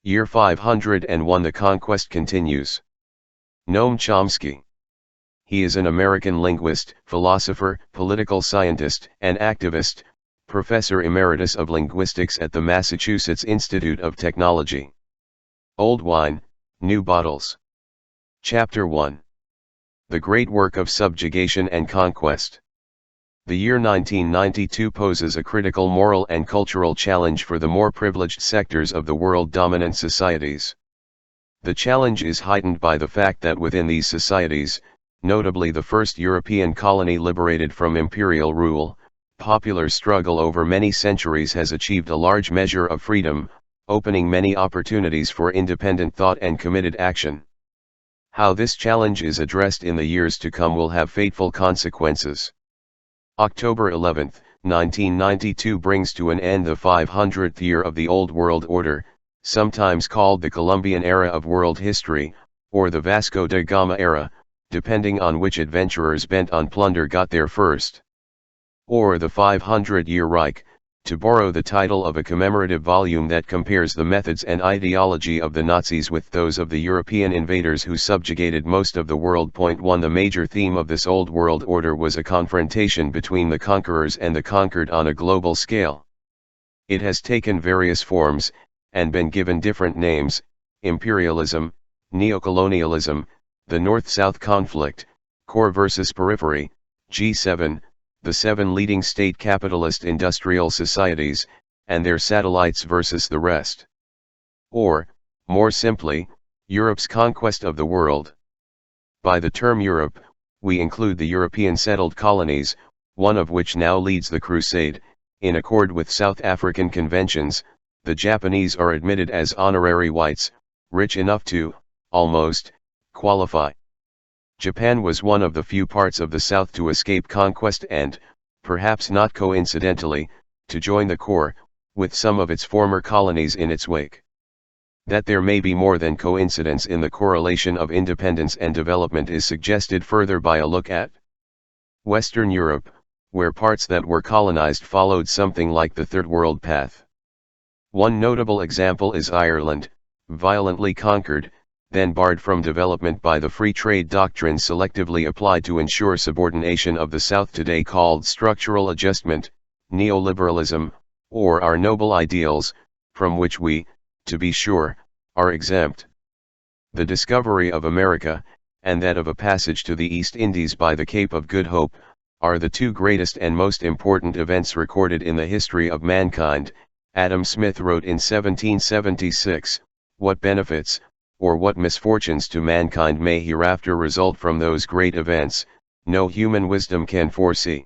Year 501. The Conquest continues. Noam Chomsky. He is an American linguist, philosopher, political scientist, and activist, Professor Emeritus of Linguistics at the Massachusetts Institute of Technology. Old Wine, New Bottles. Chapter 1. The Great Work of Subjugation and Conquest. The year 1992 poses a critical moral and cultural challenge for the more privileged sectors of the world-dominant societies. The challenge is heightened by the fact that within these societies, notably the first European colony liberated from imperial rule, popular struggle over many centuries has achieved a large measure of freedom, opening many opportunities for independent thought and committed action. How this challenge is addressed in the years to come will have fateful consequences. October 11, 1992 brings to an end the 500th year of the Old World Order, sometimes called the Columbian era of world history, or the Vasco da Gama era, depending on which adventurers bent on plunder got there first. Or the 500-year Reich, to borrow the title of a commemorative volume that compares the methods and ideology of the Nazis with those of the European invaders who subjugated most of the world. 1. The major theme of this Old World Order was a confrontation between the conquerors and the conquered on a global scale. It has taken various forms, and been given different names: imperialism, neocolonialism, the North-South conflict, core versus periphery, G7, the 7 leading state capitalist industrial societies, and their satellites versus the rest. Or, more simply, Europe's conquest of the world. By the term Europe, we include the European settled colonies, one of which now leads the crusade. In accord with South African conventions, the Japanese are admitted as honorary whites, rich enough to, almost, qualify. Japan was one of the few parts of the South to escape conquest and, perhaps not coincidentally, to join the core, with some of its former colonies in its wake. That there may be more than coincidence in the correlation of independence and development is suggested further by a look at Western Europe, where parts that were colonized followed something like the Third World path. One notable example is Ireland, violently conquered, then barred from development by the free trade doctrine selectively applied to ensure subordination of the South, today called structural adjustment, neoliberalism, or our noble ideals, from which we, to be sure, are exempt. The discovery of America, and that of a passage to the East Indies by the Cape of Good Hope, are the two greatest and most important events recorded in the history of mankind. Adam Smith wrote in 1776, "What benefits, or what misfortunes to mankind may hereafter result from those great events, no human wisdom can foresee."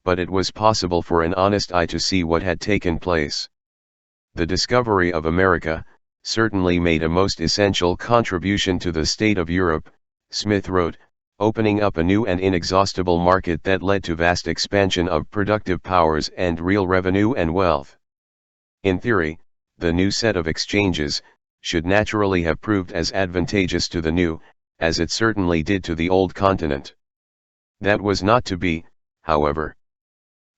But it was possible for an honest eye to see what had taken place. The discovery of America certainly made a most essential contribution to the state of Europe, Smith wrote, opening up a new and inexhaustible market that led to vast expansion of productive powers and real revenue and wealth. In theory, the new set of exchanges should naturally have proved as advantageous to the new, as it certainly did to the old continent. That was not to be, however.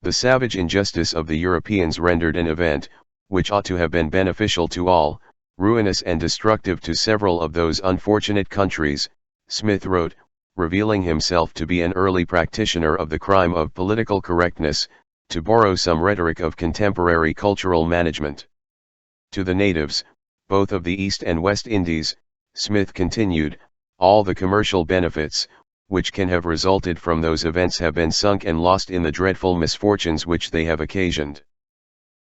The savage injustice of the Europeans rendered an event, which ought to have been beneficial to all, ruinous and destructive to several of those unfortunate countries. Smith wrote, revealing himself to be an early practitioner of the crime of political correctness, to borrow some rhetoric of contemporary cultural management. To the natives, both of the East and West Indies, Smith continued, all the commercial benefits, which can have resulted from those events have been sunk and lost in the dreadful misfortunes which they have occasioned.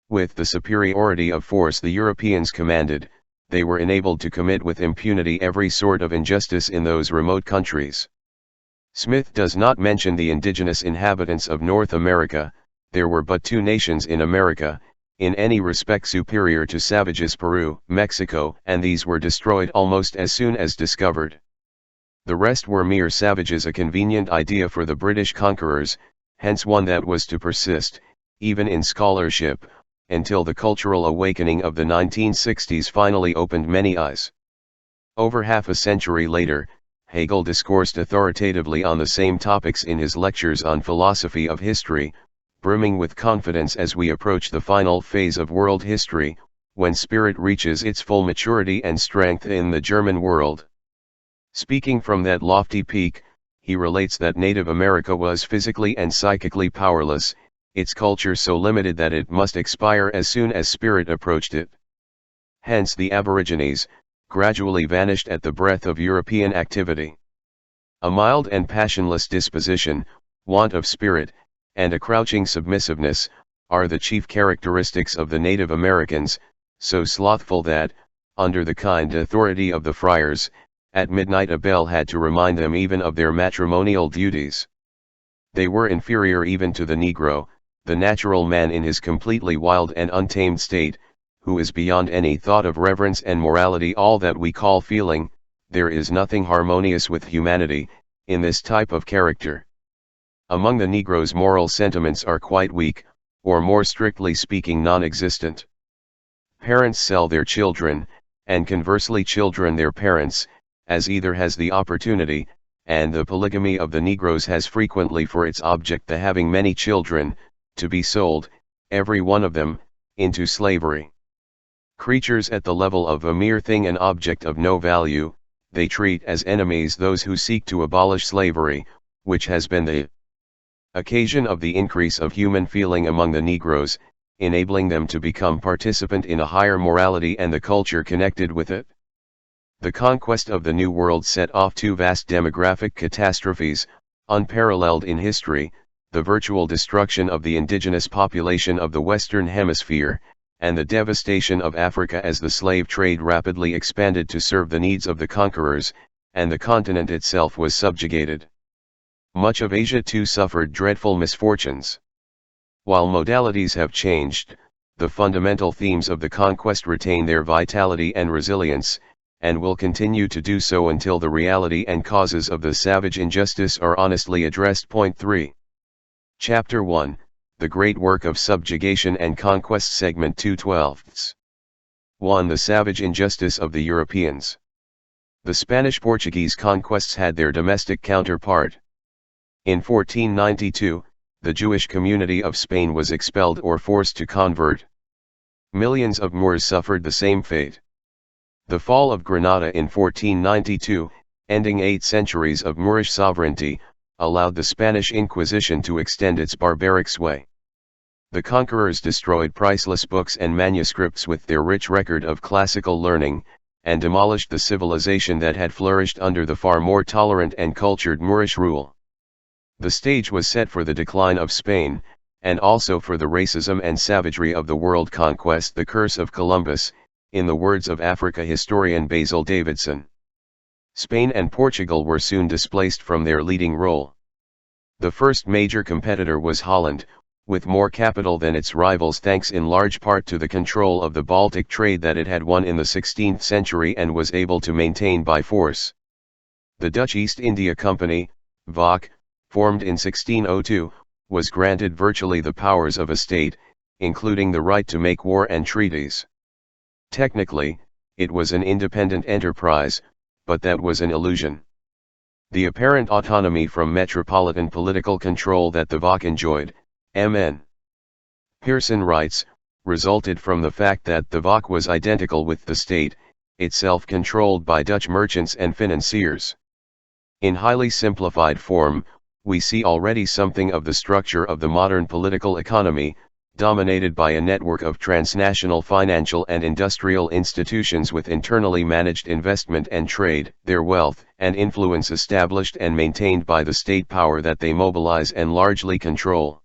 With the superiority of force the Europeans commanded, they were enabled to commit with impunity every sort of injustice in those remote countries. Smith does not mention the indigenous inhabitants of North America. There were but 2 nations in America, in any respect superior to savages: Peru, Mexico, and these were destroyed almost as soon as discovered. The rest were mere savages, a convenient idea for the British conquerors, hence one that was to persist, even in scholarship, until the cultural awakening of the 1960s finally opened many eyes. Over half a century later, Hegel discoursed authoritatively on the same topics in his lectures on philosophy of history, brimming with confidence as we approach the final phase of world history, when spirit reaches its full maturity and strength in the German world. Speaking from that lofty peak, he relates that Native America was physically and psychically powerless, its culture so limited that it must expire as soon as spirit approached it. Hence the Aborigines gradually vanished at the breath of European activity. A mild and passionless disposition, want of spirit, and a crouching submissiveness, are the chief characteristics of the Native Americans, so slothful that, under the kind authority of the friars, at midnight a bell had to remind them even of their matrimonial duties. They were inferior even to the Negro, the natural man in his completely wild and untamed state, who is beyond any thought of reverence and morality all that we call feeling. There is nothing harmonious with humanity, in this type of character. Among the Negroes moral sentiments are quite weak, or more strictly speaking non-existent. Parents sell their children, and conversely children their parents, as either has the opportunity, and the polygamy of the Negroes has frequently for its object the having many children, to be sold, every one of them, into slavery. Creatures at the level of a mere thing and object of no value, they treat as enemies those who seek to abolish slavery, which has been the occasion of the increase of human feeling among the Negroes, enabling them to become participant in a higher morality and the culture connected with it. The conquest of the New World set off two vast demographic catastrophes, unparalleled in history, the virtual destruction of the indigenous population of the Western Hemisphere, and the devastation of Africa as the slave trade rapidly expanded to serve the needs of the conquerors, and the continent itself was subjugated. Much of Asia too suffered dreadful misfortunes. While modalities have changed, the fundamental themes of the conquest retain their vitality and resilience, and will continue to do so until the reality and causes of the savage injustice are honestly addressed. Point 3. Chapter 1. The Great Work of Subjugation and Conquest. Segment 2/12. 1. The Savage Injustice of the Europeans. The Spanish-Portuguese conquests had their domestic counterpart. In 1492, the Jewish community of Spain was expelled or forced to convert. Millions of Moors suffered the same fate. The fall of Granada in 1492, ending 8 centuries of Moorish sovereignty, allowed the Spanish Inquisition to extend its barbaric sway. The conquerors destroyed priceless books and manuscripts with their rich record of classical learning, and demolished the civilization that had flourished under the far more tolerant and cultured Moorish rule. The stage was set for the decline of Spain, and also for the racism and savagery of the world conquest. The Curse of Columbus, in the words of Africa historian Basil Davidson. Spain and Portugal were soon displaced from their leading role. The first major competitor was Holland, with more capital than its rivals thanks in large part to the control of the Baltic trade that it had won in the 16th century and was able to maintain by force. The Dutch East India Company, VOC, formed in 1602, was granted virtually the powers of a state, including the right to make war and treaties. Technically, it was an independent enterprise, but that was an illusion. The apparent autonomy from metropolitan political control that the VOC enjoyed, M.N. Pearson writes, resulted from the fact that the VOC was identical with the state, itself controlled by Dutch merchants and financiers. In highly simplified form, we see already something of the structure of the modern political economy, dominated by a network of transnational financial and industrial institutions with internally managed investment and trade, their wealth and influence established and maintained by the state power that they mobilize and largely control.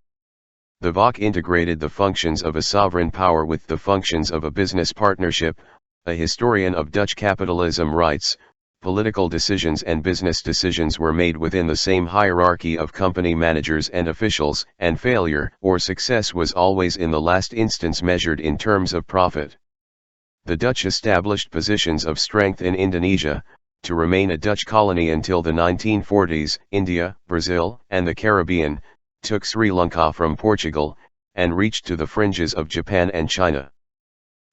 The VOC integrated the functions of a sovereign power with the functions of a business partnership. A historian of Dutch capitalism writes, political decisions and business decisions were made within the same hierarchy of company managers and officials, and failure or success was always in the last instance measured in terms of profit. The Dutch established positions of strength in Indonesia, to remain a Dutch colony until the 1940s, India, Brazil, and the Caribbean, took Sri Lanka from Portugal, and reached to the fringes of Japan and China.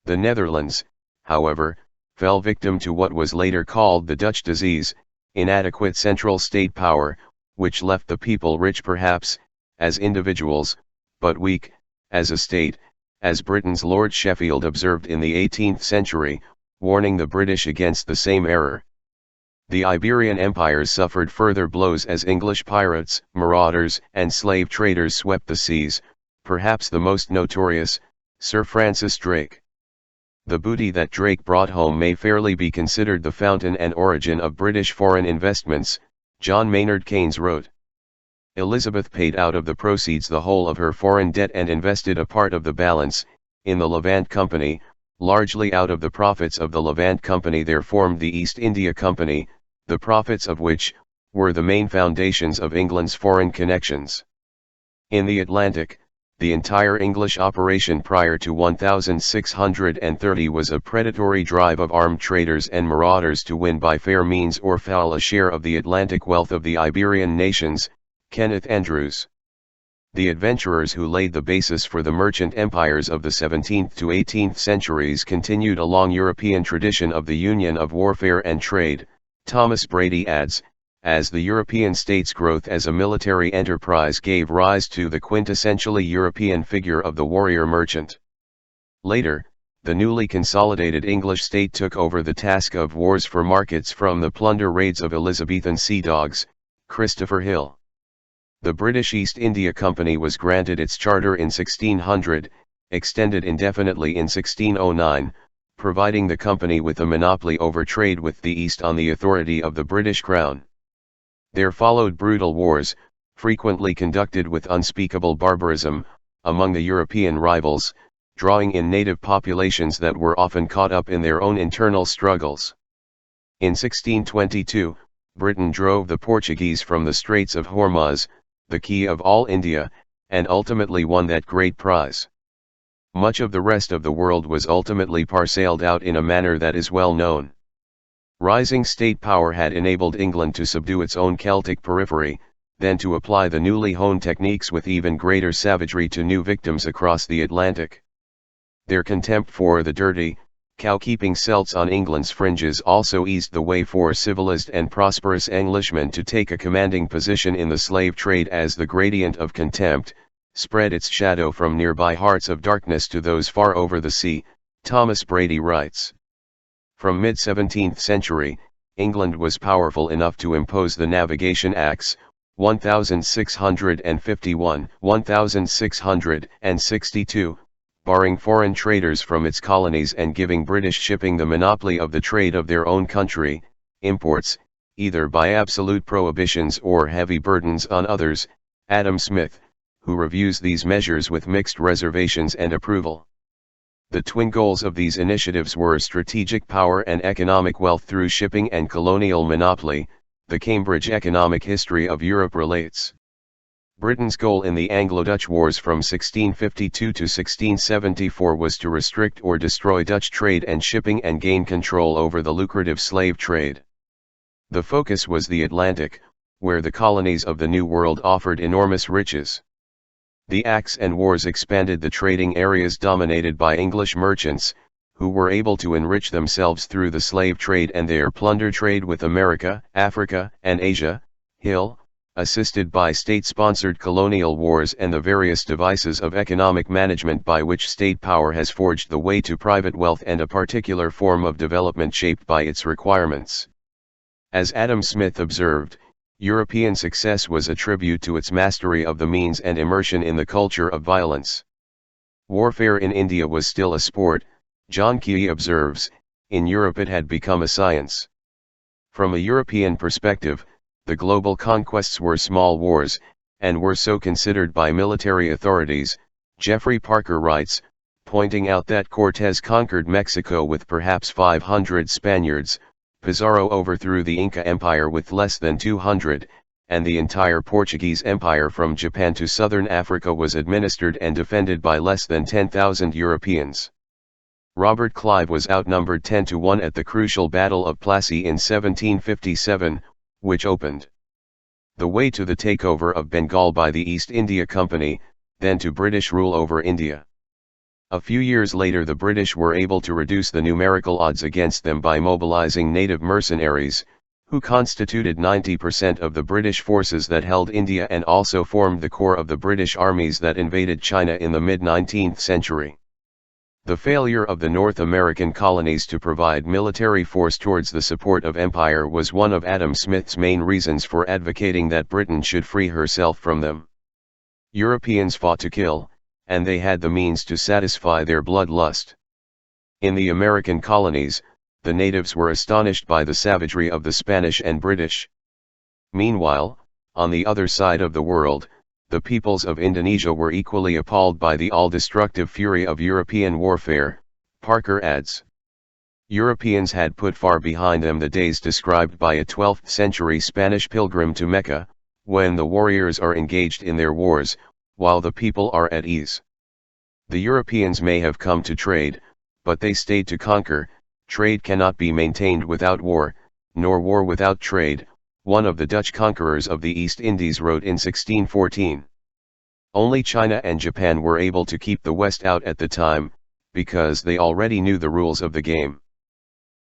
The Netherlands, however, fell victim to what was later called the Dutch disease, inadequate central state power, which left the people rich perhaps, as individuals, but weak, as a state, as Britain's Lord Sheffield observed in the 18th century, warning the British against the same error. The Iberian empires suffered further blows as English pirates, marauders, and slave traders swept the seas, perhaps the most notorious, Sir Francis Drake. The booty that Drake brought home may fairly be considered the fountain and origin of British foreign investments, John Maynard Keynes wrote. Elizabeth paid out of the proceeds the whole of her foreign debt and invested a part of the balance, in the Levant Company. Largely out of the profits of the Levant Company there formed the East India Company, the profits of which were the main foundations of England's foreign connections. In the Atlantic, the entire English operation prior to 1630 was a predatory drive of armed traders and marauders to win by fair means or foul a share of the Atlantic wealth of the Iberian nations. Kenneth Andrews. The adventurers who laid the basis for the merchant empires of the 17th to 18th centuries continued a long European tradition of the union of warfare and trade. Thomas Brady adds, as the European states' growth as a military enterprise gave rise to the quintessentially European figure of the warrior merchant. Later, the newly consolidated English state took over the task of wars for markets from the plunder raids of Elizabethan sea dogs. Christopher Hill. The British East India Company was granted its charter in 1600, extended indefinitely in 1609, providing the company with a monopoly over trade with the East on the authority of the British Crown. There followed brutal wars, frequently conducted with unspeakable barbarism, among the European rivals, drawing in native populations that were often caught up in their own internal struggles. In 1622, Britain drove the Portuguese from the Straits of Hormuz, the key of all India, and ultimately won that great prize. Much of the rest of the world was ultimately parceled out in a manner that is well known. Rising state power had enabled England to subdue its own Celtic periphery, then to apply the newly honed techniques with even greater savagery to new victims across the Atlantic. Their contempt for the dirty, cow-keeping Celts on England's fringes also eased the way for civilized and prosperous Englishmen to take a commanding position in the slave trade as the gradient of contempt spread its shadow from nearby hearts of darkness to those far over the sea. Thomas Brady writes. From mid-17th century, England was powerful enough to impose the Navigation Acts, 1651, 1662, barring foreign traders from its colonies and giving British shipping the monopoly of the trade of their own country, imports, either by absolute prohibitions or heavy burdens on others. Adam Smith, who reviews these measures with mixed reservations and approval. The twin goals of these initiatives were strategic power and economic wealth through shipping and colonial monopoly. The Cambridge Economic History of Europe relates. Britain's goal in the Anglo-Dutch Wars from 1652 to 1674 was to restrict or destroy Dutch trade and shipping and gain control over the lucrative slave trade. The focus was the Atlantic, where the colonies of the New World offered enormous riches. The acts and wars expanded the trading areas dominated by English merchants, who were able to enrich themselves through the slave trade and their plunder trade with America, Africa, and Asia. Hill, assisted by state-sponsored colonial wars and the various devices of economic management by which state power has forged the way to private wealth and a particular form of development shaped by its requirements. As Adam Smith observed, European success was a tribute to its mastery of the means and immersion in the culture of violence. Warfare in India was still a sport, John Key observes, in Europe it had become a science. From a European perspective, the global conquests were small wars, and were so considered by military authorities. Jeffrey Parker writes, pointing out that Cortés conquered Mexico with perhaps 500 Spaniards, Pizarro overthrew the Inca Empire with less than 200, and the entire Portuguese Empire from Japan to southern Africa was administered and defended by less than 10,000 Europeans. Robert Clive was outnumbered 10-1 at the crucial Battle of Plassey in 1757, which opened the way to the takeover of Bengal by the East India Company, then to British rule over India. A few years later the British were able to reduce the numerical odds against them by mobilizing native mercenaries, who constituted 90% of the British forces that held India and also formed the core of the British armies that invaded China in the mid-19th century. The failure of the North American colonies to provide military force towards the support of empire was one of Adam Smith's main reasons for advocating that Britain should free herself from them. Europeans fought to kill, and they had the means to satisfy their bloodlust. In the American colonies, the natives were astonished by the savagery of the Spanish and British. Meanwhile, on the other side of the world, the peoples of Indonesia were equally appalled by the all-destructive fury of European warfare, Parker adds. Europeans had put far behind them the days described by a 12th-century Spanish pilgrim to Mecca, when the warriors are engaged in their wars, while the people are at ease. The Europeans may have come to trade, but they stayed to conquer. Trade cannot be maintained without war, nor war without trade, one of the Dutch conquerors of the East Indies wrote in 1614. Only China and Japan were able to keep the West out at the time, because they already knew the rules of the game.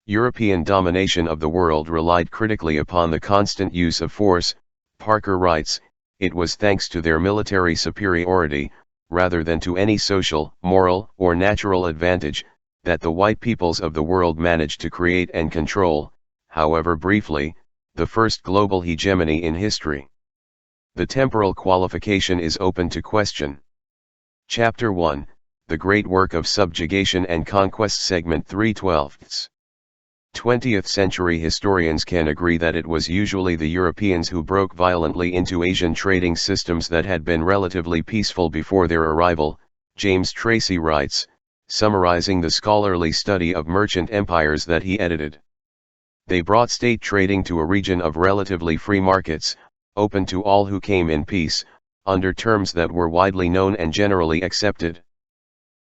European domination of the world relied critically upon the constant use of force. Parker writes, it was thanks to their military superiority, rather than to any social, moral, or natural advantage, that the white peoples of the world managed to create and control, however briefly, the first global hegemony in history. The temporal qualification is open to question. Chapter 1, The Great Work of Subjugation and Conquest, Segment 3/12. 20th century historians can agree that it was usually the Europeans who broke violently into Asian trading systems that had been relatively peaceful before their arrival, James Tracy writes, summarizing the scholarly study of merchant empires that he edited. They brought state trading to a region of relatively free markets, open to all who came in peace, under terms that were widely known and generally accepted.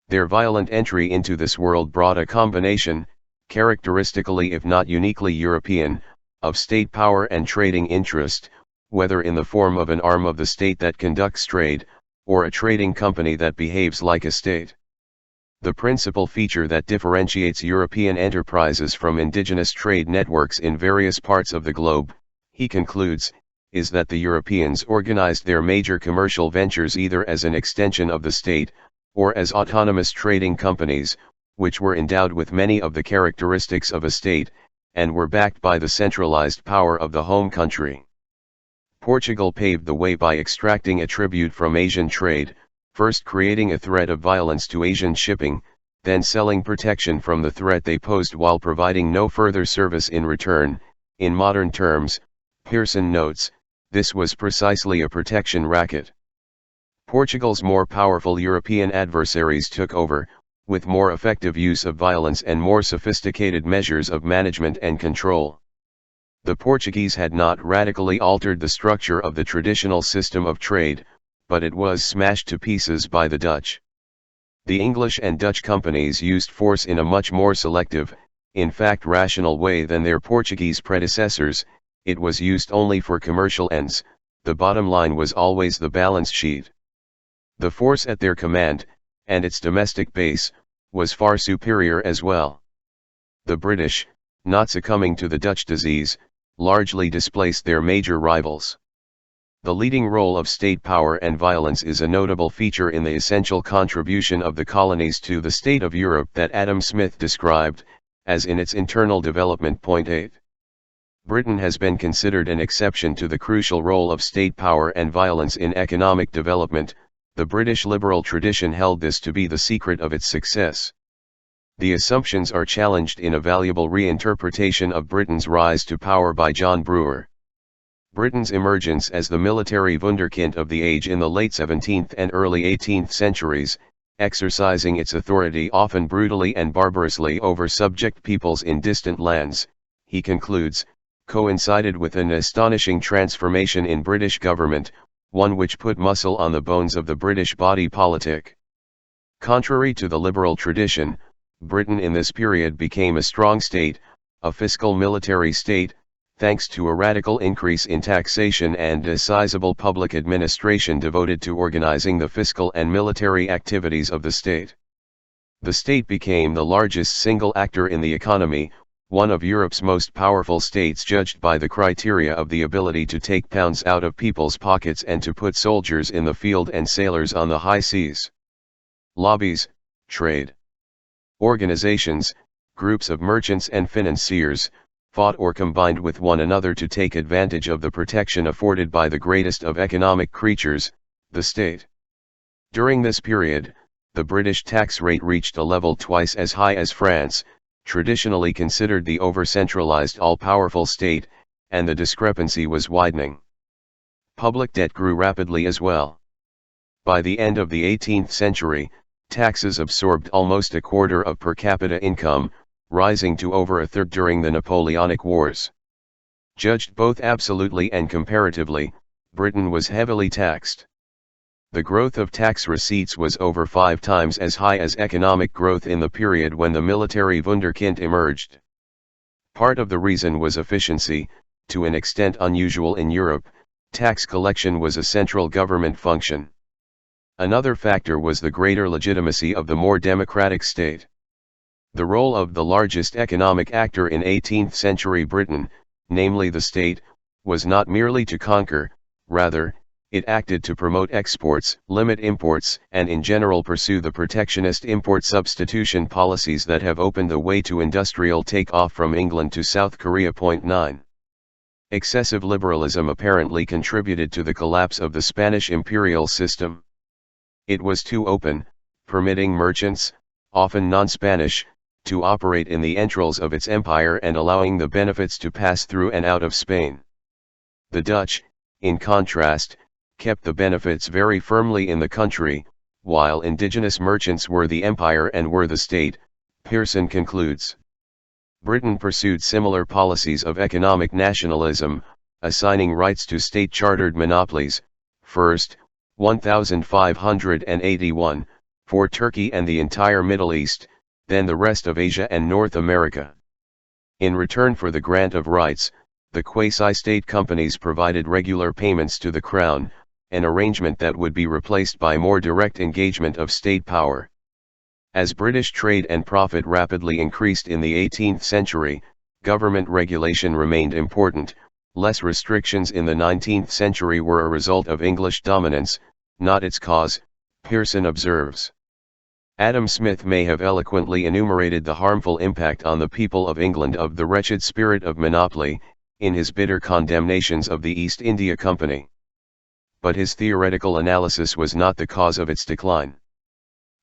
Their violent entry into this world brought a combination, characteristically if not uniquely European, of state power and trading interest, whether in the form of an arm of the state that conducts trade, or a trading company that behaves like a state. The principal feature that differentiates European enterprises from indigenous trade networks in various parts of the globe, he concludes, is that the Europeans organized their major commercial ventures either as an extension of the state, or as autonomous trading companies, which were endowed with many of the characteristics of a state, and were backed by the centralized power of the home country. Portugal paved the way by extracting a tribute from Asian trade, first creating a threat of violence to Asian shipping, then selling protection from the threat they posed while providing no further service in return. In modern terms, Pearson notes, this was precisely a protection racket. Portugal's more powerful European adversaries took over, with more effective use of violence and more sophisticated measures of management and control. The Portuguese had not radically altered the structure of the traditional system of trade, but it was smashed to pieces by the Dutch. The English and Dutch companies used force in a much more selective, in fact rational way than their Portuguese predecessors. It was used only for commercial ends. The bottom line was always the balance sheet. The force at their command, and its domestic base, was far superior as well. The British, not succumbing to the Dutch disease, largely displaced their major rivals. The leading role of state power and violence is a notable feature in the essential contribution of the colonies to the state of Europe that Adam Smith described, as in its internal development. Point 8. Britain has been considered an exception to the crucial role of state power and violence in economic development. The British liberal tradition held this to be the secret of its success. The assumptions are challenged in a valuable reinterpretation of Britain's rise to power by John Brewer. Britain's emergence as the military wunderkind of the age in the late 17th and early 18th centuries, exercising its authority often brutally and barbarously over subject peoples in distant lands, he concludes, coincided with an astonishing transformation in British government, one which put muscle on the bones of the British body politic. Contrary to the liberal tradition, Britain in this period became a strong state, a fiscal military state, thanks to a radical increase in taxation and a sizable public administration devoted to organizing the fiscal and military activities of the state. The state became the largest single actor in the economy, one of Europe's most powerful states judged by the criteria of the ability to take pounds out of people's pockets and to put soldiers in the field and sailors on the high seas. Lobbies, trade. Organizations, groups of merchants and financiers, fought or combined with one another to take advantage of the protection afforded by the greatest of economic creatures, the state. During this period, the British tax rate reached a level twice as high as France, traditionally considered the over-centralized all-powerful state, and the discrepancy was widening. Public debt grew rapidly as well. By the end of the 18th century, taxes absorbed almost a quarter of per capita income, rising to over a third during the Napoleonic Wars. Judged both absolutely and comparatively, Britain was heavily taxed. The growth of tax receipts was over 5 times as high as economic growth in the period when the military wunderkind emerged. Part of the reason was efficiency. To an extent unusual in Europe, tax collection was a central government function. Another factor was the greater legitimacy of the more democratic state. The role of the largest economic actor in 18th century Britain, namely the state, was not merely to conquer, rather, it acted to promote exports, limit imports, and in general pursue the protectionist import substitution policies that have opened the way to industrial take-off from England to South Korea. 9. Excessive liberalism apparently contributed to the collapse of the Spanish imperial system. It was too open, permitting merchants, often non-Spanish, to operate in the entrails of its empire and allowing the benefits to pass through and out of Spain. The Dutch, in contrast, kept the benefits very firmly in the country, while indigenous merchants were the empire and were the state, Pearson concludes. Britain pursued similar policies of economic nationalism, assigning rights to state-chartered monopolies, first, 1581, for Turkey and the entire Middle East, then the rest of Asia and North America. In return for the grant of rights, the quasi-state companies provided regular payments to the Crown, an arrangement that would be replaced by more direct engagement of state power. As British trade and profit rapidly increased in the 18th century, government regulation remained important. Less restrictions in the 19th century were a result of English dominance, not its cause, Pearson observes. Adam Smith may have eloquently enumerated the harmful impact on the people of England of the wretched spirit of monopoly, in his bitter condemnations of the East India Company. But his theoretical analysis was not the cause of its decline.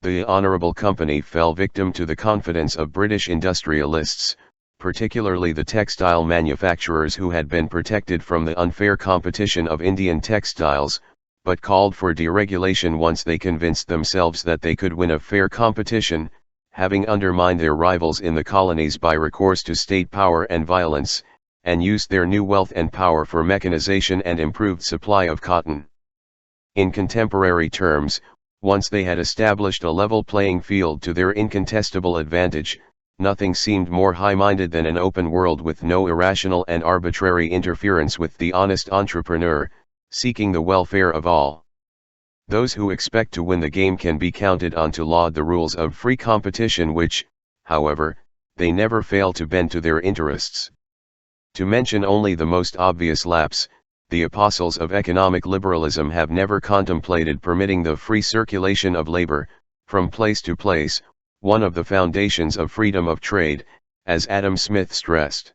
The Honourable Company fell victim to the confidence of British industrialists, particularly the textile manufacturers who had been protected from the unfair competition of Indian textiles, but called for deregulation once they convinced themselves that they could win a fair competition, having undermined their rivals in the colonies by recourse to state power and violence, and used their new wealth and power for mechanization and improved supply of cotton. In contemporary terms, once they had established a level playing field to their incontestable advantage, nothing seemed more high-minded than an open world with no irrational and arbitrary interference with the honest entrepreneur, seeking the welfare of all. Those who expect to win the game can be counted on to laud the rules of free competition which, however, they never fail to bend to their interests. To mention only the most obvious lapse, the apostles of economic liberalism have never contemplated permitting the free circulation of labor, from place to place, one of the foundations of freedom of trade, as Adam Smith stressed.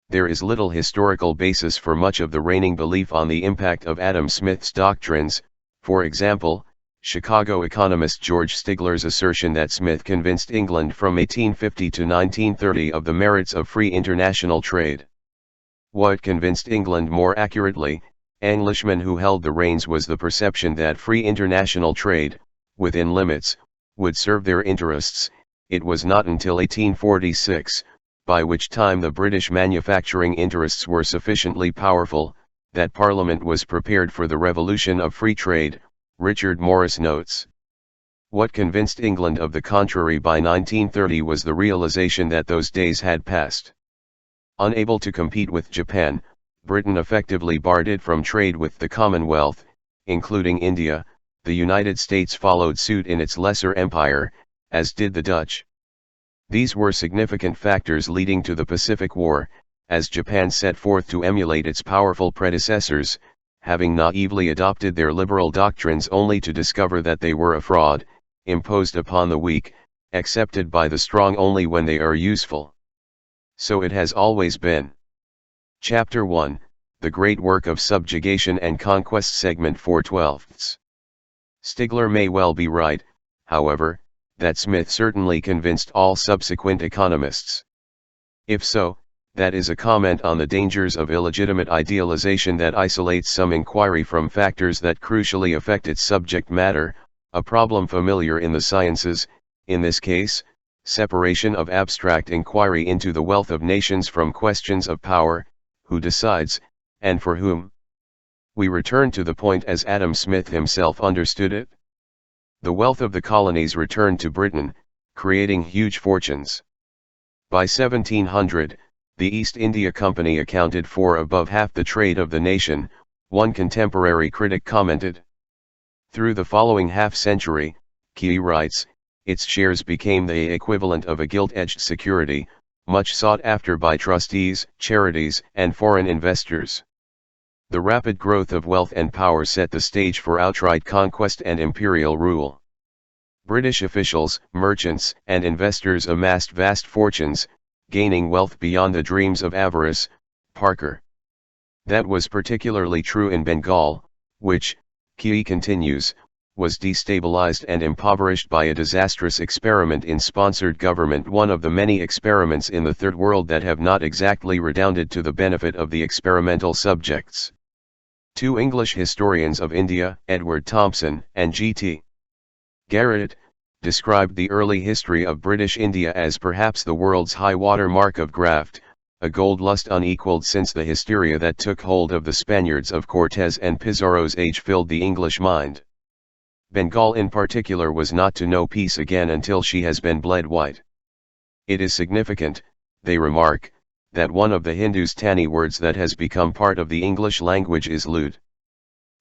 There is little historical basis for much of the reigning belief on the impact of Adam Smith's doctrines. For example, Chicago economist George Stigler's assertion that Smith convinced England from 1850 to 1930 of the merits of free international trade. What convinced England more accurately, Englishmen who held the reins, was the perception that free international trade, within limits, would serve their interests. It was not until 1846, by which time the British manufacturing interests were sufficiently powerful, that Parliament was prepared for the revolution of free trade, Richard Morris notes. What convinced England of the contrary by 1930 was the realization that those days had passed. Unable to compete with Japan, Britain effectively barred it from trade with the Commonwealth, including India. The United States followed suit in its lesser empire, as did the Dutch. These were significant factors leading to the Pacific War, as Japan set forth to emulate its powerful predecessors, having naively adopted their liberal doctrines only to discover that they were a fraud, imposed upon the weak, accepted by the strong only when they are useful. So it has always been. Chapter 1, The Great Work of Subjugation and Conquest, Segment 4/12. Stigler may well be right, however, that Smith certainly convinced all subsequent economists. If so, that is a comment on the dangers of illegitimate idealization that isolates some inquiry from factors that crucially affect its subject matter, a problem familiar in the sciences, in this case, separation of abstract inquiry into the wealth of nations from questions of power, who decides, and for whom. We return to the point as Adam Smith himself understood it. The wealth of the colonies returned to Britain, creating huge fortunes. By 1700, the East India Company accounted for above half the trade of the nation, one contemporary critic commented. Through the following half-century, Key writes, its shares became the equivalent of a gilt-edged security, much sought after by trustees, charities, and foreign investors. The rapid growth of wealth and power set the stage for outright conquest and imperial rule. British officials, merchants, and investors amassed vast fortunes, gaining wealth beyond the dreams of avarice. Parker. That was particularly true in Bengal, which, Key continues, was destabilized and impoverished by a disastrous experiment in sponsored government, one of the many experiments in the Third World that have not exactly redounded to the benefit of the experimental subjects. Two English historians of India, Edward Thompson and G.T. Garrett, described the early history of British India as perhaps the world's high-water mark of graft, a gold lust unequaled since the hysteria that took hold of the Spaniards of Cortés and Pizarro's age filled the English mind. Bengal in particular was not to know peace again until she has been bled white. It is significant, they remark, that one of the Hindustani words that has become part of the English language is lewd.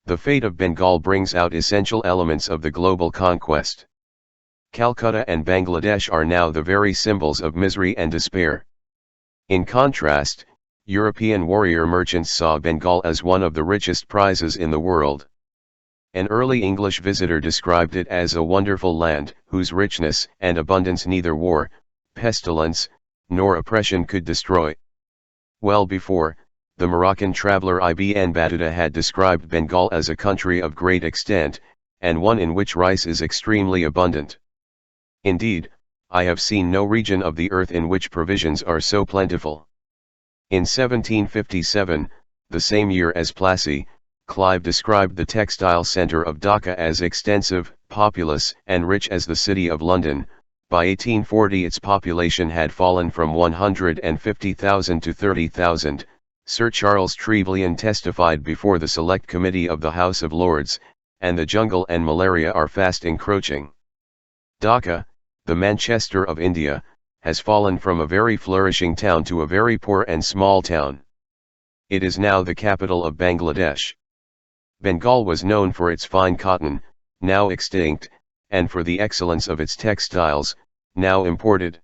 The fate of Bengal brings out essential elements of the global conquest. Calcutta and Bangladesh are now the very symbols of misery and despair. In contrast, European warrior merchants saw Bengal as one of the richest prizes in the world. An early English visitor described it as a wonderful land, whose richness and abundance neither war, pestilence, nor oppression could destroy. Well before, the Moroccan traveler Ibn Battuta had described Bengal as a country of great extent, and one in which rice is extremely abundant. Indeed, I have seen no region of the earth in which provisions are so plentiful. In 1757, the same year as Plassey, Clive described the textile centre of Dhaka as extensive, populous, and rich as the city of London. By 1840 its population had fallen from 150,000 to 30,000, Sir Charles Trevelyan testified before the Select Committee of the House of Lords, and the jungle and malaria are fast encroaching. Dhaka, the Manchester of India, has fallen from a very flourishing town to a very poor and small town. It is now the capital of Bangladesh. Bengal was known for its fine cotton, now extinct, and for the excellence of its textiles, now imported.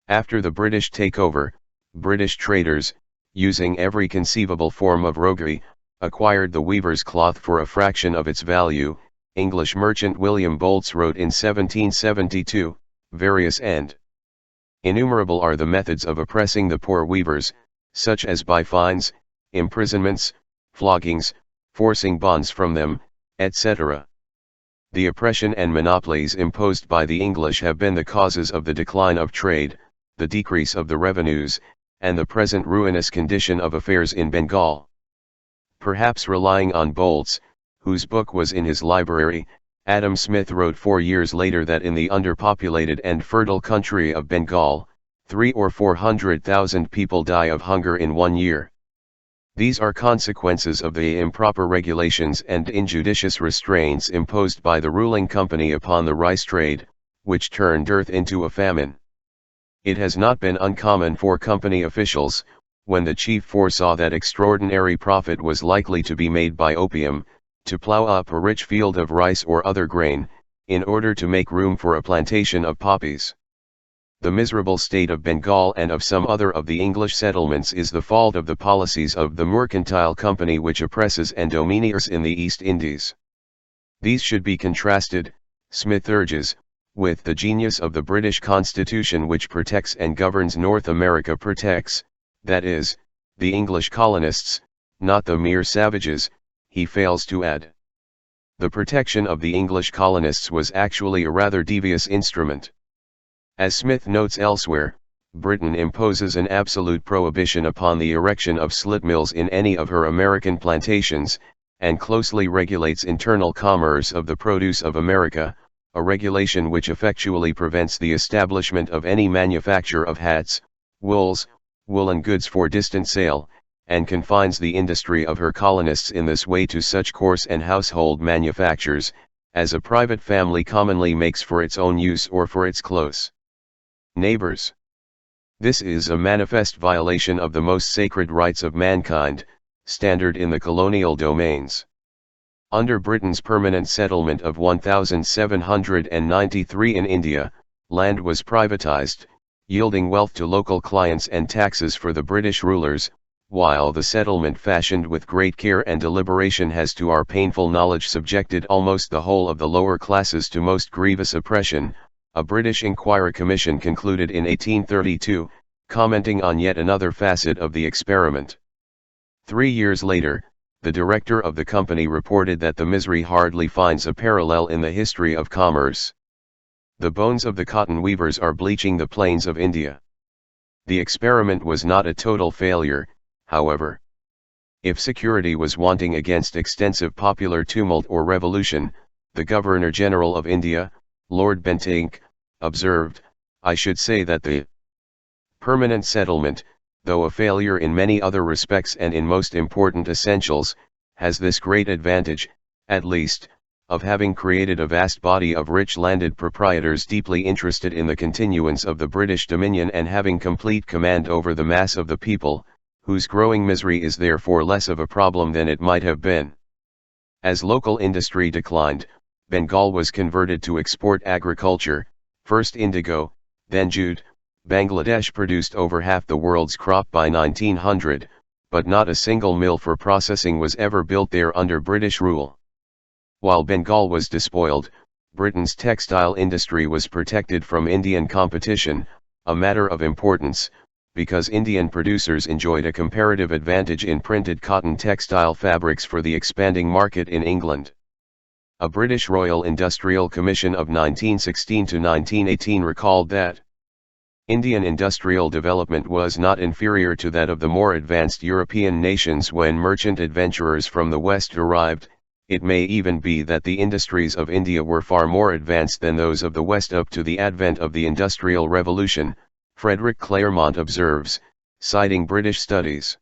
After the British takeover, British traders, using every conceivable form of roguery, acquired the weaver's cloth for a fraction of its value. English merchant William Bolts wrote in 1772, various and innumerable are the methods of oppressing the poor weavers, such as by fines, imprisonments, floggings, forcing bonds from them, etc. The oppression and monopolies imposed by the English have been the causes of the decline of trade, the decrease of the revenues, and the present ruinous condition of affairs in Bengal. Perhaps relying on Bolts, whose book was in his library, Adam Smith wrote 4 years later that in the underpopulated and fertile country of Bengal, 300,000 or 400,000 people die of hunger in 1 year. These are consequences of the improper regulations and injudicious restraints imposed by the ruling company upon the rice trade, which turned dearth into a famine. It has not been uncommon for company officials, when the chief foresaw that extraordinary profit was likely to be made by opium, to plough up a rich field of rice or other grain, in order to make room for a plantation of poppies. The miserable state of Bengal and of some other of the English settlements is the fault of the policies of the mercantile company which oppresses and domineers in the East Indies. These should be contrasted, Smith urges, with the genius of the British Constitution which protects and governs North America protects, that is, the English colonists, not the mere savages, he fails to add. The protection of the English colonists was actually a rather devious instrument. As Smith notes elsewhere, Britain imposes an absolute prohibition upon the erection of slit mills in any of her American plantations, and closely regulates internal commerce of the produce of America, a regulation which effectually prevents the establishment of any manufacture of hats, wools, woolen goods for distant sale, and confines the industry of her colonists in this way to such coarse and household manufactures, as a private family commonly makes for its own use or for its close neighbors. This is a manifest violation of the most sacred rights of mankind, standard in the colonial domains. Under Britain's permanent settlement of 1793 in India, land was privatized, yielding wealth to local clients and taxes for the British rulers, while the settlement fashioned with great care and deliberation has to our painful knowledge subjected almost the whole of the lower classes to most grievous oppression. A British Inquiry Commission concluded in 1832, commenting on yet another facet of the experiment. 3 years later, the director of the company reported that the misery hardly finds a parallel in the history of commerce. The bones of the cotton weavers are bleaching the plains of India. The experiment was not a total failure, however. If security was wanting against extensive popular tumult or revolution, the Governor-General of India, Lord Bentinck, observed, "I should say that the permanent settlement, though a failure in many other respects and in most important essentials, has this great advantage, at least, of having created a vast body of rich landed proprietors deeply interested in the continuance of the British dominion and having complete command over the mass of the people, whose growing misery is therefore less of a problem than it might have been." As local industry declined, Bengal was converted to export agriculture, first indigo, then jute. Bangladesh produced over half the world's crop by 1900, but not a single mill for processing was ever built there under British rule. While Bengal was despoiled, Britain's textile industry was protected from Indian competition, a matter of importance, because Indian producers enjoyed a comparative advantage in printed cotton textile fabrics for the expanding market in England. A British Royal Industrial Commission of 1916 to 1918 recalled that Indian industrial development was not inferior to that of the more advanced European nations when merchant adventurers from the West arrived. It may even be that the industries of India were far more advanced than those of the West up to the advent of the Industrial Revolution, Frederick Claremont observes, citing British studies.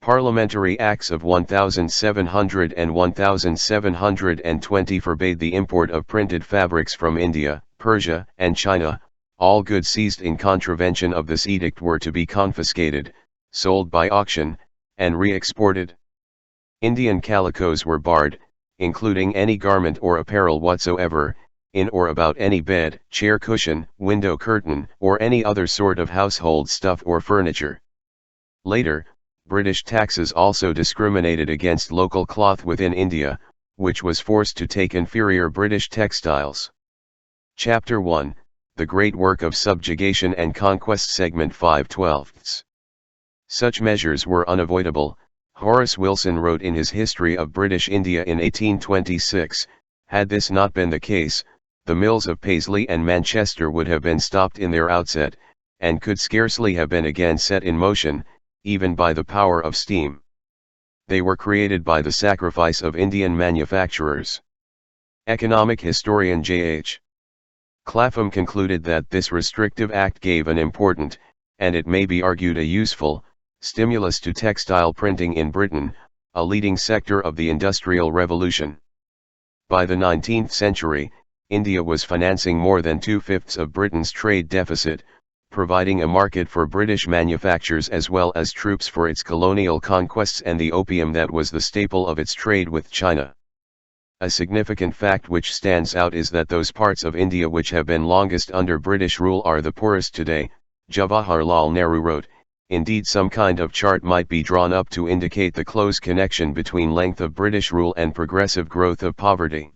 Parliamentary Acts of 1700 and 1720 forbade the import of printed fabrics from India, Persia, and China. All goods seized in contravention of this edict were to be confiscated, sold by auction, and re-exported. Indian calicoes were barred, including any garment or apparel whatsoever, in or about any bed, chair cushion, window curtain, or any other sort of household stuff or furniture. Later, British taxes also discriminated against local cloth within India, which was forced to take inferior British textiles. Chapter 1, The Great Work of Subjugation and Conquest, Segment 5/12. Such measures were unavoidable, Horace Wilson wrote in his History of British India in 1826, had this not been the case, the mills of Paisley and Manchester would have been stopped in their outset, and could scarcely have been again set in motion, even by the power of steam. They were created by the sacrifice of Indian manufacturers. Economic historian J.H. Clapham concluded that this restrictive act gave an important, and it may be argued a useful, stimulus to textile printing in Britain, a leading sector of the Industrial Revolution. By the 19th century, India was financing more than 2/5 of Britain's trade deficit, providing a market for British manufactures as well as troops for its colonial conquests and the opium that was the staple of its trade with China. A significant fact which stands out is that those parts of India which have been longest under British rule are the poorest today, Jawaharlal Nehru wrote. Indeed, some kind of chart might be drawn up to indicate the close connection between length of British rule and progressive growth of poverty.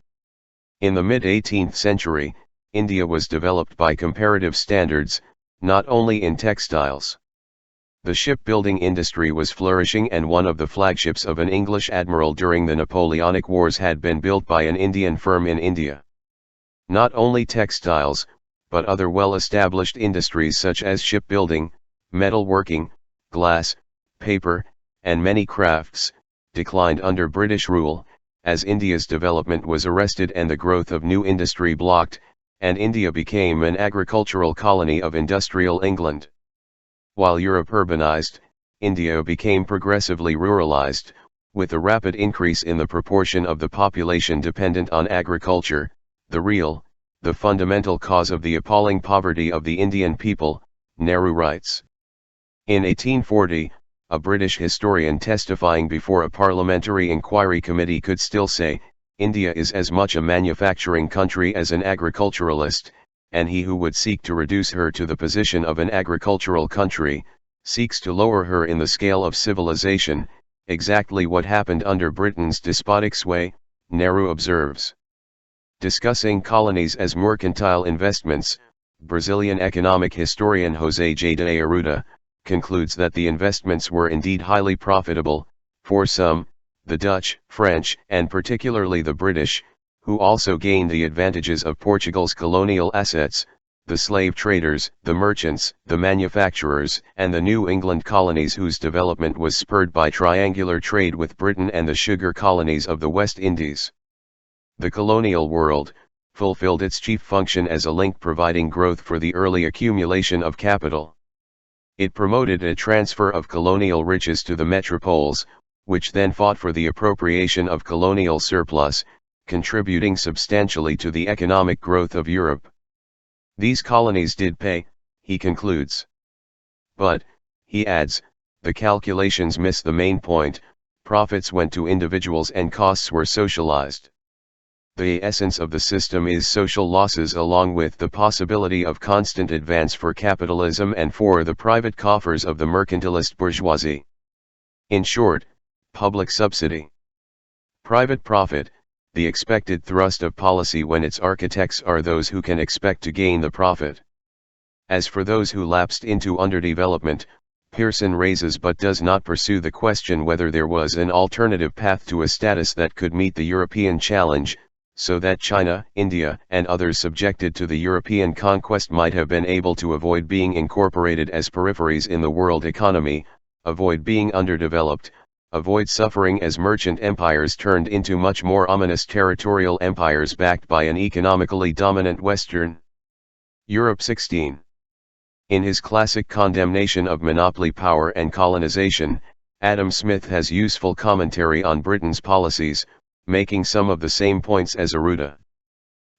In the mid-18th century, India was developed by comparative standards, not only in textiles. The shipbuilding industry was flourishing, and one of the flagships of an English admiral during the Napoleonic Wars had been built by an Indian firm in India. Not only textiles, but other well-established industries such as shipbuilding, metalworking, glass, paper, and many crafts, declined under British rule, as India's development was arrested and the growth of new industry blocked, and India became an agricultural colony of industrial England. While Europe urbanized, India became progressively ruralized, with a rapid increase in the proportion of the population dependent on agriculture, the fundamental cause of the appalling poverty of the Indian people, Nehru writes. In 1840, a British historian testifying before a parliamentary inquiry committee could still say, "India is as much a manufacturing country as an agriculturalist, and he who would seek to reduce her to the position of an agricultural country, seeks to lower her in the scale of civilization, exactly what happened under Britain's despotic sway," Nehru observes. Discussing colonies as mercantile investments, Brazilian economic historian José J. de Arruda concludes that the investments were indeed highly profitable, for some, the Dutch, French, and particularly the British, who also gained the advantages of Portugal's colonial assets, the slave traders, the merchants, the manufacturers, and the New England colonies whose development was spurred by triangular trade with Britain and the sugar colonies of the West Indies. The colonial world fulfilled its chief function as a link providing growth for the early accumulation of capital. It promoted a transfer of colonial riches to the metropoles, which then fought for the appropriation of colonial surplus, contributing substantially to the economic growth of Europe. These colonies did pay, he concludes. But, he adds, the calculations miss the main point: profits went to individuals and costs were socialized. The essence of the system is social losses along with the possibility of constant advance for capitalism and for the private coffers of the mercantilist bourgeoisie. In short, public subsidy. Private profit, the expected thrust of policy when its architects are those who can expect to gain the profit. As for those who lapsed into underdevelopment, Pearson raises but does not pursue the question whether there was an alternative path to a status that could meet the European challenge, so that China, India, and others subjected to the European conquest might have been able to avoid being incorporated as peripheries in the world economy, avoid being underdeveloped, avoid suffering as merchant empires turned into much more ominous territorial empires backed by an economically dominant Western Europe. 16. In his classic condemnation of monopoly power and colonization, Adam Smith has useful commentary on Britain's policies, making some of the same points as Arruda.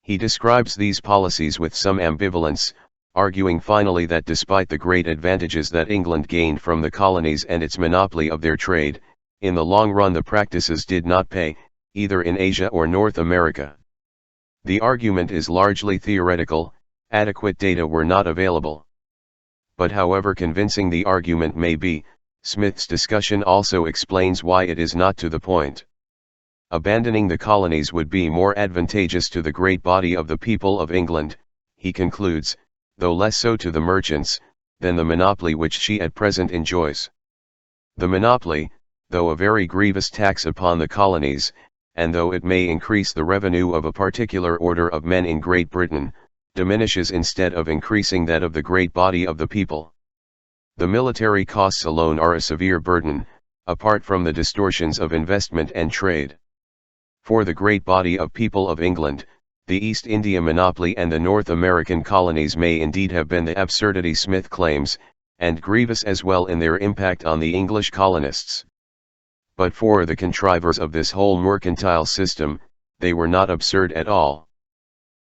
He describes these policies with some ambivalence, arguing finally that despite the great advantages that England gained from the colonies and its monopoly of their trade, in the long run the practices did not pay, either in Asia or North America. The argument is largely theoretical, adequate data were not available. But however convincing the argument may be, Smith's discussion also explains why it is not to the point. Abandoning the colonies would be more advantageous to the great body of the people of England, he concludes, though less so to the merchants, than the monopoly which she at present enjoys. The monopoly, though a very grievous tax upon the colonies, and though it may increase the revenue of a particular order of men in Great Britain, diminishes instead of increasing that of the great body of the people. The military costs alone are a severe burden, apart from the distortions of investment and trade. For the great body of people of England, the East India monopoly and the North American colonies may indeed have been the absurdity Smith claims, and grievous as well in their impact on the English colonists. But for the contrivers of this whole mercantile system, they were not absurd at all.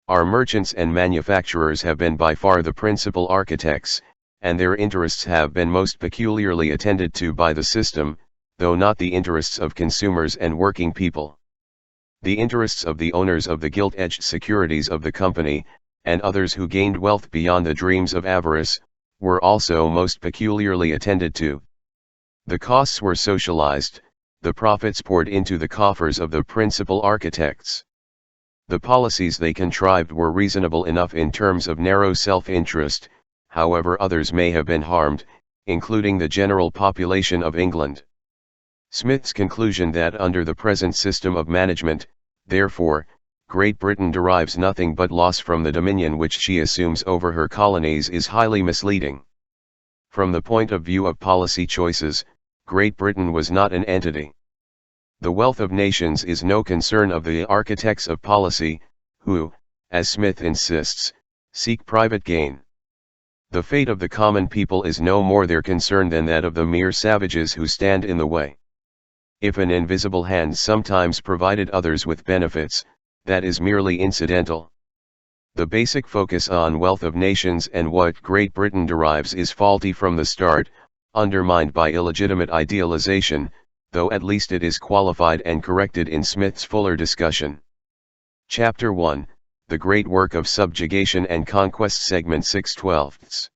Our merchants and manufacturers have been by far the principal architects, and their interests have been most peculiarly attended to by the system, though not the interests of consumers and working people. The interests of the owners of the gilt-edged securities of the company, and others who gained wealth beyond the dreams of avarice, were also most peculiarly attended to. The costs were socialized, the profits poured into the coffers of the principal architects. The policies they contrived were reasonable enough in terms of narrow self-interest, however others may have been harmed, including the general population of England. Smith's conclusion that under the present system of management, therefore, Great Britain derives nothing but loss from the dominion which she assumes over her colonies is highly misleading. From the point of view of policy choices, Great Britain was not an entity. The wealth of nations is no concern of the architects of policy, who, as Smith insists, seek private gain. The fate of the common people is no more their concern than that of the mere savages who stand in the way. If an invisible hand sometimes provided others with benefits, that is merely incidental. The basic focus on wealth of nations and what Great Britain derives is faulty from the start, undermined by illegitimate idealization, though at least it is qualified and corrected in Smith's fuller discussion. Chapter 1, The Great Work of Subjugation and Conquest, Segment 6/12.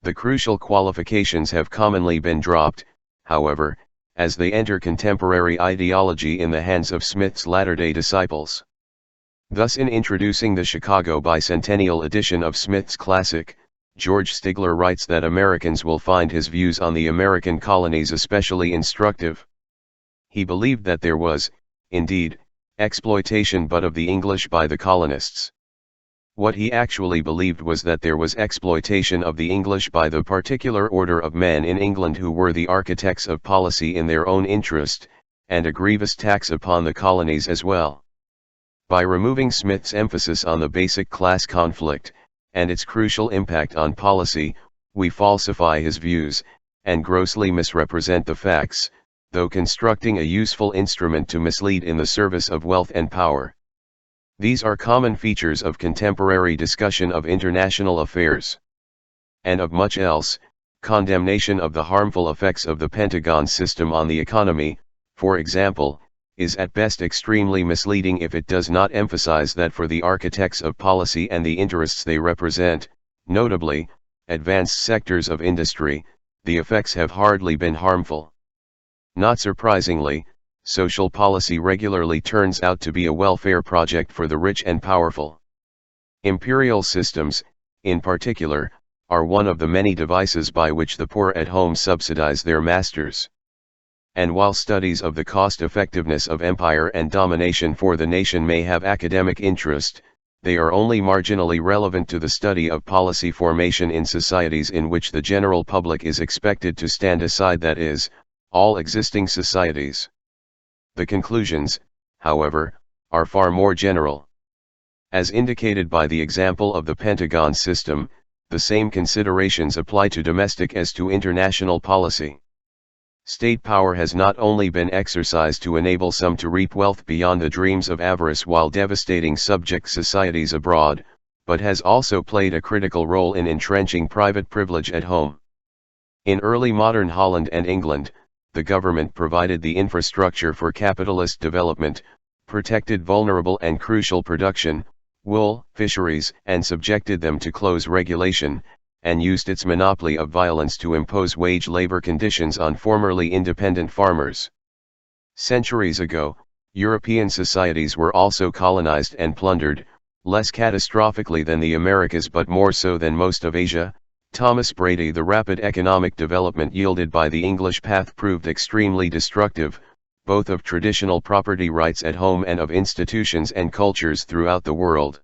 The crucial qualifications have commonly been dropped, however, as they enter contemporary ideology in the hands of Smith's latter-day disciples. Thus, in introducing the Chicago bicentennial edition of Smith's classic, George Stigler writes that Americans will find his views on the American colonies especially instructive. He believed that there was, indeed, exploitation but of the English by the colonists. What he actually believed was that there was exploitation of the English by the particular order of men in England who were the architects of policy in their own interest, and a grievous tax upon the colonies as well. By removing Smith's emphasis on the basic class conflict, and its crucial impact on policy, we falsify his views, and grossly misrepresent the facts, though constructing a useful instrument to mislead in the service of wealth and power. These are common features of contemporary discussion of international affairs. And of much else, condemnation of the harmful effects of the Pentagon system on the economy, for example, is at best extremely misleading if it does not emphasize that for the architects of policy and the interests they represent, notably, advanced sectors of industry, the effects have hardly been harmful. Not surprisingly, social policy regularly turns out to be a welfare project for the rich and powerful. Imperial systems, in particular, are one of the many devices by which the poor at home subsidize their masters. And while studies of the cost-effectiveness of empire and domination for the nation may have academic interest, they are only marginally relevant to the study of policy formation in societies in which the general public is expected to stand aside, that is, all existing societies. The conclusions, however, are far more general. As indicated by the example of the Pentagon system, the same considerations apply to domestic as to international policy. State power has not only been exercised to enable some to reap wealth beyond the dreams of avarice while devastating subject societies abroad, but has also played a critical role in entrenching private privilege at home. In early modern Holland and England, the government provided the infrastructure for capitalist development, protected vulnerable and crucial production, wool, fisheries, and subjected them to close regulation, and used its monopoly of violence to impose wage labor conditions on formerly independent farmers. Centuries ago, European societies were also colonized and plundered, less catastrophically than the Americas but more so than most of Asia. Thomas Brady. The rapid economic development yielded by the English path proved extremely destructive, both of traditional property rights at home and of institutions and cultures throughout the world.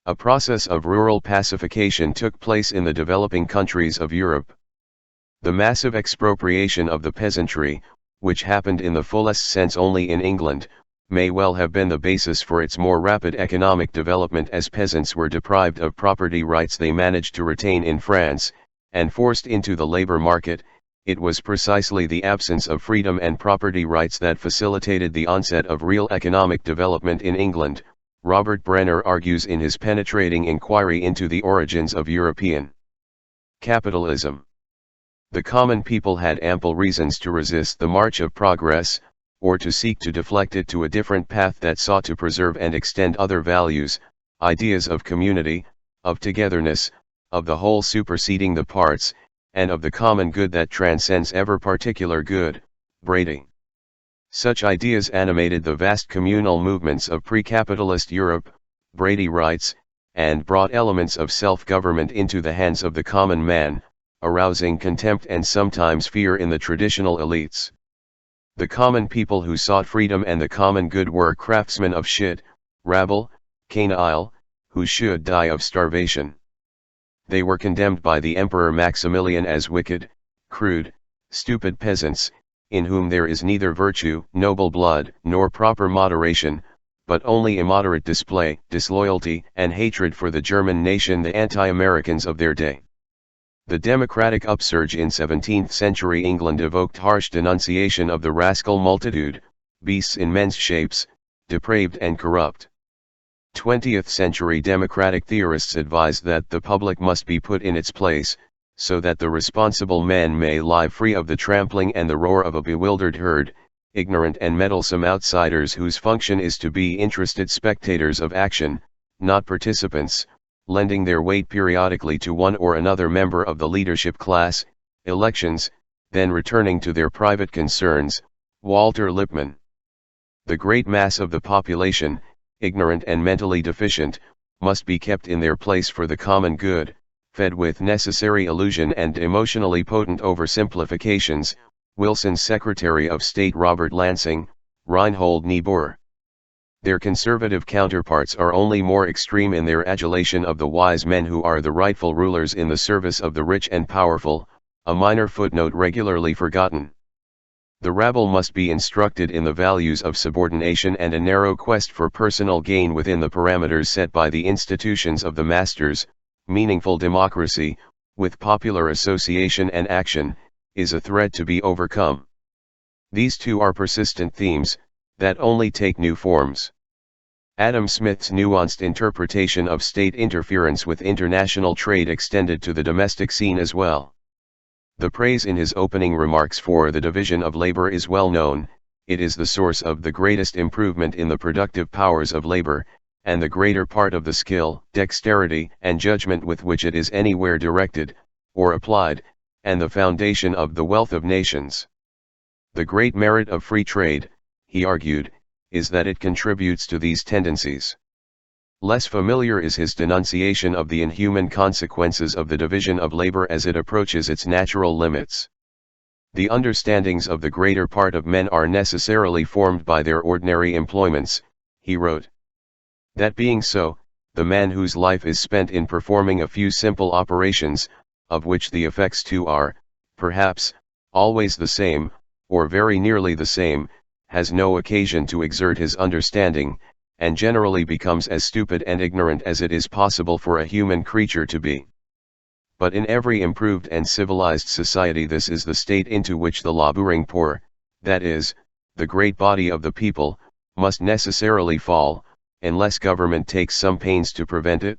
A process of rural pacification took place in the developing countries of Europe. The massive expropriation of the peasantry, which happened in the fullest sense only in England, may well have been the basis for its more rapid economic development, as peasants were deprived of property rights they managed to retain in France, and forced into the labor market. It was precisely the absence of freedom and property rights that facilitated the onset of real economic development in England, Robert Brenner argues in his penetrating inquiry into the origins of European capitalism. The common people had ample reasons to resist the march of progress, or to seek to deflect it to a different path that sought to preserve and extend other values, ideas of community, of togetherness, of the whole superseding the parts, and of the common good that transcends ever particular good. Brady. Such ideas animated the vast communal movements of pre-capitalist Europe, Brady writes, and brought elements of self-government into the hands of the common man, arousing contempt and sometimes fear in the traditional elites. The common people who sought freedom and the common good were craftsmen of shit, rabble, canaille, who should die of starvation. They were condemned by the Emperor Maximilian as wicked, crude, stupid peasants, in whom there is neither virtue, noble blood, nor proper moderation, but only immoderate display, disloyalty, and hatred for the German nation, the anti-Americans of their day. The democratic upsurge in 17th-century England evoked harsh denunciation of the rascal multitude, beasts in men's shapes, depraved and corrupt. 20th-century democratic theorists advised that the public must be put in its place, so that the responsible man may lie free of the trampling and the roar of a bewildered herd, ignorant and meddlesome outsiders whose function is to be interested spectators of action, not participants, lending their weight periodically to one or another member of the leadership class, elections, then returning to their private concerns. Walter Lippmann. The great mass of the population, ignorant and mentally deficient, must be kept in their place for the common good, fed with necessary illusion and emotionally potent oversimplifications. Wilson's Secretary of State Robert Lansing, Reinhold Niebuhr. Their conservative counterparts are only more extreme in their adulation of the wise men who are the rightful rulers in the service of the rich and powerful, a minor footnote regularly forgotten. The rabble must be instructed in the values of subordination and a narrow quest for personal gain within the parameters set by the institutions of the masters. Meaningful democracy, with popular association and action, is a threat to be overcome. These two are persistent themes, that only take new forms. Adam Smith's nuanced interpretation of state interference with international trade extended to the domestic scene as well. The praise in his opening remarks for the division of labor is well known. It is the source of the greatest improvement in the productive powers of labor, and the greater part of the skill, dexterity, and judgment with which it is anywhere directed, or applied, and the foundation of the wealth of nations. The great merit of free trade, he argued, is that it contributes to these tendencies. Less familiar is his denunciation of the inhuman consequences of the division of labor as it approaches its natural limits. The understandings of the greater part of men are necessarily formed by their ordinary employments, he wrote. That being so, the man whose life is spent in performing a few simple operations, of which the effects too are, perhaps, always the same, or very nearly the same, has no occasion to exert his understanding, and generally becomes as stupid and ignorant as it is possible for a human creature to be. But in every improved and civilized society this is the state into which the laboring poor, that is, the great body of the people, must necessarily fall, unless government takes some pains to prevent it.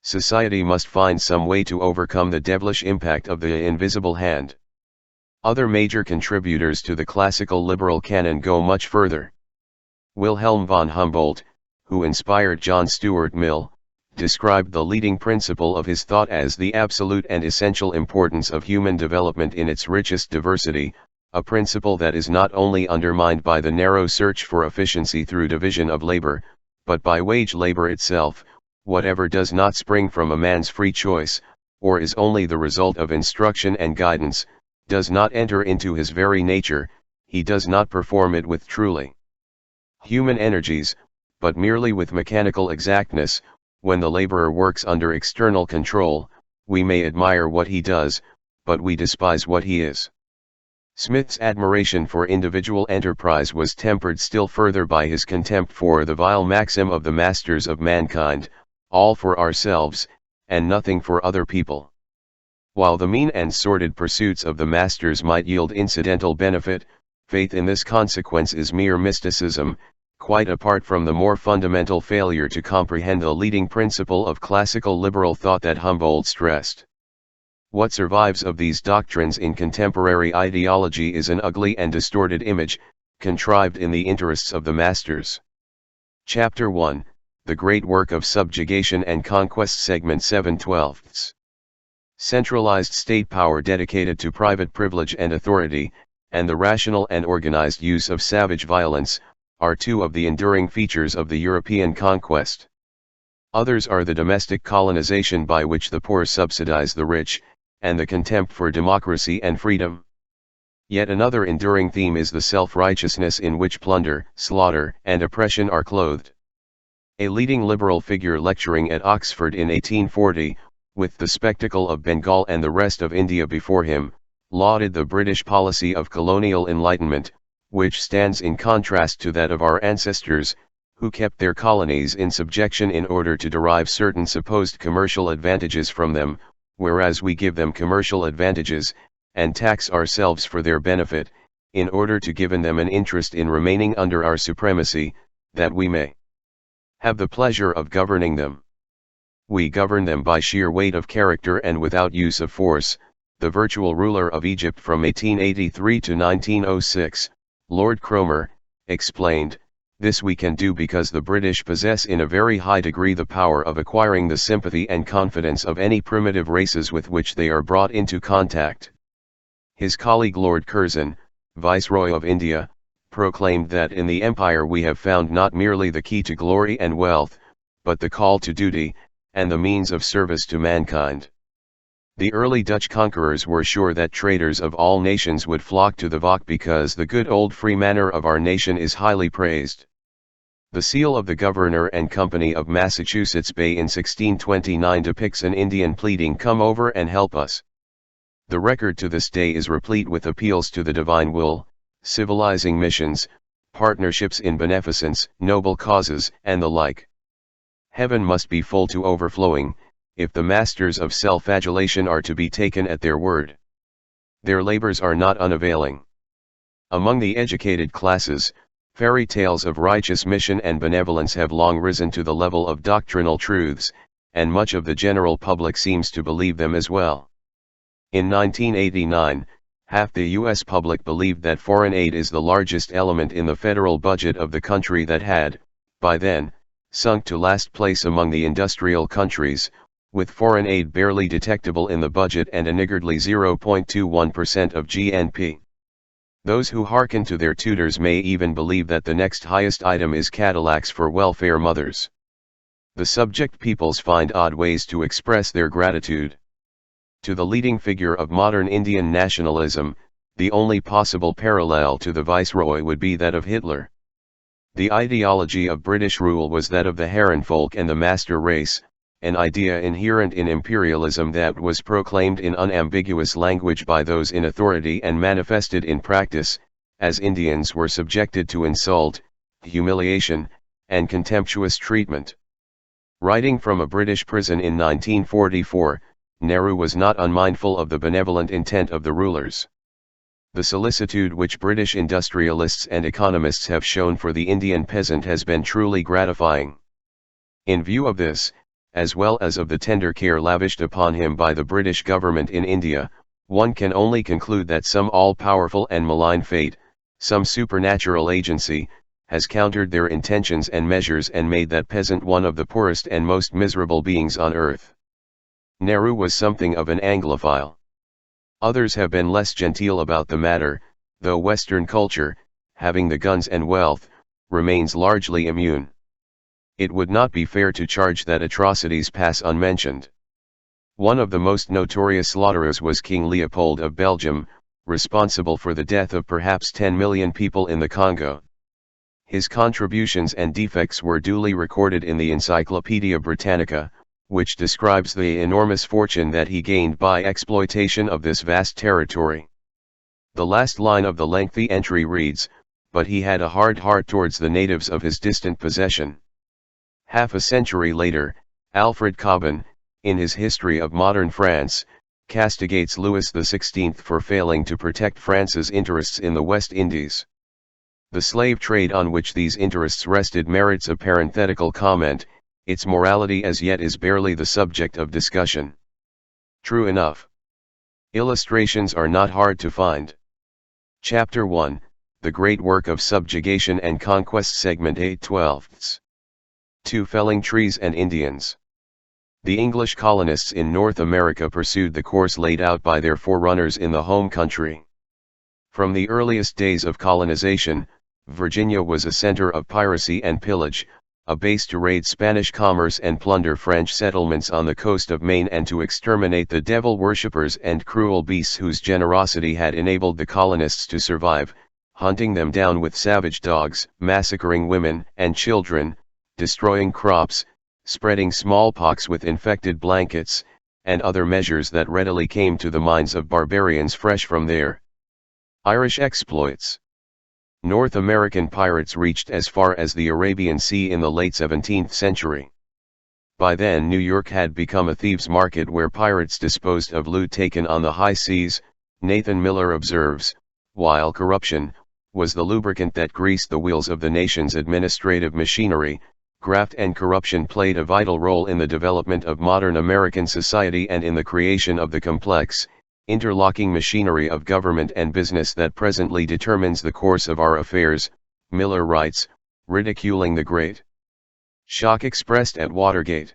Society must find some way to overcome the devilish impact of the invisible hand. Other major contributors to the classical liberal canon go much further. Wilhelm von Humboldt, who inspired John Stuart Mill, described the leading principle of his thought as the absolute and essential importance of human development in its richest diversity, a principle that is not only undermined by the narrow search for efficiency through division of labor, but by wage labor itself. Whatever does not spring from a man's free choice, or is only the result of instruction and guidance, does not enter into his very nature, he does not perform it with truly human energies, but merely with mechanical exactness. When the laborer works under external control, we may admire what he does, but we despise what he is. Smith's admiration for individual enterprise was tempered still further by his contempt for the vile maxim of the masters of mankind, all for ourselves, and nothing for other people. While the mean and sordid pursuits of the masters might yield incidental benefit, faith in this consequence is mere mysticism, quite apart from the more fundamental failure to comprehend the leading principle of classical liberal thought that Humboldt stressed. What survives of these doctrines in contemporary ideology is an ugly and distorted image, contrived in the interests of the masters. Chapter 1, The Great Work of Subjugation and Conquest, Segment 7/12. Centralized state power dedicated to private privilege and authority, and the rational and organized use of savage violence, are two of the enduring features of the European conquest. Others are the domestic colonization by which the poor subsidize the rich, and the contempt for democracy and freedom. Yet another enduring theme is the self-righteousness in which plunder, slaughter, and oppression are clothed. A leading liberal figure lecturing at Oxford in 1840, with the spectacle of Bengal and the rest of India before him, lauded the British policy of colonial enlightenment, which stands in contrast to that of our ancestors, who kept their colonies in subjection in order to derive certain supposed commercial advantages from them, whereas we give them commercial advantages, and tax ourselves for their benefit, in order to give them an interest in remaining under our supremacy, that we may have the pleasure of governing them. We govern them by sheer weight of character and without use of force. The virtual ruler of Egypt from 1883 to 1906, Lord Cromer, explained, "This we can do because the British possess in a very high degree the power of acquiring the sympathy and confidence of any primitive races with which they are brought into contact." His colleague Lord Curzon, Viceroy of India, proclaimed that in the empire we have found not merely the key to glory and wealth, but the call to duty, and the means of service to mankind. The early Dutch conquerors were sure that traders of all nations would flock to the Valk because the good old free manner of our nation is highly praised. The seal of the Governor and Company of Massachusetts Bay in 1629 depicts an Indian pleading, "Come over and help us." The record to this day is replete with appeals to the divine will, civilizing missions, partnerships in beneficence, noble causes, and the like. Heaven must be full to overflowing, if the masters of self-flagellation are to be taken at their word. Their labors are not unavailing. Among the educated classes, fairy tales of righteous mission and benevolence have long risen to the level of doctrinal truths, and much of the general public seems to believe them as well. In 1989, half the U.S. public believed that foreign aid is the largest element in the federal budget of the country that had, by then, sunk to last place among the industrial countries, with foreign aid barely detectable in the budget and a niggardly 0.21% of GNP. Those who hearken to their tutors may even believe that the next highest item is Cadillacs for welfare mothers. The subject peoples find odd ways to express their gratitude. To the leading figure of modern Indian nationalism, the only possible parallel to the viceroy would be that of Hitler. The ideology of British rule was that of the Herrenvolk and the master race, an idea inherent in imperialism that was proclaimed in unambiguous language by those in authority and manifested in practice, as Indians were subjected to insult, humiliation, and contemptuous treatment. Writing from a British prison in 1944, Nehru was not unmindful of the benevolent intent of the rulers. The solicitude which British industrialists and economists have shown for the Indian peasant has been truly gratifying. In view of this, as well as of the tender care lavished upon him by the British government in India, one can only conclude that some all-powerful and malign fate, some supernatural agency, has countered their intentions and measures and made that peasant one of the poorest and most miserable beings on earth. Nehru was something of an Anglophile. Others have been less genteel about the matter, though Western culture, having the guns and wealth, remains largely immune. It would not be fair to charge that atrocities pass unmentioned. One of the most notorious slaughterers was King Leopold of Belgium, responsible for the death of perhaps 10 million people in the Congo. His contributions and defects were duly recorded in the Encyclopaedia Britannica, which describes the enormous fortune that he gained by exploitation of this vast territory. The last line of the lengthy entry reads, "But he had a hard heart towards the natives of his distant possession." Half a century later, Alfred Cobbin, in his History of Modern France, castigates Louis XVI for failing to protect France's interests in the West Indies. The slave trade on which these interests rested merits a parenthetical comment. Its morality as yet is barely the subject of discussion. True enough. Illustrations are not hard to find. Chapter 1, The Great Work of Subjugation and Conquest, Segment 8/12. 2. Felling Trees and Indians. The English colonists in North America pursued the course laid out by their forerunners in the home country. From the earliest days of colonization, Virginia was a center of piracy and pillage, a base to raid Spanish commerce and plunder French settlements on the coast of Maine and to exterminate the devil worshippers and cruel beasts whose generosity had enabled the colonists to survive, hunting them down with savage dogs, massacring women and children, destroying crops, spreading smallpox with infected blankets, and other measures that readily came to the minds of barbarians fresh from their Irish exploits. North American pirates reached as far as the Arabian Sea in the late 17th century. By then New York had become a thieves' market where pirates disposed of loot taken on the high seas, Nathan Miller observes, while corruption was the lubricant that greased the wheels of the nation's administrative machinery. Graft and corruption played a vital role in the development of modern American society and in the creation of the complex, interlocking machinery of government and business that presently determines the course of our affairs, Miller writes, ridiculing the great shock expressed at Watergate.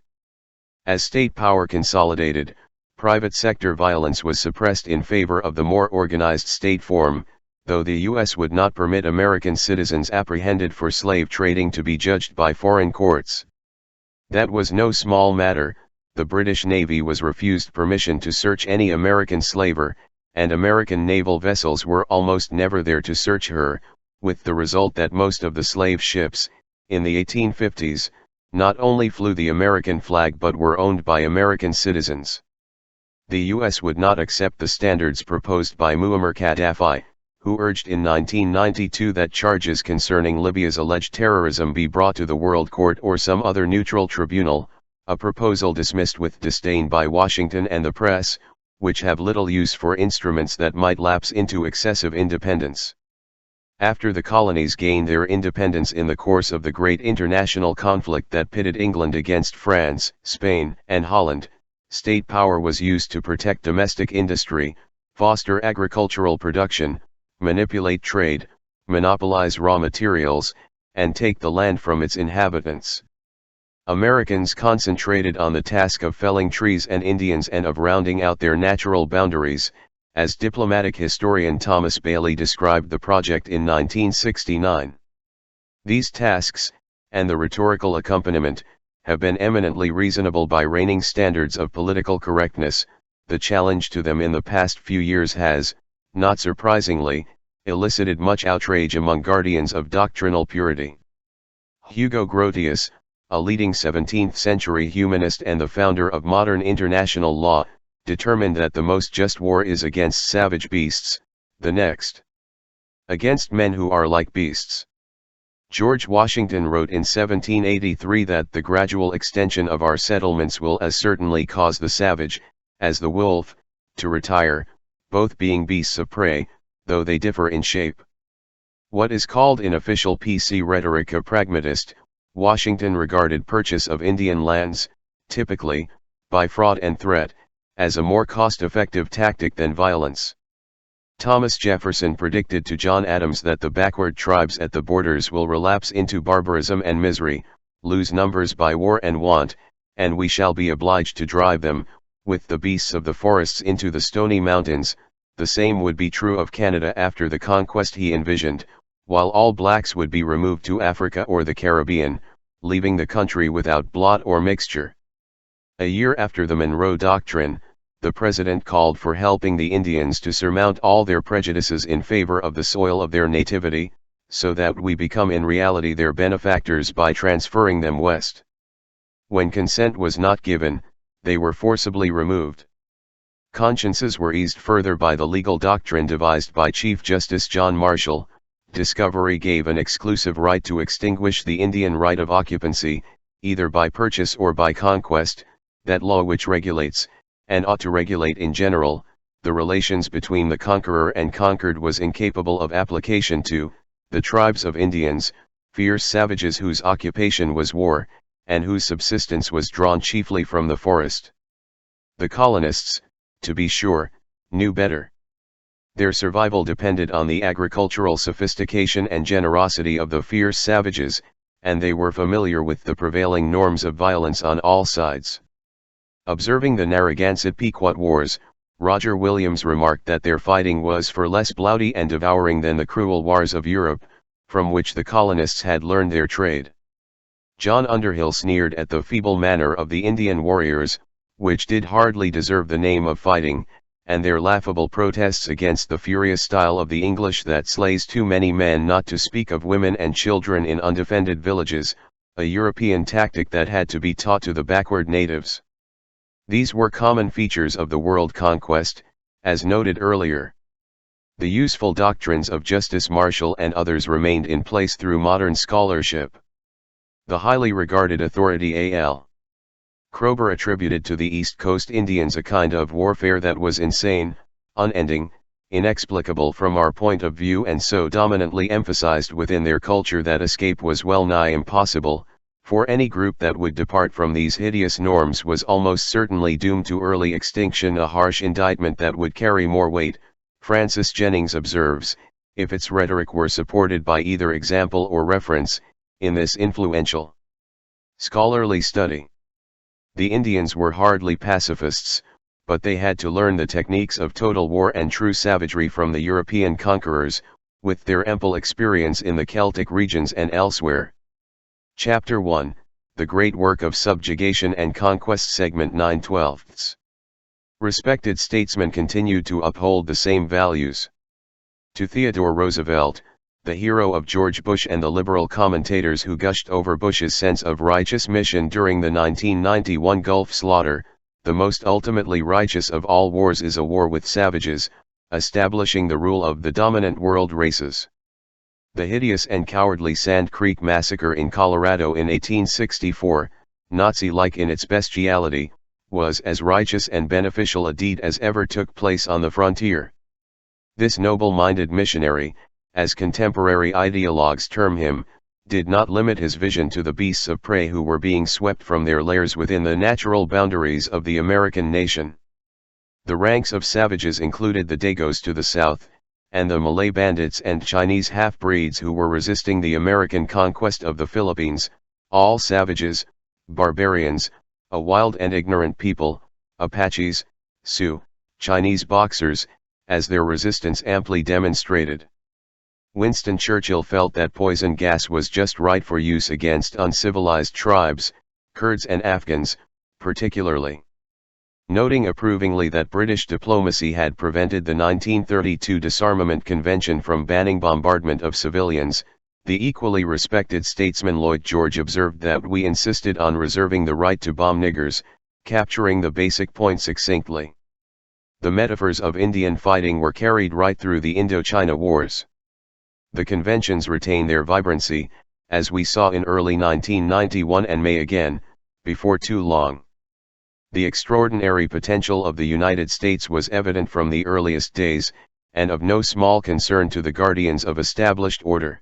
As state power consolidated, private sector violence was suppressed in favor of the more organized state form, though the U.S. would not permit American citizens apprehended for slave trading to be judged by foreign courts. That was no small matter. The British Navy was refused permission to search any American slaver, and American naval vessels were almost never there to search her, with the result that most of the slave ships, in the 1850s, not only flew the American flag but were owned by American citizens. The U.S. would not accept the standards proposed by Muammar Gaddafi, who urged in 1992 that charges concerning Libya's alleged terrorism be brought to the World Court or some other neutral tribunal, a proposal dismissed with disdain by Washington and the press, which have little use for instruments that might lapse into excessive independence. After the colonies gained their independence in the course of the great international conflict that pitted England against France, Spain, and Holland, state power was used to protect domestic industry, foster agricultural production, manipulate trade, monopolize raw materials, and take the land from its inhabitants. Americans concentrated on the task of felling trees and Indians and of rounding out their natural boundaries, as diplomatic historian Thomas Bailey described the project in 1969. These tasks, and the rhetorical accompaniment, have been eminently reasonable by reigning standards of political correctness. The challenge to them in the past few years has, not surprisingly, elicited much outrage among guardians of doctrinal purity. Hugo Grotius, a leading 17th-century humanist and the founder of modern international law, determined that the most just war is against savage beasts, the next against men who are like beasts. George Washington wrote in 1783 that the gradual extension of our settlements will as certainly cause the savage, as the wolf, to retire, both being beasts of prey, though they differ in shape. What is called in official PC rhetoric a pragmatist, Washington regarded purchase of Indian lands, typically, by fraud and threat, as a more cost-effective tactic than violence. Thomas Jefferson predicted to John Adams that the backward tribes at the borders will relapse into barbarism and misery, lose numbers by war and want, and we shall be obliged to drive them, with the beasts of the forests into the stony mountains. The same would be true of Canada after the conquest he envisioned, while all blacks would be removed to Africa or the Caribbean, leaving the country without blot or mixture. A year after the Monroe Doctrine, the President called for helping the Indians to surmount all their prejudices in favor of the soil of their nativity, so that we become in reality their benefactors by transferring them west. When consent was not given, they were forcibly removed. Consciences were eased further by the legal doctrine devised by Chief Justice John Marshall. Discovery gave an exclusive right to extinguish the Indian right of occupancy, either by purchase or by conquest. That law which regulates, and ought to regulate in general, the relations between the conqueror and conquered was incapable of application to the tribes of Indians, fierce savages whose occupation was war, and whose subsistence was drawn chiefly from the forest. The colonists, to be sure, knew better. Their survival depended on the agricultural sophistication and generosity of the fierce savages, and they were familiar with the prevailing norms of violence on all sides. Observing the Narragansett Pequot Wars, Roger Williams remarked that their fighting was far less bloody and devouring than the cruel wars of Europe, from which the colonists had learned their trade. John Underhill sneered at the feeble manner of the Indian warriors, which did hardly deserve the name of fighting, and their laughable protests against the furious style of the English that slays too many men, not to speak of women and children in undefended villages, a European tactic that had to be taught to the backward natives. These were common features of the world conquest, as noted earlier. The useful doctrines of Justice Marshall and others remained in place through modern scholarship. The highly regarded authority A.L. Kroeber attributed to the East Coast Indians a kind of warfare that was insane, unending, inexplicable from our point of view, and so dominantly emphasized within their culture that escape was well nigh impossible, for any group that would depart from these hideous norms was almost certainly doomed to early extinction, a harsh indictment that would carry more weight, Francis Jennings observes, if its rhetoric were supported by either example or reference, in this influential scholarly study. The Indians were hardly pacifists, but they had to learn the techniques of total war and true savagery from the European conquerors, with their ample experience in the Celtic regions and elsewhere. Chapter 1, The Great Work of Subjugation and Conquest, Segment 9/12. Respected statesmen continued to uphold the same values. To Theodore Roosevelt, the hero of George Bush, and the liberal commentators who gushed over Bush's sense of righteous mission during the 1991 Gulf slaughter, the most ultimately righteous of all wars is a war with savages, establishing the rule of the dominant world races. The hideous and cowardly Sand Creek Massacre in Colorado in 1864, Nazi-like in its bestiality, was as righteous and beneficial a deed as ever took place on the frontier. This noble-minded missionary, as contemporary ideologues term him, did not limit his vision to the beasts of prey who were being swept from their lairs within the natural boundaries of the American nation. The ranks of savages included the Dagos to the south, and the Malay bandits and Chinese half-breeds who were resisting the American conquest of the Philippines, all savages, barbarians, a wild and ignorant people, Apaches, Sioux, Chinese boxers, as their resistance amply demonstrated. Winston Churchill felt that poison gas was just right for use against uncivilized tribes, Kurds and Afghans, particularly. Noting approvingly that British diplomacy had prevented the 1932 Disarmament Convention from banning bombardment of civilians, the equally respected statesman Lloyd George observed that we insisted on reserving the right to bomb niggers, capturing the basic point succinctly. The metaphors of Indian fighting were carried right through the Indochina Wars. The conventions retain their vibrancy, as we saw in early 1991 and may again, before too long. The extraordinary potential of the United States was evident from the earliest days, and of no small concern to the guardians of established order.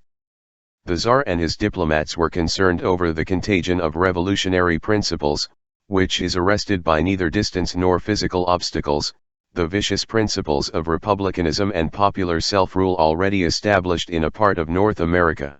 The Tsar and his diplomats were concerned over the contagion of revolutionary principles, which is arrested by neither distance nor physical obstacles, the vicious principles of republicanism and popular self-rule already established in a part of North America.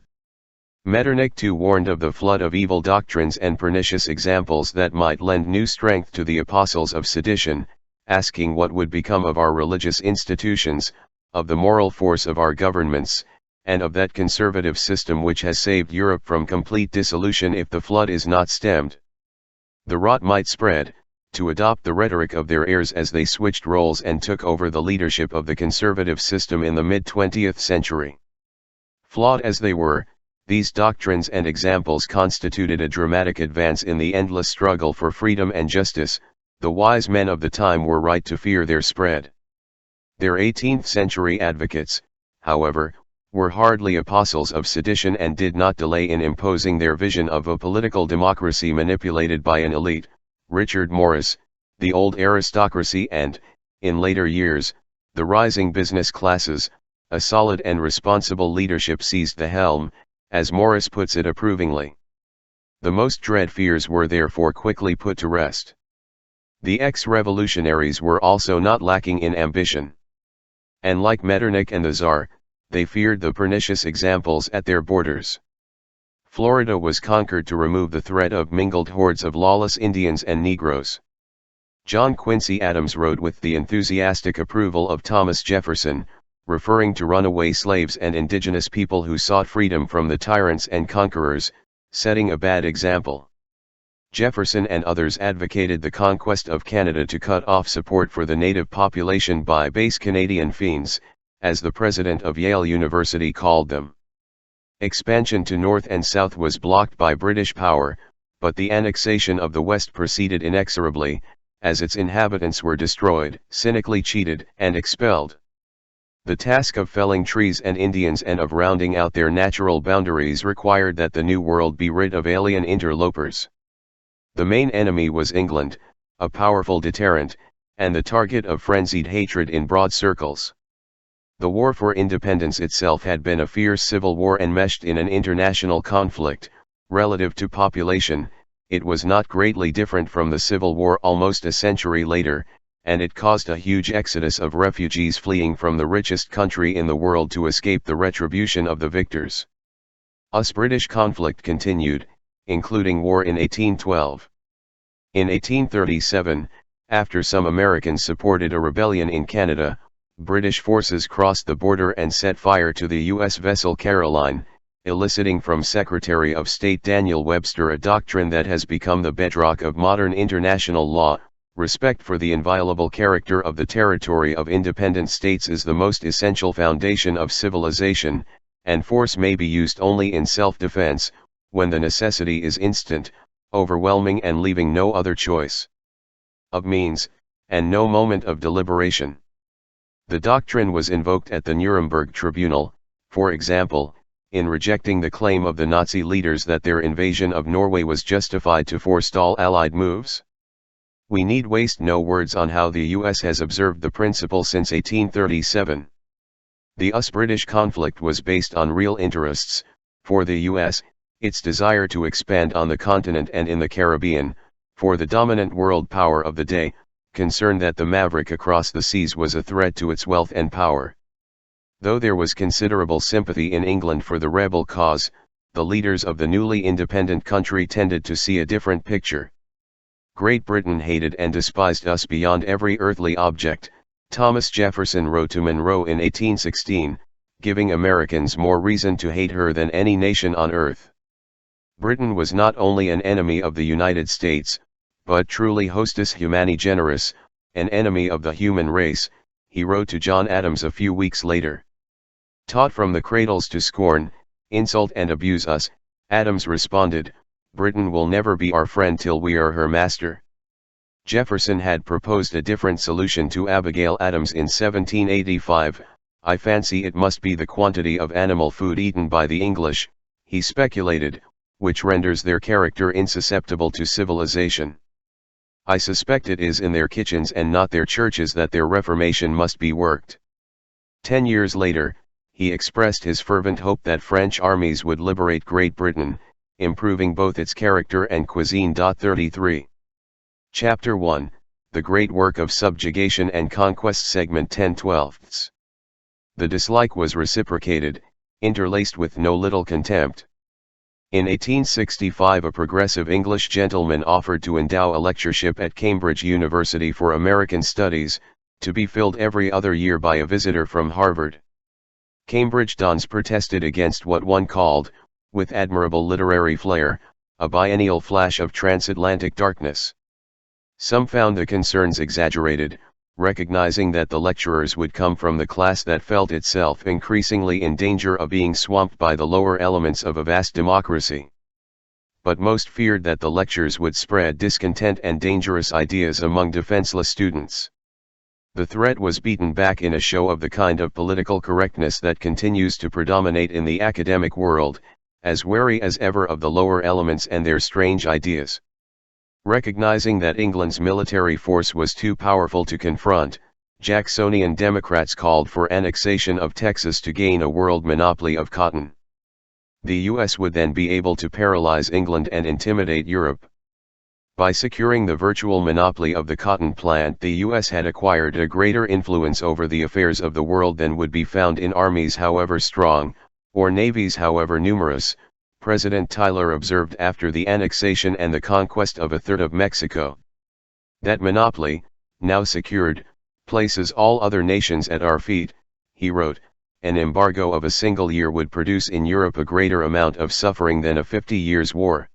Metternich too warned of the flood of evil doctrines and pernicious examples that might lend new strength to the apostles of sedition, asking what would become of our religious institutions, of the moral force of our governments, and of that conservative system which has saved Europe from complete dissolution if the flood is not stemmed. The rot might spread, to adopt the rhetoric of their heirs as they switched roles and took over the leadership of the conservative system in the mid-20th century. Flawed as they were, these doctrines and examples constituted a dramatic advance in the endless struggle for freedom and justice. The wise men of the time were right to fear their spread. Their 18th century advocates, however, were hardly apostles of sedition and did not delay in imposing their vision of a political democracy manipulated by an elite, Richard Morris, the old aristocracy and, in later years, the rising business classes. A solid and responsible leadership seized the helm, as Morris puts it approvingly. The most dread fears were therefore quickly put to rest. The ex-revolutionaries were also not lacking in ambition. And like Metternich and the Tsar, they feared the pernicious examples at their borders. Florida was conquered to remove the threat of mingled hordes of lawless Indians and Negroes. John Quincy Adams wrote with the enthusiastic approval of Thomas Jefferson, referring to runaway slaves and indigenous people who sought freedom from the tyrants and conquerors, setting a bad example. Jefferson and others advocated the conquest of Canada to cut off support for the native population by base Canadian fiends, as the president of Yale University called them. Expansion to north and south was blocked by British power, but the annexation of the West proceeded inexorably, as its inhabitants were destroyed, cynically cheated, and expelled. The task of felling trees and Indians and of rounding out their natural boundaries required that the New World be rid of alien interlopers. The main enemy was England, a powerful deterrent, and the target of frenzied hatred in broad circles. The war for independence itself had been a fierce civil war enmeshed in an international conflict. Relative to population, it was not greatly different from the Civil War almost a century later, and it caused a huge exodus of refugees fleeing from the richest country in the world to escape the retribution of the victors. US-British conflict continued, including war in 1812. In 1837, after some Americans supported a rebellion in Canada, British forces crossed the border and set fire to the U.S. vessel Caroline, eliciting from Secretary of State Daniel Webster a doctrine that has become the bedrock of modern international law: respect for the inviolable character of the territory of independent states is the most essential foundation of civilization, and force may be used only in self-defense, when the necessity is instant, overwhelming and leaving no other choice of means, and no moment of deliberation. The doctrine was invoked at the Nuremberg Tribunal, for example, in rejecting the claim of the Nazi leaders that their invasion of Norway was justified to forestall Allied moves. We need waste no words on how the US has observed the principle since 1837. The US-British conflict was based on real interests. For the US, its desire to expand on the continent and in the Caribbean; for the dominant world power of the day, concern that the maverick across the seas was a threat to its wealth and power. Though there was considerable sympathy in England for the rebel cause, the leaders of the newly independent country tended to see a different picture. Great Britain hated and despised us beyond every earthly object, Thomas Jefferson wrote to Monroe in 1816, giving Americans more reason to hate her than any nation on earth. Britain was not only an enemy of the United States, but truly hostis humani generis, an enemy of the human race, he wrote to John Adams a few weeks later. Taught from the cradles to scorn, insult and abuse us, Adams responded, "Britain will never be our friend till we are her master." Jefferson had proposed a different solution to Abigail Adams in 1785, "I fancy it must be the quantity of animal food eaten by the English," he speculated, "which renders their character insusceptible to civilization. I suspect it is in their kitchens and not their churches that their reformation must be worked." 10 years later, he expressed his fervent hope that French armies would liberate Great Britain, improving both its character and cuisine. 33. Chapter 1, The Great Work of Subjugation and Conquest. Segment 10/12. The dislike was reciprocated, interlaced with no little contempt. In 1865 a progressive English gentleman offered to endow a lectureship at Cambridge University for American Studies, to be filled every other year by a visitor from Harvard. Cambridge dons protested against what one called, with admirable literary flair, a biennial flash of transatlantic darkness. Some found the concerns exaggerated, recognizing that the lecturers would come from the class that felt itself increasingly in danger of being swamped by the lower elements of a vast democracy. But most feared that the lectures would spread discontent and dangerous ideas among defenseless students. The threat was beaten back in a show of the kind of political correctness that continues to predominate in the academic world, as wary as ever of the lower elements and their strange ideas. Recognizing that England's military force was too powerful to confront, Jacksonian Democrats called for annexation of Texas to gain a world monopoly of cotton. The U.S. would then be able to paralyze England and intimidate Europe. By securing the virtual monopoly of the cotton plant, the U.S. had acquired a greater influence over the affairs of the world than would be found in armies however strong, or navies however numerous, President Tyler observed after the annexation and the conquest of a third of Mexico. That monopoly, now secured, places all other nations at our feet, he wrote. An embargo of a single year would produce in Europe a greater amount of suffering than a 50 years' war.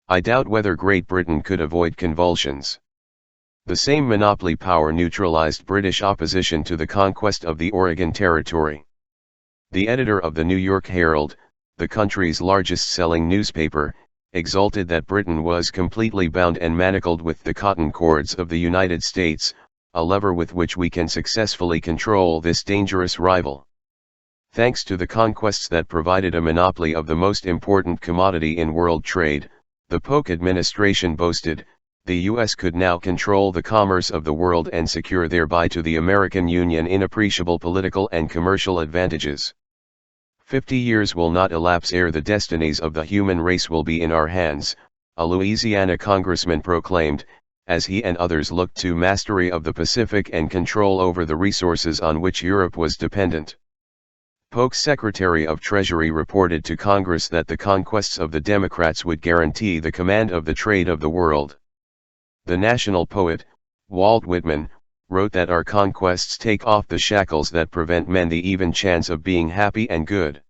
I doubt whether Great Britain could avoid convulsions. The same monopoly power neutralized British opposition to the conquest of the Oregon Territory. The editor of the New York Herald, the country's largest-selling newspaper, exulted that Britain was completely bound and manacled with the cotton cords of the United States, a lever with which we can successfully control this dangerous rival. Thanks to the conquests that provided a monopoly of the most important commodity in world trade, the Polk administration boasted, the U.S. could now control the commerce of the world and secure thereby to the American Union inappreciable political and commercial advantages. 50 years will not elapse ere the destinies of the human race will be in our hands, a Louisiana congressman proclaimed, as he and others looked to mastery of the Pacific and control over the resources on which Europe was dependent. Polk's Secretary of Treasury reported to Congress that the conquests of the Democrats would guarantee the command of the trade of the world. The national poet, Walt Whitman, wrote that our conquests take off the shackles that prevent men the even chance of being happy and good.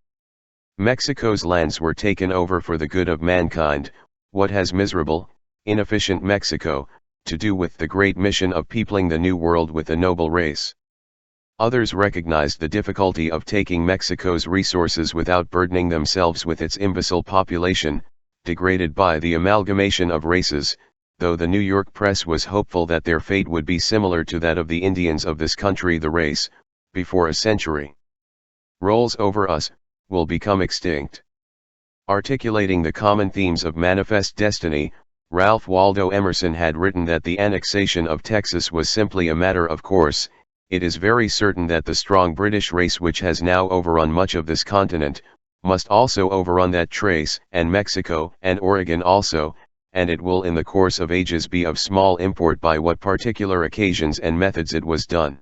Mexico's lands were taken over for the good of mankind. What has miserable, inefficient Mexico to do with the great mission of peopling the New World with a noble race? Others recognized the difficulty of taking Mexico's resources without burdening themselves with its imbecile population, degraded by the amalgamation of races, though the New York press was hopeful that their fate would be similar to that of the Indians of this country. The race, before a century rolls over us, will become extinct. Articulating the common themes of manifest destiny, Ralph Waldo Emerson had written that the annexation of Texas was simply a matter of course. It is very certain that the strong British race which has now overrun much of this continent, must also overrun that trace, and Mexico, and Oregon also, and it will in the course of ages be of small import by what particular occasions and methods it was done.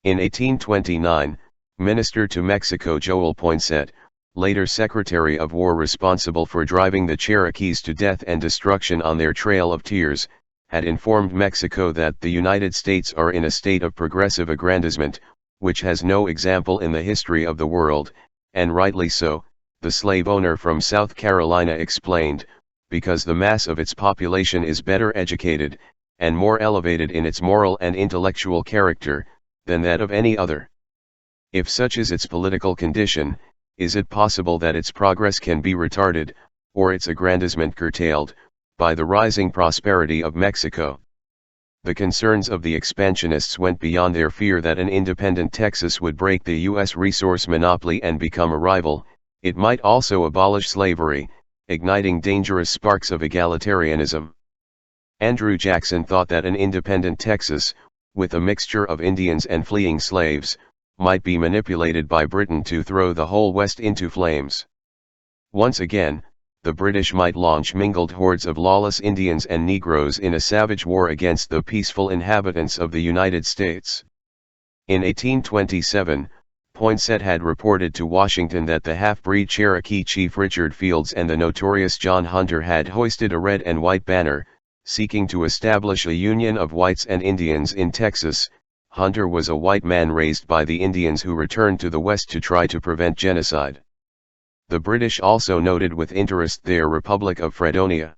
In 1829, Minister to Mexico Joel Poinsett, later Secretary of War responsible for driving the Cherokees to death and destruction on their Trail of Tears, had informed Mexico that the United States are in a state of progressive aggrandizement, which has no example in the history of the world, and rightly so, the slave owner from South Carolina explained, because the mass of its population is better educated, and more elevated in its moral and intellectual character, than that of any other. If such is its political condition, is it possible that its progress can be retarded, or its aggrandizement curtailed, by the rising prosperity of Mexico? The concerns of the expansionists went beyond their fear that an independent Texas would break the U.S. resource monopoly and become a rival. It might also abolish slavery, igniting dangerous sparks of egalitarianism. Andrew Jackson thought that an independent Texas, with a mixture of Indians and fleeing slaves, might be manipulated by Britain to throw the whole West into flames. Once again, the British might launch mingled hordes of lawless Indians and Negroes in a savage war against the peaceful inhabitants of the United States. In 1827, Poinsett had reported to Washington that the half-breed Cherokee chief Richard Fields and the notorious John Hunter had hoisted a red and white banner, seeking to establish a union of whites and Indians in Texas. Hunter was a white man raised by the Indians who returned to the West to try to prevent genocide. The British also noted with interest their Republic of Fredonia.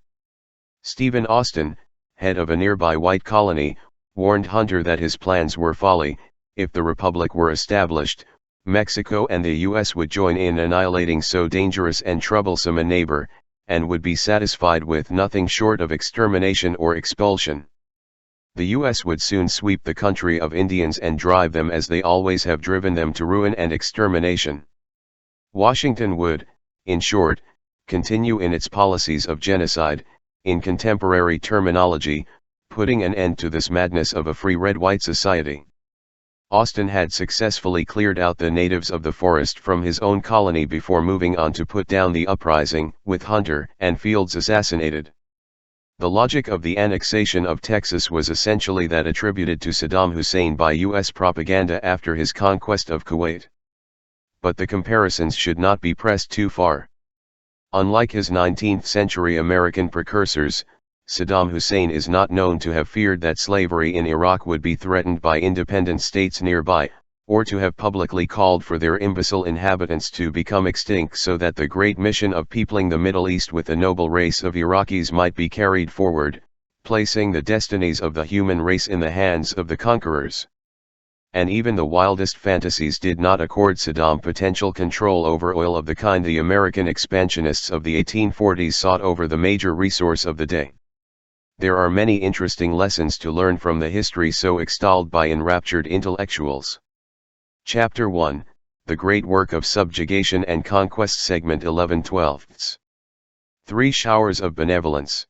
Stephen Austin, head of a nearby white colony, warned Hunter that his plans were folly. If the Republic were established, Mexico and the U.S. would join in annihilating so dangerous and troublesome a neighbor, and would be satisfied with nothing short of extermination or expulsion. The U.S. would soon sweep the country of Indians and drive them as they always have driven them to ruin and extermination. Washington would, in short, continue in its policies of genocide, in contemporary terminology, putting an end to this madness of a free red-white society. Austin had successfully cleared out the natives of the forest from his own colony before moving on to put down the uprising, with Hunter and Fields assassinated. The logic of the annexation of Texas was essentially that attributed to Saddam Hussein by U.S. propaganda after his conquest of Kuwait. But the comparisons should not be pressed too far. Unlike his 19th-century American precursors, Saddam Hussein is not known to have feared that slavery in Iraq would be threatened by independent states nearby, or to have publicly called for their imbecile inhabitants to become extinct so that the great mission of peopling the Middle East with a noble race of Iraqis might be carried forward, placing the destinies of the human race in the hands of the conquerors. And even the wildest fantasies did not accord Saddam potential control over oil of the kind the American expansionists of the 1840s sought over the major resource of the day. There are many interesting lessons to learn from the history so extolled by enraptured intellectuals. Chapter 1, The Great Work of Subjugation and Conquest, Segment 11/12. 3 Showers of Benevolence.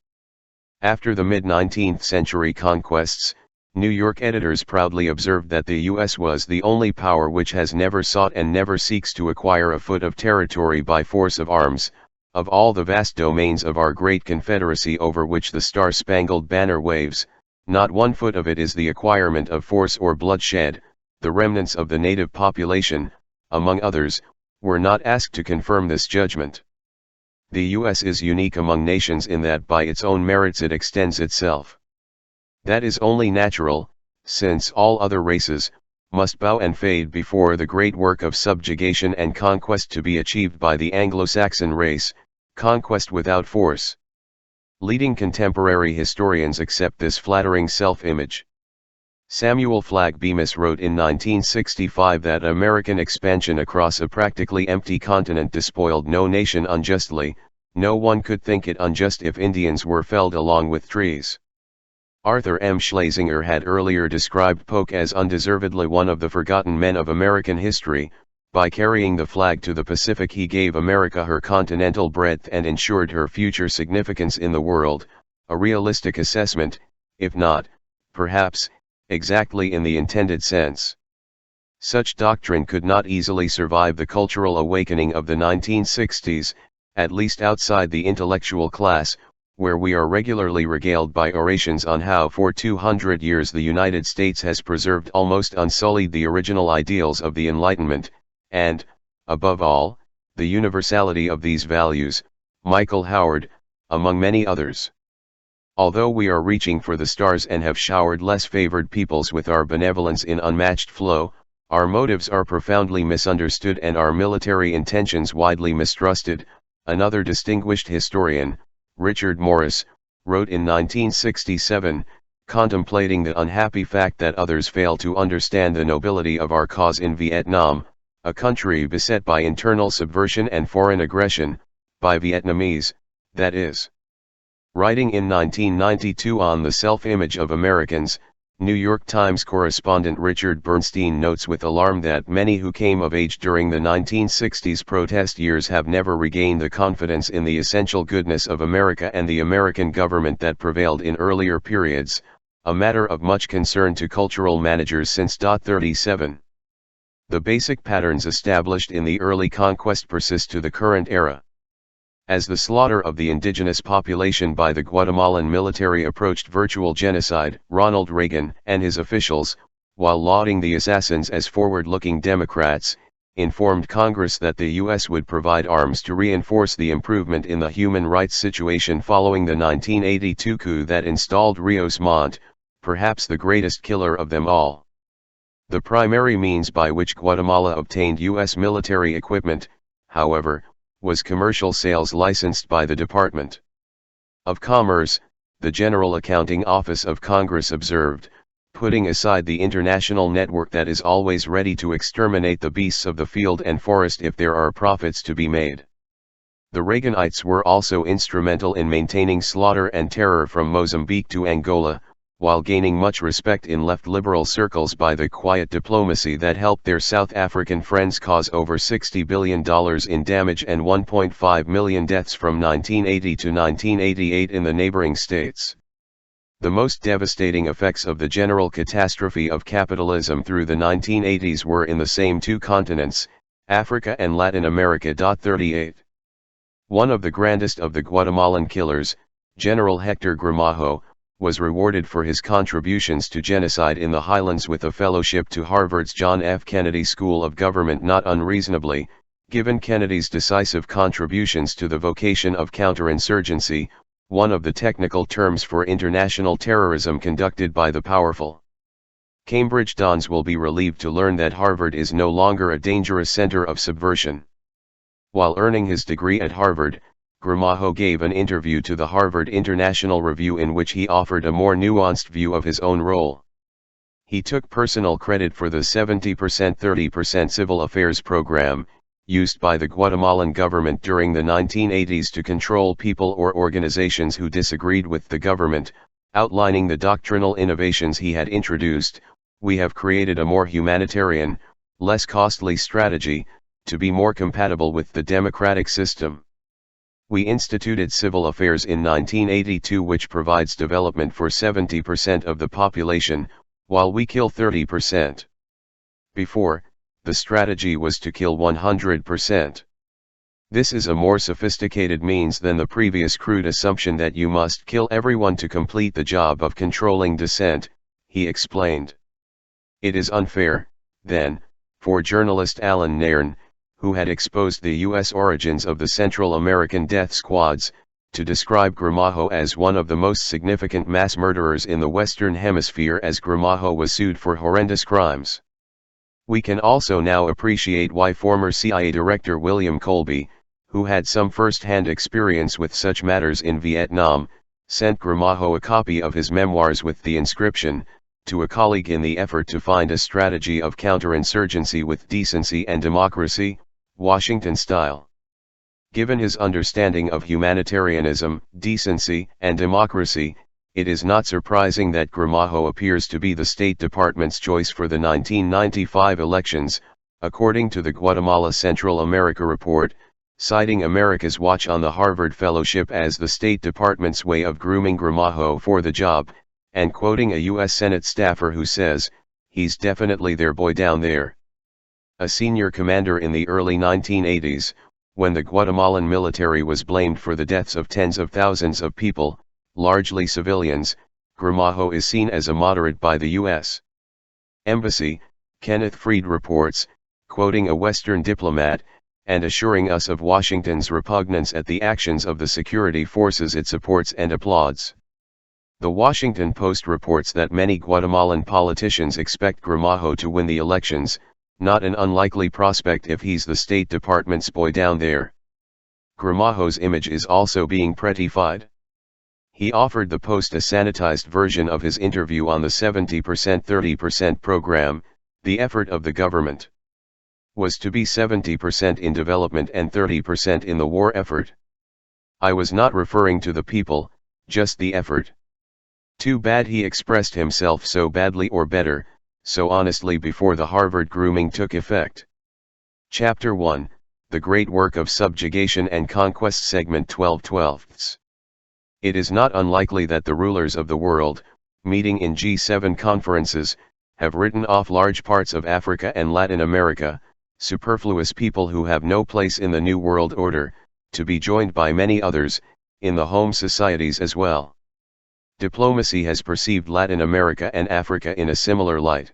After the mid-19th century conquests, New York editors proudly observed that the U.S. was the only power which has never sought and never seeks to acquire a foot of territory by force of arms. Of all the vast domains of our great confederacy over which the star-spangled banner waves, not 1 foot of it is the acquirement of force or bloodshed. The remnants of the native population, among others, were not asked to confirm this judgment. The U.S. is unique among nations in that by its own merits it extends itself. That is only natural, since all other races must bow and fade before the great work of subjugation and conquest to be achieved by the Anglo-Saxon race, conquest without force. Leading contemporary historians accept this flattering self-image. Samuel Flagg Bemis wrote in 1965 that American expansion across a practically empty continent despoiled no nation unjustly. No one could think it unjust if Indians were felled along with trees. Arthur M. Schlesinger had earlier described Polk as undeservedly one of the forgotten men of American history. By carrying the flag to the Pacific he gave America her continental breadth and ensured her future significance in the world, a realistic assessment, if not, perhaps, exactly in the intended sense. Such doctrine could not easily survive the cultural awakening of the 1960s, at least outside the intellectual class, where we are regularly regaled by orations on how for 200 years the United States has preserved almost unsullied the original ideals of the Enlightenment, and, above all, the universality of these values, Michael Howard, among many others. Although we are reaching for the stars and have showered less favored peoples with our benevolence in unmatched flow, our motives are profoundly misunderstood and our military intentions widely mistrusted. Another distinguished historian, Richard Morris, wrote in 1967, contemplating the unhappy fact that others fail to understand the nobility of our cause in Vietnam, a country beset by internal subversion and foreign aggression, by Vietnamese, that is. Writing in 1992 on the self-image of Americans, New York Times correspondent Richard Bernstein notes with alarm that many who came of age during the 1960s protest years have never regained the confidence in the essential goodness of America and the American government that prevailed in earlier periods, a matter of much concern to cultural managers since 37. The basic patterns established in the early conquest persist to the current era. As the slaughter of the indigenous population by the Guatemalan military approached virtual genocide, Ronald Reagan and his officials, while lauding the assassins as forward-looking Democrats, informed Congress that the U.S. would provide arms to reinforce the improvement in the human rights situation following the 1982 coup that installed Rios Montt, perhaps the greatest killer of them all. The primary means by which Guatemala obtained U.S. military equipment, however, was commercial sales licensed by the Department of Commerce, the General Accounting Office of Congress observed, putting aside the international network that is always ready to exterminate the beasts of the field and forest if there are profits to be made. The Reaganites were also instrumental in maintaining slaughter and terror from Mozambique to Angola, while gaining much respect in left liberal circles by the quiet diplomacy that helped their South African friends cause over $60 billion in damage and 1.5 million deaths from 1980 to 1988 in the neighboring states. The most devastating effects of the general catastrophe of capitalism through the 1980s were in the same 2 continents, Africa and Latin America. 38. One of the grandest of the Guatemalan killers, General Hector Gramajo, was rewarded for his contributions to genocide in the highlands with a fellowship to Harvard's John F. Kennedy School of Government. Not unreasonably, given Kennedy's decisive contributions to the vocation of counterinsurgency, one of the technical terms for international terrorism conducted by the powerful. Cambridge dons will be relieved to learn that Harvard is no longer a dangerous center of subversion. While earning his degree at Harvard, Gramajo gave an interview to the Harvard International Review in which he offered a more nuanced view of his own role. He took personal credit for the 70% 30% civil affairs program, used by the Guatemalan government during the 1980s to control people or organizations who disagreed with the government, outlining the doctrinal innovations he had introduced. We have created a more humanitarian, less costly strategy, to be more compatible with the democratic system. We instituted civil affairs in 1982, which provides development for 70% of the population, while we kill 30%. Before, the strategy was to kill 100%. This is a more sophisticated means than the previous crude assumption that you must kill everyone to complete the job of controlling dissent, he explained. It is unfair, then, for journalist Alan Nairn, who had exposed the U.S. origins of the Central American death squads, to describe Gramajo as one of the most significant mass murderers in the Western Hemisphere, as Gramajo was sued for horrendous crimes. We can also now appreciate why former CIA Director William Colby, who had some first-hand experience with such matters in Vietnam, sent Gramajo a copy of his memoirs with the inscription, "To a colleague in the effort to find a strategy of counterinsurgency with decency and democracy, Washington style." Given his understanding of humanitarianism, decency, and democracy, it is not surprising that Gramajo appears to be the State Department's choice for the 1995 elections, according to the Guatemala Central America Report, citing America's Watch on the Harvard Fellowship as the State Department's way of grooming Gramajo for the job, and quoting a U.S. Senate staffer who says, "He's definitely their boy down there." A senior commander in the early 1980s, when the Guatemalan military was blamed for the deaths of tens of thousands of people, largely civilians, Gramajo is seen as a moderate by the U.S. Embassy, Kenneth Freed reports, quoting a Western diplomat, and assuring us of Washington's repugnance at the actions of the security forces it supports and applauds. The Washington Post reports that many Guatemalan politicians expect Gramajo to win the elections, not an unlikely prospect if he's the State Department's boy down there. Gramajo's image is also being prettified. He offered the Post a sanitized version of his interview on the 70% 30% program. The effort of the government was to be 70% in development and 30% in the war effort. I was not referring to the people, just the effort. Too bad he expressed himself so badly, or better, so honestly, before the Harvard grooming took effect. Chapter 1, The Great Work of Subjugation and Conquest, Segment 12/12. It is not unlikely that the rulers of the world, meeting in G7 conferences, have written off large parts of Africa and Latin America, superfluous people who have no place in the New World Order, to be joined by many others, in the home societies as well. Diplomacy has perceived Latin America and Africa in a similar light.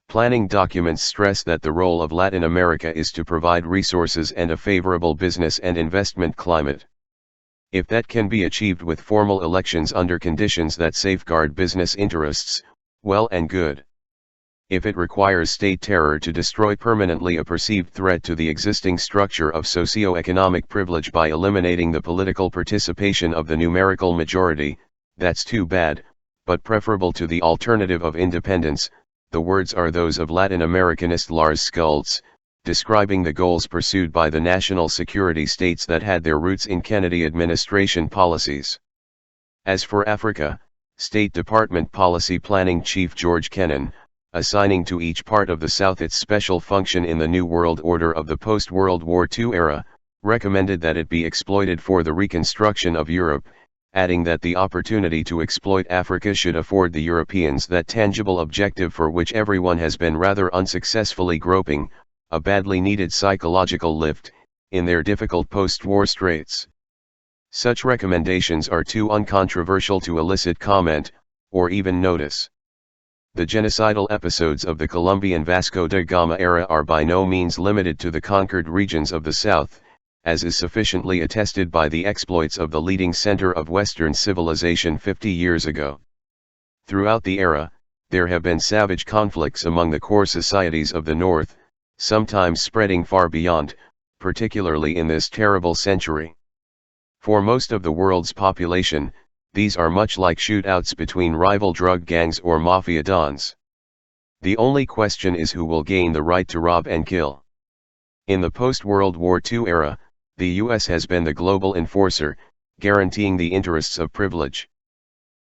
Planning documents stress that the role of Latin America is to provide resources and a favorable business and investment climate. If that can be achieved with formal elections under conditions that safeguard business interests, well and good. If it requires state terror to destroy permanently a perceived threat to the existing structure of socio-economic privilege by eliminating the political participation of the numerical majority, that's too bad, but preferable to the alternative of independence. The words are those of Latin Americanist Lars Skultz, describing the goals pursued by the national security states that had their roots in Kennedy administration policies. As for Africa, State Department Policy Planning Chief George Kennan, assigning to each part of the South its special function in the New World Order of the post-World War II era, recommended that it be exploited for the reconstruction of Europe, adding that the opportunity to exploit Africa should afford the Europeans that tangible objective for which everyone has been rather unsuccessfully groping, a badly needed psychological lift, in their difficult post-war straits. Such recommendations are too uncontroversial to elicit comment, or even notice. The genocidal episodes of the Colombian Vasco da Gama era are by no means limited to the conquered regions of the South, as is sufficiently attested by the exploits of the leading center of Western civilization 50 years ago. Throughout the era, there have been savage conflicts among the core societies of the North, sometimes spreading far beyond, particularly in this terrible century. For most of the world's population, these are much like shootouts between rival drug gangs or mafia dons. The only question is who will gain the right to rob and kill. In the post-World War II era, the US has been the global enforcer, guaranteeing the interests of privilege.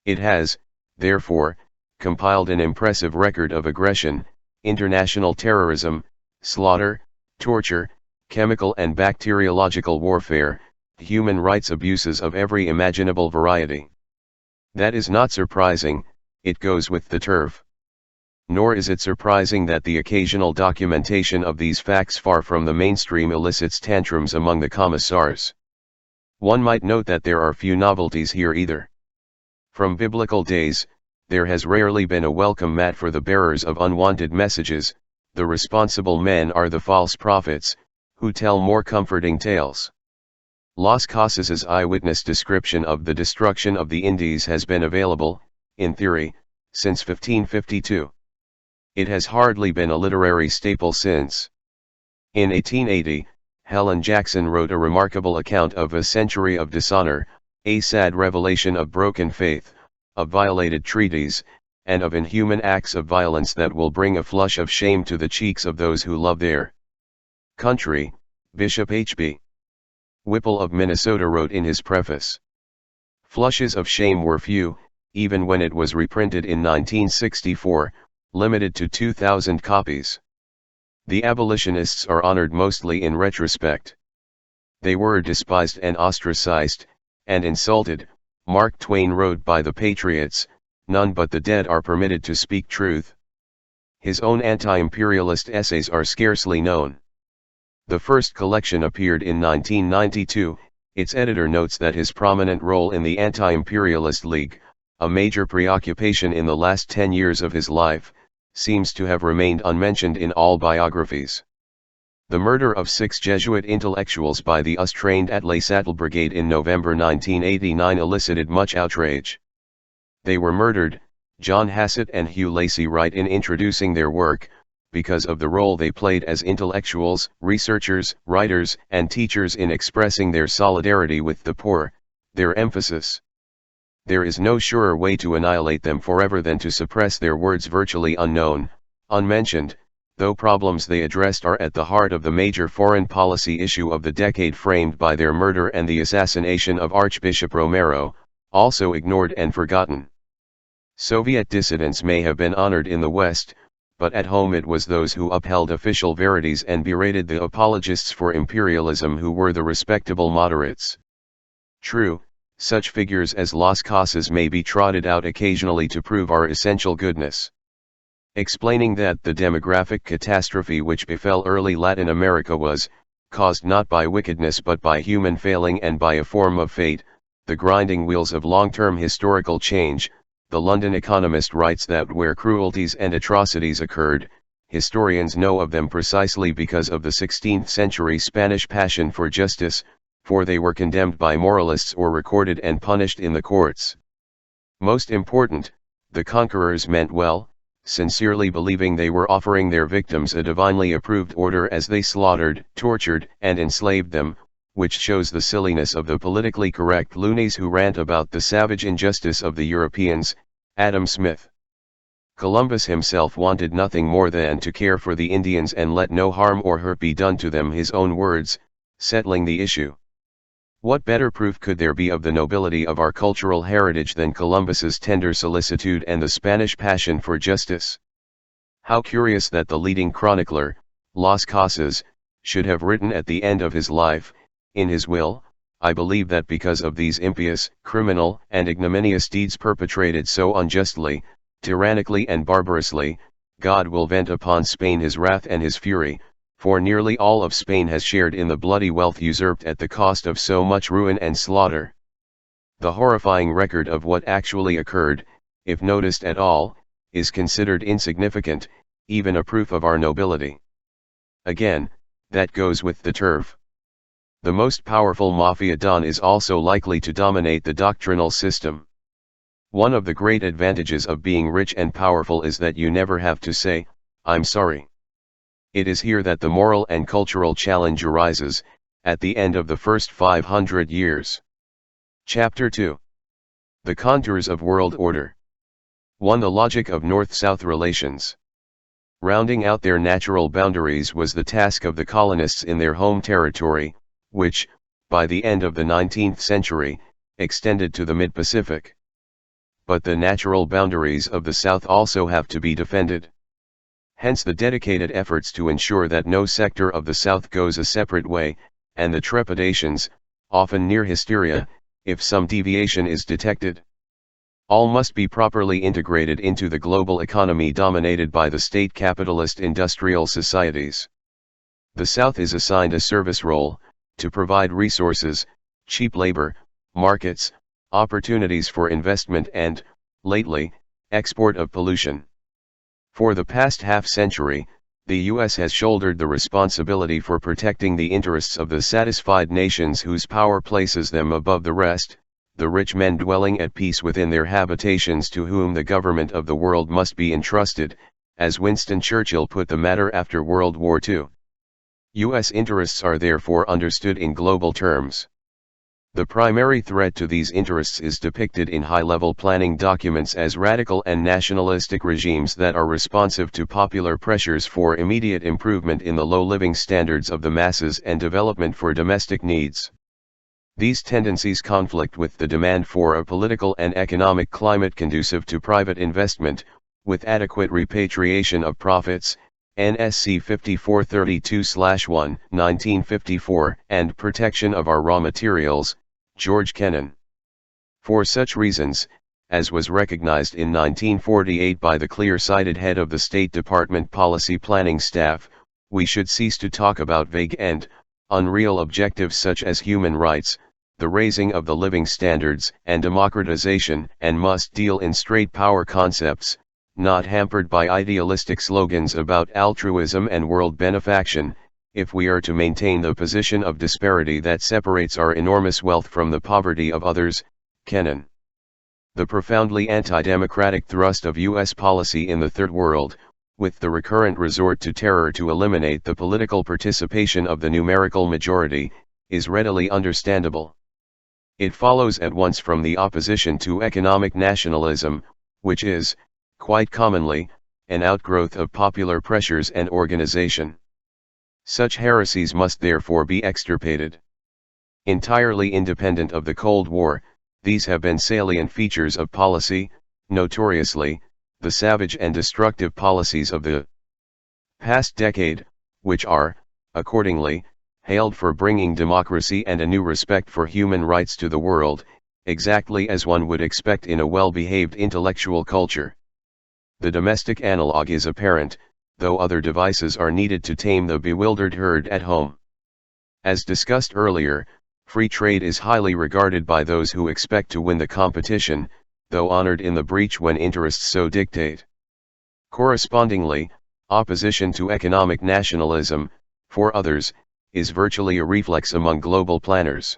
It has, therefore, compiled an impressive record of aggression, international terrorism, slaughter, torture, chemical and bacteriological warfare, human rights abuses of every imaginable variety. That is not surprising, it goes with the turf. Nor is it surprising that the occasional documentation of these facts far from the mainstream elicits tantrums among the commissars. One might note that there are few novelties here either. From biblical days, there has rarely been a welcome mat for the bearers of unwanted messages. The responsible men are the false prophets, who tell more comforting tales. Las Casas's eyewitness description of the destruction of the Indies has been available, in theory, since 1552. It has hardly been a literary staple since. In 1880, Helen Jackson wrote a remarkable account of a century of dishonor, a sad revelation of broken faith, of violated treaties, and of inhuman acts of violence that will bring a flush of shame to the cheeks of those who love their country. Bishop H.B. Whipple of Minnesota wrote in his preface. Flushes of shame were few, even when it was reprinted in 1964, limited to 2,000 copies. The abolitionists are honored mostly in retrospect. They were despised and ostracized, and insulted. Mark Twain wrote by the Patriots, none but the dead are permitted to speak truth. His own anti-imperialist essays are scarcely known. The first collection appeared in 1992, its editor notes that his prominent role in the Anti-Imperialist League, a major preoccupation in the last 10 years of his life, seems to have remained unmentioned in all biographies. The murder of 6 Jesuit intellectuals by the US-trained Atlee Sattel Brigade in November 1989 elicited much outrage. They were murdered, John Hassett and Hugh Lacey write in introducing their work, because of the role they played as intellectuals, researchers, writers, and teachers in expressing their solidarity with the poor, their emphasis. There is no surer way to annihilate them forever than to suppress their words virtually unknown, unmentioned, though problems they addressed are at the heart of the major foreign policy issue of the decade framed by their murder and the assassination of Archbishop Romero, also ignored and forgotten. Soviet dissidents may have been honored in the West, but at home it was those who upheld official verities and berated the apologists for imperialism who were the respectable moderates. True, such figures as Las Casas may be trotted out occasionally to prove our essential goodness. Explaining that the demographic catastrophe which befell early Latin America was caused not by wickedness but by human failing and by a form of fate, the grinding wheels of long-term historical change, the London Economist writes that where cruelties and atrocities occurred, historians know of them precisely because of the 16th century Spanish passion for justice, for they were condemned by moralists or recorded and punished in the courts. Most important, the conquerors meant well, sincerely believing they were offering their victims a divinely approved order as they slaughtered, tortured, and enslaved them, which shows the silliness of the politically correct loonies who rant about the savage injustice of the Europeans. Adam Smith. Columbus himself wanted nothing more than to care for the Indians and let no harm or hurt be done to them, his own words, settling the issue. What better proof could there be of the nobility of our cultural heritage than Columbus's tender solicitude and the Spanish passion for justice? How curious that the leading chronicler, Las Casas, should have written at the end of his life, in his will, I believe that because of these impious, criminal, and ignominious deeds perpetrated so unjustly, tyrannically and barbarously, God will vent upon Spain his wrath and his fury, for nearly all of Spain has shared in the bloody wealth usurped at the cost of so much ruin and slaughter. The horrifying record of what actually occurred, if noticed at all, is considered insignificant, even a proof of our nobility. Again, that goes with the turf. The most powerful mafia don is also likely to dominate the doctrinal system. One of the great advantages of being rich and powerful is that you never have to say, "I'm sorry." It is here that the moral and cultural challenge arises, at the end of the first 500 years. Chapter 2. The Contours of World Order. 1. The logic of North-South relations. Rounding out their natural boundaries was the task of the colonists in their home territory, which, by the end of the 19th century, extended to the mid-Pacific. But the natural boundaries of the South also have to be defended. Hence the dedicated efforts to ensure that no sector of the South goes a separate way, and the trepidations, often near hysteria, if some deviation is detected. All must be properly integrated into the global economy dominated by the state capitalist industrial societies. The South is assigned a service role, to provide resources, cheap labor, markets, opportunities for investment and, lately, export of pollution. For the past half-century, the U.S. has shouldered the responsibility for protecting the interests of the satisfied nations whose power places them above the rest, the rich men dwelling at peace within their habitations to whom the government of the world must be entrusted, as Winston Churchill put the matter after World War II. U.S. interests are therefore understood in global terms. The primary threat to these interests is depicted in high-level planning documents as radical and nationalistic regimes that are responsive to popular pressures for immediate improvement in the low living standards of the masses and development for domestic needs. These tendencies conflict with the demand for a political and economic climate conducive to private investment, with adequate repatriation of profits, NSC 5432/1, 1954, and protection of our raw materials, George Kennan. For such reasons, as was recognized in 1948 by the clear-sighted head of the State Department Policy Planning Staff, we should cease to talk about vague and unreal objectives such as human rights, the raising of the living standards, and democratization, and must deal in straight power concepts, not hampered by idealistic slogans about altruism and world benefaction, if we are to maintain the position of disparity that separates our enormous wealth from the poverty of others. Kennan. The profoundly anti-democratic thrust of U.S. policy in the Third World, with the recurrent resort to terror to eliminate the political participation of the numerical majority, is readily understandable. It follows at once from the opposition to economic nationalism, which is, quite commonly, an outgrowth of popular pressures and organization. Such heresies must therefore be extirpated. Entirely independent of the Cold War, these have been salient features of policy, notoriously, the savage and destructive policies of the past decade, which are, accordingly, hailed for bringing democracy and a new respect for human rights to the world, exactly as one would expect in a well-behaved intellectual culture. The domestic analog is apparent, though other devices are needed to tame the bewildered herd at home. As discussed earlier, free trade is highly regarded by those who expect to win the competition, though honored in the breach when interests so dictate. Correspondingly, opposition to economic nationalism, for others, is virtually a reflex among global planners.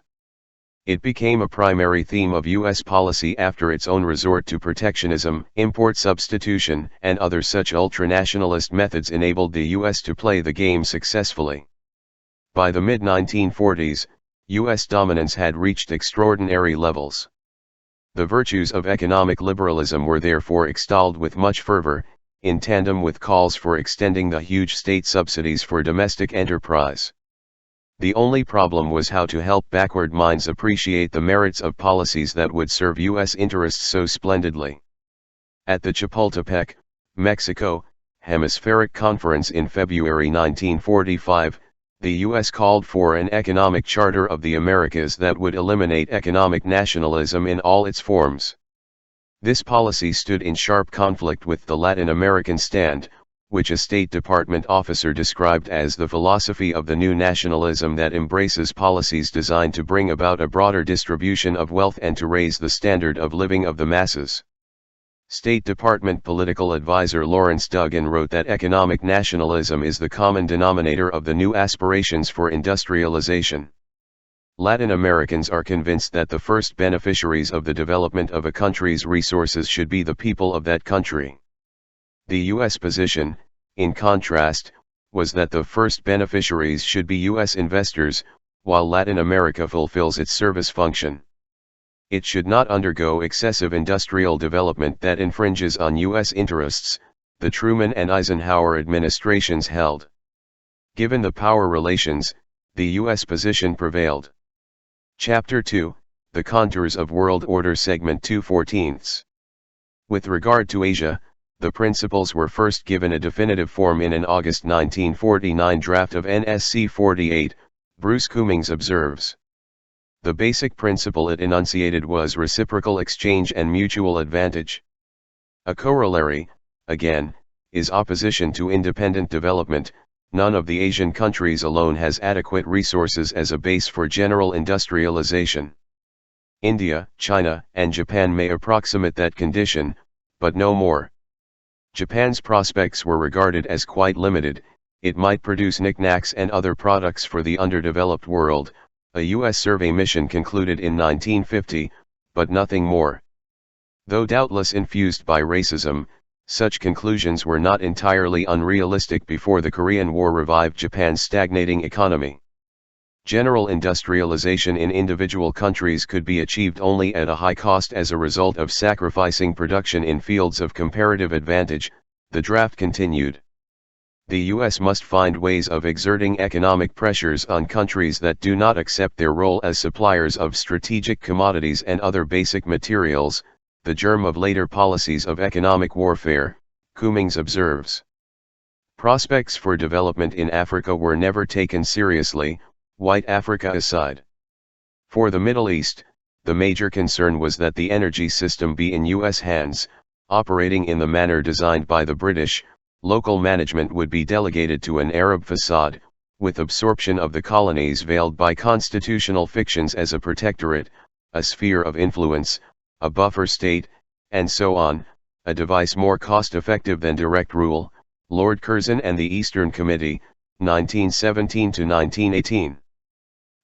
It became a primary theme of U.S. policy after its own resort to protectionism, import substitution, and other such ultranationalist methods enabled the U.S. to play the game successfully. By the mid-1940s, U.S. dominance had reached extraordinary levels. The virtues of economic liberalism were therefore extolled with much fervor, in tandem with calls for extending the huge state subsidies for domestic enterprise. The only problem was how to help backward minds appreciate the merits of policies that would serve U.S. interests so splendidly. At the Chapultepec, Mexico, Hemispheric Conference in February 1945, the U.S. called for an economic charter of the Americas that would eliminate economic nationalism in all its forms. This policy stood in sharp conflict with the Latin American stand, which a State Department officer described as the philosophy of the new nationalism that embraces policies designed to bring about a broader distribution of wealth and to raise the standard of living of the masses. State Department political advisor Lawrence Duggan wrote that economic nationalism is the common denominator of the new aspirations for industrialization. Latin Americans are convinced that the first beneficiaries of the development of a country's resources should be the people of that country. The U.S. position, in contrast, was that the first beneficiaries should be U.S. investors, while Latin America fulfills its service function. It should not undergo excessive industrial development that infringes on U.S. interests, the Truman and Eisenhower administrations held. Given the power relations, the U.S. position prevailed. Chapter 2, The Contours of World Order Segment 2/14. With regard to Asia, the principles were first given a definitive form in an August 1949 draft of NSC 48, Bruce Cummings observes. The basic principle it enunciated was reciprocal exchange and mutual advantage. A corollary, again, is opposition to independent development. None of the Asian countries alone has adequate resources as a base for general industrialization. India, China, and Japan may approximate that condition, but no more. Japan's prospects were regarded as quite limited. It might produce knickknacks and other products for the underdeveloped world, a U.S. survey mission concluded in 1950, but nothing more. Though doubtless infused by racism, such conclusions were not entirely unrealistic before the Korean War revived Japan's stagnating economy. General industrialization in individual countries could be achieved only at a high cost as a result of sacrificing production in fields of comparative advantage, the draft continued. The U.S. must find ways of exerting economic pressures on countries that do not accept their role as suppliers of strategic commodities and other basic materials, the germ of later policies of economic warfare, Cummings observes. Prospects for development in Africa were never taken seriously, white Africa aside. For the Middle East, the major concern was that the energy system be in U.S. hands, operating in the manner designed by the British. Local management would be delegated to an Arab facade, with absorption of the colonies veiled by constitutional fictions as a protectorate, a sphere of influence, a buffer state, and so on, a device more cost-effective than direct rule. Lord Curzon and the Eastern Committee, 1917–1918.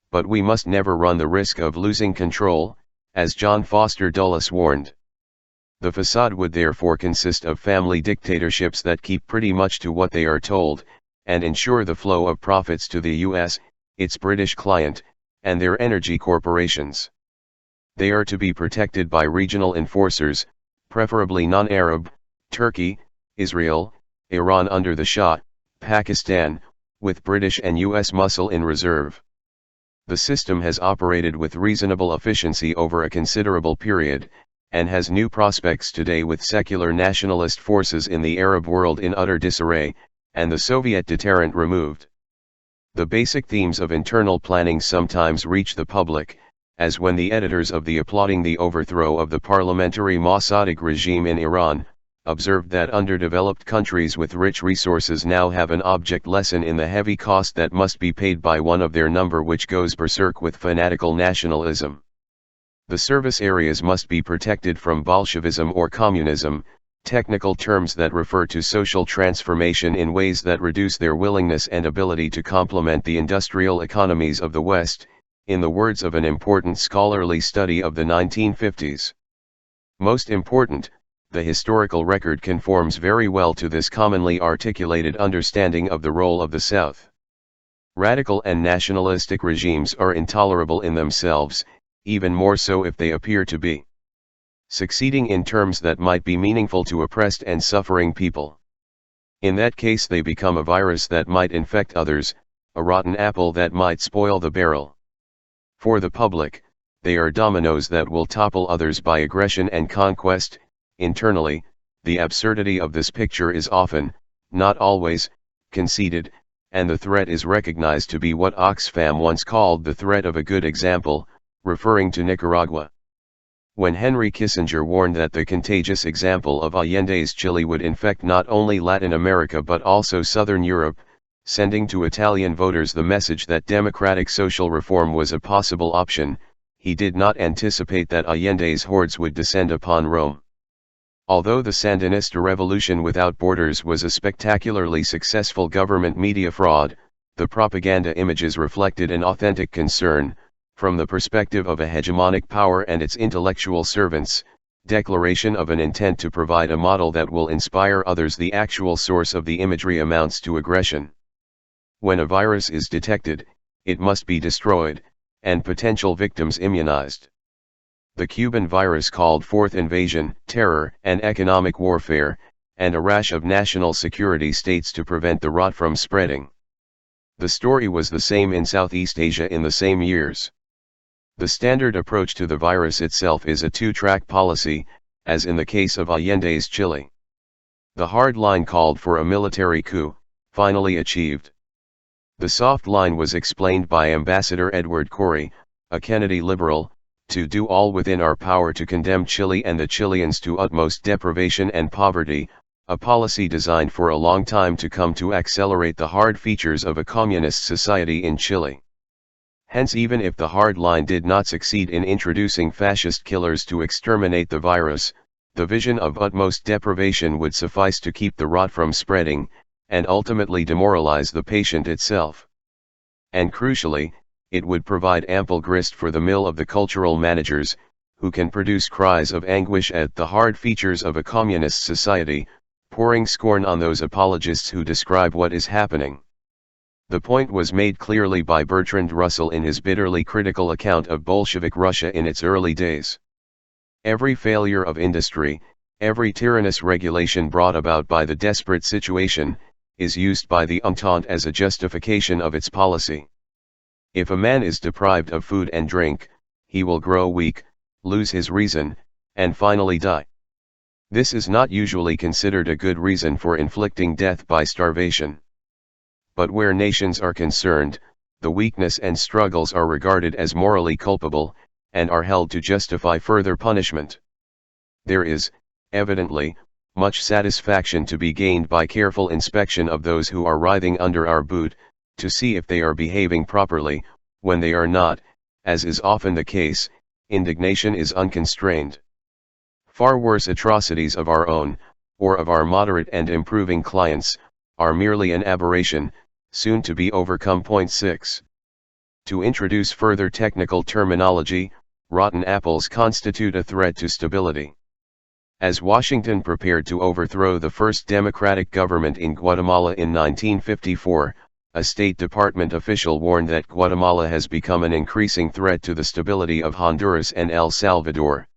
But we must never run the risk of losing control, as John Foster Dulles warned. The facade would therefore consist of family dictatorships that keep pretty much to what they are told, and ensure the flow of profits to the U.S., its British client, and their energy corporations. They are to be protected by regional enforcers, preferably non-Arab, Turkey, Israel, Iran under the Shah, Pakistan, with British and U.S. muscle in reserve. The system has operated with reasonable efficiency over a considerable period, and has new prospects today with secular nationalist forces in the Arab world in utter disarray, and the Soviet deterrent removed. The basic themes of internal planning sometimes reach the public, as when the editors of the Applauding the Overthrow of the Parliamentary Mossadegh regime in Iran, observed that underdeveloped countries with rich resources now have an object lesson in the heavy cost that must be paid by one of their number which goes berserk with fanatical nationalism. The service areas must be protected from Bolshevism or communism, technical terms that refer to social transformation in ways that reduce their willingness and ability to complement the industrial economies of the West, in the words of an important scholarly study of the 1950s. Most important, the historical record conforms very well to this commonly articulated understanding of the role of the South. Radical and nationalistic regimes are intolerable in themselves, even more so if they appear to be succeeding in terms that might be meaningful to oppressed and suffering people. In that case they become a virus that might infect others, a rotten apple that might spoil the barrel. For the public, they are dominoes that will topple others by aggression and conquest. Internally, the absurdity of this picture is often, not always, conceded, and the threat is recognized to be what Oxfam once called the threat of a good example, referring to Nicaragua. When Henry Kissinger warned that the contagious example of Allende's Chile would infect not only Latin America but also Southern Europe, sending to Italian voters the message that democratic social reform was a possible option, he did not anticipate that Allende's hordes would descend upon Rome. Although the Sandinista revolution without borders was a spectacularly successful government media fraud, the propaganda images reflected an authentic concern, From the perspective of a hegemonic power and its intellectual servants, declaration of an intent to provide a model that will inspire others. The actual source of the imagery amounts to aggression. When a virus is detected, it must be destroyed, and potential victims immunized. The Cuban virus called forth invasion, terror, and economic warfare, and a rash of national security states to prevent the rot from spreading. The story was the same in Southeast Asia in the same years. The standard approach to the virus itself is a two-track policy, as in the case of Allende's Chile. The hard line called for a military coup, finally achieved. The soft line was explained by Ambassador Edward Corey, a Kennedy liberal, to do all within our power to condemn Chile and the Chileans to utmost deprivation and poverty, a policy designed for a long time to come to accelerate the hard features of a communist society in Chile. Hence, even if the hard line did not succeed in introducing fascist killers to exterminate the virus, the vision of utmost deprivation would suffice to keep the rot from spreading, and ultimately demoralize the patient itself. And crucially, it would provide ample grist for the mill of the cultural managers, who can produce cries of anguish at the hard features of a communist society, pouring scorn on those apologists who describe what is happening. The point was made clearly by Bertrand Russell in his bitterly critical account of Bolshevik Russia in its early days. Every failure of industry, every tyrannous regulation brought about by the desperate situation, is used by the Entente as a justification of its policy. If a man is deprived of food and drink, he will grow weak, lose his reason, and finally die. This is not usually considered a good reason for inflicting death by starvation. But where nations are concerned, the weakness and struggles are regarded as morally culpable, and are held to justify further punishment. There is, evidently, much satisfaction to be gained by careful inspection of those who are writhing under our boot, to see if they are behaving properly. When they are not, as is often the case, indignation is unconstrained. Far worse atrocities of our own, or of our moderate and improving clients, are merely an aberration, soon to be overcome. 6. To introduce further technical terminology, rotten apples constitute a threat to stability. As Washington prepared to overthrow the first democratic government in Guatemala in 1954, a State Department official warned that Guatemala has become an increasing threat to the stability of Honduras and El Salvador.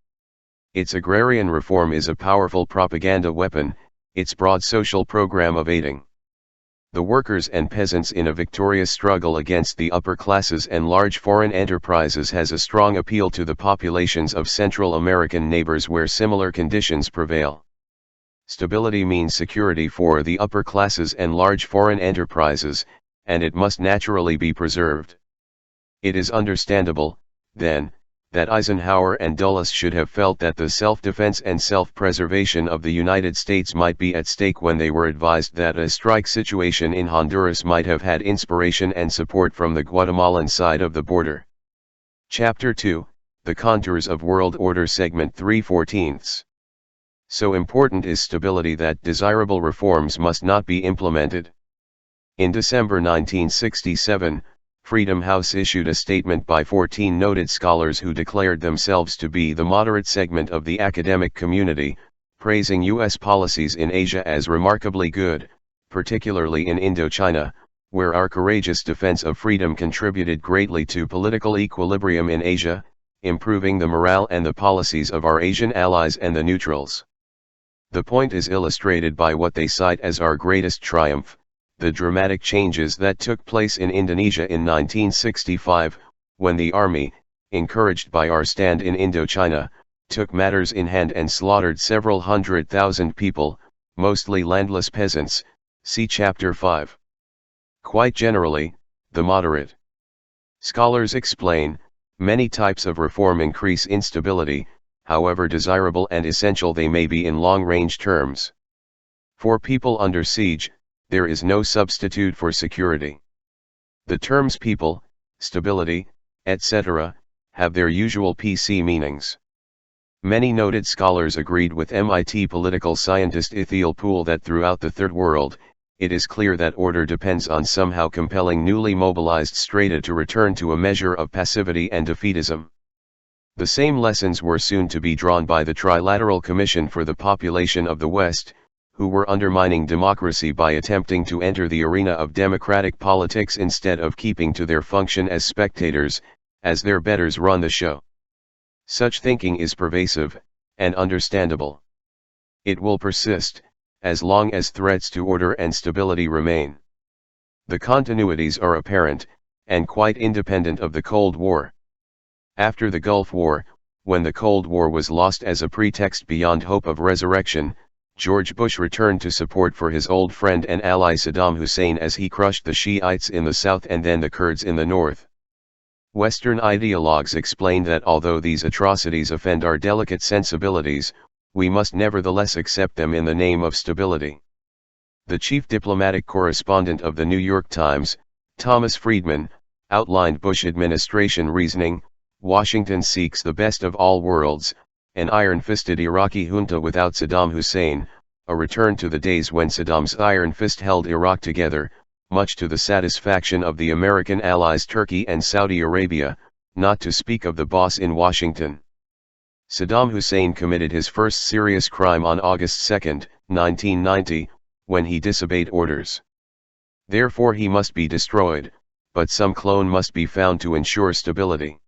Its agrarian reform is a powerful propaganda weapon, its broad social program of aiding the workers and peasants in a victorious struggle against the upper classes and large foreign enterprises has a strong appeal to the populations of Central American neighbors where similar conditions prevail. Stability means security for the upper classes and large foreign enterprises, and it must naturally be preserved. It is understandable, then, that Eisenhower and Dulles should have felt that the self-defense and self-preservation of the United States might be at stake when they were advised that a strike situation in Honduras might have had inspiration and support from the Guatemalan side of the border. Chapter 2, The Contours of World Order, Segment 3/14. So important is stability that desirable reforms must not be implemented. In December 1967, Freedom House issued a statement by 14 noted scholars who declared themselves to be the moderate segment of the academic community, praising U.S. policies in Asia as remarkably good, particularly in Indochina, where our courageous defense of freedom contributed greatly to political equilibrium in Asia, improving the morale and the policies of our Asian allies and the neutrals. The point is illustrated by what they cite as our greatest triumph, the dramatic changes that took place in Indonesia in 1965, when the army, encouraged by our stand in Indochina, took matters in hand and slaughtered several 100,000 people, mostly landless peasants, see Chapter 5. Quite generally, the moderate scholars explain, many types of reform increase instability, however desirable and essential they may be in long-range terms. For people under siege, there is no substitute for security. The terms people, stability, etc., have their usual PC meanings. Many noted scholars agreed with MIT political scientist Ithiel Poole that throughout the Third World, it is clear that order depends on somehow compelling newly mobilized strata to return to a measure of passivity and defeatism. The same lessons were soon to be drawn by the Trilateral Commission for the Population of the West, who were undermining democracy by attempting to enter the arena of democratic politics instead of keeping to their function as spectators, as their betters run the show. Such thinking is pervasive, and understandable. It will persist, as long as threats to order and stability remain. The continuities are apparent, and quite independent of the Cold War. After the Gulf War, when the Cold War was lost as a pretext beyond hope of resurrection, George Bush returned to support for his old friend and ally Saddam Hussein as he crushed the Shiites in the south and then the Kurds in the north. Western ideologues explain that although these atrocities offend our delicate sensibilities, we must nevertheless accept them in the name of stability. The chief diplomatic correspondent of the New York Times, Thomas Friedman, outlined Bush administration reasoning: Washington seeks the best of all worlds, an iron-fisted Iraqi junta without Saddam Hussein, a return to the days when Saddam's iron fist held Iraq together, much to the satisfaction of the American allies Turkey and Saudi Arabia, not to speak of the boss in Washington. Saddam Hussein committed his first serious crime on August 2, 1990, when he disobeyed orders. Therefore he must be destroyed, but some clone must be found to ensure stability.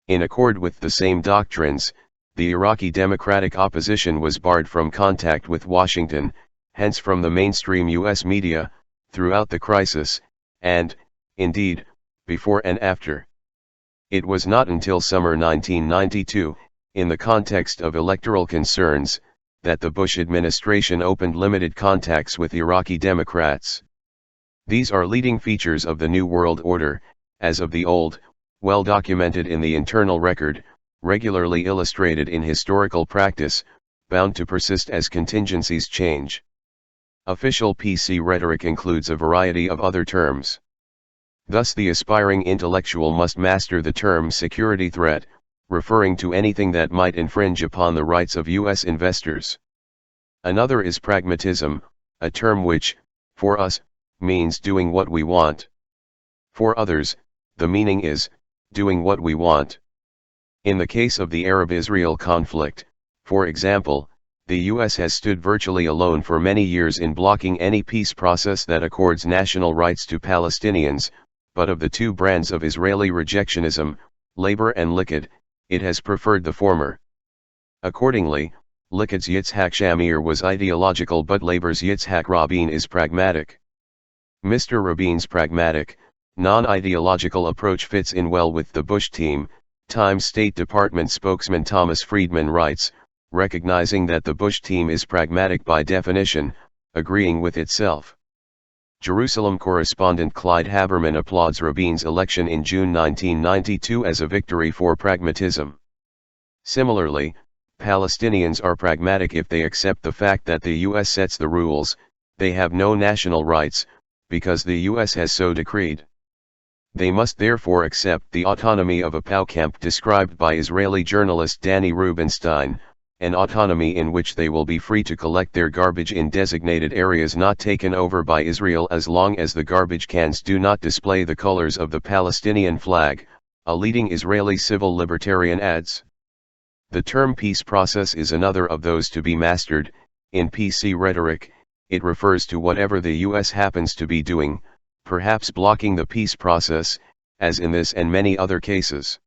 In accord with the same doctrines, the Iraqi democratic opposition was barred from contact with Washington, hence from the mainstream U.S. media, throughout the crisis, and, indeed, before and after. It was not until summer 1992, in the context of electoral concerns, that the Bush administration opened limited contacts with Iraqi Democrats. These are leading features of the New World Order, as of the old, well documented in the internal record, regularly illustrated in historical practice, bound to persist as contingencies change. Official PC rhetoric includes a variety of other terms. Thus the aspiring intellectual must master the term security threat, referring to anything that might infringe upon the rights of U.S. investors. Another is pragmatism, a term which, for us, means doing what we want. For others, the meaning is, doing what we want. In the case of the Arab-Israel conflict, for example, the U.S. has stood virtually alone for many years in blocking any peace process that accords national rights to Palestinians, but of the two brands of Israeli rejectionism, Labor and Likud, it has preferred the former. Accordingly, Likud's Yitzhak Shamir was ideological but Labor's Yitzhak Rabin is pragmatic. Mr. Rabin's pragmatic, non-ideological approach fits in well with the Bush team, Times State Department spokesman Thomas Friedman writes, recognizing that the Bush team is pragmatic by definition, agreeing with itself. Jerusalem correspondent Clyde Haberman applauds Rabin's election in June 1992 as a victory for pragmatism. Similarly, Palestinians are pragmatic if they accept the fact that the U.S. sets the rules, they have no national rights, because the U.S. has so decreed. They must therefore accept the autonomy of a POW camp described by Israeli journalist Danny Rubenstein, an autonomy in which they will be free to collect their garbage in designated areas not taken over by Israel as long as the garbage cans do not display the colors of the Palestinian flag, a leading Israeli civil libertarian adds. The term peace process is another of those to be mastered. In PC rhetoric, it refers to whatever the U.S. happens to be doing, perhaps blocking the peace process, as in this and many other cases.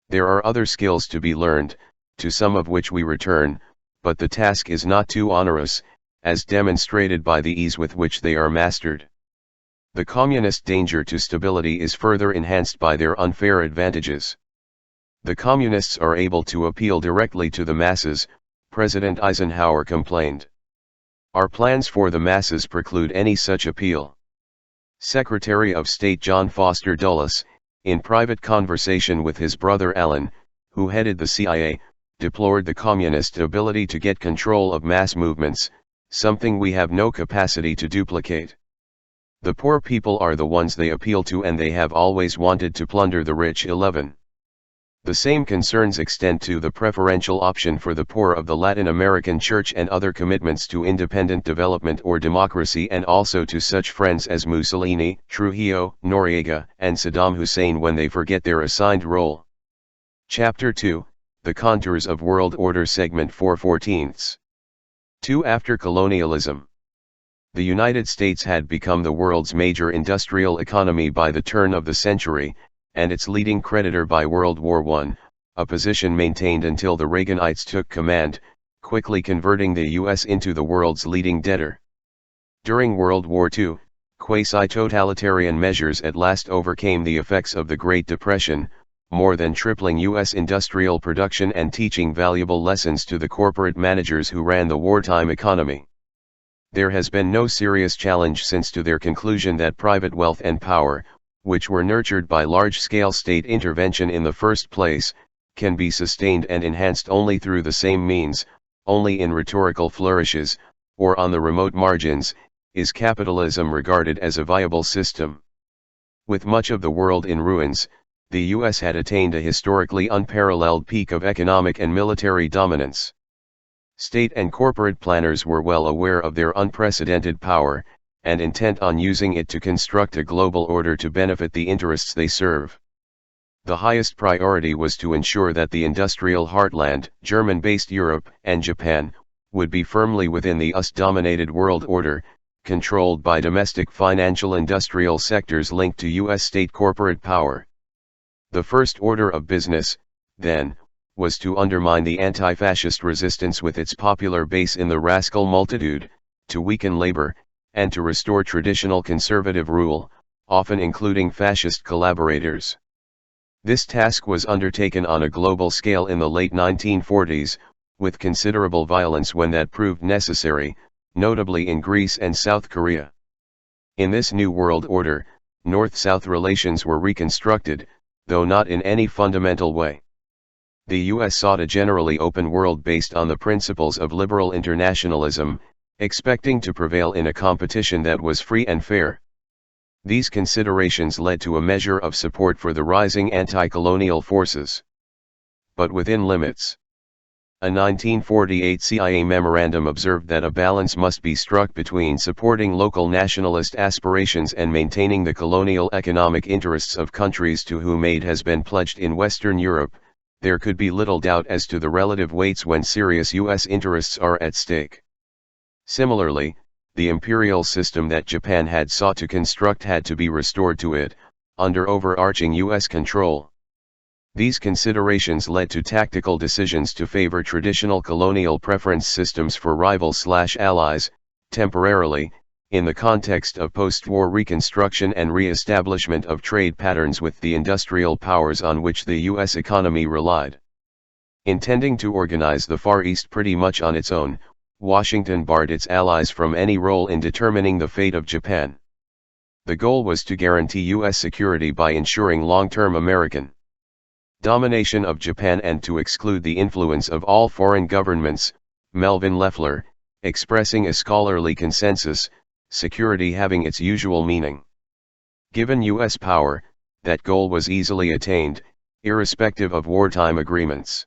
There are other skills to be learned, to some of which we return, but the task is not too onerous, as demonstrated by the ease with which they are mastered. The communist danger to stability is further enhanced by their unfair advantages. The communists are able to appeal directly to the masses, President Eisenhower complained. Our plans for the masses preclude any such appeal. Secretary of State John Foster Dulles, in private conversation with his brother Alan, who headed the CIA, deplored the communist ability to get control of mass movements, something we have no capacity to duplicate. The poor people are the ones they appeal to and they have always wanted to plunder the rich. 11. The same concerns extend to the preferential option for the poor of the Latin American Church and other commitments to independent development or democracy, and also to such friends as Mussolini, Trujillo, Noriega, and Saddam Hussein when they forget their assigned role. Chapter 2, The Contours of World Order, Segment 4/14. 2. After colonialism. The United States had become the world's major industrial economy by the turn of the century, and its leading creditor by World War I, a position maintained until the Reaganites took command, quickly converting the U.S. into the world's leading debtor. During World War II, quasi-totalitarian measures at last overcame the effects of the Great Depression, more than tripling U.S. industrial production and teaching valuable lessons to the corporate managers who ran the wartime economy. There has been no serious challenge since to their conclusion that private wealth and power, which were nurtured by large-scale state intervention in the first place, can be sustained and enhanced only through the same means, only in rhetorical flourishes, or on the remote margins, is capitalism regarded as a viable system. With much of the world in ruins, the U.S. had attained a historically unparalleled peak of economic and military dominance. State and corporate planners were well aware of their unprecedented power, and intent on using it to construct a global order to benefit the interests they serve. The highest priority was to ensure that the industrial heartland, German-based Europe and Japan, would be firmly within the US-dominated world order, controlled by domestic financial industrial sectors linked to US state corporate power. The first order of business, then, was to undermine the anti-fascist resistance with its popular base in the rascal multitude, to weaken labor, and to restore traditional conservative rule, often including fascist collaborators. This task was undertaken on a global scale in the late 1940s, with considerable violence when that proved necessary, notably in Greece and South Korea. In this new world order, North-South relations were reconstructed, though not in any fundamental way. The U.S. sought a generally open world based on the principles of liberal internationalism, expecting to prevail in a competition that was free and fair. These considerations led to a measure of support for the rising anti-colonial forces, but within limits. A 1948 CIA memorandum observed that a balance must be struck between supporting local nationalist aspirations and maintaining the colonial economic interests of countries to whom aid has been pledged in Western Europe. There could be little doubt as to the relative weights when serious U.S. interests are at stake. Similarly, the imperial system that Japan had sought to construct had to be restored to it, under overarching U.S. control. These considerations led to tactical decisions to favor traditional colonial preference systems for rivals/allies, temporarily, in the context of post-war reconstruction and re-establishment of trade patterns with the industrial powers on which the U.S. economy relied. Intending to organize the Far East pretty much on its own, Washington barred its allies from any role in determining the fate of Japan. The goal was to guarantee U.S. security by ensuring long-term American domination of Japan and to exclude the influence of all foreign governments. Melvin Leffler, expressing a scholarly consensus, security having its usual meaning. Given U.S. power, that goal was easily attained, irrespective of wartime agreements.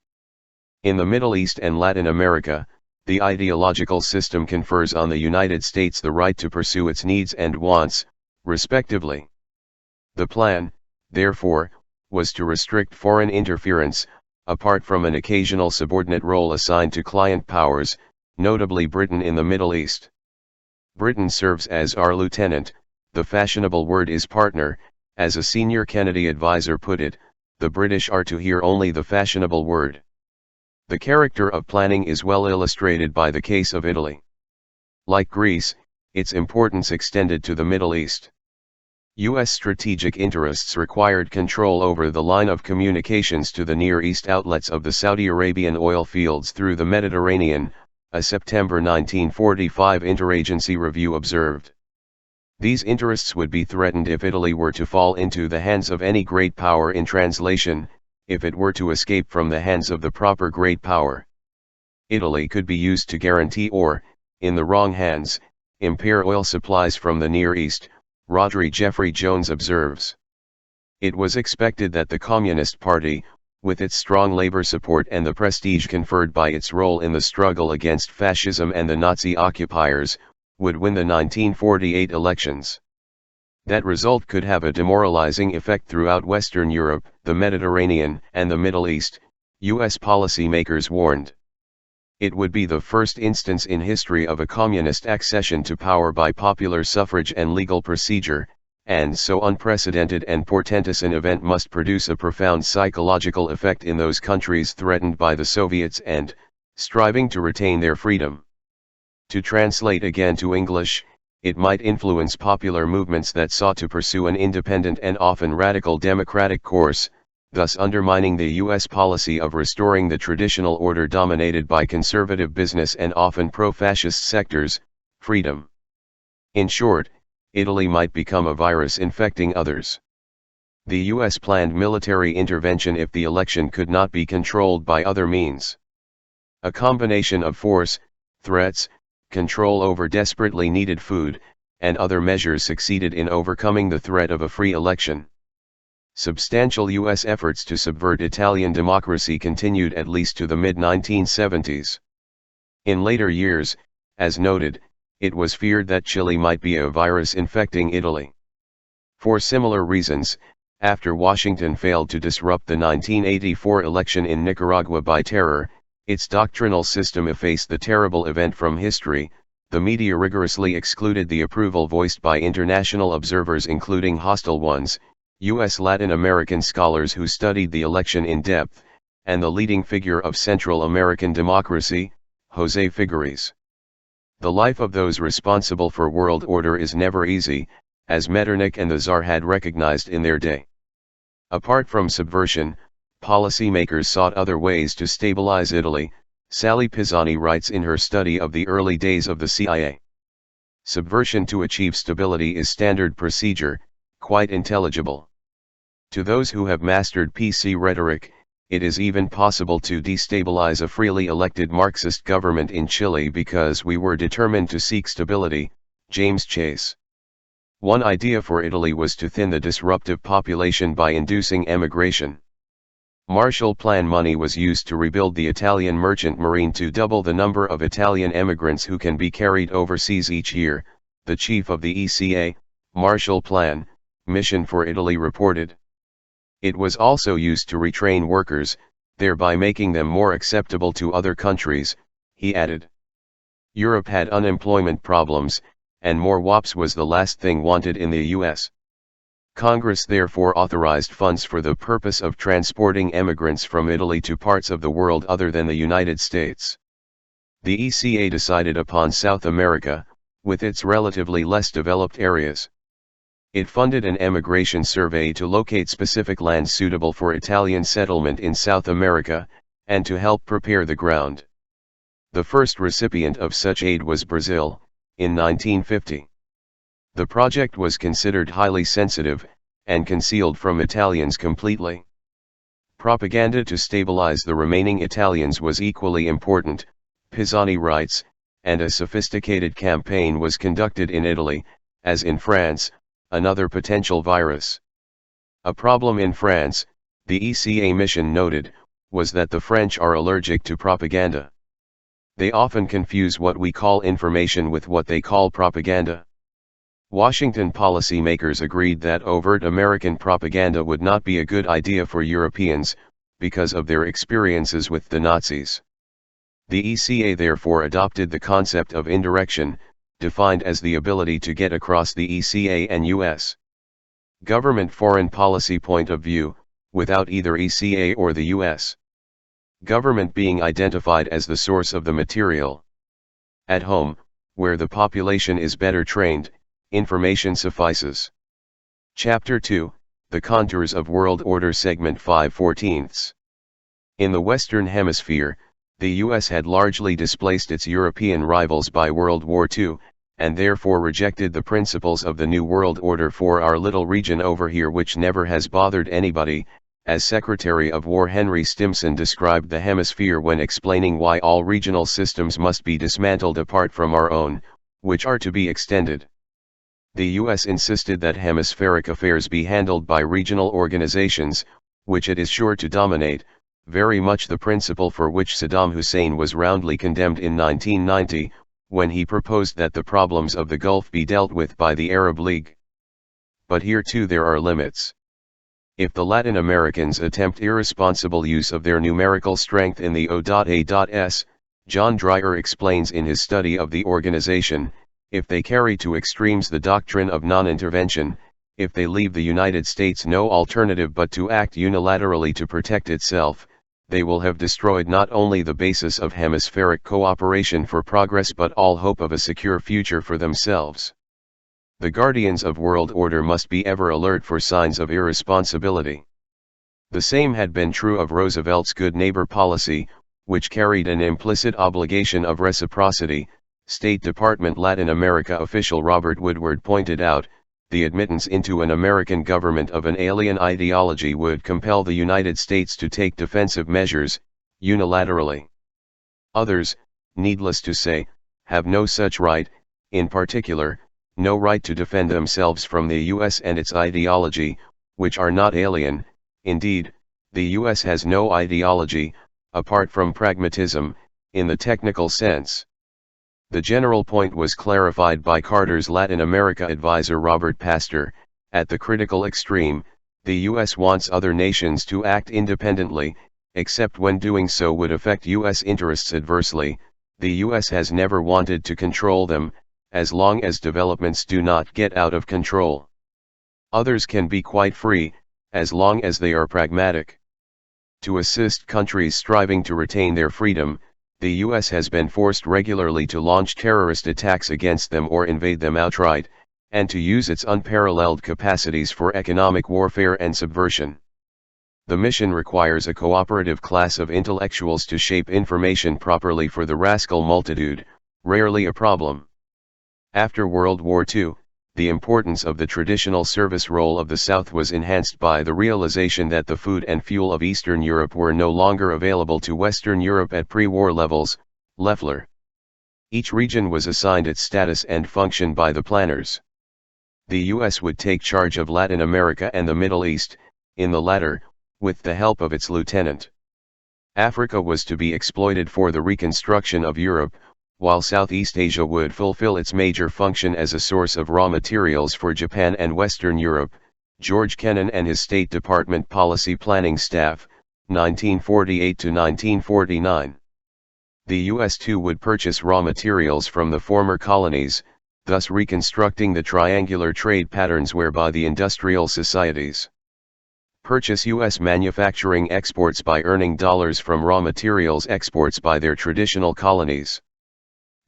In the Middle East and Latin America, the ideological system confers on the United States the right to pursue its needs and wants, respectively. The plan, therefore, was to restrict foreign interference, apart from an occasional subordinate role assigned to client powers, notably Britain in the Middle East. Britain serves as our lieutenant, the fashionable word is partner, as a senior Kennedy advisor put it, the British are to hear only the fashionable word. The character of planning is well illustrated by the case of Italy. Like Greece, its importance extended to the Middle East. U.S. strategic interests required control over the line of communications to the Near East outlets of the Saudi Arabian oil fields through the Mediterranean, a September 1945 interagency review observed. These interests would be threatened if Italy were to fall into the hands of any great power. In translation, if it were to escape from the hands of the proper great power. Italy could be used to guarantee or, in the wrong hands, impair oil supplies from the Near East, Rodri Jeffrey Jones observes. It was expected that the Communist Party, with its strong labor support and the prestige conferred by its role in the struggle against fascism and the Nazi occupiers, would win the 1948 elections. That result could have a demoralizing effect throughout Western Europe, the Mediterranean, and the Middle East, U.S. policymakers warned. It would be the first instance in history of a communist accession to power by popular suffrage and legal procedure, and so unprecedented and portentous an event must produce a profound psychological effect in those countries threatened by the Soviets and, striving to retain their freedom. To translate again to English, it might influence popular movements that sought to pursue an independent and often radical democratic course, thus undermining the U.S. policy of restoring the traditional order dominated by conservative business and often pro-fascist sectors, freedom. In short, Italy might become a virus infecting others. The U.S. planned military intervention if the election could not be controlled by other means. A combination of force, threats, control over desperately needed food, and other measures succeeded in overcoming the threat of a free election. Substantial U.S. efforts to subvert Italian democracy continued at least to the mid-1970s. In later years, as noted, it was feared that Chile might be a virus infecting Italy. For similar reasons, after Washington failed to disrupt the 1984 election in Nicaragua by terror, its doctrinal system effaced the terrible event from history. The media rigorously excluded the approval voiced by international observers including hostile ones, U.S. Latin American scholars who studied the election in depth, and the leading figure of Central American democracy, José Figueres. The life of those responsible for world order is never easy, as Metternich and the Tsar had recognized in their day. Apart from subversion, policymakers sought other ways to stabilize Italy, Sally Pisani writes in her study of the early days of the CIA. Subversion to achieve stability is standard procedure, quite intelligible. To those who have mastered PC rhetoric, it is even possible to destabilize a freely elected Marxist government in Chile because we were determined to seek stability, James Chase. One idea for Italy was to thin the disruptive population by inducing emigration. Marshall Plan money was used to rebuild the Italian merchant marine to double the number of Italian emigrants who can be carried overseas each year, the chief of the ECA, Marshall Plan, Mission for Italy reported. It was also used to retrain workers, thereby making them more acceptable to other countries, he added. Europe had unemployment problems, and more WAPs was the last thing wanted in the US. Congress therefore authorized funds for the purpose of transporting emigrants from Italy to parts of the world other than the United States. The ECA decided upon South America, with its relatively less developed areas. It funded an emigration survey to locate specific land suitable for Italian settlement in South America, and to help prepare the ground. The first recipient of such aid was Brazil, in 1950. The project was considered highly sensitive, and concealed from Italians completely. Propaganda to stabilize the remaining Italians was equally important, Pisani writes, and a sophisticated campaign was conducted in Italy, as in France, another potential virus. A problem in France, the ECA mission noted, was that the French are allergic to propaganda. They often confuse what we call information with what they call propaganda. Washington policymakers agreed that overt American propaganda would not be a good idea for Europeans, because of their experiences with the Nazis. The ECA therefore adopted the concept of indirection, defined as the ability to get across the ECA and U.S. government foreign policy point of view, without either ECA or the U.S. government being identified as the source of the material. At home, where the population is better trained, information suffices. Chapter 2, The Contours of World Order Segment 5/14. In the Western Hemisphere, the U.S. had largely displaced its European rivals by World War II, and therefore rejected the principles of the New World Order for our little region over here, which never has bothered anybody, as Secretary of War Henry Stimson described the hemisphere when explaining why all regional systems must be dismantled apart from our own, which are to be extended. The U.S. insisted that hemispheric affairs be handled by regional organizations, which it is sure to dominate, very much the principle for which Saddam Hussein was roundly condemned in 1990, when he proposed that the problems of the Gulf be dealt with by the Arab League. But here too there are limits. If the Latin Americans attempt irresponsible use of their numerical strength in the O.A.S., John Dreyer explains in his study of the organization, if they carry to extremes the doctrine of non-intervention, if they leave the United States no alternative but to act unilaterally to protect itself, they will have destroyed not only the basis of hemispheric cooperation for progress but all hope of a secure future for themselves. The guardians of world order must be ever alert for signs of irresponsibility. The same had been true of Roosevelt's good neighbor policy, which carried an implicit obligation of reciprocity. State Department Latin America official Robert Woodward pointed out, the admittance into an American government of an alien ideology would compel the United States to take defensive measures, unilaterally. Others, needless to say, have no such right, in particular, no right to defend themselves from the U.S. and its ideology, which are not alien. Indeed, the U.S. has no ideology, apart from pragmatism, in the technical sense. The general point was clarified by Carter's Latin America advisor Robert Pastor. At the critical extreme, the U.S. wants other nations to act independently, except when doing so would affect U.S. interests adversely. The U.S. has never wanted to control them, as long as developments do not get out of control. Others can be quite free, as long as they are pragmatic. To assist countries striving to retain their freedom, the U.S. has been forced regularly to launch terrorist attacks against them or invade them outright, and to use its unparalleled capacities for economic warfare and subversion. The mission requires a cooperative class of intellectuals to shape information properly for the rascal multitude, rarely a problem. After World War II, the importance of the traditional service role of the South was enhanced by the realization that the food and fuel of Eastern Europe were no longer available to Western Europe at pre-war levels. Loeffler. Each region was assigned its status and function by the planners. The U.S. would take charge of Latin America and the Middle East, in the latter, with the help of its lieutenant. Africa was to be exploited for the reconstruction of Europe, while Southeast Asia would fulfill its major function as a source of raw materials for Japan and Western Europe. George Kennan and his State Department Policy Planning Staff, 1948 to 1949. The U.S. too would purchase raw materials from the former colonies, thus reconstructing the triangular trade patterns whereby the industrial societies purchase U.S. manufacturing exports by earning dollars from raw materials exports by their traditional colonies.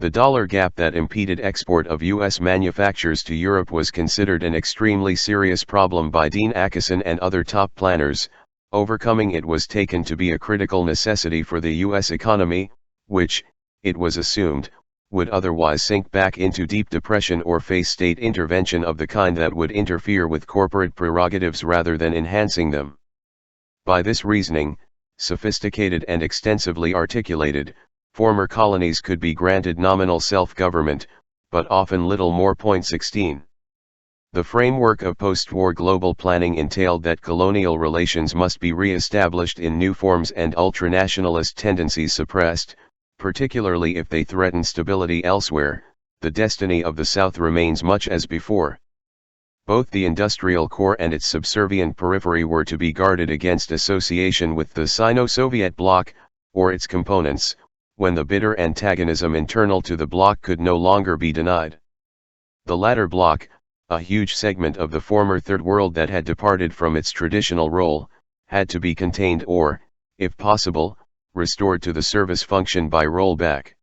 The dollar gap that impeded export of U.S. manufactures to Europe was considered an extremely serious problem by Dean Acheson and other top planners. Overcoming it was taken to be a critical necessity for the U.S. economy, which, it was assumed, would otherwise sink back into deep depression or face state intervention of the kind that would interfere with corporate prerogatives rather than enhancing them. By this reasoning, sophisticated and extensively articulated, former colonies could be granted nominal self-government, but often little more. 16. The framework of post-war global planning entailed that colonial relations must be re-established in new forms and ultranationalist tendencies suppressed, particularly if they threaten stability elsewhere. The destiny of the South remains much as before. Both the industrial core and its subservient periphery were to be guarded against association with the Sino-Soviet bloc, or its components, when the bitter antagonism internal to the bloc could no longer be denied. The latter bloc, a huge segment of the former Third World that had departed from its traditional role, had to be contained or, if possible, restored to the service function by rollback.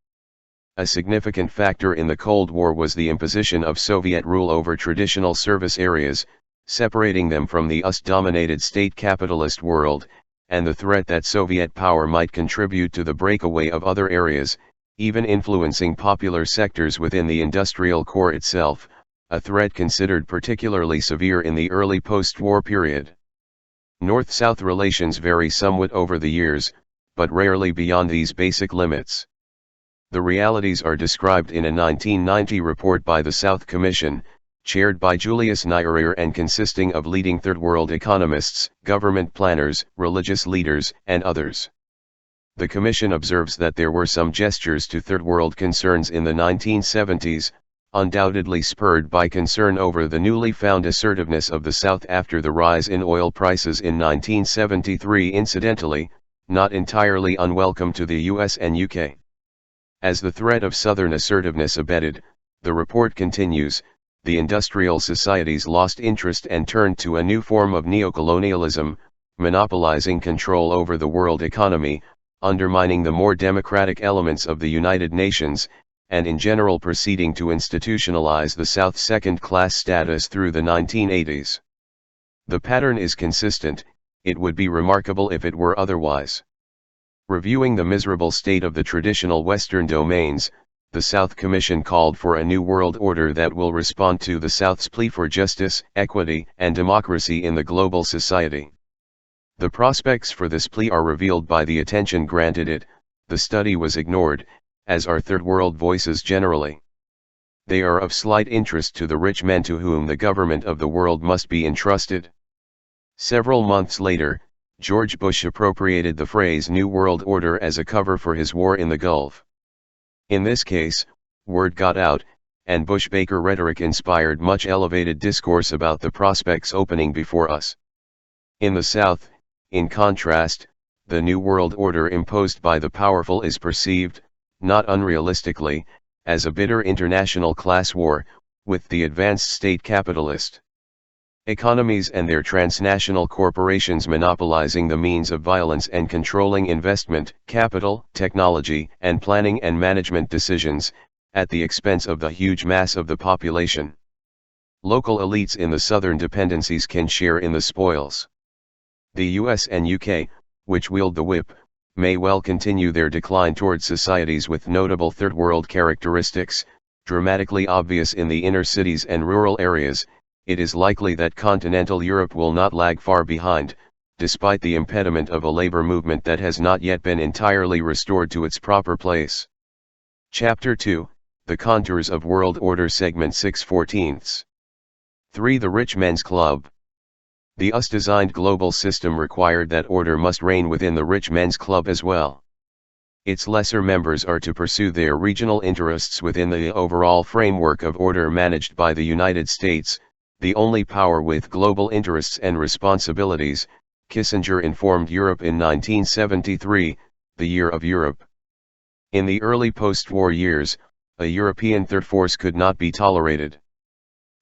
A significant factor in the Cold War was the imposition of Soviet rule over traditional service areas, separating them from the US-dominated state capitalist world, and the threat that Soviet power might contribute to the breakaway of other areas, even influencing popular sectors within the industrial core itself, a threat considered particularly severe in the early post-war period. North-South relations vary somewhat over the years, but rarely beyond these basic limits. The realities are described in a 1990 report by the South Commission, chaired by Julius Nyerere and consisting of leading Third World economists, government planners, religious leaders, and others. The Commission observes that there were some gestures to Third World concerns in the 1970s, undoubtedly spurred by concern over the newly found assertiveness of the South after the rise in oil prices in 1973, incidentally, not entirely unwelcome to the US and UK. As the threat of Southern assertiveness abated, the report continues, the industrial societies lost interest and turned to a new form of neocolonialism, monopolizing control over the world economy, undermining the more democratic elements of the United Nations, and in general proceeding to institutionalize the South's second-class status through the 1980s. The pattern is consistent, it would be remarkable if it were otherwise. Reviewing the miserable state of the traditional Western domains, the South Commission called for a new world order that will respond to the South's plea for justice, equity, and democracy in the global society. The prospects for this plea are revealed by the attention granted it. The study was ignored, as are Third World voices generally. They are of slight interest to the rich men to whom the government of the world must be entrusted. Several months later, George Bush appropriated the phrase New World Order as a cover for his war in the Gulf. In this case, word got out, and Bush-Baker rhetoric inspired much elevated discourse about the prospects opening before us. In the South, in contrast, the New World Order imposed by the powerful is perceived, not unrealistically, as a bitter international class war, with the advanced state capitalist economies and their transnational corporations monopolizing the means of violence and controlling investment, capital, technology, and planning and management decisions, at the expense of the huge mass of the population. Local elites in the southern dependencies can share in the spoils. The US and UK, which wield the whip, may well continue their decline towards societies with notable Third World characteristics, dramatically obvious in the inner cities and rural areas. It is likely that continental Europe will not lag far behind, despite the impediment of a labor movement that has not yet been entirely restored to its proper place. Chapter 2, The Contours of World Order, Segment 6/14. 3. The Rich Men's Club. The US-designed global system required that order must reign within the Rich Men's Club as well. Its lesser members are to pursue their regional interests within the overall framework of order managed by the United States, the only power with global interests and responsibilities. Kissinger informed Europe in 1973, the Year of Europe. In the early post-war years, a European third force could not be tolerated.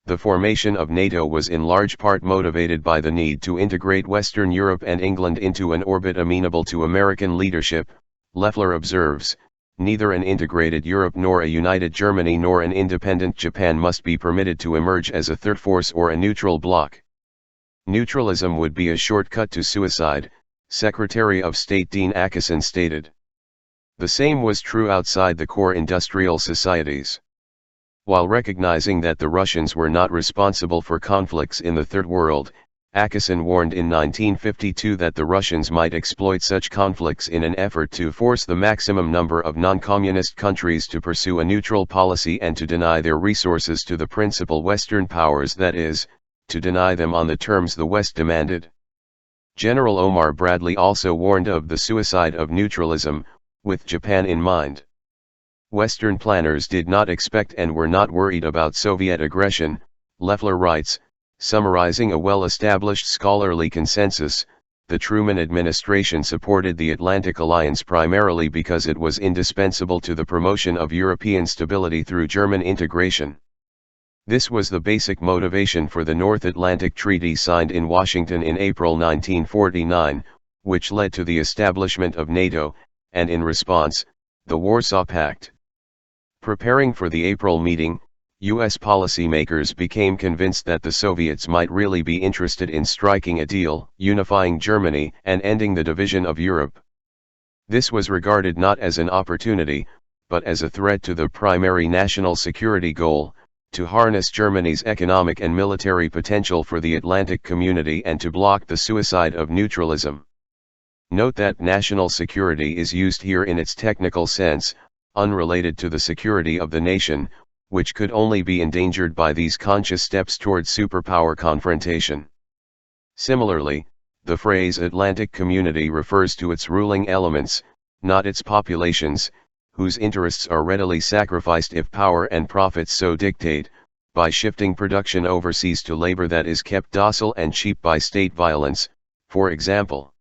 The formation of NATO was in large part motivated by the need to integrate Western Europe and England into an orbit amenable to American leadership. Loeffler observes, neither an integrated Europe nor a united Germany nor an independent Japan must be permitted to emerge as a third force or a neutral bloc. Neutralism would be a shortcut to suicide, Secretary of State Dean Acheson stated. The same was true outside the core industrial societies. While recognizing that the Russians were not responsible for conflicts in the Third World, Acheson warned in 1952 that the Russians might exploit such conflicts in an effort to force the maximum number of non-communist countries to pursue a neutral policy and to deny their resources to the principal Western powers, that is, to deny them on the terms the West demanded. General Omar Bradley also warned of the suicide of neutralism, with Japan in mind. Western planners did not expect and were not worried about Soviet aggression, Loeffler writes, summarizing a well-established scholarly consensus. The Truman administration supported the Atlantic Alliance primarily because it was indispensable to the promotion of European stability through German integration. This was the basic motivation for the North Atlantic Treaty signed in Washington in April 1949, which led to the establishment of NATO, and in response, the Warsaw Pact. Preparing for the April meeting, U.S. policymakers became convinced that the Soviets might really be interested in striking a deal, unifying Germany, and ending the division of Europe. This was regarded not as an opportunity, but as a threat to the primary national security goal, to harness Germany's economic and military potential for the Atlantic community and to block the suicide of neutralism. Note that national security is used here in its technical sense, unrelated to the security of the nation, which could only be endangered by these conscious steps toward superpower confrontation. Similarly, the phrase Atlantic Community refers to its ruling elements, not its populations, whose interests are readily sacrificed if power and profits so dictate, by shifting production overseas to labor that is kept docile and cheap by state violence, for example.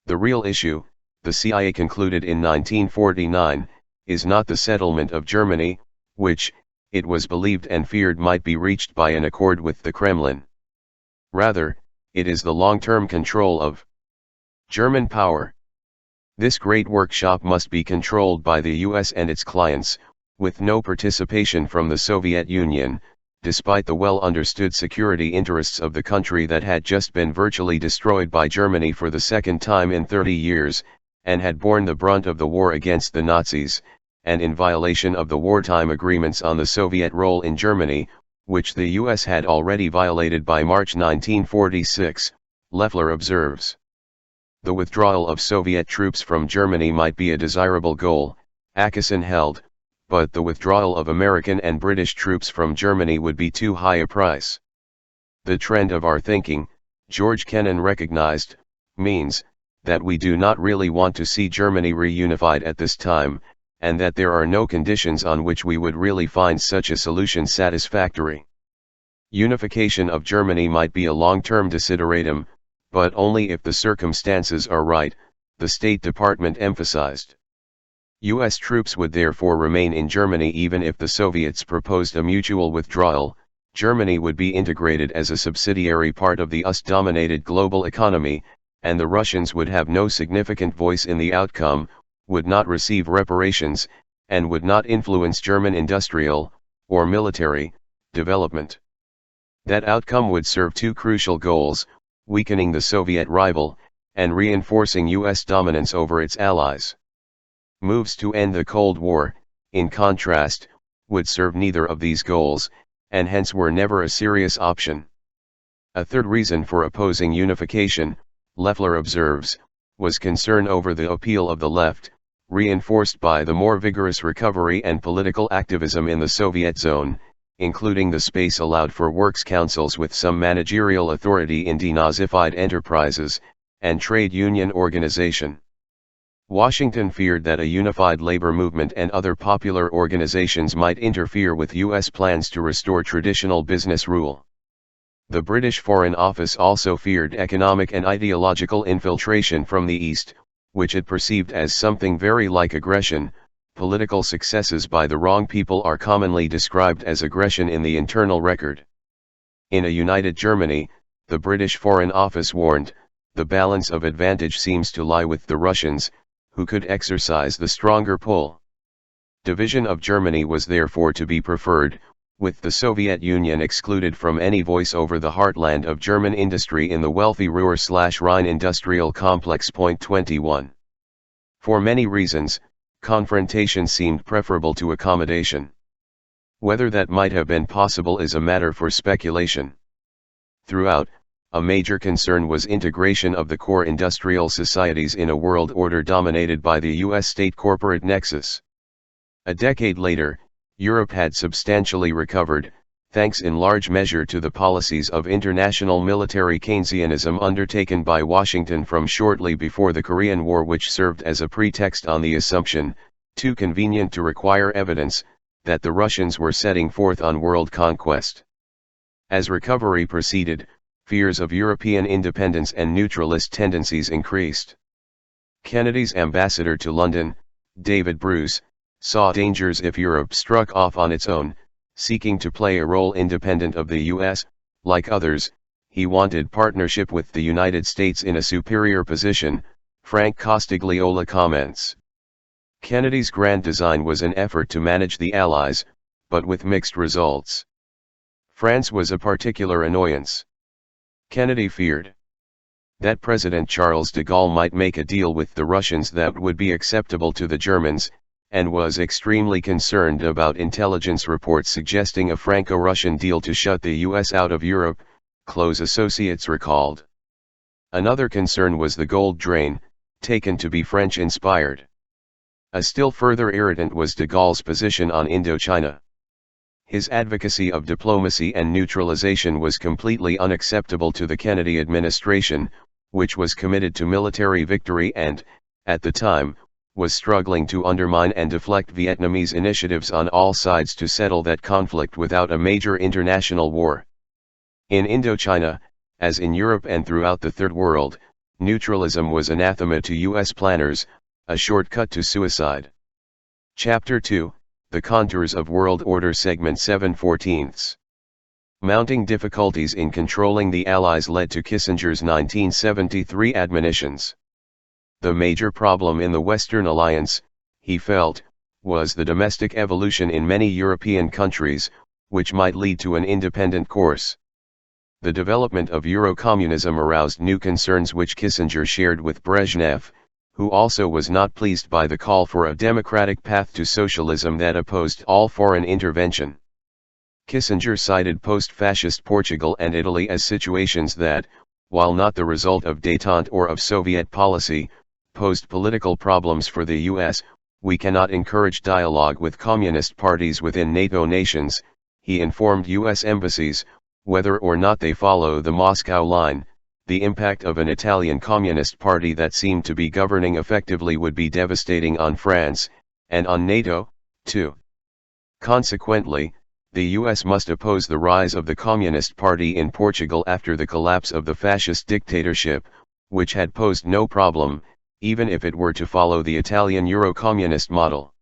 The real issue, the CIA concluded in 1949, is not the settlement of Germany, which, it was believed and feared might be reached by an accord with the Kremlin. Rather, it is the long-term control of German power. This great workshop must be controlled by the US and its clients, with no participation from the Soviet Union, despite the well-understood security interests of the country that had just been virtually destroyed by Germany for the second time in 30 years, and had borne the brunt of the war against the Nazis, and in violation of the wartime agreements on the Soviet role in Germany, which the US had already violated by March 1946, Loeffler observes. The withdrawal of Soviet troops from Germany might be a desirable goal, Acheson held, but the withdrawal of American and British troops from Germany would be too high a price. The trend of our thinking, George Kennan recognized, means that we do not really want to see Germany reunified at this time, and that there are no conditions on which we would really find such a solution satisfactory. Unification of Germany might be a long-term desideratum, but only if the circumstances are right, the State Department emphasized. US troops would therefore remain in Germany even if the Soviets proposed a mutual withdrawal. Germany would be integrated as a subsidiary part of the US-dominated global economy, and the Russians would have no significant voice in the outcome, would not receive reparations, and would not influence German industrial, or military, development. That outcome would serve two crucial goals: weakening the Soviet rival, and reinforcing US dominance over its allies. Moves to end the Cold War, in contrast, would serve neither of these goals, and hence were never a serious option. A third reason for opposing unification, Loeffler observes, was concern over the appeal of the left, reinforced by the more vigorous recovery and political activism in the Soviet zone, including the space allowed for works councils with some managerial authority in denazified enterprises, and trade union organization. Washington feared that a unified labor movement and other popular organizations might interfere with U.S. plans to restore traditional business rule. The British Foreign Office also feared economic and ideological infiltration from the East, which it perceived as something very like aggression. Political successes by the wrong people are commonly described as aggression in the internal record. In a united Germany, the British Foreign Office warned, the balance of advantage seems to lie with the Russians, who could exercise the stronger pull. Division of Germany was therefore to be preferred, with the Soviet Union excluded from any voice over the heartland of German industry in the wealthy Ruhr/Rhine industrial complex. 21. For many reasons, confrontation seemed preferable to accommodation. Whether that might have been possible is a matter for speculation. Throughout, a major concern was integration of the core industrial societies in a world order dominated by the U.S. state corporate nexus. A decade later, Europe had substantially recovered, thanks in large measure to the policies of international military Keynesianism undertaken by Washington from shortly before the Korean War, which served as a pretext on the assumption, too convenient to require evidence, that the Russians were setting forth on world conquest. As recovery proceeded, fears of European independence and neutralist tendencies increased. Kennedy's ambassador to London, David Bruce, saw dangers if Europe struck off on its own, seeking to play a role independent of the US. Like others, he wanted partnership with the United States in a superior position. Frank Costigliola comments. Kennedy's grand design was an effort to manage the Allies, but with mixed results. France was a particular annoyance. Kennedy feared that President Charles de Gaulle might make a deal with the Russians that would be acceptable to the Germans, and was extremely concerned about intelligence reports suggesting a Franco-Russian deal to shut the US out of Europe, close associates recalled. Another concern was the gold drain, taken to be French-inspired. A still further irritant was de Gaulle's position on Indochina. His advocacy of diplomacy and neutralization was completely unacceptable to the Kennedy administration, which was committed to military victory and, at the time, was struggling to undermine and deflect Vietnamese initiatives on all sides to settle that conflict without a major international war. In Indochina, as in Europe and throughout the Third World, neutralism was anathema to U.S. planners, a shortcut to suicide. Chapter 2, The Contours of World Order Segment 7/14. Mounting difficulties in controlling the Allies led to Kissinger's 1973 admonitions. The major problem in the Western Alliance, he felt, was the domestic evolution in many European countries, which might lead to an independent course. The development of Eurocommunism aroused new concerns which Kissinger shared with Brezhnev, who also was not pleased by the call for a democratic path to socialism that opposed all foreign intervention. Kissinger cited post-fascist Portugal and Italy as situations that, while not the result of détente or of Soviet policy, posed political problems for the US. We cannot encourage dialogue with communist parties within NATO nations, he informed US embassies, whether or not they follow the Moscow line. The impact of an Italian communist party that seemed to be governing effectively would be devastating on France, and on NATO, too. Consequently, the US must oppose the rise of the Communist Party in Portugal after the collapse of the fascist dictatorship, which had posed no problem, even if it were to follow the Italian Eurocommunist model.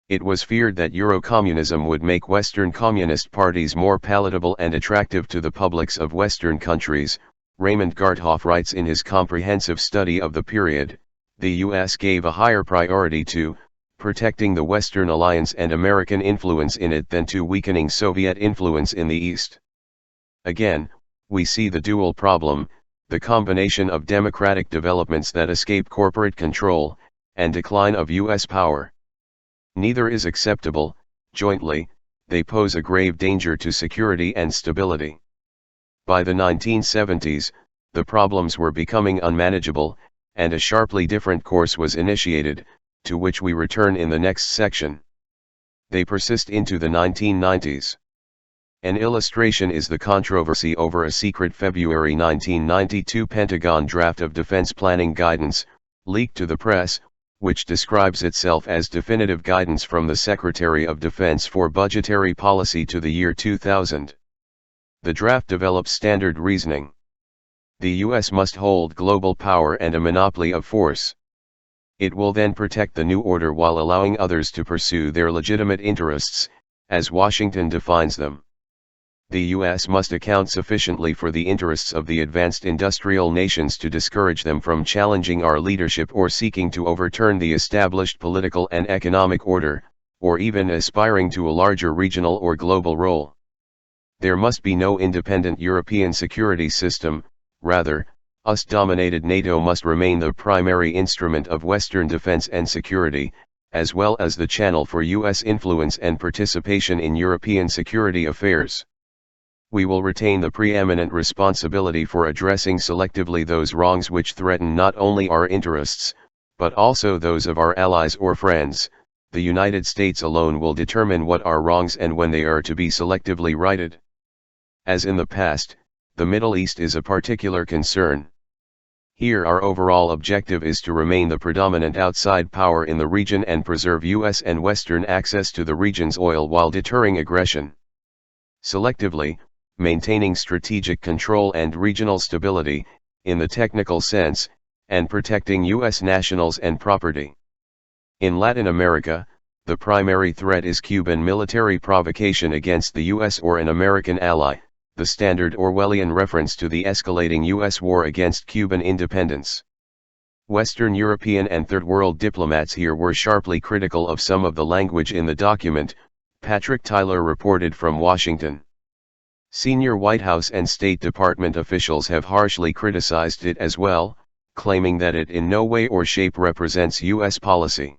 It was feared that Eurocommunism would make Western communist parties more palatable and attractive to the publics of Western countries. Raymond Garthoff writes in his comprehensive study of the period, the U.S. gave a higher priority to protecting the Western alliance and American influence in it than to weakening Soviet influence in the East. Again, we see the dual problem, the combination of democratic developments that escape corporate control, and decline of U.S. power. Neither is acceptable. Jointly, they pose a grave danger to security and stability. By the 1970s, the problems were becoming unmanageable, and a sharply different course was initiated, to which we return in the next section. They persist into the 1990s. An illustration is the controversy over a secret February 1992 Pentagon draft of defense planning guidance, leaked to the press, which describes itself as definitive guidance from the Secretary of Defense for budgetary policy to the year 2000. The draft develops standard reasoning. The U.S. must hold global power and a monopoly of force. It will then protect the new order while allowing others to pursue their legitimate interests, as Washington defines them. The U.S. must account sufficiently for the interests of the advanced industrial nations to discourage them from challenging our leadership or seeking to overturn the established political and economic order, or even aspiring to a larger regional or global role. There must be no independent European security system. Rather, US-dominated NATO must remain the primary instrument of Western defense and security, as well as the channel for U.S. influence and participation in European security affairs. We will retain the preeminent responsibility for addressing selectively those wrongs which threaten not only our interests, but also those of our allies or friends. The United States alone will determine what are wrongs and when they are to be selectively righted. As in the past, the Middle East is a particular concern. Here our overall objective is to remain the predominant outside power in the region and preserve U.S. and Western access to the region's oil while deterring aggression. Selectively, maintaining strategic control and regional stability, in the technical sense, and protecting U.S. nationals and property. In Latin America, the primary threat is Cuban military provocation against the U.S. or an American ally, the standard Orwellian reference to the escalating U.S. war against Cuban independence. Western European and Third World diplomats here were sharply critical of some of the language in the document, Patrick Tyler reported from Washington. Senior White House and State Department officials have harshly criticized it as well, claiming that it in no way or shape represents U.S. policy.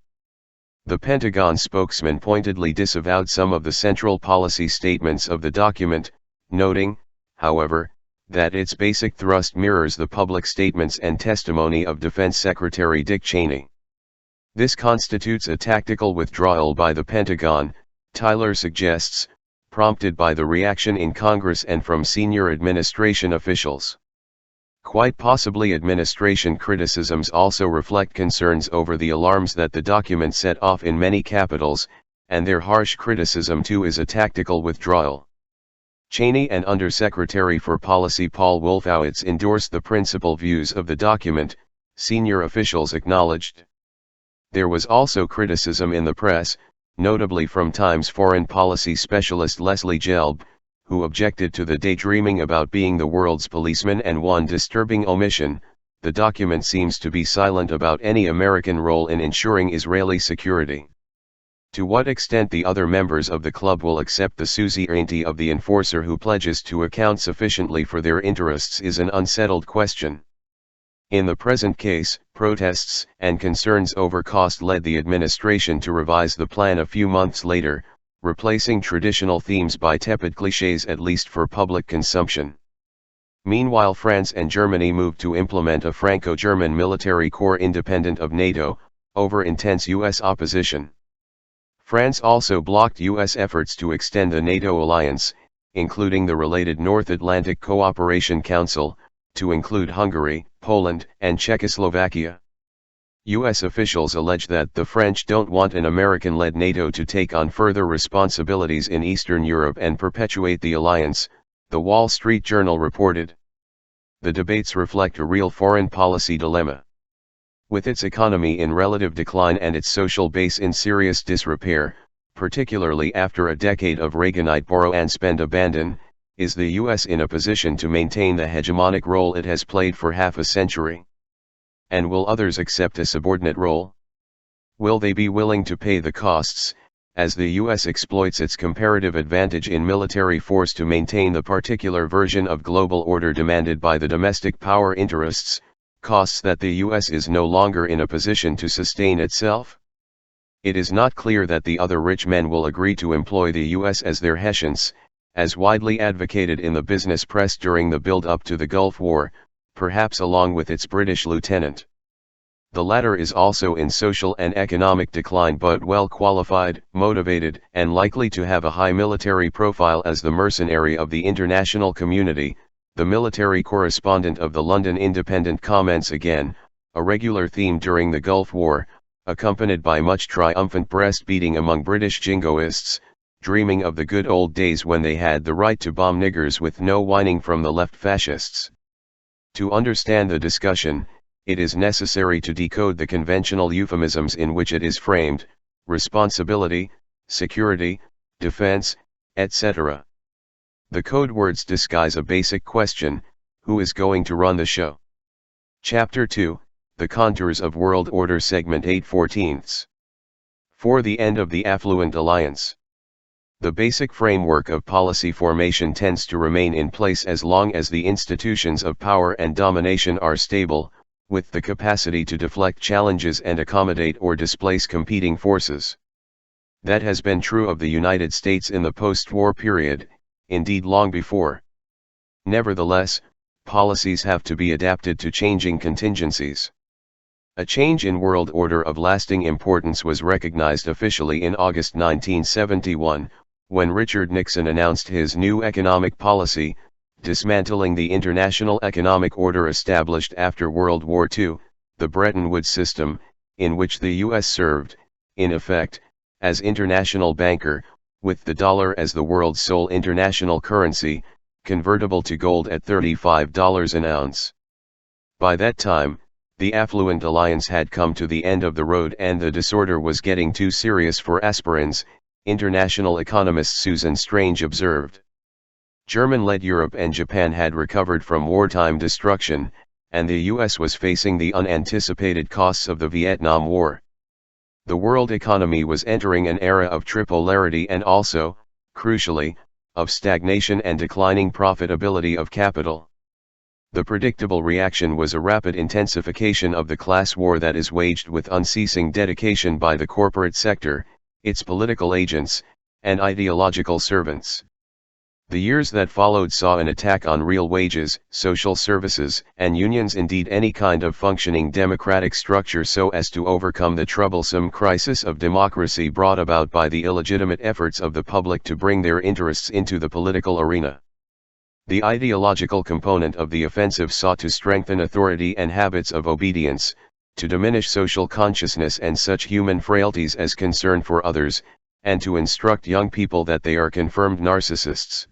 The Pentagon spokesman pointedly disavowed some of the central policy statements of the document, noting, however, that its basic thrust mirrors the public statements and testimony of Defense Secretary Dick Cheney. This constitutes a tactical withdrawal by the Pentagon, Tyler suggests, prompted by the reaction in Congress and from senior administration officials. Quite possibly administration criticisms also reflect concerns over the alarms that the document set off in many capitals, and their harsh criticism too is a tactical withdrawal. Cheney and Undersecretary for Policy Paul Wolfowitz endorsed the principal views of the document, senior officials acknowledged. There was also criticism in the press, notably from Times foreign policy specialist Leslie Gelb, who objected to the daydreaming about being the world's policeman, and one disturbing omission: the document seems to be silent about any American role in ensuring Israeli security. To what extent the other members of the club will accept the suzerainty of the enforcer who pledges to account sufficiently for their interests is an unsettled question. In the present case, protests and concerns over cost led the administration to revise the plan a few months later, replacing traditional themes by tepid clichés, at least for public consumption. Meanwhile, France and Germany moved to implement a Franco-German military corps independent of NATO, over intense U.S. opposition. France also blocked U.S. efforts to extend the NATO alliance, including the related North Atlantic Cooperation Council, to include Hungary, Poland, and Czechoslovakia. U.S. officials allege that the French don't want an American-led NATO to take on further responsibilities in Eastern Europe and perpetuate the alliance, the Wall Street Journal reported. The debates reflect a real foreign policy dilemma. With its economy in relative decline and its social base in serious disrepair, particularly after a decade of Reaganite borrow and spend abandon, is the U.S. in a position to maintain the hegemonic role it has played for half a century? And will others accept a subordinate role? Will they be willing to pay the costs, as the U.S. exploits its comparative advantage in military force to maintain the particular version of global order demanded by the domestic power interests, costs that the U.S. is no longer in a position to sustain itself? It is not clear that the other rich men will agree to employ the U.S. as their Hessians, as widely advocated in the business press during the build-up to the Gulf War, perhaps along with its British lieutenant. The latter is also in social and economic decline, but well qualified, motivated, and likely to have a high military profile as the mercenary of the international community. The military correspondent of the London Independent comments again, a regular theme during the Gulf War, accompanied by much triumphant breast-beating among British jingoists, dreaming of the good old days when they had the right to bomb niggers with no whining from the left fascists. To understand the discussion, it is necessary to decode the conventional euphemisms in which it is framed: responsibility, security, defense, etc. The code words disguise a basic question: who is going to run the show? Chapter 2, The Contours of World Order, Segment 8/14. For the end of the affluent alliance. The basic framework of policy formation tends to remain in place as long as the institutions of power and domination are stable, with the capacity to deflect challenges and accommodate or displace competing forces. That has been true of the United States in the post-war period, indeed long before. Nevertheless, policies have to be adapted to changing contingencies. A change in world order of lasting importance was recognized officially in August 1971, when Richard Nixon announced his new economic policy, dismantling the international economic order established after World War II, the Bretton Woods system, in which the U.S. served, in effect, as international banker, with the dollar as the world's sole international currency, convertible to gold at $35 an ounce. By that time, the affluent alliance had come to the end of the road and the disorder was getting too serious for aspirins, international economist Susan Strange observed. German-led Europe and Japan had recovered from wartime destruction, and the US was facing the unanticipated costs of the Vietnam War. The world economy was entering an era of tripolarity and also, crucially, of stagnation and declining profitability of capital. The predictable reaction was a rapid intensification of the class war that is waged with unceasing dedication by the corporate sector, its political agents, and ideological servants. The years that followed saw an attack on real wages, social services, and unions, indeed any kind of functioning democratic structure, so as to overcome the troublesome crisis of democracy brought about by the illegitimate efforts of the public to bring their interests into the political arena. The ideological component of the offensive sought to strengthen authority and habits of obedience, to diminish social consciousness and such human frailties as concern for others, and to instruct young people that they are confirmed narcissists.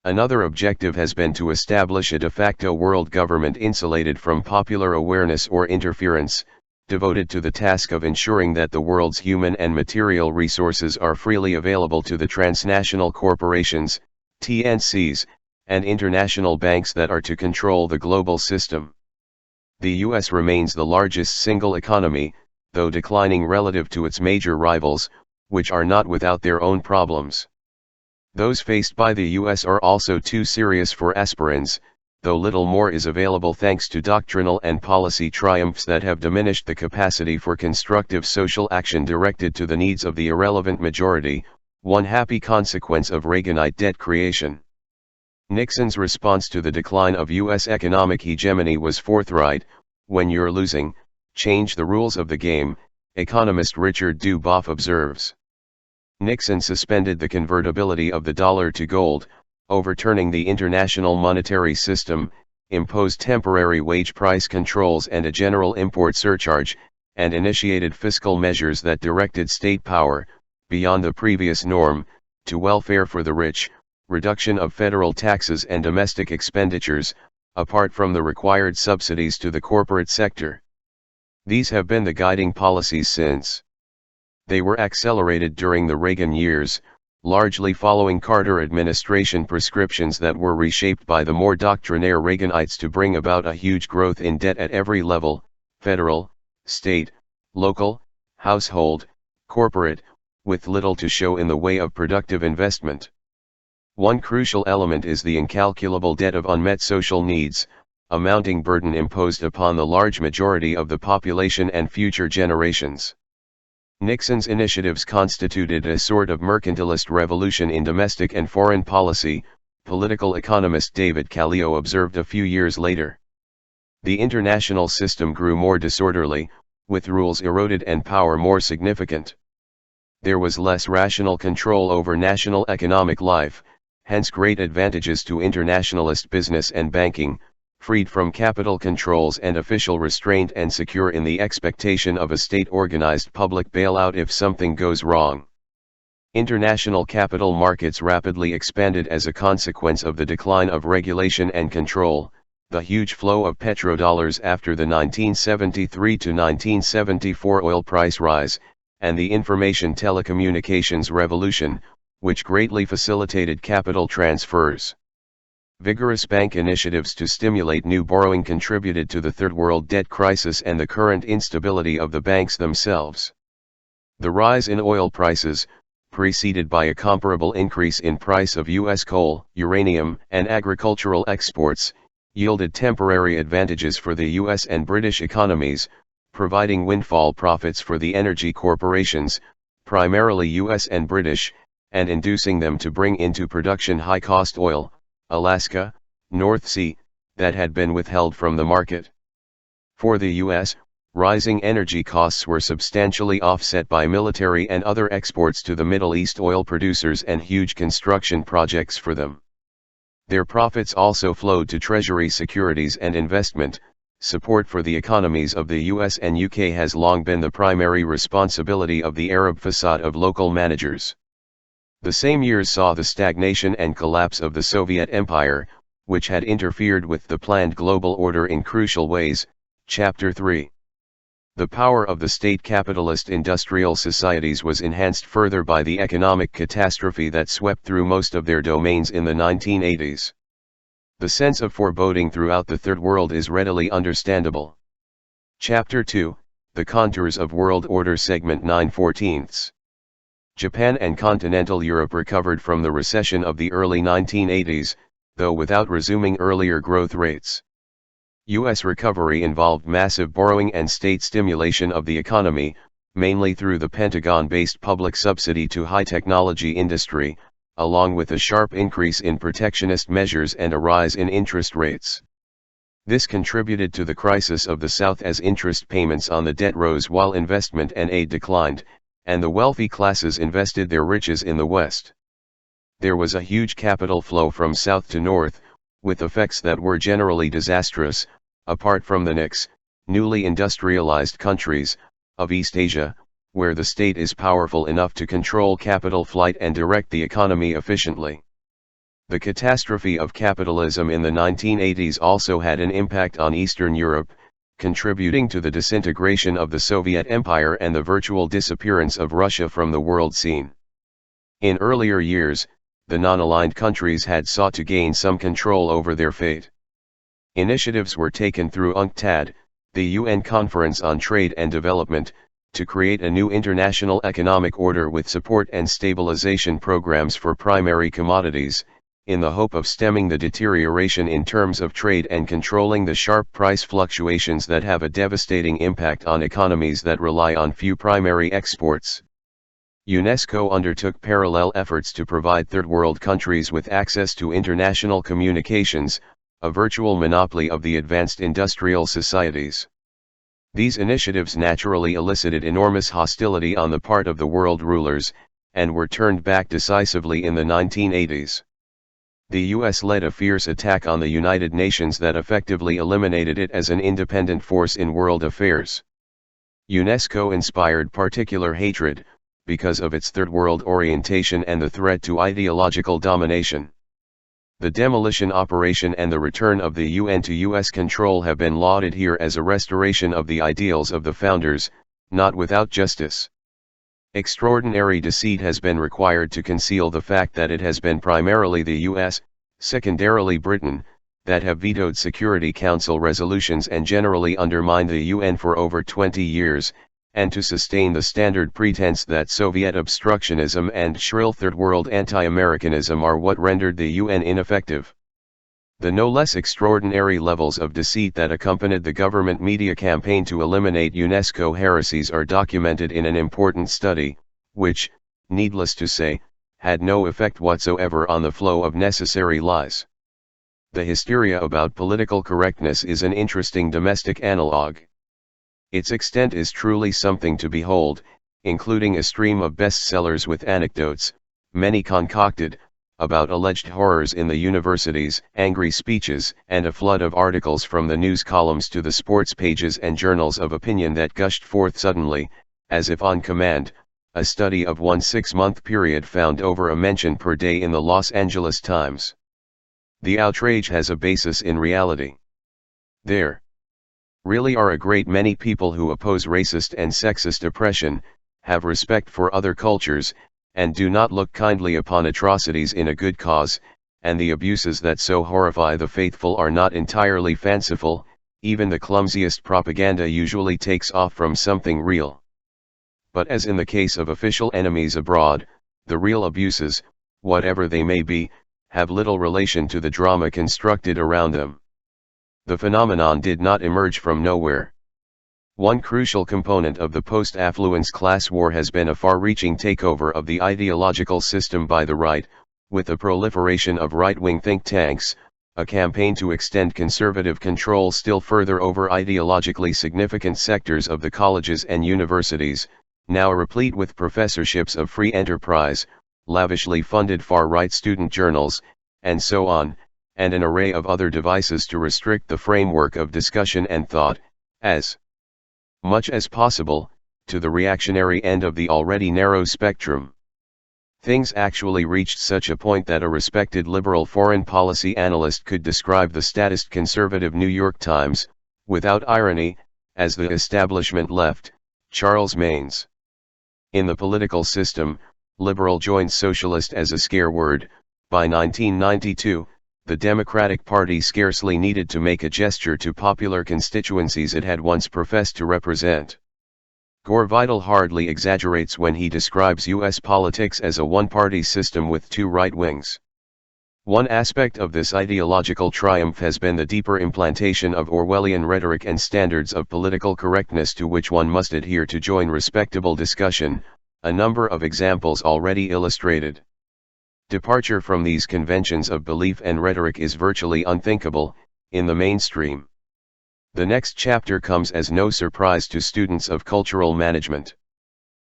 Another objective has been to establish a de facto world government insulated from popular awareness or interference, devoted to the task of ensuring that the world's human and material resources are freely available to the transnational corporations, TNCs, and international banks that are to control the global system. The US remains the largest single economy, though declining relative to its major rivals, which are not without their own problems. Those faced by the US are also too serious for aspirins, though little more is available thanks to doctrinal and policy triumphs that have diminished the capacity for constructive social action directed to the needs of the irrelevant majority, one happy consequence of Reaganite debt creation. Nixon's response to the decline of US economic hegemony was forthright: "When you're losing, change the rules of the game," economist Richard Duboff observes. Nixon suspended the convertibility of the dollar to gold, overturning the international monetary system, imposed temporary wage price controls and a general import surcharge, and initiated fiscal measures that directed state power, beyond the previous norm, to welfare for the rich, reduction of federal taxes and domestic expenditures, apart from the required subsidies to the corporate sector. These have been the guiding policies since. They were accelerated during the Reagan years, largely following Carter administration prescriptions that were reshaped by the more doctrinaire Reaganites to bring about a huge growth in debt at every level: federal, state, local, household, corporate, with little to show in the way of productive investment. One crucial element is the incalculable debt of unmet social needs, a mounting burden imposed upon the large majority of the population and future generations. Nixon's initiatives constituted a sort of mercantilist revolution in domestic and foreign policy, political economist David Kallio observed a few years later. The international system grew more disorderly, with rules eroded and power more significant. There was less rational control over national economic life, hence great advantages to internationalist business and banking, freed from capital controls and official restraint and secure in the expectation of a state-organized public bailout if something goes wrong. International capital markets rapidly expanded as a consequence of the decline of regulation and control, the huge flow of petrodollars after the 1973 to 1974 oil price rise, and the information telecommunications revolution, which greatly facilitated capital transfers. Vigorous bank initiatives to stimulate new borrowing contributed to the Third World debt crisis and the current instability of the banks themselves. The rise in oil prices, preceded by a comparable increase in price of U.S. coal, uranium, and agricultural exports, yielded temporary advantages for the U.S. and British economies, providing windfall profits for the energy corporations, primarily U.S. and British, and inducing them to bring into production high-cost oil, Alaska, North Sea, that had been withheld from the market. For the U.S., rising energy costs were substantially offset by military and other exports to the Middle East oil producers and huge construction projects for them. Their profits also flowed to Treasury securities and investment. Support for the economies of the US and UK has long been the primary responsibility of the Arab facade of local managers. The same years saw the stagnation and collapse of the Soviet Empire, which had interfered with the planned global order in crucial ways. Chapter 3. The power of the state capitalist industrial societies was enhanced further by the economic catastrophe that swept through most of their domains in the 1980s. The sense of foreboding throughout the Third World is readily understandable. Chapter 2, The Contours of World Order, Segment 9/14. Japan and continental Europe recovered from the recession of the early 1980s, though without resuming earlier growth rates. U.S. recovery involved massive borrowing and state stimulation of the economy, mainly through the Pentagon-based public subsidy to high-technology industry, along with a sharp increase in protectionist measures and a rise in interest rates. This contributed to the crisis of the South as interest payments on the debt rose while investment and aid declined, and the wealthy classes invested their riches in the West. There was a huge capital flow from south to north, with effects that were generally disastrous, apart from the newly industrialized countries of East Asia, where the state is powerful enough to control capital flight and direct the economy efficiently. The catastrophe of capitalism in the 1980s also had an impact on Eastern Europe, contributing to the disintegration of the Soviet Empire and the virtual disappearance of Russia from the world scene. In earlier years, the non-aligned countries had sought to gain some control over their fate. Initiatives were taken through UNCTAD, the UN Conference on Trade and Development, to create a new international economic order with support and stabilization programs for primary commodities, in the hope of stemming the deterioration in terms of trade and controlling the sharp price fluctuations that have a devastating impact on economies that rely on few primary exports. UNESCO undertook parallel efforts to provide third world countries with access to international communications, a virtual monopoly of the advanced industrial societies. These initiatives naturally elicited enormous hostility on the part of the world rulers, and were turned back decisively in the 1980s. The US led a fierce attack on the United Nations that effectively eliminated it as an independent force in world affairs. UNESCO inspired particular hatred, because of its third world orientation and the threat to ideological domination. The demolition operation and the return of the UN to US control have been lauded here as a restoration of the ideals of the founders, not without justice. Extraordinary deceit has been required to conceal the fact that it has been primarily the US, secondarily Britain, that have vetoed Security Council resolutions and generally undermined the UN for over 20 years, and to sustain the standard pretense that Soviet obstructionism and shrill Third World anti-Americanism are what rendered the UN ineffective. The no less extraordinary levels of deceit that accompanied the government media campaign to eliminate UNESCO heresies are documented in an important study, which, needless to say, had no effect whatsoever on the flow of necessary lies. The hysteria about political correctness is an interesting domestic analog. Its extent is truly something to behold, including a stream of bestsellers with anecdotes, many concocted, about alleged horrors in the universities, angry speeches, and a flood of articles from the news columns to the sports pages and journals of opinion that gushed forth suddenly, as if on command. A study of one 6-month period found over a mention per day in the Los Angeles Times. The outrage has a basis in reality. There really are a great many people who oppose racist and sexist oppression, have respect for other cultures, and do not look kindly upon atrocities in a good cause, and the abuses that so horrify the faithful are not entirely fanciful. Even the clumsiest propaganda usually takes off from something real. But as in the case of official enemies abroad, the real abuses, whatever they may be, have little relation to the drama constructed around them. The phenomenon did not emerge from nowhere. One crucial component of the post-affluence class war has been a far-reaching takeover of the ideological system by the right, with the proliferation of right-wing think tanks, a campaign to extend conservative control still further over ideologically significant sectors of the colleges and universities, now replete with professorships of free enterprise, lavishly funded far-right student journals, and so on, and an array of other devices to restrict the framework of discussion and thought, as much as possible, to the reactionary end of the already narrow spectrum. Things actually reached such a point that a respected liberal foreign policy analyst could describe the statist conservative New York Times, without irony, as the establishment left, Charles Maynes. In the political system, liberal joined socialist as a scare word. By 1992, the Democratic Party scarcely needed to make a gesture to popular constituencies it had once professed to represent. Gore Vidal hardly exaggerates when he describes U.S. politics as a one-party system with two right wings. One aspect of this ideological triumph has been the deeper implantation of Orwellian rhetoric and standards of political correctness to which one must adhere to join respectable discussion, a number of examples already illustrated. Departure from these conventions of belief and rhetoric is virtually unthinkable, in the mainstream. The next chapter comes as no surprise to students of cultural management.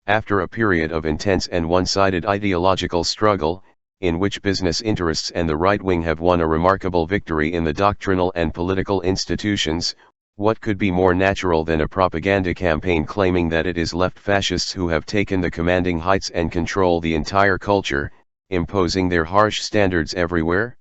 After a period of intense and one-sided ideological struggle, in which business interests and the right wing have won a remarkable victory in the doctrinal and political institutions, what could be more natural than a propaganda campaign claiming that it is left fascists who have taken the commanding heights and control the entire culture, imposing their harsh standards everywhere?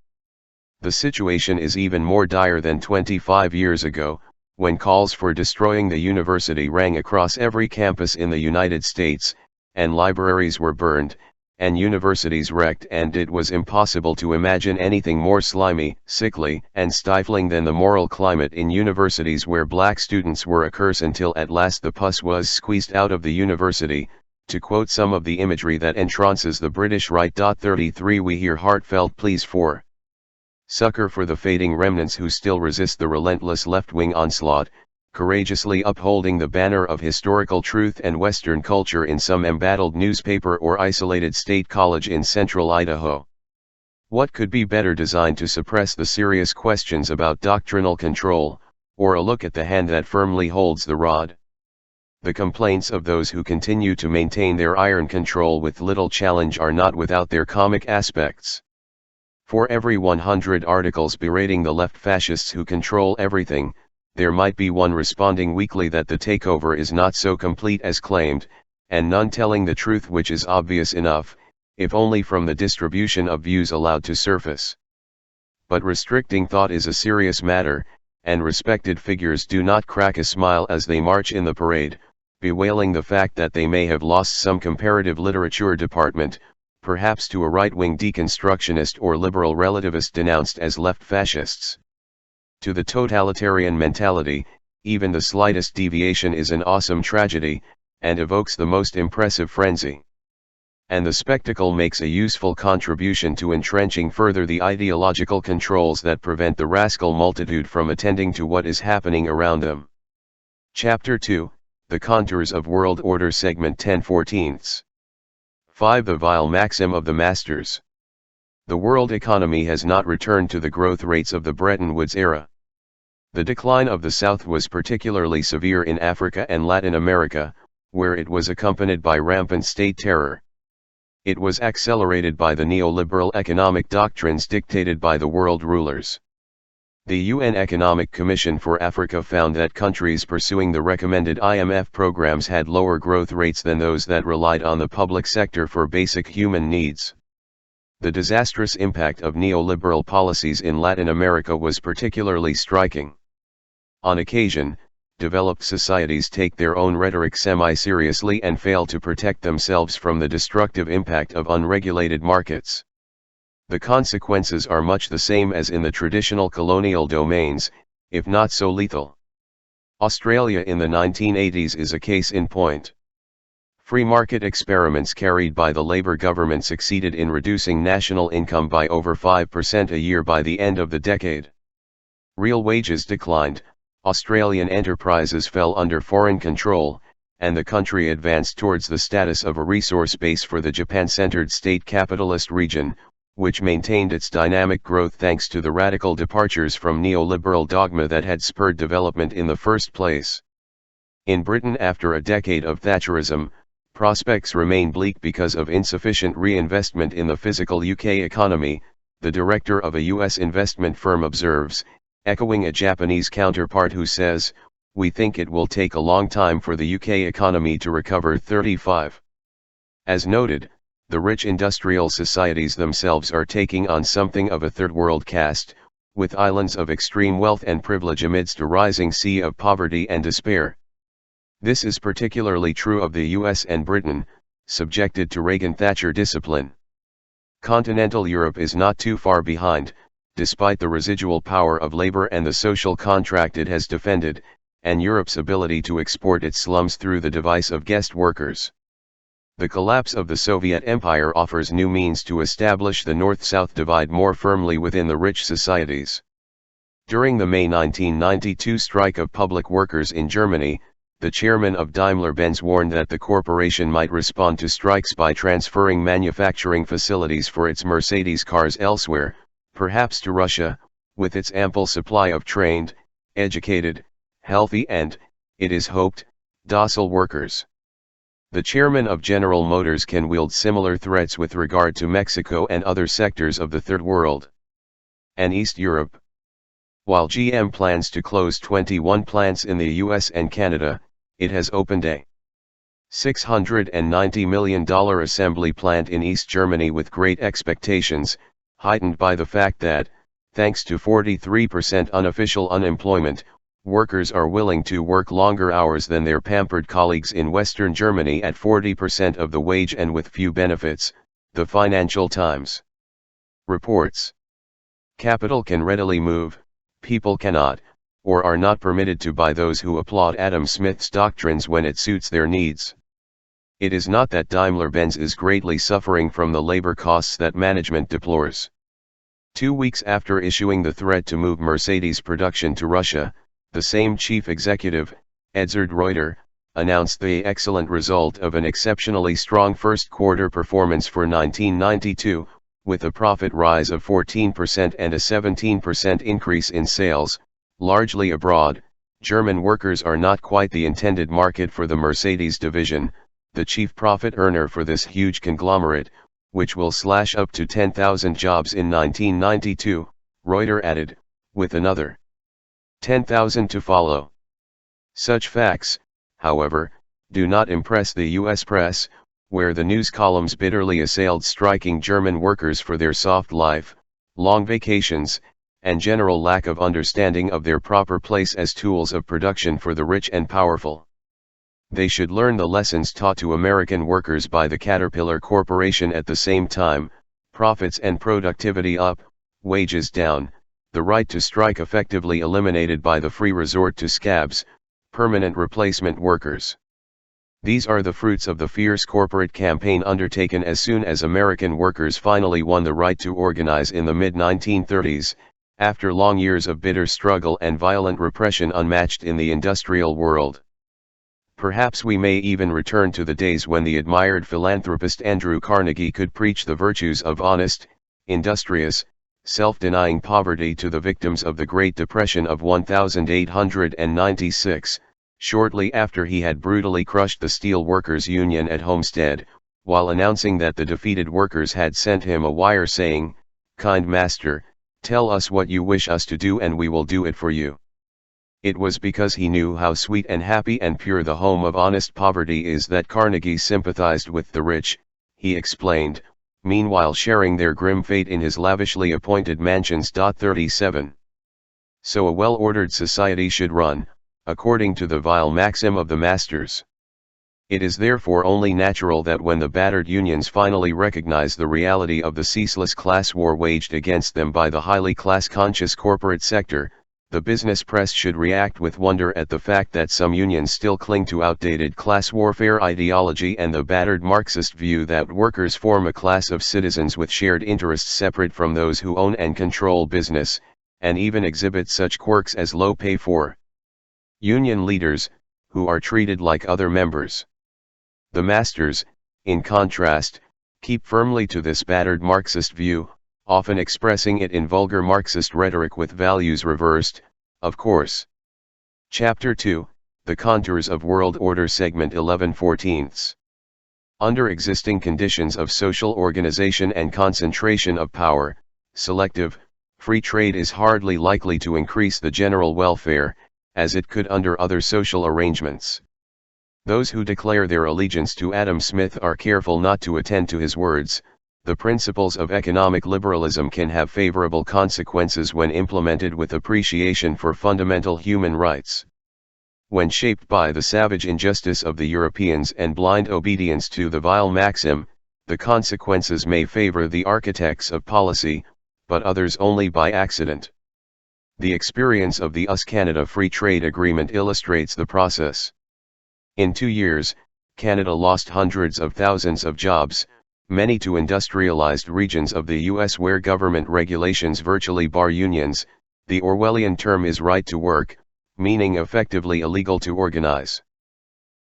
The situation is even more dire than 25 years ago, when calls for destroying the university rang across every campus in the United States, and libraries were burned, and universities wrecked, and it was impossible to imagine anything more slimy, sickly, and stifling than the moral climate in universities where black students were a curse until at last the pus was squeezed out of the university, to quote some of the imagery that entrances the British right. 33 We hear heartfelt pleas for succor for the fading remnants who still resist the relentless left-wing onslaught, courageously upholding the banner of historical truth and Western culture in some embattled newspaper or isolated state college in central Idaho. What could be better designed to suppress the serious questions about doctrinal control, or a look at the hand that firmly holds the rod? The complaints of those who continue to maintain their iron control with little challenge are not without their comic aspects. For every 100 articles berating the left fascists who control everything, there might be one responding weakly that the takeover is not so complete as claimed, and none telling the truth, which is obvious enough, if only from the distribution of views allowed to surface. But restricting thought is a serious matter, and respected figures do not crack a smile as they march in the parade, bewailing the fact that they may have lost some comparative literature department, perhaps to a right-wing deconstructionist or liberal relativist denounced as left fascists. To the totalitarian mentality, even the slightest deviation is an awesome tragedy, and evokes the most impressive frenzy. And the spectacle makes a useful contribution to entrenching further the ideological controls that prevent the rascal multitude from attending to what is happening around them. Chapter 2, The Contours of World Order, Segment 10/14. 5. The vile maxim of the masters. The world economy has not returned to the growth rates of the Bretton Woods era. The decline of the South was particularly severe in Africa and Latin America, where it was accompanied by rampant state terror. It was accelerated by the neoliberal economic doctrines dictated by the world rulers. The UN Economic Commission for Africa found that countries pursuing the recommended IMF programs had lower growth rates than those that relied on the public sector for basic human needs. The disastrous impact of neoliberal policies in Latin America was particularly striking. On occasion, developed societies take their own rhetoric semi-seriously and fail to protect themselves from the destructive impact of unregulated markets. The consequences are much the same as in the traditional colonial domains, if not so lethal. Australia in the 1980s is a case in point. Free market experiments carried by the Labour government succeeded in reducing national income by over 5% a year by the end of the decade. Real wages declined, Australian enterprises fell under foreign control, and the country advanced towards the status of a resource base for the Japan-centered state capitalist region, which maintained its dynamic growth thanks to the radical departures from neoliberal dogma that had spurred development in the first place. In Britain, after a decade of Thatcherism, prospects remain bleak because of insufficient reinvestment in the physical UK economy, the director of a US investment firm observes, echoing a Japanese counterpart who says, "We think it will take a long time for the UK economy to recover." 35. As noted, the rich industrial societies themselves are taking on something of a third world cast, with islands of extreme wealth and privilege amidst a rising sea of poverty and despair. This is particularly true of the US and Britain, subjected to Reagan-Thatcher discipline. Continental Europe is not too far behind, despite the residual power of labor and the social contract it has defended, and Europe's ability to export its slums through the device of guest workers. The collapse of the Soviet Empire offers new means to establish the North-South divide more firmly within the rich societies. During the May 1992 strike of public workers in Germany, the chairman of Daimler-Benz warned that the corporation might respond to strikes by transferring manufacturing facilities for its Mercedes cars elsewhere, perhaps to Russia, with its ample supply of trained, educated, healthy and, it is hoped, docile workers. The chairman of General Motors can wield similar threats with regard to Mexico and other sectors of the Third World and East Europe. While GM plans to close 21 plants in the US and Canada, it has opened a $690 million assembly plant in East Germany with great expectations, heightened by the fact that, thanks to 43% unofficial unemployment, workers are willing to work longer hours than their pampered colleagues in Western Germany at 40% of the wage and with few benefits, the Financial Times reports. Capital can readily move, people cannot, or are not permitted to by those who applaud Adam Smith's doctrines when it suits their needs. It is not that Daimler-Benz is greatly suffering from the labor costs that management deplores. 2 weeks after issuing the threat to move Mercedes production to Russia, the same chief executive, Edzard Reuter, announced the excellent result of an exceptionally strong first quarter performance for 1992, with a profit rise of 14% and a 17% increase in sales. Largely abroad, German workers are not quite the intended market for the Mercedes division, the chief profit earner for this huge conglomerate, which will slash up to 10,000 jobs in 1992, Reuter added, with another 10,000 to follow. Such facts, however, do not impress the US press, where the news columns bitterly assailed striking German workers for their soft life, long vacations, and general lack of understanding of their proper place as tools of production for the rich and powerful. They should learn the lessons taught to American workers by the Caterpillar Corporation at the same time: profits and productivity up, wages down, the right to strike effectively eliminated by the free resort to scabs, permanent replacement workers. These are the fruits of the fierce corporate campaign undertaken as soon as American workers finally won the right to organize in the mid-1930s, after long years of bitter struggle and violent repression unmatched in the industrial world. Perhaps we may even return to the days when the admired philanthropist Andrew Carnegie could preach the virtues of honest, industrious, self-denying poverty to the victims of the Great Depression of 1896, shortly after he had brutally crushed the Steel Workers Union at Homestead, while announcing that the defeated workers had sent him a wire saying, "Kind master, tell us what you wish us to do and we will do it for you." It was because he knew how sweet and happy and pure the home of honest poverty is that Carnegie sympathized with the rich, he explained, meanwhile sharing their grim fate in his lavishly appointed mansions. 37. So a well-ordered society should run, according to the vile maxim of the masters. It is therefore only natural that when the battered unions finally recognize the reality of the ceaseless class war waged against them by the highly class-conscious corporate sector, the business press should react with wonder at the fact that some unions still cling to outdated class warfare ideology and the battered Marxist view that workers form a class of citizens with shared interests separate from those who own and control business, and even exhibit such quirks as low pay for union leaders, who are treated like other members. The masters, in contrast, keep firmly to this battered Marxist view, often expressing it in vulgar Marxist rhetoric with values reversed, of course. Chapter 2, The Contours of World Order, Segment 11/14. Under existing conditions of social organization and concentration of power, selective, free trade is hardly likely to increase the general welfare, as it could under other social arrangements. Those who declare their allegiance to Adam Smith are careful not to attend to his words. The principles of economic liberalism can have favorable consequences when implemented with appreciation for fundamental human rights. When shaped by the savage injustice of the Europeans and blind obedience to the vile maxim, the consequences may favor the architects of policy, but others only by accident. The experience of the US-Canada Free Trade Agreement illustrates the process. In 2 years, Canada lost hundreds of thousands of jobs, many to industrialized regions of the US where government regulations virtually bar unions. The Orwellian term is right to work, meaning effectively illegal to organize.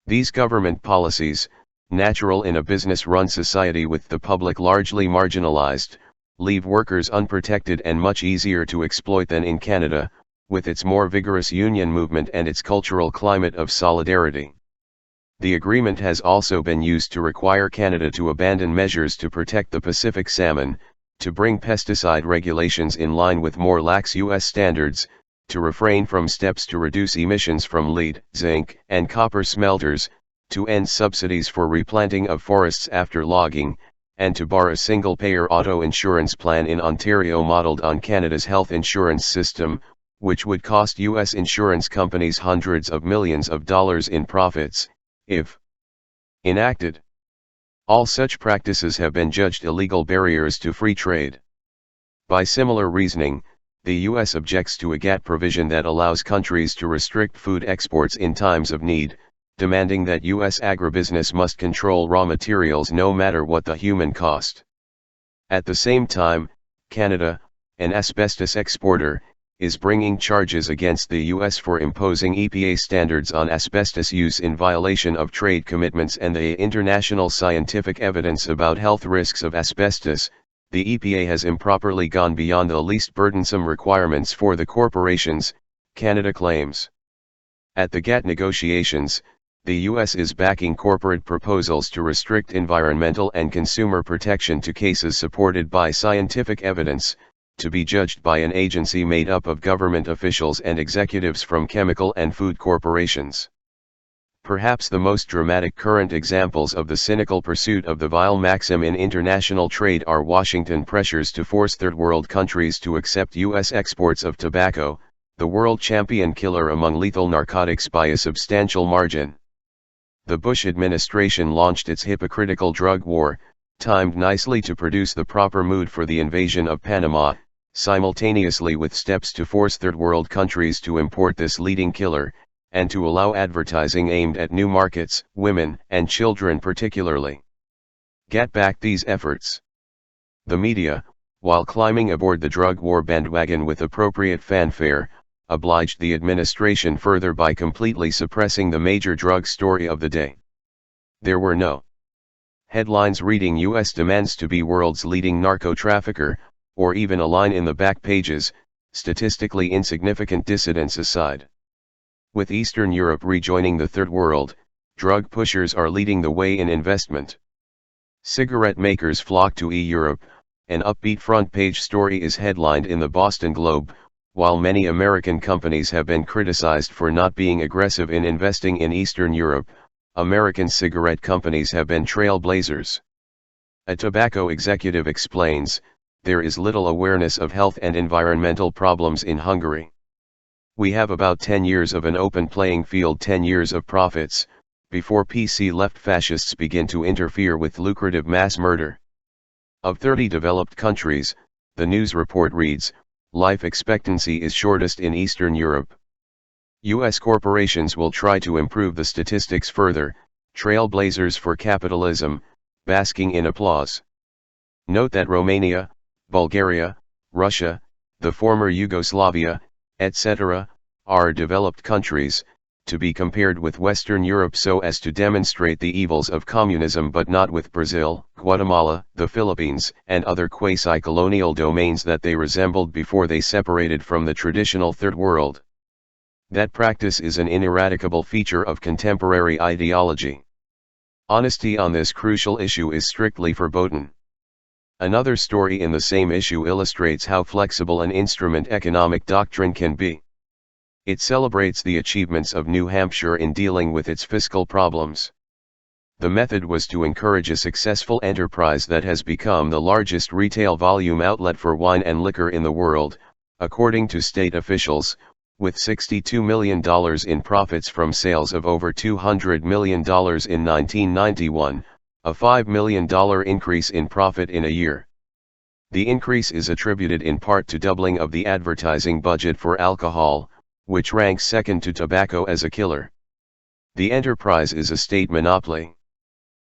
These government policies, natural in a business-run society with the public largely marginalized, leave workers unprotected and much easier to exploit than in Canada, with its more vigorous union movement and its cultural climate of solidarity. The agreement has also been used to require Canada to abandon measures to protect the Pacific salmon, to bring pesticide regulations in line with more lax U.S. standards, to refrain from steps to reduce emissions from lead, zinc, and copper smelters, to end subsidies for replanting of forests after logging, and to bar a single-payer auto insurance plan in Ontario modeled on Canada's health insurance system, which would cost U.S. insurance companies hundreds of millions of dollars in profits, if enacted. All such practices have been judged illegal barriers to free trade. By similar reasoning, the U.S. objects to a GATT provision that allows countries to restrict food exports in times of need, demanding that U.S. agribusiness must control raw materials no matter what the human cost. At the same time, Canada, an asbestos exporter, is bringing charges against the U.S. for imposing EPA standards on asbestos use in violation of trade commitments and the international scientific evidence about health risks of asbestos. The EPA has improperly gone beyond the least burdensome requirements for the corporations, Canada claims. At the GATT negotiations, the U.S. is backing corporate proposals to restrict environmental and consumer protection to cases supported by scientific evidence, to be judged by an agency made up of government officials and executives from chemical and food corporations. Perhaps the most dramatic current examples of the cynical pursuit of the vile maxim in international trade are Washington pressures to force third world countries to accept U.S. exports of tobacco, the world champion killer among lethal narcotics, by a substantial margin. The Bush administration launched its hypocritical drug war, timed nicely to produce the proper mood for the invasion of Panama, simultaneously with steps to force third world countries to import this leading killer, and to allow advertising aimed at new markets, women and children particularly. GATT backed these efforts. The media, while climbing aboard the drug war bandwagon with appropriate fanfare, obliged the administration further by completely suppressing the major drug story of the day. There were no headlines reading U.S. demands to be world's leading narco-trafficker, or even a line in the back pages, statistically insignificant dissidents aside. With Eastern Europe rejoining the Third World, drug pushers are leading the way in investment. Cigarette makers flock to Europe. An upbeat front-page story is headlined in the Boston Globe, while many American companies have been criticized for not being aggressive in investing in Eastern Europe. American cigarette companies have been trailblazers. A tobacco executive explains, there is little awareness of health and environmental problems in Hungary. We have about 10 years of an open playing field, 10 years of profits, before PC left fascists begin to interfere with lucrative mass murder. Of 30 developed countries, the news report reads, life expectancy is shortest in Eastern Europe. U.S. corporations will try to improve the statistics further, trailblazers for capitalism, basking in applause. Note that Romania, Bulgaria, Russia, the former Yugoslavia, etc., are developed countries, to be compared with Western Europe so as to demonstrate the evils of communism, but not with Brazil, Guatemala, the Philippines, and other quasi-colonial domains that they resembled before they separated from the traditional Third World. That practice is an ineradicable feature of contemporary ideology. Honesty on this crucial issue is strictly verboten. Another story in the same issue illustrates how flexible an instrument economic doctrine can be. It celebrates the achievements of New Hampshire in dealing with its fiscal problems. The method was to encourage a successful enterprise that has become the largest retail volume outlet for wine and liquor in the world, according to state officials, with $62 million in profits from sales of over $200 million in 1991, a $5 million increase in profit in a year. The increase is attributed in part to doubling of the advertising budget for alcohol, which ranks second to tobacco as a killer. The enterprise is a state monopoly.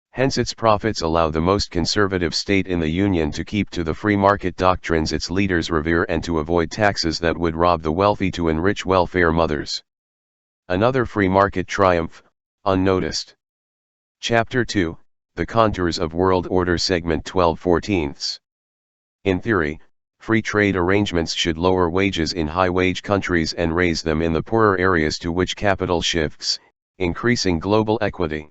Hence its profits allow the most conservative state in the Union to keep to the free market doctrines its leaders revere and to avoid taxes that would rob the wealthy to enrich welfare mothers. Another free market triumph, unnoticed. Chapter 2, The Contours of World Order Segment 12/14. In theory, free trade arrangements should lower wages in high-wage countries and raise them in the poorer areas to which capital shifts, increasing global equity.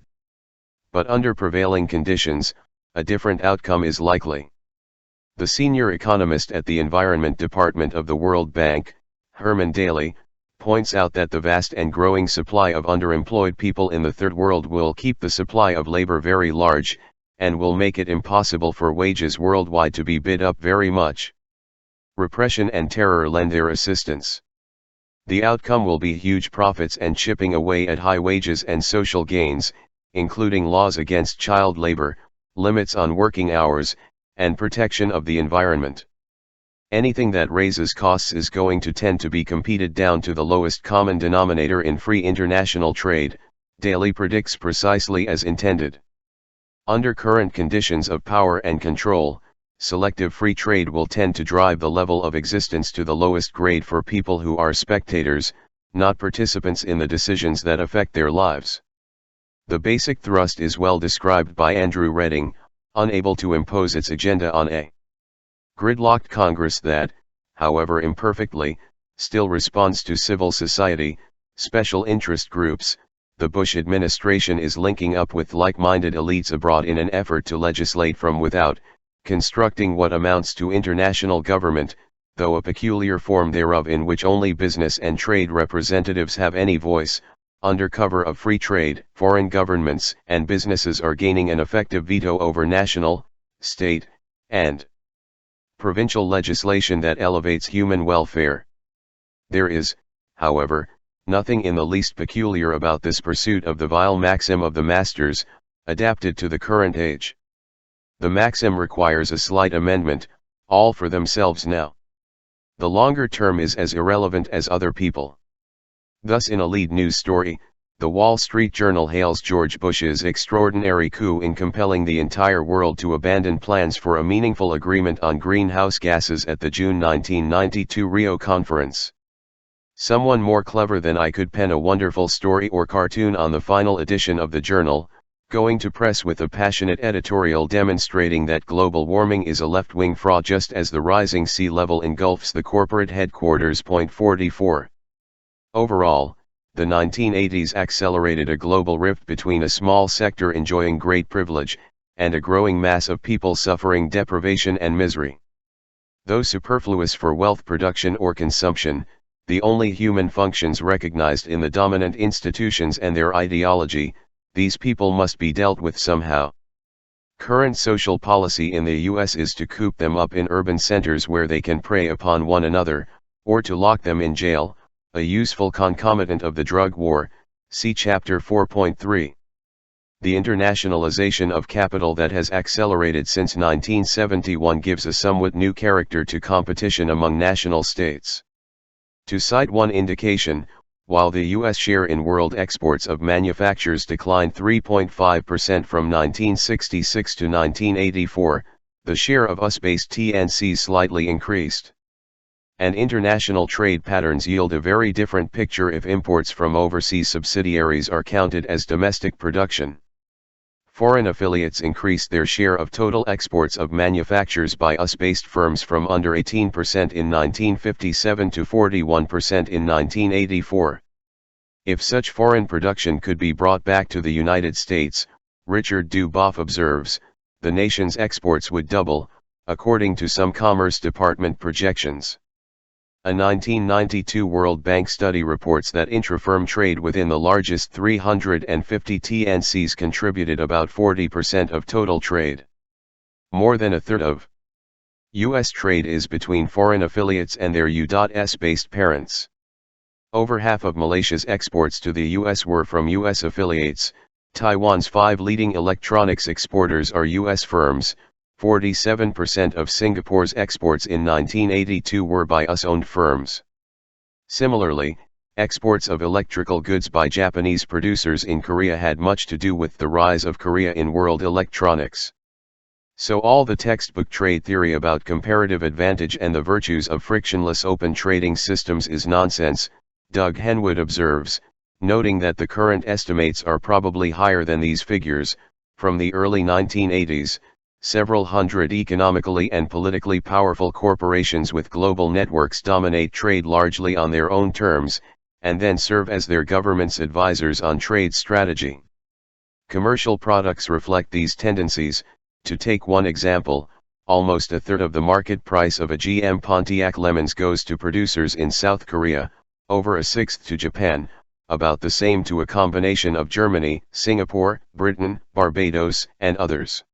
But under prevailing conditions, a different outcome is likely. The senior economist at the Environment Department of the World Bank, Herman Daly, points out that the vast and growing supply of underemployed people in the Third World will keep the supply of labor very large, and will make it impossible for wages worldwide to be bid up very much. Repression and terror lend their assistance. The outcome will be huge profits and chipping away at high wages and social gains, including laws against child labor, limits on working hours, and protection of the environment. Anything that raises costs is going to tend to be competed down to the lowest common denominator in free international trade, Daly predicts precisely as intended. Under current conditions of power and control, selective free trade will tend to drive the level of existence to the lowest grade for people who are spectators, not participants in the decisions that affect their lives. The basic thrust is well described by Andrew Redding, unable to impose its agenda on a gridlocked Congress that, however imperfectly, still responds to civil society, special interest groups. The Bush administration is linking up with like-minded elites abroad in an effort to legislate from without, constructing what amounts to international government, though a peculiar form thereof in which only business and trade representatives have any voice. Under cover of free trade, foreign governments and businesses are gaining an effective veto over national, state, and provincial legislation that elevates human welfare. There is, however, nothing in the least peculiar about this pursuit of the vile maxim of the masters, adapted to the current age. The maxim requires a slight amendment, all for themselves now. The longer term is as irrelevant as other people. Thus in a lead news story, the Wall Street Journal hails George Bush's extraordinary coup in compelling the entire world to abandon plans for a meaningful agreement on greenhouse gases at the June 1992 Rio conference. Someone more clever than I could pen a wonderful story or cartoon on the final edition of the journal, going to press with a passionate editorial demonstrating that global warming is a left-wing fraud just as the rising sea level engulfs the corporate headquarters. 44. Overall, the 1980s accelerated a global rift between a small sector enjoying great privilege, and a growing mass of people suffering deprivation and misery. Though superfluous for wealth production or consumption, the only human functions recognized in the dominant institutions and their ideology, these people must be dealt with somehow. Current social policy in the US is to coop them up in urban centers where they can prey upon one another, or to lock them in jail, a useful concomitant of the drug war, see Chapter 4.3. The internationalization of capital that has accelerated since 1971 gives a somewhat new character to competition among national states. To cite one indication, while the U.S. share in world exports of manufactures declined 3.5% from 1966 to 1984, the share of US-based TNCs slightly increased. And international trade patterns yield a very different picture if imports from overseas subsidiaries are counted as domestic production. Foreign affiliates increased their share of total exports of manufactures by US-based firms from under 18% in 1957 to 41% in 1984. If such foreign production could be brought back to the United States, Richard Duboff observes, the nation's exports would double, according to some Commerce Department projections. A 1992 World Bank study reports that intra-firm trade within the largest 350 TNCs contributed about 40% of total trade. More than a third of U.S. trade is between foreign affiliates and their U.S.-based parents. Over half of Malaysia's exports to the U.S. were from U.S. affiliates. Taiwan's 5 leading electronics exporters are U.S. firms. 47% of Singapore's exports in 1982 were by US-owned firms. Similarly, exports of electrical goods by Japanese producers in Korea had much to do with the rise of Korea in world electronics. So all the textbook trade theory about comparative advantage and the virtues of frictionless open trading systems is nonsense, Doug Henwood observes, noting that the current estimates are probably higher than these figures. From the early 1980s, several hundred economically and politically powerful corporations with global networks dominate trade largely on their own terms, and then serve as their government's advisors on trade strategy. Commercial products reflect these tendencies. To take one example, almost a third of the market price of a GM Pontiac lemons goes to producers in South Korea, over a sixth to Japan, about the same to a combination of Germany, Singapore, Britain, Barbados, and others.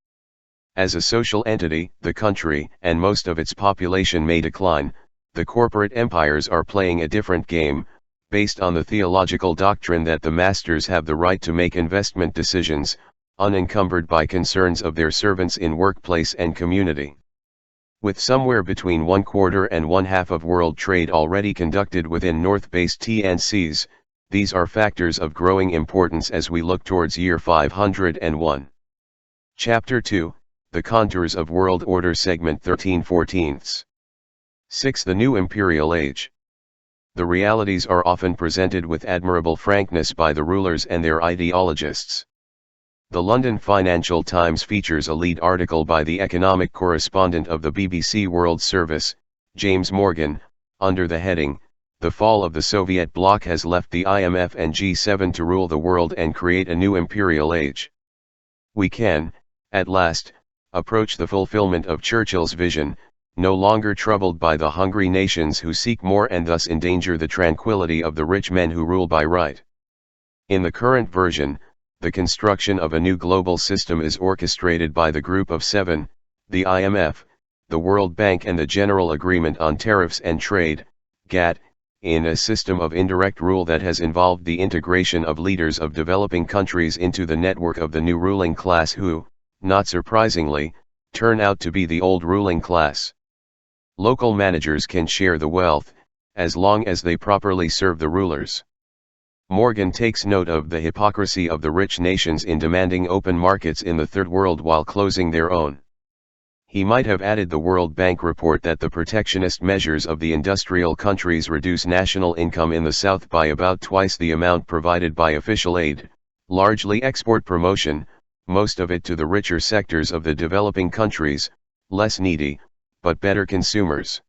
As a social entity, the country, and most of its population may decline. The corporate empires are playing a different game, based on the theological doctrine that the masters have the right to make investment decisions, unencumbered by concerns of their servants in workplace and community. With somewhere between 1/4 and 1/2 of world trade already conducted within North-based TNCs, these are factors of growing importance as we look towards year 501. Chapter 2, The Contours of World Order, Segment 13/14. 6. The New Imperial Age. The realities are often presented with admirable frankness by the rulers and their ideologists. The London Financial Times features a lead article by the economic correspondent of the BBC World Service, James Morgan, under the heading, "The Fall of the Soviet Bloc Has Left the IMF and G7 to Rule the World and Create a New Imperial Age." We can, at last, approach the fulfillment of Churchill's vision, no longer troubled by the hungry nations who seek more and thus endanger the tranquility of the rich men who rule by right. In the current version, the construction of a new global system is orchestrated by the Group of Seven, the IMF, the World Bank and the General Agreement on Tariffs and Trade, GATT, in a system of indirect rule that has involved the integration of leaders of developing countries into the network of the new ruling class who, not surprisingly, turn out to be the old ruling class. Local managers can share the wealth, as long as they properly serve the rulers. Morgan takes note of the hypocrisy of the rich nations in demanding open markets in the Third World while closing their own. He might have added the World Bank report that the protectionist measures of the industrial countries reduce national income in the South by about twice the amount provided by official aid, largely export promotion, most of it to the richer sectors of the developing countries, less needy, but better consumers.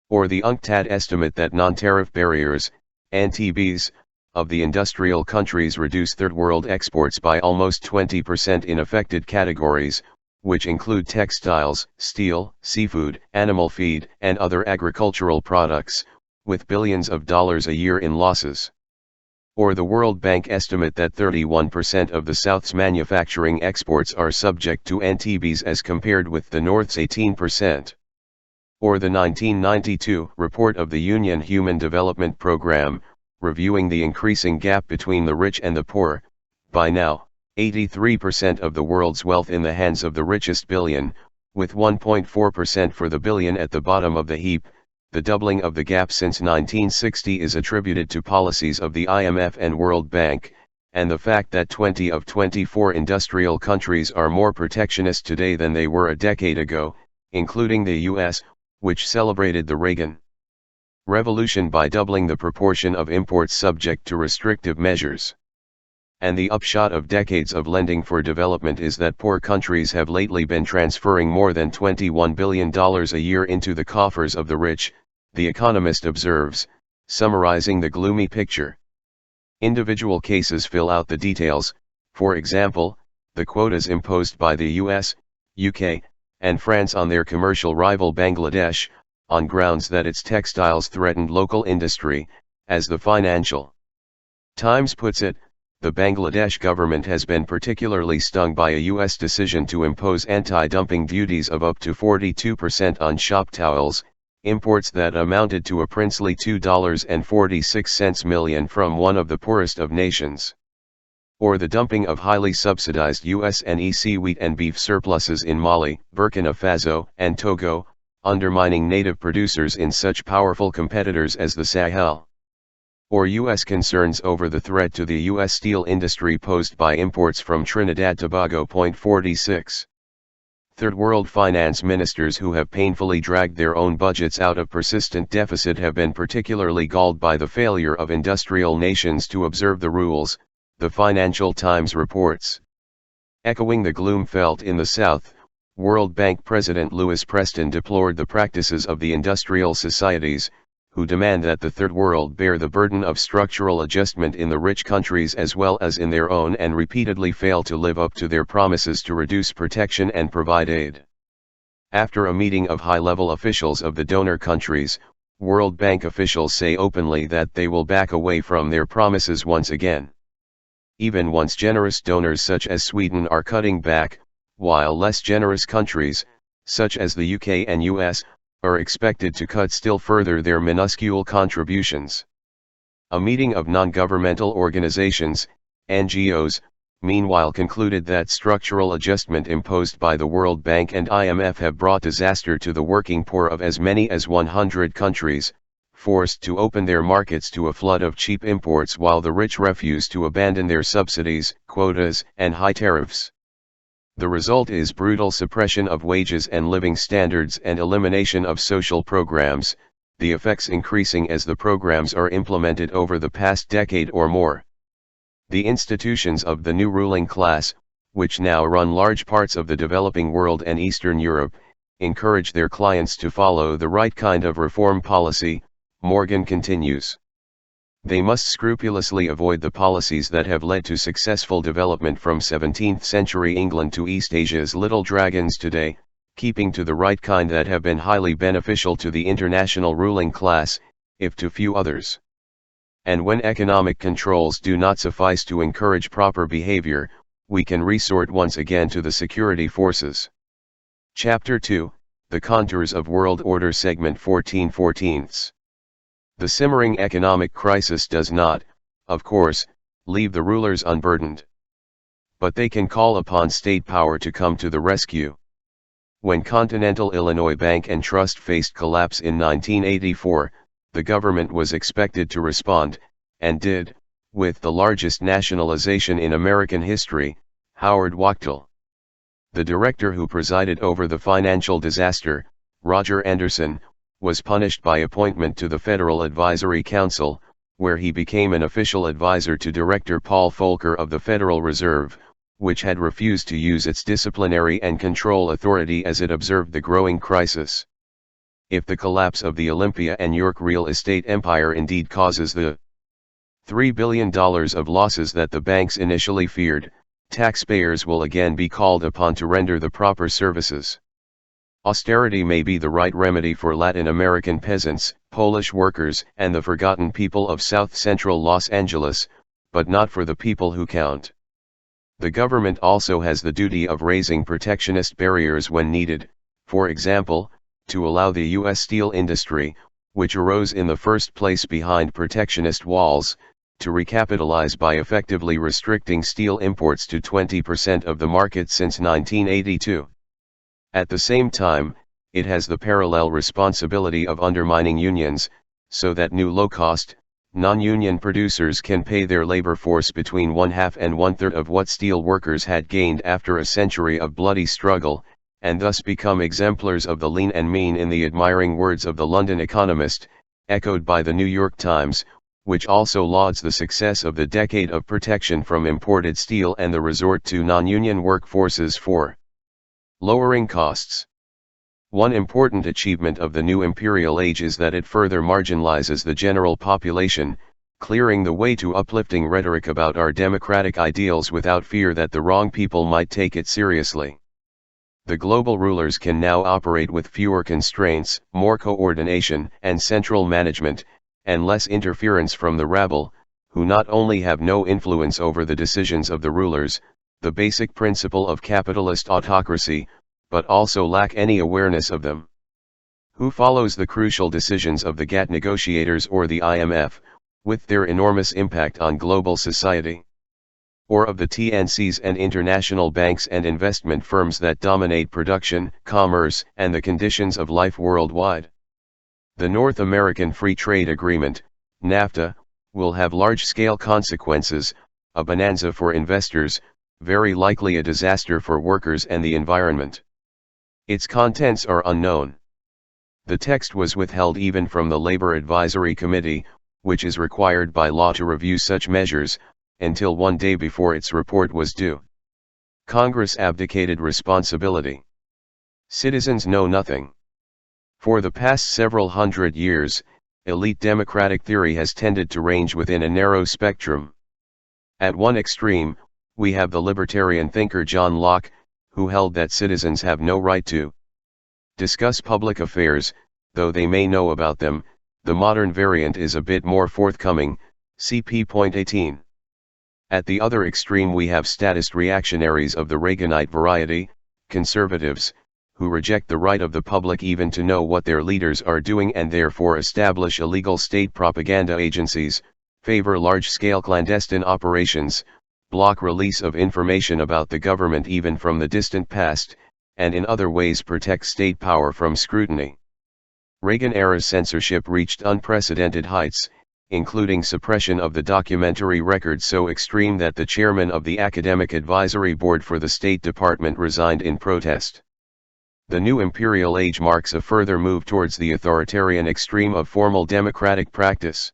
Or the UNCTAD estimate that non-tariff barriers, NTBs, of the industrial countries reduce Third World exports by almost 20% in affected categories, which include textiles, steel, seafood, animal feed, and other agricultural products, with billions of dollars a year in losses. Or the World Bank estimate that 31% of the South's manufacturing exports are subject to NTBs as compared with the North's 18%. Or the 1992 report of the Union Human Development Program, reviewing the increasing gap between the rich and the poor. By now, 83% of the world's wealth in the hands of the richest billion, with 1.4% for the billion at the bottom of the heap. The doubling of the gap since 1960 is attributed to policies of the IMF and World Bank, and the fact that 20 of 24 industrial countries are more protectionist today than they were a decade ago, including the US, which celebrated the Reagan Revolution by doubling the proportion of imports subject to restrictive measures. And the upshot of decades of lending for development is that poor countries have lately been transferring more than $21 billion a year into the coffers of the rich, The Economist observes, summarizing the gloomy picture. Individual cases fill out the details. For example, the quotas imposed by the US, UK, and France on their commercial rival Bangladesh, on grounds that its textiles threatened local industry. As the Financial Times puts it, the Bangladesh government has been particularly stung by a US decision to impose anti-dumping duties of up to 42% on shop towels, imports that amounted to a princely $2.46 million from one of the poorest of nations. Or the dumping of highly subsidized US and EC wheat and beef surpluses in Mali, Burkina Faso, and Togo, undermining native producers in such powerful competitors as the Sahel. Or US concerns over the threat to the US steel industry posed by imports from Trinidad Tobago. 46. Third world finance ministers who have painfully dragged their own budgets out of persistent deficit have been particularly galled by the failure of industrial nations to observe the rules, the Financial Times reports. Echoing the gloom felt in the South, World Bank President Lewis Preston deplored the practices of the industrial societies, who demand that the Third World bear the burden of structural adjustment in the rich countries as well as in their own, and repeatedly fail to live up to their promises to reduce protection and provide aid. After a meeting of high-level officials of the donor countries, World Bank officials say openly that they will back away from their promises once again. Even once generous donors such as Sweden are cutting back, while less generous countries, such as the UK and US, are expected to cut still further their minuscule contributions. A meeting of non-governmental organizations, NGOs, meanwhile concluded that structural adjustment imposed by the World Bank and IMF have brought disaster to the working poor of as many as 100 countries, forced to open their markets to a flood of cheap imports while the rich refuse to abandon their subsidies, quotas, and high tariffs. The result is brutal suppression of wages and living standards and elimination of social programs, the effects increasing as the programs are implemented over the past decade or more. The institutions of the new ruling class, which now run large parts of the developing world and Eastern Europe, encourage their clients to follow the right kind of reform policy, Morgan continues. They must scrupulously avoid the policies that have led to successful development from 17th century England to East Asia's little dragons today, keeping to the right kind that have been highly beneficial to the international ruling class, if to few others. And when economic controls do not suffice to encourage proper behavior, we can resort once again to the security forces. Chapter 2, The Contours of World Order, Segment 14/14. The simmering economic crisis does not, of course, leave the rulers unburdened. But they can call upon state power to come to the rescue. When Continental Illinois Bank and Trust faced collapse in 1984, the government was expected to respond, and did, with the largest nationalization in American history, Howard Wachtel. The director who presided over the financial disaster, Roger Anderson, was punished by appointment to the Federal Advisory Council, where he became an official advisor to Director Paul Volcker of the Federal Reserve, which had refused to use its disciplinary and control authority as it observed the growing crisis. If the collapse of the Olympia and York real estate empire indeed causes the $3 billion of losses that the banks initially feared, taxpayers will again be called upon to render the proper services. Austerity may be the right remedy for Latin American peasants, Polish workers, and the forgotten people of south-central Los Angeles, but not for the people who count. The government also has the duty of raising protectionist barriers when needed, for example, to allow the U.S. steel industry, which arose in the first place behind protectionist walls, to recapitalize by effectively restricting steel imports to 20% of the market since 1982. At the same time, it has the parallel responsibility of undermining unions, so that new low-cost, non-union producers can pay their labor force between 1/2 and 1/3 of what steel workers had gained after a century of bloody struggle, and thus become exemplars of the lean and mean, in the admiring words of the London Economist, echoed by the New York Times, which also lauds the success of the decade of protection from imported steel and the resort to non-union workforces for lowering costs. One important achievement of the new imperial age is that it further marginalizes the general population, clearing the way to uplifting rhetoric about our democratic ideals without fear that the wrong people might take it seriously. The global rulers can now operate with fewer constraints, more coordination and central management, and less interference from the rabble, who not only have no influence over the decisions of the rulers, the basic principle of capitalist autocracy, but also lack any awareness of them. Who follows the crucial decisions of the GATT negotiators or the IMF, with their enormous impact on global society? Or of the TNCs and international banks and investment firms that dominate production, commerce, and the conditions of life worldwide? The North American Free Trade Agreement, NAFTA, will have large-scale consequences, a bonanza for investors, very likely a disaster for workers and the environment. Its contents are unknown. The text was withheld even from the Labor Advisory Committee, which is required by law to review such measures, until one day before its report was due. Congress abdicated responsibility. Citizens know nothing. For the past several hundred years, elite democratic theory has tended to range within a narrow spectrum. At one extreme, we have the libertarian thinker John Locke, who held that citizens have no right to discuss public affairs, though they may know about them. The modern variant is a bit more forthcoming, cp.18. At the other extreme we have statist reactionaries of the Reaganite variety, conservatives, who reject the right of the public even to know what their leaders are doing and therefore establish illegal state propaganda agencies, favor large-scale clandestine operations, block release of information about the government even from the distant past, and in other ways protect state power from scrutiny. Reagan-era censorship reached unprecedented heights, including suppression of the documentary record so extreme that the chairman of the Academic Advisory Board for the State Department resigned in protest. The new imperial age marks a further move towards the authoritarian extreme of formal democratic practice.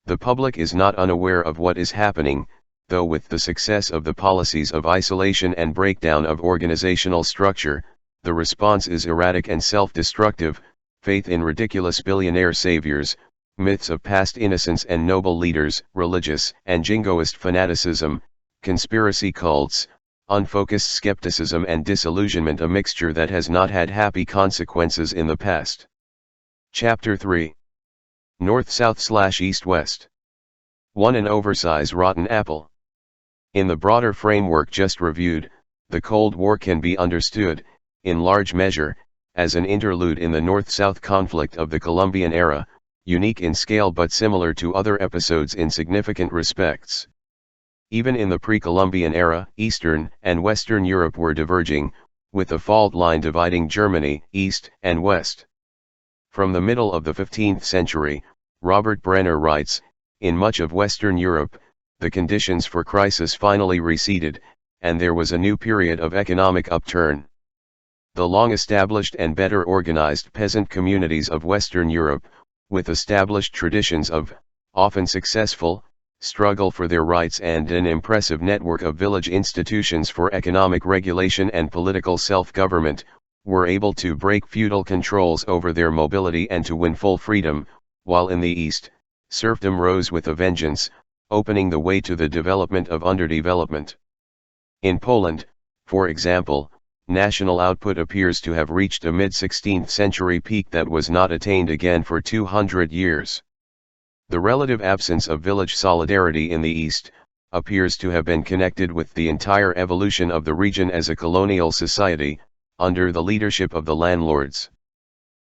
The public is not unaware of what is happening, though with the success of the policies of isolation and breakdown of organizational structure, the response is erratic and self-destructive. Faith in ridiculous billionaire saviors, myths of past innocence and noble leaders, religious and jingoist fanaticism, conspiracy cults, unfocused skepticism and disillusionment, a mixture that has not had happy consequences in the past. Chapter 3. North-South/East-West. 1. An oversized rotten apple. In the broader framework just reviewed, the Cold War can be understood, in large measure, as an interlude in the North-South conflict of the Columbian era, unique in scale but similar to other episodes in significant respects. Even in the pre-Columbian era, Eastern and Western Europe were diverging, with a fault line dividing Germany, East and West. From the middle of the 15th century, Robert Brenner writes, in much of Western Europe, the conditions for crisis finally receded, and there was a new period of economic upturn. The long-established and better organized peasant communities of Western Europe, with established traditions of, often successful, struggle for their rights and an impressive network of village institutions for economic regulation and political self-government, were able to break feudal controls over their mobility and to win full freedom, while in the East, serfdom rose with a vengeance, opening the way to the development of underdevelopment. In Poland, for example, national output appears to have reached a mid-16th century peak that was not attained again for 200 years. The relative absence of village solidarity in the East appears to have been connected with the entire evolution of the region as a colonial society, under the leadership of the landlords.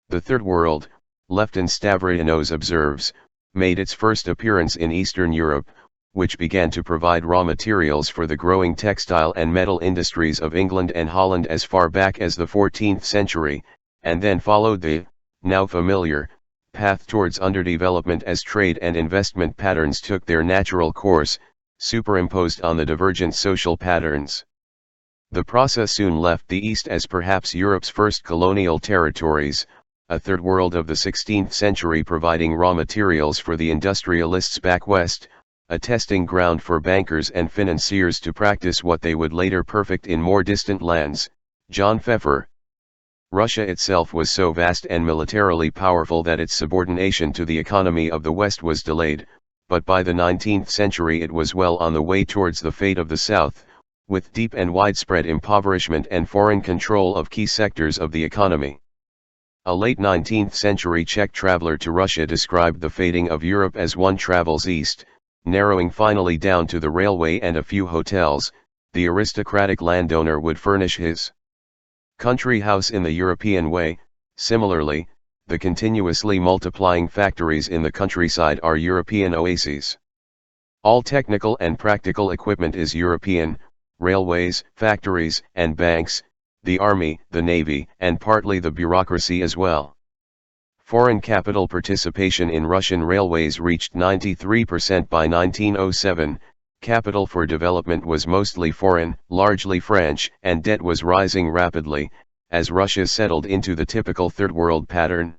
The Third World, Lefton Stavrinos observes, made its first appearance in Eastern Europe, which began to provide raw materials for the growing textile and metal industries of England and Holland as far back as the 14th century, and then followed the, now familiar, path towards underdevelopment as trade and investment patterns took their natural course, superimposed on the divergent social patterns. The process soon left the East as perhaps Europe's first colonial territories, a third world of the 16th century providing raw materials for the industrialists back west, a testing ground for bankers and financiers to practice what they would later perfect in more distant lands. John Pfeffer. Russia itself was so vast and militarily powerful that its subordination to the economy of the West was delayed, but by the 19th century it was well on the way towards the fate of the South, with deep and widespread impoverishment and foreign control of key sectors of the economy. A late 19th century Czech traveler to Russia described the fating of Europe as one travels east, narrowing finally down to the railway and a few hotels. The aristocratic landowner would furnish his country house in the European way. Similarly, the continuously multiplying factories in the countryside are European oases. All technical and practical equipment is European, railways, factories, and banks, the army, the navy, and partly the bureaucracy as well. Foreign capital participation in Russian railways reached 93% by 1907, capital for development was mostly foreign, largely French, and debt was rising rapidly, as Russia settled into the typical Third World pattern.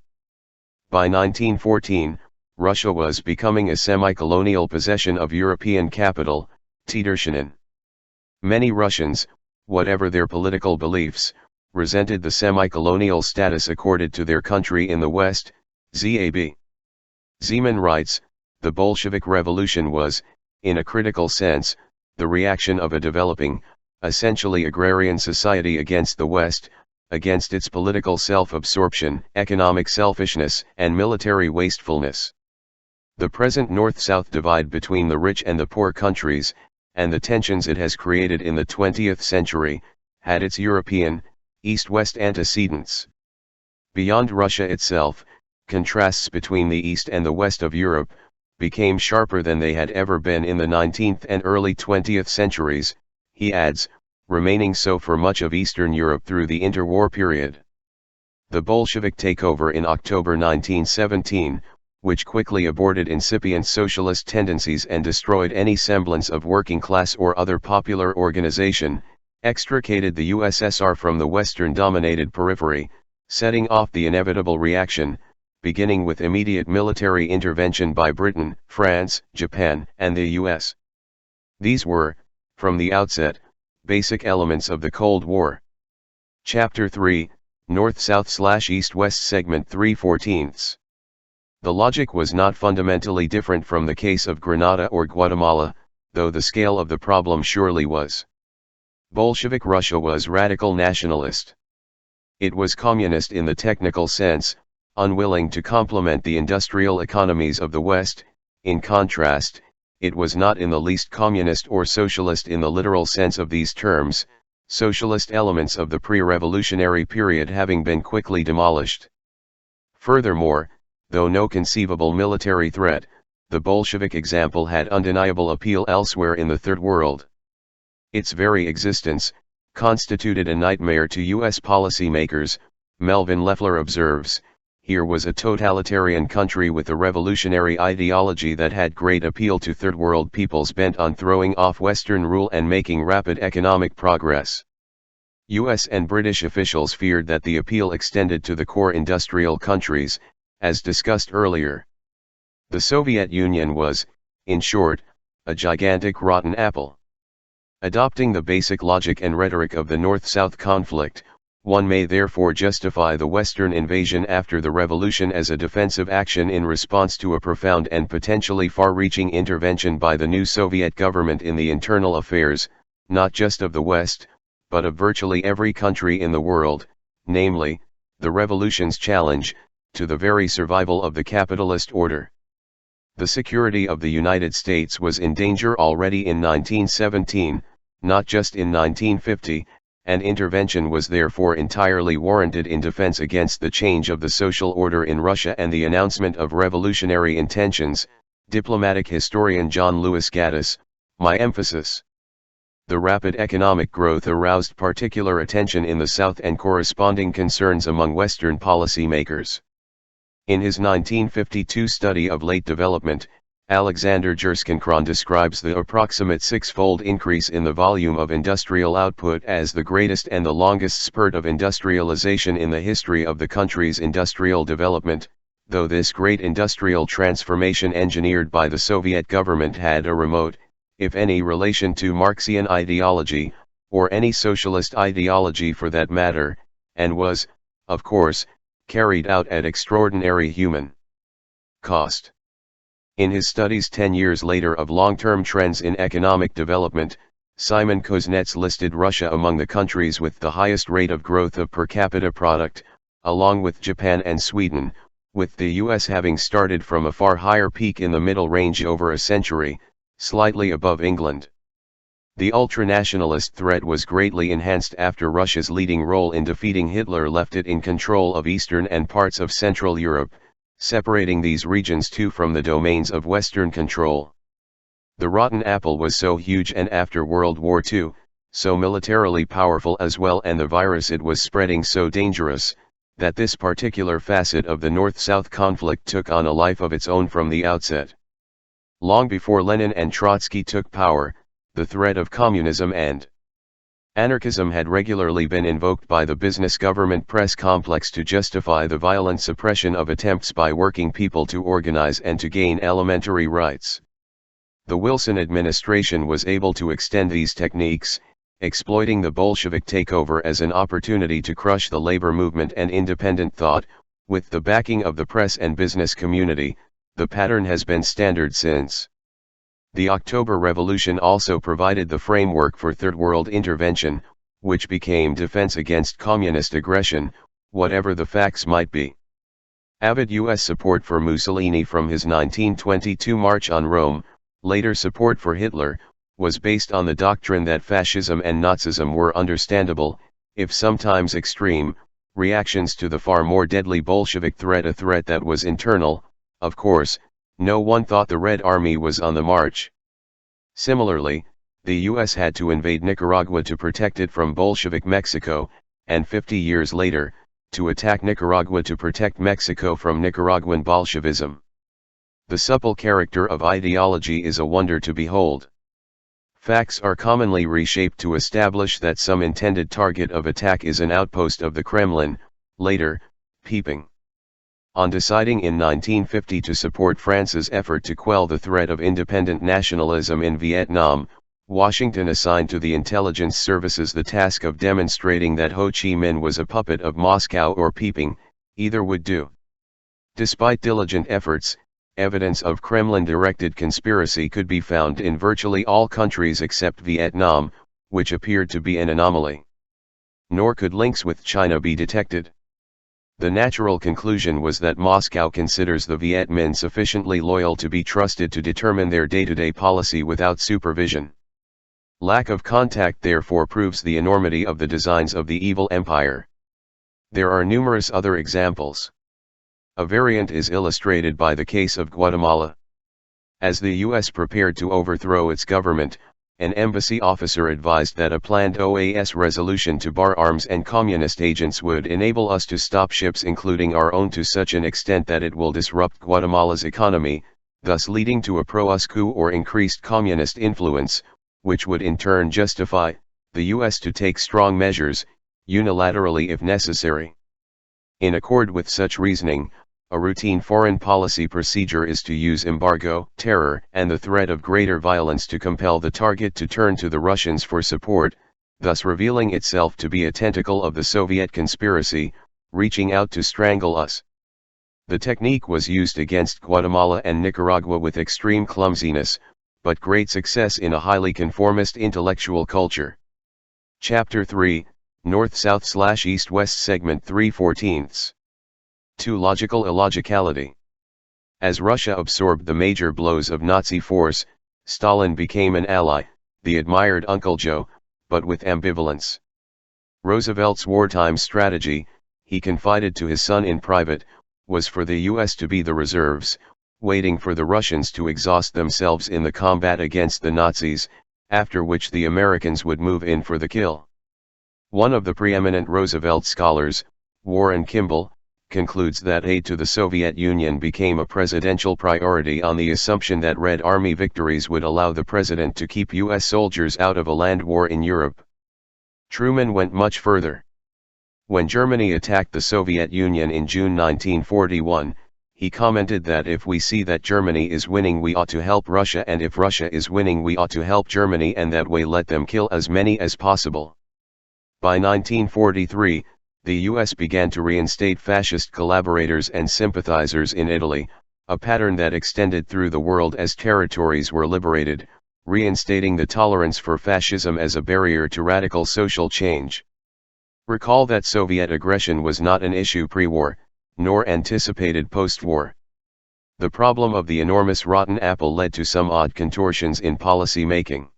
By 1914, Russia was becoming a semi-colonial possession of European capital, Tedershinin. Many Russians, whatever their political beliefs, resented the semi-colonial status accorded to their country in the West. Zab. Zeman writes, the Bolshevik Revolution was, in a critical sense, the reaction of a developing, essentially agrarian society against the West, against its political self-absorption, economic selfishness, and military wastefulness. The present North-South divide between the rich and the poor countries, and the tensions it has created in the 20th century, had its European, East-West antecedents. Beyond Russia itself, contrasts between the East and the West of Europe became sharper than they had ever been in the 19th and early 20th centuries, he adds, remaining so for much of Eastern Europe through the interwar period. The Bolshevik takeover in October 1917, which quickly aborted incipient socialist tendencies and destroyed any semblance of working class or other popular organization, extricated the USSR from the Western-dominated periphery, setting off the inevitable reaction, beginning with immediate military intervention by Britain, France, Japan, and the US. These were, from the outset, basic elements of the Cold War. Chapter 3, North-South/East-West Segment 3/14. The logic was not fundamentally different from the case of Grenada or Guatemala, though the scale of the problem surely was. Bolshevik Russia was radical nationalist. It was communist in the technical sense, unwilling to complement the industrial economies of the West. In contrast, it was not in the least communist or socialist in the literal sense of these terms, socialist elements of the pre-revolutionary period having been quickly demolished. Furthermore, though no conceivable military threat, the Bolshevik example had undeniable appeal elsewhere in the Third World. Its very existence constituted a nightmare to U.S. policymakers. Melvin Leffler observes, here was a totalitarian country with a revolutionary ideology that had great appeal to Third World peoples bent on throwing off Western rule and making rapid economic progress. U.S. and British officials feared that the appeal extended to the core industrial countries, as discussed earlier. The Soviet Union was, in short, a gigantic rotten apple. Adopting the basic logic and rhetoric of the North-South conflict, one may therefore justify the Western invasion after the revolution as a defensive action in response to a profound and potentially far-reaching intervention by the new Soviet government in the internal affairs, not just of the West, but of virtually every country in the world, namely, the revolution's challenge to the very survival of the capitalist order. The security of the United States was in danger already in 1917, not just in 1950, and intervention was therefore entirely warranted in defense against the change of the social order in Russia and the announcement of revolutionary intentions. Diplomatic historian John Lewis Gaddis, my emphasis. The rapid economic growth aroused particular attention in the South and corresponding concerns among Western policymakers. In his 1952 study of late development, Alexander Gerschenkron describes the approximate six-fold increase in the volume of industrial output as the greatest and the longest spurt of industrialization in the history of the country's industrial development, though this great industrial transformation engineered by the Soviet government had a remote, if any, relation to Marxian ideology, or any socialist ideology for that matter, and was, of course, carried out at extraordinary human cost. In his studies 10 years later of long-term trends in economic development, Simon Kuznets listed Russia among the countries with the highest rate of growth of per capita product, along with Japan and Sweden, with the US having started from a far higher peak in the middle range over a century, slightly above England. The ultranationalist threat was greatly enhanced after Russia's leading role in defeating Hitler left it in control of Eastern and parts of Central Europe, separating these regions too from the domains of Western control. The rotten apple was so huge and after World War II, so militarily powerful as well, and the virus it was spreading so dangerous, that this particular facet of the North-South conflict took on a life of its own from the outset. Long before Lenin and Trotsky took power, the threat of communism and Anarchism had regularly been invoked by the business-government press complex to justify the violent suppression of attempts by working people to organize and to gain elementary rights. The Wilson administration was able to extend these techniques, exploiting the Bolshevik takeover as an opportunity to crush the labor movement and independent thought. With the backing of the press and business community, the pattern has been standard since. The October Revolution also provided the framework for Third World intervention, which became defense against communist aggression, whatever the facts might be. Avid U.S. support for Mussolini from his 1922 March on Rome, later support for Hitler, was based on the doctrine that fascism and Nazism were understandable, if sometimes extreme, reactions to the far more deadly Bolshevik threat, a threat that was internal. Of course, no one thought the Red Army was on the march. Similarly, the U.S. had to invade Nicaragua to protect it from Bolshevik Mexico, and 50 years later, to attack Nicaragua to protect Mexico from Nicaraguan Bolshevism. The supple character of ideology is a wonder to behold. Facts are commonly reshaped to establish that some intended target of attack is an outpost of the Kremlin, later, peeping. On deciding in 1950 to support France's effort to quell the threat of independent nationalism in Vietnam, Washington assigned to the intelligence services the task of demonstrating that Ho Chi Minh was a puppet of Moscow or peeping, either would do. Despite diligent efforts, evidence of Kremlin-directed conspiracy could be found in virtually all countries except Vietnam, which appeared to be an anomaly. Nor could links with China be detected. The natural conclusion was that Moscow considers the Viet Minh sufficiently loyal to be trusted to determine their day-to-day policy without supervision. Lack of contact therefore proves the enormity of the designs of the evil empire. There are numerous other examples. A variant is illustrated by the case of Guatemala. As the U.S. prepared to overthrow its government, an embassy officer advised that a planned OAS resolution to bar arms and communist agents would enable us to stop ships including our own to such an extent that it will disrupt Guatemala's economy, thus leading to a pro-us coup or increased communist influence, which would in turn justify the U.S. to take strong measures, unilaterally if necessary. In accord with such reasoning, a routine foreign policy procedure is to use embargo, terror, and the threat of greater violence to compel the target to turn to the Russians for support, thus revealing itself to be a tentacle of the Soviet conspiracy, reaching out to strangle us. The technique was used against Guatemala and Nicaragua with extreme clumsiness, but great success in a highly conformist intellectual culture. Chapter 3, North-South/East-West Segment 3/14. 2. Logical illogicality. As Russia absorbed the major blows of Nazi force, Stalin became an ally, the admired Uncle Joe, but with ambivalence. Roosevelt's wartime strategy, he confided to his son in private, was for the U.S. to be the reserves, waiting for the Russians to exhaust themselves in the combat against the Nazis, after which the Americans would move in for the kill. One of the preeminent Roosevelt scholars, Warren Kimball, concludes that aid to the Soviet Union became a presidential priority on the assumption that Red Army victories would allow the president to keep U.S. soldiers out of a land war in Europe. Truman went much further. When Germany attacked the Soviet Union in June 1941, he commented that if we see that Germany is winning we ought to help Russia, and if Russia is winning we ought to help Germany, and that way let them kill as many as possible. By 1943, the U.S. began to reinstate fascist collaborators and sympathizers in Italy, a pattern that extended through the world as territories were liberated, reinstating the tolerance for fascism as a barrier to radical social change. Recall that Soviet aggression was not an issue pre-war, nor anticipated post-war. The problem of the enormous rotten apple led to some odd contortions in policy making.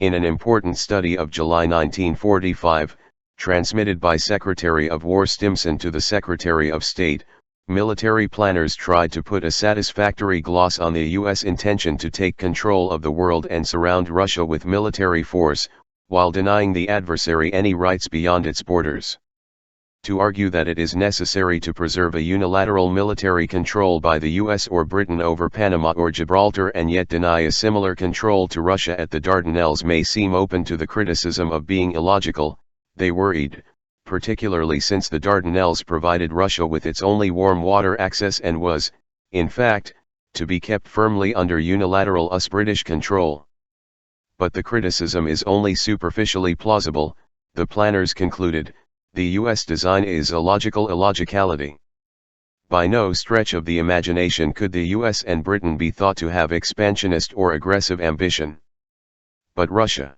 In an important study of July 1945, transmitted by Secretary of War Stimson to the Secretary of State, military planners tried to put a satisfactory gloss on the U.S. intention to take control of the world and surround Russia with military force, while denying the adversary any rights beyond its borders. to argue that it is necessary to preserve a unilateral military control by the US or Britain over Panama or Gibraltar and yet deny a similar control to Russia at the Dardanelles may seem open to the criticism of being illogical, they worried, particularly since the Dardanelles provided Russia with its only warm water access and was, in fact, to be kept firmly under unilateral US-British control. But the criticism is only superficially plausible, the planners concluded. The US design is a logical illogicality. By no stretch of the imagination could the US and Britain be thought to have expansionist or aggressive ambition. But Russia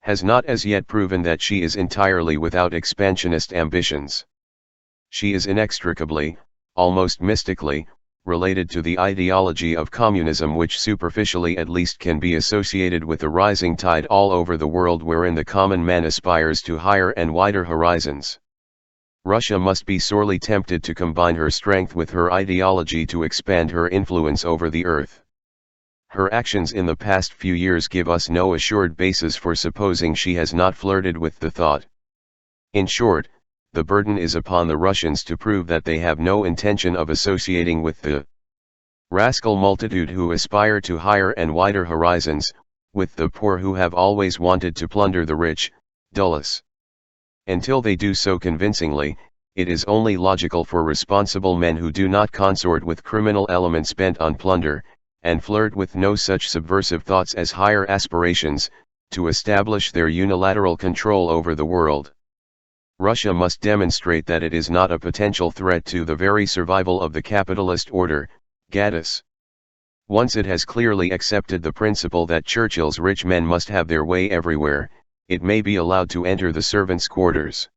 has not as yet proven that she is entirely without expansionist ambitions. She is inextricably, almost mystically, related to the ideology of communism, which superficially at least can be associated with the rising tide all over the world wherein the common man aspires to higher and wider horizons. Russia must be sorely tempted to combine her strength with her ideology to expand her influence over the earth. Her actions in the past few years give us no assured basis for supposing she has not flirted with the thought. In short, the burden is upon the Russians to prove that they have no intention of associating with the rascal multitude who aspire to higher and wider horizons, with the poor who have always wanted to plunder the rich, dulles. Until they do so convincingly, it is only logical for responsible men who do not consort with criminal elements bent on plunder, and flirt with no such subversive thoughts as higher aspirations, to establish their unilateral control over the world. Russia must demonstrate that it is not a potential threat to the very survival of the capitalist order, Gaddis. Once it has clearly accepted the principle that Churchill's rich men must have their way everywhere, it may be allowed to enter the servants' quarters.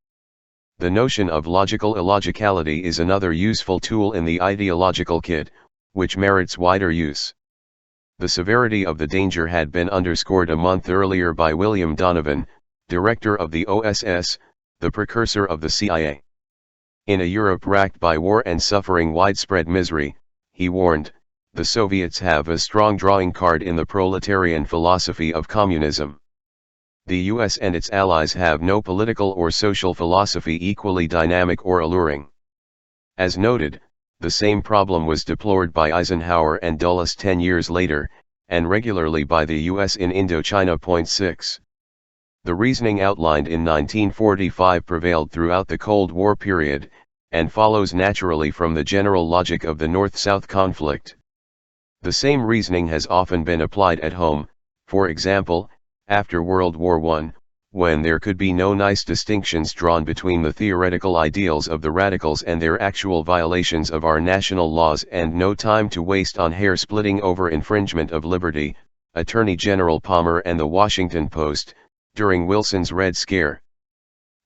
The notion of logical illogicality is another useful tool in the ideological kit, which merits wider use. The severity of the danger had been underscored a month earlier by William Donovan, director of the OSS, the precursor of the CIA. In a Europe racked by war and suffering widespread misery, he warned, the Soviets have a strong drawing card in the proletarian philosophy of communism. The US and its allies have no political or social philosophy equally dynamic or alluring. As noted, the same problem was deplored by Eisenhower and Dulles 10 years later, and regularly by the US in Indochina. 6. The reasoning outlined in 1945 prevailed throughout the Cold War period, and follows naturally from the general logic of the North-South conflict. The same reasoning has often been applied at home, for example, after World War I, when there could be no nice distinctions drawn between the theoretical ideals of the radicals and their actual violations of our national laws and no time to waste on hair-splitting over infringement of liberty, Attorney General Palmer and the Washington Post, during Wilson's Red Scare.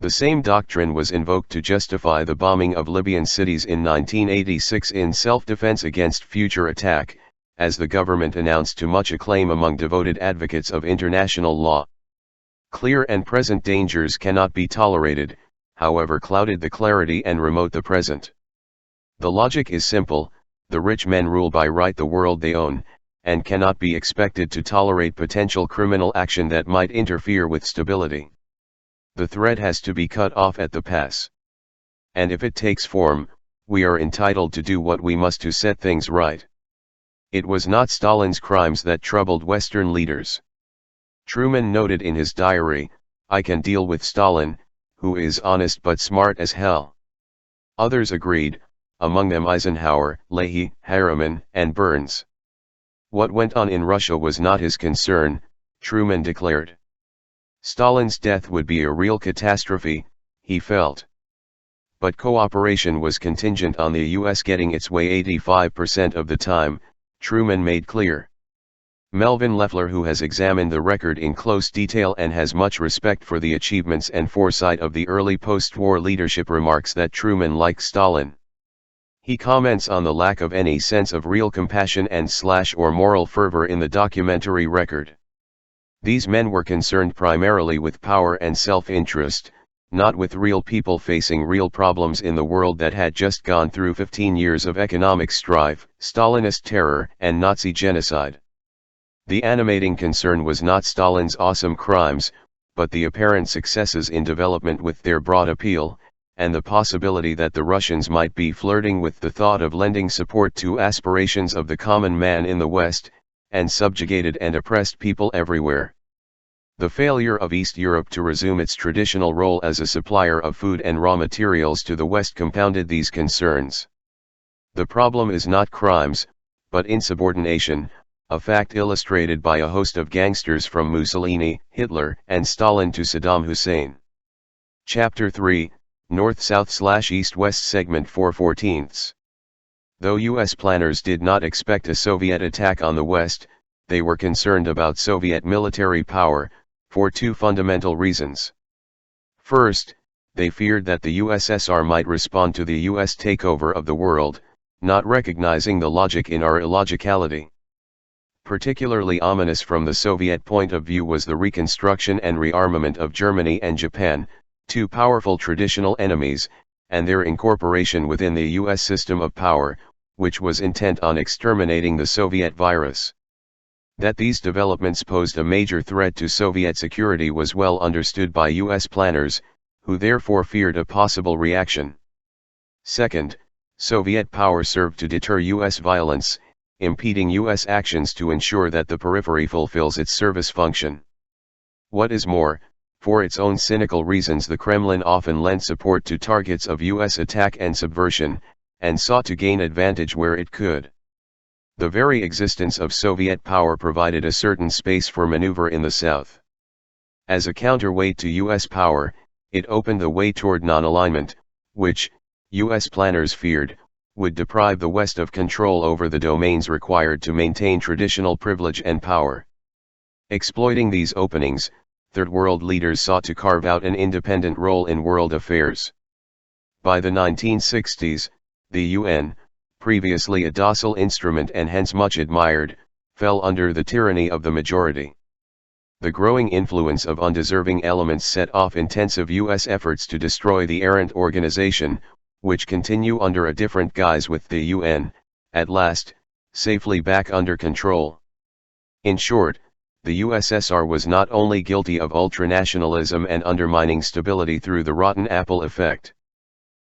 The same doctrine was invoked to justify the bombing of Libyan cities in 1986 in self-defense against future attack, as the government announced to much acclaim among devoted advocates of international law. Clear and present dangers cannot be tolerated, however clouded the clarity and remote the present. The logic is simple, the rich men rule by right the world they own, and cannot be expected to tolerate potential criminal action that might interfere with stability. The thread has to be cut off at the pass. And if it takes form, we are entitled to do what we must to set things right. It was not Stalin's crimes that troubled Western leaders. Truman noted in his diary, "I can deal with Stalin, who is honest but smart as hell." Others agreed, among them Eisenhower, Leahy, Harriman, and Burns. What went on in Russia was not his concern, Truman declared. Stalin's death would be a real catastrophe, he felt. But cooperation was contingent on the US getting its way 85% of the time, Truman made clear. Melvin Leffler, who has examined the record in close detail and has much respect for the achievements and foresight of the early post-war leadership, remarks that Truman liked Stalin. He comments on the lack of any sense of real compassion and or moral fervor in the documentary record. These men were concerned primarily with power and self-interest, not with real people facing real problems in the world that had just gone through 15 years of economic strife, Stalinist terror, and Nazi genocide. The animating concern was not Stalin's awesome crimes, but the apparent successes in development with their broad appeal, and the possibility that the Russians might be flirting with the thought of lending support to aspirations of the common man in the West, and subjugated and oppressed people everywhere. The failure of East Europe to resume its traditional role as a supplier of food and raw materials to the West compounded these concerns. The problem is not crimes, but insubordination, a fact illustrated by a host of gangsters from Mussolini, Hitler, and Stalin to Saddam Hussein. Chapter 3, North-South/East-West Segment 4/14. Though U.S. planners did not expect a Soviet attack on the West, they were concerned about Soviet military power, for two fundamental reasons. First, they feared that the USSR might respond to the U.S. takeover of the world, not recognizing the logic in our illogicality. Particularly ominous from the Soviet point of view was the reconstruction and rearmament of Germany and Japan, two powerful traditional enemies, and their incorporation within the U.S. system of power, which was intent on exterminating the Soviet virus. That these developments posed a major threat to Soviet security was well understood by U.S. planners, who therefore feared a possible reaction. Second, Soviet power served to deter U.S. violence, impeding U.S. actions to ensure that the periphery fulfills its service function. What is more, for its own cynical reasons the Kremlin often lent support to targets of U.S. attack and subversion, and sought to gain advantage where it could. The very existence of Soviet power provided a certain space for maneuver in the South. As a counterweight to U.S. power, it opened the way toward non-alignment, which, U.S. planners feared, would deprive the West of control over the domains required to maintain traditional privilege and power. Exploiting these openings, Third World leaders sought to carve out an independent role in world affairs. By the 1960s, the UN, previously a docile instrument and hence much admired, fell under the tyranny of the majority. The growing influence of undeserving elements set off intensive U.S. efforts to destroy the errant organization, which continue under a different guise with the UN, at last, safely back under control. In short, the USSR was not only guilty of ultranationalism and undermining stability through the rotten apple effect.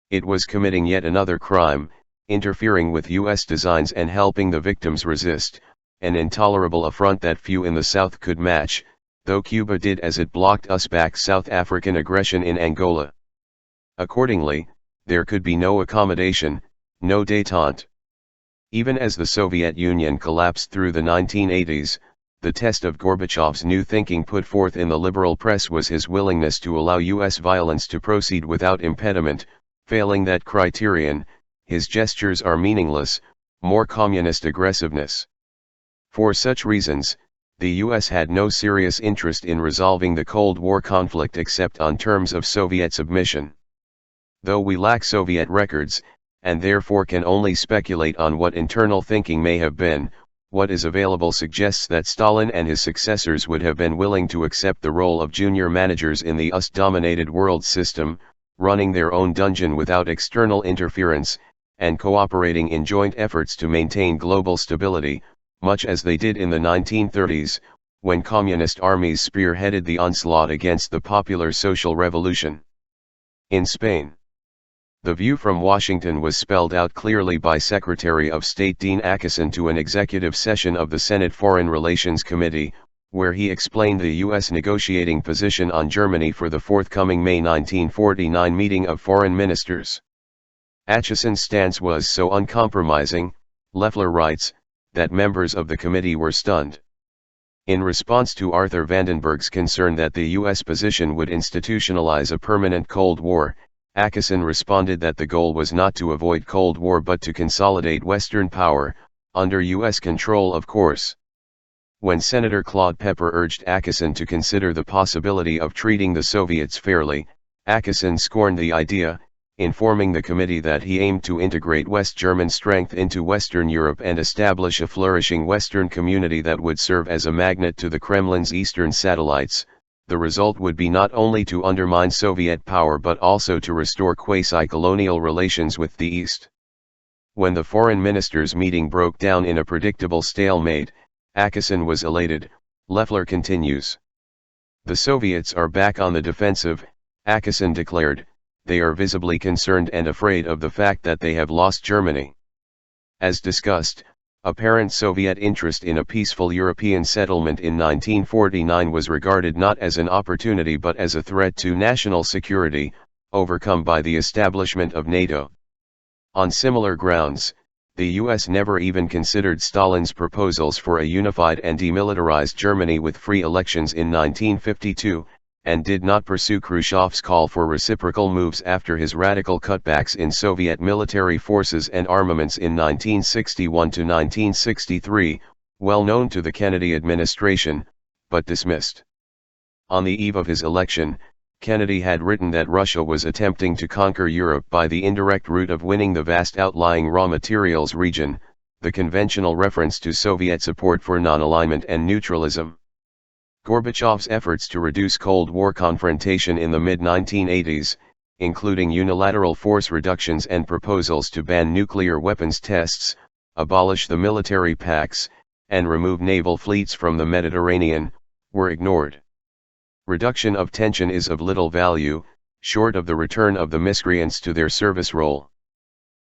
It was committing yet another crime, interfering with U.S. designs and helping the victims resist, an intolerable affront that few in the South could match, though Cuba did as it blocked us back South African aggression in Angola. Accordingly, there could be no accommodation, no détente. Even as the Soviet Union collapsed through the 1980s, the test of Gorbachev's new thinking put forth in the liberal press was his willingness to allow U.S. violence to proceed without impediment. Failing that criterion, his gestures are meaningless, more communist aggressiveness. For such reasons, the U.S. had no serious interest in resolving the Cold War conflict except on terms of Soviet submission. Though we lack Soviet records, and therefore can only speculate on what internal thinking may have been, what is available suggests that Stalin and his successors would have been willing to accept the role of junior managers in the US-dominated world system, running their own dungeon without external interference, and cooperating in joint efforts to maintain global stability, much as they did in the 1930s, when communist armies spearheaded the onslaught against the popular social revolution. In Spain, the view from Washington was spelled out clearly by Secretary of State Dean Acheson to an executive session of the Senate Foreign Relations Committee, where he explained the U.S. negotiating position on Germany for the forthcoming May 1949 meeting of foreign ministers. Acheson's stance was so uncompromising, Loeffler writes, that members of the committee were stunned. In response to Arthur Vandenberg's concern that the U.S. position would institutionalize a permanent Cold War, Acheson responded that the goal was not to avoid Cold War but to consolidate Western power, under U.S. control of course. When Senator Claude Pepper urged Acheson to consider the possibility of treating the Soviets fairly, Acheson scorned the idea, informing the committee that he aimed to integrate West German strength into Western Europe and establish a flourishing Western community that would serve as a magnet to the Kremlin's eastern satellites. The result would be not only to undermine Soviet power but also to restore quasi-colonial relations with the East. When the foreign ministers' meeting broke down in a predictable stalemate, Acheson was elated. Loeffler continues. The Soviets are back on the defensive, Acheson declared, they are visibly concerned and afraid of the fact that they have lost Germany. As discussed, apparent Soviet interest in a peaceful European settlement in 1949 was regarded not as an opportunity but as a threat to national security, overcome by the establishment of NATO. On similar grounds, the US never even considered Stalin's proposals for a unified and demilitarized Germany with free elections in 1952, and did not pursue Khrushchev's call for reciprocal moves after his radical cutbacks in Soviet military forces and armaments in 1961 to 1963, well known to the Kennedy administration, but dismissed. On the eve of his election, Kennedy had written that Russia was attempting to conquer Europe by the indirect route of winning the vast outlying raw materials region, the conventional reference to Soviet support for non-alignment and neutralism. Gorbachev's efforts to reduce Cold War confrontation in the mid-1980s, including unilateral force reductions and proposals to ban nuclear weapons tests, abolish the military pacts, and remove naval fleets from the Mediterranean, were ignored. Reduction of tension is of little value, short of the return of the miscreants to their service role.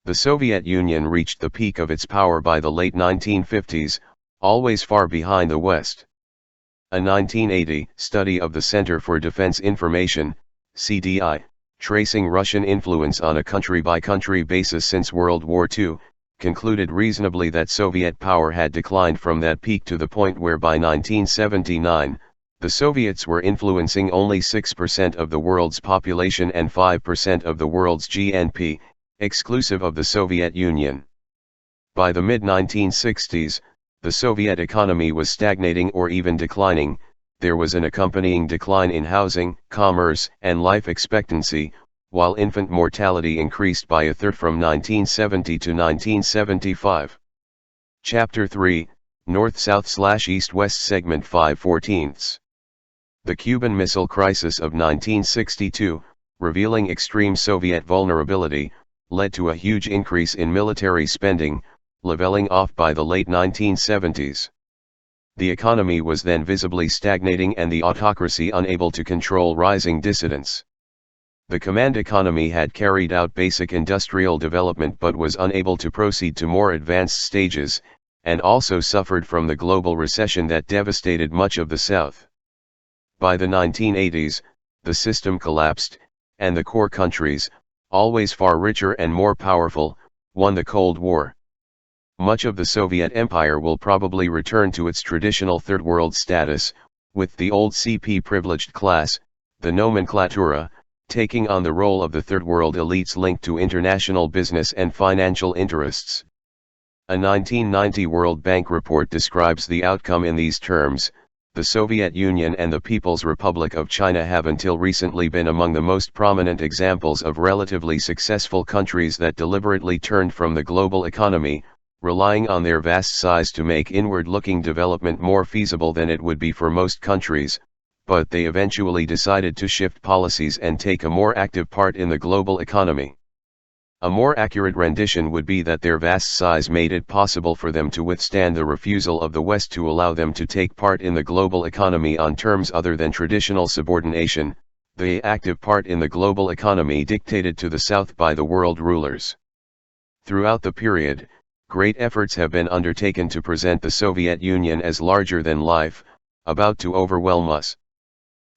The Soviet Union reached the peak of its power by the late 1950s, always far behind the West. A 1980 study of the Center for Defense Information, CDI, tracing Russian influence on a country-by-country basis since World War II, concluded reasonably that Soviet power had declined from that peak to the point where by 1979, the Soviets were influencing only 6% of the world's population and 5% of the world's GNP, exclusive of the Soviet Union. By the mid-1960s, the Soviet economy was stagnating or even declining. There was an accompanying decline in housing, commerce, and life expectancy, while infant mortality increased by a third from 1970 to 1975. Chapter 3, North-South/East-West Segment 5/14. The Cuban Missile Crisis of 1962, revealing extreme Soviet vulnerability, led to a huge increase in military spending, leveling off by the late 1970s. The economy was then visibly stagnating and the autocracy unable to control rising dissidents. The command economy had carried out basic industrial development but was unable to proceed to more advanced stages, and also suffered from the global recession that devastated much of the South. By the 1980s, the system collapsed, and the core countries, always far richer and more powerful, won the Cold War. Much of the Soviet Empire will probably return to its traditional Third World status, with the old CP privileged class, the nomenklatura, taking on the role of the Third World elites linked to international business and financial interests. A 1990 World Bank report describes the outcome in these terms: the Soviet Union and the People's Republic of China have until recently been among the most prominent examples of relatively successful countries that deliberately turned from the global economy, relying on their vast size to make inward-looking development more feasible than it would be for most countries, but they eventually decided to shift policies and take a more active part in the global economy. A more accurate rendition would be that their vast size made it possible for them to withstand the refusal of the West to allow them to take part in the global economy on terms other than traditional subordination, the active part in the global economy dictated to the South by the world rulers. Throughout the period, great efforts have been undertaken to present the Soviet Union as larger than life, about to overwhelm us.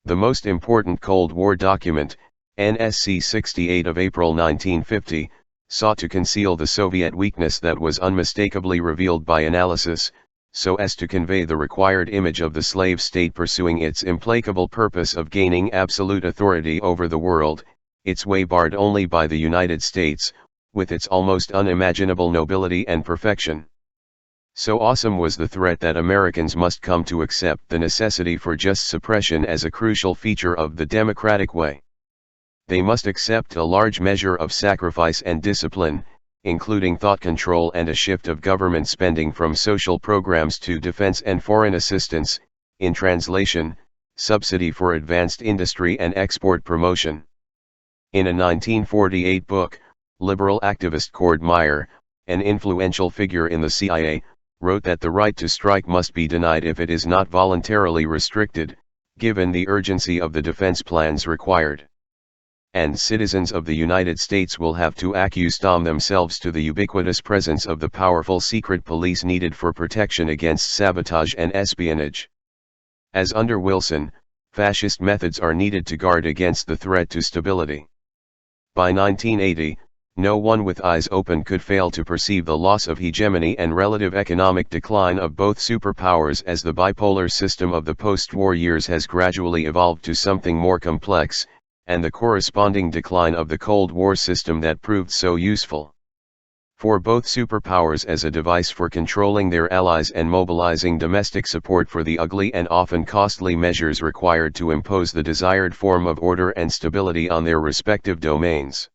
The most important Cold War document, NSC 68 of April 1950, sought to conceal the Soviet weakness that was unmistakably revealed by analysis, so as to convey the required image of the slave state pursuing its implacable purpose of gaining absolute authority over the world, its way barred only by the United States, with its almost unimaginable nobility and perfection. So awesome was the threat that Americans must come to accept the necessity for just suppression as a crucial feature of the democratic way. They must accept a large measure of sacrifice and discipline, including thought control and a shift of government spending from social programs to defense and foreign assistance, in translation, subsidy for advanced industry and export promotion. In a 1948 book, liberal activist Cord Meyer, an influential figure in the CIA, wrote that the right to strike must be denied if it is not voluntarily restricted, given the urgency of the defense plans required. and citizens of the United States will have to accustom themselves to the ubiquitous presence of the powerful secret police needed for protection against sabotage and espionage. As under Wilson, fascist methods are needed to guard against the threat to stability. By 1980, no one with eyes open could fail to perceive the loss of hegemony and relative economic decline of both superpowers as the bipolar system of the post-war years has gradually evolved to something more complex, and the corresponding decline of the Cold War system that proved so useful for both superpowers as a device for controlling their allies and mobilizing domestic support for the ugly and often costly measures required to impose the desired form of order and stability on their respective domains.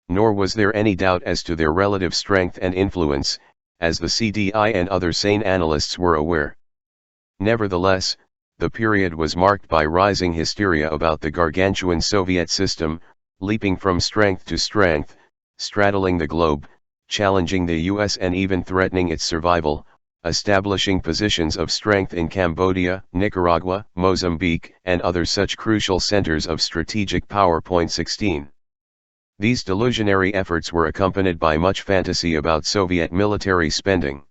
Nor was there any doubt as to their relative strength and influence, as the CDI and other sane analysts were aware. Nevertheless, the period was marked by rising hysteria about the gargantuan Soviet system, leaping from strength to strength, straddling the globe, challenging the US and even threatening its survival, establishing positions of strength in Cambodia, Nicaragua, Mozambique, and other such crucial centers of strategic power. 16. These delusionary efforts were accompanied by much fantasy about Soviet military spending.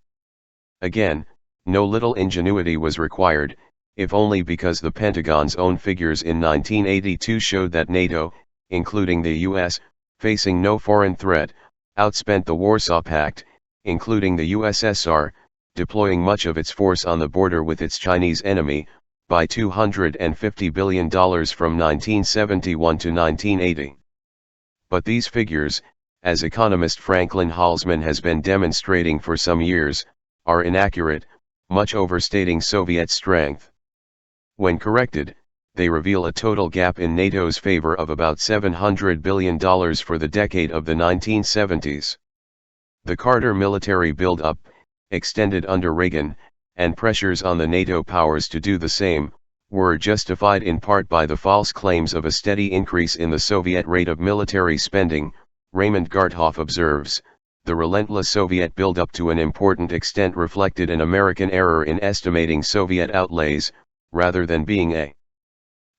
Again, no little ingenuity was required, if only because the Pentagon's own figures in 1982 showed that NATO, including the US, facing no foreign threat, outspent the Warsaw Pact, including the USSR, deploying much of its force on the border with its Chinese enemy, by $250 billion from 1971 to 1980. But these figures, as economist Franklin Halsman has been demonstrating for some years, are inaccurate, much overstating Soviet strength. When corrected, they reveal a total gap in NATO's favor of about $700 billion for the decade of the 1970s. The Carter military build-up, extended under Reagan, and pressures on the NATO powers to do the same, were justified in part by the false claims of a steady increase in the Soviet rate of military spending. Raymond Garthoff observes, the relentless Soviet build-up to an important extent reflected an American error in estimating Soviet outlays, rather than being a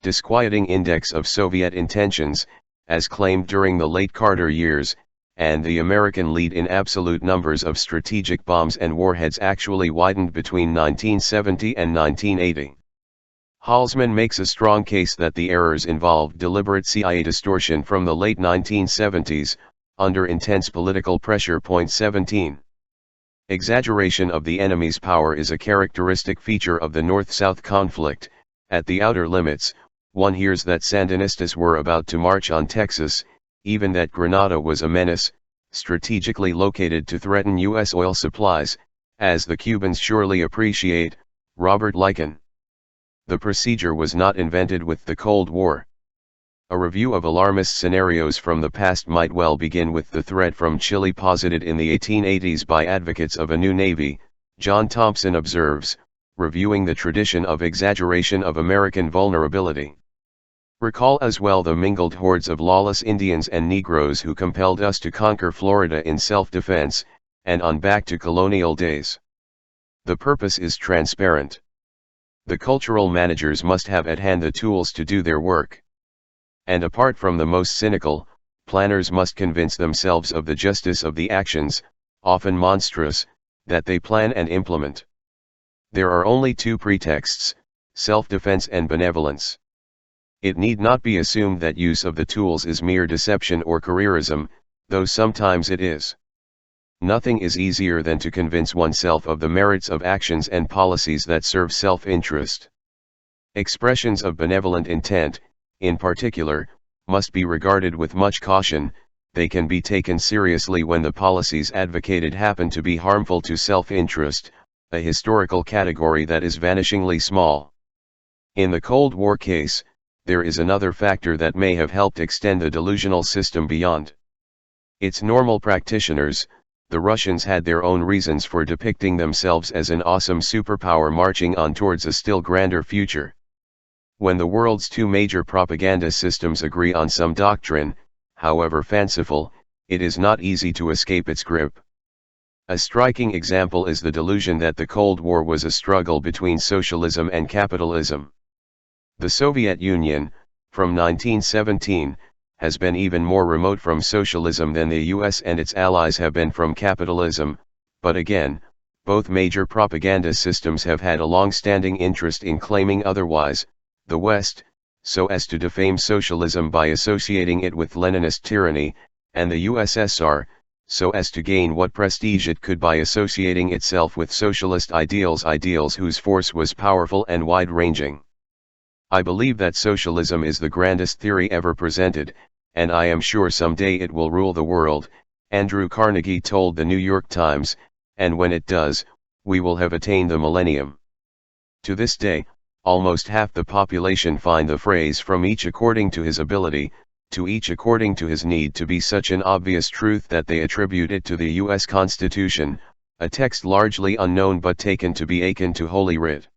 disquieting index of Soviet intentions, as claimed during the late Carter years, and the American lead in absolute numbers of strategic bombs and warheads actually widened between 1970 and 1980. Halsman makes a strong case that the errors involved deliberate CIA distortion from the late 1970s, under intense political pressure. 17. Exaggeration of the enemy's power is a characteristic feature of the North-South conflict. At the outer limits, one hears that Sandinistas were about to march on Texas, even that Grenada was a menace, strategically located to threaten U.S. oil supplies, as the Cubans surely appreciate. Robert Lycan. The procedure was not invented with the Cold War. A review of alarmist scenarios from the past might well begin with the threat from Chile posited in the 1880s by advocates of a new navy. John Thompson observes, reviewing the tradition of exaggeration of American vulnerability. Recall as well the mingled hordes of lawless Indians and Negroes who compelled us to conquer Florida in self-defense, and on back to colonial days. The purpose is transparent. The cultural managers must have at hand the tools to do their work. And apart from the most cynical, planners must convince themselves of the justice of the actions, often monstrous, that they plan and implement. There are only two pretexts, self-defense and benevolence. It need not be assumed that use of the tools is mere deception or careerism, though sometimes it is. Nothing is easier than to convince oneself of the merits of actions and policies that serve self-interest. Expressions of benevolent intent, in particular, must be regarded with much caution. They can be taken seriously when the policies advocated happen to be harmful to self-interest, a historical category that is vanishingly small. In the Cold War case, there is another factor that may have helped extend the delusional system beyond its normal practitioners. The Russians had their own reasons for depicting themselves as an awesome superpower marching on towards a still grander future. When the world's two major propaganda systems agree on some doctrine, however fanciful, it is not easy to escape its grip. A striking example is the delusion that the Cold War was a struggle between socialism and capitalism. The Soviet Union, from 1917, has been even more remote from socialism than the US and its allies have been from capitalism, but again, both major propaganda systems have had a long-standing interest in claiming otherwise, the West, so as to defame socialism by associating it with Leninist tyranny, and the USSR, so as to gain what prestige it could by associating itself with socialist ideals whose force was powerful and wide-ranging. I believe that socialism is the grandest theory ever presented, and I am sure someday it will rule the world, Andrew Carnegie told the New York Times, and when it does, we will have attained the millennium. To this day, almost half the population find the phrase "from each according to his ability, to each according to his need" to be such an obvious truth that they attribute it to the U.S. Constitution, a text largely unknown but taken to be akin to Holy Writ.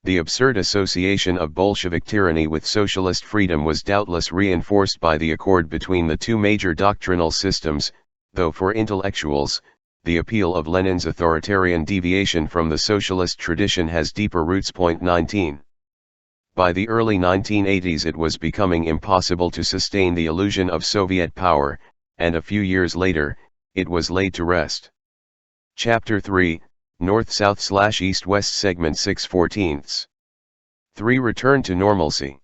The absurd association of Bolshevik tyranny with socialist freedom was doubtless reinforced by the accord between the two major doctrinal systems, though for intellectuals, the appeal of Lenin's authoritarian deviation from the socialist tradition has deeper roots. 19. By the early 1980s it was becoming impossible to sustain the illusion of Soviet power, and a few years later, it was laid to rest. Chapter 3, North-South/East-West Segment 6/14. 3. Return to normalcy.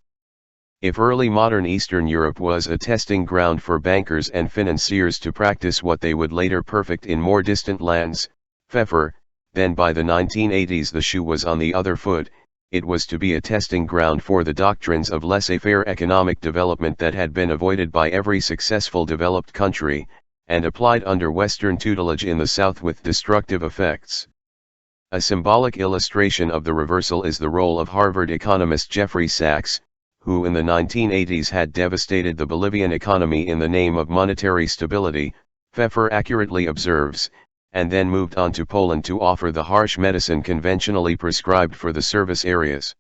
If early modern Eastern Europe was a testing ground for bankers and financiers to practice what they would later perfect in more distant lands, Pfeffer, then by the 1980s the shoe was on the other foot. It was to be a testing ground for the doctrines of laissez-faire economic development that had been avoided by every successful developed country, and applied under Western tutelage in the South with destructive effects. A symbolic illustration of the reversal is the role of Harvard economist Jeffrey Sachs, who in the 1980s had devastated the Bolivian economy in the name of monetary stability, Pfeffer accurately observes, and then moved on to Poland to offer the harsh medicine conventionally prescribed for the service areas.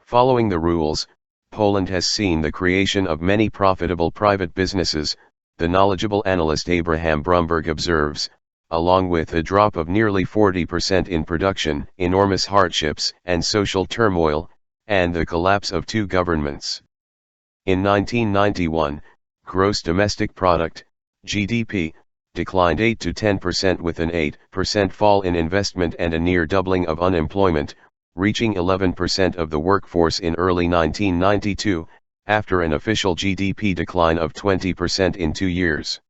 Following the rules, Poland has seen the creation of many profitable private businesses, the knowledgeable analyst Abraham Brumberg observes, along with a drop of nearly 40% in production, enormous hardships and social turmoil, and the collapse of two governments. In 1991, gross domestic product, GDP, declined 8 to 10% with an 8% fall in investment and a near doubling of unemployment, reaching 11% of the workforce in early 1992, after an official GDP decline of 20% in 2 years.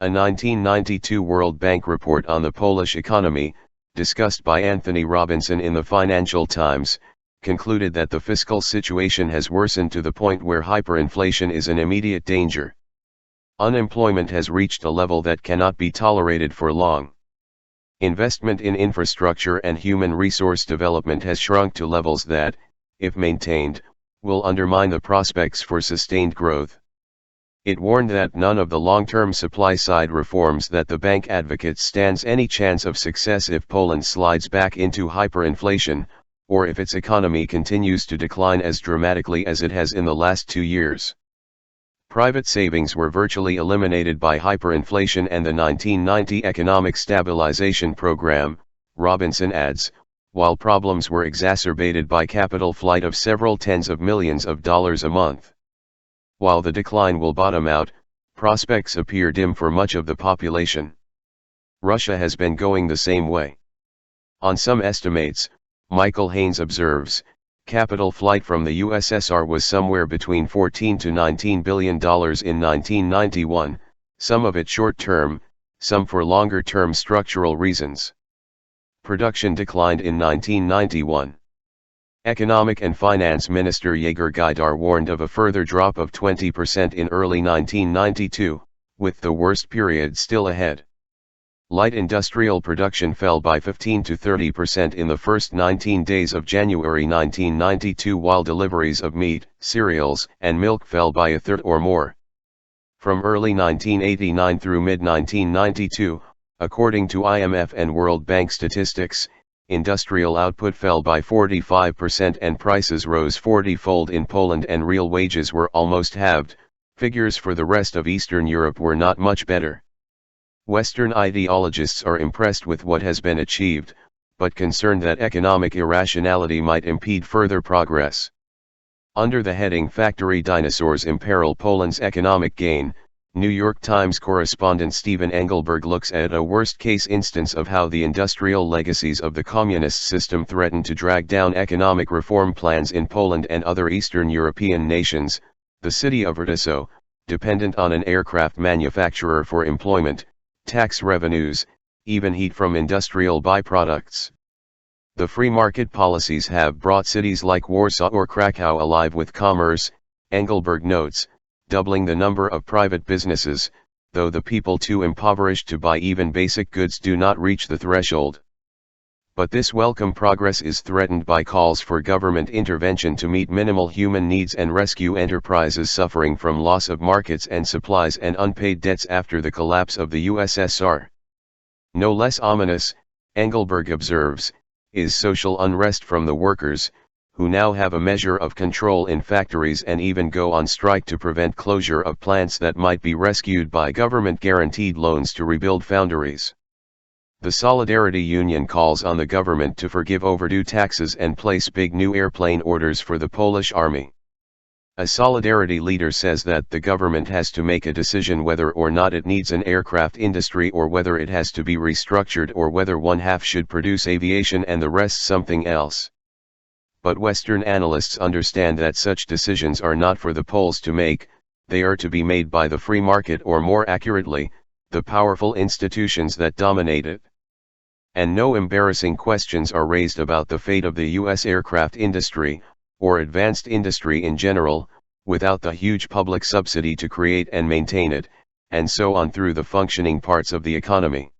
A 1992 World Bank report on the Polish economy, discussed by Anthony Robinson in the Financial Times, concluded that the fiscal situation has worsened to the point where hyperinflation is an immediate danger. Unemployment has reached a level that cannot be tolerated for long. Investment in infrastructure and human resource development has shrunk to levels that, if maintained, will undermine the prospects for sustained growth. It warned that none of the long-term supply-side reforms that the bank advocates stands any chance of success if Poland slides back into hyperinflation, or if its economy continues to decline as dramatically as it has in the last 2 years. Private savings were virtually eliminated by hyperinflation and the 1990 Economic Stabilization Program, Robinson adds, while problems were exacerbated by capital flight of several tens of millions of dollars a month. While the decline will bottom out, prospects appear dim for much of the population. Russia has been going the same way. On some estimates, Michael Haynes observes, capital flight from the USSR was somewhere between $14 to $19 billion in 1991, some of it short-term, some for longer-term structural reasons. Production declined in 1991. Economic and Finance Minister Yegor Gaidar warned of a further drop of 20% in early 1992, with the worst period still ahead. Light industrial production fell by 15 to 30% in the first 19 days of January 1992, while deliveries of meat, cereals, and milk fell by a third or more. From early 1989 through mid-1992, according to IMF and World Bank statistics, industrial output fell by 45% and prices rose 40-fold in Poland and real wages were almost halved. Figures for the rest of Eastern Europe were not much better. Western ideologists are impressed with what has been achieved, but concerned that economic irrationality might impede further progress. Under the heading Factory Dinosaurs Imperil Poland's Economic Gain, New York Times correspondent Stephen Engelberg looks at a worst-case instance of how the industrial legacies of the communist system threaten to drag down economic reform plans in Poland and other Eastern European nations. The city of Warsaw, dependent on an aircraft manufacturer for employment, tax revenues, even heat from industrial byproducts. The free market policies have brought cities like Warsaw or Krakow alive with commerce, Engelberg notes, doubling the number of private businesses, though the people too impoverished to buy even basic goods do not reach the threshold. But this welcome progress is threatened by calls for government intervention to meet minimal human needs and rescue enterprises suffering from loss of markets and supplies and unpaid debts after the collapse of the USSR. No less ominous, Engelberg observes, is social unrest from the workers, who now have a measure of control in factories and even go on strike to prevent closure of plants that might be rescued by government-guaranteed loans to rebuild foundries. The Solidarity Union calls on the government to forgive overdue taxes and place big new airplane orders for the Polish army. A Solidarity leader says that the government has to make a decision whether or not it needs an aircraft industry or whether it has to be restructured or whether one half should produce aviation and the rest something else. But Western analysts understand that such decisions are not for the Poles to make, they are to be made by the free market, or more accurately, the powerful institutions that dominate it. And no embarrassing questions are raised about the fate of the U.S. aircraft industry, or advanced industry in general, without the huge public subsidy to create and maintain it, and so on through the functioning parts of the economy.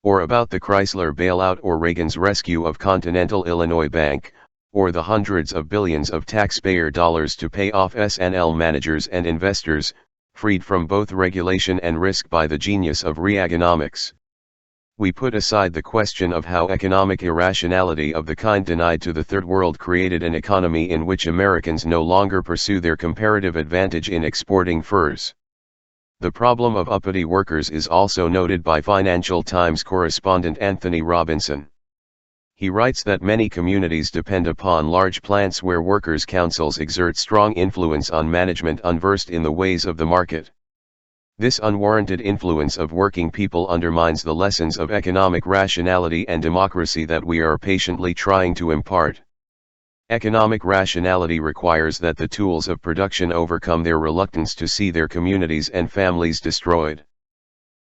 Or about the Chrysler bailout or Reagan's rescue of Continental Illinois Bank, or the hundreds of billions of taxpayer dollars to pay off S&L managers and investors, freed from both regulation and risk by the genius of Reaganomics. We put aside the question of how economic irrationality of the kind denied to the Third World created an economy in which Americans no longer pursue their comparative advantage in exporting furs. The problem of uppity workers is also noted by Financial Times correspondent Anthony Robinson. He writes that many communities depend upon large plants where workers' councils exert strong influence on management unversed in the ways of the market. This unwarranted influence of working people undermines the lessons of economic rationality and democracy that we are patiently trying to impart. Economic rationality requires that the tools of production overcome their reluctance to see their communities and families destroyed.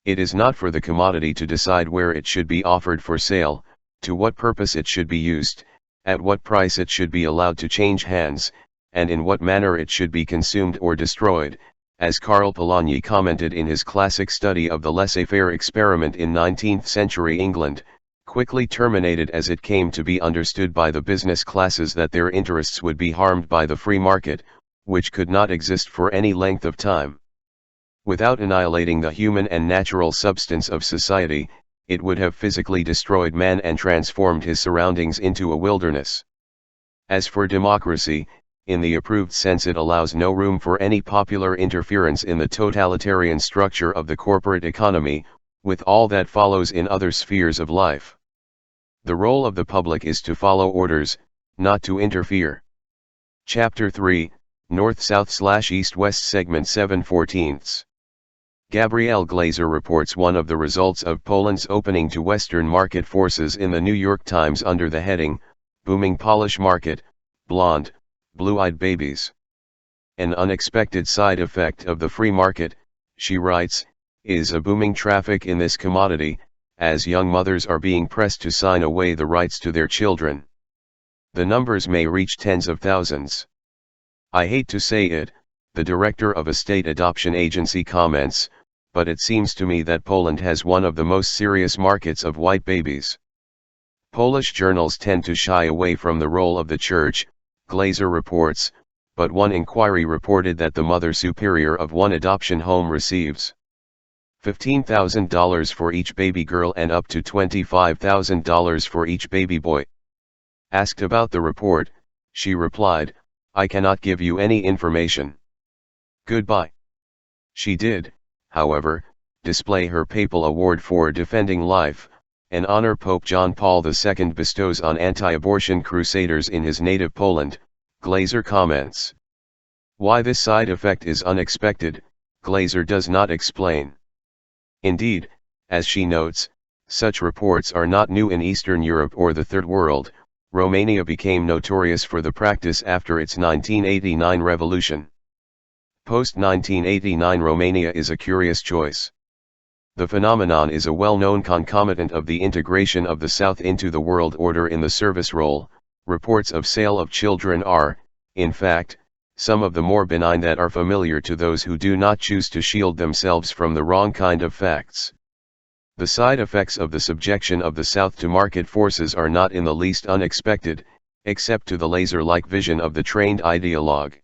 It is not for the commodity to decide where it should be offered for sale, to what purpose it should be used, at what price it should be allowed to change hands, and in what manner it should be consumed or destroyed, as Karl Polanyi commented in his classic study of the laissez-faire experiment in 19th-century England, quickly terminated as it came to be understood by the business classes that their interests would be harmed by the free market, which could not exist for any length of time. Without annihilating the human and natural substance of society, it would have physically destroyed man and transformed his surroundings into a wilderness. As for democracy, in the approved sense, it allows no room for any popular interference in the totalitarian structure of the corporate economy, with all that follows in other spheres of life. The role of the public is to follow orders, not to interfere. Chapter 3, North-South/East-West Segment 7/14. Gabrielle Glaser reports one of the results of Poland's opening to Western market forces in the New York Times under the heading, Booming Polish Market, Blonde, Blue-Eyed Babies. An unexpected side effect of the free market, she writes, is a booming traffic in this commodity, as young mothers are being pressed to sign away the rights to their children. The numbers may reach tens of thousands. I hate to say it, the director of a state adoption agency comments, but it seems to me that Poland has one of the most serious markets of white babies. Polish journals tend to shy away from the role of the church, Glaser reports, but one inquiry reported that the mother superior of one adoption home receives $15,000 for each baby girl and up to $25,000 for each baby boy. Asked about the report, she replied, "I cannot give you any information. Goodbye." She did, however, display her papal award for defending life, an honor Pope John Paul II bestows on anti-abortion crusaders in his native Poland, Glaser comments. Why this side effect is unexpected, Glaser does not explain. Indeed, as she notes, such reports are not new in Eastern Europe or the Third World. Romania became notorious for the practice after its 1989 revolution. Post-1989 Romania is a curious choice. The phenomenon is a well-known concomitant of the integration of the South into the world order in the service role. Reports of sale of children are, in fact, some of the more benign that are familiar to those who do not choose to shield themselves from the wrong kind of facts. The side effects of the subjection of the South to market forces are not in the least unexpected, except to the laser-like vision of the trained ideologue.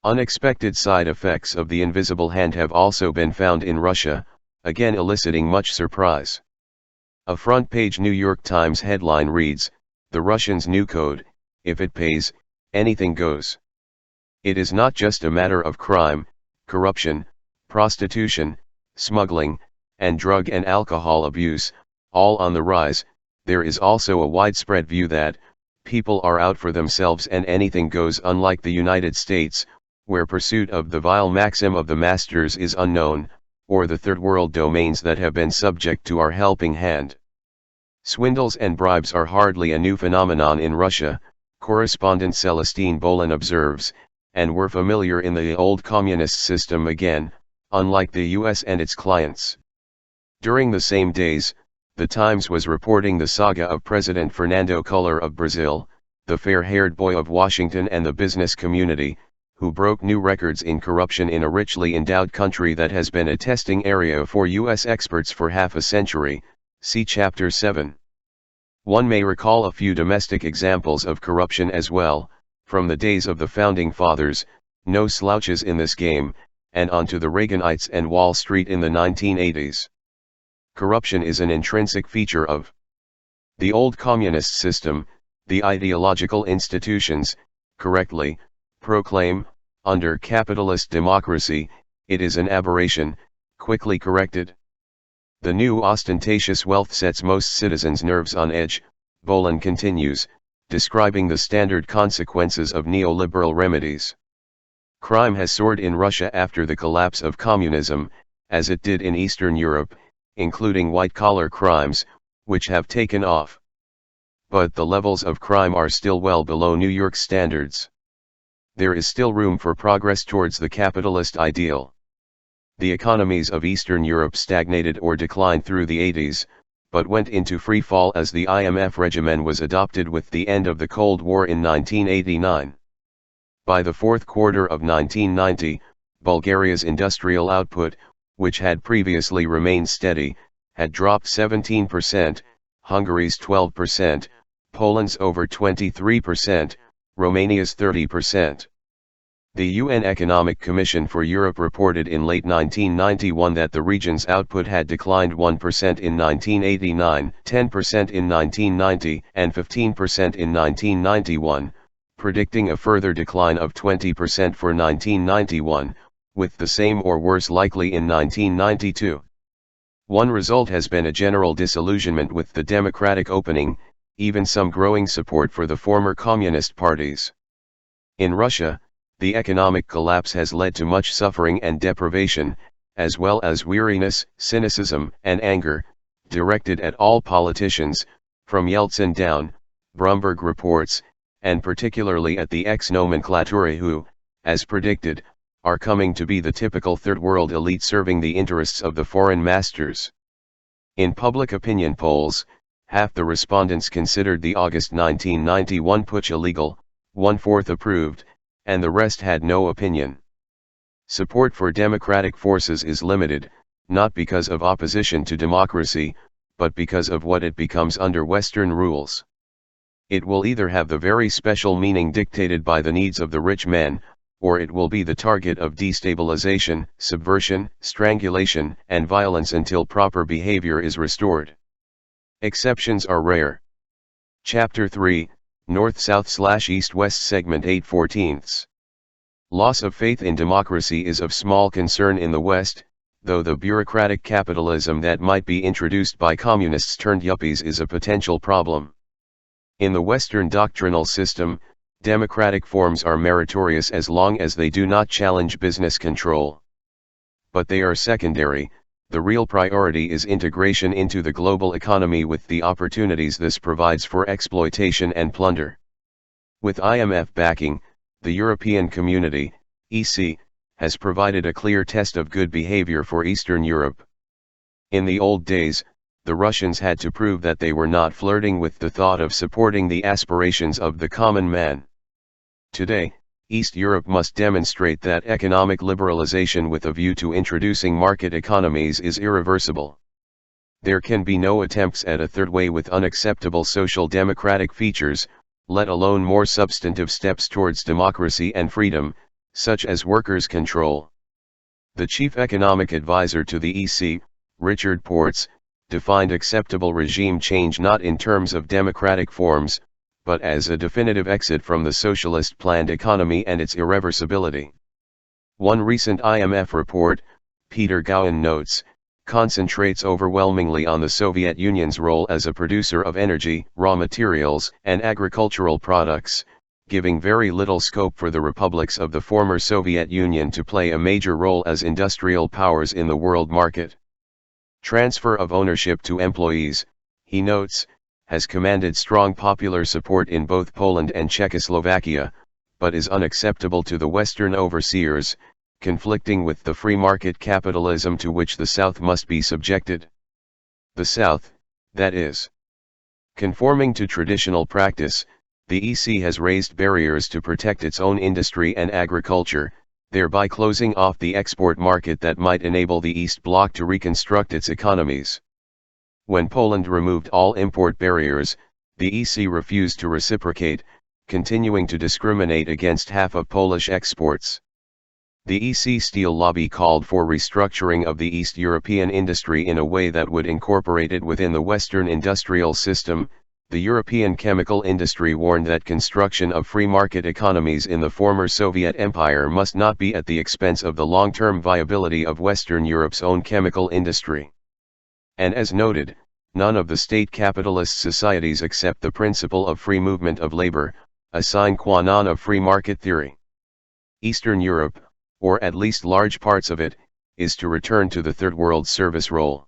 Unexpected side effects of the invisible hand have also been found in Russia, again eliciting much surprise. A front-page New York Times headline reads, "The Russians' new code, if it pays, anything goes." It is not just a matter of crime, corruption, prostitution, smuggling, and drug and alcohol abuse, all on the rise. There is also a widespread view that people are out for themselves and anything goes, unlike the United States, where pursuit of the vile maxim of the masters is unknown, or the third world domains that have been subject to our helping hand. Swindles and bribes are hardly a new phenomenon in Russia, correspondent Celestine Bolin observes, and were familiar in the old communist system again, unlike the US and its clients. During the same days, the Times was reporting the saga of President Fernando Collor of Brazil, the fair-haired boy of Washington and the business community, who broke new records in corruption in a richly endowed country that has been a testing area for US experts for half a century. See Chapter 7. One may recall a few domestic examples of corruption as well, from the days of the Founding Fathers, no slouches in this game, and on to the Reaganites and Wall Street in the 1980s. Corruption is an intrinsic feature of the old communist system. The ideological institutions, correctly, proclaim, under capitalist democracy, it is an aberration, quickly corrected. The new ostentatious wealth sets most citizens' nerves on edge, Bolin continues, describing the standard consequences of neoliberal remedies. Crime has soared in Russia after the collapse of communism, as it did in Eastern Europe, including white-collar crimes, which have taken off. But the levels of crime are still well below New York standards. There is still room for progress towards the capitalist ideal. The economies of Eastern Europe stagnated or declined through the 80s, but went into free fall as the IMF regimen was adopted with the end of the Cold War in 1989. By the fourth quarter of 1990, Bulgaria's industrial output, which had previously remained steady, had dropped 17%, Hungary's 12%, Poland's over 23%, Romania's 30%. The UN Economic Commission for Europe reported in late 1991 that the region's output had declined 1% in 1989, 10% in 1990, and 15% in 1991, predicting a further decline of 20% for 1991, with the same or worse likely in 1992. One result has been a general disillusionment with the democratic opening, even some growing support for the former communist parties. In Russia, the economic collapse has led to much suffering and deprivation, as well as weariness, cynicism, and anger, directed at all politicians, from Yeltsin down, Brumberg reports, and particularly at the ex-nomenclaturae who, as predicted, are coming to be the typical third world elite serving the interests of the foreign masters. In public opinion polls, half the respondents considered the August 1991 putsch illegal, 1/4 approved, and the rest had no opinion. Support for democratic forces is limited, not because of opposition to democracy, but because of what it becomes under Western rules. It will either have the very special meaning dictated by the needs of the rich men, or it will be the target of destabilization, subversion, strangulation, and violence until proper behavior is restored. Exceptions are rare. Chapter 3, North-South/East-West Segment 8/14. Loss of faith in democracy is of small concern in the West, though the bureaucratic capitalism that might be introduced by communists turned yuppies is a potential problem. In the Western doctrinal system, Democratic forms are meritorious as long as they do not challenge business control. But they are secondary. The real priority is integration into the global economy with the opportunities this provides for exploitation and plunder. With IMF backing, the European Community, EC, has provided a clear test of good behavior for Eastern Europe. In the old days, the Russians had to prove that they were not flirting with the thought of supporting the aspirations of the common man. Today, East Europe must demonstrate that economic liberalization with a view to introducing market economies is irreversible. There can be no attempts at a third way with unacceptable social democratic features, let alone more substantive steps towards democracy and freedom, such as workers' control. The chief economic advisor to the EC, Richard Portes, defined acceptable regime change not in terms of democratic forms, but as a definitive exit from the socialist planned economy and its irreversibility. One recent IMF report, Peter Gowan notes, concentrates overwhelmingly on the Soviet Union's role as a producer of energy, raw materials, and agricultural products, giving very little scope for the republics of the former Soviet Union to play a major role as industrial powers in the world market. Transfer of ownership to employees, he notes, has commanded strong popular support in both Poland and Czechoslovakia, but is unacceptable to the Western overseers, conflicting with the free market capitalism to which the South must be subjected. The South, that is. Conforming to traditional practice, the EC has raised barriers to protect its own industry and agriculture, thereby closing off the export market that might enable the East Bloc to reconstruct its economies. When Poland removed all import barriers, the EC refused to reciprocate, continuing to discriminate against half of Polish exports. The EC steel lobby called for restructuring of the East European industry in a way that would incorporate it within the Western industrial system. The European chemical industry warned that construction of free market economies in the former Soviet Empire must not be at the expense of the long-term viability of Western Europe's own chemical industry. And as noted, none of the state capitalist societies accept the principle of free movement of labor, a sine qua non of free market theory. Eastern Europe, or at least large parts of it, is to return to the Third World service role.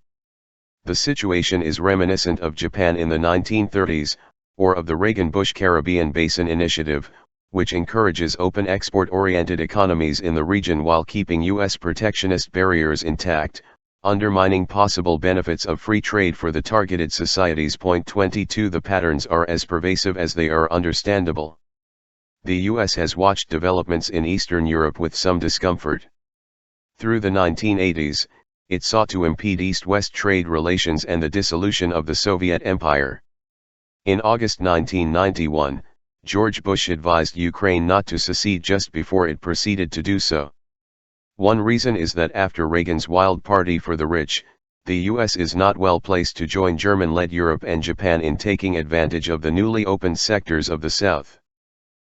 The situation is reminiscent of Japan in the 1930s, or of the Reagan-Bush Caribbean Basin Initiative, which encourages open export-oriented economies in the region while keeping U.S. protectionist barriers intact, undermining possible benefits of free trade for the targeted societies. Point 22. The patterns are as pervasive as they are understandable. The U.S. has watched developments in Eastern Europe with some discomfort. Through the 1980s, it sought to impede East-West trade relations and the dissolution of the Soviet Empire. In August 1991, George Bush advised Ukraine not to secede just before it proceeded to do so. One reason is that after Reagan's wild party for the rich, the US is not well placed to join German-led Europe and Japan in taking advantage of the newly opened sectors of the South.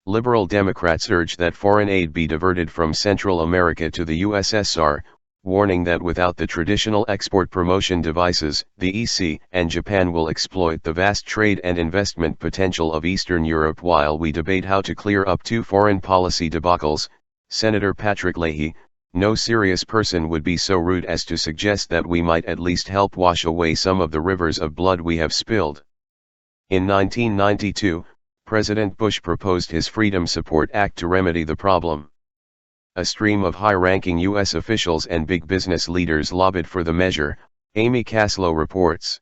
Liberal Democrats urge that foreign aid be diverted from Central America to the USSR, warning that without the traditional export promotion devices, the EC and Japan will exploit the vast trade and investment potential of Eastern Europe. While we debate how to clear up two foreign policy debacles, Senator Patrick Leahy, no serious person would be so rude as to suggest that we might at least help wash away some of the rivers of blood we have spilled. In 1992, President Bush proposed his Freedom Support Act to remedy the problem. A stream of high-ranking U.S. officials and big business leaders lobbied for the measure, Amy Caslow reports.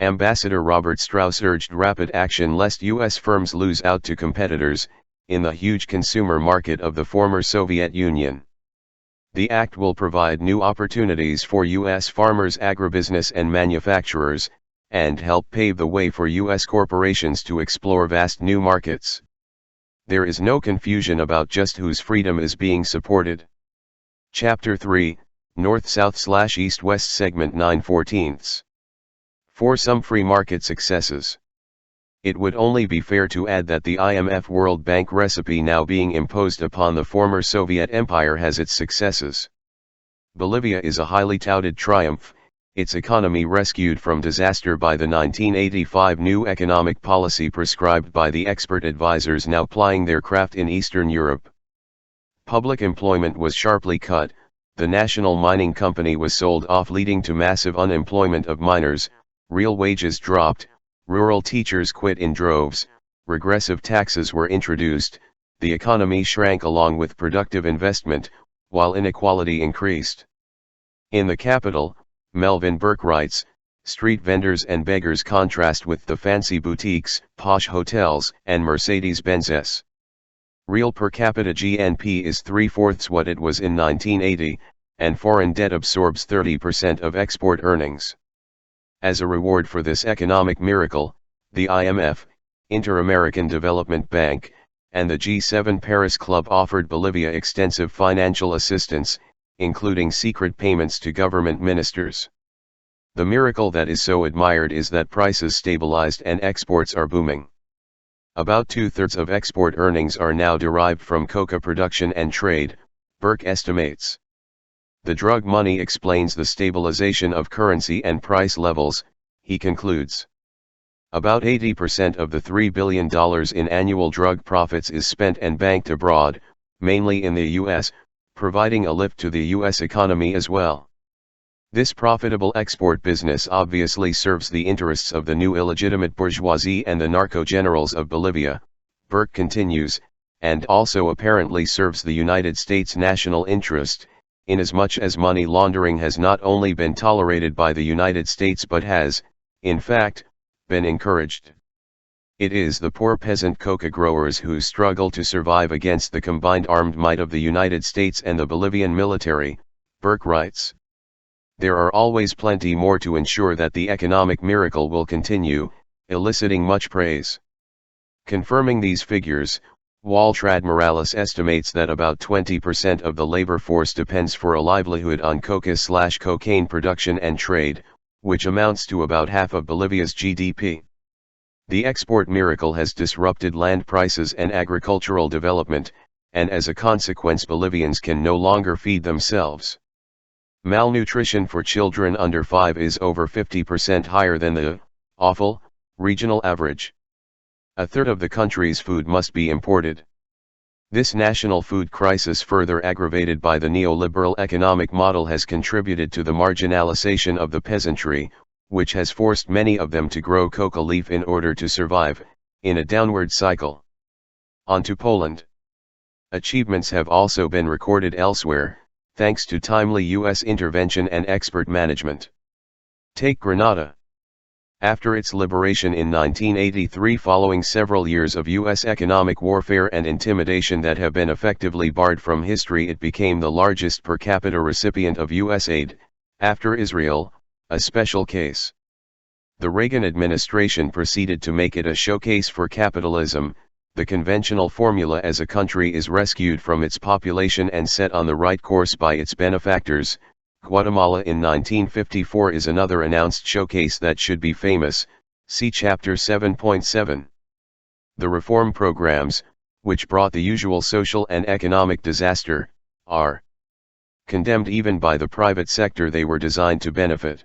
Ambassador Robert Strauss urged rapid action lest U.S. firms lose out to competitors, in the huge consumer market of the former Soviet Union. The act will provide new opportunities for U.S. farmers, agribusiness and manufacturers, and help pave the way for U.S. corporations to explore vast new markets. There is no confusion about just whose freedom is being supported. Chapter 3, North-South/East-West Segment 9/14. For some free market successes. It would only be fair to add that the IMF World Bank recipe now being imposed upon the former Soviet Empire has its successes. Bolivia is a highly touted triumph, its economy rescued from disaster by the 1985 new economic policy prescribed by the expert advisors now plying their craft in Eastern Europe. Public employment was sharply cut, the national mining company was sold off leading to massive unemployment of miners, real wages dropped, rural teachers quit in droves, regressive taxes were introduced, the economy shrank along with productive investment, while inequality increased. In the capital, Melvin Burke writes, street vendors and beggars contrast with the fancy boutiques, posh hotels, and Mercedes-Benzes. Real per capita GNP is 3/4 what it was in 1980, and foreign debt absorbs 30% of export earnings. As a reward for this economic miracle, the IMF, Inter-American Development Bank, and the G7 Paris Club offered Bolivia extensive financial assistance, including secret payments to government ministers. The miracle that is so admired is that prices stabilized and exports are booming. About 2/3 of export earnings are now derived from coca production and trade, Burke estimates. The drug money explains the stabilization of currency and price levels, he concludes. About 80% of the $3 billion in annual drug profits is spent and banked abroad, mainly in the US, providing a lift to the US economy as well. This profitable export business obviously serves the interests of the new illegitimate bourgeoisie and the narco-generals of Bolivia, Burke continues, and also apparently serves the United States national interest, inasmuch as money laundering has not only been tolerated by the United States but has, in fact, been encouraged. It is the poor peasant coca growers who struggle to survive against the combined armed might of the United States and the Bolivian military, Burke writes. There are always plenty more to ensure that the economic miracle will continue, eliciting much praise. Confirming these figures, Waltrad Morales estimates that about 20% of the labor force depends for a livelihood on coca/cocaine production and trade, which amounts to about half of Bolivia's GDP. The export miracle has disrupted land prices and agricultural development, and as a consequence Bolivians can no longer feed themselves. Malnutrition for children under 5 is over 50% higher than the awful regional average. A third of the country's food must be imported. This national food crisis, further aggravated by the neoliberal economic model, has contributed to the marginalization of the peasantry, which has forced many of them to grow coca leaf in order to survive, in a downward cycle. On to Poland. Achievements have also been recorded elsewhere, thanks to timely U.S. intervention and expert management. Take Grenada. After its liberation in 1983, following several years of U.S. economic warfare and intimidation that have been effectively barred from history, it became the largest per capita recipient of U.S. aid, after Israel, a special case. The Reagan administration proceeded to make it a showcase for capitalism. The conventional formula as a country is rescued from its population and set on the right course by its benefactors. Guatemala in 1954 is another announced showcase that should be famous, see Chapter 7.7. The reform programs, which brought the usual social and economic disaster, are condemned even by the private sector. They were designed to benefit.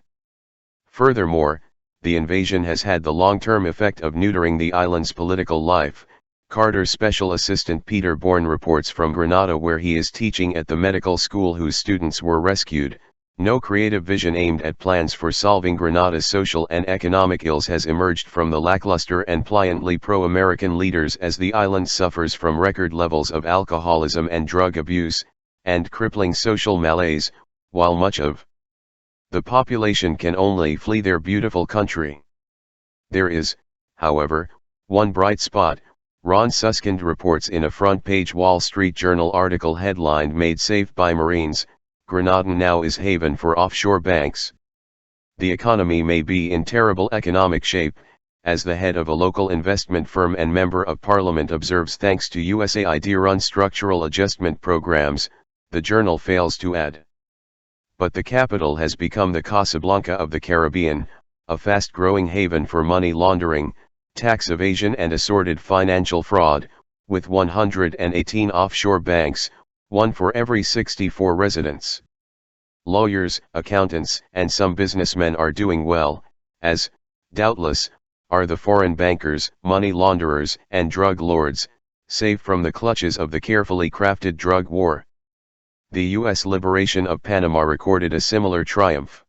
Furthermore, the invasion has had the long-term effect of neutering the island's political life. Carter's special assistant Peter Bourne reports from Grenada, where he is teaching at the medical school whose students were rescued. No creative vision aimed at plans for solving Grenada's social and economic ills has emerged from the lackluster and pliantly pro-American leaders, as the island suffers from record levels of alcoholism and drug abuse, and crippling social malaise, while much of the population can only flee their beautiful country. There is, however, one bright spot. Ron Suskind reports in a front-page Wall Street Journal article headlined "Made Safe by Marines, Grenada now is haven for offshore banks." The economy may be in terrible economic shape, as the head of a local investment firm and member of parliament observes, thanks to USAID-run structural adjustment programs, the journal fails to add. But the capital has become the Casablanca of the Caribbean, a fast-growing haven for money laundering, tax evasion and assorted financial fraud, with 118 offshore banks, one for every 64 residents. lawyers, accountants, and some businessmen are doing well, as, doubtless, are the foreign bankers, money launderers, and drug lords, safe from the clutches of the carefully crafted drug war. The U.S. liberation of Panama recorded a similar triumph.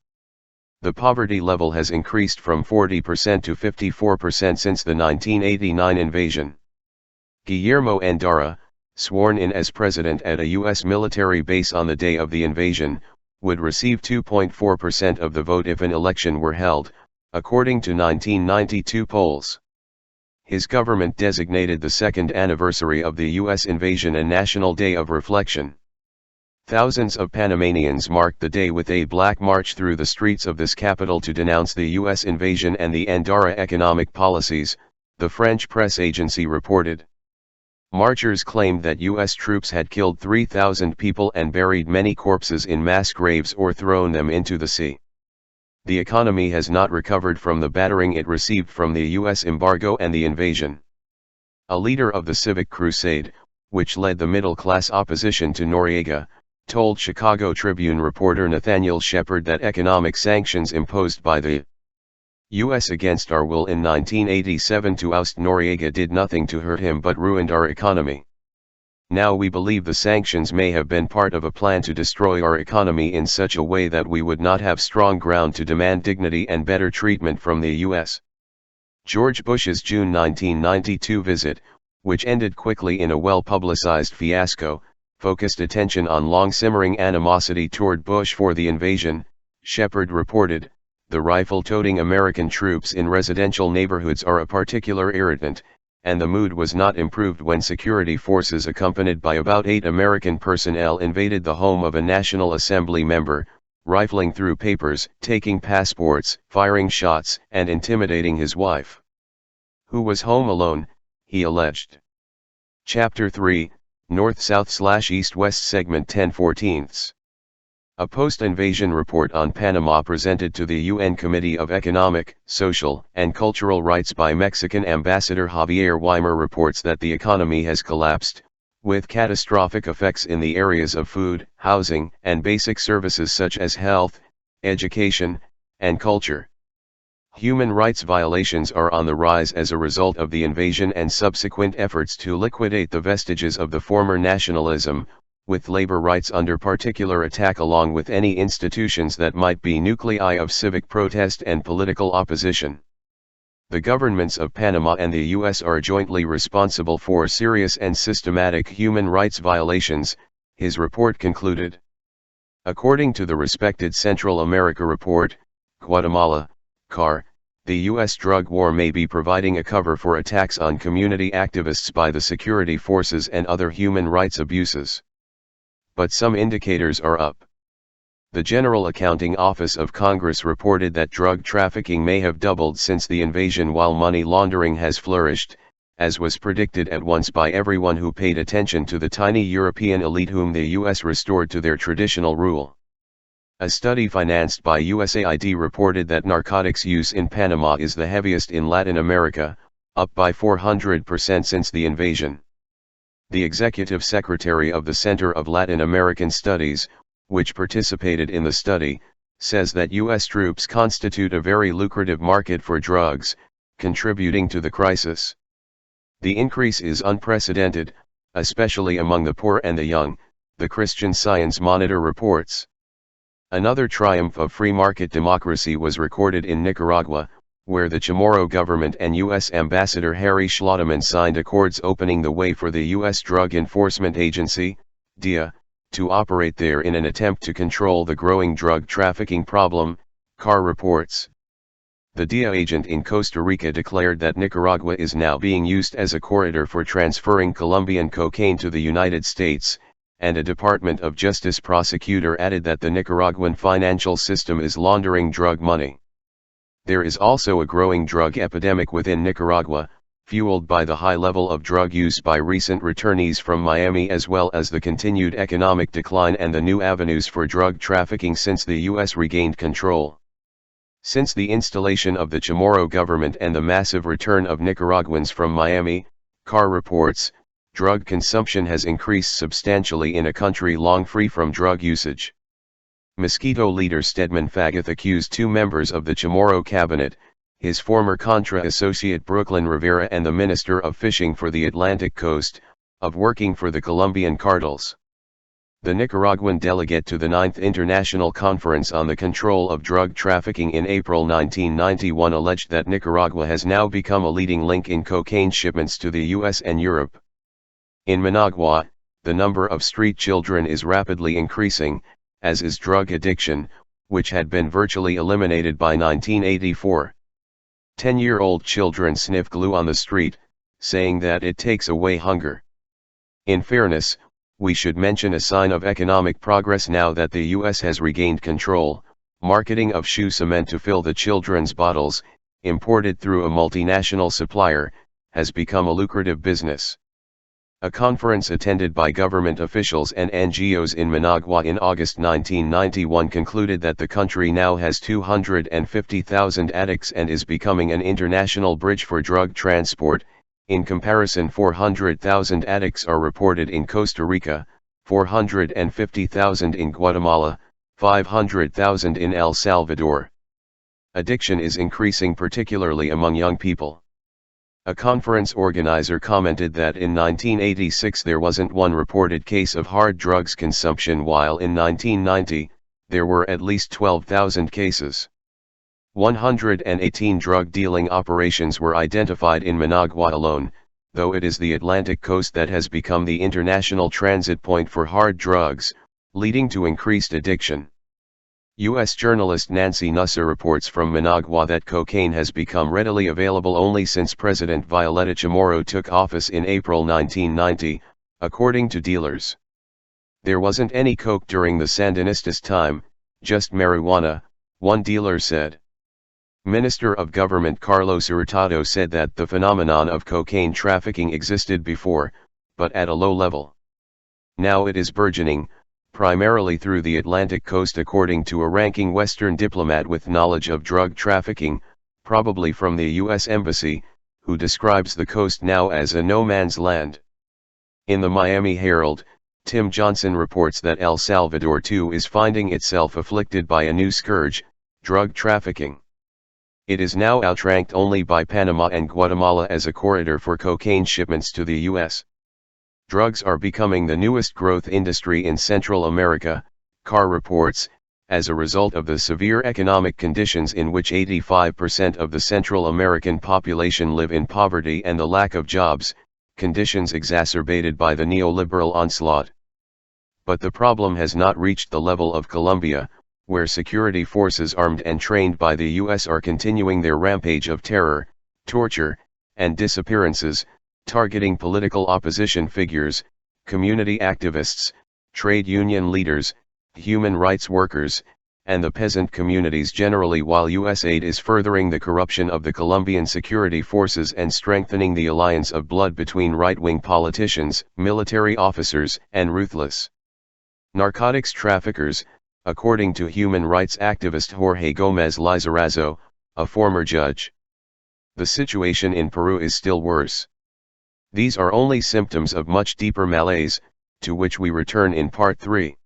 The poverty level has increased from 40% to 54% since the 1989 invasion. Guillermo Endara, sworn in as president at a U.S. military base on the day of the invasion, would receive 2.4% of the vote if an election were held, according to 1992 polls. His government designated the second anniversary of the U.S. invasion a national day of reflection. Thousands of Panamanians marked the day with a black march through the streets of this capital to denounce the U.S. invasion and the Endara economic policies, the French press agency reported. Marchers claimed that U.S. troops had killed 3,000 people and buried many corpses in mass graves or thrown them into the sea. The economy has not recovered from the battering it received from the U.S. embargo and the invasion. A leader of the Civic Crusade, which led the middle-class opposition to Noriega, told Chicago Tribune reporter Nathaniel Shepard that economic sanctions imposed by the U.S. against our will in 1987 to oust Noriega did nothing to hurt him but ruined our economy. Now we believe the sanctions may have been part of a plan to destroy our economy in such a way that we would not have strong ground to demand dignity and better treatment from the U.S. George Bush's June 1992 visit, which ended quickly in a well-publicized fiasco, focused attention on long-simmering animosity toward Bush for the invasion. Shepard reported, "The rifle-toting American troops in residential neighborhoods are a particular irritant, and the mood was not improved when security forces accompanied by about 8 American personnel invaded the home of a National Assembly member, rifling through papers, taking passports, firing shots, and intimidating his wife, who was home alone," he alleged. Chapter 3, North-South/East-West Segment 10/14. A post-invasion report on Panama presented to the UN Committee of Economic, Social, and Cultural Rights by Mexican Ambassador Javier Weimer reports that the economy has collapsed, with catastrophic effects in the areas of food, housing, and basic services such as health, education, and culture. Human rights violations are on the rise as a result of the invasion and subsequent efforts to liquidate the vestiges of the former nationalism, with labor rights under particular attack along with any institutions that might be nuclei of civic protest and political opposition. The governments of Panama and the U.S. are jointly responsible for serious and systematic human rights violations, his report concluded. According to the respected Central America report, Guatemala, CAR, the U.S. drug war may be providing a cover for attacks on community activists by the security forces and other human rights abuses. But some indicators are up. The General Accounting Office of Congress reported that drug trafficking may have doubled since the invasion while money laundering has flourished, as was predicted at once by everyone who paid attention to the tiny European elite whom the U.S. restored to their traditional rule. A study financed by USAID reported that narcotics use in Panama is the heaviest in Latin America, up by 400% since the invasion. The executive secretary of the Center of Latin American Studies, which participated in the study, says that U.S. troops constitute a very lucrative market for drugs, contributing to the crisis. The increase is unprecedented, especially among the poor and the young, the Christian Science Monitor reports. Another triumph of free market democracy was recorded in Nicaragua, where the Chamorro government and U.S. Ambassador Harry Schlotterman signed accords opening the way for the U.S. Drug Enforcement Agency, DEA, to operate there in an attempt to control the growing drug trafficking problem, CAR reports. The DEA agent in Costa Rica declared that Nicaragua is now being used as a corridor for transferring Colombian cocaine to the United States, and a Department of Justice prosecutor added that the Nicaraguan financial system is laundering drug money. There is also a growing drug epidemic within Nicaragua, fueled by the high level of drug use by recent returnees from Miami as well as the continued economic decline and the new avenues for drug trafficking since the U.S. regained control. Since the installation of the Chamorro government and the massive return of Nicaraguans from Miami, CAR reports, drug consumption has increased substantially in a country long free from drug usage. Mosquito leader Stedman Fagoth accused two members of the Chamorro cabinet, his former Contra associate Brooklyn Rivera and the Minister of Fishing for the Atlantic Coast, of working for the Colombian cartels. The Nicaraguan delegate to the 9th International Conference on the Control of Drug Trafficking in April 1991 alleged that Nicaragua has now become a leading link in cocaine shipments to the US and Europe. In Managua, the number of street children is rapidly increasing, as is drug addiction, which had been virtually eliminated by 1984. 10-year-old children sniff glue on the street, saying that it takes away hunger. In fairness, we should mention a sign of economic progress now that the US has regained control. Marketing of shoe cement to fill the children's bottles, imported through a multinational supplier, has become a lucrative business. A conference attended by government officials and NGOs in Managua in August 1991 concluded that the country now has 250,000 addicts and is becoming an international bridge for drug transport. In comparison, 400,000 addicts are reported in Costa Rica, 450,000 in Guatemala, 500,000 in El Salvador. Addiction is increasing particularly among young people. A conference organizer commented that in 1986 there wasn't one reported case of hard drugs consumption, while in 1990, there were at least 12,000 cases. 118 drug dealing operations were identified in Managua alone, though it is the Atlantic coast that has become the international transit point for hard drugs, leading to increased addiction. U.S. journalist Nancy Nusser reports from Managua that cocaine has become readily available only since President Violeta Chamorro took office in April 1990, according to dealers. There wasn't any coke during the Sandinistas' time, just marijuana, one dealer said. Minister of Government Carlos Hurtado said that the phenomenon of cocaine trafficking existed before, but at a low level. Now it is burgeoning, primarily through the Atlantic coast, according to a ranking Western diplomat with knowledge of drug trafficking, probably from the U.S. Embassy, who describes the coast now as a no-man's land. In the Miami Herald, Tim Johnson reports that El Salvador too is finding itself afflicted by a new scourge, drug trafficking. It is now outranked only by Panama and Guatemala as a corridor for cocaine shipments to the U.S. Drugs are becoming the newest growth industry in Central America, Carr reports, as a result of the severe economic conditions in which 85% of the Central American population live in poverty and the lack of jobs, conditions exacerbated by the neoliberal onslaught. But the problem has not reached the level of Colombia, where security forces armed and trained by the U.S. are continuing their rampage of terror, torture, and disappearances, targeting political opposition figures, community activists, trade union leaders, human rights workers, and the peasant communities generally, while U.S. aid is furthering the corruption of the Colombian security forces and strengthening the alliance of blood between right-wing politicians, military officers, and ruthless narcotics traffickers, according to human rights activist Jorge Gomez Lizarazo, a former judge. The situation in Peru is still worse. These are only symptoms of much deeper malaise, to which we return in Part 3.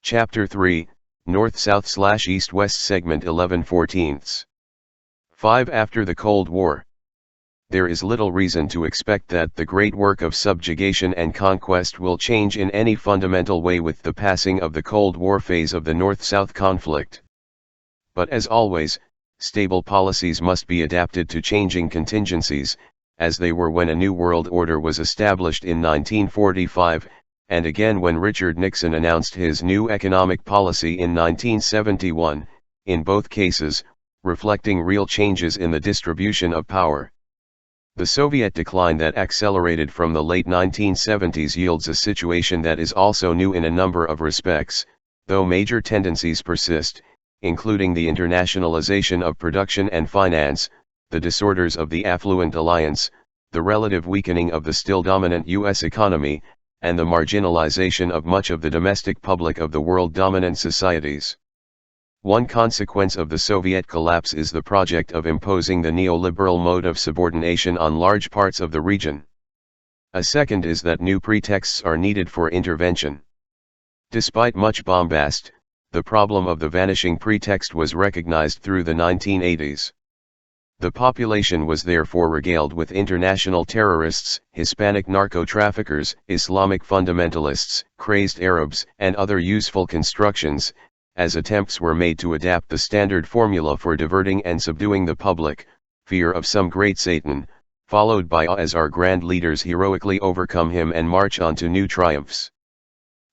Chapter 3, North-South/East-West Segment 11/14. 5. After the Cold War. There is little reason to expect that the great work of subjugation and conquest will change in any fundamental way with the passing of the Cold War phase of the North-South conflict. But as always, stable policies must be adapted to changing contingencies, as they were when a new world order was established in 1945, and again when Richard Nixon announced his new economic policy in 1971, in both cases, reflecting real changes in the distribution of power. The Soviet decline that accelerated from the late 1970s yields a situation that is also new in a number of respects, though major tendencies persist, including the internationalization of production and finance, the disorders of the affluent alliance, the relative weakening of the still dominant U.S. economy, and the marginalization of much of the domestic public of the world-dominant societies. One consequence of the Soviet collapse is the project of imposing the neoliberal mode of subordination on large parts of the region. A second is that new pretexts are needed for intervention. Despite much bombast, the problem of the vanishing pretext was recognized through the 1980s. The population was therefore regaled with international terrorists, Hispanic narco-traffickers, Islamic fundamentalists, crazed Arabs, and other useful constructions, as attempts were made to adapt the standard formula for diverting and subduing the public: fear of some great Satan, followed by awe as our grand leaders heroically overcome him and march on to new triumphs.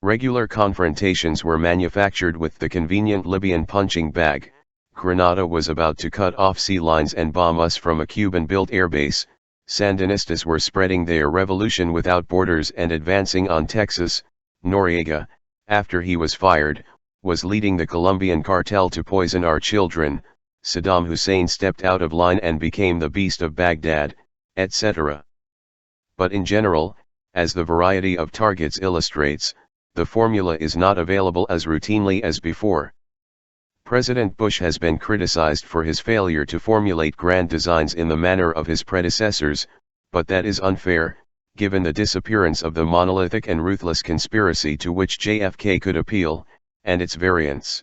Regular confrontations were manufactured with the convenient Libyan punching bag. Grenada was about to cut off sea lines and bomb us from a Cuban-built airbase. Sandinistas were spreading their revolution without borders and advancing on Texas. Noriega, after he was fired, was leading the Colombian cartel to poison our children. Saddam Hussein stepped out of line and became the beast of Baghdad, etc. But in general, as the variety of targets illustrates, the formula is not available as routinely as before. President Bush has been criticized for his failure to formulate grand designs in the manner of his predecessors, but that is unfair, given the disappearance of the monolithic and ruthless conspiracy to which JFK could appeal, and its variants.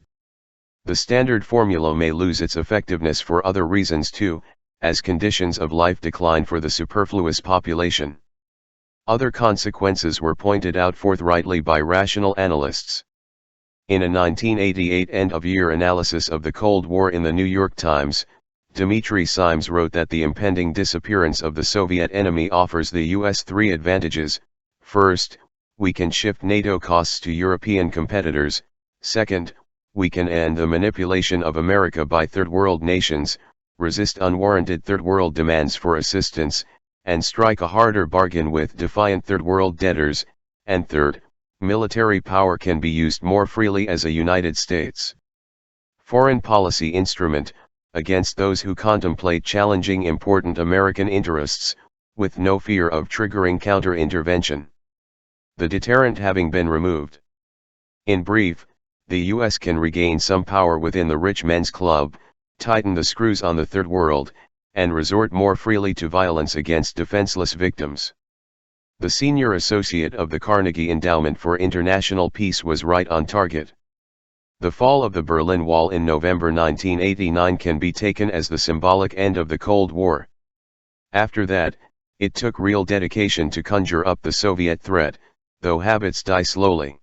The standard formula may lose its effectiveness for other reasons too, as conditions of life decline for the superfluous population. Other consequences were pointed out forthrightly by rational analysts. In a 1988 end-of-year analysis of the Cold War in the New York Times, Dmitry Simes wrote that the impending disappearance of the Soviet enemy offers the US three advantages: first, we can shift NATO costs to European competitors; second, we can end the manipulation of America by Third World nations, resist unwarranted Third World demands for assistance, and strike a harder bargain with defiant Third World debtors; and third, military power can be used more freely as a United States foreign policy instrument, against those who contemplate challenging important American interests, with no fear of triggering counter-intervention. The deterrent having been removed. In brief, the US can regain some power within the rich men's club, tighten the screws on the Third World, and resort more freely to violence against defenseless victims. The senior associate of the Carnegie Endowment for International Peace was right on target. The fall of the Berlin Wall in November 1989 can be taken as the symbolic end of the Cold War. After that, it took real dedication to conjure up the Soviet threat, though habits die slowly.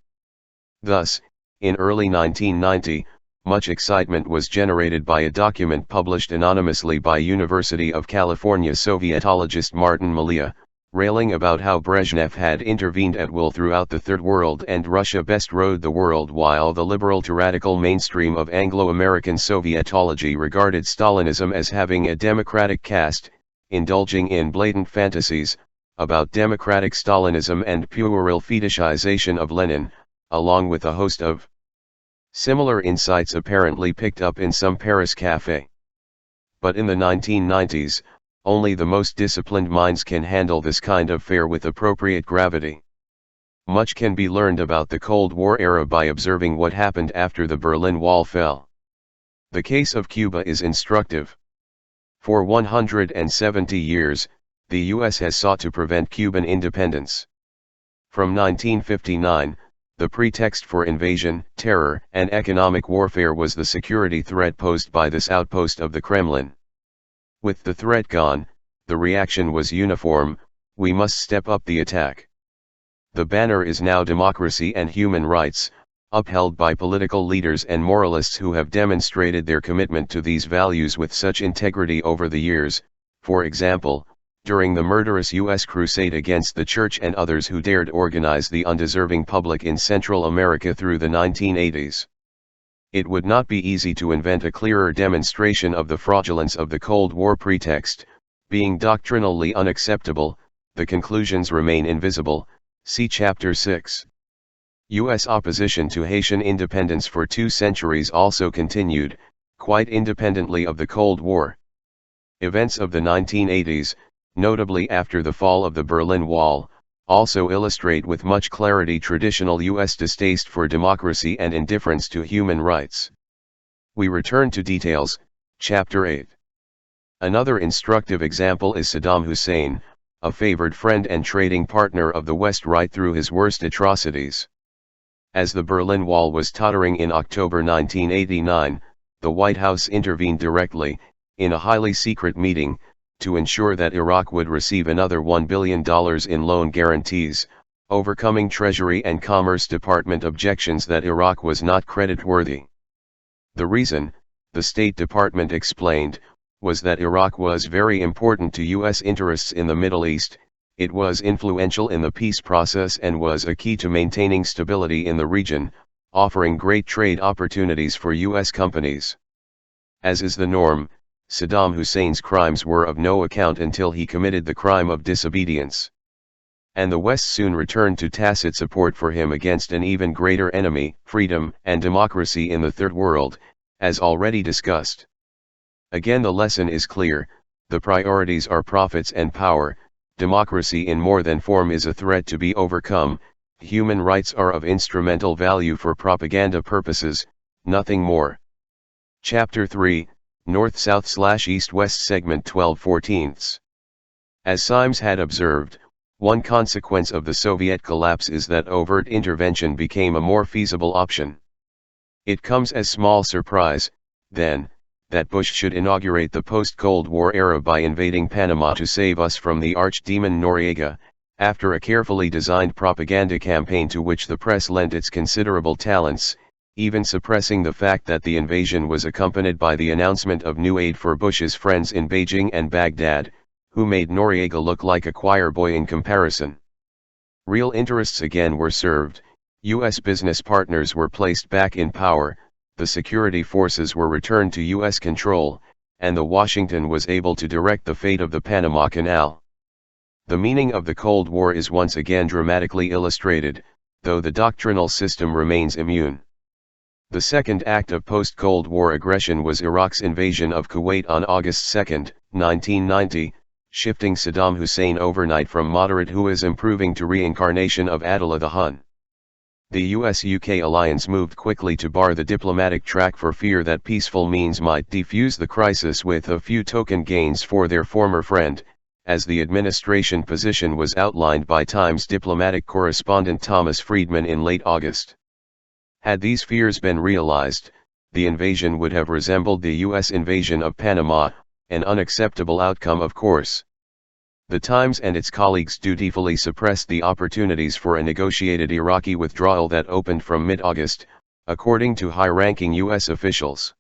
Thus, in early 1990, much excitement was generated by a document published anonymously by University of California Sovietologist Martin Malia, railing about how Brezhnev had intervened at will throughout the Third World and Russia best rode the world, while the liberal to radical mainstream of Anglo-American Sovietology regarded Stalinism as having a democratic caste, indulging in blatant fantasies about democratic Stalinism and puerile fetishization of Lenin, along with a host of similar insights apparently picked up in some Paris café. But in the 1990s, only the most disciplined minds can handle this kind of fare with appropriate gravity. Much can be learned about the Cold War era by observing what happened after the Berlin Wall fell. The case of Cuba is instructive. For 170 years, the US has sought to prevent Cuban independence. From 1959, the pretext for invasion, terror, and economic warfare was the security threat posed by this outpost of the Kremlin. With the threat gone, the reaction was uniform: we must step up the attack. The banner is now democracy and human rights, upheld by political leaders and moralists who have demonstrated their commitment to these values with such integrity over the years, for example, during the murderous U.S. crusade against the Church and others who dared organize the undeserving public in Central America through the 1980s. It would not be easy to invent a clearer demonstration of the fraudulence of the Cold War pretext. Being doctrinally unacceptable, the conclusions remain invisible. See Chapter 6. U.S. opposition to Haitian independence for 2 centuries also continued, quite independently of the Cold War. Events of the 1980s, notably after the fall of the Berlin Wall, also illustrate with much clarity traditional U.S. distaste for democracy and indifference to human rights. We return to details, Chapter 8. Another instructive example is Saddam Hussein, a favored friend and trading partner of the West right through his worst atrocities. As the Berlin Wall was tottering in October 1989, the White House intervened directly, in a highly secret meeting, to ensure that Iraq would receive another $1 billion in loan guarantees, overcoming Treasury and Commerce Department objections that Iraq was not creditworthy. The reason, the State Department explained, was that Iraq was very important to U.S. interests in the Middle East, it was influential in the peace process and was a key to maintaining stability in the region, offering great trade opportunities for U.S. companies. As is the norm, Saddam Hussein's crimes were of no account until he committed the crime of disobedience. And the West soon returned to tacit support for him against an even greater enemy, freedom and democracy in the Third World, as already discussed. Again, the lesson is clear, the priorities are profits and power, democracy in more than form is a threat to be overcome, human rights are of instrumental value for propaganda purposes, nothing more. Chapter 3, North-South/East-West Segment 12/14. As Symes had observed, one consequence of the Soviet collapse is that overt intervention became a more feasible option. It comes as small surprise, then, that Bush should inaugurate the post-Cold War era by invading Panama to save us from the archdemon Noriega, after a carefully designed propaganda campaign to which the press lent its considerable talents, even suppressing the fact that the invasion was accompanied by the announcement of new aid for Bush's friends in Beijing and Baghdad, who made Noriega look like a choir boy in comparison. Real interests again were served, U.S. business partners were placed back in power, the security forces were returned to U.S. control, and Washington was able to direct the fate of the Panama Canal. The meaning of the Cold War is once again dramatically illustrated, though the doctrinal system remains immune. The second act of post-Cold War aggression was Iraq's invasion of Kuwait on August 2, 1990, shifting Saddam Hussein overnight from moderate Huism proving to reincarnation of Attila the Hun. The US-UK alliance moved quickly to bar the diplomatic track for fear that peaceful means might defuse the crisis with a few token gains for their former friend, as the administration position was outlined by Times diplomatic correspondent Thomas Friedman in late August. Had these fears been realized, the invasion would have resembled the US invasion of Panama, an unacceptable outcome of course. The Times and its colleagues dutifully suppressed the opportunities for a negotiated Iraqi withdrawal that opened from mid-August, according to high-ranking U.S. officials.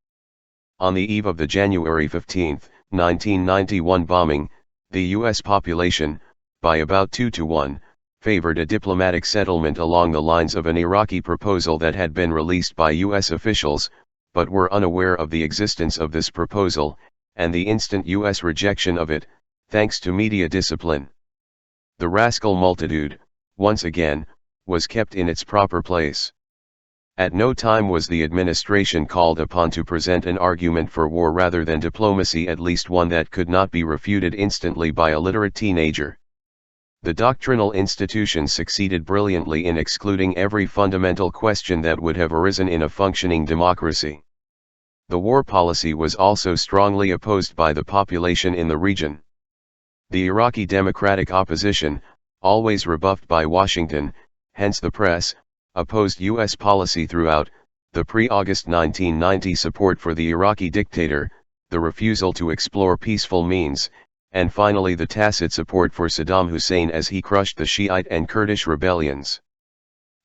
On the eve of the January 15, 1991 bombing, the U.S. population, by about 2-1, favored a diplomatic settlement along the lines of an Iraqi proposal that had been released by U.S. officials, but were unaware of the existence of this proposal, and the instant U.S. rejection of it, thanks to media discipline. The rascal multitude, once again, was kept in its proper place. At no time was the administration called upon to present an argument for war rather than diplomacy, at least one that could not be refuted instantly by a literate teenager. The doctrinal institutions succeeded brilliantly in excluding every fundamental question that would have arisen in a functioning democracy. The war policy was also strongly opposed by the population in the region. The Iraqi democratic opposition, always rebuffed by Washington, hence the press, opposed U.S. policy throughout, the pre-August 1990 support for the Iraqi dictator, the refusal to explore peaceful means, and finally the tacit support for Saddam Hussein as he crushed the Shiite and Kurdish rebellions.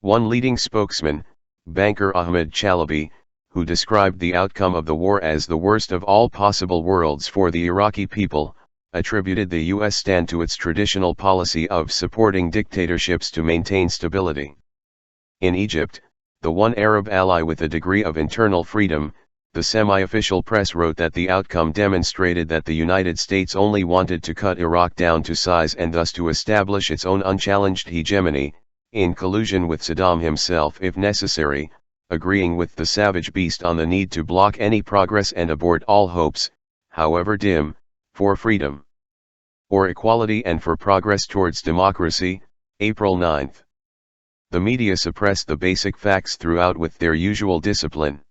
One leading spokesman, banker Ahmed Chalabi, who described the outcome of the war as the worst of all possible worlds for the Iraqi people, attributed the U.S. stand to its traditional policy of supporting dictatorships to maintain stability. In Egypt, the one Arab ally with a degree of internal freedom, the semi-official press wrote that the outcome demonstrated that the United States only wanted to cut Iraq down to size and thus to establish its own unchallenged hegemony, in collusion with Saddam himself if necessary, agreeing with the savage beast on the need to block any progress and abort all hopes, however dim, for freedom or equality and for progress towards democracy. April 9. The media suppressed the basic facts throughout with their usual discipline.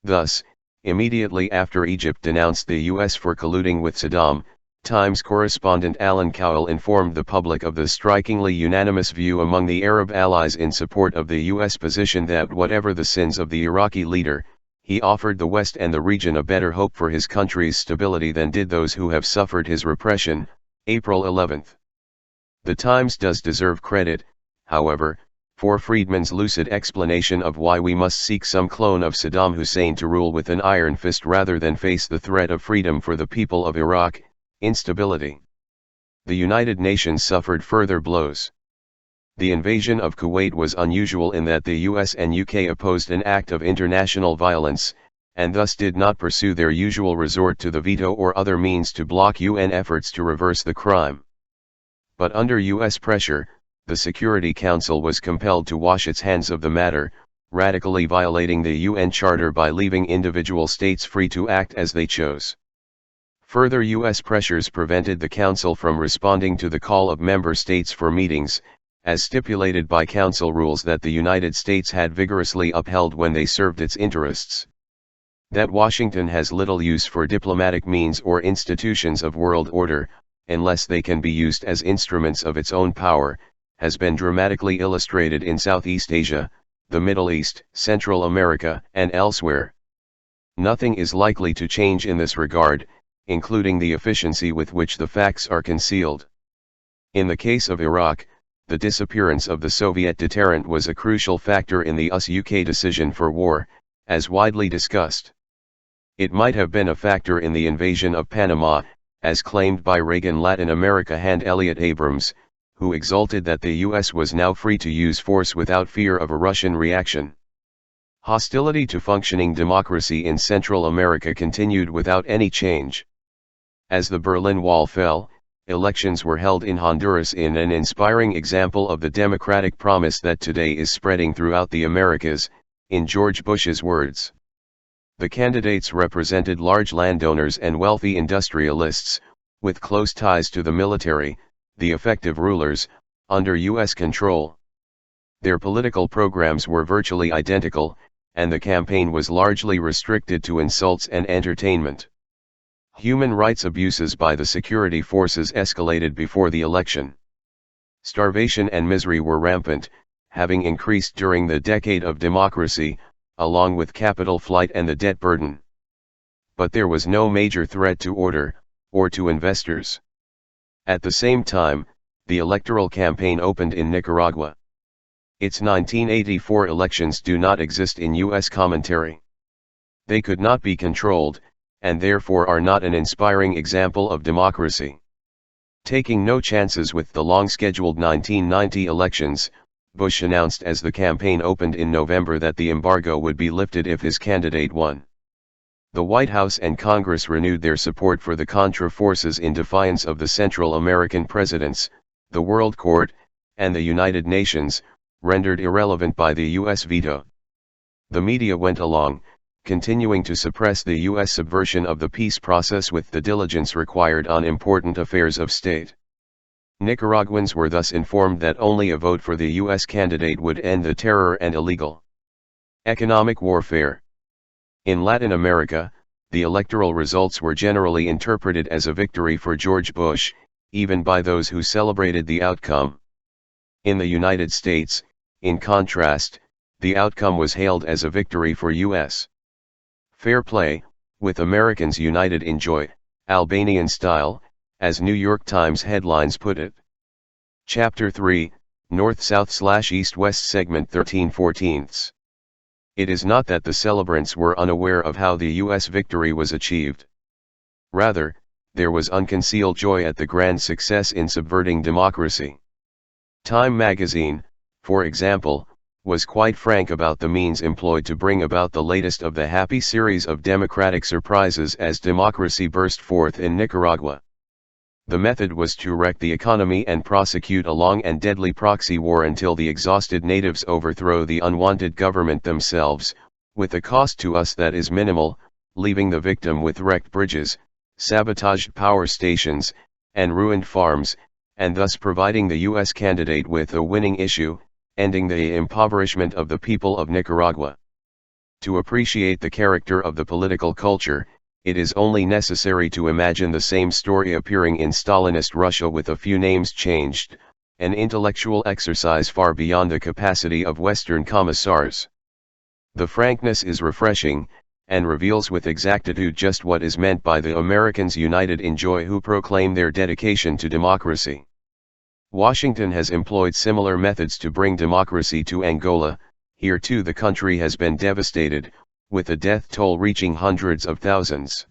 Thus, immediately after Egypt denounced the U.S. for colluding with Saddam, Times correspondent Alan Cowell informed the public of the strikingly unanimous view among the Arab allies in support of the U.S. position that whatever the sins of the Iraqi leader, he offered the West and the region a better hope for his country's stability than did those who have suffered his repression. April 11. The Times does deserve credit, however, for Friedman's lucid explanation of why we must seek some clone of Saddam Hussein to rule with an iron fist rather than face the threat of freedom for the people of Iraq, instability. The United Nations suffered further blows. The invasion of Kuwait was unusual in that the US and UK opposed an act of international violence, and thus did not pursue their usual resort to the veto or other means to block UN efforts to reverse the crime. But under US pressure, the Security Council was compelled to wash its hands of the matter, radically violating the UN Charter by leaving individual states free to act as they chose. Further US pressures prevented the Council from responding to the call of member states for meetings, as stipulated by Council rules that the United States had vigorously upheld when they served its interests. That Washington has little use for diplomatic means or institutions of world order, unless they can be used as instruments of its own power, has been dramatically illustrated in Southeast Asia, the Middle East, Central America, and elsewhere. Nothing is likely to change in this regard, including the efficiency with which the facts are concealed. In the case of Iraq, the disappearance of the Soviet deterrent was a crucial factor in the US-UK decision for war, as widely discussed. It might have been a factor in the invasion of Panama, as claimed by Reagan Latin America hand Elliott Abrams, who exulted that the US was now free to use force without fear of a Russian reaction. Hostility to functioning democracy in Central America continued without any change. As the Berlin Wall fell, elections were held in Honduras in an inspiring example of the democratic promise that today is spreading throughout the Americas, in George Bush's words. The candidates represented large landowners and wealthy industrialists, with close ties to the military, the effective rulers, under U.S. control. Their political programs were virtually identical, and the campaign was largely restricted to insults and entertainment. Human rights abuses by the security forces escalated before the election. Starvation and misery were rampant, having increased during the decade of democracy, along with capital flight and the debt burden. But there was no major threat to order, or to investors. At the same time, the electoral campaign opened in Nicaragua. Its 1984 elections do not exist in U.S. commentary. They could not be controlled, and therefore are not an inspiring example of democracy. Taking no chances with the long-scheduled 1990 elections, Bush announced as the campaign opened in November that the embargo would be lifted if his candidate won. The White House and Congress renewed their support for the Contra forces in defiance of the Central American presidents, the World Court, and the United Nations, rendered irrelevant by the U.S. veto. The media went along, continuing to suppress the U.S. subversion of the peace process with the diligence required on important affairs of state. Nicaraguans were thus informed that only a vote for the U.S. candidate would end the terror and illegal economic warfare. In Latin America, the electoral results were generally interpreted as a victory for George Bush, even by those who celebrated the outcome. In the United States, in contrast, the outcome was hailed as a victory for U.S. fair play, with Americans united in joy, Albanian style, as New York Times headlines put it. Chapter 3, North-South/East-West segment 13/14. It is not that the celebrants were unaware of how the U.S. victory was achieved. Rather, there was unconcealed joy at the grand success in subverting democracy. Time magazine, for example, was quite frank about the means employed to bring about the latest of the happy series of democratic surprises as democracy burst forth in Nicaragua. The method was to wreck the economy and prosecute a long and deadly proxy war until the exhausted natives overthrow the unwanted government themselves, with a cost to us that is minimal, leaving the victim with wrecked bridges, sabotaged power stations, and ruined farms, and thus providing the U.S. candidate with a winning issue, ending the impoverishment of the people of Nicaragua. To appreciate the character of the political culture, It is only necessary to imagine the same story appearing in Stalinist Russia with a few names changed, an intellectual exercise far beyond the capacity of Western commissars. The frankness is refreshing, and reveals with exactitude just what is meant by the Americans united in joy who proclaim their dedication to democracy. Washington has employed similar methods to bring democracy to Angola. Here too the country has been devastated, with the death toll reaching hundreds of thousands.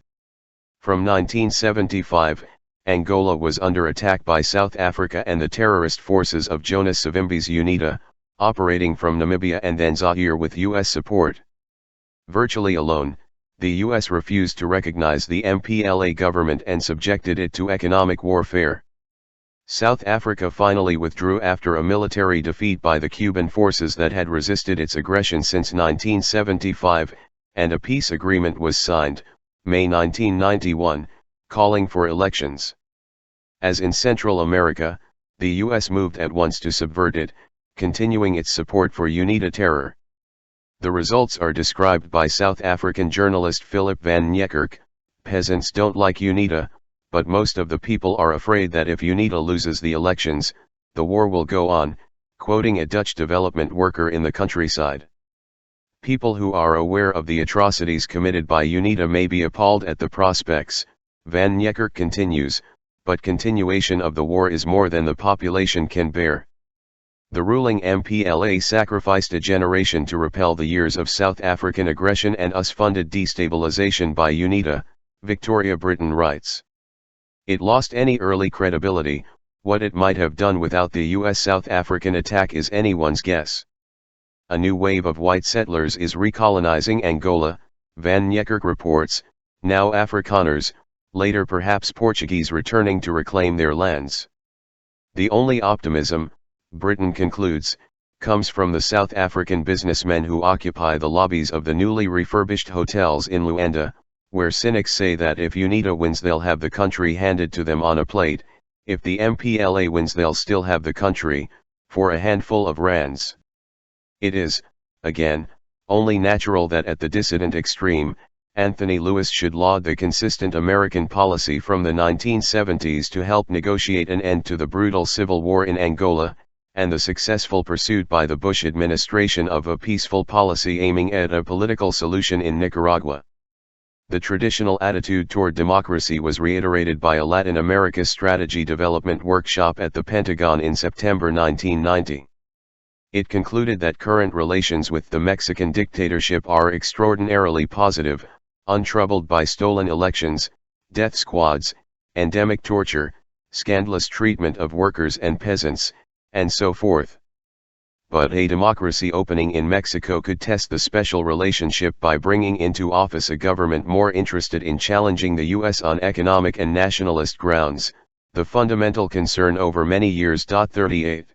From 1975, Angola was under attack by South Africa and the terrorist forces of Jonas Savimbi's UNITA, operating from Namibia and then Zaire with U.S. support. Virtually alone, the U.S. refused to recognize the MPLA government and subjected it to economic warfare. South Africa finally withdrew after a military defeat by the Cuban forces that had resisted its aggression since 1975, and a peace agreement was signed, May 1991, calling for elections. As in Central America, the U.S. moved at once to subvert it, continuing its support for UNITA terror. The results are described by South African journalist Philip van Niekerk. Peasants don't like UNITA, but most of the people are afraid that if UNITA loses the elections, the war will go on, quoting a Dutch development worker in the countryside. People who are aware of the atrocities committed by UNITA may be appalled at the prospects, van Niekerk continues, but continuation of the war is more than the population can bear. The ruling MPLA sacrificed a generation to repel the years of South African aggression and US-funded destabilization by UNITA, Victoria Britain writes. It lost any early credibility. What it might have done without the U.S. South African attack is anyone's guess. A new wave of white settlers is recolonizing Angola, van Niekerk reports, now Afrikaners, later perhaps Portuguese returning to reclaim their lands. The only optimism, Britain concludes, comes from the South African businessmen who occupy the lobbies of the newly refurbished hotels in Luanda, where cynics say that if UNITA wins they'll have the country handed to them on a plate, if the MPLA wins they'll still have the country, for a handful of rands. It is, again, only natural that at the dissident extreme, Anthony Lewis should laud the consistent American policy from the 1970s to help negotiate an end to the brutal civil war in Angola, and the successful pursuit by the Bush administration of a peaceful policy aiming at a political solution in Nicaragua. The traditional attitude toward democracy was reiterated by a Latin America Strategy Development Workshop at the Pentagon in September 1990. It concluded that current relations with the Mexican dictatorship are extraordinarily positive, untroubled by stolen elections, death squads, endemic torture, scandalous treatment of workers and peasants, and so forth. But a democracy opening in Mexico could test the special relationship by bringing into office a government more interested in challenging the U.S. on economic and nationalist grounds, the fundamental concern over many years. 38.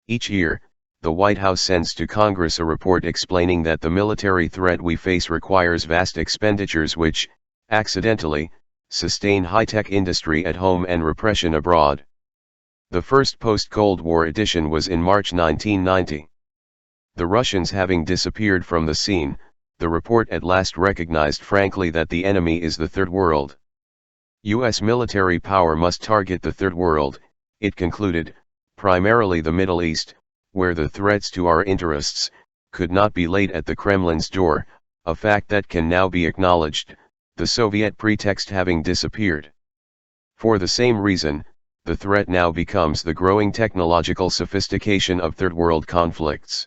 Each year, the White House sends to Congress a report explaining that the military threat we face requires vast expenditures which, accidentally, sustain high-tech industry at home and repression abroad. The first post-Cold War edition was in March 1990. The Russians having disappeared from the scene, the report at last recognized frankly that the enemy is the Third World. U.S. military power must target the Third World, it concluded, primarily the Middle East, where the threats to our interests could not be laid at the Kremlin's door, a fact that can now be acknowledged, the Soviet pretext having disappeared. For the same reason, the threat now becomes the growing technological sophistication of Third World conflicts.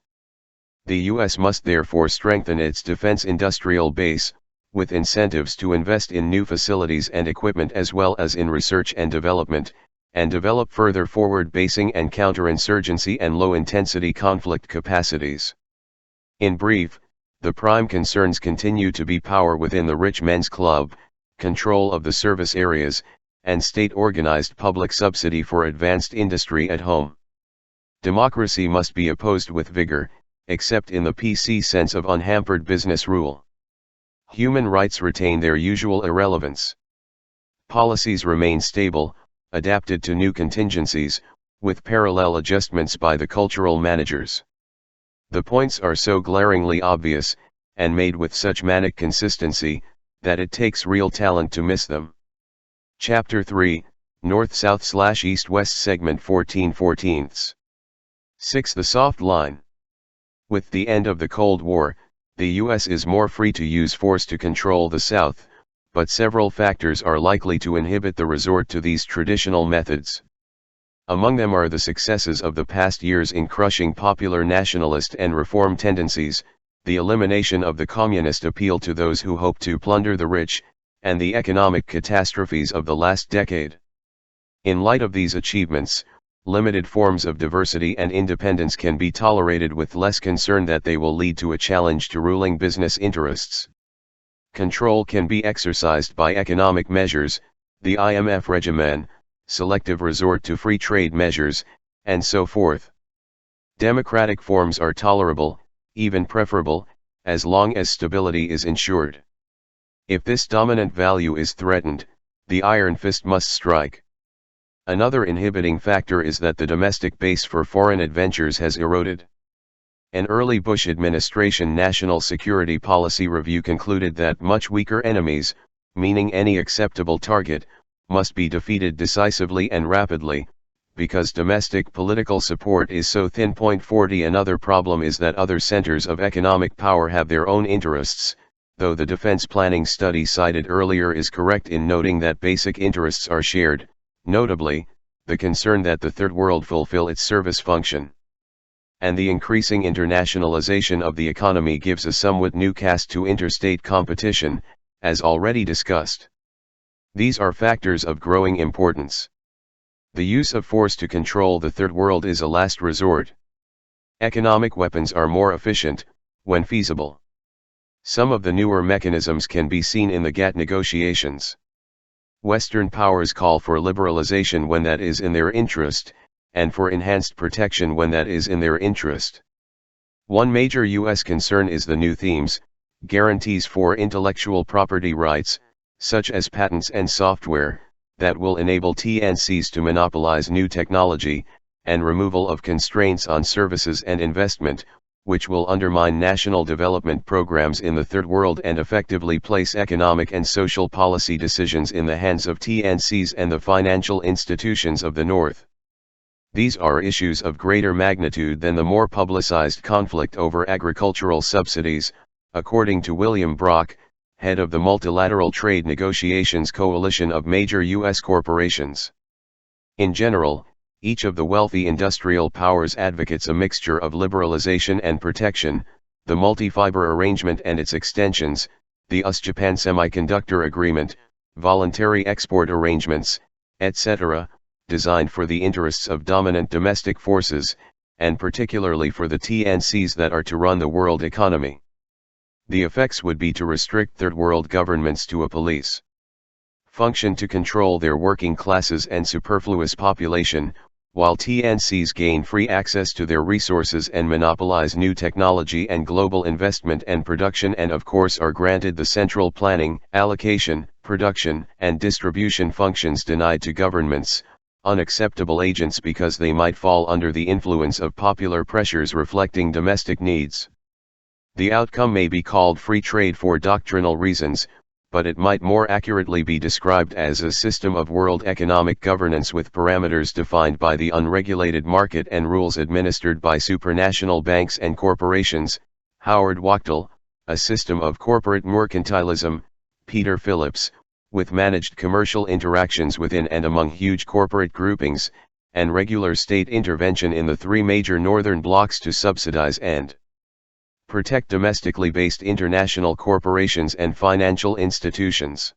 The U.S. must therefore strengthen its defense industrial base, with incentives to invest in new facilities and equipment as well as in research and development, and develop further forward-basing and counterinsurgency and low-intensity conflict capacities. In brief, the prime concerns continue to be power within the rich men's club, control of the service areas, and state-organized public subsidy for advanced industry at home. Democracy must be opposed with vigor, except in the PC sense of unhampered business rule. Human rights retain their usual irrelevance. Policies remain stable, adapted to new contingencies, with parallel adjustments by the cultural managers. The points are so glaringly obvious, and made with such manic consistency, that it takes real talent to miss them. Chapter 3, North-South/East-West Segment 14/14. 6. The soft line. With the end of the Cold War, the U.S. is more free to use force to control the South, but several factors are likely to inhibit the resort to these traditional methods. Among them are the successes of the past years in crushing popular nationalist and reform tendencies, the elimination of the communist appeal to those who hope to plunder the rich, and the economic catastrophes of the last decade. In light of these achievements, limited forms of diversity and independence can be tolerated with less concern that they will lead to a challenge to ruling business interests. Control can be exercised by economic measures, the IMF regimen, selective resort to free trade measures, and so forth. Democratic forms are tolerable, even preferable, as long as stability is ensured. If this dominant value is threatened, the iron fist must strike. Another inhibiting factor is that the domestic base for foreign adventures has eroded. An early Bush administration national security policy review concluded that much weaker enemies, meaning any acceptable target, must be defeated decisively and rapidly, because domestic political support is so thin. 40 Another problem is that other centers of economic power have their own interests, though the defense planning study cited earlier is correct in noting that basic interests are shared, notably, the concern that the Third World fulfill its service function. And the increasing internationalization of the economy gives a somewhat new cast to interstate competition, as already discussed. These are factors of growing importance. The use of force to control the Third World is a last resort. Economic weapons are more efficient, when feasible. Some of the newer mechanisms can be seen in the GATT negotiations. Western powers call for liberalization when that is in their interest, and for enhanced protection when that is in their interest. One major U.S. concern is the new themes, guarantees for intellectual property rights, such as patents and software, that will enable TNCs to monopolize new technology, and removal of constraints on services and investment, which will undermine national development programs in the Third World and effectively place economic and social policy decisions in the hands of TNCs and the financial institutions of the North. These are issues of greater magnitude than the more publicized conflict over agricultural subsidies, according to William Brock, head of the Multilateral Trade Negotiations Coalition of major U.S. corporations. In general, each of the wealthy industrial powers advocates a mixture of liberalization and protection, the multi-fiber arrangement and its extensions, the US-Japan Semiconductor Agreement, voluntary export arrangements, etc., designed for the interests of dominant domestic forces, and particularly for the TNCs that are to run the world economy. The effects would be to restrict Third World governments to a police function to control their working classes and superfluous population, while TNCs gain free access to their resources and monopolize new technology and global investment and production, and of course are granted the central planning, allocation, production, and distribution functions denied to governments, unacceptable agents because they might fall under the influence of popular pressures reflecting domestic needs. The outcome may be called free trade for doctrinal reasons, but it might more accurately be described as a system of world economic governance with parameters defined by the unregulated market and rules administered by supranational banks and corporations. Howard Wachtel, A System of Corporate Mercantilism, Peter Phillips, with managed commercial interactions within and among huge corporate groupings, and regular state intervention in the three major northern blocs to subsidize and protect domestically based international corporations and financial institutions.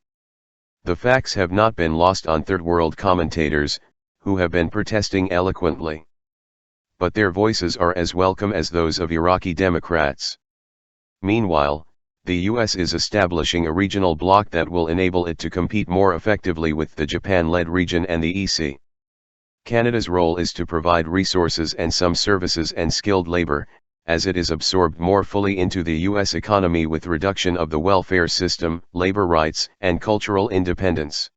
The facts have not been lost on Third World commentators, who have been protesting eloquently. But their voices are as welcome as those of Iraqi Democrats. Meanwhile, the U.S. is establishing a regional bloc that will enable it to compete more effectively with the Japan-led region and the EC. Canada's role is to provide resources and some services and skilled labor, as it is absorbed more fully into the U.S. economy with reduction of the welfare system, labor rights, and cultural independence.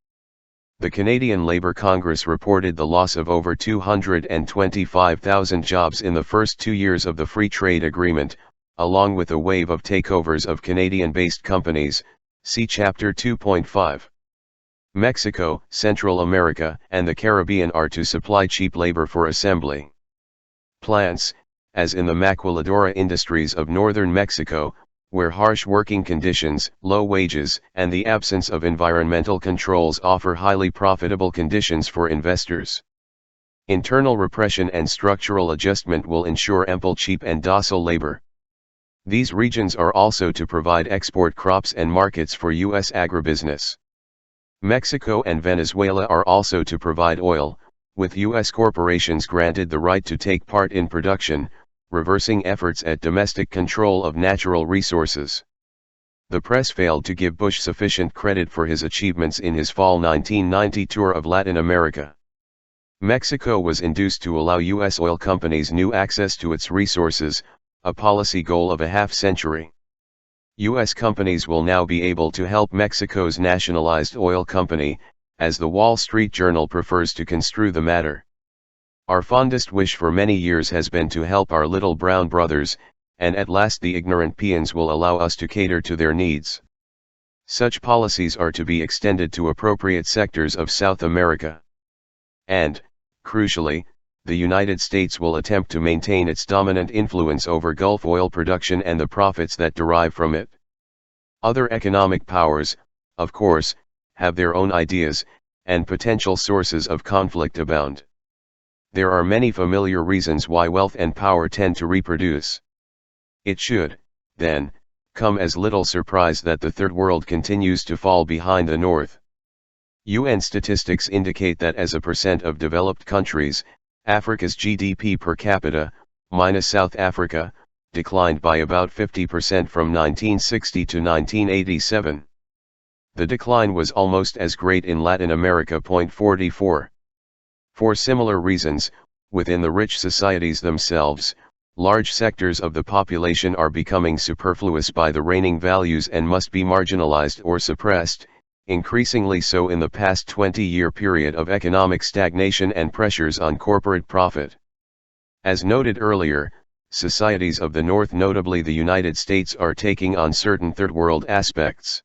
The Canadian Labour Congress reported the loss of over 225,000 jobs in the first 2 years of the Free Trade Agreement, along with a wave of takeovers of Canadian-based companies, See Chapter 2.5. Mexico, Central America, and the Caribbean are to supply cheap labor for assembly plants, as in the maquiladora industries of northern Mexico, where harsh working conditions, low wages, and the absence of environmental controls offer highly profitable conditions for investors. Internal repression and structural adjustment will ensure ample cheap and docile labor. These regions are also to provide export crops and markets for U.S. agribusiness. Mexico and Venezuela are also to provide oil, with U.S. corporations granted the right to take part in production, reversing efforts at domestic control of natural resources. The press failed to give Bush sufficient credit for his achievements in his fall 1990 tour of Latin America. Mexico was induced to allow U.S. oil companies new access to its resources, a policy goal of a half-century. U.S. companies will now be able to help Mexico's nationalized oil company, as the Wall Street Journal prefers to construe the matter. Our fondest wish for many years has been to help our little brown brothers, and at last the ignorant peons will allow us to cater to their needs. Such policies are to be extended to appropriate sectors of South America. And, crucially, the United States will attempt to maintain its dominant influence over Gulf oil production and the profits that derive from it. Other economic powers, of course, have their own ideas, and potential sources of conflict abound. There are many familiar reasons why wealth and power tend to reproduce. It should, then, come as little surprise that the Third World continues to fall behind the North. UN statistics indicate that as a percent of developed countries, Africa's GDP per capita, minus South Africa, declined by about 50% from 1960 to 1987. The decline was almost as great in Latin America. 44. For similar reasons, within the rich societies themselves, large sectors of the population are becoming superfluous by the reigning values and must be marginalized or suppressed, increasingly so in the past 20-year period of economic stagnation and pressures on corporate profit. As noted earlier, societies of the North, notably the United States, are taking on certain Third World aspects.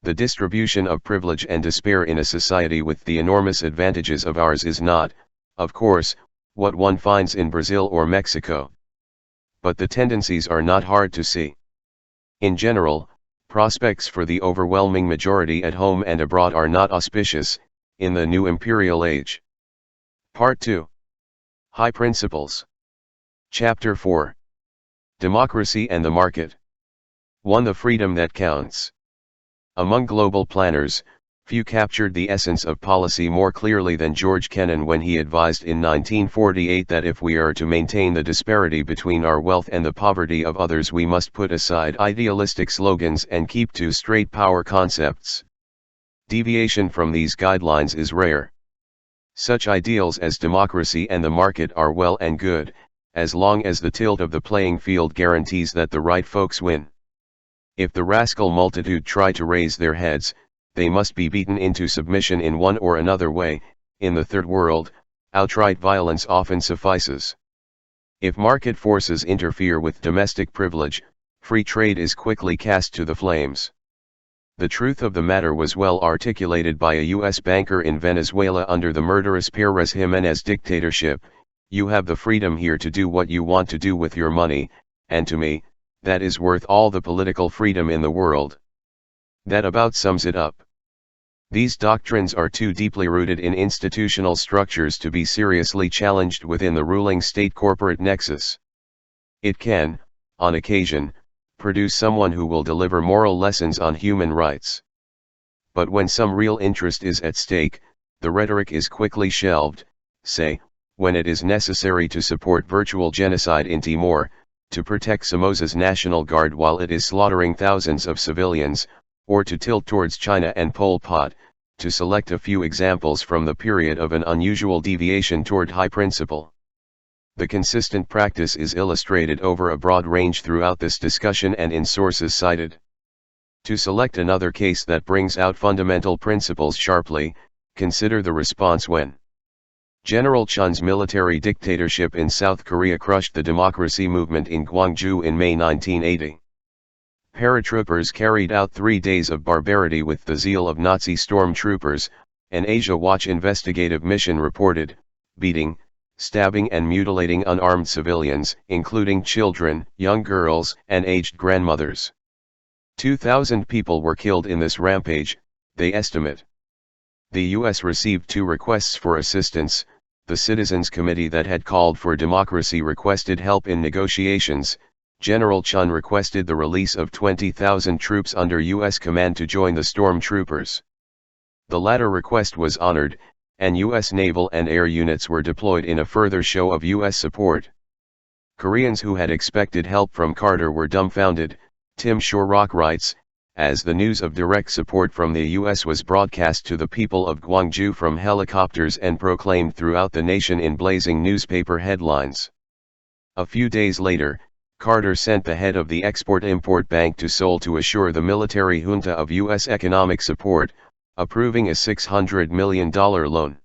The distribution of privilege and despair in a society with the enormous advantages of ours is not, of course, what one finds in Brazil or Mexico. But the tendencies are not hard to see. In general, prospects for the overwhelming majority at home and abroad are not auspicious, in the new imperial age. Part 2. High Principles. Chapter 4. Democracy and the Market. 1. The freedom that counts. Among global planners, few captured the essence of policy more clearly than George Kennan when he advised in 1948 that if we are to maintain the disparity between our wealth and the poverty of others, we must put aside idealistic slogans and keep to straight power concepts. Deviation from these guidelines is rare. Such ideals as democracy and the market are well and good, as long as the tilt of the playing field guarantees that the right folks win. If the rascal multitude try to raise their heads, they must be beaten into submission in one or another way. In the Third World, outright violence often suffices. If market forces interfere with domestic privilege, free trade is quickly cast to the flames. The truth of the matter was well articulated by a U.S. banker in Venezuela under the murderous Pérez Jiménez dictatorship: "You have the freedom here to do what you want to do with your money, and to me, that is worth all the political freedom in the world." That about sums it up. These doctrines are too deeply rooted in institutional structures to be seriously challenged within the ruling state-corporate nexus. It can, on occasion, produce someone who will deliver moral lessons on human rights. But when some real interest is at stake, the rhetoric is quickly shelved, say, when it is necessary to support virtual genocide in Timor, to protect Somoza's National Guard while it is slaughtering thousands of civilians, or to tilt towards China and Pol Pot, to select a few examples from the period of an unusual deviation toward high principle. The consistent practice is illustrated over a broad range throughout this discussion and in sources cited. To select another case that brings out fundamental principles sharply, consider the response when General Chun's military dictatorship in South Korea crushed the democracy movement in Gwangju in May 1980. paratroopers carried out 3 days of barbarity with the zeal of Nazi stormtroopers, an Asia Watch investigative mission reported, beating, stabbing and mutilating unarmed civilians, including children, young girls, and aged grandmothers. 2,000 people were killed in this rampage, they estimate. The U.S. received 2 requests for assistance. The Citizens Committee that had called for democracy requested help in negotiations. General Chun requested the release of 20,000 troops under U.S. command to join the stormtroopers. The latter request was honored, and U.S. naval and air units were deployed in a further show of U.S. support. Koreans who had expected help from Carter were dumbfounded, Tim Shorrock writes, as the news of direct support from the U.S. was broadcast to the people of Gwangju from helicopters and proclaimed throughout the nation in blazing newspaper headlines. A few days later, Carter sent the head of the Export-Import Bank to Seoul to assure the military junta of U.S. economic support, approving a $600 million loan.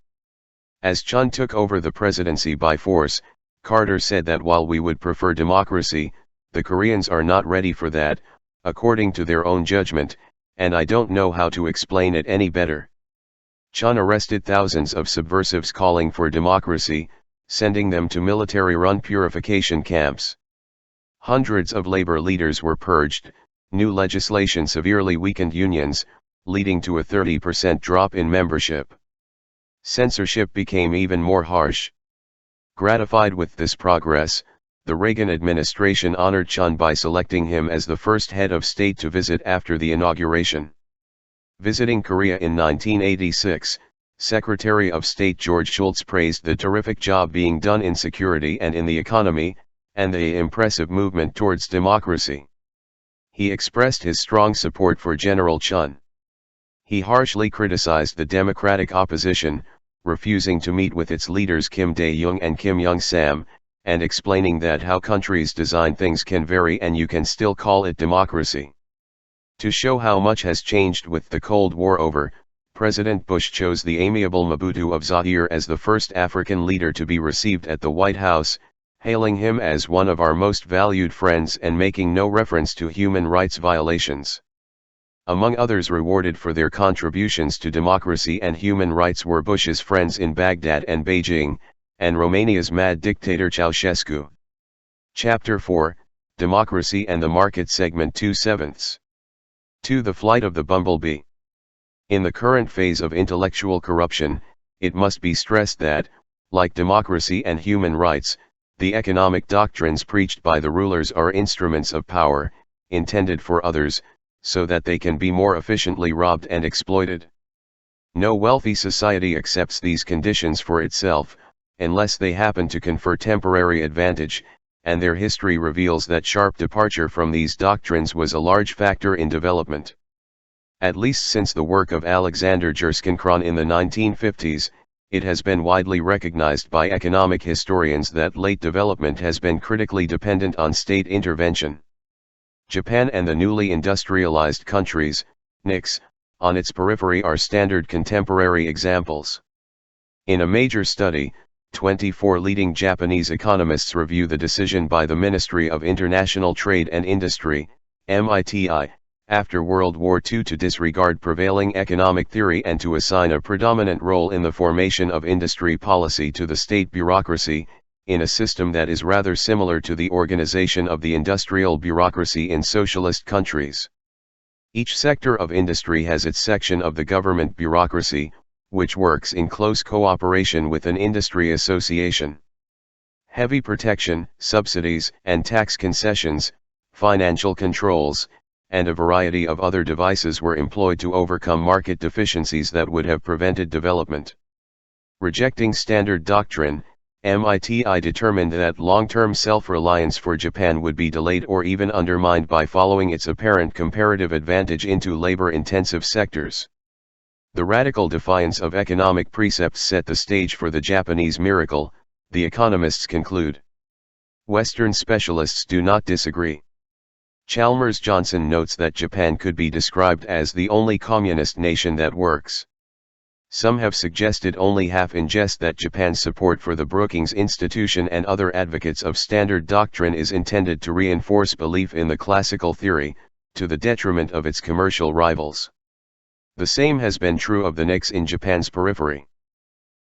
As Chun took over the presidency by force, Carter said that while we would prefer democracy, the Koreans are not ready for that, according to their own judgment, and I don't know how to explain it any better. Chun arrested thousands of subversives calling for democracy, sending them to military-run purification camps. Hundreds of labor leaders were purged. New legislation severely weakened unions, leading to a 30% drop in membership. Censorship became even more harsh. Gratified with this progress, the Reagan administration honored Chun by selecting him as the first head of state to visit after the inauguration. Visiting Korea in 1986, Secretary of State George Shultz praised the terrific job being done in security and in the economy, and the impressive movement towards democracy. He expressed his strong support for General Chun. He harshly criticized the Democratic opposition, refusing to meet with its leaders Kim Dae-jung and Kim Young-sam, and explaining that how countries design things can vary and you can still call it democracy. To show how much has changed with the Cold War over, President Bush chose the amiable Mobutu of Zaire as the first African leader to be received at the White House, hailing him as one of our most valued friends and making no reference to human rights violations. Among others rewarded for their contributions to democracy and human rights were Bush's friends in Baghdad and Beijing, and Romania's mad dictator Ceausescu. Chapter 4, Democracy and the Market Segment 2/7. 2. The Flight of the Bumblebee. In the current phase of intellectual corruption, it must be stressed that, like democracy and human rights, the economic doctrines preached by the rulers are instruments of power, intended for others, so that they can be more efficiently robbed and exploited. No wealthy society accepts these conditions for itself, unless they happen to confer temporary advantage, and their history reveals that sharp departure from these doctrines was a large factor in development. At least since the work of Alexander Gerschenkron in the 1950s, it has been widely recognized by economic historians that late development has been critically dependent on state intervention. Japan and the newly industrialized countries, NICs, on its periphery are standard contemporary examples. In a major study, 24 leading Japanese economists review the decision by the Ministry of International Trade and Industry, MITI, after World War II to disregard prevailing economic theory and to assign a predominant role in the formation of industry policy to the state bureaucracy, in a system that is rather similar to the organization of the industrial bureaucracy in socialist countries. Each sector of industry has its section of the government bureaucracy, which works in close cooperation with an industry association. Heavy protection, subsidies and tax concessions, financial controls, and a variety of other devices were employed to overcome market deficiencies that would have prevented development. Rejecting standard doctrine, MITI determined that long-term self-reliance for Japan would be delayed or even undermined by following its apparent comparative advantage into labor-intensive sectors. The radical defiance of economic precepts set the stage for the Japanese miracle, the economists conclude. Western specialists do not disagree. Chalmers Johnson notes that Japan could be described as the only communist nation that works. Some have suggested only half in jest that Japan's support for the Brookings Institution and other advocates of standard doctrine is intended to reinforce belief in the classical theory, to the detriment of its commercial rivals. The same has been true of the NICs in Japan's periphery.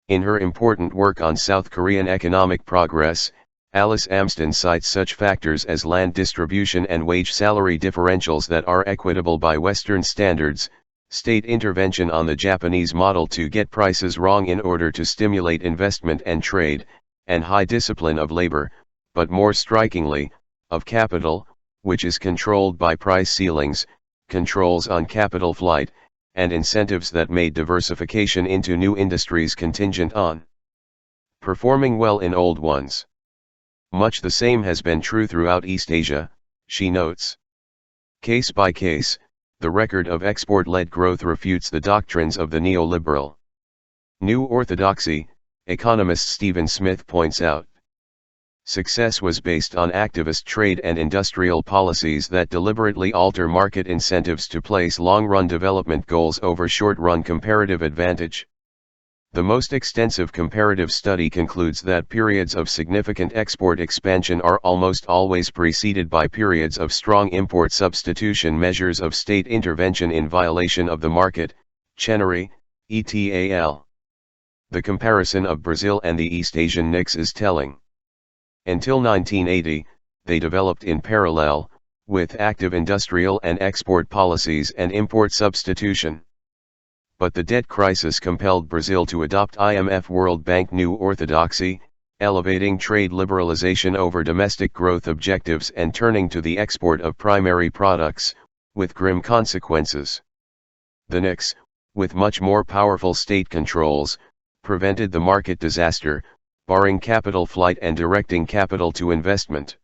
In her important work on South Korean economic progress, Alice Amsden cites such factors as land distribution and wage-salary differentials that are equitable by Western standards, state intervention on the Japanese model to get prices wrong in order to stimulate investment and trade, and high discipline of labor, but more strikingly, of capital, which is controlled by price ceilings, controls on capital flight, and incentives that made diversification into new industries contingent on performing well in old ones. Much the same has been true throughout East Asia, she notes. Case by case, the record of export-led growth refutes the doctrines of the neoliberal New Orthodoxy, economist Stephen Smith points out. Success was based on activist trade and industrial policies that deliberately alter market incentives to place long-run development goals over short-run comparative advantage. The most extensive comparative study concludes that periods of significant export expansion are almost always preceded by periods of strong import substitution measures of state intervention in violation of the market, Chenery, et al. The comparison of Brazil and the East Asian NICs is telling. Until 1980, they developed in parallel, with active industrial and export policies and import substitution. But the debt crisis compelled Brazil to adopt IMF World Bank New Orthodoxy, elevating trade liberalization over domestic growth objectives and turning to the export of primary products, with grim consequences. The NICs, with much more powerful state controls, prevented the market disaster, barring capital flight and directing capital to investment.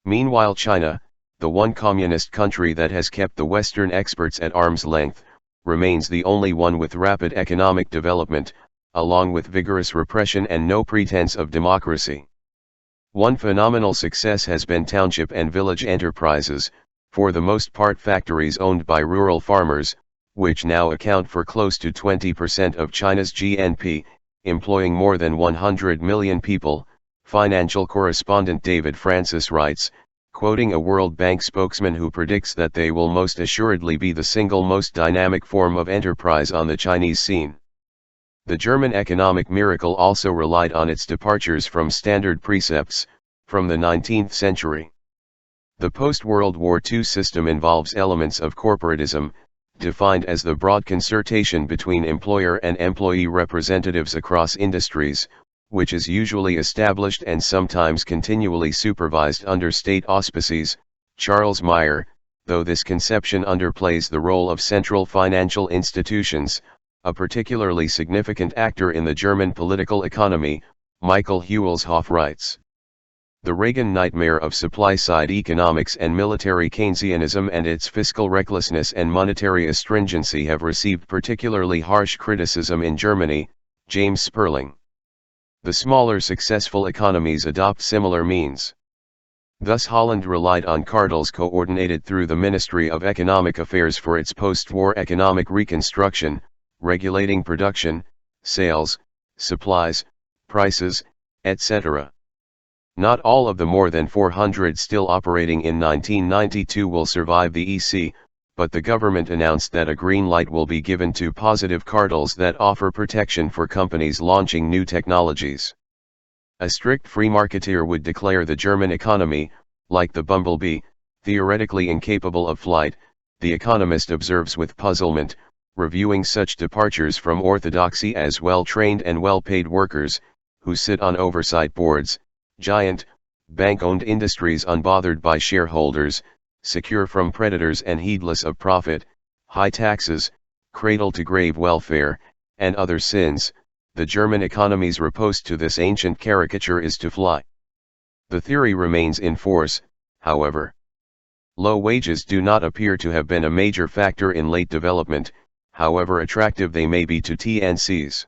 Meanwhile, China, the one communist country that has kept the Western experts at arm's length, remains the only one with rapid economic development, along with vigorous repression and no pretense of democracy. One phenomenal success has been township and village enterprises, for the most part factories owned by rural farmers, which now account for close to 20% of China's GNP, employing more than 100 million people, financial correspondent David Francis writes, quoting a World Bank spokesman who predicts that they will most assuredly be the single most dynamic form of enterprise on the Chinese scene. The German economic miracle also relied on its departures from standard precepts, from the 19th century. The post-World War II system involves elements of corporatism, defined as the broad concertation between employer and employee representatives across industries, which is usually established and sometimes continually supervised under state auspices. Charles Meyer, though this conception underplays the role of central financial institutions, a particularly significant actor in the German political economy, Michael Huelshoff writes. The Reagan nightmare of supply-side economics and military Keynesianism and its fiscal recklessness and monetary astringency have received particularly harsh criticism in Germany, James Sperling. The smaller successful economies adopt similar means. Thus Holland relied on cartels coordinated through the Ministry of Economic Affairs for its post-war economic reconstruction, regulating production, sales, supplies, prices, etc. Not all of the more than 400 still operating in 1992 will survive the EC, but the government announced that a green light will be given to positive cartels that offer protection for companies launching new technologies. A strict free marketeer would declare the German economy, like the bumblebee, theoretically incapable of flight, The Economist observes with puzzlement, reviewing such departures from orthodoxy as well-trained and well-paid workers, who sit on oversight boards, giant, bank-owned industries unbothered by shareholders, secure from predators and heedless of profit, high taxes, cradle-to-grave welfare, and other sins. The German economy's riposte to this ancient caricature is to fly. The theory remains in force, however. Low wages do not appear to have been a major factor in late development, however attractive they may be to TNCs.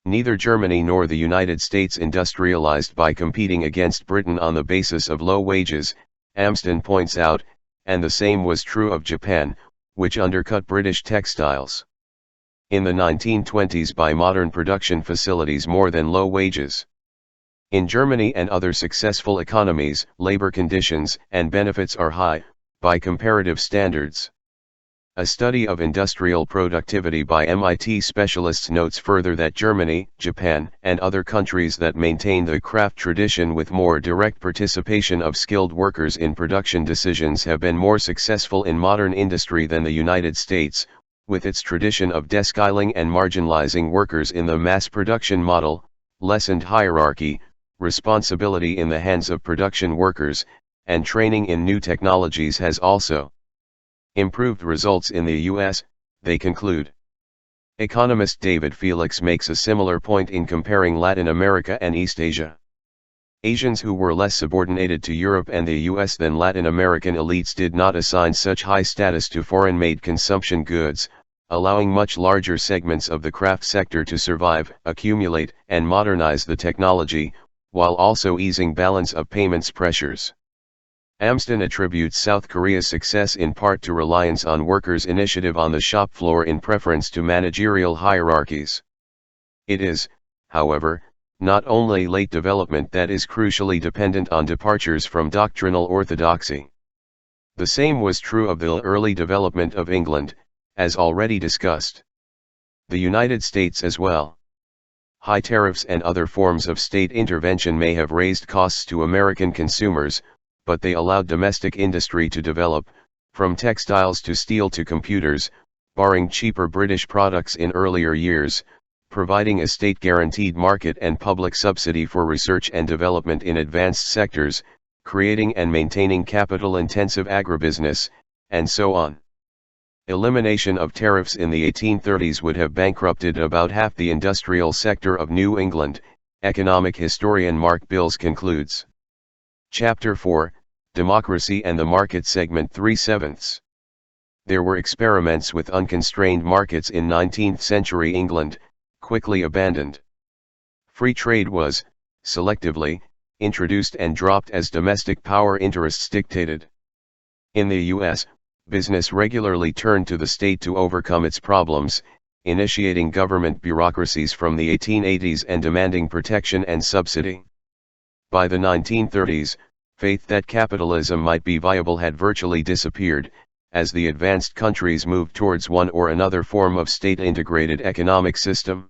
Neither Germany nor the United States industrialized by competing against Britain on the basis of low wages, Amsden points out, and the same was true of Japan, which undercut British textiles in the 1920s by modern production facilities more than low wages. In Germany and other successful economies, labor conditions and benefits are high, by comparative standards. A study of industrial productivity by MIT specialists notes further that Germany, Japan, and other countries that maintain the craft tradition with more direct participation of skilled workers in production decisions have been more successful in modern industry than the United States, with its tradition of deskyling and marginalizing workers in the mass production model, lessened hierarchy, responsibility in the hands of production workers, and training in new technologies has also improved results in the U.S., they conclude. Economist David Felix makes a similar point in comparing Latin America and East Asia. Asians who were less subordinated to Europe and the US than Latin American elites did not assign such high status to foreign-made consumption goods, allowing much larger segments of the craft sector to survive, accumulate, and modernize the technology, while also easing balance of payments pressures. Amsden attributes South Korea's success in part to reliance on workers' initiative on the shop floor in preference to managerial hierarchies. It is, however, not only late development that is crucially dependent on departures from doctrinal orthodoxy. The same was true of the early development of England, as already discussed. The United States as well. High tariffs and other forms of state intervention may have raised costs to American consumers, but they allowed domestic industry to develop, from textiles to steel to computers, barring cheaper British products in earlier years, providing a state-guaranteed market and public subsidy for research and development in advanced sectors, creating and maintaining capital-intensive agribusiness, and so on. Elimination of tariffs in the 1830s would have bankrupted about half the industrial sector of New England, economic historian Mark Bills concludes. Chapter 4, Democracy and the Market Segment 3/7. There were experiments with unconstrained markets in 19th century England, quickly abandoned. Free trade was, selectively, introduced and dropped as domestic power interests dictated. In the US, business regularly turned to the state to overcome its problems, initiating government bureaucracies from the 1880s and demanding protection and subsidy. By the 1930s, faith that capitalism might be viable had virtually disappeared, as the advanced countries moved towards one or another form of state-integrated economic system.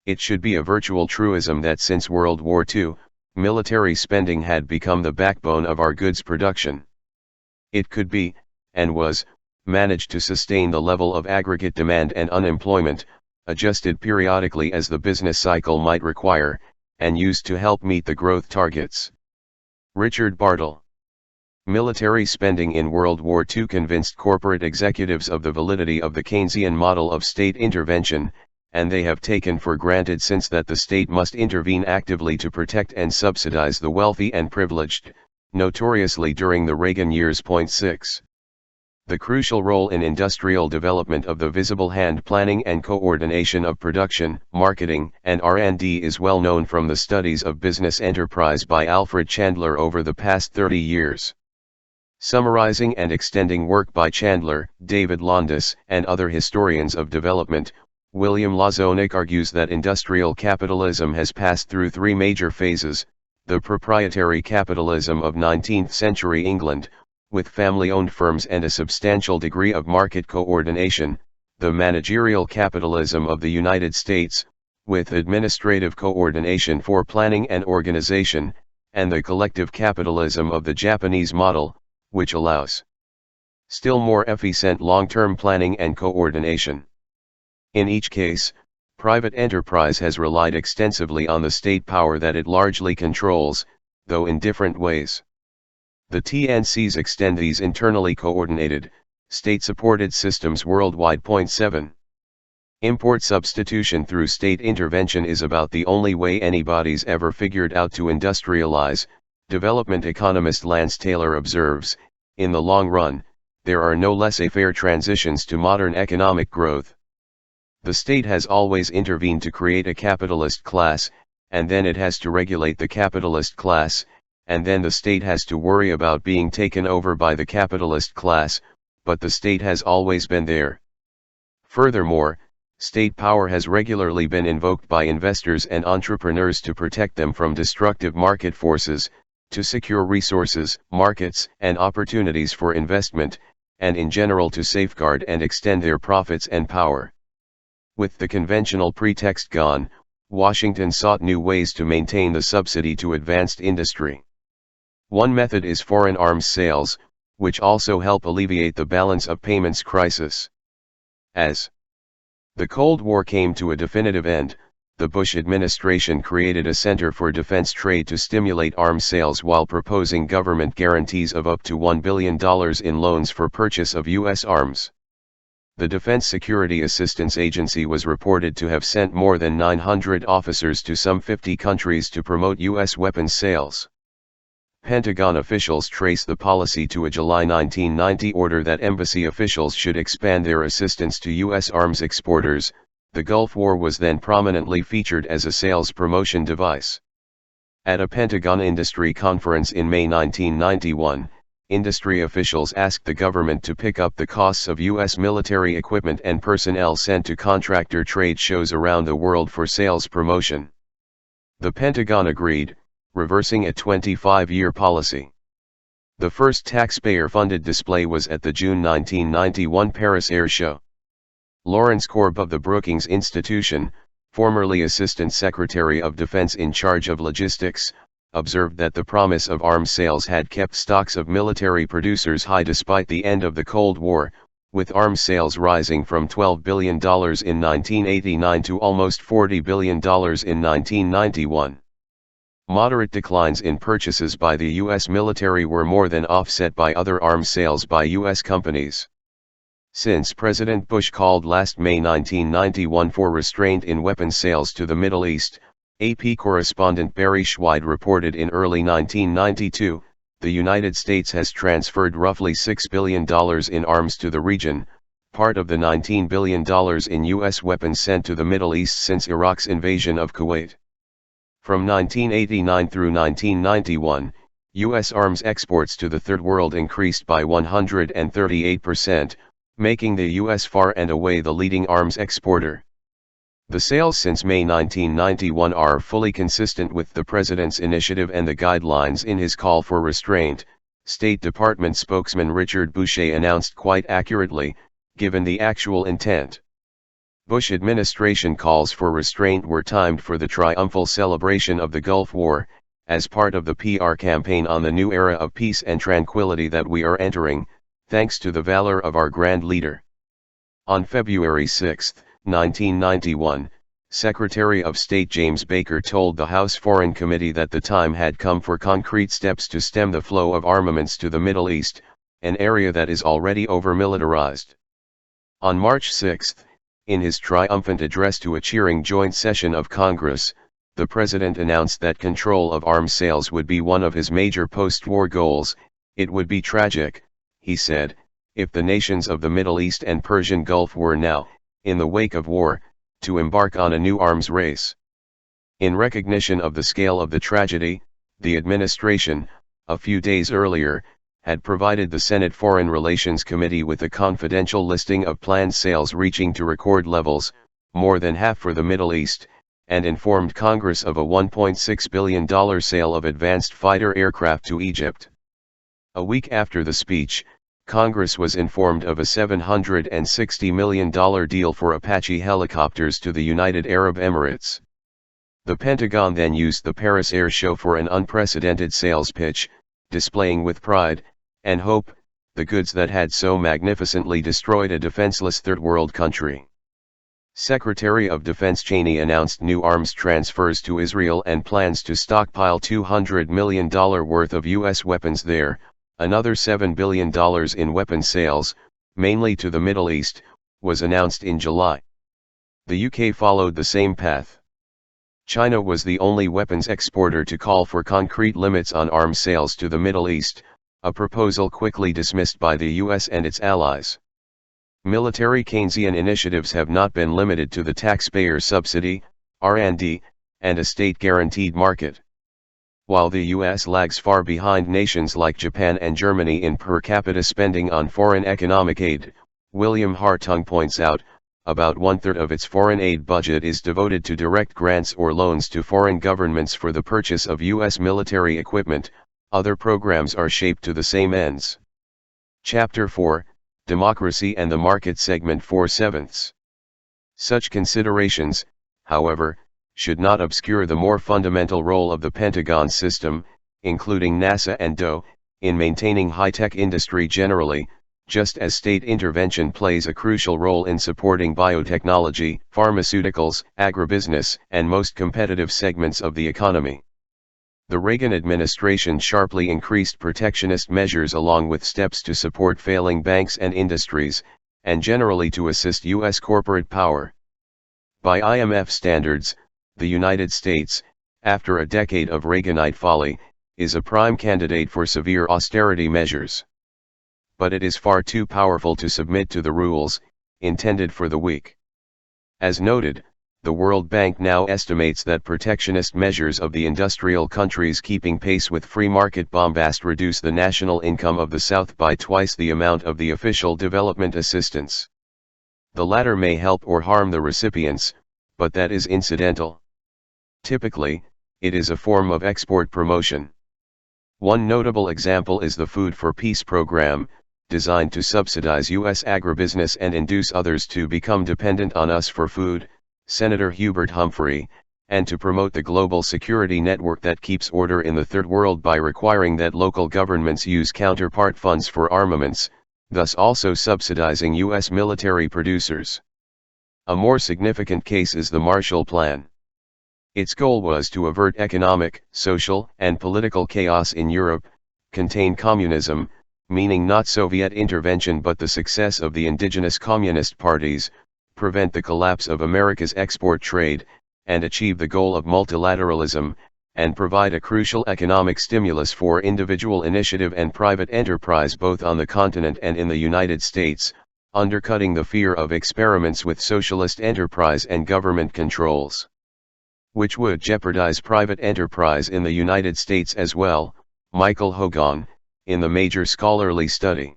It should be a virtual truism that since World War II, military spending had become the backbone of our goods production. It could be, and was, managed to sustain the level of aggregate demand and unemployment, adjusted periodically as the business cycle might require, and used to help meet the growth targets. Richard Bartle. Military spending in World War II convinced corporate executives of the validity of the Keynesian model of state intervention, and they have taken for granted since that the state must intervene actively to protect and subsidize the wealthy and privileged, notoriously during the Reagan years. 6. The crucial role in industrial development of the visible hand planning and coordination of production, marketing, and R&D is well known from the studies of business enterprise by Alfred Chandler over the past 30 years. Summarizing and extending work by Chandler, David Londas, and other historians of development, William Lozonek argues that industrial capitalism has passed through three major phases: the proprietary capitalism of 19th century England, with family-owned firms and a substantial degree of market coordination; the managerial capitalism of the United States, with administrative coordination for planning and organization; and the collective capitalism of the Japanese model, which allows still more efficient long-term planning and coordination. In each case, private enterprise has relied extensively on the state power that it largely controls, though in different ways. The TNCs extend these internally coordinated, state-supported systems worldwide. 7. Import substitution through state intervention is about the only way anybody's ever figured out to industrialize, development economist Lance Taylor observes. In the long run, there are no laissez-faire transitions to modern economic growth. The state has always intervened to create a capitalist class, and then it has to regulate the capitalist class, and then the state has to worry about being taken over by the capitalist class, but the state has always been there. Furthermore, state power has regularly been invoked by investors and entrepreneurs to protect them from destructive market forces, to secure resources, markets, and opportunities for investment, and in general to safeguard and extend their profits and power. With the conventional pretext gone, Washington sought new ways to maintain the subsidy to advanced industry. One method is foreign arms sales, which also help alleviate the balance of payments crisis. As the Cold War came to a definitive end, the Bush administration created a Center for Defense Trade to stimulate arms sales while proposing government guarantees of up to $1 billion in loans for purchase of U.S. arms. The Defense Security Assistance Agency was reported to have sent more than 900 officers to some 50 countries to promote U.S. weapons sales. Pentagon officials trace the policy to a July 1990 order that embassy officials should expand their assistance to U.S. arms exporters. The Gulf War was then prominently featured as a sales promotion device. At a Pentagon industry conference in May 1991, industry officials asked the government to pick up the costs of U.S. military equipment and personnel sent to contractor trade shows around the world for sales promotion. The Pentagon agreed, reversing a 25-year policy. The first taxpayer-funded display was at the June 1991 Paris Air Show. Lawrence Korb of the Brookings Institution, formerly Assistant Secretary of Defense in charge of logistics, observed that the promise of arms sales had kept stocks of military producers high despite the end of the Cold War, with arms sales rising from $12 billion in 1989 to almost $40 billion in 1991. Moderate declines in purchases by the U.S. military were more than offset by other arms sales by U.S. companies. Since President Bush called last May 1991 for restraint in weapons sales to the Middle East, AP correspondent Barry Schweid reported in early 1992, the United States has transferred roughly $6 billion in arms to the region, part of the $19 billion in U.S. weapons sent to the Middle East since Iraq's invasion of Kuwait. From 1989 through 1991, U.S. arms exports to the Third World increased by 138%, making the U.S. far and away the leading arms exporter. The sales since May 1991 are fully consistent with the President's initiative and the guidelines in his call for restraint, State Department spokesman Richard Boucher announced quite accurately, given the actual intent. Bush administration calls for restraint were timed for the triumphal celebration of the Gulf War, as part of the PR campaign on the new era of peace and tranquility that we are entering, thanks to the valor of our grand leader. On February 6, 1991, Secretary of State James Baker told the House Foreign Committee that the time had come for concrete steps to stem the flow of armaments to the Middle East, an area that is already over-militarized. On March 6, in his triumphant address to a cheering joint session of Congress, the President announced that control of arms sales would be one of his major post-war goals. It would be tragic, he said, if the nations of the Middle East and Persian Gulf were now, in the wake of war, to embark on a new arms race. In recognition of the scale of the tragedy, the administration, a few days earlier, had provided the Senate Foreign Relations Committee with a confidential listing of planned sales reaching to record levels, more than half for the Middle East, and informed Congress of a $1.6 billion sale of advanced fighter aircraft to Egypt. A week after the speech, Congress was informed of a $760 million deal for Apache helicopters to the United Arab Emirates. The Pentagon then used the Paris Air Show for an unprecedented sales pitch, displaying with pride and hope the goods that had so magnificently destroyed a defenseless Third World country. Secretary of Defense Cheney announced new arms transfers to Israel and plans to stockpile $200 million worth of U.S. weapons there. Another $7 billion in weapons sales, mainly to the Middle East, was announced in July. The UK followed the same path. China was the only weapons exporter to call for concrete limits on arms sales to the Middle East, a proposal quickly dismissed by the US and its allies. Military Keynesian initiatives have not been limited to the taxpayer subsidy, R&D, and a state-guaranteed market. While the US lags far behind nations like Japan and Germany in per capita spending on foreign economic aid, William Hartung points out, about one-third of its foreign aid budget is devoted to direct grants or loans to foreign governments for the purchase of U.S. military equipment, Other programs are shaped to the same ends. Chapter 4, Democracy and the Market, Segment 4/7. Such considerations, however, should not obscure the more fundamental role of the Pentagon system, including NASA and DOE, in maintaining high-tech industry generally, just as state intervention plays a crucial role in supporting biotechnology, pharmaceuticals, agribusiness, and most competitive segments of the economy. The Reagan administration sharply increased protectionist measures along with steps to support failing banks and industries, and generally to assist U.S. corporate power. By IMF standards, the United States, after a decade of Reaganite folly, is a prime candidate for severe austerity measures. But it is far too powerful to submit to the rules, intended for the weak. As noted, the World Bank now estimates that protectionist measures of the industrial countries keeping pace with free market bombast reduce the national income of the South by twice the amount of the official development assistance. The latter may help or harm the recipients, but that is incidental. Typically, it is a form of export promotion. One notable example is the Food for Peace program, designed to subsidize U.S. agribusiness and induce others to become dependent on us for food, Senator Hubert Humphrey, and to promote the global security network that keeps order in the Third World by requiring that local governments use counterpart funds for armaments, thus also subsidizing U.S. military producers. A more significant case is the Marshall Plan. Its goal was to avert economic, social, and political chaos in Europe, contain communism, meaning not Soviet intervention but the success of the indigenous communist parties, prevent the collapse of America's export trade, and achieve the goal of multilateralism, and provide a crucial economic stimulus for individual initiative and private enterprise both on the continent and in the United States, undercutting the fear of experiments with socialist enterprise and government controls, which would jeopardize private enterprise in the United States as well, Michael Hogan, in the major scholarly study.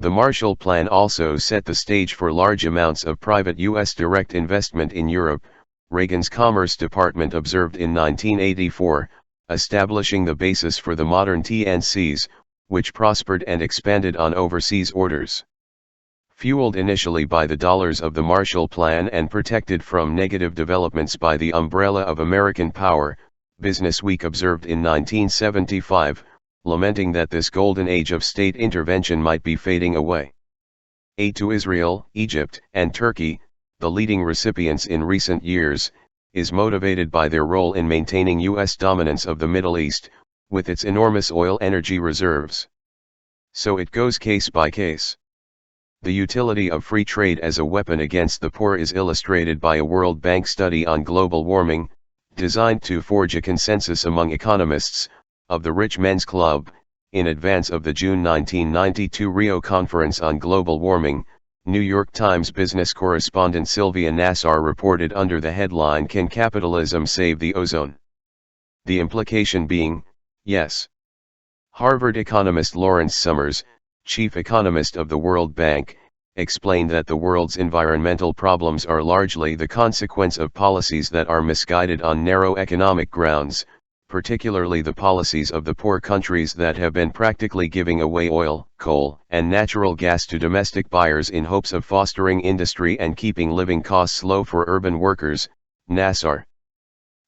The Marshall Plan also set the stage for large amounts of private U.S. direct investment in Europe, Reagan's Commerce Department observed in 1984, establishing the basis for the modern TNCs, which prospered and expanded on overseas orders. Fueled initially by the dollars of the Marshall Plan and protected from negative developments by the umbrella of American power, Business Week observed in 1975, lamenting that this golden age of state intervention might be fading away. Aid to Israel, Egypt, and Turkey, the leading recipients in recent years, is motivated by their role in maintaining U.S. dominance of the Middle East, with its enormous oil energy reserves. So it goes case by case. The utility of free trade as a weapon against the poor is illustrated by a World Bank study on global warming, designed to forge a consensus among economists, of the Rich Men's Club, in advance of the June 1992 Rio Conference on Global Warming. New York Times business correspondent Sylvia Nassar reported under the headline "Can Capitalism Save the Ozone?" The implication being, yes. Harvard economist Lawrence Summers, chief economist of the World Bank, explained that the world's environmental problems are largely the consequence of policies that are misguided on narrow economic grounds, particularly the policies of the poor countries that have been practically giving away oil, coal, and natural gas to domestic buyers in hopes of fostering industry and keeping living costs low for urban workers. Nassar.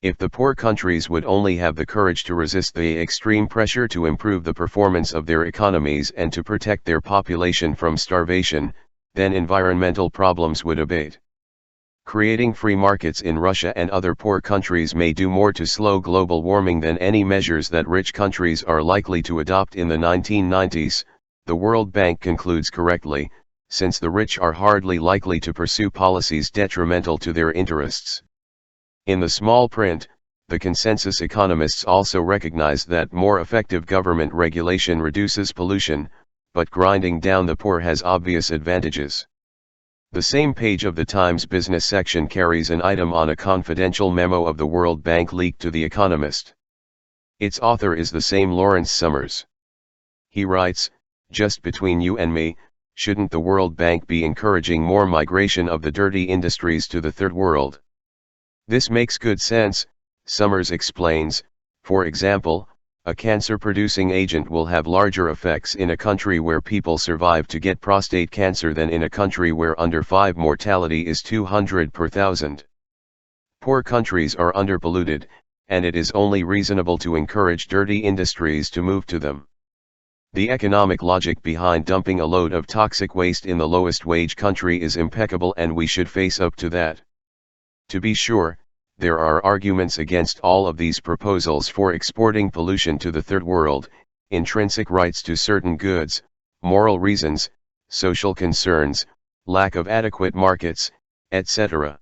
If the poor countries would only have the courage to resist the extreme pressure to improve the performance of their economies and to protect their population from starvation, then environmental problems would abate. Creating free markets in Russia and other poor countries may do more to slow global warming than any measures that rich countries are likely to adopt in the 1990s, the World Bank concludes correctly, since the rich are hardly likely to pursue policies detrimental to their interests. In the small print, the consensus economists also recognize that more effective government regulation reduces pollution, but grinding down the poor has obvious advantages. The same page of the Times business section carries an item on a confidential memo of the World Bank leaked to The Economist. Its author is the same Lawrence Summers. He writes, "Just between you and me, shouldn't the World Bank be encouraging more migration of the dirty industries to the Third World? This makes good sense," Summers explains. For example, A cancer-producing agent will have larger effects in a country where people survive to get prostate cancer than in a country where under 5 mortality is 200 per thousand. Poor countries are underpolluted, and it is only reasonable to encourage dirty industries to move to them. The economic logic behind dumping a load of toxic waste in the lowest wage country is impeccable, and we should face up to that. To be sure, there are arguments against all of these proposals for exporting pollution to the Third World: intrinsic rights to certain goods, moral reasons, social concerns, lack of adequate markets, etc.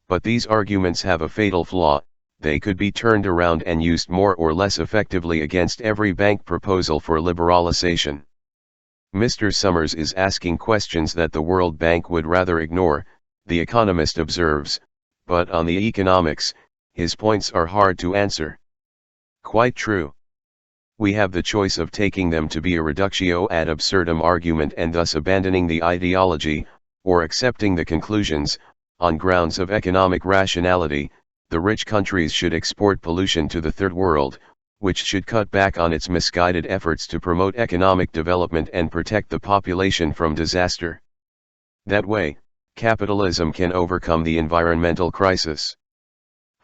But these arguments have a fatal flaw: they could be turned around and used more or less effectively against every bank proposal for liberalization. Mr. Summers is asking questions that the World Bank would rather ignore, The Economist observes, but on the economics, his points are hard to answer. Quite true. We have the choice of taking them to be a reductio ad absurdum argument and thus abandoning the ideology, or accepting the conclusions. On grounds of economic rationality, the rich countries should export pollution to the Third World, which should cut back on its misguided efforts to promote economic development and protect the population from disaster. That way, capitalism can overcome the environmental crisis.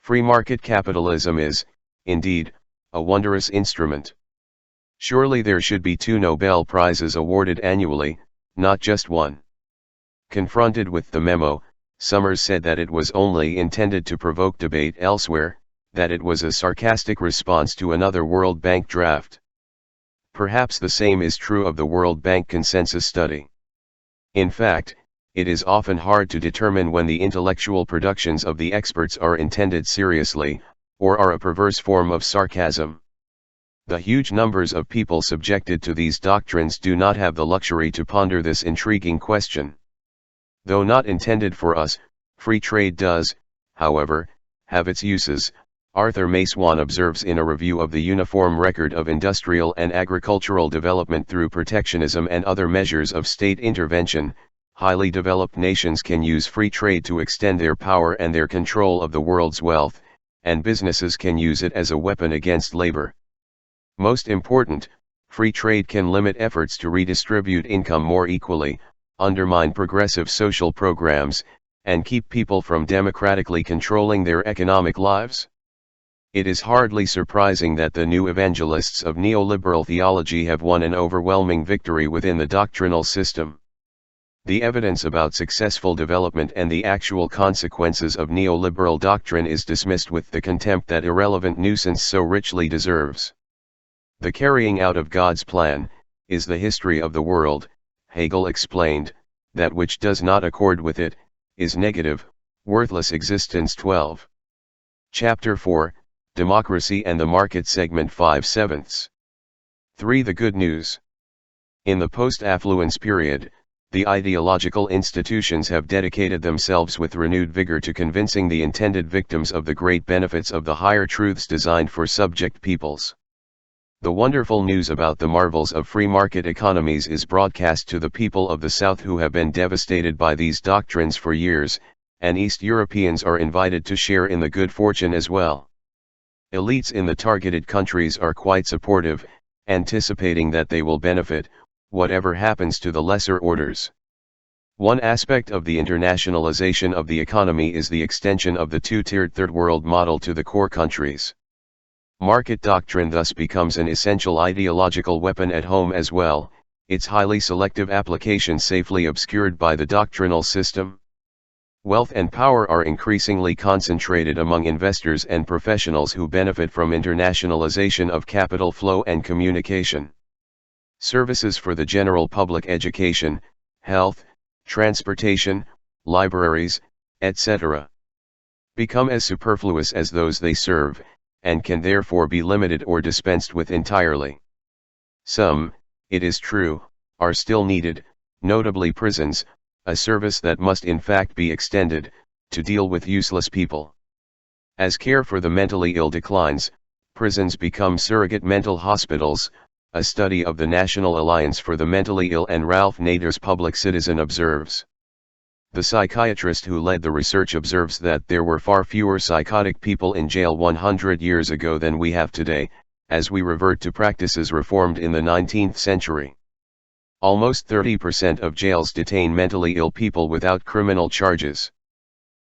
Free market capitalism is, indeed, a wondrous instrument. Surely there should be 2 Nobel Prizes awarded annually, not just 1. Confronted with the memo, Summers said that it was only intended to provoke debate elsewhere, that it was a sarcastic response to another World Bank draft. Perhaps the same is true of the World Bank consensus study. In fact, it is often hard to determine when the intellectual productions of the experts are intended seriously, or are a perverse form of sarcasm. The huge numbers of people subjected to these doctrines do not have the luxury to ponder this intriguing question. Though not intended for us, free trade does, however, have its uses. Arthur Maswan observes in a review of the uniform record of industrial and agricultural development through protectionism and other measures of state intervention, highly developed nations can use free trade to extend their power and their control of the world's wealth, and businesses can use it as a weapon against labor. Most important, free trade can limit efforts to redistribute income more equally, undermine progressive social programs, and keep people from democratically controlling their economic lives. It is hardly surprising that the new evangelists of neoliberal theology have won an overwhelming victory within the doctrinal system. The evidence about successful development and the actual consequences of neoliberal doctrine is dismissed with the contempt that irrelevant nuisance so richly deserves. The carrying out of God's plan is the history of the world, Hegel explained. That which does not accord with it is negative, worthless existence. 12. Chapter 4, Democracy and the Market, Segment 5/7. 3. The good news. In the post-affluence period, the ideological institutions have dedicated themselves with renewed vigor to convincing the intended victims of the great benefits of the higher truths designed for subject peoples. The wonderful news about the marvels of free market economies is broadcast to the people of the South who have been devastated by these doctrines for years, and East Europeans are invited to share in the good fortune as well. Elites in the targeted countries are quite supportive, anticipating that they will benefit, whatever happens to the lesser orders. One aspect of the internationalization of the economy is the extension of the two-tiered third world model to the core countries. Market doctrine thus becomes an essential ideological weapon at home as well, its highly selective application safely obscured by the doctrinal system. Wealth and power are increasingly concentrated among investors and professionals who benefit from internationalization of capital flow and communication. Services for the general public, education, health, transportation, libraries, etc., become as superfluous as those they serve, and can therefore be limited or dispensed with entirely. Some, it is true, are still needed, notably prisons, a service that must in fact be extended, to deal with useless people. As care for the mentally ill declines, prisons become surrogate mental hospitals. A study of the National Alliance for the Mentally Ill and Ralph Nader's Public Citizen observes. The psychiatrist who led the research observes that there were far fewer psychotic people in jail 100 years ago than we have today, as we revert to practices reformed in the 19th century. Almost 30% of jails detain mentally ill people without criminal charges.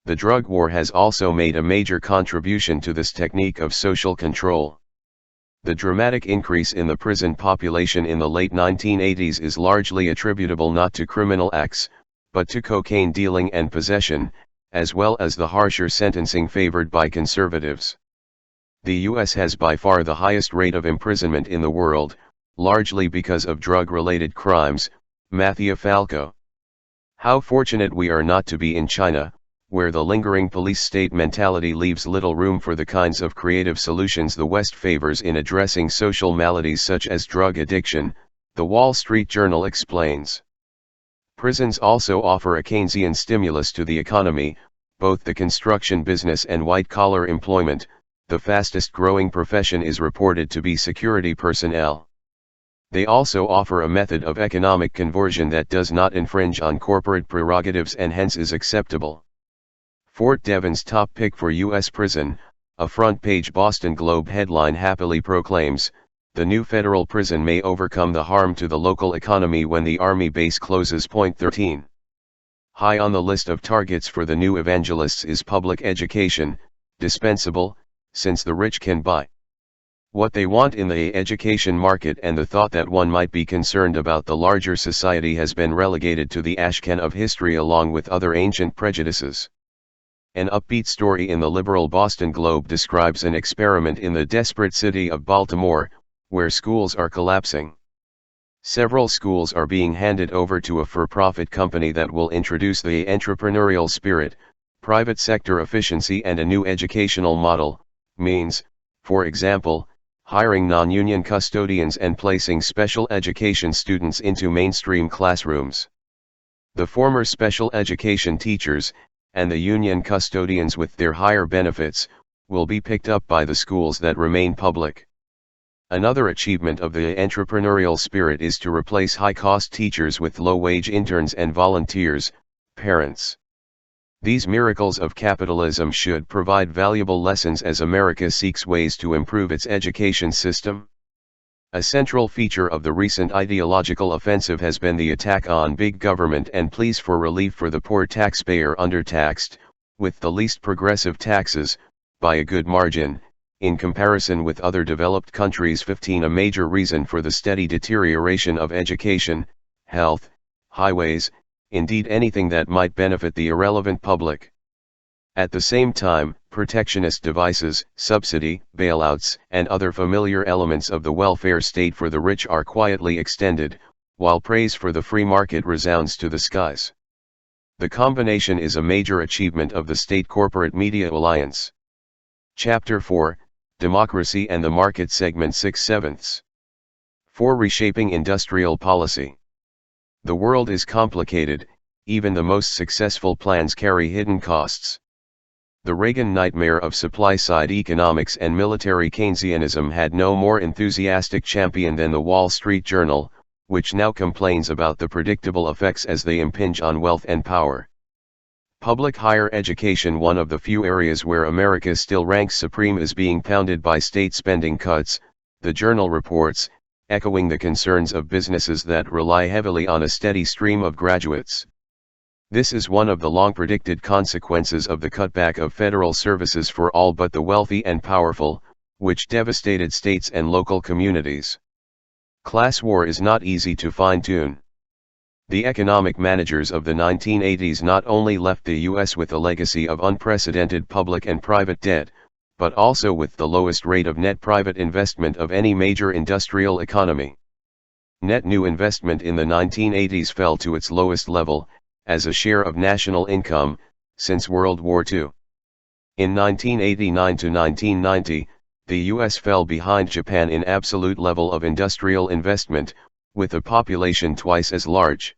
The drug war has also made a major contribution to this technique of social control. The dramatic increase in the prison population in the late 1980s is largely attributable not to criminal acts, but to cocaine dealing and possession, as well as the harsher sentencing favored by conservatives. The US has by far the highest rate of imprisonment in the world, largely because of drug-related crimes. Matthew Falco. How fortunate we are not to be in China, where the lingering police-state mentality leaves little room for the kinds of creative solutions the West favors in addressing social maladies such as drug addiction, the Wall Street Journal explains. Prisons also offer a Keynesian stimulus to the economy, both the construction business and white-collar employment. The fastest-growing profession is reported to be security personnel. They also offer a method of economic conversion that does not infringe on corporate prerogatives and hence is acceptable. Fort Devens top pick for U.S. prison, a front-page Boston Globe headline happily proclaims, the new federal prison may overcome the harm to the local economy when the Army base closes. 13. High on the list of targets for the new evangelists is public education, dispensable, since the rich can buy what they want in the education market, and the thought that one might be concerned about the larger society has been relegated to the ashcan of history along with other ancient prejudices. An upbeat story in the liberal Boston Globe describes an experiment in the desperate city of Baltimore, where schools are collapsing. Several schools are being handed over to a for-profit company that will introduce the entrepreneurial spirit, private sector efficiency and a new educational model, means, for example, hiring non-union custodians and placing special education students into mainstream classrooms. The former special education teachers, and the union custodians with their higher benefits, will be picked up by the schools that remain public. Another achievement of the entrepreneurial spirit is to replace high-cost teachers with low-wage interns and volunteers, parents. These miracles of capitalism should provide valuable lessons as America seeks ways to improve its education system. A central feature of the recent ideological offensive has been the attack on big government and pleas for relief for the poor taxpayer undertaxed, with the least progressive taxes, by a good margin, in comparison with other developed countries. 15. A major reason for the steady deterioration of education, health, highways, indeed anything that might benefit the irrelevant public. At the same time, protectionist devices, subsidy, bailouts, and other familiar elements of the welfare state for the rich are quietly extended, while praise for the free market resounds to the skies. The combination is a major achievement of the state-corporate media alliance. Chapter 4, Democracy and the Market, Segment 6/7. 4. Reshaping industrial policy. The world is complicated, even the most successful plans carry hidden costs. The Reagan nightmare of supply-side economics and military Keynesianism had no more enthusiastic champion than the Wall Street Journal, which now complains about the predictable effects as they impinge on wealth and power. Public higher education, one of the few areas where America still ranks supreme, is being pounded by state spending cuts, the Journal reports, echoing the concerns of businesses that rely heavily on a steady stream of graduates. This is one of the long-predicted consequences of the cutback of federal services for all but the wealthy and powerful, which devastated states and local communities. Class war is not easy to fine-tune. The economic managers of the 1980s not only left the U.S. with a legacy of unprecedented public and private debt, but also with the lowest rate of net private investment of any major industrial economy. Net new investment in the 1980s fell to its lowest level, as a share of national income, since World War II. In 1989 to 1990, the U.S. fell behind Japan in absolute level of industrial investment, with a population twice as large.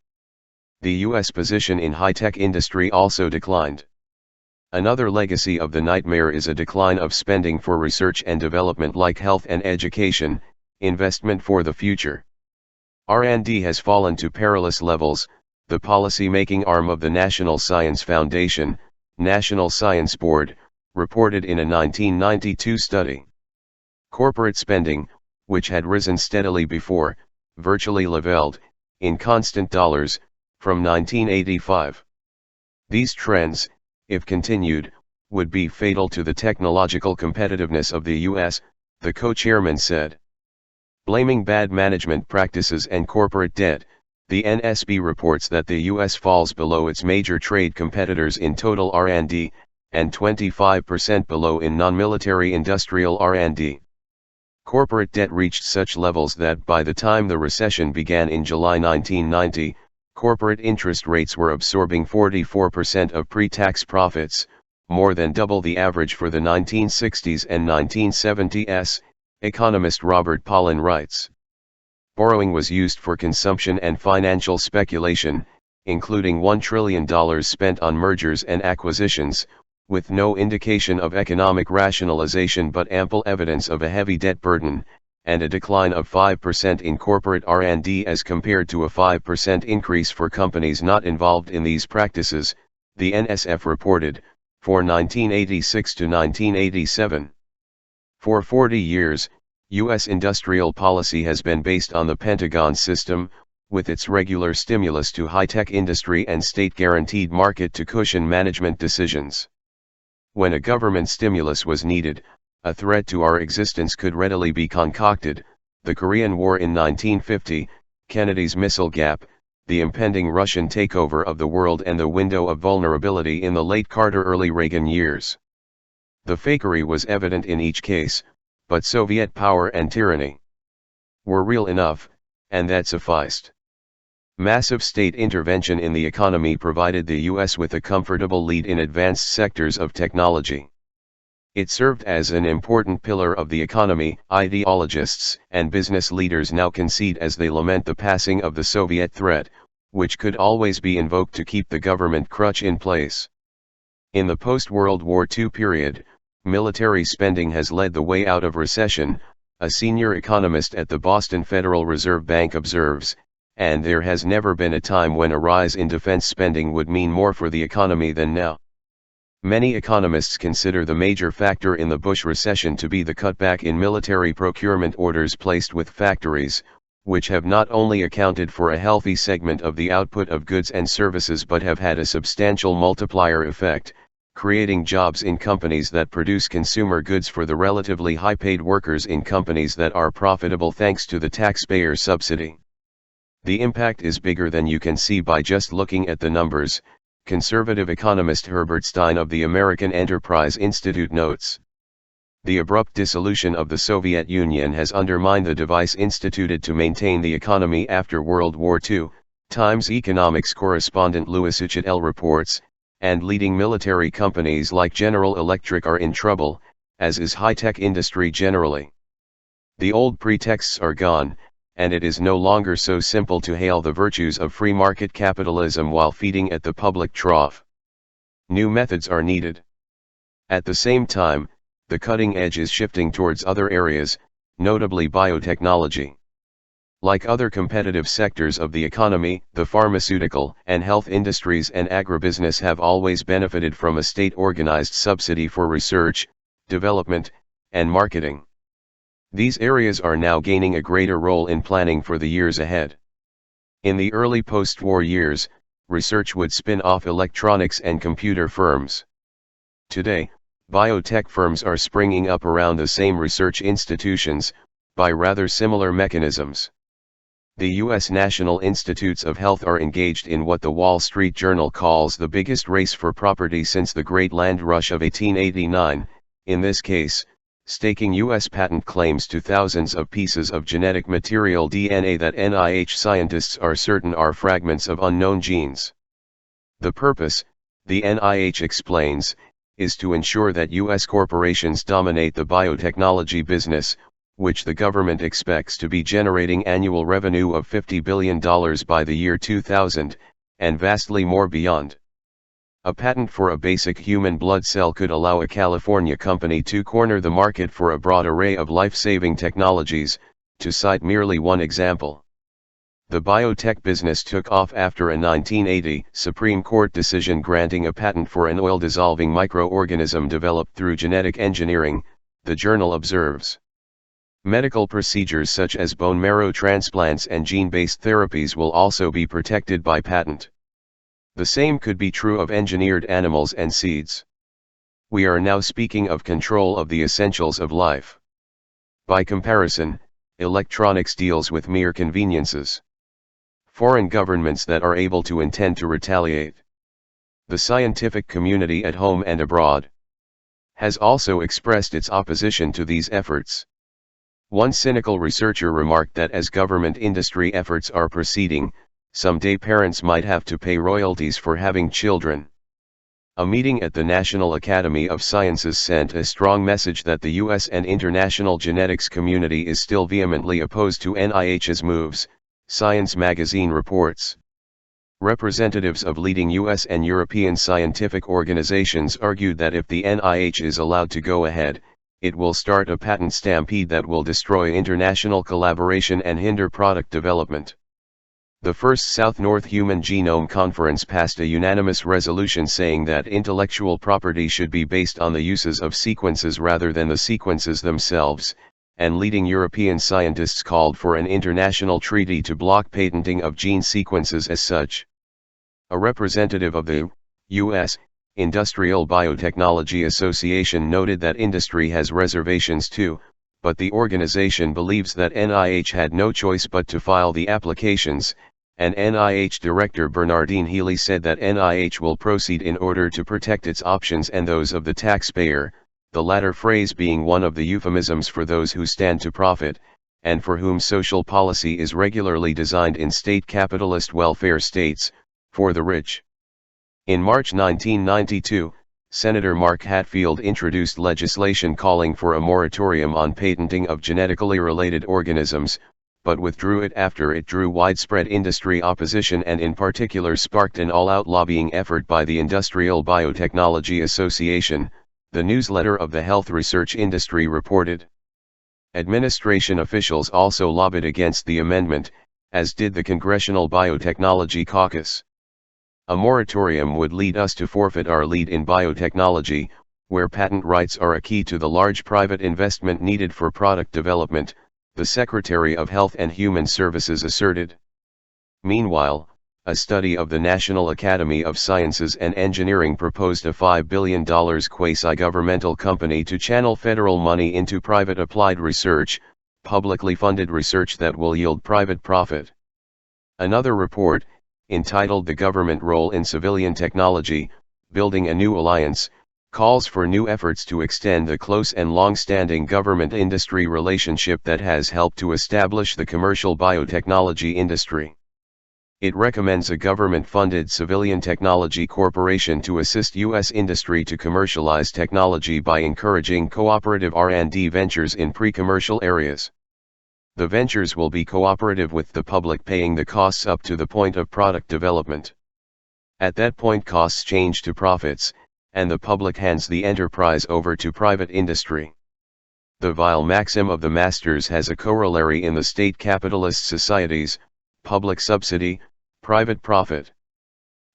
The U.S. position in high-tech industry also declined. Another legacy of the nightmare is a decline of spending for research and development like health and education, investment for the future. R&D has fallen to perilous levels. The policy-making arm of the National Science Foundation, National Science Board, reported in a 1992 study. Corporate spending, which had risen steadily before, virtually leveled, in constant dollars, from 1985. These trends, if continued, would be fatal to the technological competitiveness of the U.S., the co-chairman said. Blaming bad management practices and corporate debt, the NSB reports that the U.S. falls below its major trade competitors in total R&D, and 25% below in non-military industrial R&D. Corporate debt reached such levels that by the time the recession began in July 1990, corporate interest rates were absorbing 44% of pre-tax profits, more than double the average for the 1960s and 1970s, economist Robert Pollin writes. Borrowing was used for consumption and financial speculation, including $1 trillion spent on mergers and acquisitions, with no indication of economic rationalization but ample evidence of a heavy debt burden, and a decline of 5% in corporate R&D as compared to a 5% increase for companies not involved in these practices, the NSF reported, for 1986 to 1987. For 40 years, U.S. industrial policy has been based on the Pentagon system, with its regular stimulus to high-tech industry and state-guaranteed market to cushion management decisions. When a government stimulus was needed, a threat to our existence could readily be concocted: the Korean War in 1950, Kennedy's missile gap, the impending Russian takeover of the world, and the window of vulnerability in the late Carter-early Reagan years. The fakery was evident in each case, but Soviet power and tyranny were real enough, and that sufficed. Massive state intervention in the economy provided the U.S. with a comfortable lead in advanced sectors of technology. It served as an important pillar of the economy, ideologists and business leaders now concede as they lament the passing of the Soviet threat, which could always be invoked to keep the government crutch in place. In the post-World War II period, military spending has led the way out of recession, a senior economist at the Boston Federal Reserve Bank observes, and there has never been a time when a rise in defense spending would mean more for the economy than now. Many economists consider the major factor in the Bush recession to be the cutback in military procurement orders placed with factories, which have not only accounted for a healthy segment of the output of goods and services but have had a substantial multiplier effect, creating jobs in companies that produce consumer goods for the relatively high-paid workers in companies that are profitable thanks to the taxpayer subsidy. The impact is bigger than you can see by just looking at the numbers, conservative economist Herbert Stein of the American Enterprise Institute notes. The abrupt dissolution of the Soviet Union has undermined the device instituted to maintain the economy after World War II, Times economics correspondent Louis Uchitel reports, and leading military companies like General Electric are in trouble, as is high-tech industry generally. The old pretexts are gone, and it is no longer so simple to hail the virtues of free market capitalism while feeding at the public trough. New methods are needed. At the same time, the cutting edge is shifting towards other areas, notably biotechnology. Like other competitive sectors of the economy, the pharmaceutical and health industries and agribusiness have always benefited from a state-organized subsidy for research, development, and marketing. These areas are now gaining a greater role in planning for the years ahead. In the early post-war years, research would spin off electronics and computer firms. Today, biotech firms are springing up around the same research institutions, by rather similar mechanisms. The U.S. National Institutes of Health are engaged in what the Wall Street Journal calls the biggest race for property since the Great Land Rush of 1889, in this case, staking U.S. patent claims to thousands of pieces of genetic material DNA that NIH scientists are certain are fragments of unknown genes. The purpose, the NIH explains, is to ensure that U.S. corporations dominate the biotechnology business, which the government expects to be generating annual revenue of $50 billion by the year 2000, and vastly more beyond. A patent for a basic human blood cell could allow a California company to corner the market for a broad array of life-saving technologies, to cite merely one example. The biotech business took off after a 1980 Supreme Court decision granting a patent for an oil-dissolving microorganism developed through genetic engineering, the journal observes. Medical procedures such as bone marrow transplants and gene-based therapies will also be protected by patent. The same could be true of engineered animals and seeds. We are now speaking of control of the essentials of life. By comparison, electronics deals with mere conveniences. Foreign governments that are able to intend to retaliate. The scientific community at home and abroad has also expressed its opposition to these efforts. One cynical researcher remarked that as government industry efforts are proceeding, someday parents might have to pay royalties for having children. A meeting at the National Academy of Sciences sent a strong message that the U.S. and international genetics community is still vehemently opposed to NIH's moves, Science magazine reports. Representatives of leading U.S. and European scientific organizations argued that if the NIH is allowed to go ahead, it will start a patent stampede that will destroy international collaboration and hinder product development. The first South-North Human Genome Conference passed a unanimous resolution saying that intellectual property should be based on the uses of sequences rather than the sequences themselves, and leading European scientists called for an international treaty to block patenting of gene sequences as such. A representative of the U.S. Industrial Biotechnology Association noted that industry has reservations too, but the organization believes that NIH had no choice but to file the applications, and NIH Director Bernardine Healy said that NIH will proceed in order to protect its options and those of the taxpayer, the latter phrase being one of the euphemisms for those who stand to profit, and for whom social policy is regularly designed in state capitalist welfare states, for the rich. In March 1992, Senator Mark Hatfield introduced legislation calling for a moratorium on patenting of genetically related organisms, but withdrew it after it drew widespread industry opposition and in particular sparked an all-out lobbying effort by the Industrial Biotechnology Association, the newsletter of the health research industry reported. Administration officials also lobbied against the amendment, as did the Congressional Biotechnology Caucus. A moratorium would lead us to forfeit our lead in biotechnology, where patent rights are a key to the large private investment needed for product development, the Secretary of Health and Human Services asserted. Meanwhile, a study of the National Academy of Sciences and Engineering proposed a $5 billion quasi-governmental company to channel federal money into private applied research, publicly funded research that will yield private profit. Another report, entitled The Government Role in Civilian Technology, Building a New Alliance, calls for new efforts to extend the close and long-standing government-industry relationship that has helped to establish the commercial biotechnology industry. It recommends a government-funded civilian technology corporation to assist U.S. industry to commercialize technology by encouraging cooperative R&D ventures in pre-commercial areas. The ventures will be cooperative with the public paying the costs up to the point of product development. At that point costs change to profits, and the public hands the enterprise over to private industry. The vile maxim of the masters has a corollary in the state capitalist societies: public subsidy, private profit.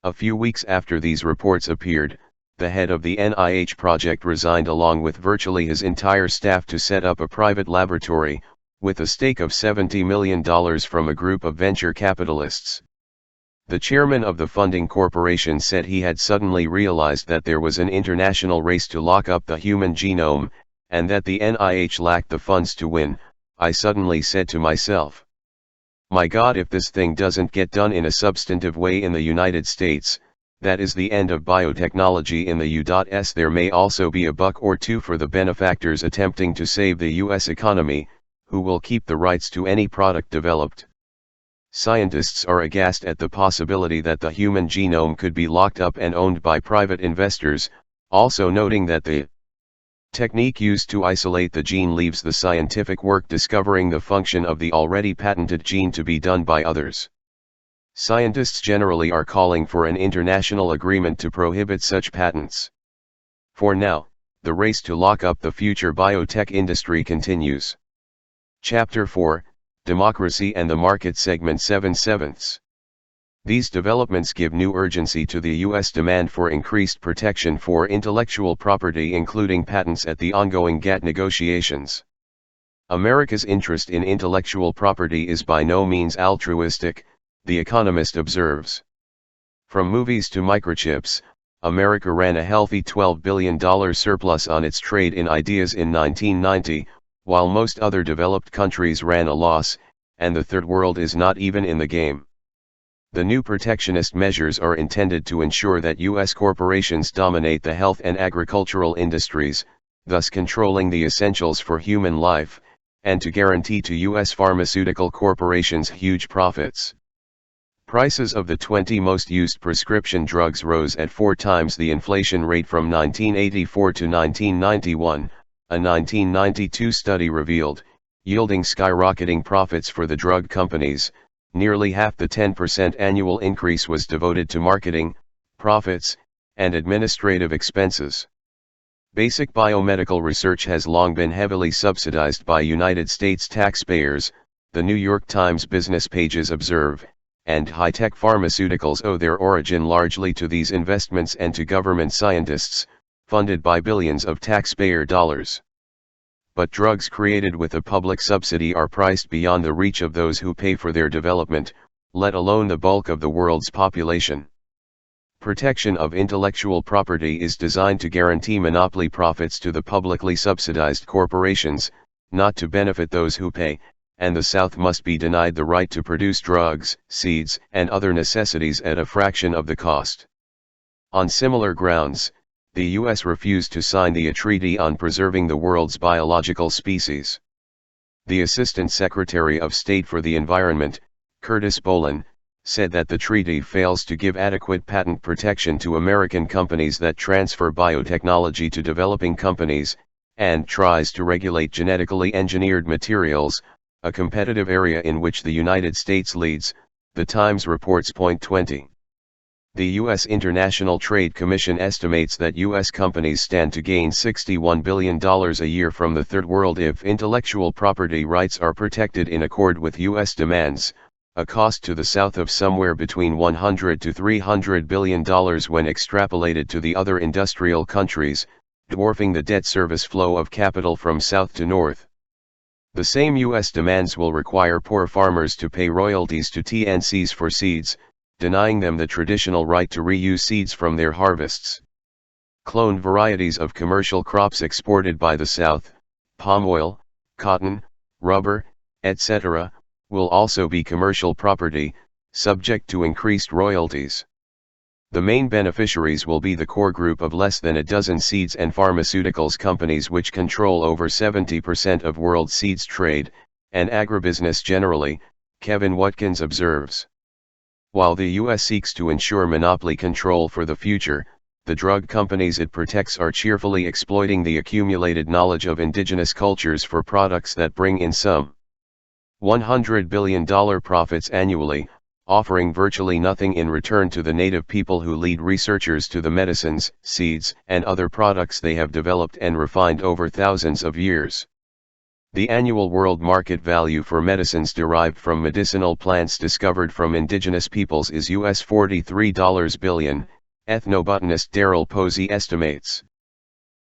A few weeks after these reports appeared, the head of the NIH project resigned along with virtually his entire staff to set up a private laboratory, with a stake of $70 million from a group of venture capitalists. The chairman of the funding corporation said he had suddenly realized that there was an international race to lock up the human genome, and that the NIH lacked the funds to win. I suddenly said to myself, my God, if this thing doesn't get done in a substantive way in the United States, that is the end of biotechnology in the U.S. There may also be a buck or two for the benefactors attempting to save the U.S. economy, who will keep the rights to any product developed. Scientists are aghast at the possibility that the human genome could be locked up and owned by private investors, also noting that the technique used to isolate the gene leaves the scientific work discovering the function of the already patented gene to be done by others. Scientists generally are calling for an international agreement to prohibit such patents. For now, the race to lock up the future biotech industry continues. Chapter 4, Democracy and the Market Segment 7/7. These developments give new urgency to the U.S. demand for increased protection for intellectual property, including patents, at the ongoing GATT negotiations. America's interest in intellectual property is by no means altruistic, The Economist observes. From movies to microchips, America ran a healthy $12 billion surplus on its trade in ideas in 1990, while most other developed countries ran a loss, and the Third World is not even in the game. The new protectionist measures are intended to ensure that U.S. corporations dominate the health and agricultural industries, thus controlling the essentials for human life, and to guarantee to U.S. pharmaceutical corporations huge profits. Prices of the 20 most used prescription drugs rose at 4 times the inflation rate from 1984 to 1991, a 1992 study revealed, yielding skyrocketing profits for the drug companies. Nearly half the 10% annual increase was devoted to marketing, profits, and administrative expenses. Basic biomedical research has long been heavily subsidized by United States taxpayers, the New York Times business pages observe, and high-tech pharmaceuticals owe their origin largely to these investments and to government scientists, funded by billions of taxpayer dollars. But drugs created with a public subsidy are priced beyond the reach of those who pay for their development, let alone the bulk of the world's population. Protection of intellectual property is designed to guarantee monopoly profits to the publicly subsidized corporations, not to benefit those who pay, and the South must be denied the right to produce drugs, seeds, and other necessities at a fraction of the cost. On similar grounds, the U.S. refused to sign the Treaty on Preserving the World's Biological Species. The Assistant Secretary of State for the Environment, Curtis Boland, said that the treaty fails to give adequate patent protection to American companies that transfer biotechnology to developing companies, and tries to regulate genetically engineered materials, a competitive area in which the United States leads, The Times reports. Point 20. The U.S. International Trade Commission estimates that U.S. companies stand to gain $61 billion a year from the Third World if intellectual property rights are protected in accord with U.S. demands, a cost to the South of somewhere between $100 to $300 billion when extrapolated to the other industrial countries, dwarfing the debt service flow of capital from South to North. The same U.S. demands will require poor farmers to pay royalties to TNCs for seeds, denying them the traditional right to reuse seeds from their harvests. Cloned varieties of commercial crops exported by the South, palm oil, cotton, rubber, etc., will also be commercial property, subject to increased royalties. The main beneficiaries will be the core group of less than a dozen seeds and pharmaceuticals companies which control over 70% of world seeds trade, and agribusiness generally, Kevin Watkins observes. While the U.S. seeks to ensure monopoly control for the future, the drug companies it protects are cheerfully exploiting the accumulated knowledge of indigenous cultures for products that bring in some $100 billion profits annually, offering virtually nothing in return to the native people who lead researchers to the medicines, seeds, and other products they have developed and refined over thousands of years. The annual world market value for medicines derived from medicinal plants discovered from indigenous peoples is US $43 billion, ethnobotanist Daryl Posey estimates.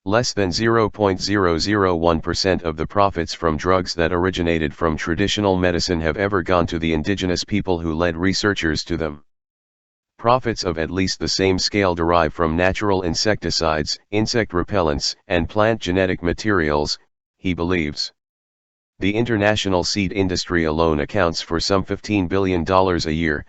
Less than 0.001% of the profits from drugs that originated from traditional medicine have ever gone to the indigenous people who led researchers to them. Profits of at least the same scale derive from natural insecticides, insect repellents, and plant genetic materials, he believes. The international seed industry alone accounts for some $15 billion a year,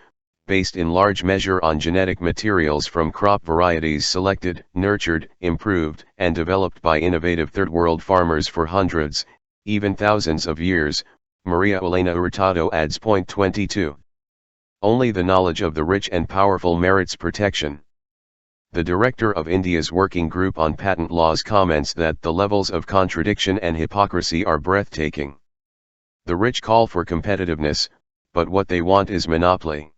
based in large measure on genetic materials from crop varieties selected, nurtured, improved, and developed by innovative Third World farmers for hundreds, even thousands of years, Maria Elena Hurtado adds. Point 22. Only the knowledge of the rich and powerful merits protection. The director of India's Working Group on Patent Laws comments that the levels of contradiction and hypocrisy are breathtaking. The rich call for competitiveness, but what they want is monopoly.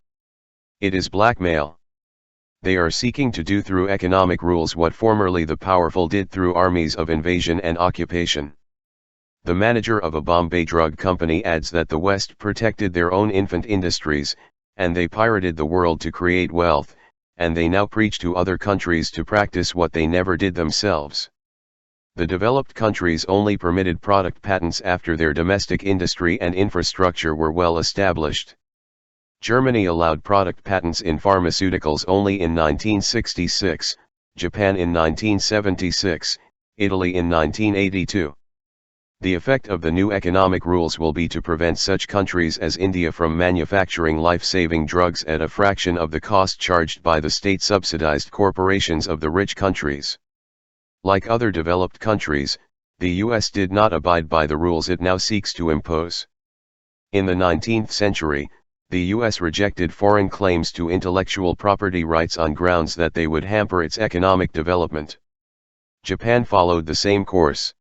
It is blackmail. They are seeking to do through economic rules what formerly the powerful did through armies of invasion and occupation. The manager of a Bombay drug company adds that the West protected their own infant industries, and they pirated the world to create wealth, and they now preach to other countries to practice what they never did themselves. The developed countries only permitted product patents after their domestic industry and infrastructure were well established. Germany allowed product patents in pharmaceuticals only in 1966, Japan in 1976, Italy in 1982. The effect of the new economic rules will be to prevent such countries as India from manufacturing life-saving drugs at a fraction of the cost charged by the state-subsidized corporations of the rich countries. Like other developed countries, the US did not abide by the rules it now seeks to impose. In the 19th century, the US rejected foreign claims to intellectual property rights on grounds that they would hamper its economic development. Japan followed the same course.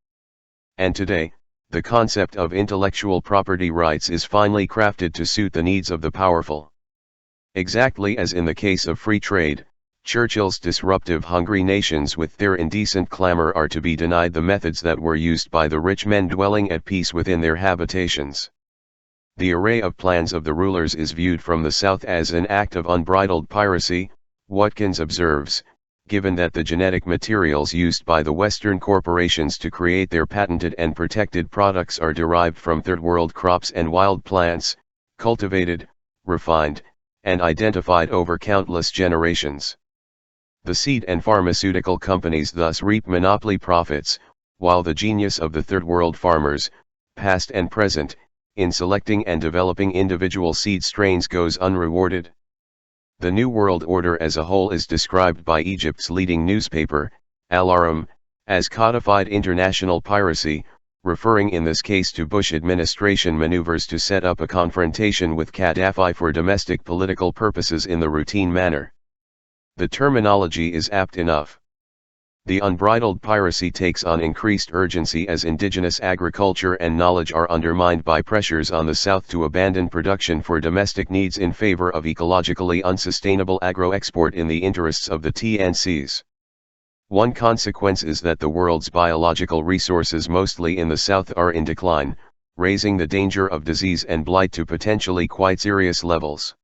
And today, the concept of intellectual property rights is finely crafted to suit the needs of the powerful. Exactly as in the case of free trade, Churchill's disruptive hungry nations with their indecent clamor are to be denied the methods that were used by the rich men dwelling at peace within their habitations. The array of plans of the rulers is viewed from the South as an act of unbridled piracy, Watkins observes, given that the genetic materials used by the Western corporations to create their patented and protected products are derived from third-world crops and wild plants, cultivated, refined, and identified over countless generations. The seed and pharmaceutical companies thus reap monopoly profits, while the genius of the third-world farmers, past and present, in selecting and developing individual seed strains goes unrewarded. The New World Order as a whole is described by Egypt's leading newspaper, Al Ahram, as codified international piracy, referring in this case to Bush administration maneuvers to set up a confrontation with Gaddafi for domestic political purposes in the routine manner. The terminology is apt enough. The unbridled piracy takes on increased urgency as indigenous agriculture and knowledge are undermined by pressures on the South to abandon production for domestic needs in favor of ecologically unsustainable agro-export in the interests of the TNCs. One consequence is that the world's biological resources mostly in the South are in decline, raising the danger of disease and blight to potentially quite serious levels.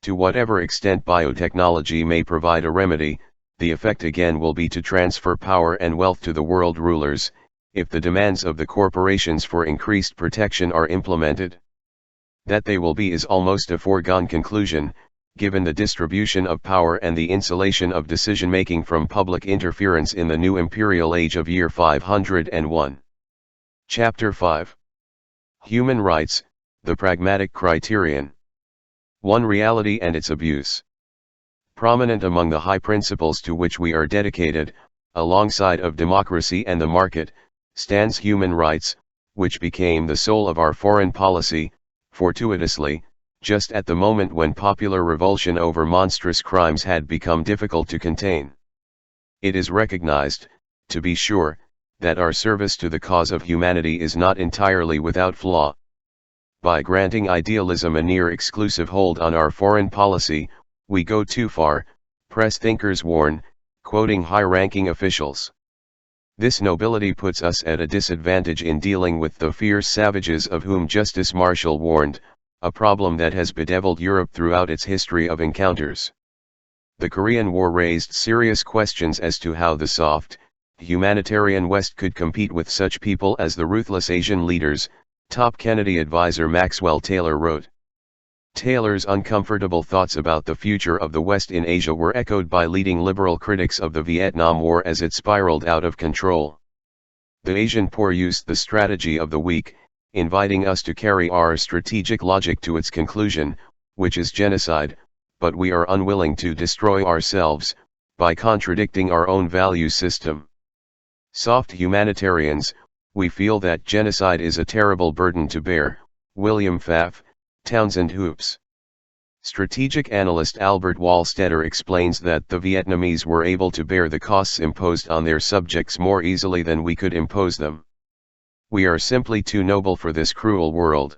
To whatever extent biotechnology may provide a remedy, the effect again will be to transfer power and wealth to the world rulers, if the demands of the corporations for increased protection are implemented. That they will be is almost a foregone conclusion, given the distribution of power and the insulation of decision-making from public interference in the new imperial age of year 501. Chapter 5. Human Rights, the Pragmatic Criterion. 1. Reality and its abuse. Prominent among the high principles to which we are dedicated, alongside of democracy and the market, stands human rights, which became the soul of our foreign policy, fortuitously, just at the moment when popular revulsion over monstrous crimes had become difficult to contain. It is recognized, to be sure, that our service to the cause of humanity is not entirely without flaw. By granting idealism a near exclusive hold on our foreign policy, we go too far, press thinkers warn, quoting high-ranking officials. This nobility puts us at a disadvantage in dealing with the fierce savages of whom Justice Marshall warned, a problem that has bedeviled Europe throughout its history of encounters. The Korean War raised serious questions as to how the soft, humanitarian West could compete with such people as the ruthless Asian leaders, top Kennedy advisor Maxwell Taylor wrote. Taylor's uncomfortable thoughts about the future of the West in Asia were echoed by leading liberal critics of the Vietnam War as it spiraled out of control. The Asian poor used the strategy of the weak, inviting us to carry our strategic logic to its conclusion, which is genocide, but we are unwilling to destroy ourselves, by contradicting our own value system. Soft humanitarians, we feel that genocide is a terrible burden to bear. William Pfaff, Townsend Hoops. Strategic analyst Albert Wallstetter explains that the Vietnamese were able to bear the costs imposed on their subjects more easily than we could impose them. We are simply too noble for this cruel world.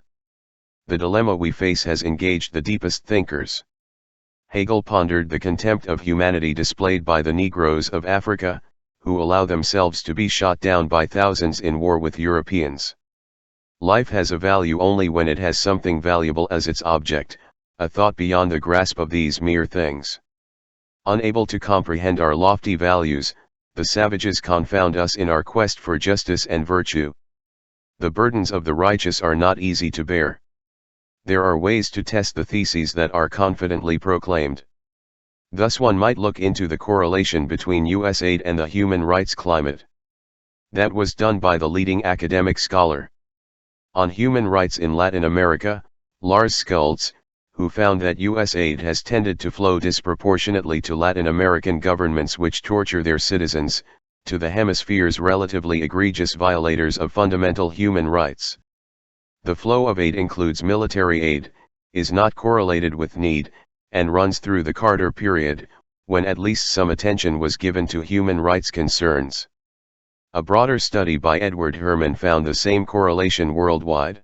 The dilemma we face has engaged the deepest thinkers. Hegel pondered the contempt of humanity displayed by the Negroes of Africa, who allow themselves to be shot down by thousands in war with Europeans. Life has a value only when it has something valuable as its object, a thought beyond the grasp of these mere things. Unable to comprehend our lofty values, the savages confound us in our quest for justice and virtue. The burdens of the righteous are not easy to bear. There are ways to test the theses that are confidently proclaimed. Thus one might look into the correlation between US aid and the human rights climate. That was done by the leading academic scholar on human rights in Latin America, Lars Skultz, who found that US aid has tended to flow disproportionately to Latin American governments which torture their citizens, to the hemisphere's relatively egregious violators of fundamental human rights. The flow of aid includes military aid, is not correlated with need, and runs through the Carter period, when at least some attention was given to human rights concerns. A broader study by Edward Herman found the same correlation worldwide.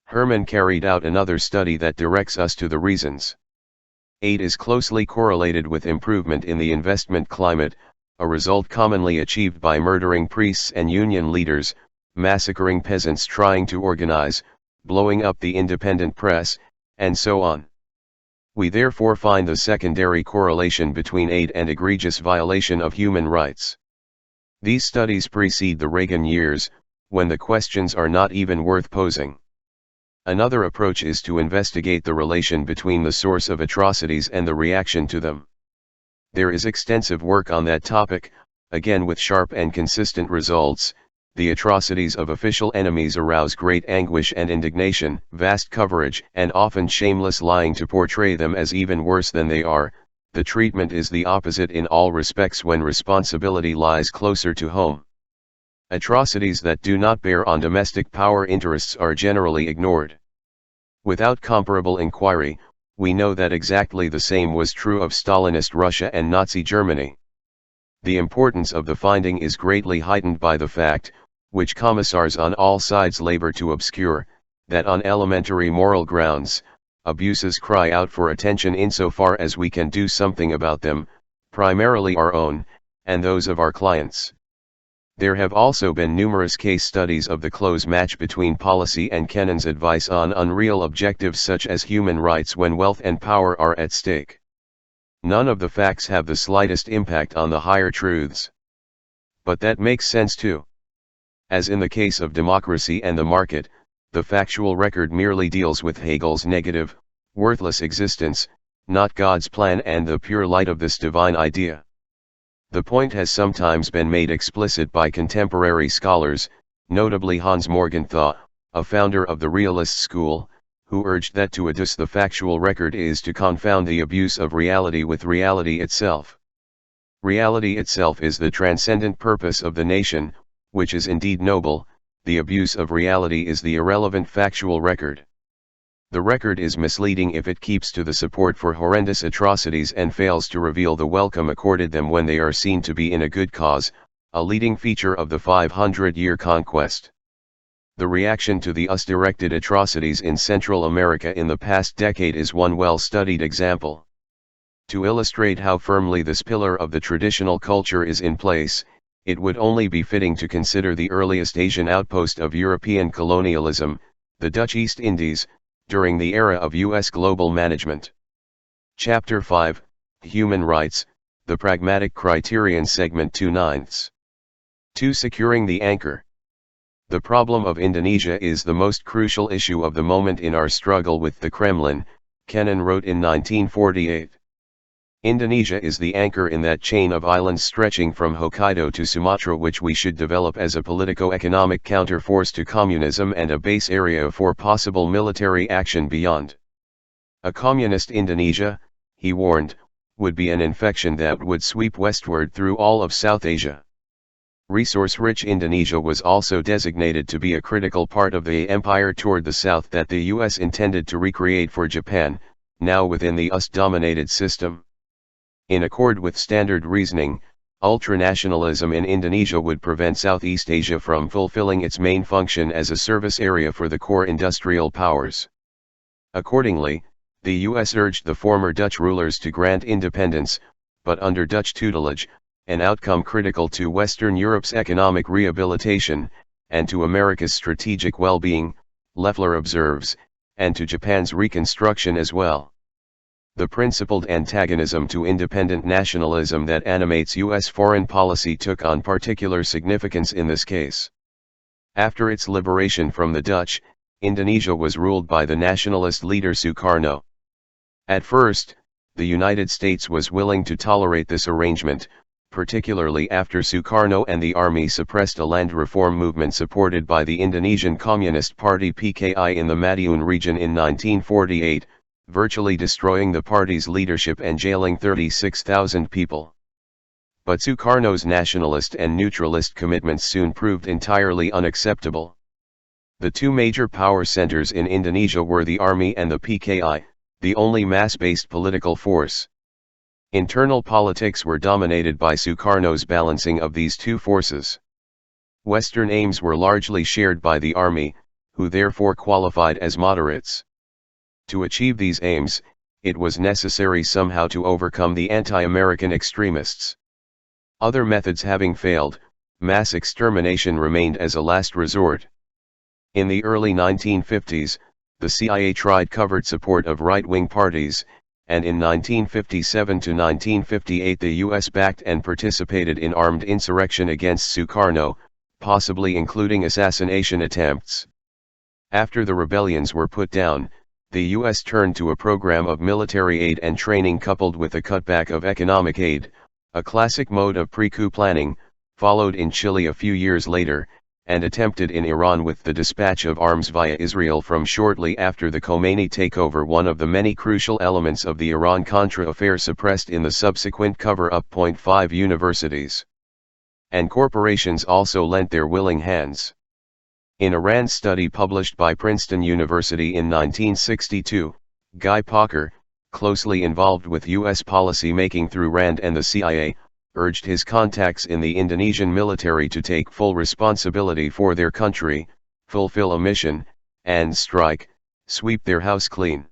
Herman carried out another study that directs us to the reasons. Aid is closely correlated with improvement in the investment climate, a result commonly achieved by murdering priests and union leaders, massacring peasants trying to organize, blowing up the independent press, and so on. We therefore find the secondary correlation between aid and egregious violation of human rights. These studies precede the Reagan years, when the questions are not even worth posing. Another approach is to investigate the relation between the source of atrocities and the reaction to them. There is extensive work on that topic, again with sharp and consistent results. The atrocities of official enemies arouse great anguish and indignation, vast coverage, and often shameless lying to portray them as even worse than they are. The treatment is the opposite in all respects when responsibility lies closer to home. Atrocities that do not bear on domestic power interests are generally ignored. Without comparable inquiry, we know that exactly the same was true of Stalinist Russia and Nazi Germany. The importance of the finding is greatly heightened by the fact, which commissars on all sides labor to obscure, that on elementary moral grounds, abuses cry out for attention insofar as we can do something about them, primarily our own, and those of our clients. There have also been numerous case studies of the close match between policy and Kennan's advice on unreal objectives such as human rights when wealth and power are at stake. None of the facts have the slightest impact on the higher truths. But that makes sense too. As in the case of democracy and the market, the factual record merely deals with Hegel's negative, worthless existence, not God's plan and the pure light of this divine idea. The point has sometimes been made explicit by contemporary scholars, notably Hans Morgenthau, a founder of the realist school, who urged that to adduce the factual record is to confound the abuse of reality with reality itself. Reality itself is the transcendent purpose of the nation, which is indeed noble. The abuse of reality is the irrelevant factual record. The record is misleading if it keeps to the support for horrendous atrocities and fails to reveal the welcome accorded them when they are seen to be in a good cause, a leading feature of the 500-year conquest. The reaction to the US-directed atrocities in Central America in the past decade is one well-studied example. To illustrate how firmly this pillar of the traditional culture is in place, it would only be fitting to consider the earliest Asian outpost of European colonialism, the Dutch East Indies, during the era of U.S. global management. Chapter 5, Human Rights, the Pragmatic Criterion Segment 2/9. 2. Securing the anchor. The problem of Indonesia is the most crucial issue of the moment in our struggle with the Kremlin, Kennan wrote in 1948. Indonesia is the anchor in that chain of islands stretching from Hokkaido to Sumatra which we should develop as a politico-economic counterforce to communism and a base area for possible military action beyond. A communist Indonesia, he warned, would be an infection that would sweep westward through all of South Asia. Resource-rich Indonesia was also designated to be a critical part of the empire toward the south that the US intended to recreate for Japan, now within the US-dominated system. In accord with standard reasoning, ultranationalism in Indonesia would prevent Southeast Asia from fulfilling its main function as a service area for the core industrial powers. Accordingly, the US urged the former Dutch rulers to grant independence, but under Dutch tutelage, an outcome critical to Western Europe's economic rehabilitation, and to America's strategic well-being, Loeffler observes, and to Japan's reconstruction as well. The principled antagonism to independent nationalism that animates U.S. foreign policy took on particular significance in this case. After its liberation from the Dutch, Indonesia was ruled by the nationalist leader Sukarno. At first, the United States was willing to tolerate this arrangement, particularly after Sukarno and the army suppressed a land reform movement supported by the Indonesian Communist Party PKI in the Madiun region in 1948, virtually destroying the party's leadership and jailing 36,000 people. But Sukarno's nationalist and neutralist commitments soon proved entirely unacceptable. The two major power centers in Indonesia were the army and the PKI, the only mass-based political force. Internal politics were dominated by Sukarno's balancing of these two forces. Western aims were largely shared by the army, who therefore qualified as moderates. To achieve these aims, it was necessary somehow to overcome the anti-American extremists. Other methods having failed, mass extermination remained as a last resort. In the early 1950s, the CIA tried covert support of right-wing parties, and in 1957 to 1958 the US backed and participated in armed insurrection against Sukarno, possibly including assassination attempts. After the rebellions were put down, the US turned to a program of military aid and training coupled with a cutback of economic aid, a classic mode of pre-coup planning, followed in Chile a few years later, and attempted in Iran with the dispatch of arms via Israel from shortly after the Khomeini takeover, one of the many crucial elements of the Iran-Contra affair suppressed in the subsequent cover-up. 5 Universities and corporations also lent their willing hands. In a RAND study published by Princeton University in 1962, Guy Packer, closely involved with U.S. policy making through RAND and the CIA, urged his contacts in the Indonesian military to take full responsibility for their country, fulfill a mission, and strike, sweep their house clean.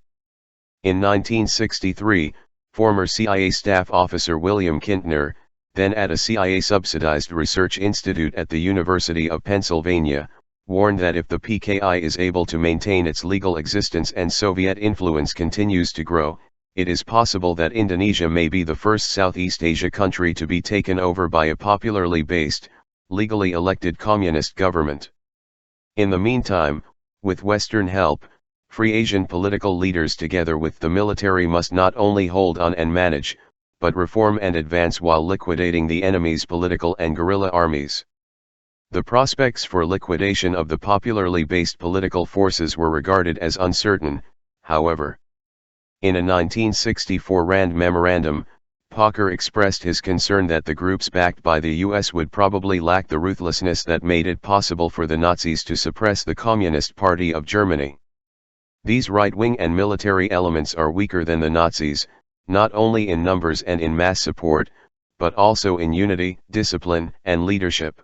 In 1963, former CIA staff officer William Kintner, then at a CIA-subsidized research institute at the University of Pennsylvania, warned that if the PKI is able to maintain its legal existence and Soviet influence continues to grow, it is possible that Indonesia may be the first Southeast Asia country to be taken over by a popularly based, legally elected communist government. In the meantime, with Western help, free Asian political leaders together with the military must not only hold on and manage, but reform and advance while liquidating the enemy's political and guerrilla armies. The prospects for liquidation of the popularly based political forces were regarded as uncertain, however. In a 1964 RAND memorandum, Packer expressed his concern that the groups backed by the US would probably lack the ruthlessness that made it possible for the Nazis to suppress the Communist Party of Germany. These right-wing and military elements are weaker than the Nazis, not only in numbers and in mass support, but also in unity, discipline, and leadership.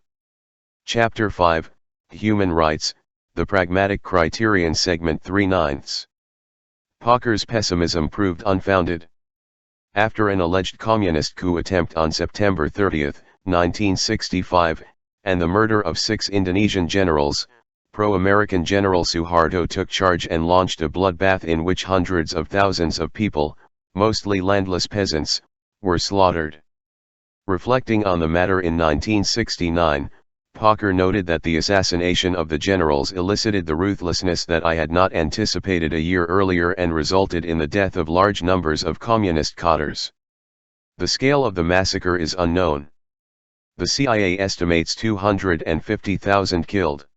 Chapter 5, Human Rights, The Pragmatic Criterion, Segment 3/9. Packer's pessimism proved unfounded. After an alleged communist coup attempt on September 30, 1965, and the murder of 6 Indonesian generals, pro-American General Suharto took charge and launched a bloodbath in which hundreds of thousands of people, mostly landless peasants, were slaughtered. Reflecting on the matter in 1969, Packer noted that the assassination of the generals elicited the ruthlessness that I had not anticipated a year earlier and resulted in the death of large numbers of communist cadres. The scale of the massacre is unknown. The CIA estimates 250,000 killed.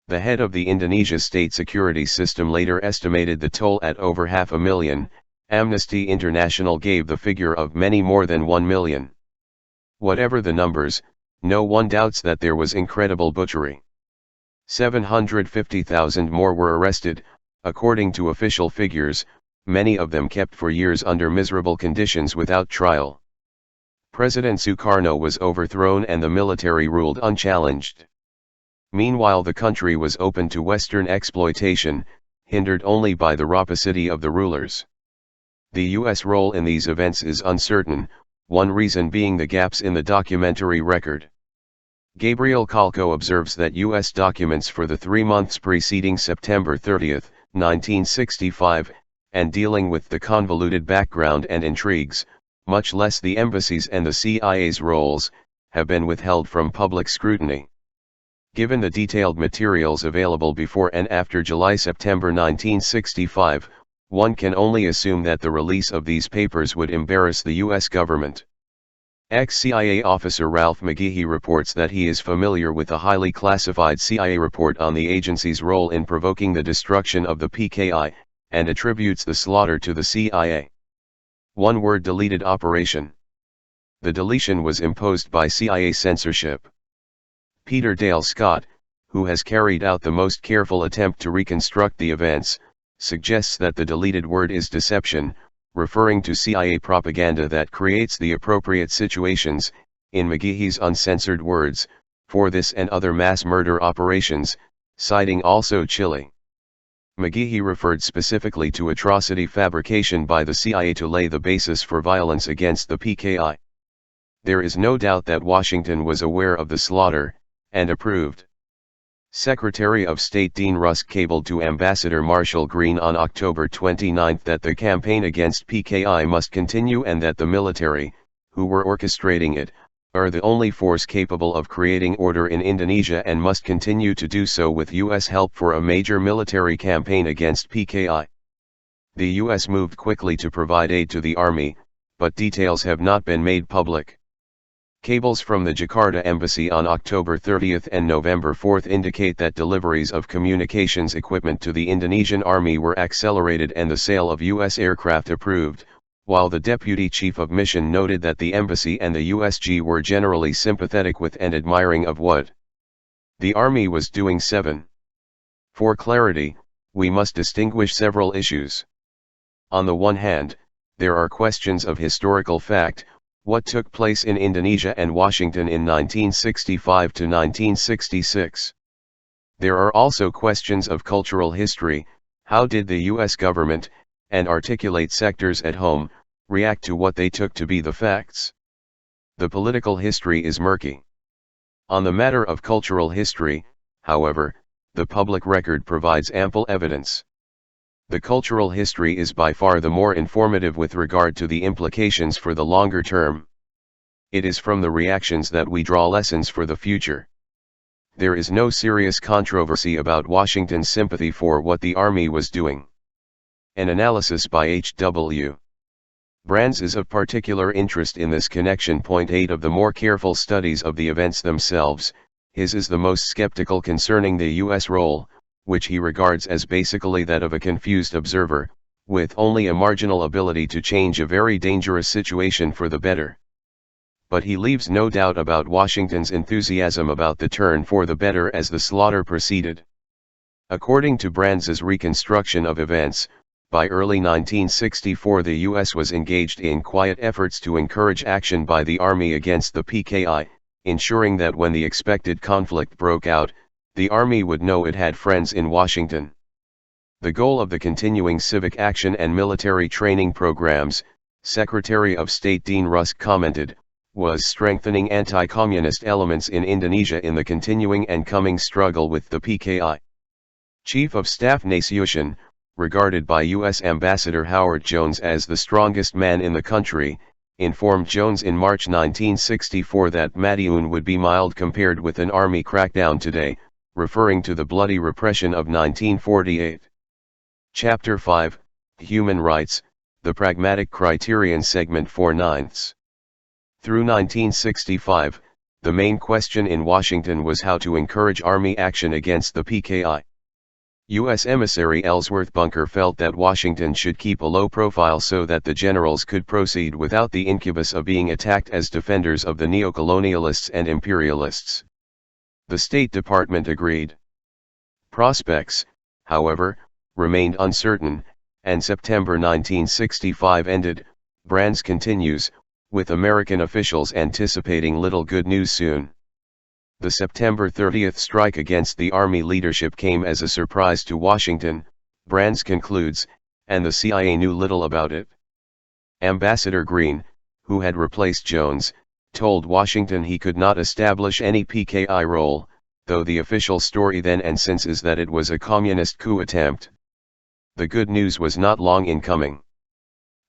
The head of the Indonesia state security system later estimated the toll at over 500,000. Amnesty International gave the figure of many more than 1 million. Whatever the numbers, no one doubts that there was incredible butchery. 750,000 more were arrested, according to official figures, many of them kept for years under miserable conditions without trial. President Sukarno was overthrown and the military ruled unchallenged. Meanwhile, the country was open to Western exploitation, hindered only by the rapacity of the rulers. The U.S. role in these events is uncertain, one reason being the gaps in the documentary record. Gabriel Calco observes that U.S. documents for the 3 months preceding September 30, 1965, and dealing with the convoluted background and intrigues, much less the embassy's and the CIA's roles, have been withheld from public scrutiny. Given the detailed materials available before and after July-September 1965, one can only assume that the release of these papers would embarrass the U.S. government. Ex-CIA officer Ralph McGehee reports that he is familiar with a highly classified CIA report on the agency's role in provoking the destruction of the PKI, and attributes the slaughter to the CIA. One-word deleted operation. The deletion was imposed by CIA censorship. Peter Dale Scott, who has carried out the most careful attempt to reconstruct the events, suggests that the deleted word is deception, referring to CIA propaganda that creates the appropriate situations, in McGehee's uncensored words, for this and other mass murder operations, citing also Chile. McGehee referred specifically to atrocity fabrication by the CIA to lay the basis for violence against the PKI. There is no doubt that Washington was aware of the slaughter, and approved. Secretary of State Dean Rusk cabled to Ambassador Marshall Green on October 29 that the campaign against PKI must continue and that the military, who were orchestrating it, are the only force capable of creating order in Indonesia and must continue to do so with U.S. help for a major military campaign against PKI. The U.S. moved quickly to provide aid to the army, but details have not been made public. Cables from the Jakarta embassy on October 30 and November 4 indicate that deliveries of communications equipment to the Indonesian army were accelerated and the sale of U.S. aircraft approved, while the deputy chief of mission noted that the embassy and the USG were generally sympathetic with and admiring of what the army was doing. 7. For clarity, we must distinguish several issues. On the one hand, there are questions of historical fact, what took place in Indonesia and Washington in 1965 to 1966. There are also questions of cultural history, how did the U.S. government, and articulate sectors at home, react to what they took to be the facts? The political history is murky. On the matter of cultural history, however, the public record provides ample evidence. The cultural history is by far the more informative with regard to the implications for the longer term. It is from the reactions that we draw lessons for the future. There is no serious controversy about Washington's sympathy for what the army was doing. An analysis by H.W. Brands is of particular interest in this connection. 8 Of the more careful studies of the events themselves, his is the most skeptical concerning the U.S. role, which he regards as basically that of a confused observer, with only a marginal ability to change a very dangerous situation for the better. But he leaves no doubt about Washington's enthusiasm about the turn for the better as the slaughter proceeded. According to Brands's reconstruction of events, by early 1964 the U.S. was engaged in quiet efforts to encourage action by the Army against the PKI, ensuring that when the expected conflict broke out, the Army would know it had friends in Washington. The goal of the continuing civic action and military training programs, Secretary of State Dean Rusk commented, was strengthening anti-communist elements in Indonesia in the continuing and coming struggle with the PKI. Chief of Staff Nasution, regarded by U.S. Ambassador Howard Jones as the strongest man in the country, informed Jones in March 1964 that Madiun would be mild compared with an army crackdown today, referring to the bloody repression of 1948. Chapter 5, Human Rights, the Pragmatic Criterion, Segment 4/9. Through 1965, the main question in Washington was how to encourage army action against the PKI. U.S. emissary Ellsworth Bunker felt that Washington should keep a low profile so that the generals could proceed without the incubus of being attacked as defenders of the neocolonialists and imperialists. The State Department agreed. Prospects, however, remained uncertain, and September 1965 ended, Brands continues, with American officials anticipating little good news soon. The September 30 strike against the Army leadership came as a surprise to Washington, Brands concludes, and the CIA knew little about it. Ambassador Green, who had replaced Jones, told Washington he could not establish any PKI role, though the official story then and since is that it was a communist coup attempt. the good news was not long in coming.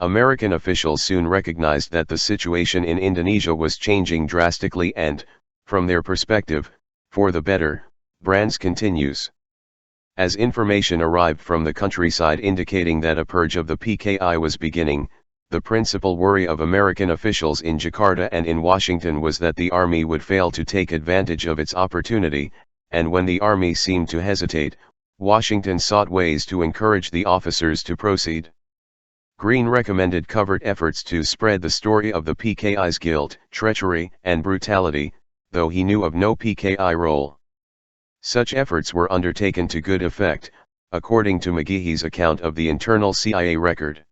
American officials soon recognized that the situation in Indonesia was changing drastically and, from their perspective, for the better. Brands continues. As information arrived from the countryside indicating that a purge of the PKI was beginning, the principal worry of American officials in Jakarta and in Washington was that the army would fail to take advantage of its opportunity, and when the army seemed to hesitate, Washington sought ways to encourage the officers to proceed. Green recommended covert efforts to spread the story of the PKI's guilt, treachery, and brutality, though he knew of no PKI role. Such efforts were undertaken to good effect, according to McGee's account of the internal CIA record.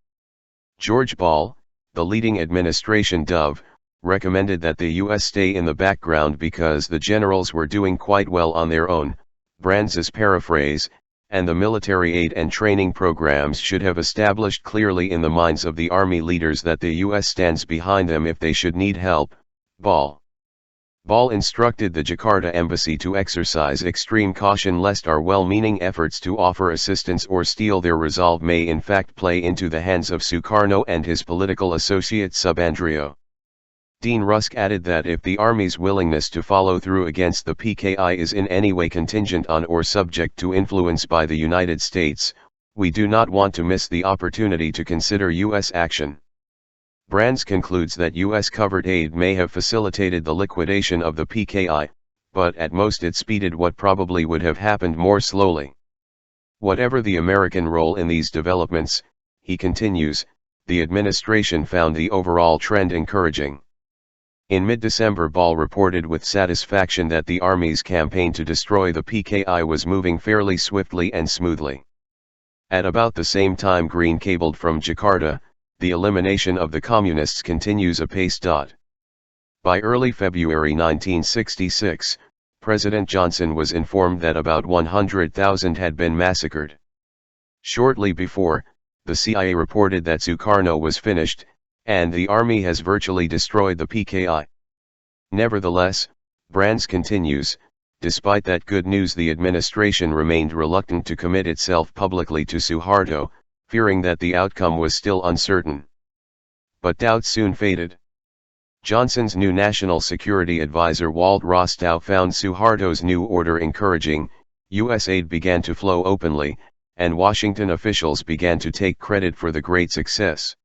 George Ball, the leading administration dove, recommended that the U.S. stay in the background because the generals were doing quite well on their own, Brands' paraphrase, and the military aid and training programs should have established clearly in the minds of the army leaders that the U.S. stands behind them if they should need help. Ball instructed the Jakarta embassy to exercise extreme caution lest our well-meaning efforts to offer assistance or steel their resolve may in fact play into the hands of Sukarno and his political associate Subandrio. Dean Rusk added that if the Army's willingness to follow through against the PKI is in any way contingent on or subject to influence by the United States, we do not want to miss the opportunity to consider U.S. action. Brands concludes that U.S. covert aid may have facilitated the liquidation of the PKI, but at most it speeded what probably would have happened more slowly. Whatever the American role in these developments, he continues, the administration found the overall trend encouraging. In mid-December, Ball reported with satisfaction that the Army's campaign to destroy the PKI was moving fairly swiftly and smoothly. At about the same time, Green cabled from Jakarta, the elimination of the Communists continues apace. By early February 1966, President Johnson was informed that about 100,000 had been massacred. Shortly before, the CIA reported that Sukarno was finished, and the army has virtually destroyed the PKI. Nevertheless, Brands continues, despite that good news the administration remained reluctant to commit itself publicly to Suharto, fearing that the outcome was still uncertain. But doubts soon faded. Johnson's new national security advisor Walt Rostow found Suharto's new order encouraging, U.S. aid began to flow openly, and Washington officials began to take credit for the great success.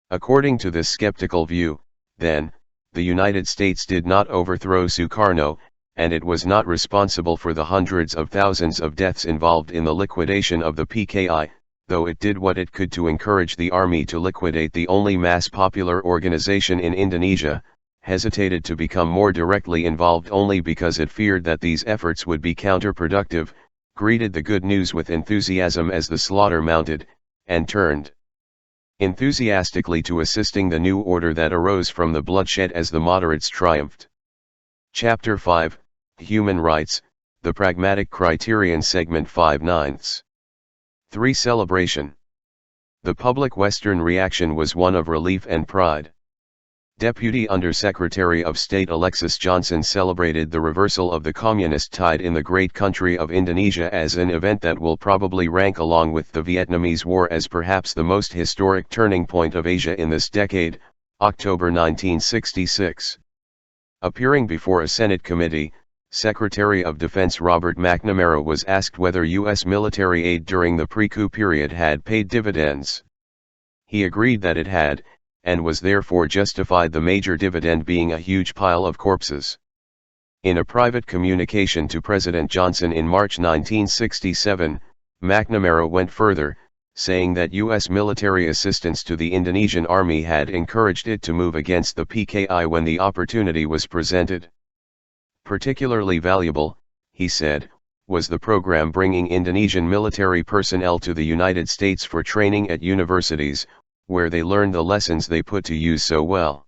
According to this skeptical view, then, the United States did not overthrow Sukarno, and it was not responsible for the hundreds of thousands of deaths involved in the liquidation of the PKI, though it did what it could to encourage the army to liquidate the only mass popular organization in Indonesia, hesitated to become more directly involved only because it feared that these efforts would be counterproductive, greeted the good news with enthusiasm as the slaughter mounted, and turned enthusiastically to assisting the new order that arose from the bloodshed as the moderates triumphed. Chapter 5, Human Rights, The Pragmatic Criterion, Segment 5/9. 3. Celebration. The public Western reaction was one of relief and pride. Deputy Under-Secretary of State Alexis Johnson celebrated the reversal of the communist tide in the great country of Indonesia as an event that will probably rank along with the Vietnamese War as perhaps the most historic turning point of Asia in this decade, October 1966. Appearing before a Senate committee, Secretary of Defense Robert McNamara was asked whether U.S. military aid during the pre-coup period had paid dividends. He agreed that it had, and was therefore justified, the major dividend being a huge pile of corpses. In a private communication to President Johnson in March 1967, McNamara went further, saying that U.S. military assistance to the Indonesian army had encouraged it to move against the PKI when the opportunity was presented. Particularly valuable, he said, was the program bringing Indonesian military personnel to the United States for training at universities, where they learned the lessons they put to use so well.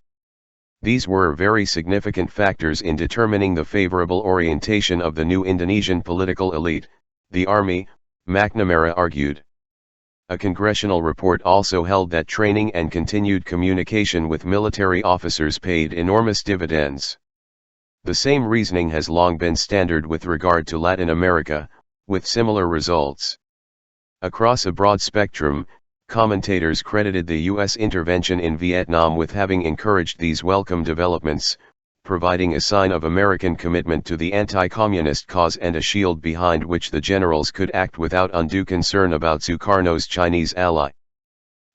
These were very significant factors in determining the favorable orientation of the new Indonesian political elite, the army, McNamara argued. A congressional report also held that training and continued communication with military officers paid enormous dividends. The same reasoning has long been standard with regard to Latin America, with similar results. Across a broad spectrum, commentators credited the U.S. intervention in Vietnam with having encouraged these welcome developments, providing a sign of American commitment to the anti-communist cause and a shield behind which the generals could act without undue concern about Sukarno's Chinese ally.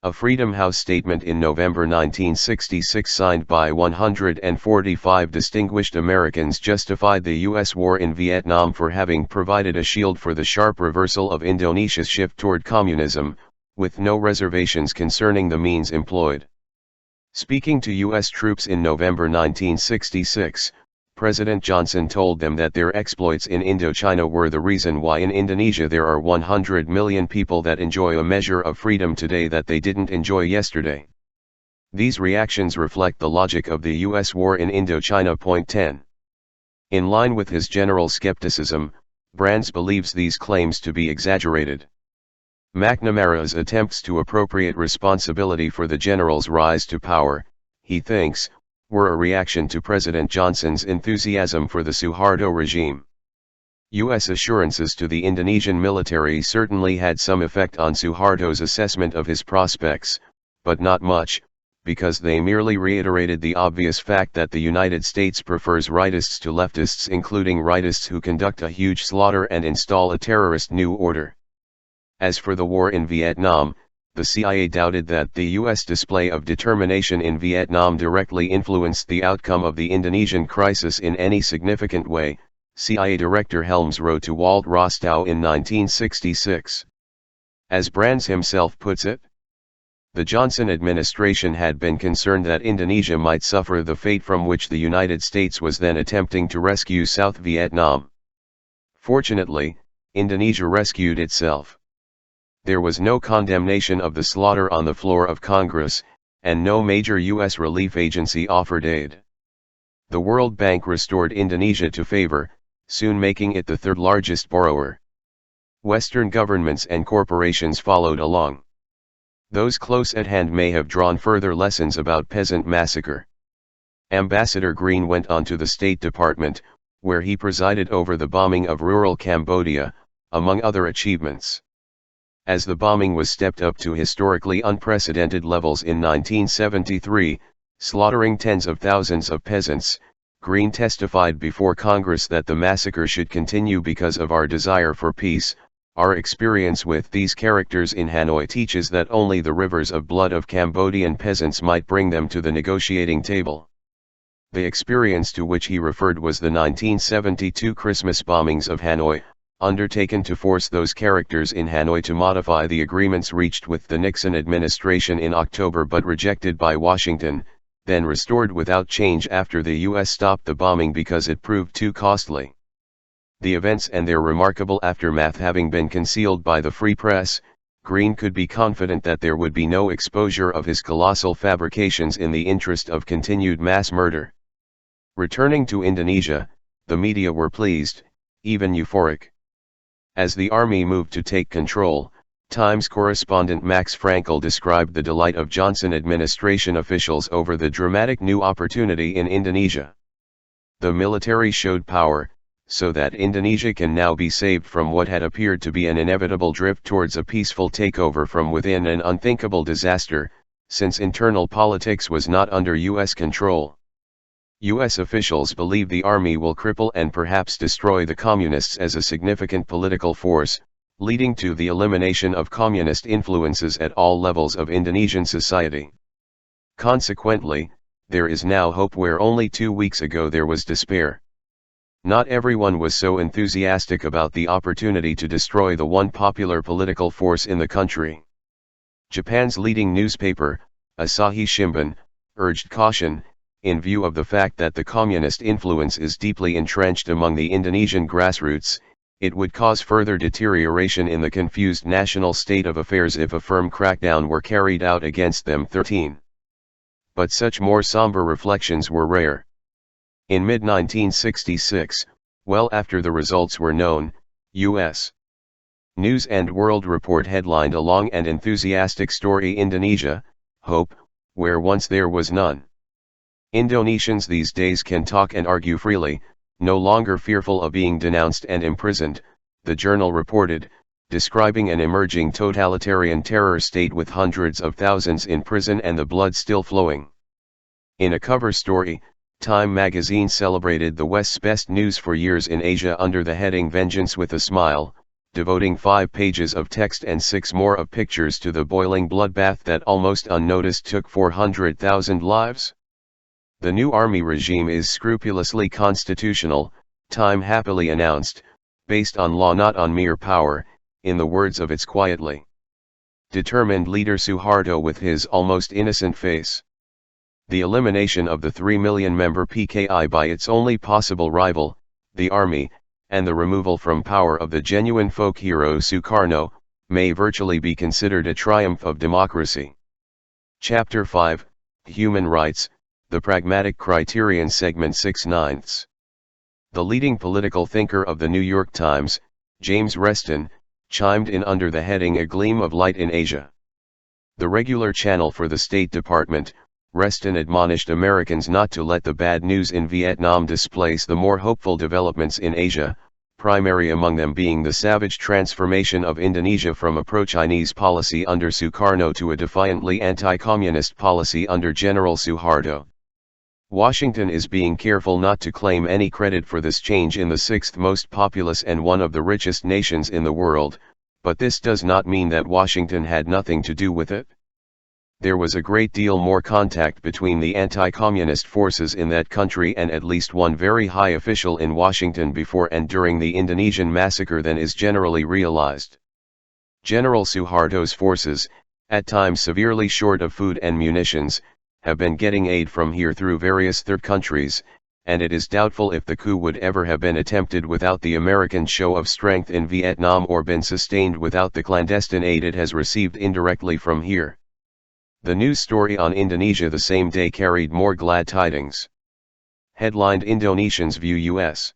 A Freedom House statement in November 1966 signed by 145 distinguished Americans justified the U.S. war in Vietnam for having provided a shield for the sharp reversal of Indonesia's shift toward communism, with no reservations concerning the means employed. Speaking to U.S. troops in November 1966, President Johnson told them that their exploits in Indochina were the reason why in Indonesia there are 100 million people that enjoy a measure of freedom today that they didn't enjoy yesterday. These reactions reflect the logic of the U.S. war in Indochina. Point 10. In line with his general skepticism, Brands believes these claims to be exaggerated. McNamara's attempts to appropriate responsibility for the general's rise to power, he thinks, were a reaction to President Johnson's enthusiasm for the Suharto regime. U.S. assurances to the Indonesian military certainly had some effect on Suharto's assessment of his prospects, but not much, because they merely reiterated the obvious fact that the United States prefers rightists to leftists, including rightists who conduct a huge slaughter and install a terrorist new order. As for the war in Vietnam, the CIA doubted that the U.S. display of determination in Vietnam directly influenced the outcome of the Indonesian crisis in any significant way, CIA Director Helms wrote to Walt Rostow in 1966. As Brands himself puts it, the Johnson administration had been concerned that Indonesia might suffer the fate from which the United States was then attempting to rescue South Vietnam. Fortunately, Indonesia rescued itself. There was no condemnation of the slaughter on the floor of Congress, and no major U.S. relief agency offered aid. The World Bank restored Indonesia to favor, soon making it the third largest borrower. Western governments and corporations followed along. Those close at hand may have drawn further lessons about peasant massacre. Ambassador Green went on to the State Department, where he presided over the bombing of rural Cambodia, among other achievements. As the bombing was stepped up to historically unprecedented levels in 1973, slaughtering tens of thousands of peasants, Green testified before Congress that the massacre should continue because of our desire for peace. Our experience with these characters in Hanoi teaches that only the rivers of blood of Cambodian peasants might bring them to the negotiating table. The experience to which he referred was the 1972 Christmas bombings of Hanoi, undertaken to force those characters in Hanoi to modify the agreements reached with the Nixon administration in October but rejected by Washington, then restored without change after the U.S. stopped the bombing because it proved too costly. The events and their remarkable aftermath having been concealed by the free press, Green could be confident that there would be no exposure of his colossal fabrications in the interest of continued mass murder. Returning to Indonesia, the media were pleased, even euphoric. As the army moved to take control, Times correspondent Max Frankel described the delight of Johnson administration officials over the dramatic new opportunity in Indonesia. The military showed power, so that Indonesia can now be saved from what had appeared to be an inevitable drift towards a peaceful takeover from within, an unthinkable disaster, since internal politics was not under U.S. control. U.S. officials believe the army will cripple and perhaps destroy the communists as a significant political force, leading to the elimination of communist influences at all levels of Indonesian society. Consequently, there is now hope where only 2 weeks ago there was despair. Not everyone was so enthusiastic about the opportunity to destroy the one popular political force in the country. Japan's leading newspaper, Asahi Shimbun, urged caution, in view of the fact that the communist influence is deeply entrenched among the Indonesian grassroots. It would cause further deterioration in the confused national state of affairs if a firm crackdown were carried out against them. 13. But such more somber reflections were rare. In mid-1966, well after the results were known, U.S. News and World Report headlined a long and enthusiastic story: Indonesia, hope, where once there was none. Indonesians these days can talk and argue freely, no longer fearful of being denounced and imprisoned, the journal reported, describing an emerging totalitarian terror state with hundreds of thousands in prison and the blood still flowing. In a cover story, Time magazine celebrated the West's best news for years in Asia under the heading Vengeance with a Smile, devoting 5 pages of text and 6 more of pictures to the boiling bloodbath that almost unnoticed took 400,000 lives. The new army regime is scrupulously constitutional, Time happily announced, based on law not on mere power, in the words of its quietly determined leader Suharto with his almost innocent face. The elimination of the 3 million-member PKI by its only possible rival, the army, and the removal from power of the genuine folk hero Sukarno, may virtually be considered a triumph of democracy. Chapter 5, Human Rights, The Pragmatic Criterion Segment 6/9. The leading political thinker of the New York Times, James Reston, chimed in under the heading A Gleam of Light in Asia. The regular channel for the State Department, Reston admonished Americans not to let the bad news in Vietnam displace the more hopeful developments in Asia, primary among them being the savage transformation of Indonesia from a pro-Chinese policy under Sukarno to a defiantly anti-communist policy under General Suharto. Washington is being careful not to claim any credit for this change in the 6th most populous and one of the richest nations in the world, but this does not mean that Washington had nothing to do with it. There was a great deal more contact between the anti-communist forces in that country and at least one very high official in Washington before and during the Indonesian massacre than is generally realized. General Suharto's forces, at times severely short of food and munitions, have been getting aid from here through various third countries, and it is doubtful if the coup would ever have been attempted without the American show of strength in Vietnam or been sustained without the clandestine aid it has received indirectly from here. The news story on Indonesia the same day carried more glad tidings. Headlined Indonesians view U.S.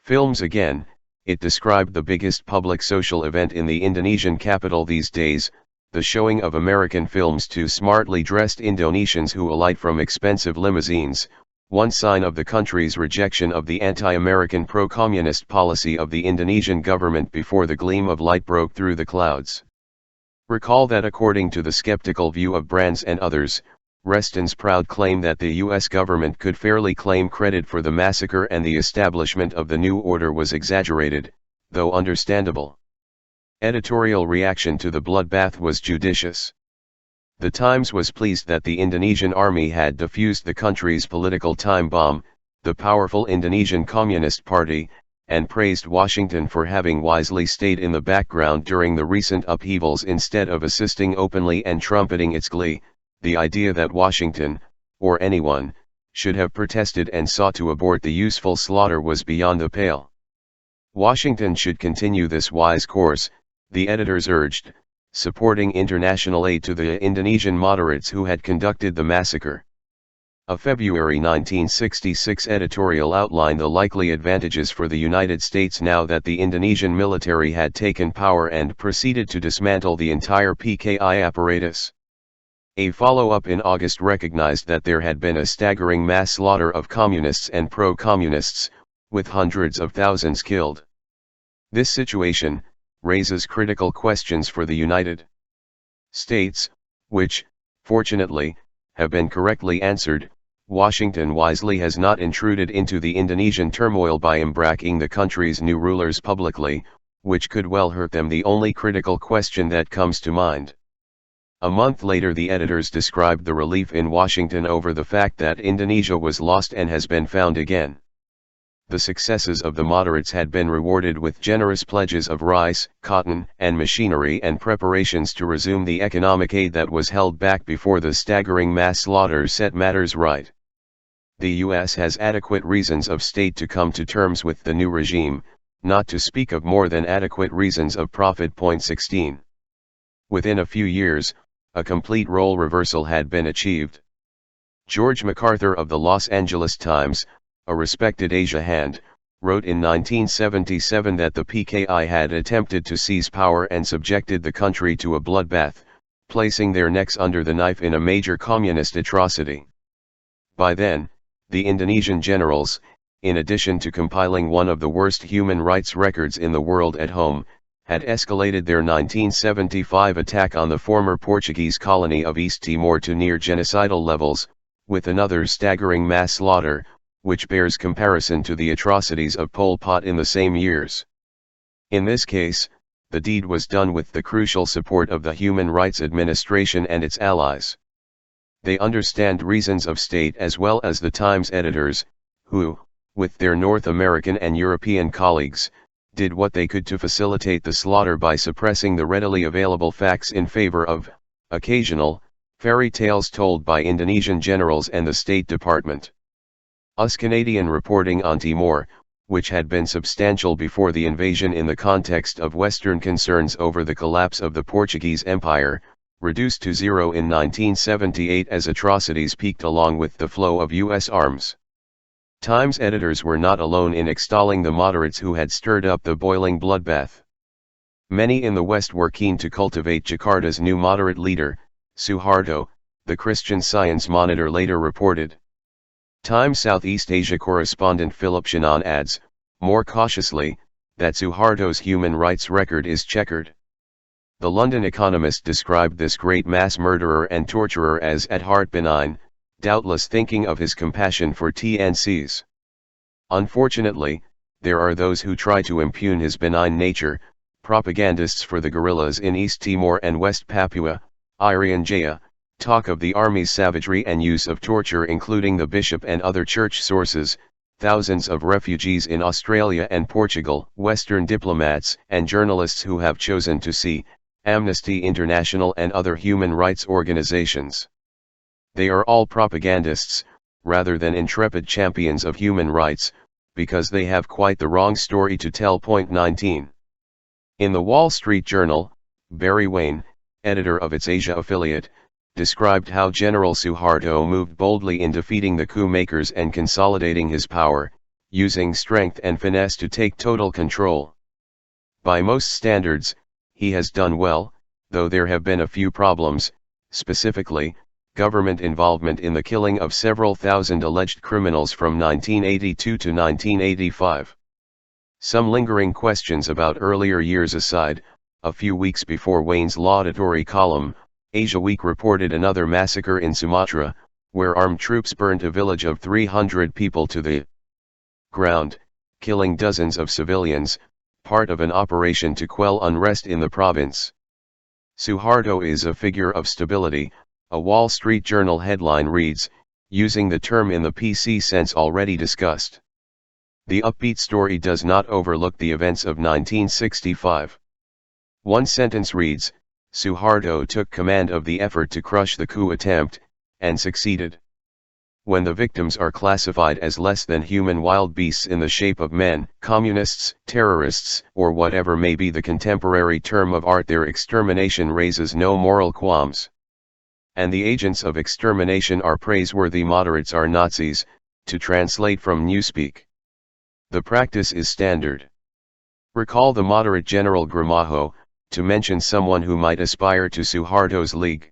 films again, it described the biggest public social event in the Indonesian capital these days, the showing of American films to smartly dressed Indonesians who alight from expensive limousines, one sign of the country's rejection of the anti-American pro-communist policy of the Indonesian government before the gleam of light broke through the clouds. Recall that according to the skeptical view of Brands and others, Reston's proud claim that the U.S. government could fairly claim credit for the massacre and the establishment of the new order was exaggerated, though understandable. Editorial reaction to the bloodbath was judicious. The Times was pleased that the Indonesian army had defused the country's political time bomb, the powerful Indonesian Communist Party, and praised Washington for having wisely stayed in the background during the recent upheavals instead of assisting openly and trumpeting its glee. The idea that Washington, or anyone, should have protested and sought to abort the useful slaughter was beyond the pale. Washington should continue this wise course, the editors urged, supporting international aid to the Indonesian moderates who had conducted the massacre. A February 1966 editorial outlined the likely advantages for the United States now that the Indonesian military had taken power and proceeded to dismantle the entire PKI apparatus. A follow-up in August recognized that there had been a staggering mass slaughter of communists and pro-communists, with hundreds of thousands killed. This situation raises critical questions for the United States, which, fortunately, have been correctly answered. Washington wisely has not intruded into the Indonesian turmoil by embracing the country's new rulers publicly, which could well hurt them. The only critical question that comes to mind. A month later the editors described the relief in Washington over the fact that Indonesia was lost and has been found again. The successes of the moderates had been rewarded with generous pledges of rice, cotton, and machinery and preparations to resume the economic aid that was held back before the staggering mass slaughter set matters right. The U.S. has adequate reasons of state to come to terms with the new regime, not to speak of more than adequate reasons of profit. 16. Within a few years, a complete role reversal had been achieved. George MacArthur of the Los Angeles Times, a respected Asia hand, wrote in 1977 that the PKI had attempted to seize power and subjected the country to a bloodbath, placing their necks under the knife in a major communist atrocity. By then, the Indonesian generals, in addition to compiling one of the worst human rights records in the world at home, had escalated their 1975 attack on the former Portuguese colony of East Timor to near genocidal levels, with another staggering mass slaughter, which bears comparison to the atrocities of Pol Pot in the same years. In this case, the deed was done with the crucial support of the Human Rights Administration and its allies. They understand reasons of state as well as the Times editors, who, with their North American and European colleagues, did what they could to facilitate the slaughter by suppressing the readily available facts in favor of occasional fairy tales told by Indonesian generals and the State Department. US Canadian reporting on Timor, which had been substantial before the invasion in the context of Western concerns over the collapse of the Portuguese Empire, reduced to zero in 1978 as atrocities peaked along with the flow of U.S. arms. Times editors were not alone in extolling the moderates who had stirred up the boiling bloodbath. Many in the West were keen to cultivate Jakarta's new moderate leader, Suharto, the Christian Science Monitor later reported. Times Southeast Asia correspondent Philip Shannon adds, more cautiously, that Suharto's human rights record is checkered. The London Economist described this great mass murderer and torturer as at heart benign, doubtless thinking of his compassion for TNCs. Unfortunately, there are those who try to impugn his benign nature, propagandists for the guerrillas in East Timor and West Papua, Irian Jaya, talk of the army's savagery and use of torture including the bishop and other church sources, thousands of refugees in Australia and Portugal, Western diplomats and journalists who have chosen to see Amnesty International and other human rights organizations. They are all propagandists, rather than intrepid champions of human rights, because they have quite the wrong story to tell. Point 19. In the Wall Street Journal, Barry Wayne, editor of its Asia affiliate, described how General Suharto moved boldly in defeating the coup makers and consolidating his power, using strength and finesse to take total control. By most standards, he has done well, though there have been a few problems, specifically, government involvement in the killing of several thousand alleged criminals from 1982 to 1985. Some lingering questions about earlier years aside, a few weeks before Wayne's laudatory column, Asia Week reported another massacre in Sumatra, where armed troops burnt a village of 300 people to the ground, killing dozens of civilians, part of an operation to quell unrest in the province. Suharto is a figure of stability, a Wall Street Journal headline reads, using the term in the PC sense already discussed. The upbeat story does not overlook the events of 1965. One sentence reads, Suharto took command of the effort to crush the coup attempt, and succeeded. When the victims are classified as less than human wild beasts in the shape of men, communists, terrorists, or whatever may be the contemporary term of art, their extermination raises no moral qualms. And the agents of extermination are praiseworthy moderates are Nazis, to translate from Newspeak. The practice is standard. Recall the moderate General Gramajo, to mention someone who might aspire to Suharto's league.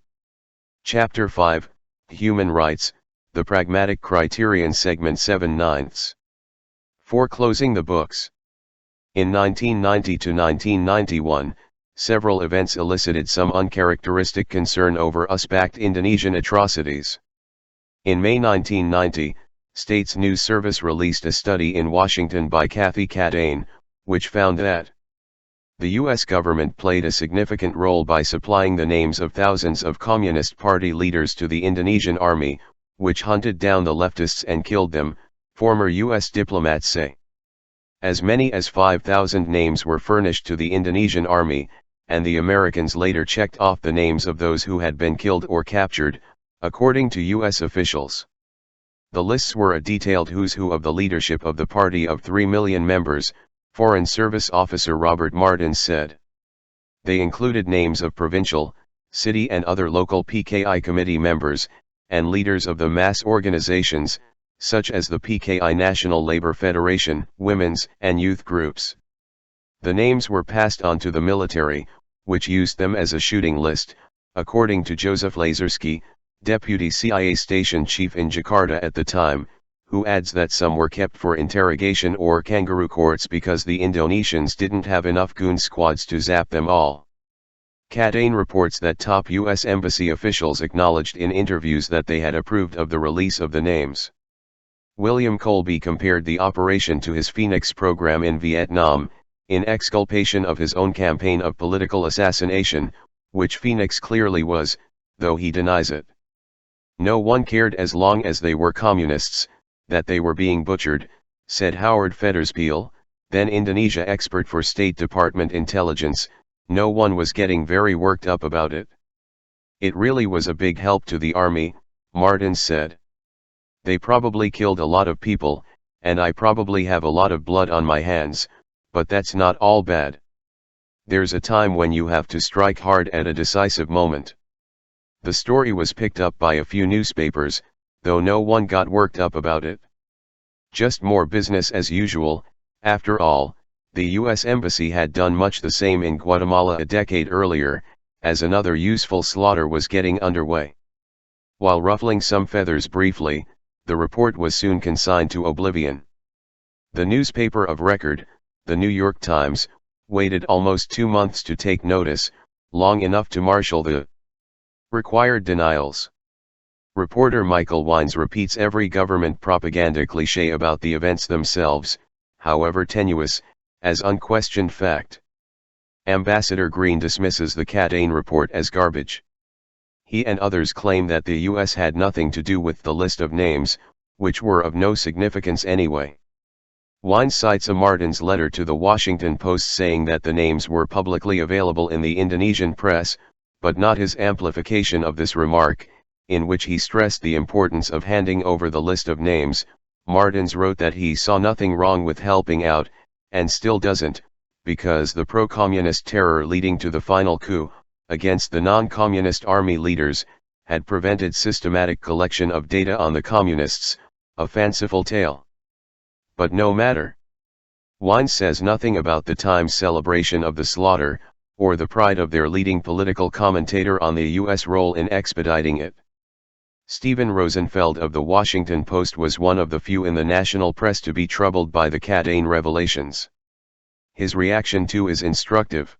Chapter 5, Human Rights, the Pragmatic Criterion Segment 7/9. For closing the books. In 1990 to 1991, several events elicited some uncharacteristic concern over US-backed Indonesian atrocities. In May 1990, States News Service released a study in Washington by Kathy Cadane, which found that the U.S. government played a significant role by supplying the names of thousands of Communist Party leaders to the Indonesian army, which hunted down the leftists and killed them, former U.S. diplomats say. As many as 5,000 names were furnished to the Indonesian army, and the Americans later checked off the names of those who had been killed or captured, according to U.S. officials. The lists were a detailed who's who of the leadership of the party of 3 million members, Foreign Service Officer Robert Martins said. They included names of provincial, city and other local PKI committee members, and leaders of the mass organizations, such as the PKI National Labor Federation, women's and youth groups. The names were passed on to the military, which used them as a shooting list, according to Joseph Lazarsky, deputy CIA station chief in Jakarta at the time, who adds that some were kept for interrogation or kangaroo courts because the Indonesians didn't have enough goon squads to zap them all. Cadane reports that top U.S. embassy officials acknowledged in interviews that they had approved of the release of the names. William Colby compared the operation to his Phoenix program in Vietnam, in exculpation of his own campaign of political assassination, which Phoenix clearly was, though he denies it. No one cared as long as they were communists, that they were being butchered, said Howard Federspiel, then Indonesia expert for State Department intelligence. No one was getting very worked up about it. It really was a big help to the army, Martins said. They probably killed a lot of people, and I probably have a lot of blood on my hands, but that's not all bad. There's a time when you have to strike hard at a decisive moment. The story was picked up by a few newspapers, though no one got worked up about it. Just more business as usual. After all, the U.S. Embassy had done much the same in Guatemala a decade earlier, as another useful slaughter was getting underway. While ruffling some feathers briefly, the report was soon consigned to oblivion. The newspaper of record, the New York Times, waited almost 2 months to take notice, long enough to marshal the required denials. Reporter Michael Wines repeats every government propaganda cliché about the events themselves, however tenuous, as unquestioned fact. Ambassador Green dismisses the Cadane report as garbage. He and others claim that the U.S. had nothing to do with the list of names, which were of no significance anyway. Wines cites a Martins letter to the Washington Post saying that the names were publicly available in the Indonesian press, but not his amplification of this remark, in which he stressed the importance of handing over the list of names. Martins wrote that he saw nothing wrong with helping out, and still doesn't, because the pro-communist terror leading to the final coup, against the non-communist army leaders, had prevented systematic collection of data on the communists, a fanciful tale. But no matter. Wines says nothing about the Times' celebration of the slaughter, or the pride of their leading political commentator on the U.S. role in expediting it. Stephen Rosenfeld of the Washington Post was one of the few in the national press to be troubled by the Cadane revelations. His reaction too is instructive.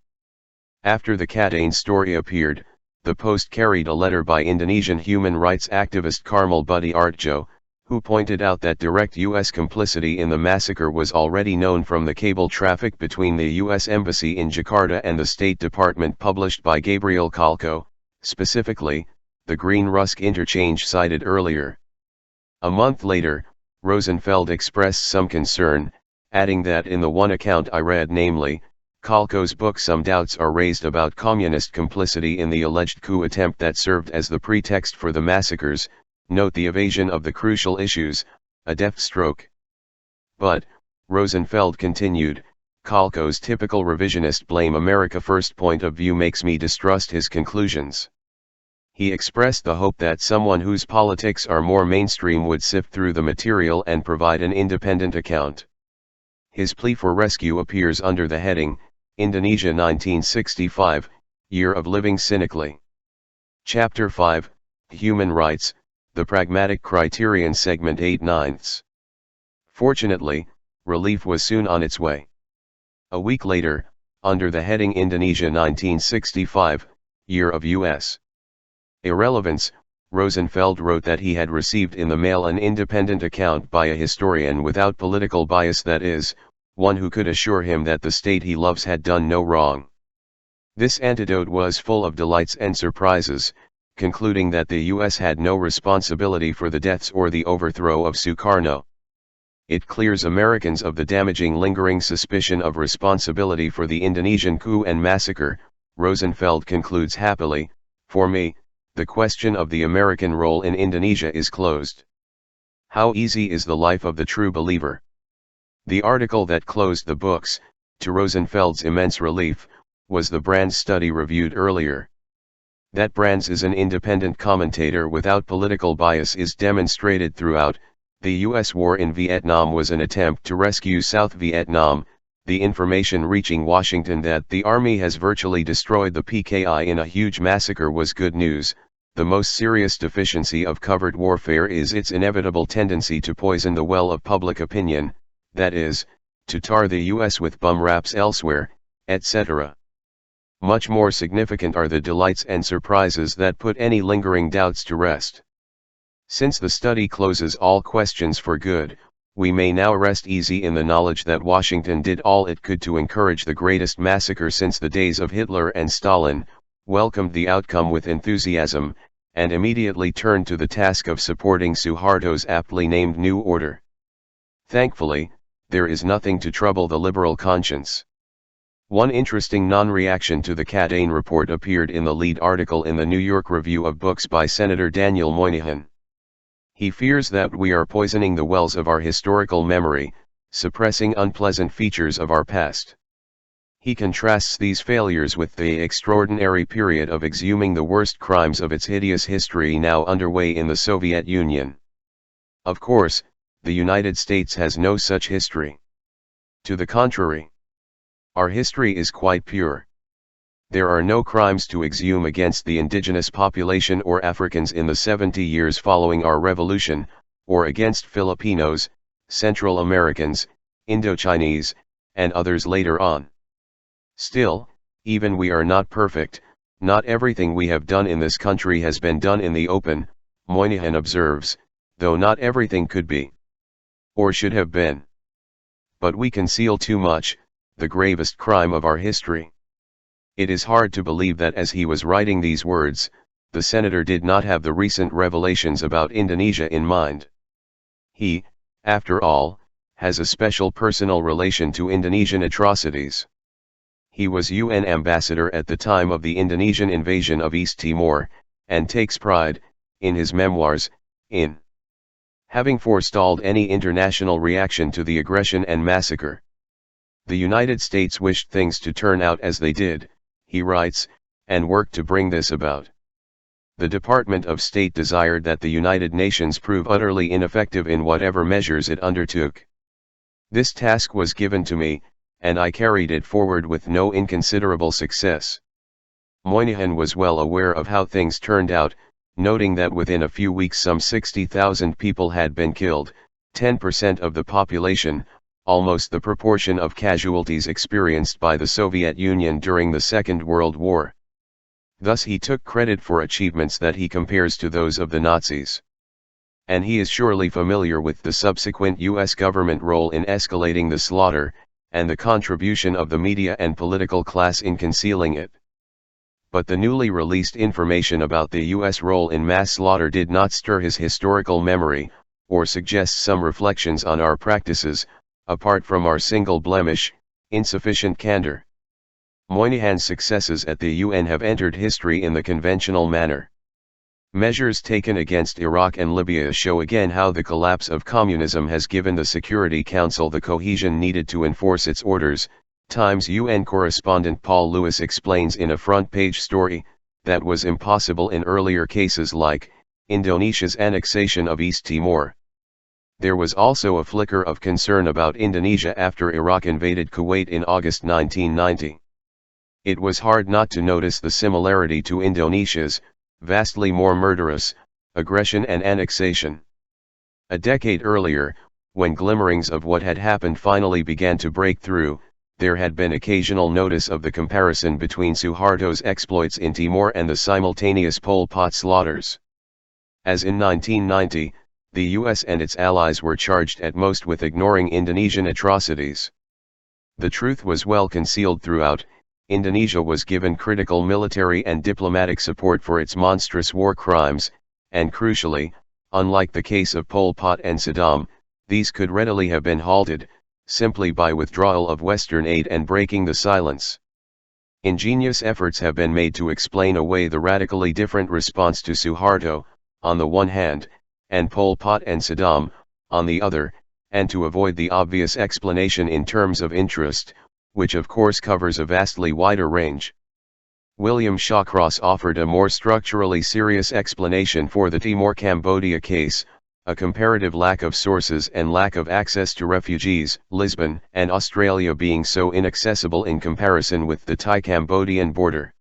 After the Cadane story appeared, the Post carried a letter by Indonesian human rights activist Karmel Budi Artjo, who pointed out that direct U.S. complicity in the massacre was already known from the cable traffic between the U.S. Embassy in Jakarta and the State Department published by Gabriel Kalko, specifically, the Green Rusk interchange cited earlier. A month later, Rosenfeld expressed some concern, adding that in the one account I read, namely, Kalko's book, some doubts are raised about communist complicity in the alleged coup attempt that served as the pretext for the massacres. Note the evasion of the crucial issues, a deft stroke. But, Rosenfeld continued, Kalko's typical revisionist blame America first point of view makes me distrust his conclusions. He expressed the hope that someone whose politics are more mainstream would sift through the material and provide an independent account. His plea for rescue appears under the heading, Indonesia 1965, Year of Living Cynically. Chapter 5, Human Rights, The Pragmatic Criterion, Segment 8/9. Fortunately, relief was soon on its way. A week later, under the heading Indonesia 1965, Year of U.S. Irrelevance, Rosenfeld wrote that he had received in the mail an independent account by a historian without political bias, that is, one who could assure him that the state he loves had done no wrong. This anecdote was full of delights and surprises, concluding that the U.S. had no responsibility for the deaths or the overthrow of Sukarno. It clears Americans of the damaging lingering suspicion of responsibility for the Indonesian coup and massacre. Rosenfeld concludes happily, for me, the question of the American role in Indonesia is closed. How easy is the life of the true believer? The article that closed the books, to Rosenfeld's immense relief, was the Brands study reviewed earlier. That Brands is an independent commentator without political bias is demonstrated throughout. The U.S. war in Vietnam was an attempt to rescue South Vietnam. The information reaching Washington that the army has virtually destroyed the PKI in a huge massacre was good news. the most serious deficiency of covert warfare is its inevitable tendency to poison the well of public opinion, that is, to tar the US with bum raps elsewhere, etc. Much more significant are the delights and surprises that put any lingering doubts to rest. Since the study closes all questions for good, we may now rest easy in the knowledge that Washington did all it could to encourage the greatest massacre since the days of Hitler and Stalin, welcomed the outcome with enthusiasm, and immediately turned to the task of supporting Suharto's aptly named New Order. Thankfully, there is nothing to trouble the liberal conscience. One interesting non-reaction to the Cadane report appeared in the lead article in the New York Review of Books by Senator Daniel Moynihan. He fears that we are poisoning the wells of our historical memory, suppressing unpleasant features of our past. He contrasts these failures with the extraordinary period of exhuming the worst crimes of its hideous history now underway in the Soviet Union. Of course, the United States has no such history. To the contrary, our history is quite pure. There are no crimes to exhume against the indigenous population or Africans in the 70 years following our revolution, or against Filipinos, Central Americans, Indochinese, and others later on. Still, even we are not perfect, not everything we have done in this country has been done in the open, Moynihan observes, though not everything could be, or should have been. But we conceal too much, the gravest crime of our history. It is hard to believe that as he was writing these words, the senator did not have the recent revelations about Indonesia in mind. He, after all, has a special personal relation to Indonesian atrocities. He was UN ambassador at the time of the Indonesian invasion of East Timor, and takes pride, in his memoirs, in having forestalled any international reaction to the aggression and massacre. The United States wished things to turn out as they did, he writes, and worked to bring this about. The Department of State desired that the United Nations prove utterly ineffective in whatever measures it undertook. This task was given to me, and I carried it forward with no inconsiderable success. Moynihan was well aware of how things turned out, noting that within a few weeks some 60,000 people had been killed, 10% of the population, almost the proportion of casualties experienced by the Soviet Union during the Second World War. Thus he took credit for achievements that he compares to those of the Nazis. And he is surely familiar with the subsequent US government role in escalating the slaughter, and the contribution of the media and political class in concealing it. But the newly released information about the US role in mass slaughter did not stir his historical memory, or suggest some reflections on our practices, apart from our single blemish, insufficient candor. Moynihan's successes at the UN have entered history in the conventional manner. Measures taken against Iraq and Libya show again how the collapse of communism has given the Security Council the cohesion needed to enforce its orders. Times UN correspondent Paul Lewis explains in a front-page story, that was impossible in earlier cases like Indonesia's annexation of East Timor. There was also a flicker of concern about Indonesia after Iraq invaded Kuwait in August 1990. It was hard not to notice the similarity to Indonesia's, vastly more murderous, aggression and annexation. A decade earlier, when glimmerings of what had happened finally began to break through, there had been occasional notice of the comparison between Suharto's exploits in Timor and the simultaneous Pol Pot slaughters. As in 1990, the US and its allies were charged at most with ignoring Indonesian atrocities. The truth was well concealed throughout. Indonesia was given critical military and diplomatic support for its monstrous war crimes, and crucially, unlike the case of Pol Pot and Saddam, these could readily have been halted, simply by withdrawal of Western aid and breaking the silence. Ingenious efforts have been made to explain away the radically different response to Suharto, on the one hand, and Pol Pot and Saddam, on the other, and to avoid the obvious explanation in terms of interest, which of course covers a vastly wider range. William Shawcross offered a more structurally serious explanation for the Timor-Cambodia case, a comparative lack of sources and lack of access to refugees, Lisbon and Australia being so inaccessible in comparison with the Thai-Cambodian border.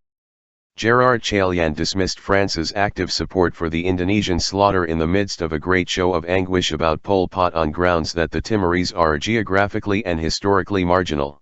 Gerard Chalian dismissed France's active support for the Indonesian slaughter in the midst of a great show of anguish about Pol Pot on grounds that the Timorese are geographically and historically marginal.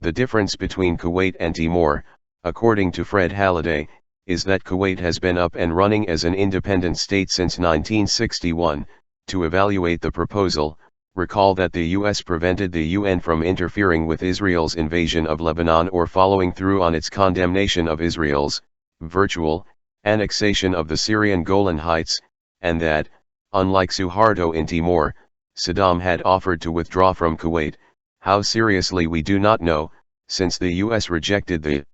The difference between Kuwait and Timor, according to Fred Halliday, is that Kuwait has been up and running as an independent state since 1961. To evaluate the proposal, recall that the U.S. prevented the UN from interfering with Israel's invasion of Lebanon or following through on its condemnation of Israel's virtual annexation of the Syrian Golan Heights, and that, unlike Suharto in Timor, Saddam had offered to withdraw from Kuwait. How seriously we do not know, since the U.S. rejected the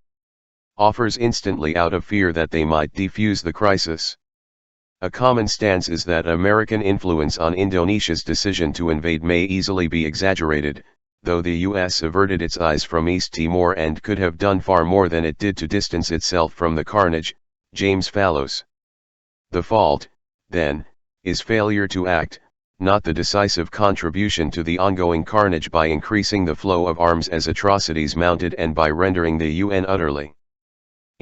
offers instantly out of fear that they might defuse the crisis. A common stance is that American influence on Indonesia's decision to invade may easily be exaggerated, though the U.S. averted its eyes from East Timor and could have done far more than it did to distance itself from the carnage. James Fallows. The fault, then, is failure to act, not the decisive contribution to the ongoing carnage by increasing the flow of arms as atrocities mounted and by rendering the UN utterly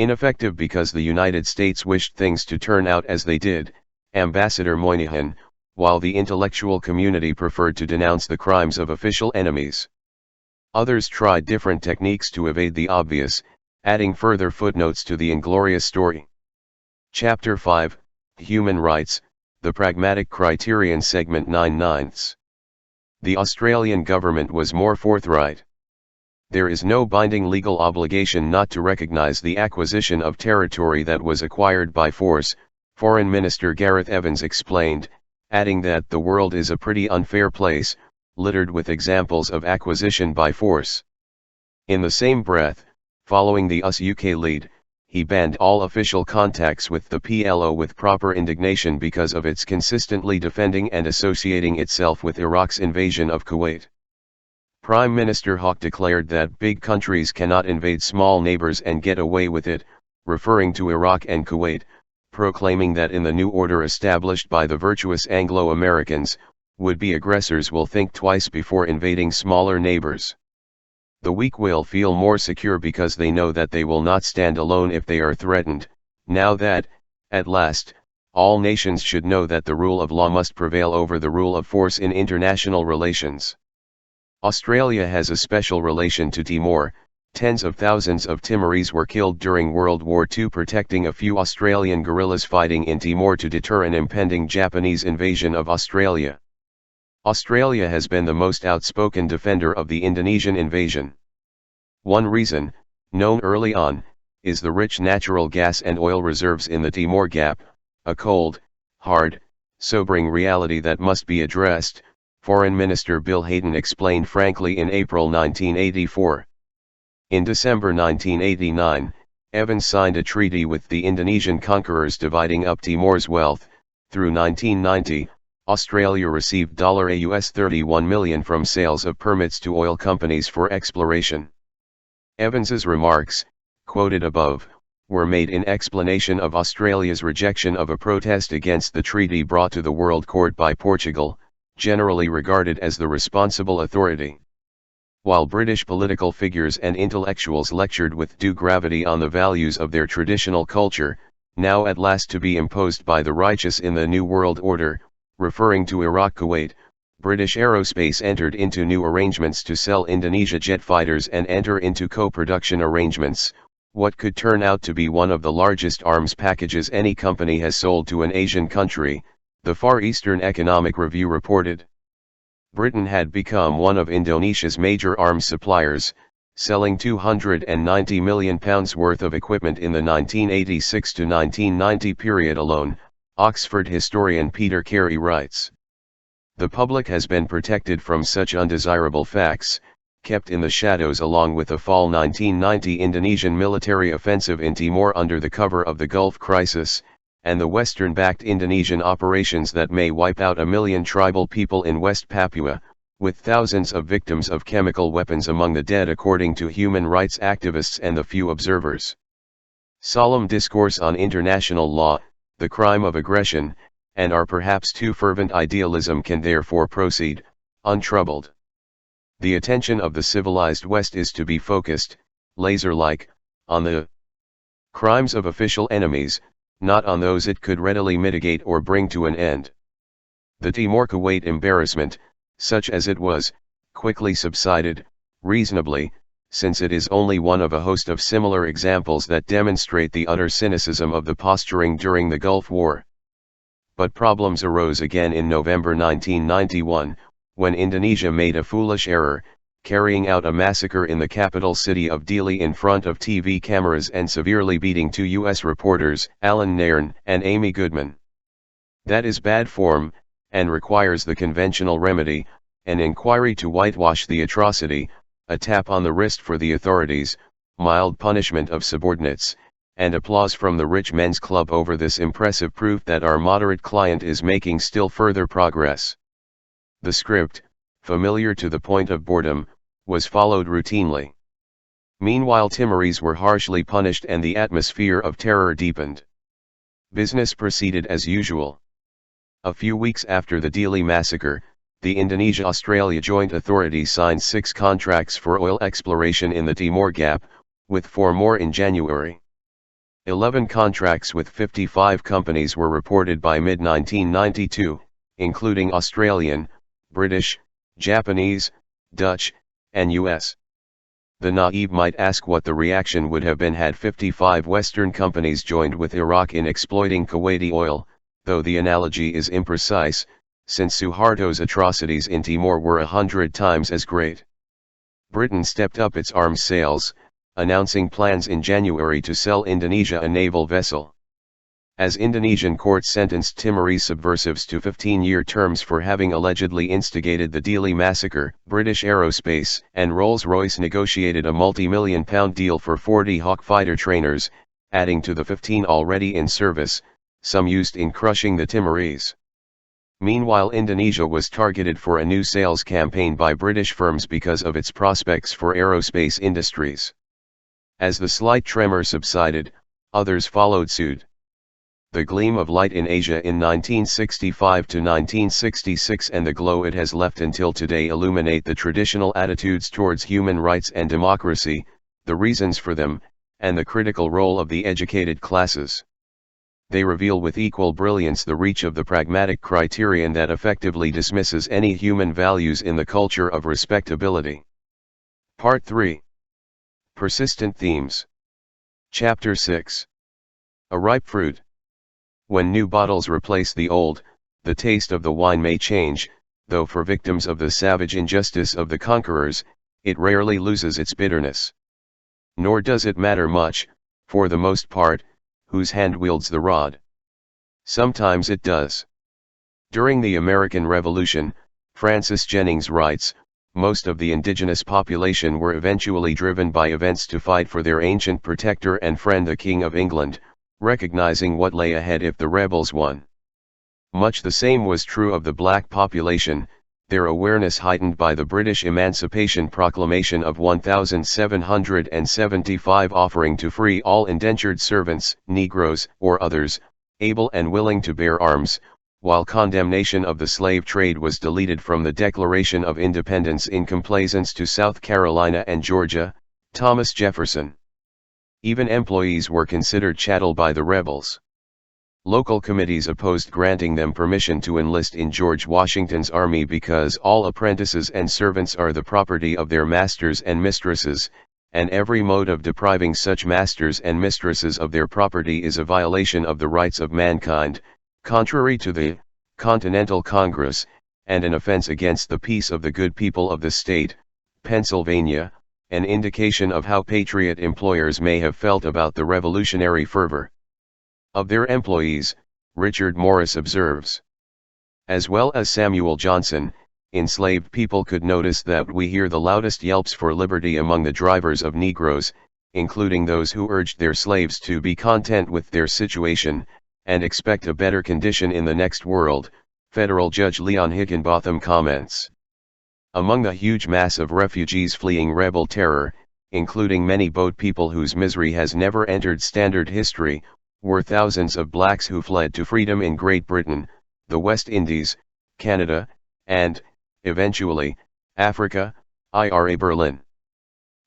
ineffective because the United States wished things to turn out as they did. Ambassador Moynihan, while the intellectual community preferred to denounce the crimes of official enemies. Others tried different techniques to evade the obvious, adding further footnotes to the inglorious story. Chapter 5, Human Rights, the Pragmatic Criterion, Segment 9/9. The Australian government was more forthright. There is no binding legal obligation not to recognize the acquisition of territory that was acquired by force, Foreign Minister Gareth Evans explained, adding that the world is a pretty unfair place, littered with examples of acquisition by force. In the same breath, following the US-UK lead, he banned all official contacts with the PLO with proper indignation because of its consistently defending and associating itself with Iraq's invasion of Kuwait. Prime Minister Hawke declared that big countries cannot invade small neighbors and get away with it, referring to Iraq and Kuwait, proclaiming that in the new order established by the virtuous Anglo-Americans, would-be aggressors will think twice before invading smaller neighbors. The weak will feel more secure because they know that they will not stand alone if they are threatened. Now that, at last, all nations should know that the rule of law must prevail over the rule of force in international relations. Australia has a special relation to Timor. Tens of thousands of Timorese were killed during World War II protecting a few Australian guerrillas fighting in Timor to deter an impending Japanese invasion of Australia. Australia has been the most outspoken defender of the Indonesian invasion. One reason, known early on, is the rich natural gas and oil reserves in the Timor Gap, a cold, hard, sobering reality that must be addressed, Foreign Minister Bill Hayden explained frankly in April 1984. In December 1989, Evans signed a treaty with the Indonesian conquerors dividing up Timor's wealth. Through 1990, Australia received $31 million from sales of permits to oil companies for exploration. Evans's remarks, quoted above, were made in explanation of Australia's rejection of a protest against the treaty brought to the World Court by Portugal, generally regarded as the responsible authority. While British political figures and intellectuals lectured with due gravity on the values of their traditional culture, now at last to be imposed by the righteous in the New World Order, referring to Iraq-Kuwait, British Aerospace entered into new arrangements to sell Indonesia jet fighters and enter into co-production arrangements, what could turn out to be one of the largest arms packages any company has sold to an Asian country, the Far Eastern Economic Review reported. Britain had become one of Indonesia's major arms suppliers, selling £290 million worth of equipment in the 1986 to 1990 period alone, Oxford historian Peter Carey writes. The public has been protected from such undesirable facts, kept in the shadows along with the fall 1990 Indonesian military offensive in Timor under the cover of the Gulf crisis, and the Western-backed Indonesian operations that may wipe out 1 million tribal people in West Papua, with thousands of victims of chemical weapons among the dead according to human rights activists and the few observers. Solemn discourse on international law, the crime of aggression, and our perhaps too fervent idealism can therefore proceed, untroubled. The attention of the civilized West is to be focused, laser-like, on the Crimes of official enemies, not on those it could readily mitigate or bring to an end. The Timor-Kuwait embarrassment, such as it was, quickly subsided, reasonably, since it is only one of a host of similar examples that demonstrate the utter cynicism of the posturing during the Gulf War. But problems arose again in November 1991, when Indonesia made a foolish error, carrying out a massacre in the capital city of Dili in front of TV cameras and severely beating two U.S. reporters, Alan Nairn and Amy Goodman. That is bad form, and requires the conventional remedy, an inquiry to whitewash the atrocity, a tap on the wrist for the authorities, mild punishment of subordinates, and applause from the Rich Men's Club over this impressive proof that our moderate client is making still further progress. The script, familiar to the point of boredom, was followed routinely. Meanwhile, Timorese were harshly punished and the atmosphere of terror deepened. Business proceeded as usual. A few weeks after the Dili massacre, the Indonesia-Australia Joint Authority signed 6 contracts for oil exploration in the Timor Gap, with 4 more in January. 11 contracts with 55 companies were reported by mid-1992, including Australian, British, Japanese, Dutch, and US. The naive might ask what the reaction would have been had 55 Western companies joined with Iraq in exploiting Kuwaiti oil, though the analogy is imprecise, since Suharto's atrocities in Timor were 100 times as great. Britain stepped up its arms sales, announcing plans in January to sell Indonesia a naval vessel. As Indonesian courts sentenced Timorese subversives to 15-year terms for having allegedly instigated the Dili massacre, British Aerospace and Rolls-Royce negotiated a multi-million-pound deal for 40 Hawk fighter trainers, adding to the 15 already in service, some used in crushing the Timorese. Meanwhile, Indonesia was targeted for a new sales campaign by British firms because of its prospects for aerospace industries. As the slight tremor subsided, others followed suit. The gleam of light in Asia in 1965 to 1966 and the glow it has left until today illuminate the traditional attitudes towards human rights and democracy, the reasons for them, and the critical role of the educated classes. They reveal with equal brilliance the reach of the pragmatic criterion that effectively dismisses any human values in the culture of respectability. Part 3. Persistent Themes. Chapter 6. A Ripe Fruit. When new bottles replace the old, the taste of the wine may change, though for victims of the savage injustice of the conquerors, it rarely loses its bitterness. Nor does it matter much, for the most part, whose hand wields the rod. Sometimes it does. During the American Revolution, Francis Jennings writes, most of the indigenous population were eventually driven by events to fight for their ancient protector and friend the King of England, recognizing what lay ahead if the rebels won. Much the same was true of the black population, their awareness heightened by the British Emancipation Proclamation of 1775 offering to free all indentured servants, Negroes, or others, able and willing to bear arms, while condemnation of the slave trade was deleted from the Declaration of Independence in complaisance to South Carolina and Georgia, Thomas Jefferson. Even employees were considered chattel by the rebels. Local committees opposed granting them permission to enlist in George Washington's army because all apprentices and servants are the property of their masters and mistresses, and every mode of depriving such masters and mistresses of their property is a violation of the rights of mankind, contrary to the Continental Congress, and an offense against the peace of the good people of the state, Pennsylvania, an indication of how patriot employers may have felt about the revolutionary fervor of their employees, Richard Morris observes. As well as Samuel Johnson, enslaved people could notice that we hear the loudest yelps for liberty among the drivers of Negroes, including those who urged their slaves to be content with their situation, and expect a better condition in the next world, Federal Judge Leon Higginbotham comments. Among the huge mass of refugees fleeing rebel terror, including many boat people whose misery has never entered standard history, were thousands of blacks who fled to freedom in Great Britain, the West Indies, Canada, and, eventually, Africa, ira Berlin.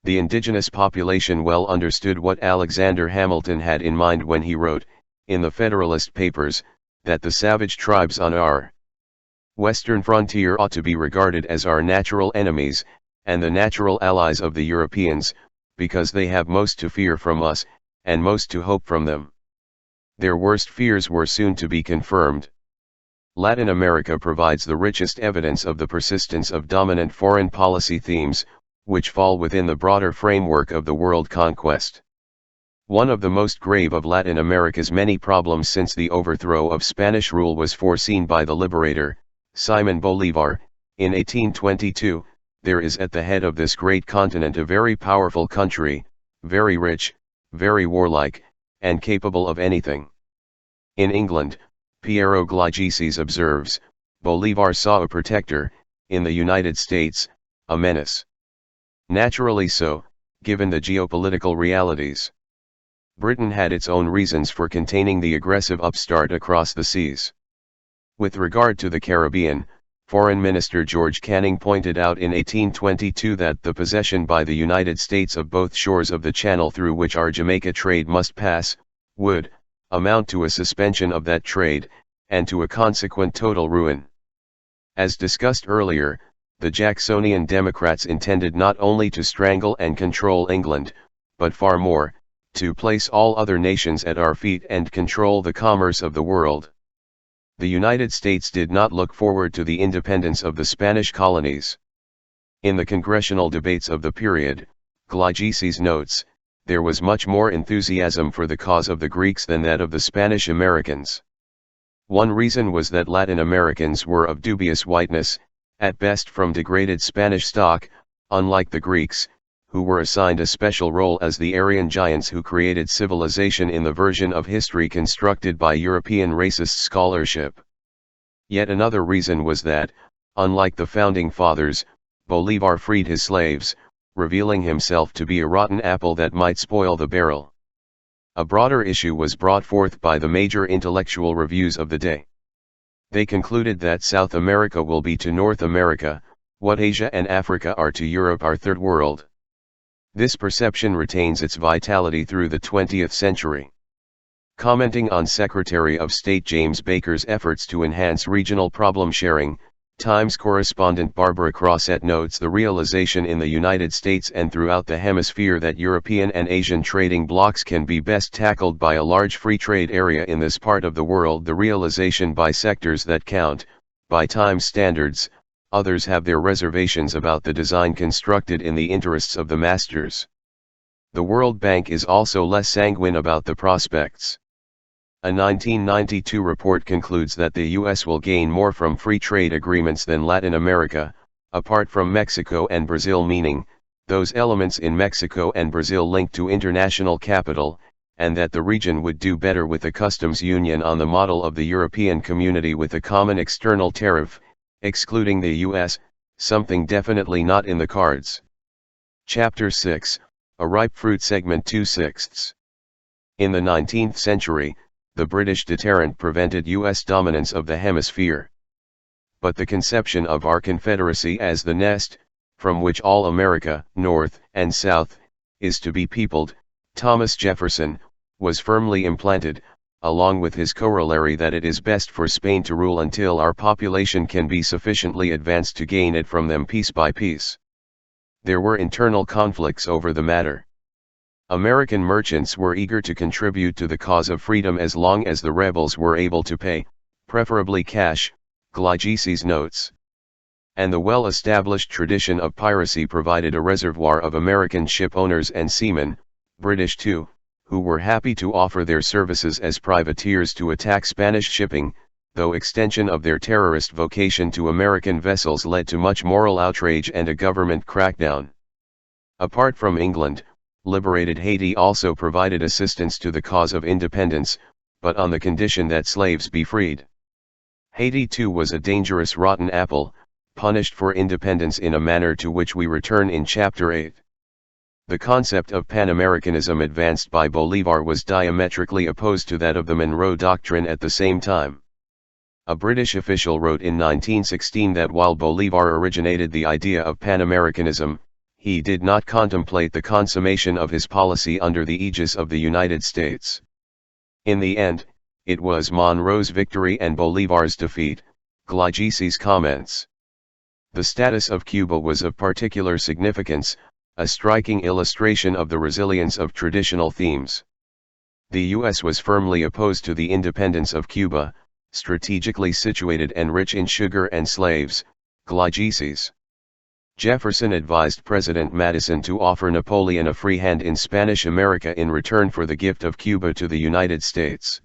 The indigenous population well understood what Alexander Hamilton had in mind when he wrote, in the Federalist Papers, that the savage tribes on our western frontier ought to be regarded as our natural enemies, and the natural allies of the Europeans, because they have most to fear from us, and most to hope from them. Their worst fears were soon to be confirmed. Latin America provides the richest evidence of the persistence of dominant foreign policy themes, which fall within the broader framework of the world conquest. One of the most grave of Latin America's many problems since the overthrow of Spanish rule was foreseen by the liberator, Simón Bolívar, in 1822. There is at the head of this great continent a very powerful country, very rich, very warlike, and capable of anything. In England, Piero Gligices observes, Bolívar saw a protector, in the United States, a menace. Naturally so, given the geopolitical realities. Britain had its own reasons for containing the aggressive upstart across the seas. With regard to the Caribbean, Foreign Minister George Canning pointed out in 1822 that the possession by the United States of both shores of the channel through which our Jamaica trade must pass, would amount to a suspension of that trade, and to a consequent total ruin. As discussed earlier, the Jacksonian Democrats intended not only to strangle and control England, but far more, to place all other nations at our feet and control the commerce of the world. The United States did not look forward to the independence of the Spanish colonies. In the congressional debates of the period, Gligices notes, there was much more enthusiasm for the cause of the Greeks than that of the Spanish Americans. One reason was that Latin Americans were of dubious whiteness, at best from degraded Spanish stock, unlike the Greeks, who were assigned a special role as the Aryan giants who created civilization in the version of history constructed by European racist scholarship. Yet another reason was that, unlike the founding fathers, Bolívar freed his slaves, revealing himself to be a rotten apple that might spoil the barrel. A broader issue was brought forth by the major intellectual reviews of the day. They concluded that South America will be to North America, what Asia and Africa are to Europe, our third world. This perception retains its vitality through the 20th century. Commenting on Secretary of State James Baker's efforts to enhance regional problem sharing, Times correspondent Barbara Crossett notes the realization in the United States and throughout the hemisphere that European and Asian trading blocs can be best tackled by a large free trade area in this part of the world, the realization by sectors that count, by Times standards. Others have their reservations about the design constructed in the interests of the masters. The World Bank is also less sanguine about the prospects. A 1992 report concludes that the U.S. will gain more from free trade agreements than Latin America, apart from Mexico and Brazil, meaning, those elements in Mexico and Brazil linked to international capital, and that the region would do better with a customs union on the model of the European Community with a common external tariff, excluding the U.S., something definitely not in the cards. Chapter 6, A Ripe Fruit, Segment 2/6. In the 19th century, the British deterrent prevented U.S. dominance of the hemisphere. But the conception of our confederacy as the nest, from which all America, North and South, is to be peopled, Thomas Jefferson, was firmly implanted, along with his corollary that it is best for Spain to rule until our population can be sufficiently advanced to gain it from them piece by piece. There were internal conflicts over the matter. American merchants were eager to contribute to the cause of freedom as long as the rebels were able to pay, preferably cash, Gligices notes. And the well-established tradition of piracy provided a reservoir of American ship owners and seamen, British too, who were happy to offer their services as privateers to attack Spanish shipping, though extension of their terrorist vocation to American vessels led to much moral outrage and a government crackdown. Apart from England, liberated Haiti also provided assistance to the cause of independence, but on the condition that slaves be freed. Haiti too was a dangerous rotten apple, punished for independence in a manner to which we return in Chapter 8. The concept of Pan-Americanism advanced by Bolívar was diametrically opposed to that of the Monroe Doctrine at the same time. A British official wrote in 1916 that while Bolívar originated the idea of Pan-Americanism, he did not contemplate the consummation of his policy under the aegis of the United States. In the end, it was Monroe's victory and Bolivar's defeat. Glagisi's comments. The status of Cuba was of particular significance, a striking illustration of the resilience of traditional themes. The U.S. was firmly opposed to the independence of Cuba, strategically situated and rich in sugar and slaves. Glagisi's. Jefferson advised President Madison to offer Napoleon a free hand in Spanish America in return for the gift of Cuba to the United States.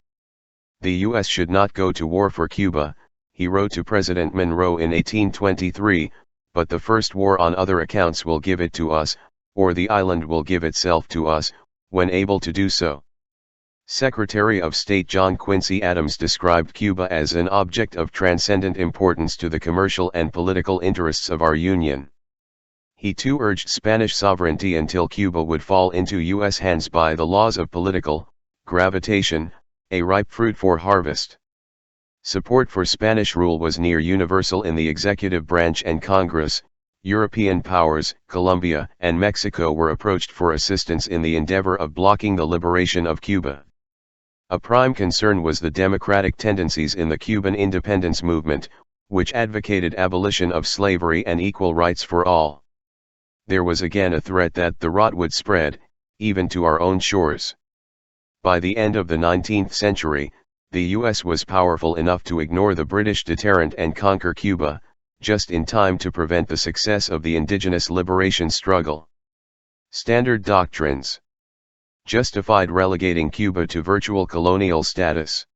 The U.S. should not go to war for Cuba, he wrote to President Monroe in 1823, but the first war on other accounts will give it to us, or the island will give itself to us, when able to do so. Secretary of State John Quincy Adams described Cuba as an object of transcendent importance to the commercial and political interests of our Union. He too urged Spanish sovereignty until Cuba would fall into U.S. hands by the laws of political gravitation, a ripe fruit for harvest. Support for Spanish rule was near universal in the executive branch and Congress. European powers, Colombia and Mexico were approached for assistance in the endeavor of blocking the liberation of Cuba. A prime concern was the democratic tendencies in the Cuban independence movement, which advocated abolition of slavery and equal rights for all. There was again a threat that the rot would spread, even to our own shores. By the end of the 19th century, the U.S. was powerful enough to ignore the British deterrent and conquer Cuba, just in time to prevent the success of the indigenous liberation struggle. Standard doctrines justified relegating Cuba to virtual colonial status.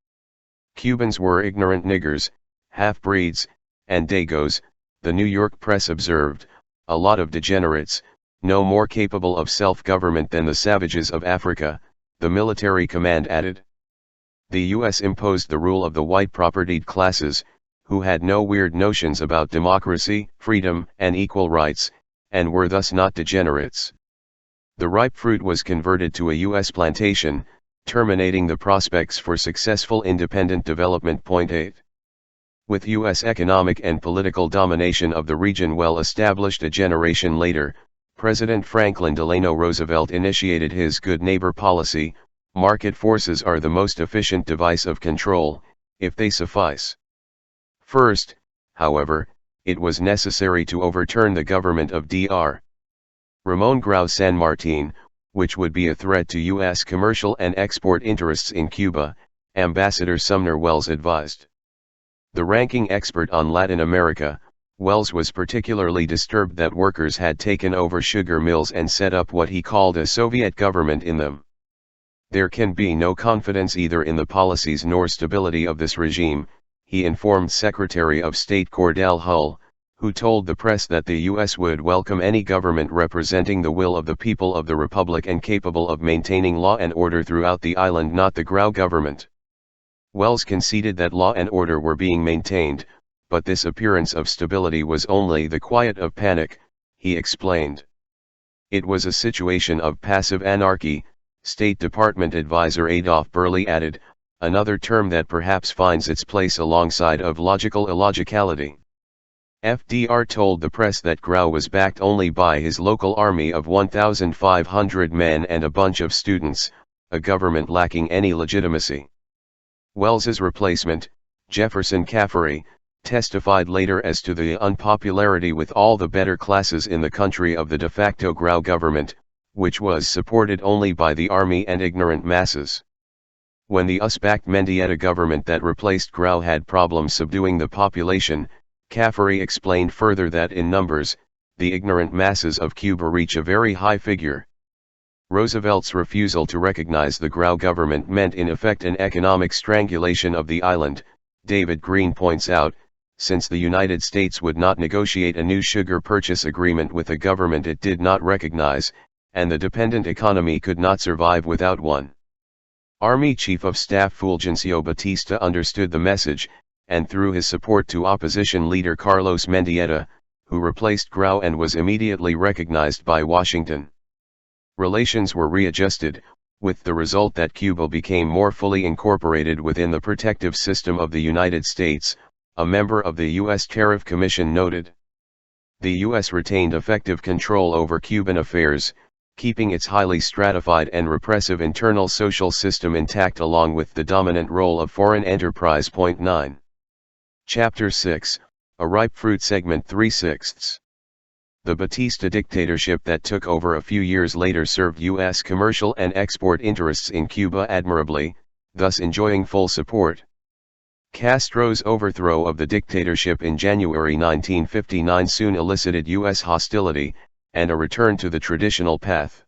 Cubans were ignorant niggers, half-breeds, and dagoes, the New York press observed, a lot of degenerates, no more capable of self-government than the savages of Africa, the military command added. The U.S. imposed the rule of the white propertied classes, who had no weird notions about democracy, freedom, and equal rights, and were thus not degenerates. The ripe fruit was converted to a U.S. plantation, terminating the prospects for successful independent development. 8. With U.S. economic and political domination of the region well established a generation later, President Franklin Delano Roosevelt initiated his good neighbor policy. Market forces are the most efficient device of control, if they suffice. First, however, it was necessary to overturn the government of Dr. Ramon Grau San Martin, which would be a threat to U.S. commercial and export interests in Cuba, Ambassador Sumner Welles advised. The ranking expert on Latin America, Welles was particularly disturbed that workers had taken over sugar mills and set up what he called a Soviet government in them. There can be no confidence either in the policies nor stability of this regime, he informed Secretary of State Cordell Hull, who told the press that the U.S. would welcome any government representing the will of the people of the Republic and capable of maintaining law and order throughout the island, not the Grau government. Welles conceded that law and order were being maintained, but this appearance of stability was only the quiet of panic, he explained. It was a situation of passive anarchy, State Department advisor Adolph Burley added, another term that perhaps finds its place alongside of logical illogicality. FDR told the press that Grau was backed only by his local army of 1,500 men and a bunch of students, a government lacking any legitimacy. Welles's replacement, Jefferson Caffery, testified later as to the unpopularity with all the better classes in the country of the de facto Grau government, which was supported only by the army and ignorant masses. When the US-backed Mendieta government that replaced Grau had problems subduing the population, Caffery explained further that in numbers, the ignorant masses of Cuba reach a very high figure. Roosevelt's refusal to recognize the Grau government meant in effect an economic strangulation of the island, David Green points out, since the United States would not negotiate a new sugar purchase agreement with a government it did not recognize, and the dependent economy could not survive without one. Army Chief of Staff Fulgencio Batista understood the message, and threw his support to opposition leader Carlos Mendieta, who replaced Grau and was immediately recognized by Washington. Relations were readjusted, with the result that Cuba became more fully incorporated within the protective system of the United States, a member of the U.S. Tariff Commission noted. The U.S. retained effective control over Cuban affairs, keeping its highly stratified and repressive internal social system intact along with the dominant role of foreign enterprise. 9. Chapter 6, A Ripe Fruit Segment 3/6. The Batista dictatorship that took over a few years later served U.S. commercial and export interests in Cuba admirably, thus enjoying full support. Castro's overthrow of the dictatorship in January 1959 soon elicited U.S. hostility, and a return to the traditional path.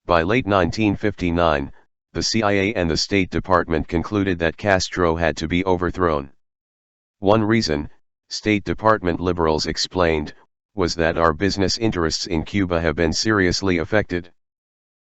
By late 1959, the CIA and the State Department concluded that Castro had to be overthrown. One reason, State Department liberals explained, was that our business interests in Cuba have been seriously affected.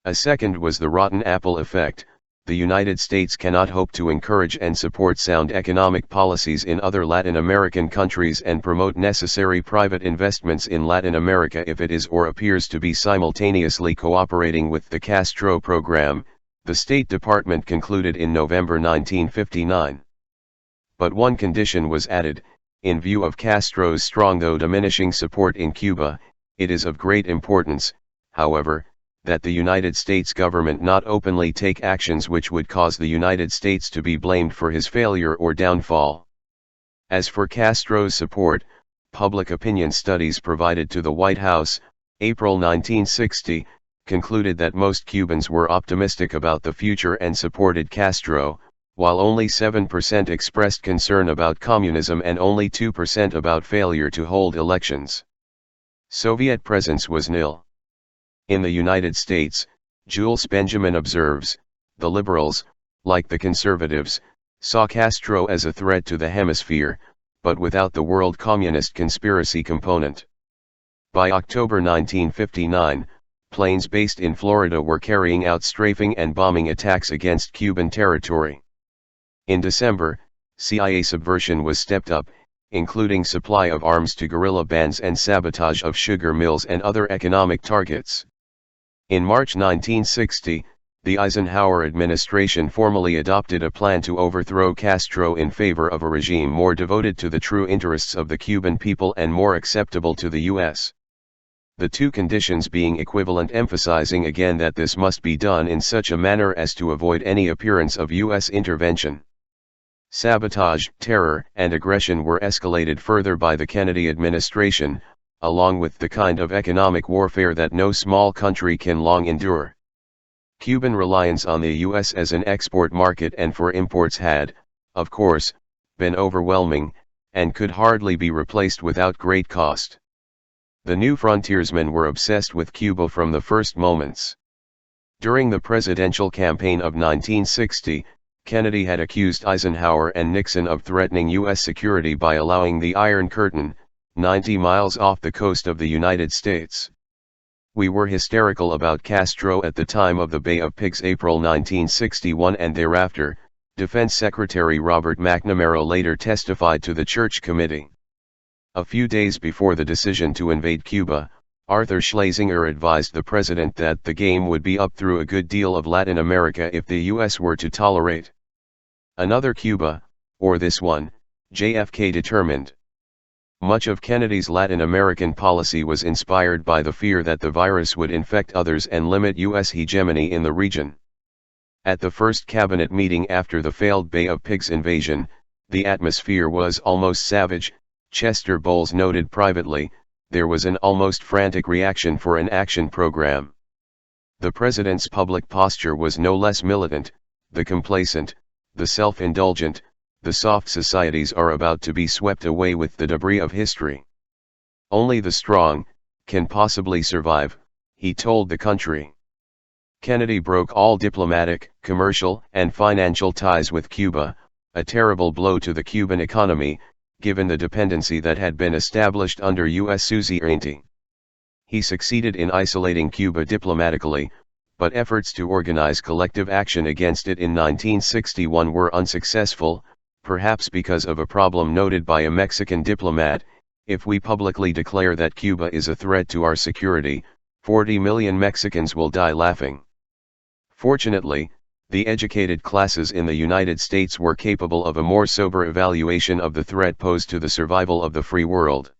A second was the rotten apple effect. The United States cannot hope to encourage and support sound economic policies in other Latin American countries and promote necessary private investments in Latin America if it is or appears to be simultaneously cooperating with the Castro program, the State Department concluded in November 1959. But one condition was added: in view of Castro's strong though diminishing support in Cuba, it is of great importance, however, that the United States government not openly take actions which would cause the United States to be blamed for his failure or downfall. As for Castro's support, public opinion studies provided to the White House, April 1960, concluded that most Cubans were optimistic about the future and supported Castro, while only 7% expressed concern about communism and only 2% about failure to hold elections. Soviet presence was nil. In the United States, Jules Benjamin observes, the liberals, like the conservatives, saw Castro as a threat to the hemisphere, but without the world communist conspiracy component. By October 1959, planes based in Florida were carrying out strafing and bombing attacks against Cuban territory. In December, CIA subversion was stepped up, including supply of arms to guerrilla bands and sabotage of sugar mills and other economic targets. In March 1960, the Eisenhower administration formally adopted a plan to overthrow Castro in favor of a regime more devoted to the true interests of the Cuban people and more acceptable to the U.S. The two conditions being equivalent, emphasizing again that this must be done in such a manner as to avoid any appearance of U.S. intervention. Sabotage, terror, and aggression were escalated further by the Kennedy administration, along with the kind of economic warfare that no small country can long endure. Cuban reliance on the U.S. as an export market and for imports had, of course, been overwhelming, and could hardly be replaced without great cost. The new frontiersmen were obsessed with Cuba from the first moments. During the presidential campaign of 1960, Kennedy had accused Eisenhower and Nixon of threatening U.S. security by allowing the Iron Curtain, 90 miles off the coast of the United States. We were hysterical about Castro at the time of the Bay of Pigs, April 1961 and thereafter, Defense Secretary Robert McNamara later testified to the Church Committee. A few days before the decision to invade Cuba, Arthur Schlesinger advised the president that the game would be up through a good deal of Latin America if the U.S. were to tolerate another Cuba, or this one, JFK determined. Much of Kennedy's Latin American policy was inspired by the fear that the virus would infect others and limit U.S. hegemony in the region. At the first cabinet meeting after the failed Bay of Pigs invasion, the atmosphere was almost savage. Chester Bowles noted privately, there was an almost frantic reaction for an action program. The president's public posture was no less militant. The complacent, the self-indulgent, the soft societies are about to be swept away with the debris of history. Only the strong can possibly survive, he told the country. Kennedy broke all diplomatic, commercial, and financial ties with Cuba, a terrible blow to the Cuban economy, given the dependency that had been established under U.S. suzerainty. He succeeded in isolating Cuba diplomatically, but efforts to organize collective action against it in 1961 were unsuccessful, perhaps because of a problem noted by a Mexican diplomat: if we publicly declare that Cuba is a threat to our security, 40 million Mexicans will die laughing. Fortunately, the educated classes in the United States were capable of a more sober evaluation of the threat posed to the survival of the free world.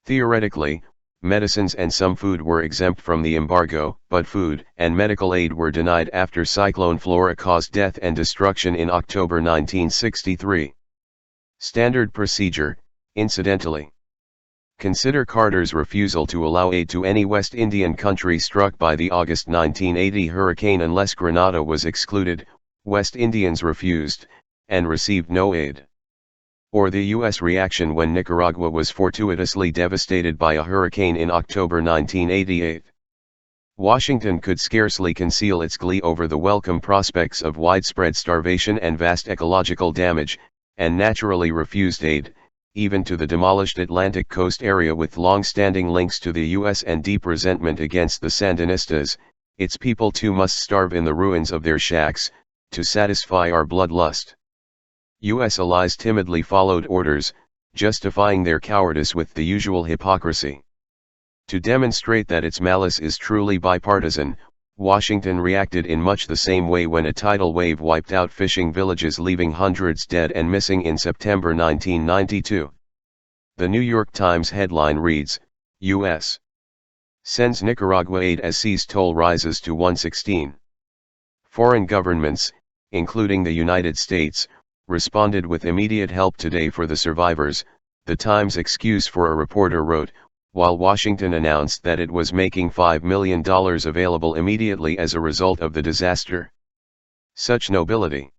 Theoretically, medicines and some food were exempt from the embargo, but food and medical aid were denied after Cyclone Flora caused death and destruction in October 1963. Standard procedure, incidentally. Consider Carter's refusal to allow aid to any West Indian country struck by the August 1980 hurricane unless Grenada was excluded. West Indians refused, and received no aid. Or the U.S. reaction when Nicaragua was fortuitously devastated by a hurricane in October 1988. Washington could scarcely conceal its glee over the welcome prospects of widespread starvation and vast ecological damage, and naturally refused aid, even to the demolished Atlantic coast area with long-standing links to the U.S. and deep resentment against the Sandinistas. Its people too must starve in the ruins of their shacks, to satisfy our bloodlust. U.S. allies timidly followed orders, justifying their cowardice with the usual hypocrisy. To demonstrate that its malice is truly bipartisan, Washington reacted in much the same way when a tidal wave wiped out fishing villages, leaving hundreds dead and missing in September 1992. The New York Times headline reads, U.S. sends Nicaragua aid as seas toll rises to 116. Foreign governments, including the United States, responded with immediate help today for the survivors, the Times excuse for a reporter wrote, while Washington announced that it was making $5 million available immediately as a result of the disaster. Such nobility.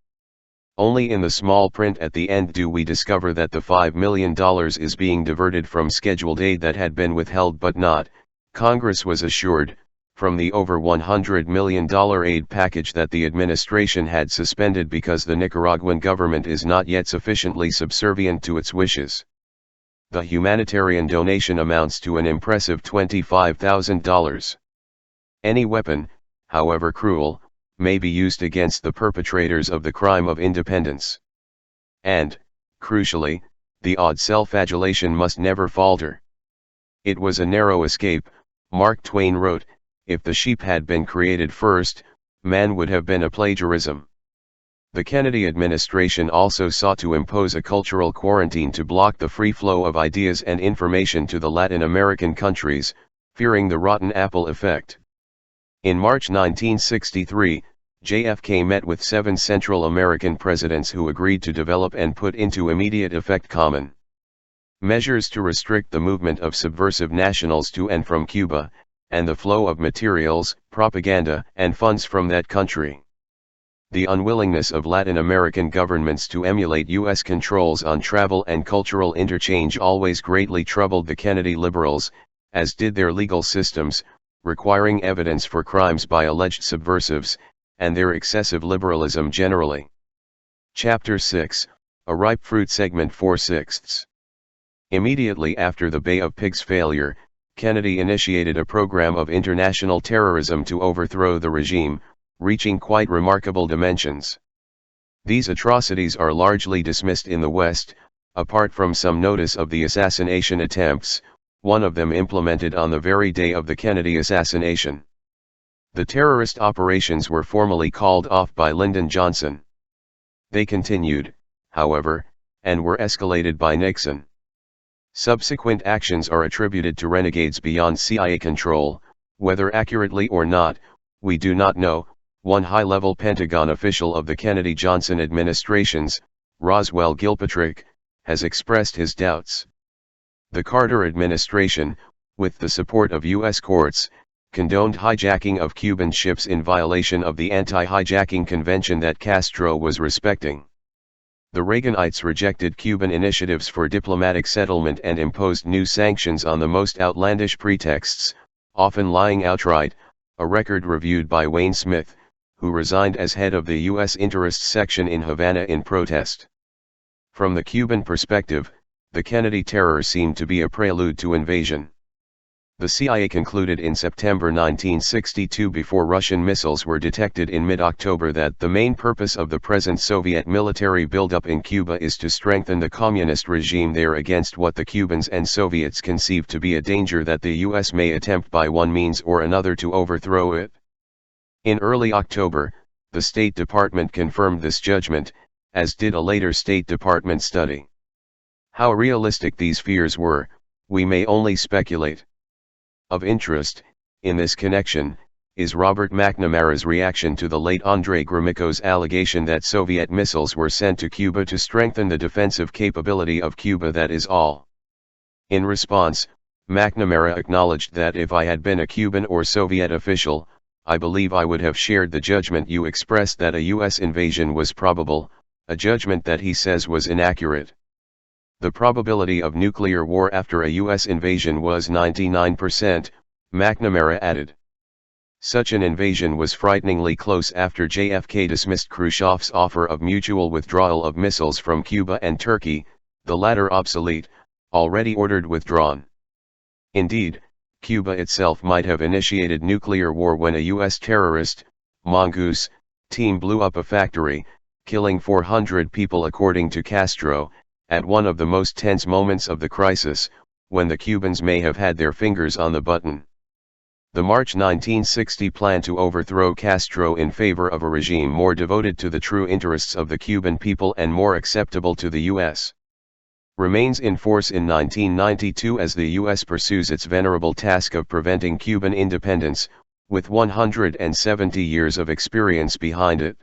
Only in the small print at the end do we discover that the $5 million is being diverted from scheduled aid that had been withheld but not, Congress was assured, from the over $100 million aid package that the administration had suspended because the Nicaraguan government is not yet sufficiently subservient to its wishes. The humanitarian donation amounts to an impressive $25,000. Any weapon, however cruel, may be used against the perpetrators of the crime of independence. And, crucially, the odd self-flagellation must never falter. It was a narrow escape, Mark Twain wrote. If the sheep had been created first, man would have been a plagiarism. The Kennedy administration also sought to impose a cultural quarantine to block the free flow of ideas and information to the Latin American countries, fearing the rotten apple effect. In March 1963, JFK met with 7 Central American presidents who agreed to develop and put into immediate effect common measures to restrict the movement of subversive nationals to and from Cuba, and the flow of materials, propaganda, and funds from that country. The unwillingness of Latin American governments to emulate U.S. controls on travel and cultural interchange always greatly troubled the Kennedy liberals, as did their legal systems, requiring evidence for crimes by alleged subversives, and their excessive liberalism generally. Chapter 6, A Ripe Fruit Segment 4/6. Immediately after the Bay of Pigs failure, Kennedy initiated a program of international terrorism to overthrow the regime, reaching quite remarkable dimensions. These atrocities are largely dismissed in the West, apart from some notice of the assassination attempts, one of them implemented on the very day of the Kennedy assassination. The terrorist operations were formally called off by Lyndon Johnson. They continued, however, and were escalated by Nixon. Subsequent actions are attributed to renegades beyond CIA control, whether accurately or not, we do not know. One high-level Pentagon official of the Kennedy-Johnson administrations, Roswell Gilpatrick, has expressed his doubts. The Carter administration, with the support of U.S. courts, condoned hijacking of Cuban ships in violation of the anti-hijacking convention that Castro was respecting. The Reaganites rejected Cuban initiatives for diplomatic settlement and imposed new sanctions on the most outlandish pretexts, often lying outright, a record reviewed by Wayne Smith, who resigned as head of the U.S. Interest Section in Havana in protest. From the Cuban perspective, the Kennedy terror seemed to be a prelude to invasion. The CIA concluded in September 1962, before Russian missiles were detected in mid-October, that the main purpose of the present Soviet military buildup in Cuba is to strengthen the communist regime there against what the Cubans and Soviets conceive to be a danger that the U.S. may attempt by one means or another to overthrow it. In early October, the State Department confirmed this judgment, as did a later State Department study. How realistic these fears were, we may only speculate. Of interest, in this connection, is Robert McNamara's reaction to the late Andrei Gromyko's allegation that Soviet missiles were sent to Cuba to strengthen the defensive capability of Cuba, that is all. In response, McNamara acknowledged that if I had been a Cuban or Soviet official, I believe I would have shared the judgment you expressed that a U.S. invasion was probable, a judgment that he says was inaccurate. The probability of nuclear war after a U.S. invasion was 99%, McNamara added. Such an invasion was frighteningly close after JFK dismissed Khrushchev's offer of mutual withdrawal of missiles from Cuba and Turkey, the latter obsolete, already ordered withdrawn. Indeed, Cuba itself might have initiated nuclear war when a U.S. terrorist, mongoose, team blew up a factory, killing 400 people according to Castro, at one of the most tense moments of the crisis, when the Cubans may have had their fingers on the button. The March 1960 plan to overthrow Castro in favor of a regime more devoted to the true interests of the Cuban people and more acceptable to the U.S. remains in force in 1992 as the U.S. pursues its venerable task of preventing Cuban independence, with 170 years of experience behind it.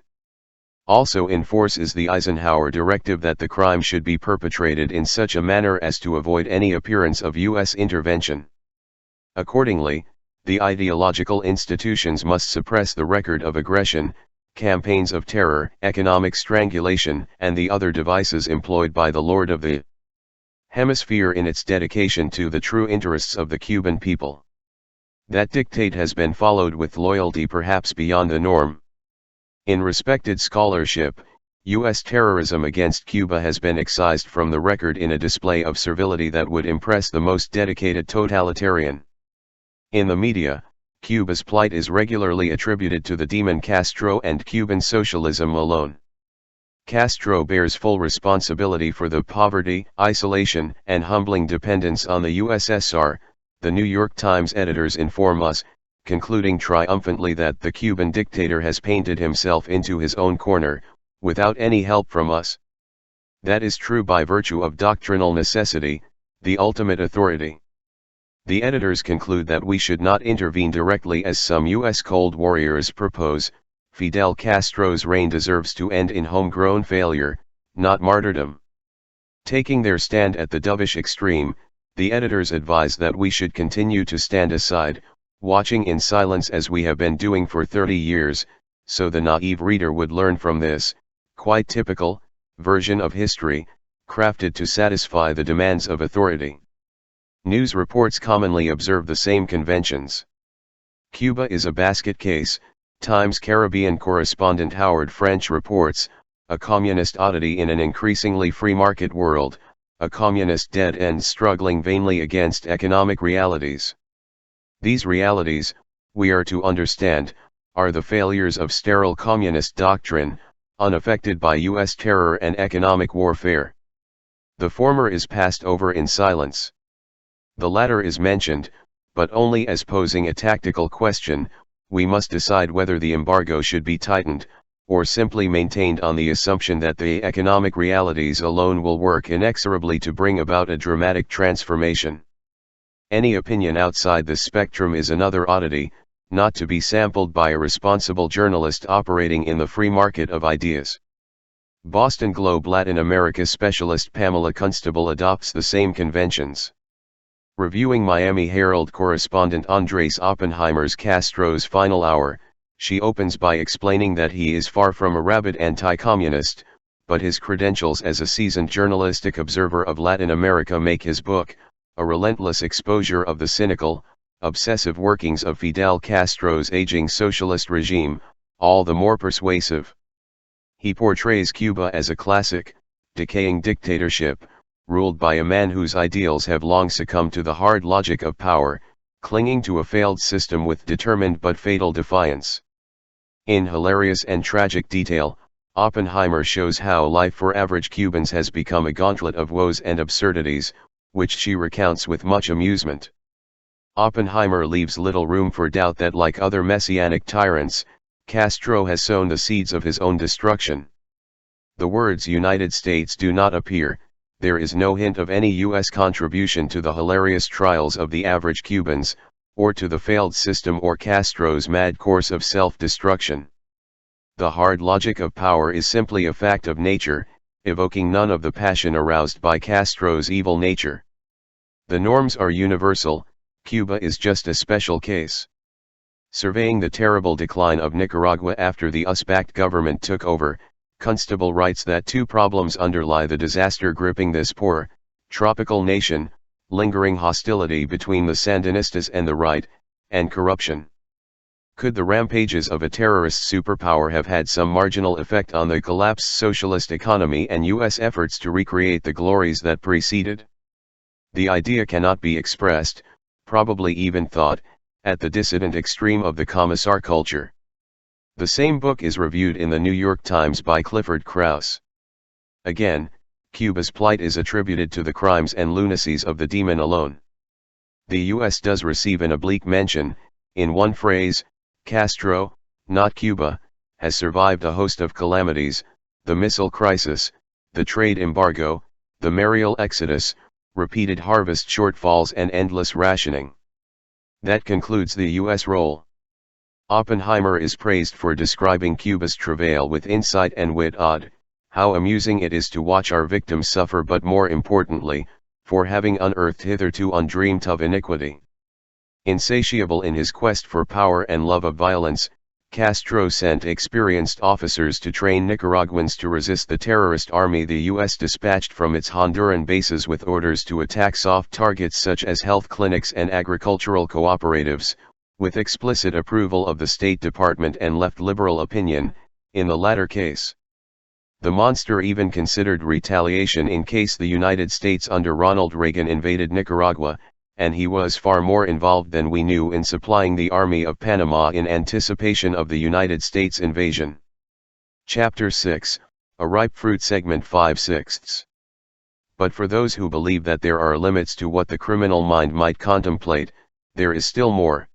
Also in force is the Eisenhower directive that the crime should be perpetrated in such a manner as to avoid any appearance of U.S. intervention. Accordingly, the ideological institutions must suppress the record of aggression, campaigns of terror, economic strangulation, and the other devices employed by the Lord of the Hemisphere in its dedication to the true interests of the Cuban people. That dictate has been followed with loyalty perhaps beyond the norm. In respected scholarship, U.S. terrorism against Cuba has been excised from the record in a display of servility that would impress the most dedicated totalitarian. In the media, Cuba's plight is regularly attributed to the demon Castro and Cuban socialism alone. Castro bears full responsibility for the poverty, isolation, and humbling dependence on the USSR, the New York Times editors inform us, concluding triumphantly that the Cuban dictator has painted himself into his own corner, without any help from us. That is true by virtue of doctrinal necessity, the ultimate authority. The editors conclude that we should not intervene directly as some U.S. Cold Warriors propose. Fidel Castro's reign deserves to end in homegrown failure, not martyrdom. Taking their stand at the dovish extreme, the editors advise that we should continue to stand aside, watching in silence as we have been doing for 30 years, so the naive reader would learn from this, quite typical, version of history, crafted to satisfy the demands of authority. News reports commonly observe the same conventions. Cuba is a basket case, Times Caribbean correspondent Howard French reports, a communist oddity in an increasingly free market world, a communist dead end struggling vainly against economic realities. These realities, we are to understand, are the failures of sterile communist doctrine, unaffected by U.S. terror and economic warfare. The former is passed over in silence. The latter is mentioned, but only as posing a tactical question. We must decide whether the embargo should be tightened, or simply maintained on the assumption that the economic realities alone will work inexorably to bring about a dramatic transformation. Any opinion outside this spectrum is another oddity, not to be sampled by a responsible journalist operating in the free market of ideas. Boston Globe Latin America specialist Pamela Constable adopts the same conventions. Reviewing Miami Herald correspondent Andres Oppenheimer's Castro's Final Hour, she opens by explaining that he is far from a rabid anti-communist, but his credentials as a seasoned journalistic observer of Latin America make his book, a relentless exposure of the cynical, obsessive workings of Fidel Castro's aging socialist regime, all the more persuasive. He portrays Cuba as a classic, decaying dictatorship, ruled by a man whose ideals have long succumbed to the hard logic of power, clinging to a failed system with determined but fatal defiance. In hilarious and tragic detail, Oppenheimer shows how life for average Cubans has become a gauntlet of woes and absurdities, which she recounts with much amusement. Oppenheimer leaves little room for doubt that, like other messianic tyrants, Castro has sown the seeds of his own destruction. The words United States do not appear, there is no hint of any U.S. contribution to the hilarious trials of the average Cubans, or to the failed system or Castro's mad course of self-destruction. The hard logic of power is simply a fact of nature, evoking none of the passion aroused by Castro's evil nature. The norms are universal, Cuba is just a special case. Surveying the terrible decline of Nicaragua after the US-backed government took over, Constable writes that two problems underlie the disaster gripping this poor, tropical nation: lingering hostility between the Sandinistas and the right, and corruption. Could the rampages of a terrorist superpower have had some marginal effect on the collapsed socialist economy and U.S. efforts to recreate the glories that preceded? The idea cannot be expressed, probably even thought, at the dissident extreme of the commissar culture. The same book is reviewed in the New York Times by Clifford Krauss. Again, Cuba's plight is attributed to the crimes and lunacies of the demon alone. The U.S. does receive an oblique mention, in one phrase: Castro, not Cuba, has survived a host of calamities: the missile crisis, the trade embargo, the mayoral exodus, repeated harvest shortfalls and endless rationing. That concludes the U.S. role. Oppenheimer is praised for describing Cuba's travail with insight and wit. Odd, how amusing it is to watch our victims suffer, but more importantly, for having unearthed hitherto undreamed of iniquity. Insatiable in his quest for power and love of violence, Castro sent experienced officers to train Nicaraguans to resist the terrorist army the U.S. dispatched from its Honduran bases with orders to attack soft targets such as health clinics and agricultural cooperatives, with explicit approval of the State Department and left liberal opinion, in the latter case. The monster even considered retaliation in case the United States under Ronald Reagan invaded Nicaragua, and he was far more involved than we knew in supplying the Army of Panama in anticipation of the United States invasion. Chapter 6, A Ripe Fruit, Segment 5/6. But for those who believe that there are limits to what the criminal mind might contemplate, there is still more.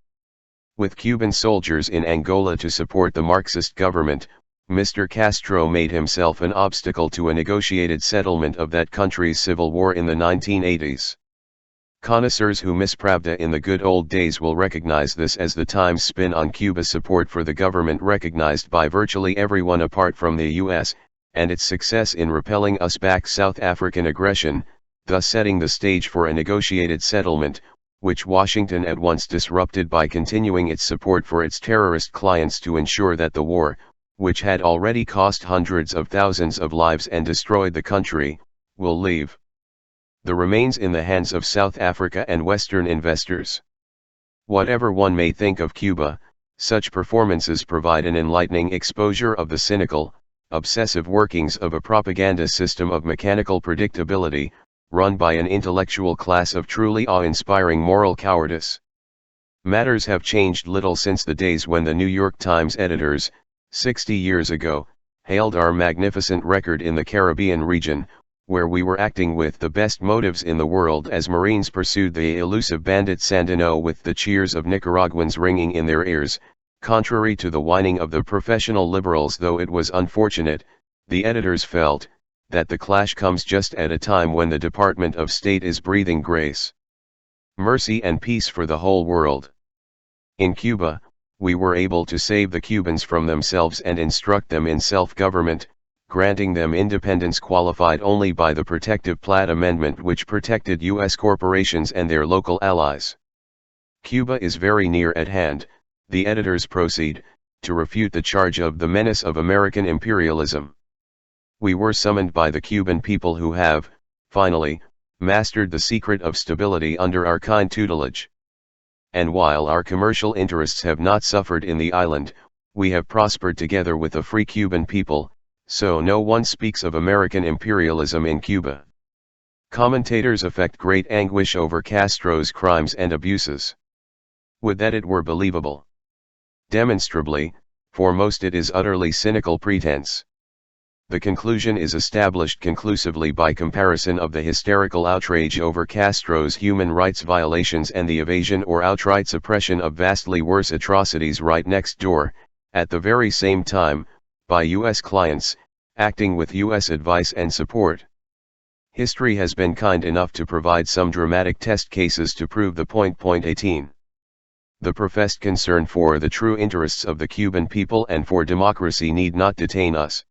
With Cuban soldiers in Angola to support the Marxist government, Mr. Castro made himself an obstacle to a negotiated settlement of that country's civil war in the 1980s. Connoisseurs who miss Pravda in the good old days will recognize this as the Times spin on Cuba's support for the government recognized by virtually everyone apart from the U.S., and its success in repelling US-backed South African aggression, thus setting the stage for a negotiated settlement, which Washington at once disrupted by continuing its support for its terrorist clients to ensure that the war, which had already cost hundreds of thousands of lives and destroyed the country, will leave the remains in the hands of South Africa and Western investors. Whatever one may think of Cuba, such performances provide an enlightening exposure of the cynical, obsessive workings of a propaganda system of mechanical predictability, run by an intellectual class of truly awe-inspiring moral cowardice. Matters have changed little since the days when the New York Times editors, 60 years ago, hailed our magnificent record in the Caribbean region, where we were acting with the best motives in the world as Marines pursued the elusive bandit Sandino with the cheers of Nicaraguans ringing in their ears. Contrary to the whining of the professional liberals, though it was unfortunate, the editors felt that the clash comes just at a time when the Department of State is breathing grace, mercy and peace for the whole world. In Cuba, we were able to save the Cubans from themselves and instruct them in self-government, granting them independence qualified only by the Protective Platt Amendment, which protected U.S. corporations and their local allies. Cuba is very near at hand, the editors proceed, to refute the charge of the menace of American imperialism. We were summoned by the Cuban people who have, finally, mastered the secret of stability under our kind tutelage. And while our commercial interests have not suffered in the island, we have prospered together with the free Cuban people, so no one speaks of American imperialism in Cuba. Commentators affect great anguish over Castro's crimes and abuses. Would that it were believable. Demonstrably, for most it is utterly cynical pretense. The conclusion is established conclusively by comparison of the hysterical outrage over Castro's human rights violations and the evasion or outright suppression of vastly worse atrocities right next door, at the very same time, by U.S. clients, acting with U.S. advice and support. History has been kind enough to provide some dramatic test cases to prove the point. 18. The professed concern for the true interests of the Cuban people and for democracy need not detain us.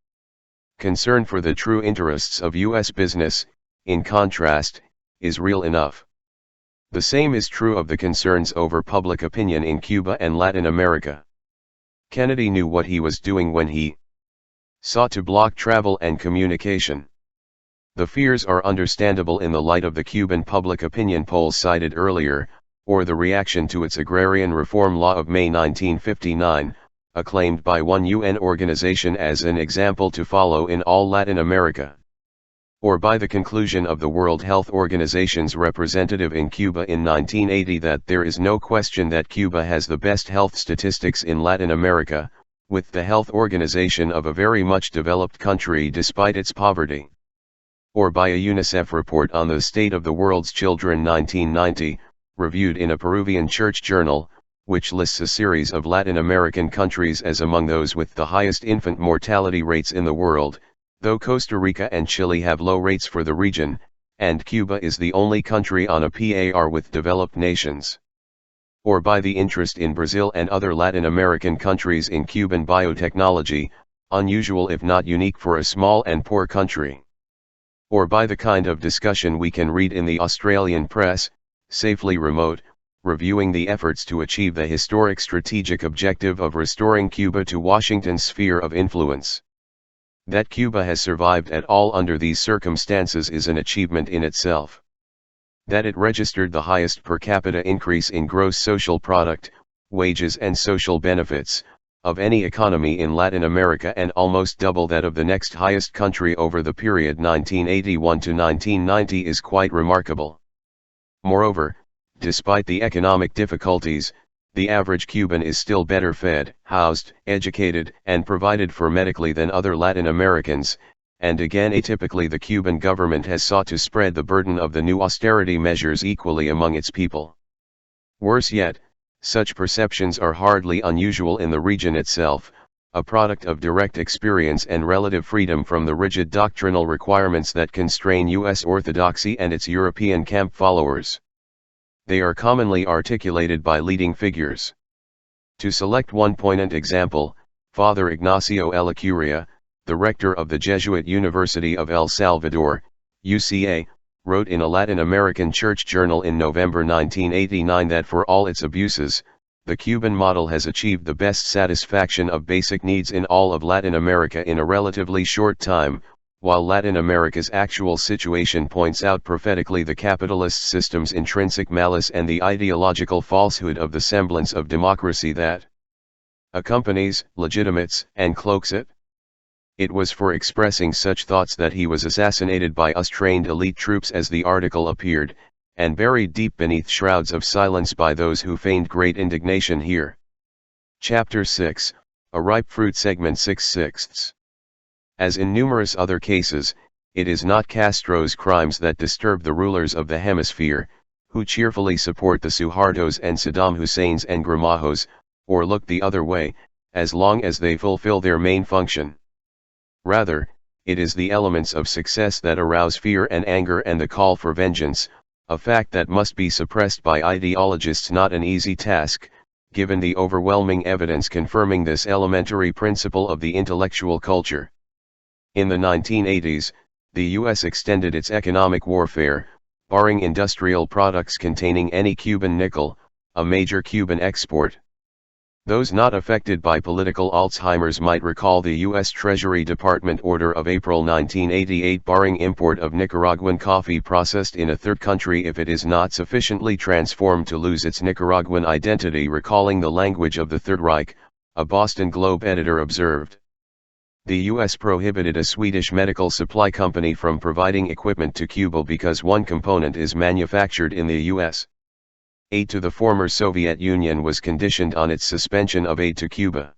Concern for the true interests of U.S. business, in contrast, is real enough. The same is true of the concerns over public opinion in Cuba and Latin America. Kennedy knew what he was doing when he sought to block travel and communication. The fears are understandable in the light of the Cuban public opinion polls cited earlier, or the reaction to its agrarian reform law of May 1959, acclaimed by one UN organization as an example to follow in all Latin America. Or by the conclusion of the World Health Organization's representative in Cuba in 1980 that there is no question that Cuba has the best health statistics in Latin America, with the health organization of a very much developed country despite its poverty. Or by a UNICEF report on the state of the world's children 1990, reviewed in a Peruvian church journal, which lists a series of Latin American countries as among those with the highest infant mortality rates in the world, though Costa Rica and Chile have low rates for the region, and Cuba is the only country on a par with developed nations. Or by the interest in Brazil and other Latin American countries in Cuban biotechnology, unusual if not unique for a small and poor country. Or by the kind of discussion we can read in the Australian press, Safely Remote, reviewing the efforts to achieve the historic strategic objective of restoring Cuba to Washington's sphere of influence. That Cuba has survived at all under these circumstances is an achievement in itself. That it registered the highest per capita increase in gross social product, wages and social benefits, of any economy in Latin America and almost double that of the next highest country over the period 1981 to 1990 is quite remarkable. Moreover, despite the economic difficulties, the average Cuban is still better fed, housed, educated, and provided for medically than other Latin Americans, and again atypically the Cuban government has sought to spread the burden of the new austerity measures equally among its people. Worse yet, such perceptions are hardly unusual in the region itself, a product of direct experience and relative freedom from the rigid doctrinal requirements that constrain U.S. orthodoxy and its European camp followers. They are commonly articulated by leading figures. To select one poignant example, Father Ignacio Ellacuria, the rector of the Jesuit University of El Salvador, UCA, wrote in a Latin American church journal in November 1989 that for all its abuses, the Cuban model has achieved the best satisfaction of basic needs in all of Latin America in a relatively short time, while Latin America's actual situation points out prophetically the capitalist system's intrinsic malice and the ideological falsehood of the semblance of democracy that accompanies, legitimates, and cloaks it. It was for expressing such thoughts that he was assassinated by us trained elite troops as the article appeared, and buried deep beneath shrouds of silence by those who feigned great indignation here. Chapter 6, A Ripe Fruit Segment 6/6. As in numerous other cases, it is not Castro's crimes that disturb the rulers of the hemisphere, who cheerfully support the Suhartos and Saddam Husseins and Gramajos, or look the other way, as long as they fulfill their main function. Rather, it is the elements of success that arouse fear and anger and the call for vengeance, a fact that must be suppressed by ideologists, not an easy task, given the overwhelming evidence confirming this elementary principle of the intellectual culture. In the 1980s, the U.S. extended its economic warfare, barring industrial products containing any Cuban nickel, a major Cuban export. Those not affected by political Alzheimer's might recall the U.S. Treasury Department order of April 1988 barring import of Nicaraguan coffee processed in a third country if it is not sufficiently transformed to lose its Nicaraguan identity. Recalling the language of the Third Reich, a Boston Globe editor observed. The U.S. prohibited a Swedish medical supply company from providing equipment to Cuba because one component is manufactured in the U.S. Aid to the former Soviet Union was conditioned on its suspension of aid to Cuba.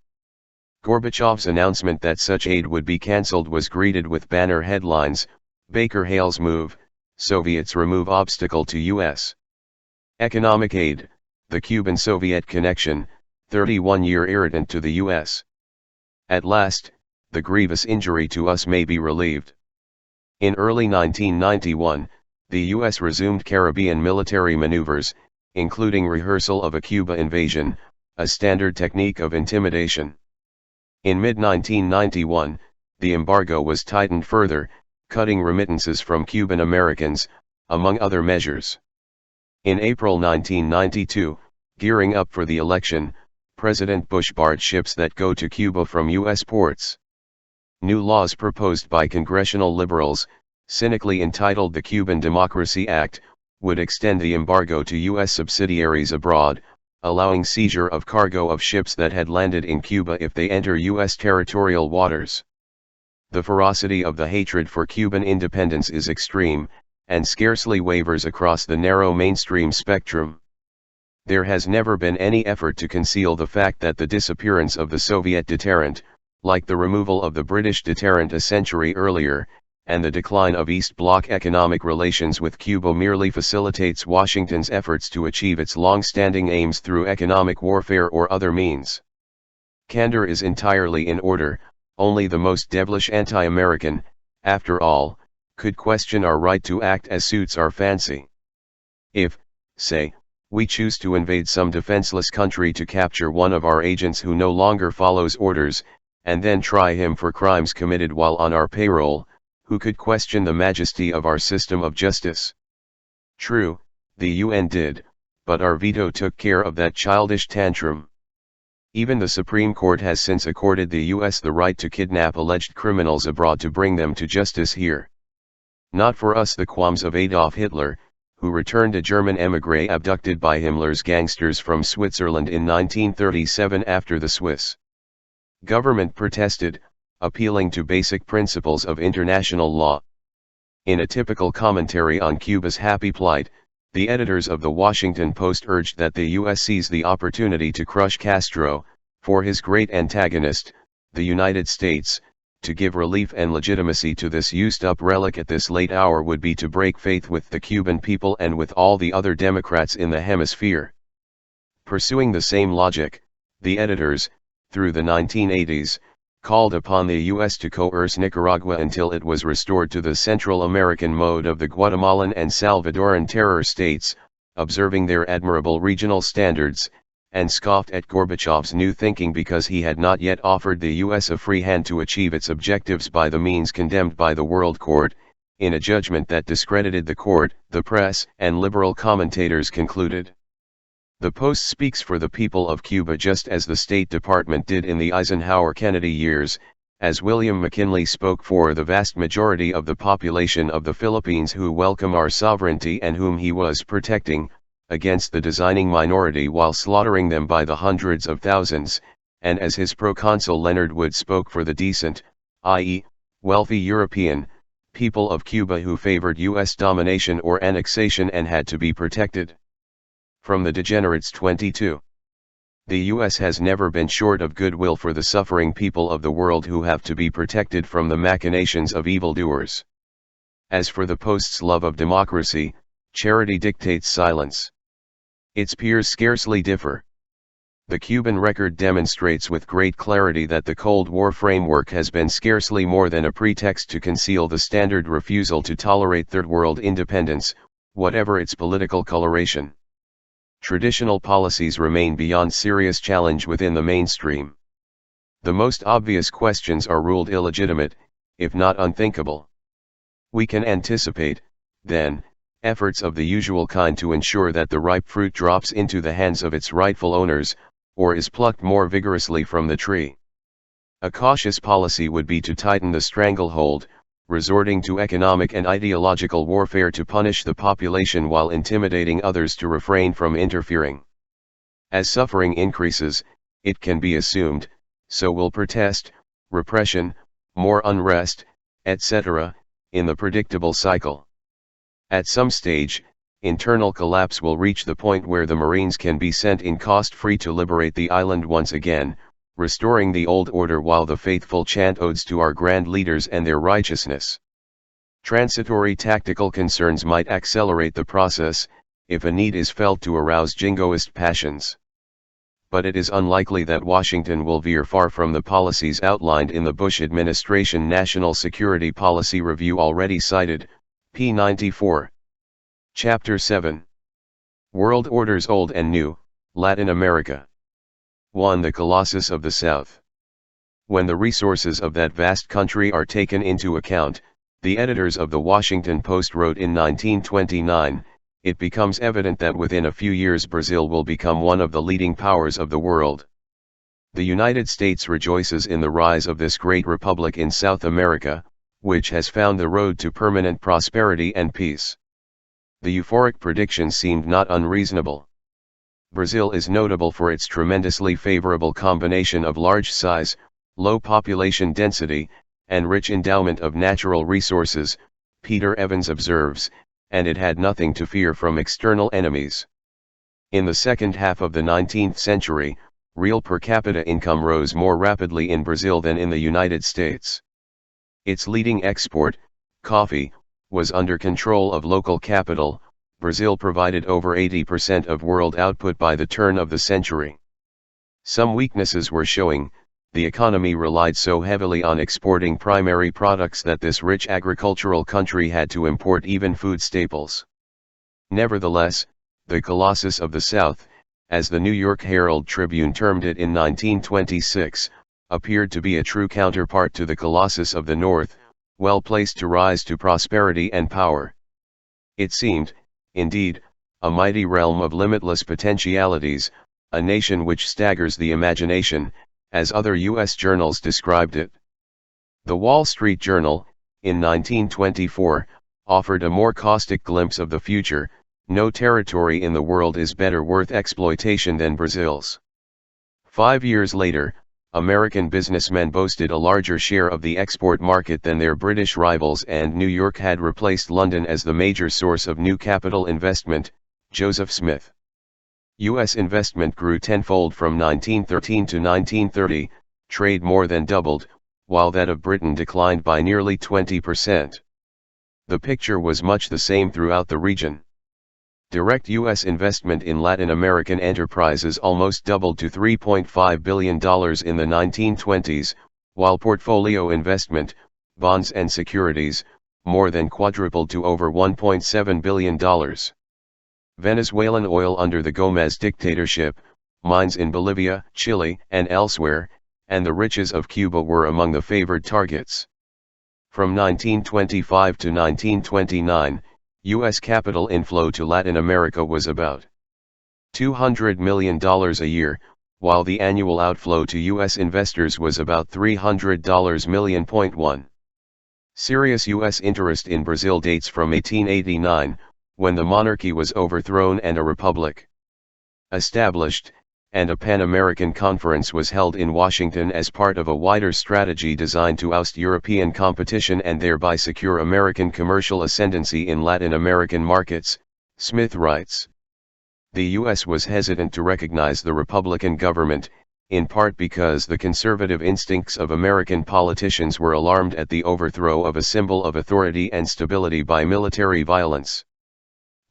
Gorbachev's announcement that such aid would be cancelled was greeted with banner headlines, Baker hails move, Soviets remove obstacle to U.S. economic aid, the Cuban-Soviet connection, 31-year irritant to the U.S. At last, the grievous injury to us may be relieved. In early 1991, the U.S. resumed Caribbean military maneuvers, including rehearsal of a Cuba invasion, a standard technique of intimidation. In mid-1991, the embargo was tightened further, cutting remittances from Cuban Americans, among other measures. In April 1992, gearing up for the election, President Bush barred ships that go to Cuba from U.S. ports. New laws proposed by congressional liberals, cynically entitled the Cuban Democracy Act, would extend the embargo to U.S. subsidiaries abroad, allowing seizure of cargo of ships that had landed in Cuba if they enter U.S. territorial waters. The ferocity of the hatred for Cuban independence is extreme, and scarcely wavers across the narrow mainstream spectrum. There has never been any effort to conceal the fact that the disappearance of the Soviet deterrent, like the removal of the British deterrent a century earlier, and the decline of East Bloc economic relations with Cuba merely facilitates Washington's efforts to achieve its long-standing aims through economic warfare or other means. Candor is entirely in order. Only the most devilish anti-American, after all, could question our right to act as suits our fancy. If, say, we choose to invade some defenseless country to capture one of our agents who no longer follows orders, and then try him for crimes committed while on our payroll, who could question the majesty of our system of justice? True, the UN did, but our veto took care of that childish tantrum. Even the Supreme Court has since accorded the U.S. the right to kidnap alleged criminals abroad to bring them to justice here. Not for us the qualms of Adolf Hitler, who returned a German émigré abducted by Himmler's gangsters from Switzerland in 1937 after the Swiss government protested, appealing to basic principles of international law. In a typical commentary on Cuba's happy plight, the editors of the Washington Post urged that the U.S. seize the opportunity to crush Castro, for his great antagonist, the United States. To give relief and legitimacy to this used-up relic at this late hour would be to break faith with the Cuban people and with all the other Democrats in the hemisphere. Pursuing the same logic, the editors, through the 1980s, called upon the U.S. to coerce Nicaragua until it was restored to the Central American mode of the Guatemalan and Salvadoran terror states, observing their admirable regional standards, and scoffed at Gorbachev's new thinking because he had not yet offered the U.S. a free hand to achieve its objectives by the means condemned by the World Court. In a judgment that discredited the court, the press and liberal commentators concluded. The Post speaks for the people of Cuba just as the State Department did in the Eisenhower-Kennedy years, as William McKinley spoke for the vast majority of the population of the Philippines who welcome our sovereignty and whom he was protecting, against the designing minority while slaughtering them by the hundreds of thousands, and as his proconsul Leonard Wood spoke for the decent, i.e., wealthy European, people of Cuba who favored U.S. domination or annexation and had to be protected from the degenerates. 22. The U.S. has never been short of goodwill for the suffering people of the world who have to be protected from the machinations of evildoers. As for the Post's love of democracy, charity dictates silence. Its peers scarcely differ. The Cuban record demonstrates with great clarity that the Cold War framework has been scarcely more than a pretext to conceal the standard refusal to tolerate Third World independence, whatever its political coloration. Traditional policies remain beyond serious challenge within the mainstream. The most obvious questions are ruled illegitimate, if not unthinkable. We can anticipate, then, efforts of the usual kind to ensure that the ripe fruit drops into the hands of its rightful owners, or is plucked more vigorously from the tree. A cautious policy would be to tighten the stranglehold, resorting to economic and ideological warfare to punish the population while intimidating others to refrain from interfering. As suffering increases, it can be assumed, so will protest, repression, more unrest, etc., in the predictable cycle. At some stage, internal collapse will reach the point where the Marines can be sent in cost-free to liberate the island once again, restoring the old order while the faithful chant odes to our grand leaders and their righteousness. Transitory tactical concerns might accelerate the process, if a need is felt to arouse jingoist passions. but it is unlikely that Washington will veer far from the policies outlined in the Bush administration National Security Policy Review already cited, p. 94. Chapter 7. World Orders Old and New, Latin America. 1. The Colossus of the South. When the resources of that vast country are taken into account, the editors of the Washington Post wrote in 1929, it becomes evident that within a few years Brazil will become one of the leading powers of the world. The United States rejoices in the rise of this great republic in South America, which has found the road to permanent prosperity and peace. The euphoric prediction seemed not unreasonable. Brazil is notable for its tremendously favorable combination of large size, low population density, and rich endowment of natural resources, Peter Evans observes, and it had nothing to fear from external enemies. In the second half of the 19th century, real per capita income rose more rapidly in Brazil than in the United States. Its leading export, coffee, was under control of local capital. Brazil provided over 80% of world output by the turn of the century. Some weaknesses were showing. The economy relied so heavily on exporting primary products that this rich agricultural country had to import even food staples. Nevertheless, the Colossus of the South, as the New York Herald Tribune termed it in 1926, appeared to be a true counterpart to the Colossus of the North, well placed to rise to prosperity and power. It seemed, indeed, a mighty realm of limitless potentialities, a nation which staggers the imagination, as other U.S. journals described it. The Wall Street Journal, in 1924, offered a more caustic glimpse of the future. No territory in the world is better worth exploitation than Brazil's. 5 years later, American businessmen boasted a larger share of the export market than their British rivals, and New York had replaced London as the major source of new capital investment. Joseph Smith. U.S. investment grew tenfold from 1913 to 1930, trade more than doubled, while that of Britain declined by nearly 20%. The picture was much the same throughout the region. Direct U.S. investment in Latin American enterprises almost doubled to $3.5 billion in the 1920s, while portfolio investment, bonds and securities, more than quadrupled to over $1.7 billion. Venezuelan oil under the Gómez dictatorship, mines in Bolivia, Chile, and elsewhere, and the riches of Cuba were among the favored targets. From 1925 to 1929, U.S. capital inflow to Latin America was about $200 million a year, while the annual outflow to U.S. investors was about $300 million. Serious U.S. interest in Brazil dates from 1889, when the monarchy was overthrown and a republic established, and a Pan-American conference was held in Washington as part of a wider strategy designed to oust European competition and thereby secure American commercial ascendancy in Latin American markets, Smith writes. The U.S. was hesitant to recognize the Republican government, in part because the conservative instincts of American politicians were alarmed at the overthrow of a symbol of authority and stability by military violence.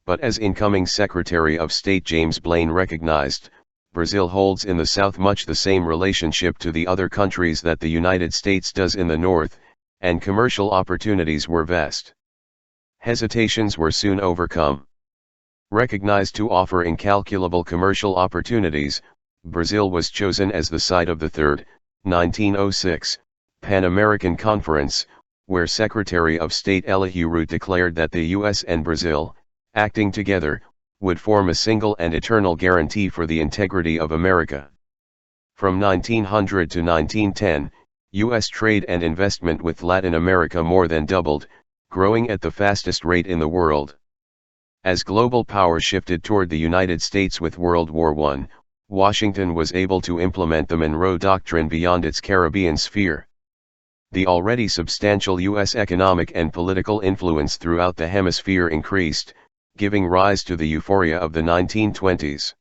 But as incoming Secretary of State James Blaine recognized, Brazil holds in the South much the same relationship to the other countries that the United States does in the North, and commercial opportunities were vast. Hesitations were soon overcome. Recognized to offer incalculable commercial opportunities, Brazil was chosen as the site of the third, 1906, Pan American Conference, where Secretary of State Elihu Root declared that the U.S. and Brazil, acting together, would form a single and eternal guarantee for the integrity of America. From 1900 to 1910, U.S. trade and investment with Latin America more than doubled, growing at the fastest rate in the world. As global power shifted toward the United States with World War I, Washington was able to implement the Monroe Doctrine beyond its Caribbean sphere. The already substantial U.S. economic and political influence throughout the hemisphere increased, giving rise to the euphoria of the 1920s.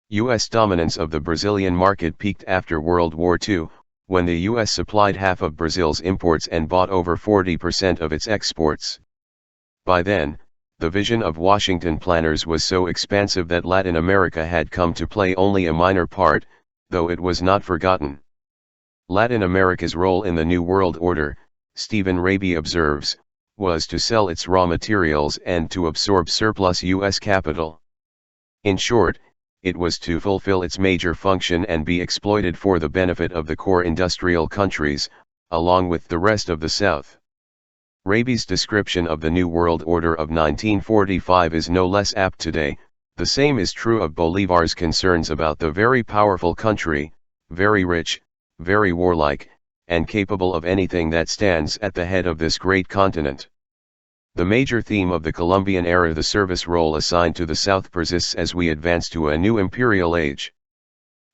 U.S. dominance of the Brazilian market peaked after World War II, when the U.S. supplied half of Brazil's imports and bought over 40% of its exports. By then, the vision of Washington planners was so expansive that Latin America had come to play only a minor part, though it was not forgotten. Latin America's role in the New World Order, Stephen Raby observes, was to sell its raw materials and to absorb surplus U.S. capital. In short, it was to fulfill its major function and be exploited for the benefit of the core industrial countries, along with the rest of the South. Raby's description of the New World Order of 1945 is no less apt today. The same is true of Bolivar's concerns about the very powerful country, very rich, very warlike, and capable of anything that stands at the head of this great continent. The major theme of the Columbian era, the service role assigned to the South, persists as we advance to a new imperial age.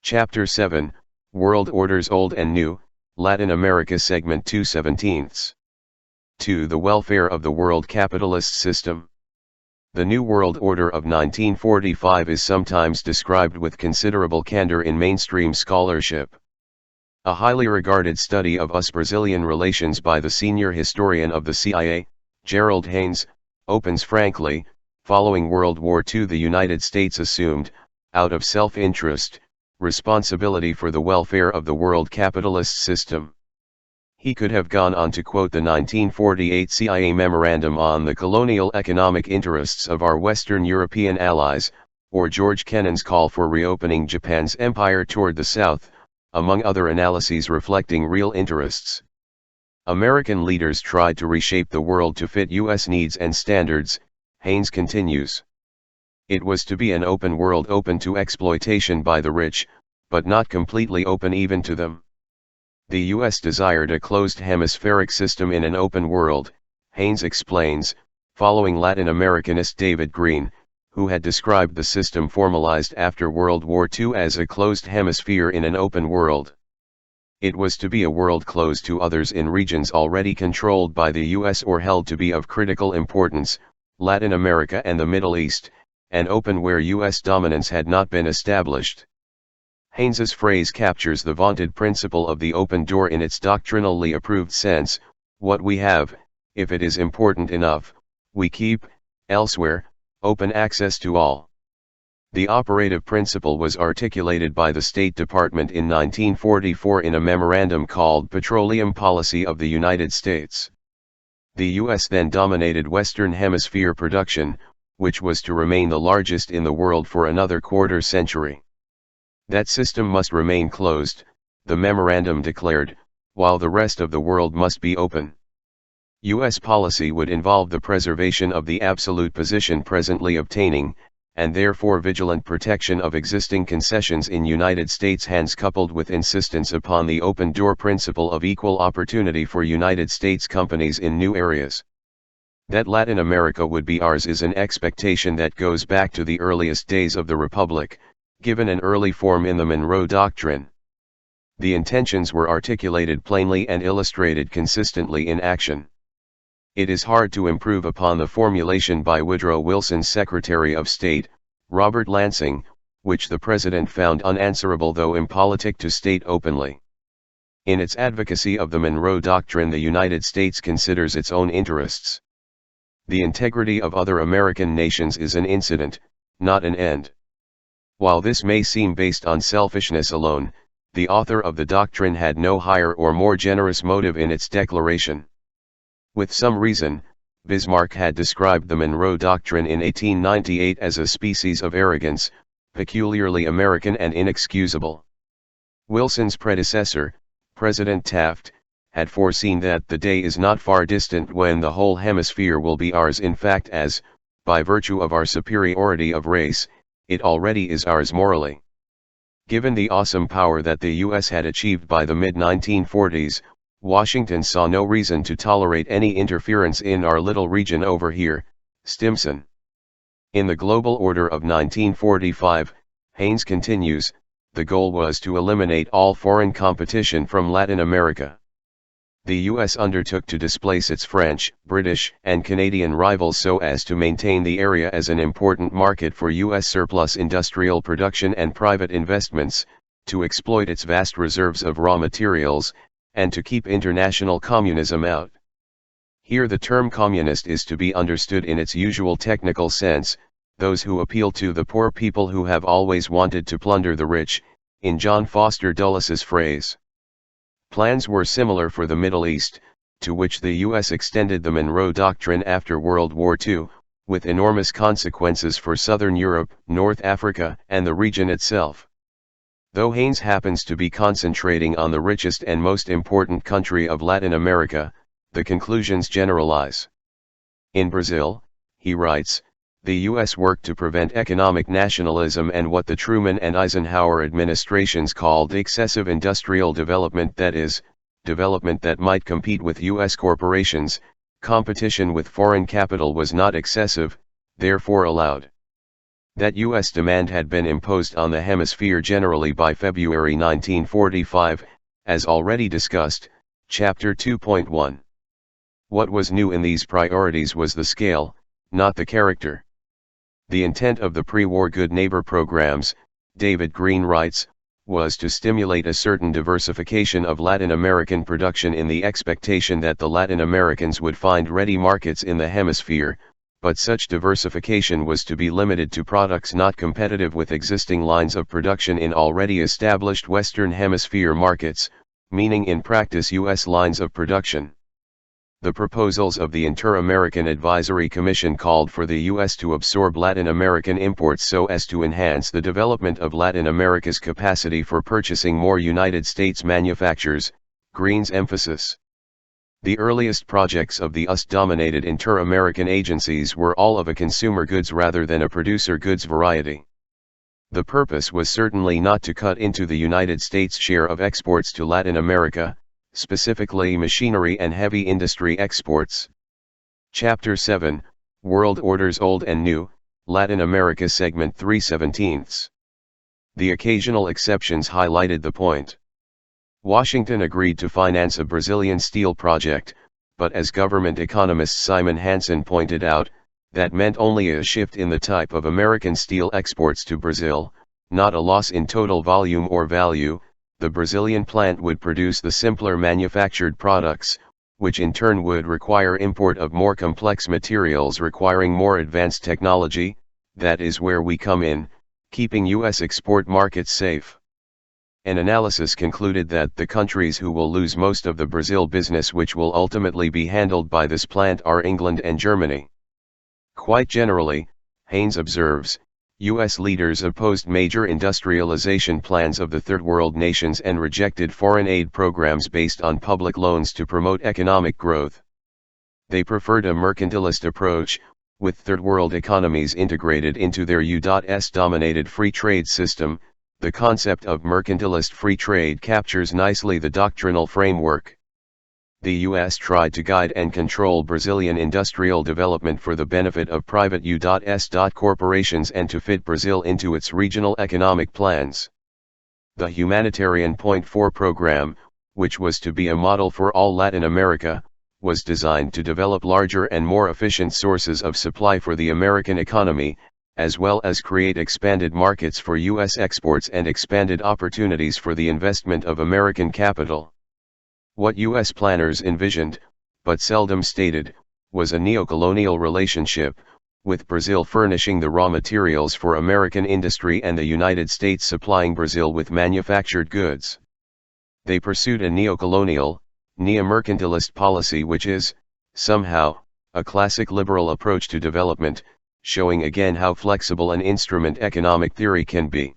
Chapter 7, World Orders Old and New, Latin America, Segment 2/17. 2. The welfare of the world capitalist system. The New World Order of 1945 is sometimes described with considerable candor in mainstream scholarship. A highly regarded study of US-Brazilian relations by the senior historian of the CIA, Gerald Haynes, opens frankly: following World War II, the United States assumed, out of self-interest, responsibility for the welfare of the world capitalist system. He could have gone on to quote the 1948 CIA Memorandum on the Colonial Economic Interests of our Western European allies, or George Kennan's call for reopening Japan's empire toward the South, among other analyses reflecting real interests. American leaders tried to reshape the world to fit U.S. needs and standards, Haynes continues. It was to be an open world, open to exploitation by the rich, but not completely open even to them. The U.S. desired a closed hemispheric system in an open world, Haynes explains, following Latin Americanist David Green, who had described the system formalized after World War II as a closed hemisphere in an open world. It was to be a world closed to others in regions already controlled by the U.S. or held to be of critical importance, Latin America and the Middle East, and open where U.S. dominance had not been established. Haynes's phrase captures the vaunted principle of the open door in its doctrinally approved sense: what we have, if it is important enough, we keep; elsewhere, open access to all. The operative principle was articulated by the State Department in 1944 in a memorandum called Petroleum Policy of the United States. The U.S. then dominated Western Hemisphere production, which was to remain the largest in the world for another quarter century. That system must remain closed, the memorandum declared, while the rest of the world must be open. U.S. policy would involve the preservation of the absolute position presently obtaining, and therefore vigilant protection of existing concessions in United States hands, coupled with insistence upon the open door principle of equal opportunity for United States companies in new areas. That Latin America would be ours is an expectation that goes back to the earliest days of the Republic, given an early form in the Monroe Doctrine. The intentions were articulated plainly and illustrated consistently in action. It is hard to improve upon the formulation by Woodrow Wilson's Secretary of State, Robert Lansing, which the President found unanswerable though impolitic to state openly. In its advocacy of the Monroe Doctrine, the United States considers its own interests. The integrity of other American nations is an incident, not an end. While this may seem based on selfishness alone, the author of the doctrine had no higher or more generous motive in its declaration. With some reason, Bismarck had described the Monroe Doctrine in 1898 as a species of arrogance, peculiarly American and inexcusable. Wilson's predecessor, President Taft, had foreseen that the day is not far distant when the whole hemisphere will be ours, in fact, as, by virtue of our superiority of race, it already is ours morally. Given the awesome power that the U.S. had achieved by the mid-1940s, Washington saw no reason to tolerate any interference in our little region over here, Stimson. In the Global Order of 1945, Haynes continues, the goal was to eliminate all foreign competition from Latin America. The U.S. undertook to displace its French, British, and Canadian rivals so as to maintain the area as an important market for U.S. surplus industrial production and private investments, to exploit its vast reserves of raw materials, and to keep international communism out. Here the term communist is to be understood in its usual technical sense, those who appeal to the poor people who have always wanted to plunder the rich, in John Foster Dulles's phrase. Plans were similar for the Middle East, to which the U.S. extended the Monroe Doctrine after World War II, with enormous consequences for Southern Europe, North Africa, and the region itself. Though Haynes happens to be concentrating on the richest and most important country of Latin America, the conclusions generalize. In Brazil, he writes, the U.S. worked to prevent economic nationalism and what the Truman and Eisenhower administrations called excessive industrial development, that is, development that might compete with U.S. corporations. Competition with foreign capital was not excessive, therefore allowed. That U.S. demand had been imposed on the hemisphere generally by February 1945, as already discussed, Chapter 2.1. What was new in these priorities was the scale, not the character. The intent of the pre-war Good Neighbor programs, David Green writes, was to stimulate a certain diversification of Latin American production in the expectation that the Latin Americans would find ready markets in the hemisphere, but such diversification was to be limited to products not competitive with existing lines of production in already established Western Hemisphere markets, meaning in practice U.S. lines of production. The proposals of the Inter-American Advisory Commission called for the U.S. to absorb Latin American imports so as to enhance the development of Latin America's capacity for purchasing more United States manufactures, Green's emphasis. The earliest projects of the US-dominated Inter-American agencies were all of a consumer goods rather than a producer goods variety. The purpose was certainly not to cut into the United States' share of exports to Latin America, specifically machinery and heavy industry exports. Chapter 7, World Orders Old and New, Latin America Segment 3/17. The occasional exceptions highlighted the point. Washington agreed to finance a Brazilian steel project, but as government economist Simon Hansen pointed out, that meant only a shift in the type of American steel exports to Brazil, not a loss in total volume or value. The Brazilian plant would produce the simpler manufactured products, which in turn would require import of more complex materials requiring more advanced technology. That is where we come in, keeping U.S. export markets safe. An analysis concluded that the countries who will lose most of the Brazil business which will ultimately be handled by this plant are England and Germany. Quite generally, Haynes observes, U.S. leaders opposed major industrialization plans of the Third World nations and rejected foreign aid programs based on public loans to promote economic growth. They preferred a mercantilist approach, with Third World economies integrated into their U.S.-dominated free trade system. The concept of mercantilist free trade captures nicely the doctrinal framework. The U.S. tried to guide and control Brazilian industrial development for the benefit of private U.S. corporations and to fit Brazil into its regional economic plans. The Humanitarian Point 4 program, which was to be a model for all Latin America, was designed to develop larger and more efficient sources of supply for the American economy, as well as create expanded markets for U.S. exports and expanded opportunities for the investment of American capital. What U.S. planners envisioned, but seldom stated, was a neocolonial relationship, with Brazil furnishing the raw materials for American industry and the United States supplying Brazil with manufactured goods. They pursued a neocolonial, neo-mercantilist policy which is, somehow, a classic liberal approach to development, showing again how flexible an instrument economic theory can be.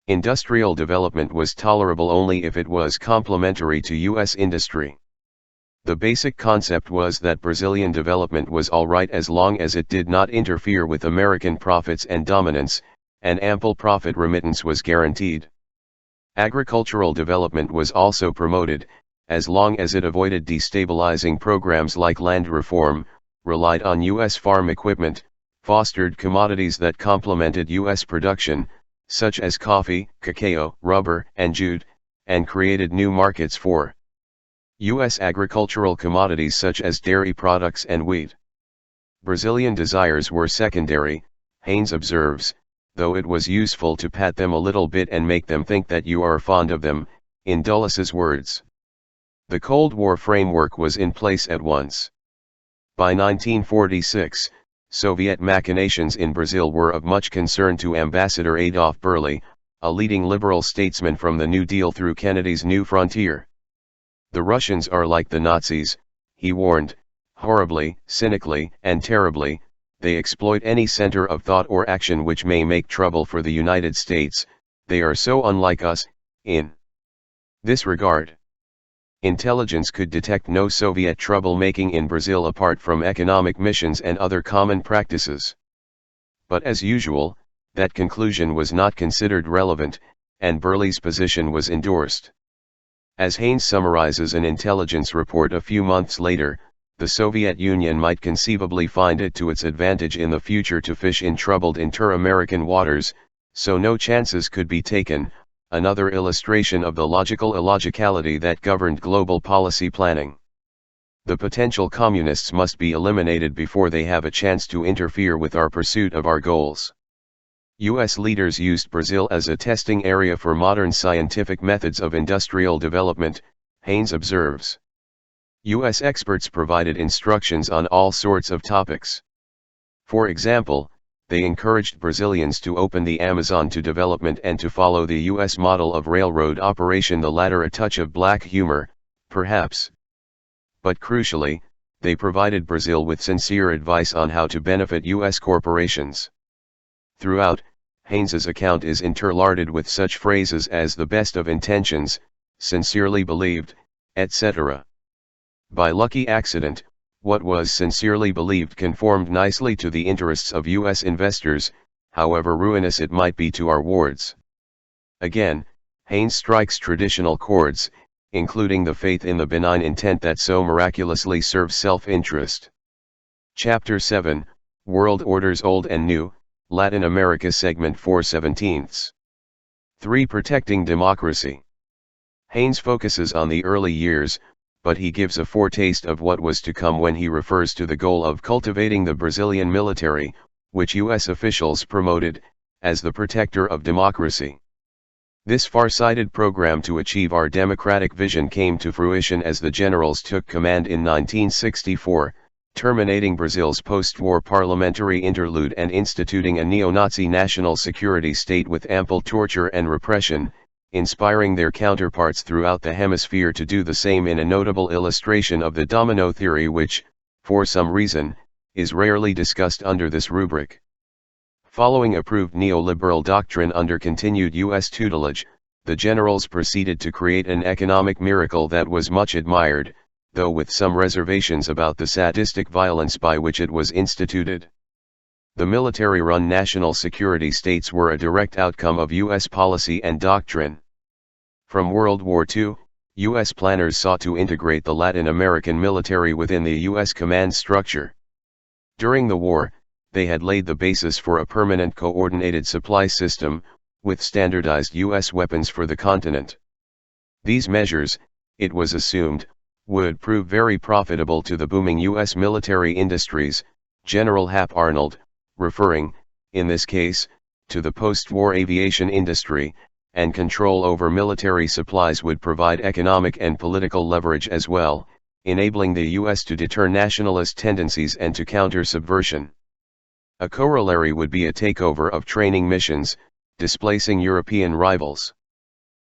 Industrial development was tolerable only if it was complementary to U.S. industry. The basic concept was that Brazilian development was all right as long as it did not interfere with American profits and dominance, and ample profit remittance was guaranteed. Agricultural development was also promoted, as long as it avoided destabilizing programs like land reform, relied on U.S. farm equipment, fostered commodities that complemented U.S. production, such as coffee, cacao, rubber, and jute, and created new markets for U.S. agricultural commodities such as dairy products and wheat. Brazilian desires were secondary, Haynes observes, though it was useful to pat them a little bit and make them think that you are fond of them, in Dulles's words. The Cold War framework was in place at once. By 1946, Soviet machinations in Brazil were of much concern to Ambassador Adolf Berle, a leading liberal statesman from the New Deal through Kennedy's New Frontier. The Russians are like the Nazis, he warned, horribly, cynically, and terribly. They exploit any center of thought or action which may make trouble for the United States. They are so unlike us, in this regard. Intelligence could detect no Soviet troublemaking in Brazil apart from economic missions and other common practices. But as usual, that conclusion was not considered relevant, and Berle's position was endorsed. As Haynes summarizes an intelligence report a few months later, the Soviet Union might conceivably find it to its advantage in the future to fish in troubled inter-American waters, so no chances could be taken, another illustration of the logical illogicality that governed global policy planning. The potential communists must be eliminated before they have a chance to interfere with our pursuit of our goals. U.S. leaders used Brazil as a testing area for modern scientific methods of industrial development, Haynes observes. U.S. experts provided instructions on all sorts of topics. For example, they encouraged Brazilians to open the Amazon to development and to follow the U.S. model of railroad operation, the latter a touch of black humor, perhaps. But crucially, they provided Brazil with sincere advice on how to benefit U.S. corporations. Throughout, Haynes's account is interlarded with such phrases as the best of intentions, sincerely believed, etc. By lucky accident, what was sincerely believed conformed nicely to the interests of U.S. investors, however ruinous it might be to our wards. Again, Haynes strikes traditional chords, including the faith in the benign intent that so miraculously serves self-interest. Chapter 7, World Orders Old and New, Latin America Segment 4/17. 3. Protecting Democracy. Haynes focuses on the early years, but he gives a foretaste of what was to come when he refers to the goal of cultivating the Brazilian military, which U.S. officials promoted, as the protector of democracy. This far-sighted program to achieve our democratic vision came to fruition as the generals took command in 1964, terminating Brazil's post-war parliamentary interlude and instituting a neo-Nazi national security state with ample torture and repression, inspiring their counterparts throughout the hemisphere to do the same in a notable illustration of the domino theory which, for some reason, is rarely discussed under this rubric. Following approved neoliberal doctrine under continued U.S. tutelage, the generals proceeded to create an economic miracle that was much admired, though with some reservations about the sadistic violence by which it was instituted. The military-run national security states were a direct outcome of U.S. policy and doctrine. From World War II, U.S. planners sought to integrate the Latin American military within the U.S. command structure. During the war, they had laid the basis for a permanent coordinated supply system, with standardized U.S. weapons for the continent. These measures, it was assumed, would prove very profitable to the booming U.S. military industries, General Hap Arnold, referring, in this case, to the post-war aviation industry, and control over military supplies would provide economic and political leverage as well, enabling the U.S. to deter nationalist tendencies and to counter subversion. A corollary would be a takeover of training missions, displacing European rivals.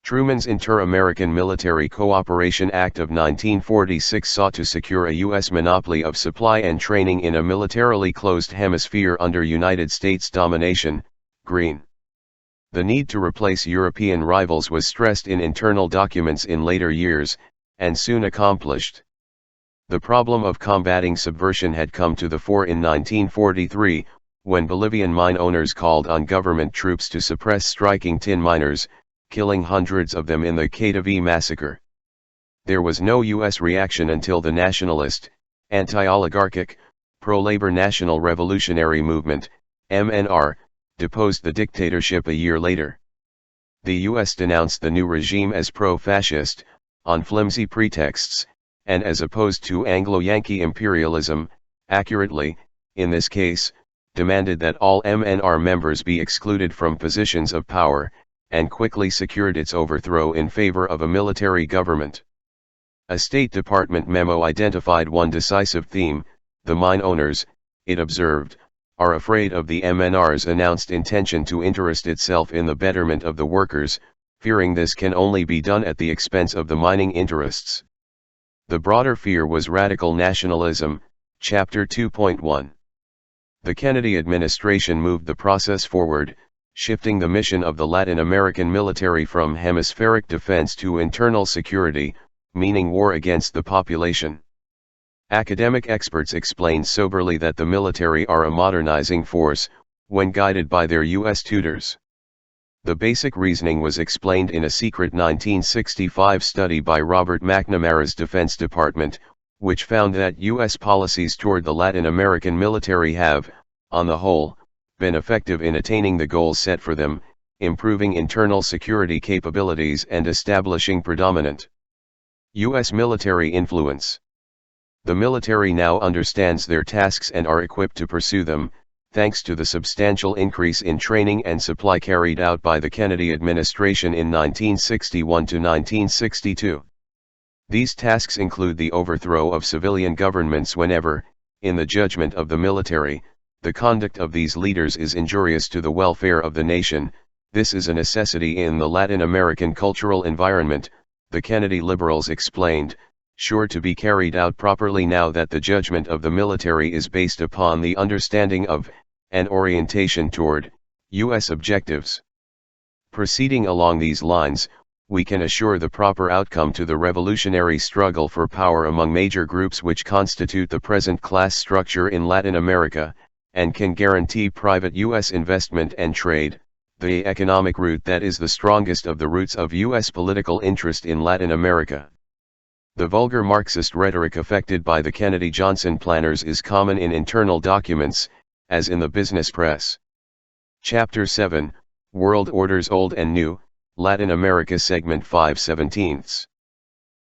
Truman's Inter-American Military Cooperation Act of 1946 sought to secure a U.S. monopoly of supply and training in a militarily closed hemisphere under United States domination. Green. The need to replace European rivals was stressed in internal documents in later years, and soon accomplished. The problem of combating subversion had come to the fore in 1943, when Bolivian mine owners called on government troops to suppress striking tin miners, killing hundreds of them in the Katavi massacre. There was no U.S. reaction until the nationalist, anti-oligarchic, pro-labor National Revolutionary Movement, MNR, deposed the dictatorship a year later. The U.S. denounced the new regime as pro-fascist, on flimsy pretexts, and as opposed to Anglo-Yankee imperialism, accurately, in this case, demanded that all MNR members be excluded from positions of power, and quickly secured its overthrow in favor of a military government. A State Department memo identified one decisive theme: The mine owners, it observed, are afraid of the MNR's announced intention to interest itself in the betterment of the workers, fearing this can only be done at the expense of the mining interests. The broader fear was radical nationalism, Chapter 2.1. The Kennedy administration moved the process forward, shifting the mission of the Latin American military from hemispheric defense to internal security, meaning war against the population. Academic experts explain soberly that the military are a modernizing force, when guided by their U.S. tutors. The basic reasoning was explained in a secret 1965 study by Robert McNamara's Defense Department, which found that U.S. policies toward the Latin American military have, on the whole, been effective in attaining the goals set for them, improving internal security capabilities and establishing predominant U.S. military influence. The military now understands their tasks and are equipped to pursue them, thanks to the substantial increase in training and supply carried out by the Kennedy administration in 1961 to 1962. These tasks include the overthrow of civilian governments whenever, in the judgment of the military, the conduct of these leaders is injurious to the welfare of the nation. This is a necessity in the Latin American cultural environment, the Kennedy liberals explained, sure to be carried out properly now that the judgment of the military is based upon the understanding of, and orientation toward, U.S. objectives. Proceeding along these lines, we can assure the proper outcome to the revolutionary struggle for power among major groups which constitute the present class structure in Latin America, and can guarantee private U.S. investment and trade, the economic route that is the strongest of the roots of U.S. political interest in Latin America. The vulgar Marxist rhetoric affected by the Kennedy-Johnson planners is common in internal documents, as in the business press. Chapter 7, World Orders Old and New, Latin America Segment 5/17.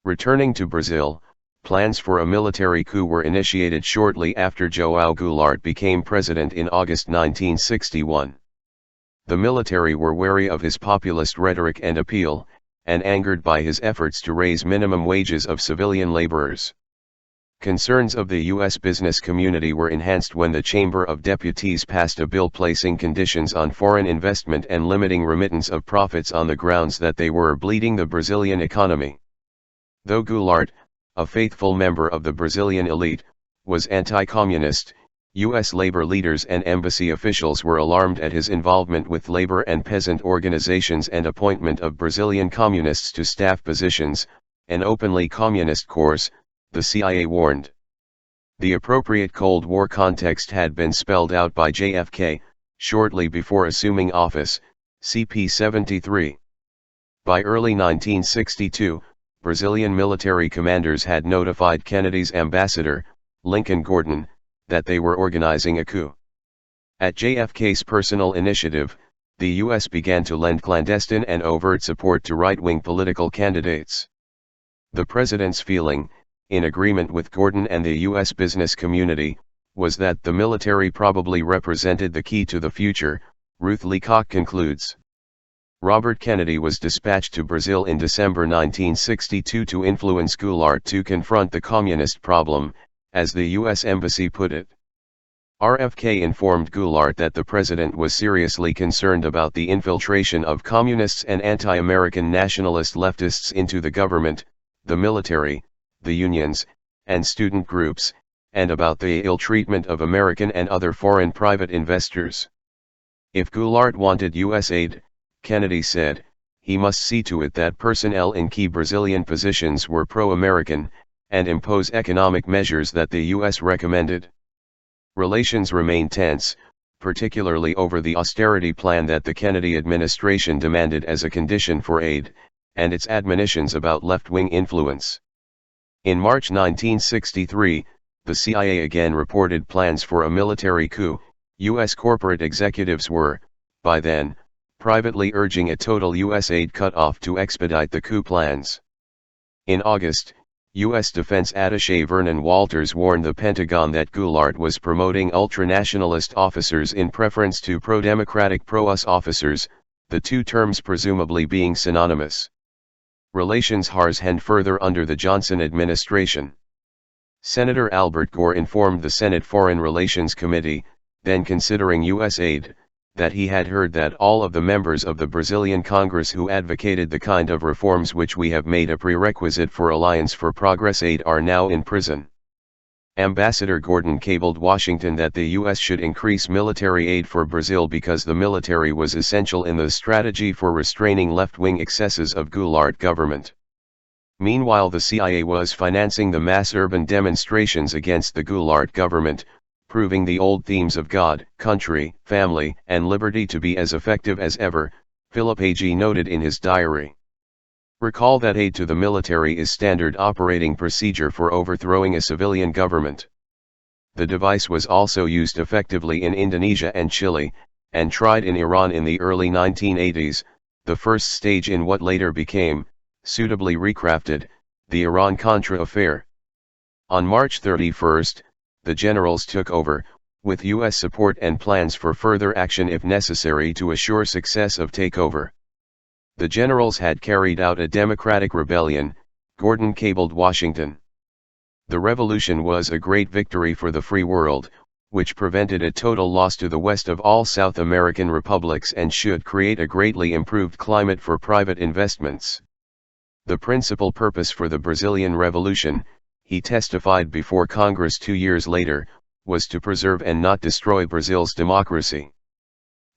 Returning to Brazil, plans for a military coup were initiated shortly after João Goulart became president in August 1961. The military were wary of his populist rhetoric and appeal, and angered by his efforts to raise minimum wages of civilian laborers. Concerns of the U.S. business community were enhanced when the Chamber of Deputies passed a bill placing conditions on foreign investment and limiting remittance of profits on the grounds that they were bleeding the Brazilian economy. Though Goulart, a faithful member of the Brazilian elite, was anti-communist, U.S. labor leaders and embassy officials were alarmed at his involvement with labor and peasant organizations and appointment of Brazilian communists to staff positions, an openly communist course, the CIA warned. The appropriate Cold War context had been spelled out by JFK, shortly before assuming office, CP 73. By early 1962, Brazilian military commanders had notified Kennedy's ambassador, Lincoln Gordon, that they were organizing a coup. At JFK's personal initiative, the U.S. began to lend clandestine and overt support to right-wing political candidates. The president's feeling, in agreement with Gordon and the U.S. business community, was that the military probably represented the key to the future, Ruth Leacock concludes. Robert Kennedy was dispatched to Brazil in December 1962 to influence Goulart to confront the communist problem, as the U.S. Embassy put it. RFK informed Goulart that the president was seriously concerned about the infiltration of communists and anti-American nationalist leftists into the government, the military, the unions, and student groups, and about the ill treatment of American and other foreign private investors. If Goulart wanted U.S. aid, Kennedy said, he must see to it that personnel in key Brazilian positions were pro-American, and impose economic measures that the U.S. recommended. Relations remained tense, particularly over the austerity plan that the Kennedy administration demanded as a condition for aid, and its admonitions about left-wing influence. In March 1963, the CIA again reported plans for a military coup. U.S. corporate executives were, by then, privately urging a total U.S. aid cut-off to expedite the coup plans. In August, U.S. Defense Attaché Vernon Walters warned the Pentagon that Goulart was promoting ultranationalist officers in preference to pro-democratic pro-US officers, the two terms presumably being synonymous. Relations hardened further under the Johnson administration. Senator Albert Gore informed the Senate Foreign Relations Committee, then considering U.S. aid, that he had heard that all of the members of the Brazilian Congress who advocated the kind of reforms which we have made a prerequisite for Alliance for Progress aid are now in prison. Ambassador Gordon cabled Washington that the U.S. should increase military aid for Brazil because the military was essential in the strategy for restraining left-wing excesses of Goulart government. Meanwhile, the CIA was financing the mass urban demonstrations against the Goulart government, proving the old themes of God, country, family, and liberty to be as effective as ever, Philip A.G. noted in his diary. Recall that aid to the military is standard operating procedure for overthrowing a civilian government. The device was also used effectively in Indonesia and Chile, and tried in Iran in the early 1980s, the first stage in what later became, suitably recrafted, the Iran-Contra affair. On March 31, the generals took over, with U.S. support and plans for further action if necessary to assure success of takeover. The generals had carried out a democratic rebellion, Gordon cabled Washington. The revolution was a great victory for the free world, which prevented a total loss to the west of all South American republics and should create a greatly improved climate for private investments. The principal purpose for the Brazilian Revolution, he testified before Congress 2 years later, was to preserve and not destroy Brazil's democracy.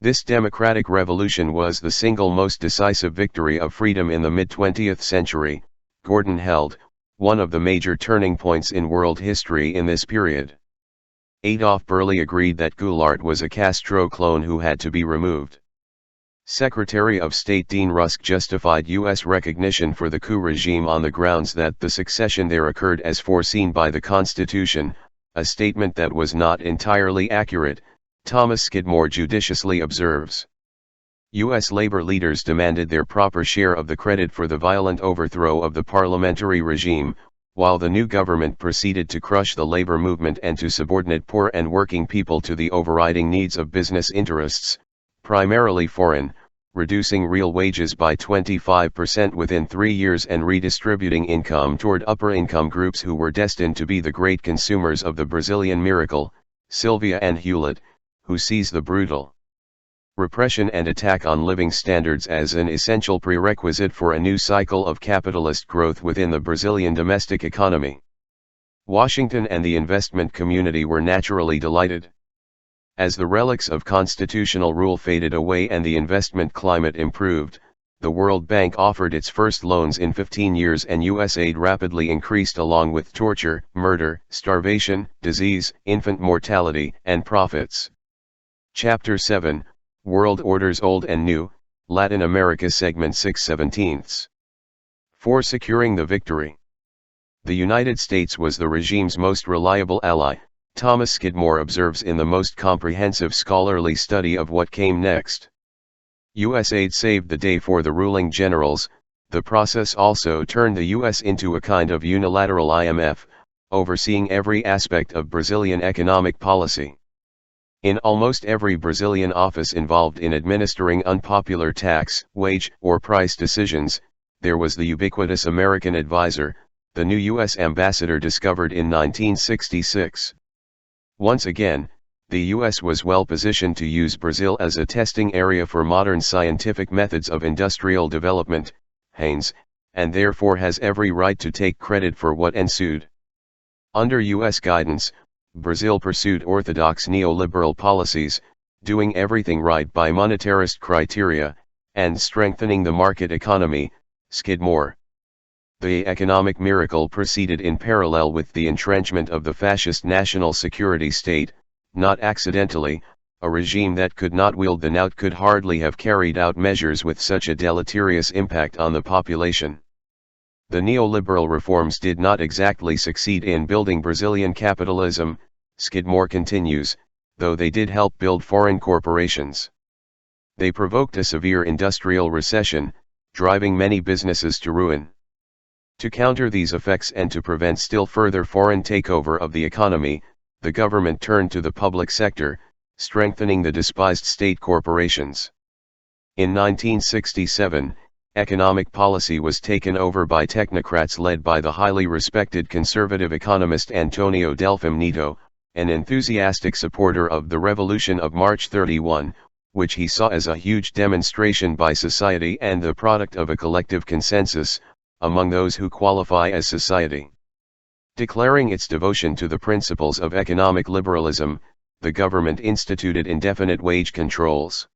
This democratic revolution was the single most decisive victory of freedom in the mid-20th century, Gordon held, one of the major turning points in world history in this period. Adolf Berle agreed that Goulart was a Castro clone who had to be removed. Secretary of State Dean Rusk justified U.S. recognition for the coup regime on the grounds that the succession there occurred as foreseen by the Constitution, a statement that was not entirely accurate, Thomas Skidmore judiciously observes. U.S. labor leaders demanded their proper share of the credit for the violent overthrow of the parliamentary regime, while the new government proceeded to crush the labor movement and to subordinate poor and working people to the overriding needs of business interests, primarily foreign, reducing real wages by 25% within 3 years and redistributing income toward upper-income groups who were destined to be the great consumers of the Brazilian miracle, Sylvia and Hewlett, who sees the brutal repression and attack on living standards as an essential prerequisite for a new cycle of capitalist growth within the Brazilian domestic economy. Washington and the investment community were naturally delighted. As the relics of constitutional rule faded away and the investment climate improved, the World Bank offered its first loans in 15 years and U.S. aid rapidly increased along with torture, murder, starvation, disease, infant mortality, and profits. Chapter 7, World Orders Old and New, Latin America Segment 6/17. For securing the victory. The United States was the regime's most reliable ally, Thomas Skidmore observes in the most comprehensive scholarly study of what came next. U.S. aid saved the day for the ruling generals. The process also turned the U.S. into a kind of unilateral IMF, overseeing every aspect of Brazilian economic policy. In almost every Brazilian office involved in administering unpopular tax, wage, or price decisions, there was the ubiquitous American advisor, the new U.S. ambassador discovered in 1966. Once again, the U.S. was well positioned to use Brazil as a testing area for modern scientific methods of industrial development, Haynes, and therefore has every right to take credit for what ensued. Under U.S. guidance, Brazil pursued orthodox neoliberal policies, doing everything right by monetarist criteria, and strengthening the market economy, Skidmore. The economic miracle proceeded in parallel with the entrenchment of the fascist national security state. Not accidentally, a regime that could not wield the knout could hardly have carried out measures with such a deleterious impact on the population. The neoliberal reforms did not exactly succeed in building Brazilian capitalism, Skidmore continues, though they did help build foreign corporations. They provoked a severe industrial recession, driving many businesses to ruin. To counter these effects and to prevent still further foreign takeover of the economy, the government turned to the public sector, strengthening the despised state corporations. In 1967, economic policy was taken over by technocrats led by the highly respected conservative economist Antonio Delfim Neto, an enthusiastic supporter of the Revolution of March 31, which he saw as a huge demonstration by society and the product of a collective consensus, among those who qualify as society. Declaring its devotion to the principles of economic liberalism, the government instituted indefinite wage controls.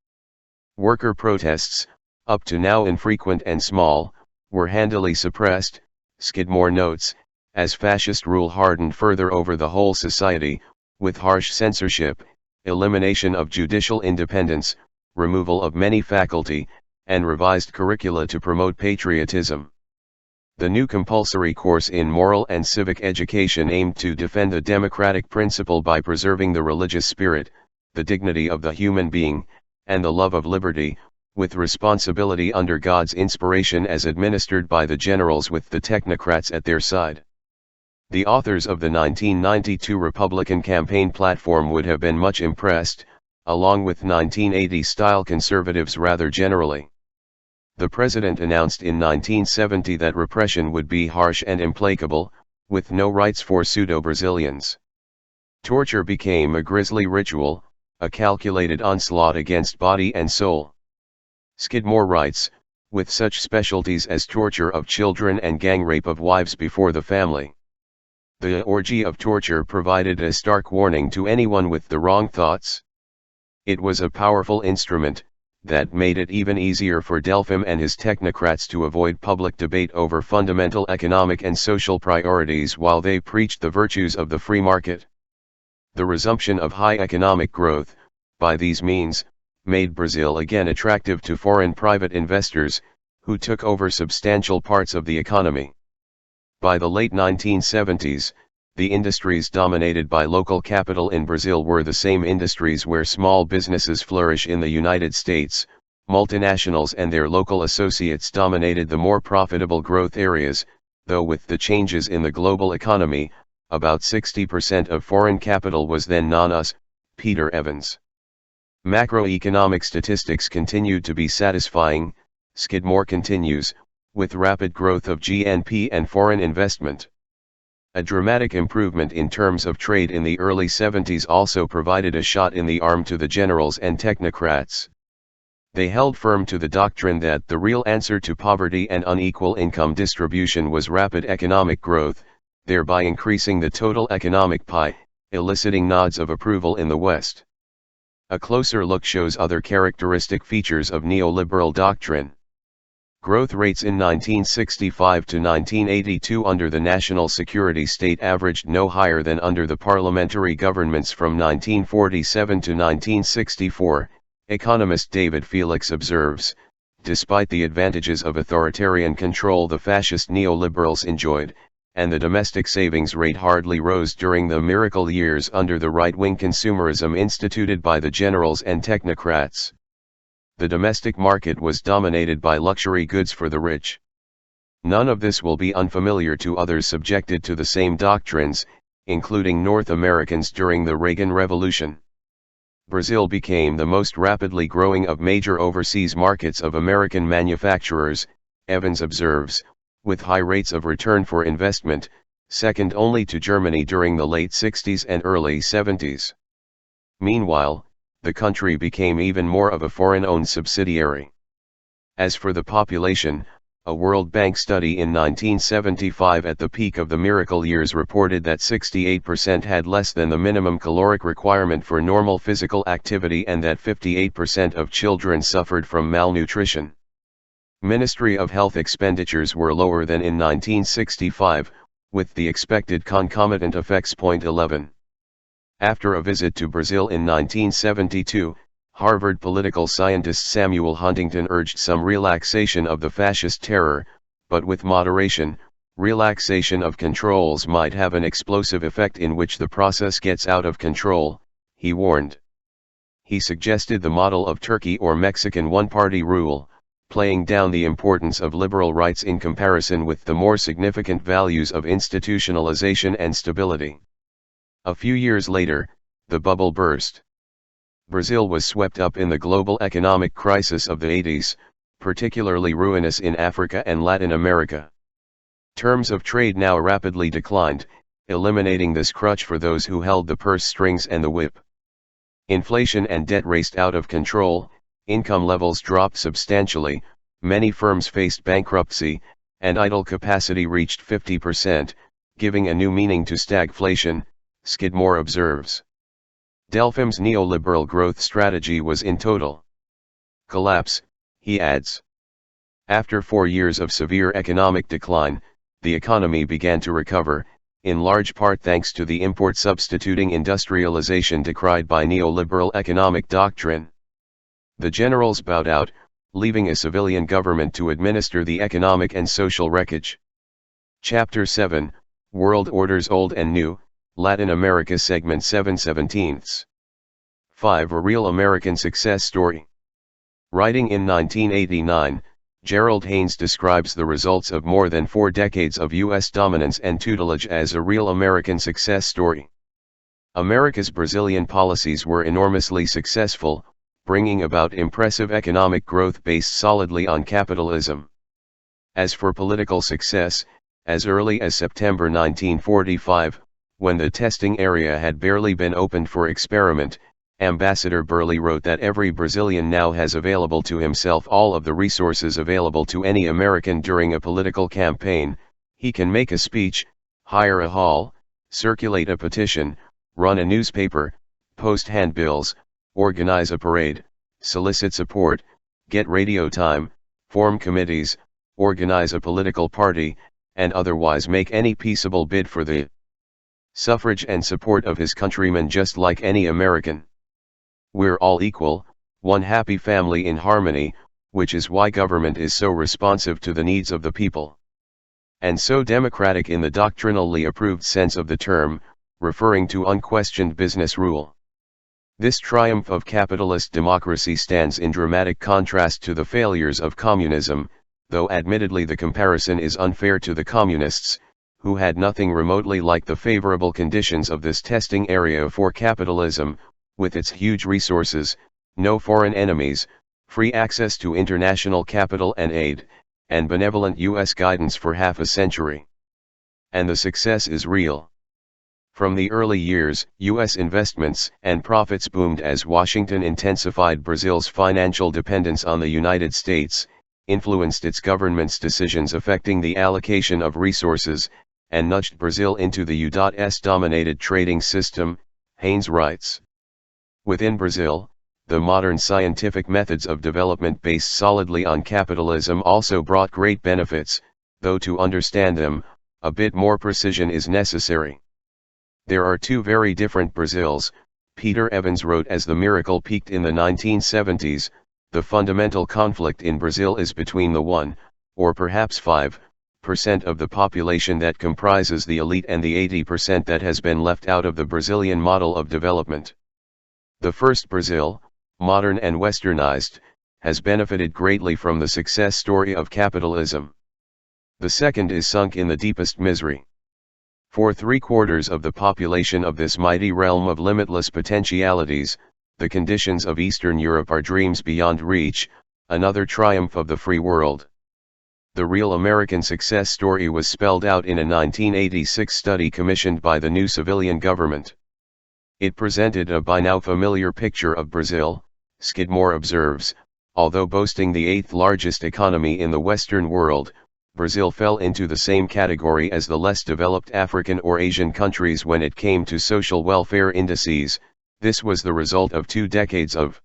Worker protests, up to now infrequent and small, were handily suppressed, Skidmore notes, as fascist rule hardened further over the whole society, with harsh censorship, elimination of judicial independence, removal of many faculty, and revised curricula to promote patriotism. The new compulsory course in moral and civic education aimed to defend the democratic principle by preserving the religious spirit, the dignity of the human being, and the love of liberty, with responsibility under God's inspiration as administered by the generals with the technocrats at their side. The authors of the 1992 Republican campaign platform would have been much impressed, along with 1980-style conservatives rather generally. The president announced in 1970 that repression would be harsh and implacable, with no rights for pseudo-Brazilians. Torture became a grisly ritual, a calculated onslaught against body and soul. Skidmore writes, with such specialties as torture of children and gang rape of wives before the family. The orgy of torture provided a stark warning to anyone with the wrong thoughts. It was a powerful instrument that made it even easier for Delfim and his technocrats to avoid public debate over fundamental economic and social priorities while they preached the virtues of the free market. The resumption of high economic growth, by these means, made Brazil again attractive to foreign private investors, who took over substantial parts of the economy. By the late 1970s, the industries dominated by local capital in Brazil were the same industries where small businesses flourish in the United States. Multinationals and their local associates dominated the more profitable growth areas, though with the changes in the global economy, about 60% of foreign capital was then non-US. Peter Evans. Macroeconomic statistics continued to be satisfying, Skidmore continues, with rapid growth of GNP and foreign investment. A dramatic improvement in terms of trade in the early 70s also provided a shot in the arm to the generals and technocrats. They held firm to the doctrine that the real answer to poverty and unequal income distribution was rapid economic growth, thereby increasing the total economic pie, eliciting nods of approval in the West. A closer look shows other characteristic features of neoliberal doctrine. Growth rates in 1965 to 1982 under the national security state averaged no higher than under the parliamentary governments from 1947 to 1964, economist David Felix observes. Despite the advantages of authoritarian control the fascist neoliberals enjoyed, and the domestic savings rate hardly rose during the miracle years under the right-wing consumerism instituted by the generals and technocrats. The domestic market was dominated by luxury goods for the rich. None of this will be unfamiliar to others subjected to the same doctrines, including North Americans during the Reagan Revolution. Brazil became the most rapidly growing of major overseas markets of American manufacturers, Evans observes, with high rates of return for investment, second only to Germany during the late 60s and early 70s. Meanwhile, the country became even more of a foreign-owned subsidiary. As for the population, a World Bank study in 1975 at the peak of the miracle years reported that 68% had less than the minimum caloric requirement for normal physical activity and that 58% of children suffered from malnutrition. Ministry of Health expenditures were lower than in 1965, with the expected concomitant effects. 11. After a visit to Brazil in 1972, Harvard political scientist Samuel Huntington urged some relaxation of the fascist terror, but with moderation. Relaxation of controls might have an explosive effect in which the process gets out of control, he warned. He suggested the model of Turkey or Mexican one-party rule, playing down the importance of liberal rights in comparison with the more significant values of institutionalization and stability. A few years later, the bubble burst. Brazil was swept up in the global economic crisis of the 80s, particularly ruinous in Africa and Latin America. Terms of trade now rapidly declined, eliminating this crutch for those who held the purse strings and the whip. Inflation and debt raced out of control, income levels dropped substantially, many firms faced bankruptcy, and idle capacity reached 50%, giving a new meaning to stagflation, Skidmore observes. Delphin's neoliberal growth strategy was in total collapse, he adds. After 4 years of severe economic decline, the economy began to recover, in large part thanks to the import substituting industrialization decried by neoliberal economic doctrine. The generals bowed out, leaving a civilian government to administer the economic and social wreckage. Chapter 7, World Orders Old and New, Latin America Segment 7/17. 5. A Real American Success Story. Writing in 1989, Gerald Haynes describes the results of more than 4 decades of U.S. dominance and tutelage as a real American success story. America's Brazilian policies were enormously successful, bringing about impressive economic growth based solidly on capitalism. As for political success, as early as September 1945, when the testing area had barely been opened for experiment, Ambassador Burley wrote that every Brazilian now has available to himself all of the resources available to any American during a political campaign. He can make a speech, hire a hall, circulate a petition, run a newspaper, post handbills, organize a parade, solicit support, get radio time, form committees, organize a political party, and otherwise make any peaceable bid for the suffrage and support of his countrymen just like any American. We're all equal, one happy family in harmony, which is why government is so responsive to the needs of the people. And so democratic in the doctrinally approved sense of the term, referring to unquestioned business rule. This triumph of capitalist democracy stands in dramatic contrast to the failures of communism, though admittedly the comparison is unfair to the communists, who had nothing remotely like the favorable conditions of this testing area for capitalism, with its huge resources, no foreign enemies, free access to international capital and aid, and benevolent U.S. guidance for half a century. And the success is real. From the early years, U.S. investments and profits boomed as Washington intensified Brazil's financial dependence on the United States, influenced its government's decisions affecting the allocation of resources, and nudged Brazil into the U.S.-dominated trading system, Haynes writes. Within Brazil, the modern scientific methods of development based solidly on capitalism also brought great benefits, though to understand them, a bit more precision is necessary. There are 2 very different Brazils, Peter Evans wrote. As the miracle peaked in the 1970s, the fundamental conflict in Brazil is between the 1, or perhaps 5%, of the population that comprises the elite and the 80% that has been left out of the Brazilian model of development. The first Brazil, modern and westernized, has benefited greatly from the success story of capitalism. The second is sunk in the deepest misery. For 3/4 of the population of this mighty realm of limitless potentialities, the conditions of Eastern Europe are dreams beyond reach, another triumph of the free world. The real American success story was spelled out in a 1986 study commissioned by the new civilian government. It presented a by now familiar picture of Brazil, Skidmore observes. Although boasting the 8th largest economy in the Western world, Brazil fell into the same category as the less developed African or Asian countries when it came to social welfare indices. This was the result of 2 decades of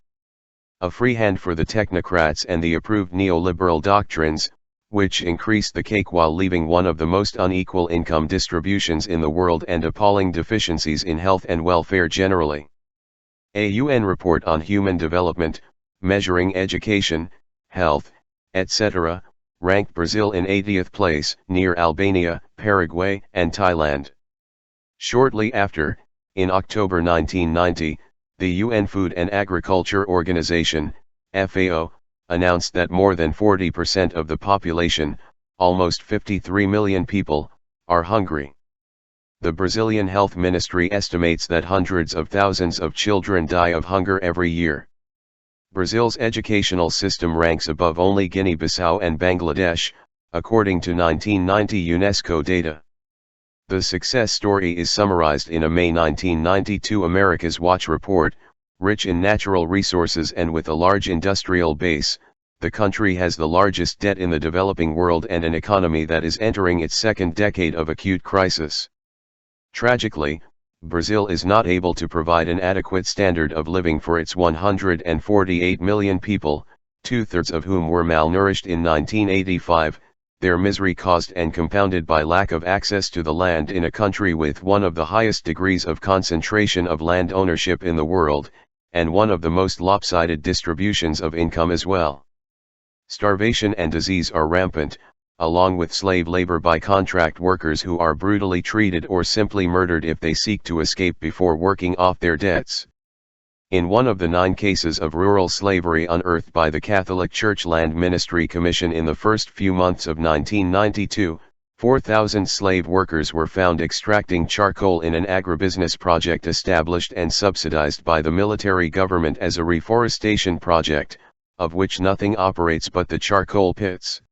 a free hand for the technocrats and the approved neoliberal doctrines, which increased the cake while leaving one of the most unequal income distributions in the world and appalling deficiencies in health and welfare generally. A UN report on human development, measuring education, health, etc., ranked Brazil in 80th place, near Albania, Paraguay, and Thailand. Shortly after, in October 1990, the UN Food and Agriculture Organization, FAO, announced that more than 40% of the population, almost 53 million people, are hungry. The Brazilian Health Ministry estimates that hundreds of thousands of children die of hunger every year. Brazil's educational system ranks above only Guinea-Bissau and Bangladesh, according to 1990 UNESCO data. The success story is summarized in a May 1992 America's Watch report. Rich in natural resources and with a large industrial base, the country has the largest debt in the developing world and an economy that is entering its second decade of acute crisis. Tragically, Brazil is not able to provide an adequate standard of living for its 148 million people, two-thirds of whom were malnourished in 1985, their misery caused and compounded by lack of access to the land in a country with one of the highest degrees of concentration of land ownership in the world, and one of the most lopsided distributions of income as well. Starvation and disease are rampant, along with slave labor by contract workers who are brutally treated or simply murdered if they seek to escape before working off their debts. In one of the 9 cases of rural slavery unearthed by the Catholic Church Land Ministry Commission in the first few months of 1992, 4,000 slave workers were found extracting charcoal in an agribusiness project established and subsidized by the military government as a reforestation project, of which nothing operates but the charcoal pits.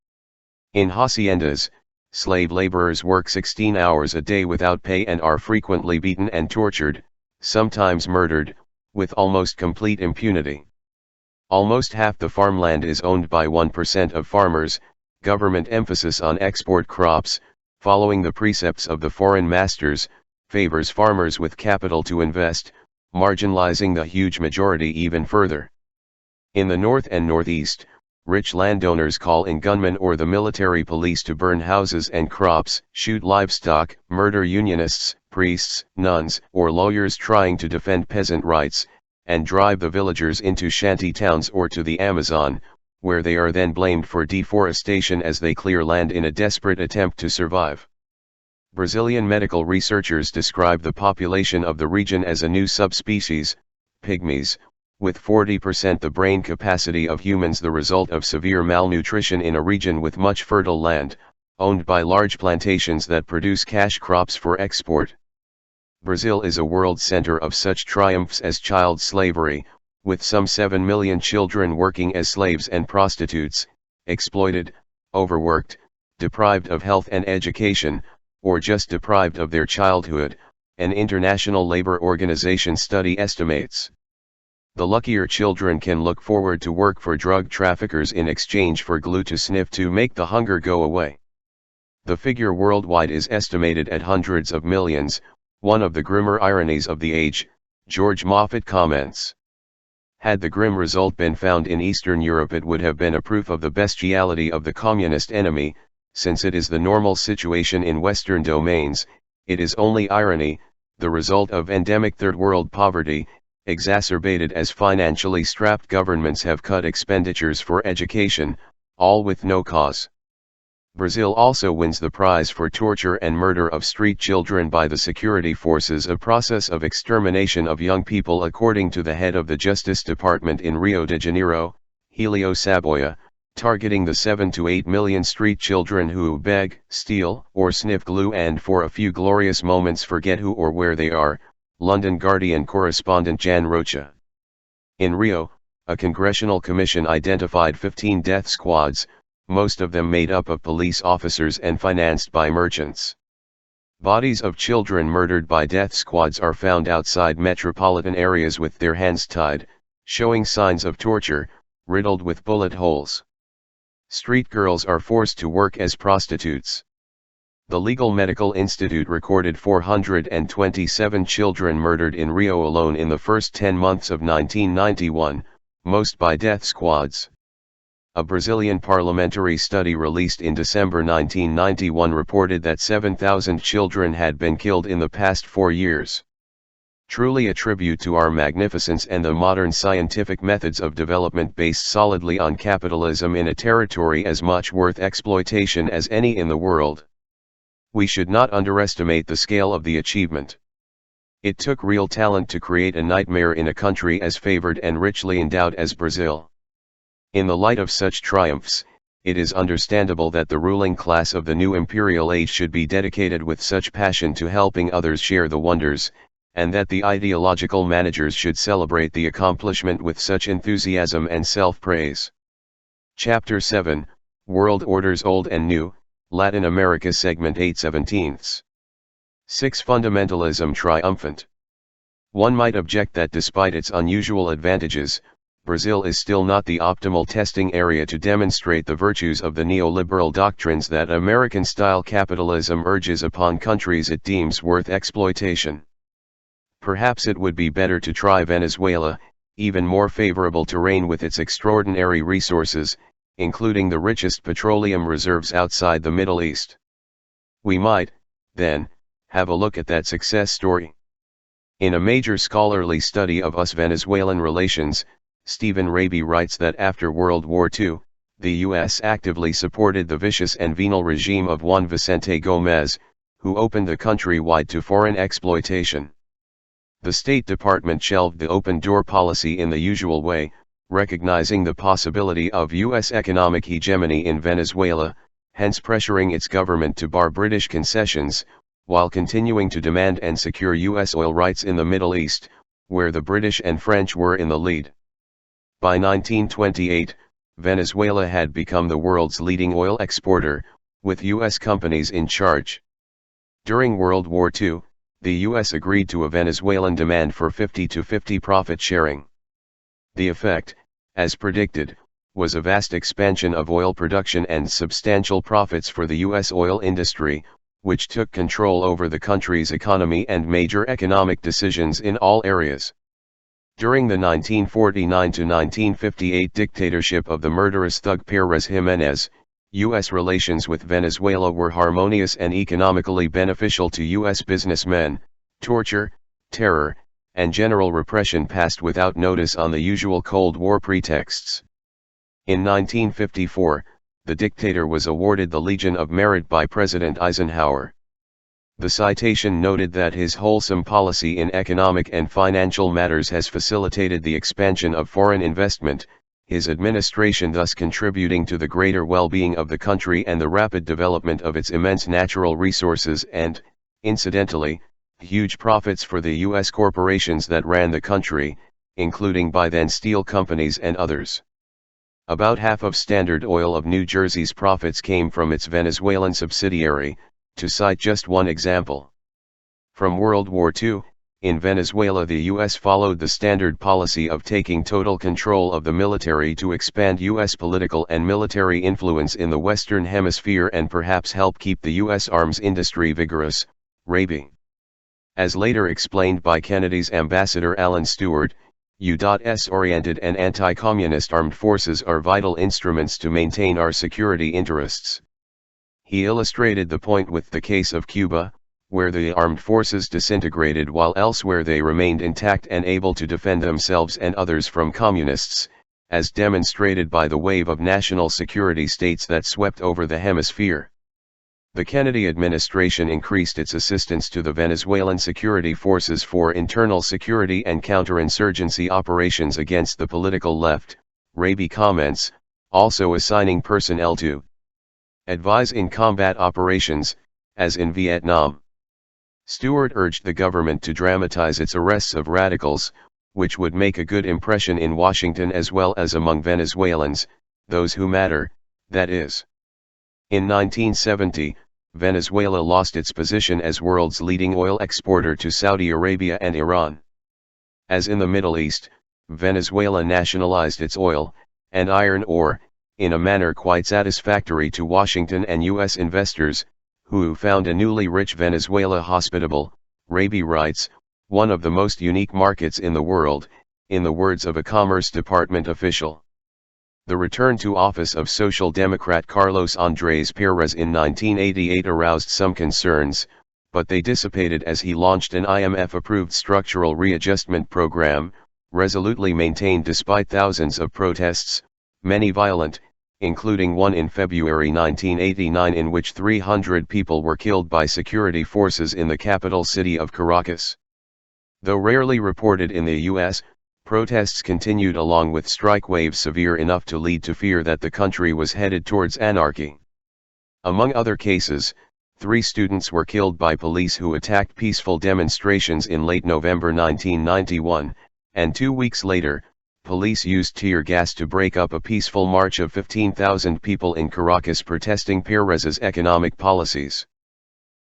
In haciendas, slave laborers work 16 hours a day without pay and are frequently beaten and tortured, sometimes murdered, with almost complete impunity. Almost half the farmland is owned by 1% of farmers. Government emphasis on export crops, following the precepts of the foreign masters, favors farmers with capital to invest, marginalizing the huge majority even further. In the north and northeast, rich landowners call in gunmen or the military police to burn houses and crops, shoot livestock, murder unionists, priests, nuns, or lawyers trying to defend peasant rights, and drive the villagers into shanty towns or to the Amazon, where they are then blamed for deforestation as they clear land in a desperate attempt to survive. Brazilian medical researchers describe the population of the region as a new subspecies, pygmies, with 40% the brain capacity of humans, the result of severe malnutrition in a region with much fertile land, owned by large plantations that produce cash crops for export. Brazil is a world center of such triumphs as child slavery, with some 7 million children working as slaves and prostitutes, exploited, overworked, deprived of health and education, or just deprived of their childhood, an International Labor Organization study estimates. The luckier children can look forward to work for drug traffickers in exchange for glue to sniff to make the hunger go away. The figure worldwide is estimated at hundreds of millions, one of the grimmer ironies of the age, George Moffat comments. Had the grim result been found in Eastern Europe, it would have been a proof of the bestiality of the communist enemy. Since it is the normal situation in Western domains, it is only irony, the result of endemic third world poverty, exacerbated as financially strapped governments have cut expenditures for education, all with no cause. Brazil also wins the prize for torture and murder of street children by the security forces, a process of extermination of young people according to the head of the Justice Department in Rio de Janeiro, Helio Saboia, targeting the 7 to 8 million street children who beg, steal, or sniff glue and for a few glorious moments forget who or where they are. London Guardian correspondent Jan Rocha. In Rio, a congressional commission identified 15 death squads, most of them made up of police officers and financed by merchants. Bodies of children murdered by death squads are found outside metropolitan areas with their hands tied, showing signs of torture, riddled with bullet holes. Street girls are forced to work as prostitutes. The Legal Medical Institute recorded 427 children murdered in Rio alone in the first 10 months of 1991, most by death squads. A Brazilian parliamentary study released in December 1991 reported that 7,000 children had been killed in the past 4 years. Truly a tribute to our magnificence and the modern scientific methods of development based solidly on capitalism in a territory as much worth exploitation as any in the world. We should not underestimate the scale of the achievement. It took real talent to create a nightmare in a country as favored and richly endowed as Brazil. In the light of such triumphs, it is understandable that the ruling class of the new imperial age should be dedicated with such passion to helping others share the wonders, and that the ideological managers should celebrate the accomplishment with such enthusiasm and self-praise. Chapter 7, World Orders Old and New, Latin America Segment 8/17. 6. Fundamentalism triumphant. One might object that despite its unusual advantages, Brazil is still not the optimal testing area to demonstrate the virtues of the neoliberal doctrines that American-style capitalism urges upon countries it deems worth exploitation. Perhaps it would be better to try Venezuela, even more favorable terrain with its extraordinary resources, including the richest petroleum reserves outside the Middle East. We might, then, have a look at that success story. In a major scholarly study of US-Venezuelan relations, Stephen Raby writes that after World War II, the U.S. actively supported the vicious and venal regime of Juan Vicente Gómez, who opened the country wide to foreign exploitation. The State Department shelved the open-door policy in the usual way, recognizing the possibility of U.S. economic hegemony in Venezuela, hence pressuring its government to bar British concessions, while continuing to demand and secure U.S. oil rights in the Middle East, where the British and French were in the lead. By 1928, Venezuela had become the world's leading oil exporter, with U.S. companies in charge. During World War II, the U.S. agreed to a Venezuelan demand for 50-50 profit sharing. The effect, as predicted, was a vast expansion of oil production and substantial profits for the U.S. oil industry, which took control over the country's economy and major economic decisions in all areas. During the 1949–1958 dictatorship of the murderous thug Pérez Jiménez, U.S. relations with Venezuela were harmonious and economically beneficial to U.S. businessmen. Torture, terror, and general repression passed without notice on the usual Cold War pretexts. In 1954, the dictator was awarded the Legion of Merit by President Eisenhower. The citation noted that his wholesome policy in economic and financial matters has facilitated the expansion of foreign investment, his administration thus contributing to the greater well-being of the country and the rapid development of its immense natural resources and, incidentally, huge profits for the U.S. corporations that ran the country, including by then steel companies and others. About half of Standard Oil of New Jersey's profits came from its Venezuelan subsidiary, to cite just one example. From World War II, in Venezuela the U.S. followed the standard policy of taking total control of the military to expand U.S. political and military influence in the Western Hemisphere and perhaps help keep the U.S. arms industry vigorous. Raby. As later explained by Kennedy's ambassador Alan Stewart, U.S.-oriented and anti-communist armed forces are vital instruments to maintain our security interests. He illustrated the point with the case of Cuba, where the armed forces disintegrated while elsewhere they remained intact and able to defend themselves and others from communists, as demonstrated by the wave of national security states that swept over the hemisphere. The Kennedy administration increased its assistance to the Venezuelan security forces for internal security and counterinsurgency operations against the political left, Raby comments, also assigning personnel to advise in combat operations, as in Vietnam. Stewart urged the government to dramatize its arrests of radicals, which would make a good impression in Washington as well as among Venezuelans, those who matter, that is. In 1970, Venezuela lost its position as world's leading oil exporter to Saudi Arabia and Iran. As in the Middle East, Venezuela nationalized its oil and iron ore, in a manner quite satisfactory to Washington and U.S. investors, who found a newly rich Venezuela hospitable. Raby writes, one of the most unique markets in the world, in the words of a Commerce Department official. The return to office of Social Democrat Carlos Andrés Pérez in 1988 aroused some concerns, but they dissipated as he launched an IMF-approved structural readjustment program, resolutely maintained despite thousands of protests, many violent, including one in February 1989 in which 300 people were killed by security forces in the capital city of Caracas. Though rarely reported in the U.S., protests continued along with strike waves severe enough to lead to fear that the country was headed towards anarchy. Among other cases, 3 students were killed by police who attacked peaceful demonstrations in late November 1991, and 2 weeks later, police used tear gas to break up a peaceful march of 15,000 people in Caracas protesting Pérez's economic policies.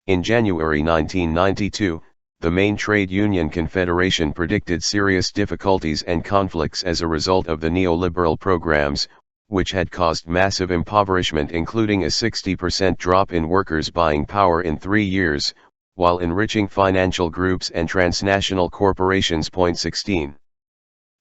In January 1992, the main trade union confederation predicted serious difficulties and conflicts as a result of the neoliberal programs, which had caused massive impoverishment, including a 60% drop in workers' buying power in 3 years, while enriching financial groups and transnational corporations. 16.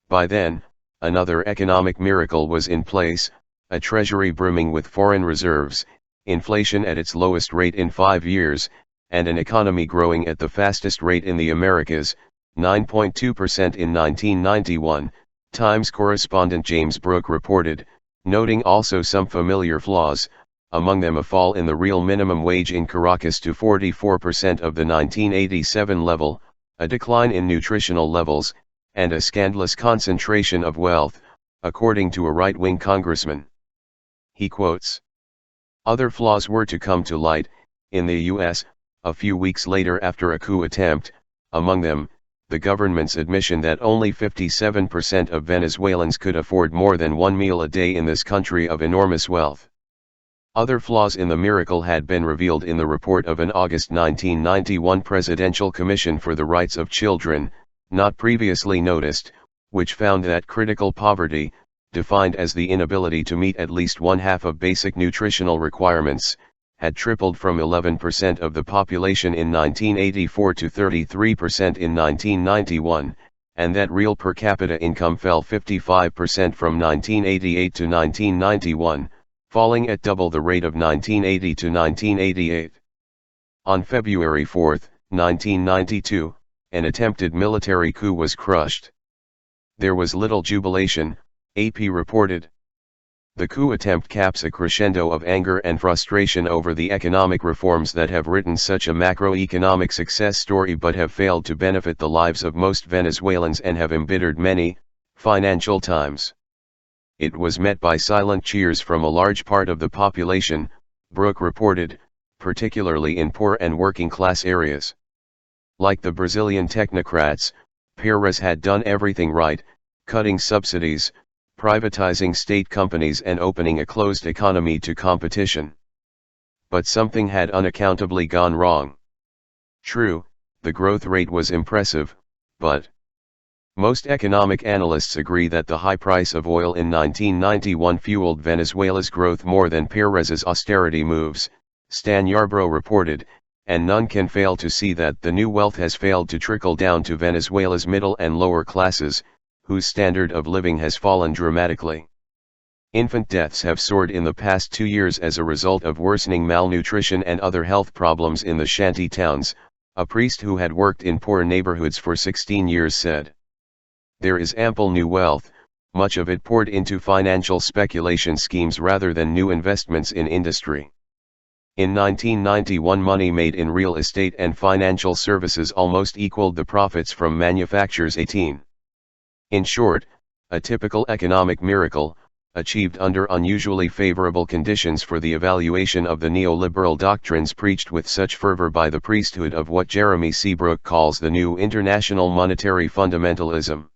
By then, another economic miracle was in place, a treasury brimming with foreign reserves, inflation at its lowest rate in 5 years, and an economy growing at the fastest rate in the Americas, 9.2% in 1991, Times correspondent James Brooke reported, noting also some familiar flaws, among them a fall in the real minimum wage in Caracas to 44% of the 1987 level, a decline in nutritional levels, and a scandalous concentration of wealth, according to a right-wing congressman. He quotes, "Other flaws were to come to light, in the U.S., a few weeks later after a coup attempt, among them, the government's admission that only 57% of Venezuelans could afford more than one meal a day in this country of enormous wealth." Other flaws in the miracle had been revealed in the report of an August 1991 Presidential Commission for the Rights of Children, not previously noticed, which found that critical poverty, defined as the inability to meet at least one-half of basic nutritional requirements, had tripled from 11% of the population in 1984 to 33% in 1991, and that real per capita income fell 55% from 1988 to 1991, falling at double the rate of 1980 to 1988. On February 4, 1992, an attempted military coup was crushed. There was little jubilation, AP reported. The coup attempt caps a crescendo of anger and frustration over the economic reforms that have written such a macroeconomic success story but have failed to benefit the lives of most Venezuelans and have embittered many. Financial Times. It was met by silent cheers from a large part of the population, Brooke reported, particularly in poor and working-class areas. Like the Brazilian technocrats, Pérez had done everything right, cutting subsidies, privatizing state companies and opening a closed economy to competition. But something had unaccountably gone wrong. True, the growth rate was impressive, but most economic analysts agree that the high price of oil in 1991 fueled Venezuela's growth more than Pérez's austerity moves, Stan Yarbrough reported, and none can fail to see that the new wealth has failed to trickle down to Venezuela's middle and lower classes, whose standard of living has fallen dramatically. Infant deaths have soared in the past 2 years as a result of worsening malnutrition and other health problems in the shanty towns, a priest who had worked in poor neighborhoods for 16 years said. There is ample new wealth, much of it poured into financial speculation schemes rather than new investments in industry. In 1991, money made in real estate and financial services almost equaled the profits from manufactures. 18. In short, a typical economic miracle, achieved under unusually favorable conditions for the evaluation of the neoliberal doctrines preached with such fervor by the priesthood of what Jeremy C. Brooke calls the new international monetary fundamentalism.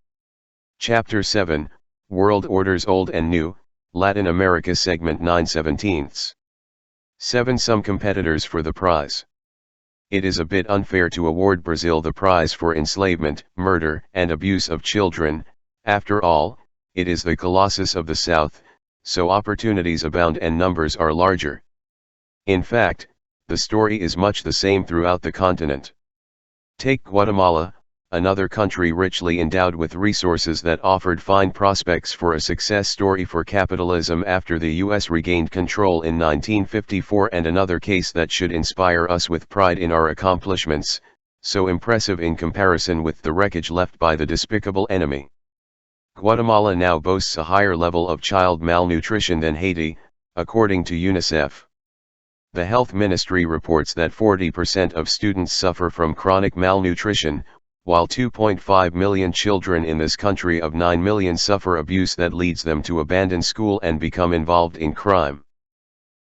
Chapter 7, World Orders Old and New, Latin America Segment 9/17. 7. Some competitors for the prize. It is a bit unfair to award Brazil the prize for enslavement, murder, and abuse of children. After all, it is the Colossus of the South, so opportunities abound and numbers are larger. In fact, the story is much the same throughout the continent. Take Guatemala, another country richly endowed with resources that offered fine prospects for a success story for capitalism after the U.S. regained control in 1954, and another case that should inspire us with pride in our accomplishments, so impressive in comparison with the wreckage left by the despicable enemy. Guatemala now boasts a higher level of child malnutrition than Haiti, according to UNICEF. The Health Ministry reports that 40% of students suffer from chronic malnutrition, while 2.5 million children in this country of 9 million suffer abuse that leads them to abandon school and become involved in crime.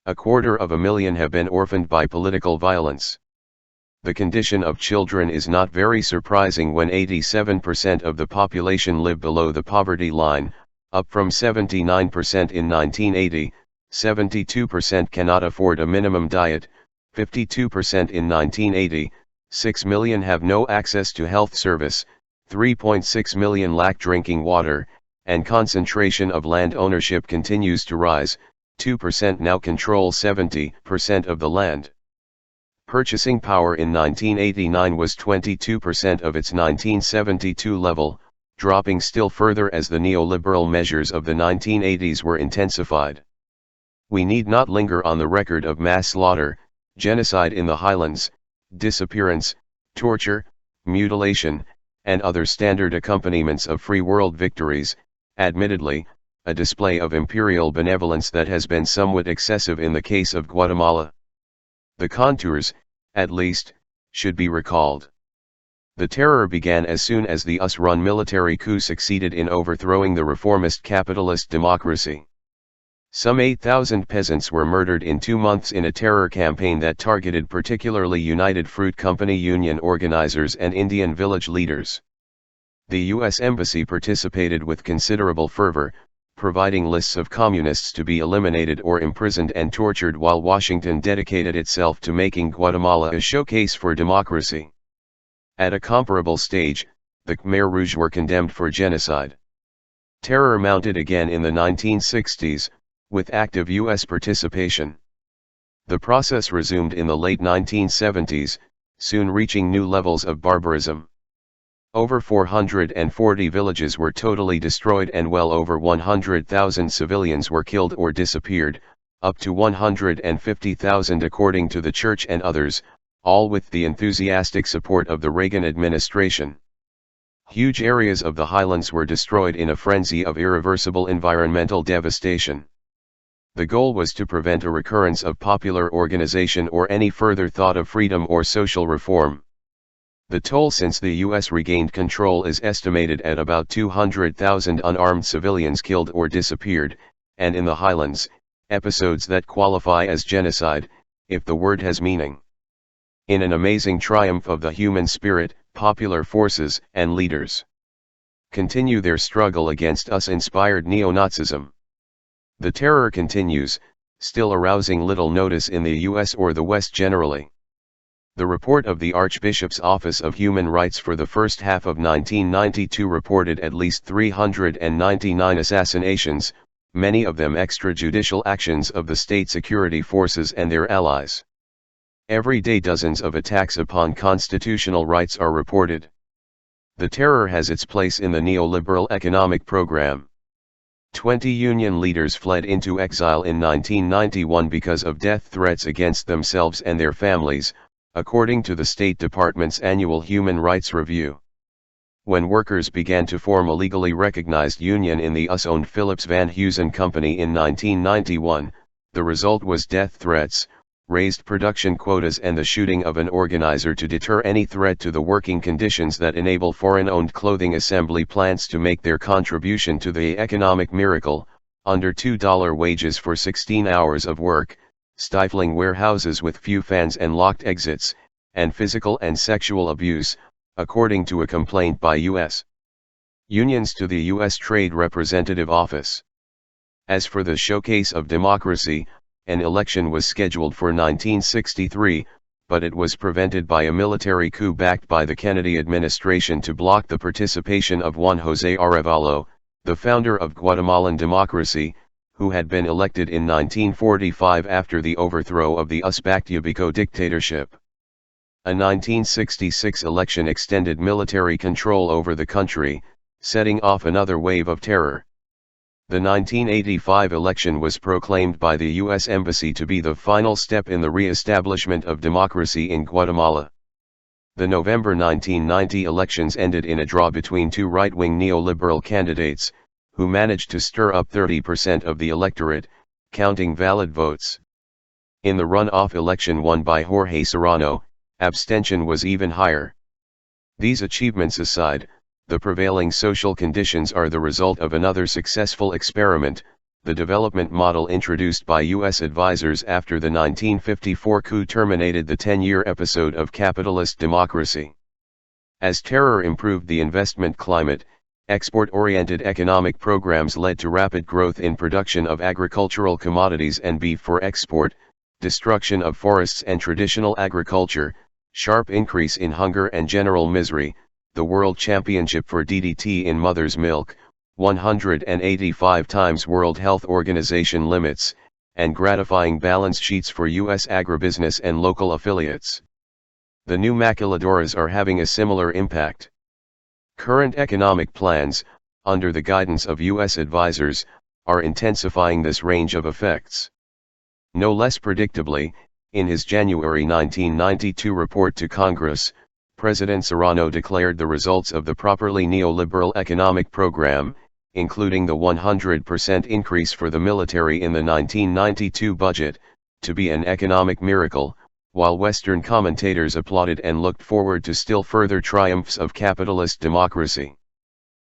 250,000 have been orphaned by political violence. The condition of children is not very surprising when 87% of the population live below the poverty line, up from 79% in 1980, 72% cannot afford a minimum diet, 52% in 1980, 6 million have no access to health service, 3.6 million lack drinking water, and concentration of land ownership continues to rise, 2% now control 70% of the land. Purchasing power in 1989 was 22% of its 1972 level, dropping still further as the neoliberal measures of the 1980s were intensified. We need not linger on the record of mass slaughter, genocide in the highlands, disappearance, torture, mutilation, and other standard accompaniments of free world victories, admittedly, a display of imperial benevolence that has been somewhat excessive in the case of Guatemala. The contours, at least, should be recalled. The terror began as soon as the US-run military coup succeeded in overthrowing the reformist capitalist democracy. Some 8,000 peasants were murdered in 2 months in a terror campaign that targeted particularly United Fruit Company union organizers and Indian village leaders. The U.S. Embassy participated with considerable fervor, providing lists of communists to be eliminated or imprisoned and tortured, while Washington dedicated itself to making Guatemala a showcase for democracy. At a comparable stage, the Khmer Rouge were condemned for genocide. Terror mounted again in the 1960s, with active U.S. participation. The process resumed in the late 1970s, soon reaching new levels of barbarism. Over 440 villages were totally destroyed and well over 100,000 civilians were killed or disappeared, up to 150,000 according to the church and others, all with the enthusiastic support of the Reagan administration. Huge areas of the highlands were destroyed in a frenzy of irreversible environmental devastation. The goal was to prevent a recurrence of popular organization or any further thought of freedom or social reform. The toll since the U.S. regained control is estimated at about 200,000 unarmed civilians killed or disappeared, and in the highlands, episodes that qualify as genocide, if the word has meaning. In an amazing triumph of the human spirit, popular forces and leaders continue their struggle against us-inspired neo-Nazism. The terror continues, still arousing little notice in the U.S. or the West generally. The report of the Archbishop's Office of Human Rights for the first half of 1992 reported at least 399 assassinations, many of them extrajudicial actions of the state security forces and their allies. Every day dozens of attacks upon constitutional rights are reported. The terror has its place in the neoliberal economic program. 20 union leaders fled into exile in 1991 because of death threats against themselves and their families, according to the State Department's annual Human Rights Review. When workers began to form a legally recognized union in the US-owned Phillips Van Heusen Company in 1991, the result was death threats, raised production quotas and the shooting of an organizer to deter any threat to the working conditions that enable foreign-owned clothing assembly plants to make their contribution to the economic miracle, under $2 wages for 16 hours of work, stifling warehouses with few fans and locked exits, and physical and sexual abuse, according to a complaint by U.S. unions to the U.S. Trade Representative Office. As for the showcase of democracy, an election was scheduled for 1963, but it was prevented by a military coup backed by the Kennedy administration to block the participation of Juan José Arevalo, the founder of Guatemalan democracy, who had been elected in 1945 after the overthrow of the US-backed Ubico dictatorship. A 1966 election extended military control over the country, setting off another wave of terror. The 1985 election was proclaimed by the U.S. Embassy to be the final step in the re-establishment of democracy in Guatemala. The November 1990 elections ended in a draw between two right-wing neoliberal candidates, who managed to stir up 30% of the electorate, counting valid votes. In the runoff election won by Jorge Serrano, abstention was even higher. These achievements aside, the prevailing social conditions are the result of another successful experiment, the development model introduced by U.S. advisors after the 1954 coup terminated the 10-year episode of capitalist democracy. As terror improved the investment climate, export-oriented economic programs led to rapid growth in production of agricultural commodities and beef for export, destruction of forests and traditional agriculture, sharp increase in hunger and general misery, the World Championship for DDT in mother's milk, 185 times World Health Organization limits, and gratifying balance sheets for U.S. agribusiness and local affiliates. The new maquiladoras are having a similar impact. Current economic plans, under the guidance of U.S. advisors, are intensifying this range of effects. No less predictably, in his January 1992 report to Congress, President Serrano declared the results of the properly neoliberal economic program, including the 100% increase for the military in the 1992 budget, to be an economic miracle, while Western commentators applauded and looked forward to still further triumphs of capitalist democracy.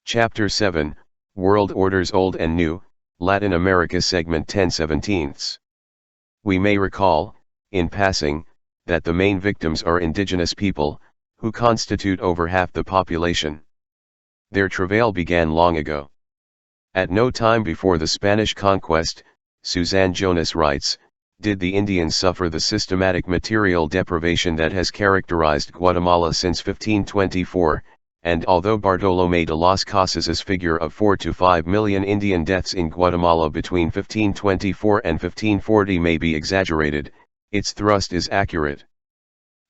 Chapter 7, World Orders Old and New, Latin America Segment 10/17. We may recall, in passing, that the main victims are indigenous people, who constitute over half the population. Their travail began long ago. At no time before the Spanish conquest, Suzanne Jonas writes, did the Indians suffer the systematic material deprivation that has characterized Guatemala since 1524, and although Bartolomé de las Casas's figure of 4 to 5 million Indian deaths in Guatemala between 1524 and 1540 may be exaggerated, its thrust is accurate.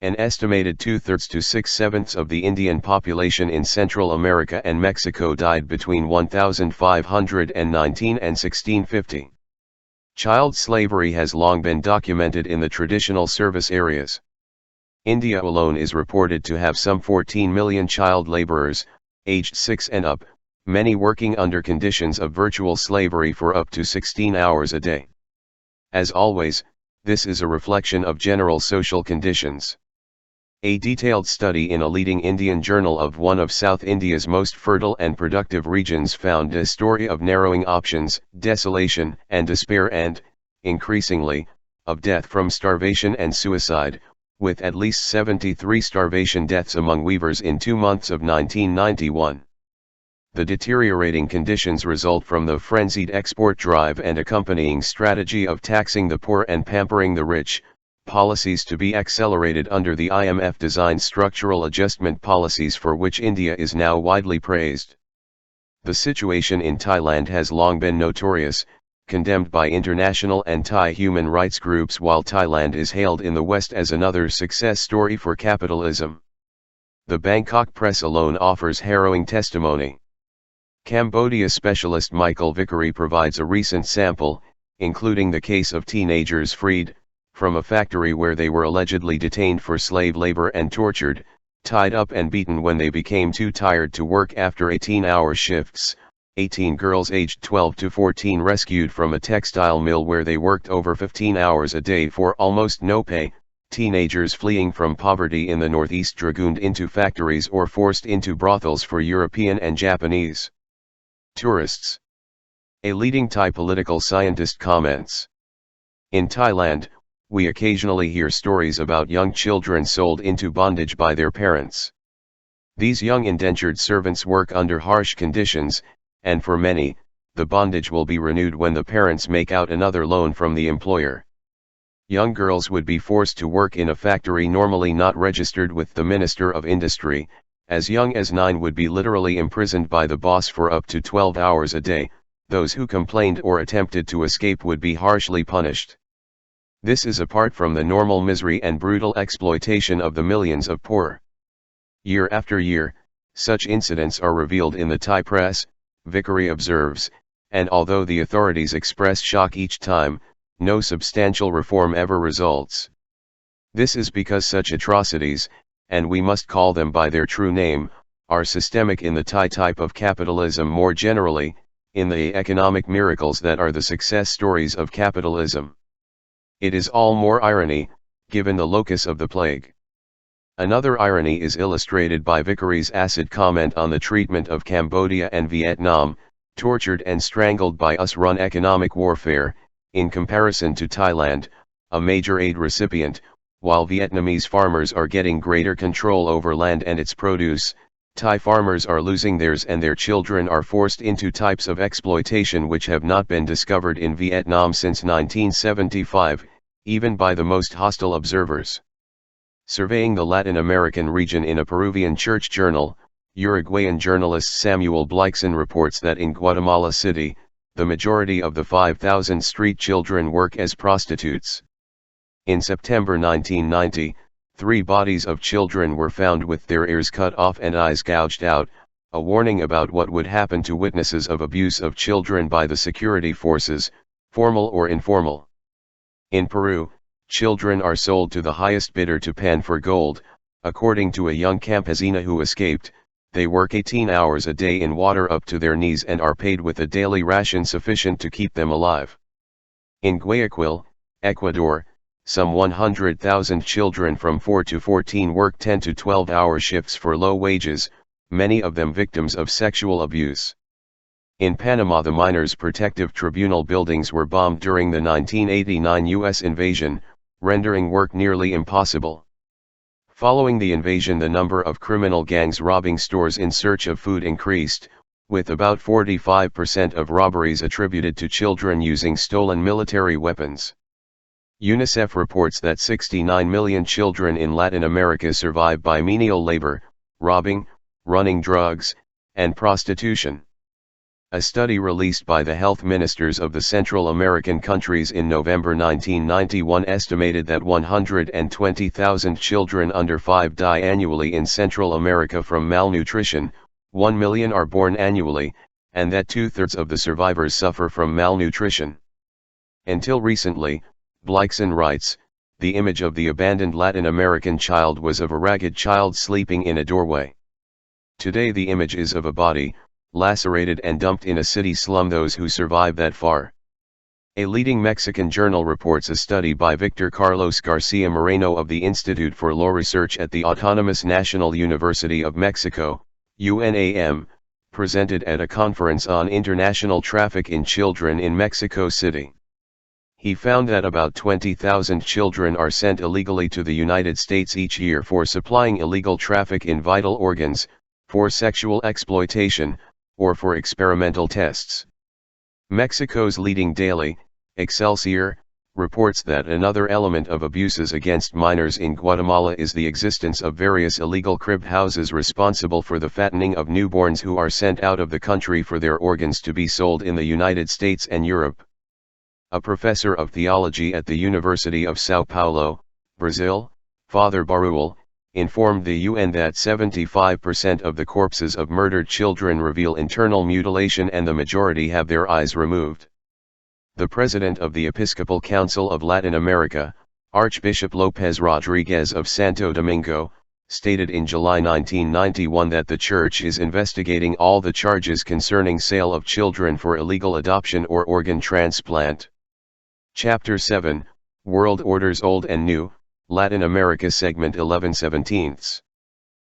An estimated 2/3 to 6/7 of the Indian population in Central America and Mexico died between 1519 and 1650. Child slavery has long been documented in the traditional service areas. India alone is reported to have some 14 million child laborers, aged 6 and up, many working under conditions of virtual slavery for up to 16 hours a day. As always, this is a reflection of general social conditions. A detailed study in a leading Indian journal of one of South India's most fertile and productive regions found a story of narrowing options, desolation and despair and, increasingly, of death from starvation and suicide, with at least 73 starvation deaths among weavers in 2 months of 1991. The deteriorating conditions result from the frenzied export drive and accompanying strategy of taxing the poor and pampering the rich, policies to be accelerated under the IMF-designed structural adjustment policies for which India is now widely praised. The situation in Thailand has long been notorious, condemned by international anti-human rights groups, while Thailand is hailed in the West as another success story for capitalism. The Bangkok press alone offers harrowing testimony. Cambodia specialist Michael Vickery provides a recent sample, including the case of teenagers freed from a factory where they were allegedly detained for slave labor and tortured, tied up and beaten when they became too tired to work after 18-hour shifts, 18 girls aged 12 to 14 rescued from a textile mill where they worked over 15 hours a day for almost no pay, teenagers fleeing from poverty in the Northeast dragooned into factories or forced into brothels for European and Japanese tourists. A leading Thai political scientist comments, in Thailand, we occasionally hear stories about young children sold into bondage by their parents. These young indentured servants work under harsh conditions, and for many, the bondage will be renewed when the parents make out another loan from the employer. Young girls would be forced to work in a factory normally not registered with the Minister of Industry, as young as 9 would be literally imprisoned by the boss for up to 12 hours a day. Those who complained or attempted to escape would be harshly punished. This is apart from the normal misery and brutal exploitation of the millions of poor. Year after year, such incidents are revealed in the Thai press, Vickery observes, and although the authorities express shock each time, no substantial reform ever results. This is because such atrocities, and we must call them by their true name, are systemic in the Thai type of capitalism more generally, in the economic miracles that are the success stories of capitalism. It is all more irony, given the locus of the plague. Another irony is illustrated by Vickery's acid comment on the treatment of Cambodia and Vietnam, tortured and strangled by US-run economic warfare. In comparison to Thailand, a major aid recipient, while Vietnamese farmers are getting greater control over land and its produce, Thai farmers are losing theirs, and their children are forced into types of exploitation which have not been discovered in Vietnam since 1975, even by the most hostile observers. Surveying the Latin American region in a Peruvian church journal, Uruguayan journalist Samuel Blixen reports that in Guatemala City, the majority of the 5,000 street children work as prostitutes. In September 1990, 3 bodies of children were found with their ears cut off and eyes gouged out, a warning about what would happen to witnesses of abuse of children by the security forces, formal or informal. In Peru, children are sold to the highest bidder to pan for gold. According to a young campesina who escaped, they work 18 hours a day in water up to their knees and are paid with a daily ration sufficient to keep them alive. In Guayaquil, Ecuador, some 100,000 children from 4 to 14 work 10 to 12-hour shifts for low wages, many of them victims of sexual abuse. In Panama, the Minors Protective Tribunal buildings were bombed during the 1989 U.S. invasion, rendering work nearly impossible. Following the invasion, the number of criminal gangs robbing stores in search of food increased, with about 45% of robberies attributed to children using stolen military weapons. UNICEF reports that 69 million children in Latin America survive by menial labor, robbing, running drugs, and prostitution. A study released by the health ministers of the Central American countries in November 1991 estimated that 120,000 children under 5 die annually in Central America from malnutrition, 1 million are born annually, and that 2/3 of the survivors suffer from malnutrition. Until recently, Blixen writes, the image of the abandoned Latin American child was of a ragged child sleeping in a doorway. Today the image is of a body, lacerated and dumped in a city slum. Those who survive that far. A leading Mexican journal reports a study by Victor Carlos Garcia Moreno of the Institute for Law Research at the Autonomous National University of Mexico, UNAM, presented at a conference on international traffic in children in Mexico City. He found that about 20,000 children are sent illegally to the United States each year for supplying illegal traffic in vital organs, for sexual exploitation, or for experimental tests. Mexico's leading daily, Excelsior, reports that another element of abuses against minors in Guatemala is the existence of various illegal crib houses responsible for the fattening of newborns who are sent out of the country for their organs to be sold in the United States and Europe. A professor of theology at the University of São Paulo, Brazil, Father Baruel, informed the UN that 75% of the corpses of murdered children reveal internal mutilation and the majority have their eyes removed. The president of the Episcopal Council of Latin America, Archbishop López Rodríguez of Santo Domingo, stated in July 1991 that the Church is investigating all the charges concerning sale of children for illegal adoption or organ transplant. Chapter 7, World Orders Old and New, Latin America Segment 11/17.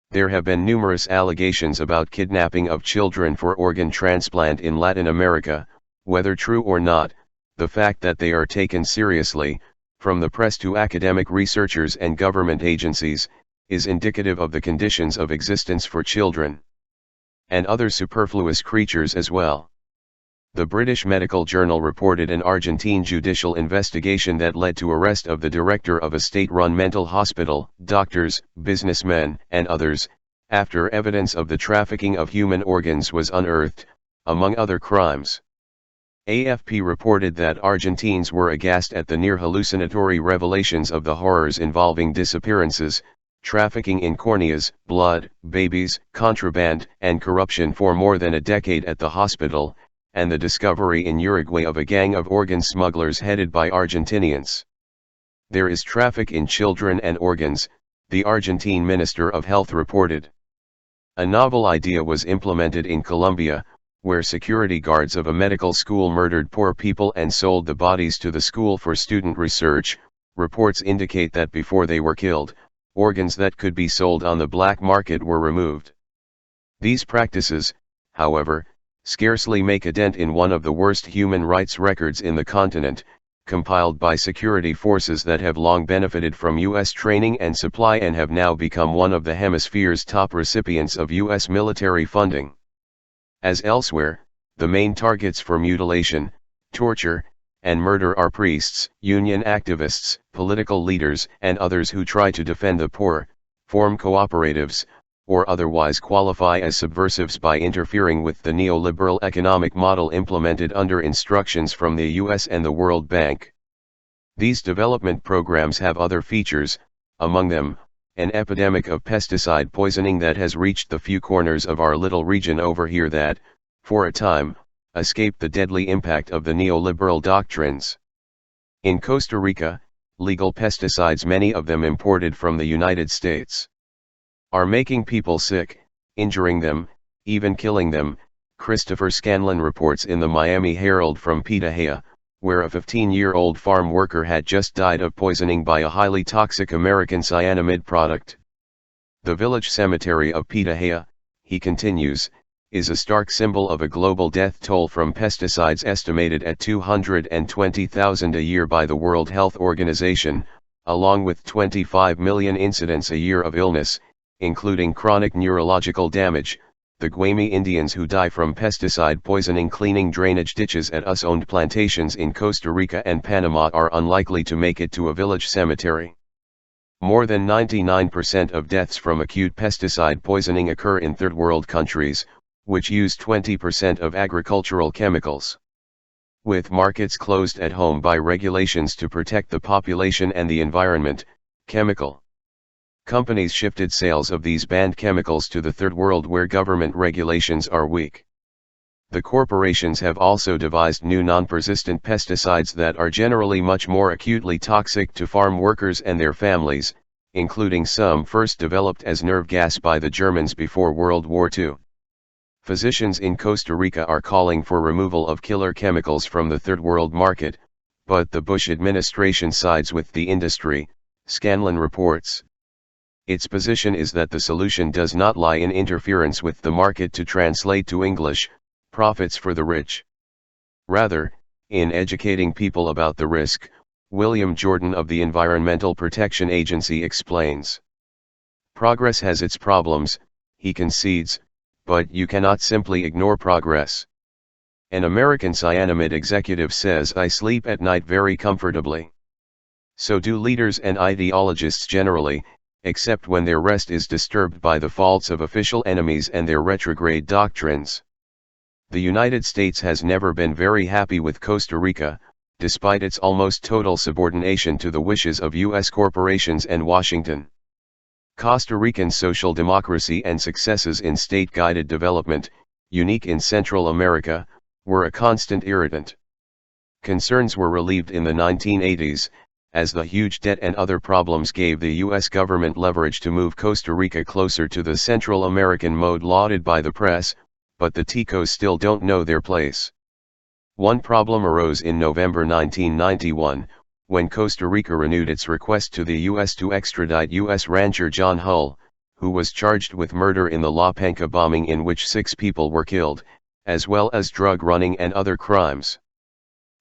There have been numerous allegations about kidnapping of children for organ transplant in Latin America. Whether true or not, the fact that they are taken seriously, from the press to academic researchers and government agencies, is indicative of the conditions of existence for children. And other superfluous creatures as well. The British Medical Journal reported an Argentine judicial investigation that led to arrest of the director of a state-run mental hospital, doctors, businessmen, and others, after evidence of the trafficking of human organs was unearthed, among other crimes. AFP reported that Argentines were aghast at the near hallucinatory revelations of the horrors involving disappearances, trafficking in corneas, blood, babies, contraband, and corruption for more than a decade at the hospital, and the discovery in Uruguay of a gang of organ smugglers headed by Argentinians. There is traffic in children and organs, the Argentine Minister of Health reported. A novel idea was implemented in Colombia, where security guards of a medical school murdered poor people and sold the bodies to the school for student research. Reports indicate that before they were killed, organs that could be sold on the black market were removed. These practices, however, scarcely make a dent in one of the worst human rights records in the continent, compiled by security forces that have long benefited from U.S. training and supply and have now become one of the hemisphere's top recipients of U.S. military funding. As elsewhere, the main targets for mutilation, torture, and murder are priests, union activists, political leaders, and others who try to defend the poor, form cooperatives, or otherwise qualify as subversives by interfering with the neoliberal economic model implemented under instructions from the US and the World Bank. These development programs have other features, among them, an epidemic of pesticide poisoning that has reached the few corners of our little region over here that, for a time, escaped the deadly impact of the neoliberal doctrines. In Costa Rica, legal pesticides, many of them imported from the United States, are making people sick, injuring them, even killing them, Christopher Scanlon reports in the Miami Herald from Pitahaya, where a 15-year-old farm worker had just died of poisoning by a highly toxic American cyanamide product. The village cemetery of Pitahaya, he continues, is a stark symbol of a global death toll from pesticides estimated at 220,000 a year by the World Health Organization, along with 25 million incidents a year of illness, including chronic neurological damage. The Guaymi Indians who die from pesticide poisoning cleaning drainage ditches at US-owned plantations in Costa Rica and Panama are unlikely to make it to a village cemetery. More than 99% of deaths from acute pesticide poisoning occur in third world countries, which use 20% of agricultural chemicals. With markets closed at home by regulations to protect the population and the environment, chemical companies shifted sales of these banned chemicals to the third world where government regulations are weak. The corporations have also devised new non-persistent pesticides that are generally much more acutely toxic to farm workers and their families, including some first developed as nerve gas by the Germans before World War II. Physicians in Costa Rica are calling for removal of killer chemicals from the third world market, but the Bush administration sides with the industry, Scanlon reports. Its position is that the solution does not lie in interference with the market to translate to English, profits for the rich. Rather, in educating people about the risk, William Jordan of the Environmental Protection Agency explains. Progress has its problems, he concedes, but you cannot simply ignore progress. An American cyanamide executive says, "I sleep at night very comfortably." So do leaders and ideologists generally, except when their rest is disturbed by the faults of official enemies and their retrograde doctrines. The United States has never been very happy with Costa Rica, despite its almost total subordination to the wishes of U.S. corporations and Washington. Costa Rican social democracy and successes in state-guided development, unique in Central America, were a constant irritant. Concerns were relieved in the 1980s, as the huge debt and other problems gave the U.S. government leverage to move Costa Rica closer to the Central American mode lauded by the press, but the Ticos still don't know their place. One problem arose in November 1991, when Costa Rica renewed its request to the U.S. to extradite U.S. rancher John Hull, who was charged with murder in the La Penca bombing in which 6 people were killed, as well as drug running and other crimes.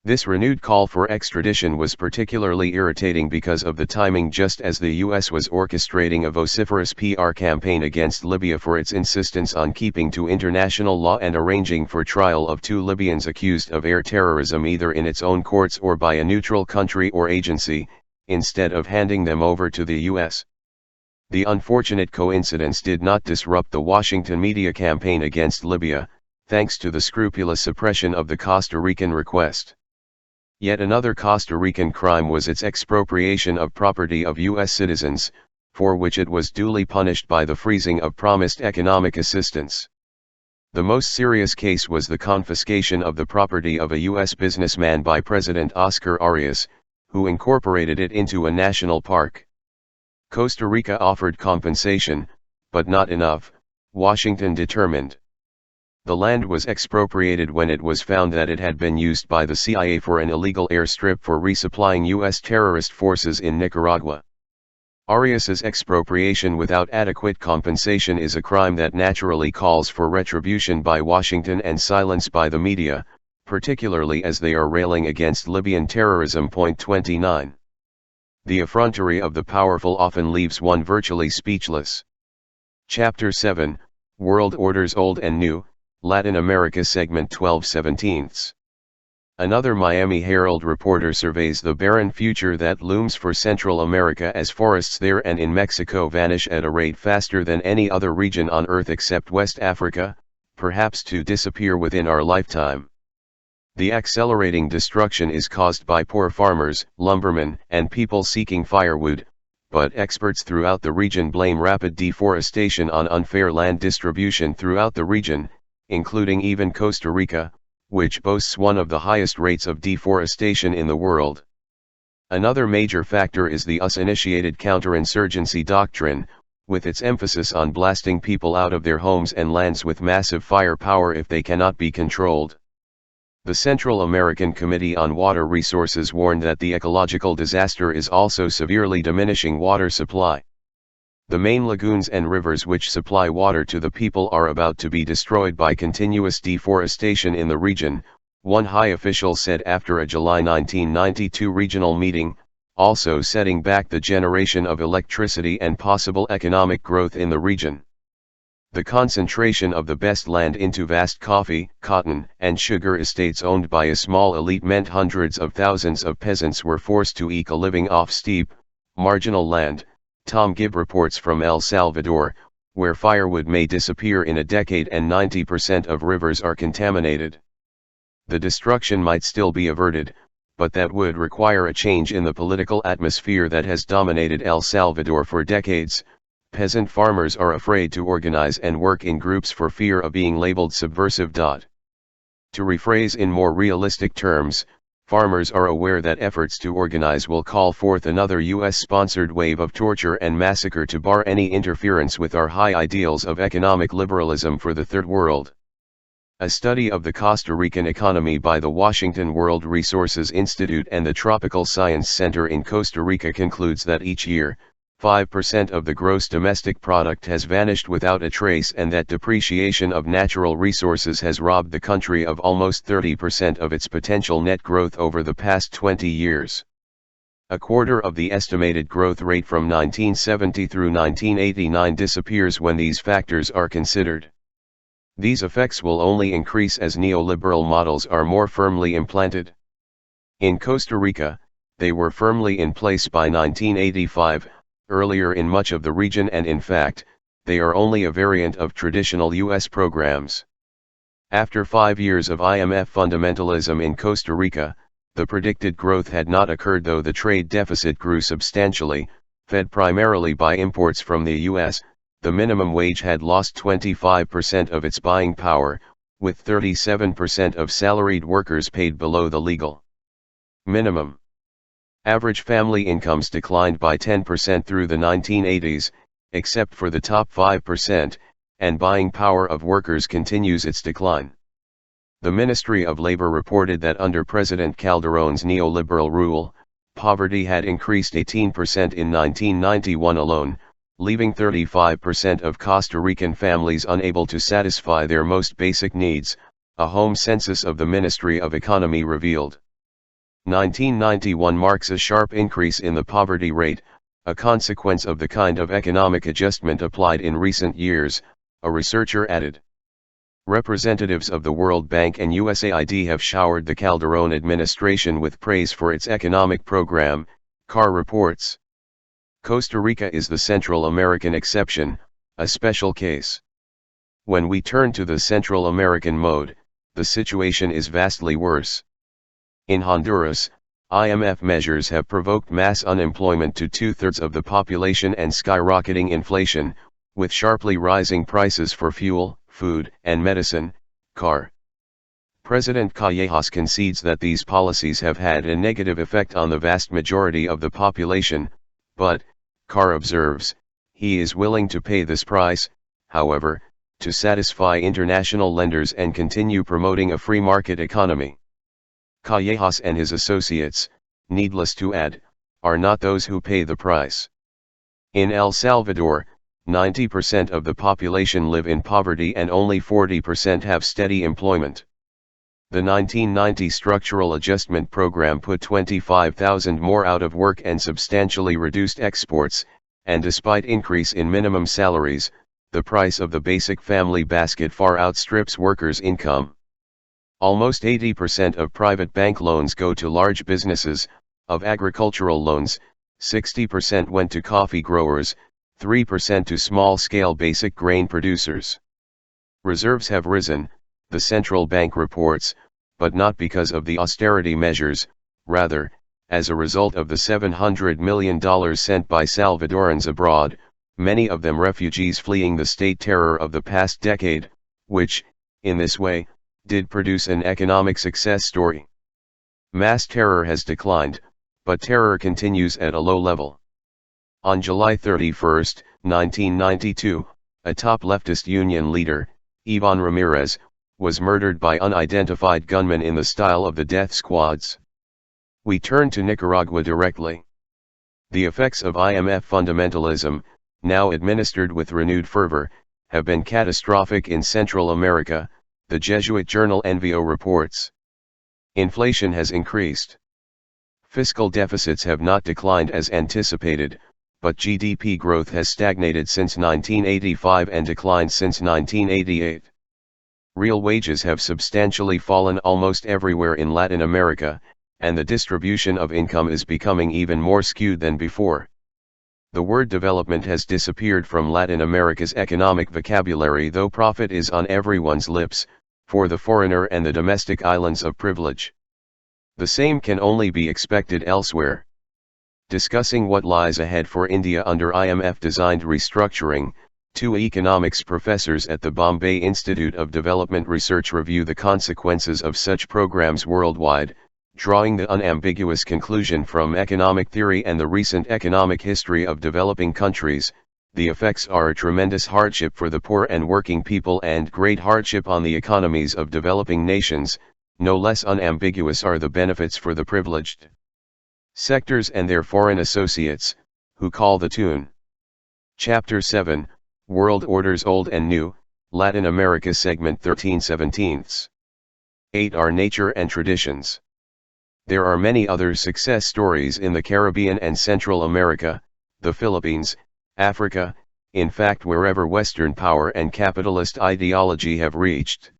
This renewed call for extradition was particularly irritating because of the timing, just as the U.S. was orchestrating a vociferous PR campaign against Libya for its insistence on keeping to international law and arranging for trial of 2 Libyans accused of air terrorism either in its own courts or by a neutral country or agency, instead of handing them over to the U.S. The unfortunate coincidence did not disrupt the Washington media campaign against Libya, thanks to the scrupulous suppression of the Costa Rican request. Yet another Costa Rican crime was its expropriation of property of U.S. citizens, for which it was duly punished by the freezing of promised economic assistance. The most serious case was the confiscation of the property of a U.S. businessman by President Oscar Arias, who incorporated it into a national park. Costa Rica offered compensation, but not enough, Washington determined. The land was expropriated when it was found that it had been used by the CIA for an illegal airstrip for resupplying U.S. terrorist forces in Nicaragua. Arias's expropriation without adequate compensation is a crime that naturally calls for retribution by Washington and silence by the media, particularly as they are railing against Libyan terrorism. 29. The effrontery of the powerful often leaves one virtually speechless. Chapter 7, World Orders Old and New, Latin America Segment 12/17. Another Miami Herald reporter surveys the barren future that looms for Central America as forests there and in Mexico vanish at a rate faster than any other region on Earth except West Africa, perhaps to disappear within our lifetime. The accelerating destruction is caused by poor farmers, lumbermen, and people seeking firewood, but experts throughout the region blame rapid deforestation on unfair land distribution throughout the region, including even Costa Rica, which boasts one of the highest rates of deforestation in the world. Another major factor is the US-initiated counterinsurgency doctrine, with its emphasis on blasting people out of their homes and lands with massive firepower if they cannot be controlled. The Central American Committee on Water Resources warned that the ecological disaster is also severely diminishing water supply. The main lagoons and rivers which supply water to the people are about to be destroyed by continuous deforestation in the region, one high official said after a July 1992 regional meeting, also setting back the generation of electricity and possible economic growth in the region. The concentration of the best land into vast coffee, cotton, and sugar estates owned by a small elite meant hundreds of thousands of peasants were forced to eke a living off steep, marginal land. Tom Gibb reports from El Salvador, where firewood may disappear in a decade and 90% of rivers are contaminated. The destruction might still be averted, but that would require a change in the political atmosphere that has dominated El Salvador for decades. Peasant farmers are afraid to organize and work in groups for fear of being labeled subversive. To rephrase in more realistic terms, farmers are aware that efforts to organize will call forth another US-sponsored wave of torture and massacre to bar any interference with our high ideals of economic liberalism for the Third World. A study of the Costa Rican economy by the Washington World Resources Institute and the Tropical Science Center in Costa Rica concludes that each year, 5% of the gross domestic product has vanished without a trace and that depreciation of natural resources has robbed the country of almost 30% of its potential net growth over the past 20 years. A quarter of the estimated growth rate from 1970 through 1989 disappears when these factors are considered. These effects will only increase as neoliberal models are more firmly implanted. In Costa Rica, they were firmly in place by 1985. Earlier in much of the region, and in fact, they are only a variant of traditional US programs. After 5 years of IMF fundamentalism in Costa Rica, the predicted growth had not occurred, though the trade deficit grew substantially, fed primarily by imports from the US. The minimum wage had lost 25% of its buying power, with 37% of salaried workers paid below the legal minimum. Average family incomes declined by 10% through the 1980s, except for the top 5%, and buying power of workers continues its decline. The Ministry of Labor reported that under President Calderón's neoliberal rule, poverty had increased 18% in 1991 alone, leaving 35% of Costa Rican families unable to satisfy their most basic needs, a home census of the Ministry of Economy revealed. 1991 marks a sharp increase in the poverty rate, a consequence of the kind of economic adjustment applied in recent years, a researcher added. Representatives of the World Bank and USAID have showered the Calderón administration with praise for its economic program, Carr reports. Costa Rica is the Central American exception, a special case. When we turn to the Central American mode, the situation is vastly worse. In Honduras, IMF measures have provoked mass unemployment to 2/3 of the population and skyrocketing inflation, with sharply rising prices for fuel, food, and medicine. Carr. President Callejas concedes that these policies have had a negative effect on the vast majority of the population, but, Carr observes, he is willing to pay this price, however, to satisfy international lenders and continue promoting a free market economy. Callejas and his associates, needless to add, are not those who pay the price. In El Salvador, 90% of the population live in poverty and only 40% have steady employment. The 1990 Structural Adjustment Program put 25,000 more out of work and substantially reduced exports, and despite increase in minimum salaries, the price of the basic family basket far outstrips workers' income. Almost 80% of private bank loans go to large businesses. Of agricultural loans, 60% went to coffee growers, 3% to small-scale basic grain producers. Reserves have risen, the central bank reports, but not because of the austerity measures, rather, as a result of the $700 million sent by Salvadorans abroad, many of them refugees fleeing the state terror of the past decade, which, in this way, did produce an economic success story. Mass terror has declined, but terror continues at a low level. On July 31, 1992, a top leftist union leader, Ivan Ramirez, was murdered by unidentified gunmen in the style of the death squads. We turn to Nicaragua directly. The effects of IMF fundamentalism, now administered with renewed fervor, have been catastrophic in Central America, the Jesuit journal Envío reports. Inflation has increased. Fiscal deficits have not declined as anticipated, but GDP growth has stagnated since 1985 and declined since 1988. Real wages have substantially fallen almost everywhere in Latin America, and the distribution of income is becoming even more skewed than before. The word development has disappeared from Latin America's economic vocabulary, though profit is on everyone's lips, for the foreigner and the domestic islands of privilege. The same can only be expected elsewhere. Discussing what lies ahead for India under IMF-designed restructuring, two economics professors at the Bombay Institute of Development Research review the consequences of such programs worldwide, drawing the unambiguous conclusion from economic theory and the recent economic history of developing countries: the effects are a tremendous hardship for the poor and working people and great hardship on the economies of developing nations. No less unambiguous are the benefits for the privileged sectors and their foreign associates, who call the tune. Chapter 7, World Orders Old and New, Latin America Segment 13/17. 8 are Nature and Traditions. There are many other success stories in the Caribbean and Central America, the Philippines, Africa, in fact wherever Western power and capitalist ideology have reached.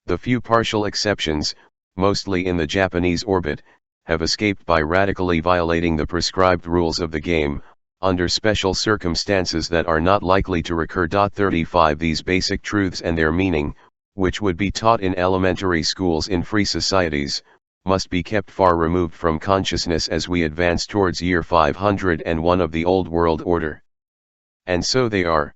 The few partial exceptions, mostly in the Japanese orbit, have escaped by radically violating the prescribed rules of the game, under special circumstances that are not likely to recur. 35 These basic truths and their meaning, which would be taught in elementary schools in free societies, must be kept far removed from consciousness as we advance towards year 501 of the Old World Order. And so they are.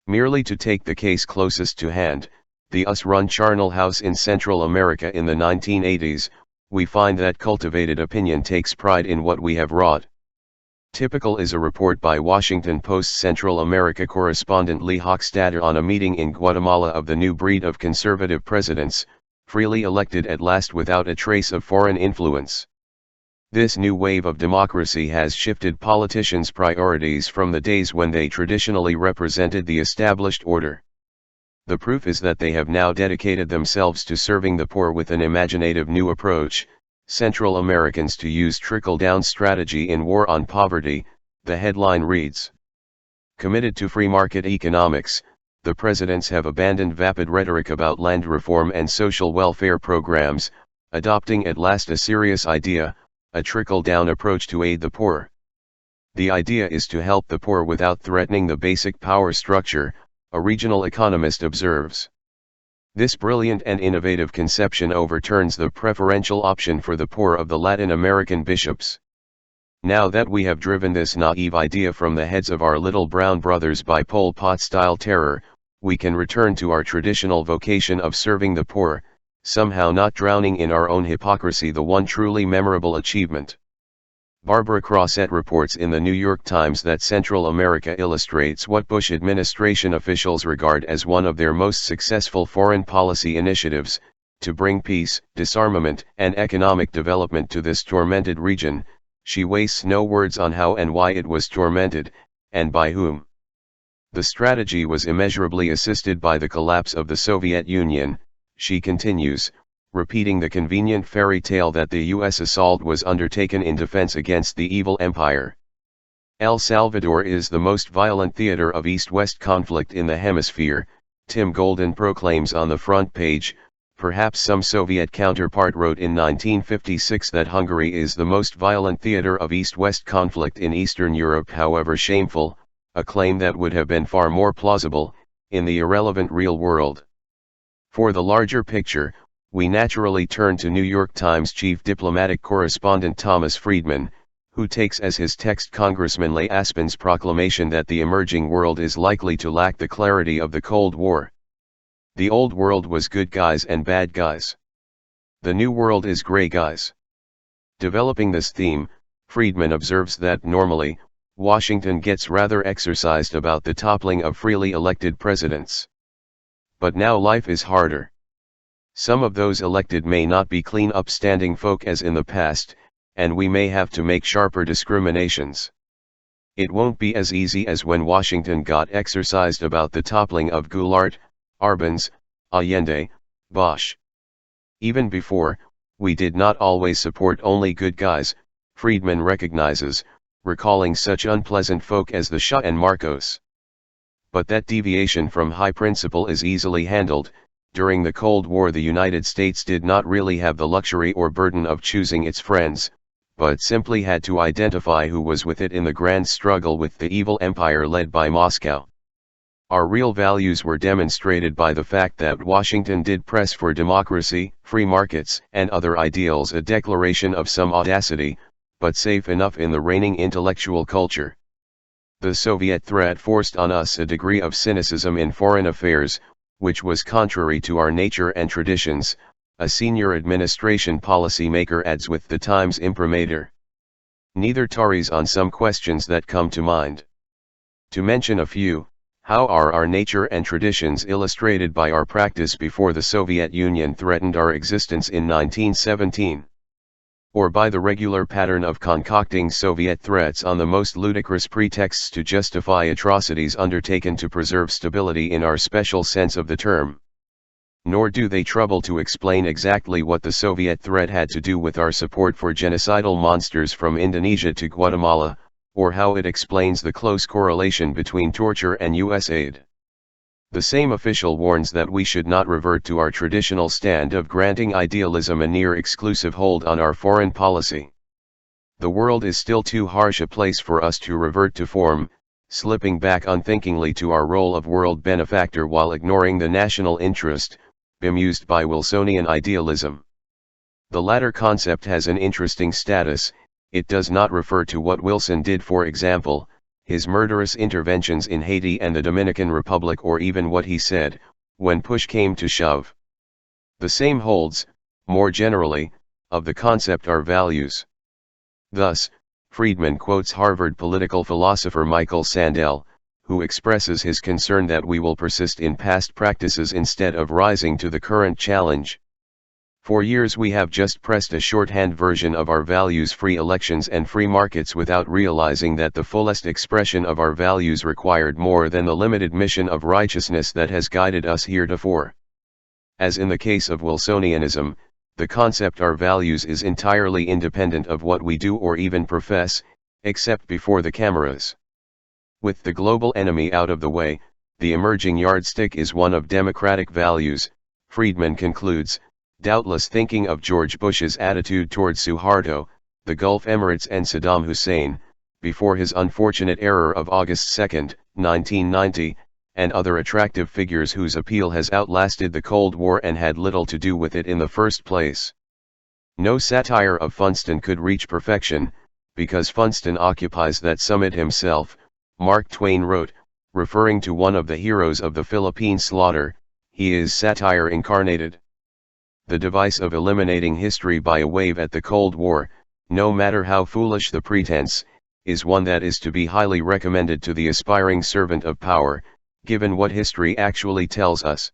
Merely to take the case closest to hand, the US-run charnel house in Central America in the 1980s, we find that cultivated opinion takes pride in what we have wrought. Typical is a report by Washington Post Central America correspondent Lee Hochstadter on a meeting in Guatemala of the new breed of conservative presidents, freely elected at last without a trace of foreign influence. This new wave of democracy has shifted politicians' priorities from the days when they traditionally represented the established order. The proof is that they have now dedicated themselves to serving the poor with an imaginative new approach. Central Americans to use trickle-down strategy in war on poverty, the headline reads. Committed to free market economics, the presidents have abandoned vapid rhetoric about land reform and social welfare programs, adopting at last a serious idea, a trickle-down approach to aid the poor. The idea is to help the poor without threatening the basic power structure, a regional economist observes. This brilliant and innovative conception overturns the preferential option for the poor of the Latin American bishops. Now that we have driven this naive idea from the heads of our little brown brothers by Pol Pot-style terror, we can return to our traditional vocation of serving the poor, somehow not drowning in our own hypocrisy, the one truly memorable achievement. Barbara Crossett reports in the New York Times that Central America illustrates what Bush administration officials regard as one of their most successful foreign policy initiatives, to bring peace, disarmament, and economic development to this tormented region. She wastes no words on how and why it was tormented, and by whom? The strategy was immeasurably assisted by the collapse of the Soviet Union, she continues, repeating the convenient fairy tale that the US assault was undertaken in defense against the evil empire. El Salvador is the most violent theater of East-West conflict in the hemisphere, Tim Golden proclaims on the front page. Perhaps some Soviet counterpart wrote in 1956 that Hungary is the most violent theater of East-West conflict in Eastern Europe, however shameful, a claim that would have been far more plausible, in the irrelevant real world. For the larger picture, we naturally turn to New York Times chief diplomatic correspondent Thomas Friedman, who takes as his text Congressman Leigh Aspen's proclamation that the emerging world is likely to lack the clarity of the Cold War. The old world was good guys and bad guys. The new world is gray guys. Developing this theme, Friedman observes that normally, Washington gets rather exercised about the toppling of freely elected presidents. But now life is harder. Some of those elected may not be clean upstanding folk as in the past, and we may have to make sharper discriminations. It won't be as easy as when Washington got exercised about the toppling of Goulart, Arbenz, Allende, Bosch. Even before, we did not always support only good guys, Friedman recognizes, recalling such unpleasant folk as the Shah and Marcos. But that deviation from high principle is easily handled. During the Cold War the United States did not really have the luxury or burden of choosing its friends, but simply had to identify who was with it in the grand struggle with the evil empire led by Moscow. Our real values were demonstrated by the fact that Washington did press for democracy, free markets, and other ideals, a declaration of some audacity, but safe enough in the reigning intellectual culture. The Soviet threat forced on us a degree of cynicism in foreign affairs, which was contrary to our nature and traditions, a senior administration policy-maker adds with the Times imprimatur. Neither tarries on some questions that come to mind. To mention a few, how are our nature and traditions illustrated by our practice before the Soviet Union threatened our existence in 1917? Or by the regular pattern of concocting Soviet threats on the most ludicrous pretexts to justify atrocities undertaken to preserve stability in our special sense of the term. Nor do they trouble to explain exactly what the Soviet threat had to do with our support for genocidal monsters from Indonesia to Guatemala, or how it explains the close correlation between torture and U.S. aid. The same official warns that we should not revert to our traditional stand of granting idealism a near exclusive hold on our foreign policy. The world is still too harsh a place for us to revert to form, slipping back unthinkingly to our role of world benefactor while ignoring the national interest, bemused by Wilsonian idealism. The latter concept has an interesting status. It does not refer to what Wilson did, for example, his murderous interventions in Haiti and the Dominican Republic, or even what he said, when push came to shove. The same holds, more generally, of the concept our values. Thus, Friedman quotes Harvard political philosopher Michael Sandel, who expresses his concern that we will persist in past practices instead of rising to the current challenge. For years we have just pressed a shorthand version of our values, free elections and free markets, without realizing that the fullest expression of our values required more than the limited mission of righteousness that has guided us heretofore. As in the case of Wilsonianism, the concept our values is entirely independent of what we do or even profess, except before the cameras. With the global enemy out of the way, the emerging yardstick is one of democratic values, Friedman concludes, doubtless thinking of George Bush's attitude toward Suharto, the Gulf Emirates, and Saddam Hussein, before his unfortunate error of August 2, 1990, and other attractive figures whose appeal has outlasted the Cold War and had little to do with it in the first place. No satire of Funston could reach perfection, because Funston occupies that summit himself, Mark Twain wrote, referring to one of the heroes of the Philippine slaughter, he is satire incarnated. The device of eliminating history by a wave at the Cold War, no matter how foolish the pretense, is one that is to be highly recommended to the aspiring servant of power, given what history actually tells us.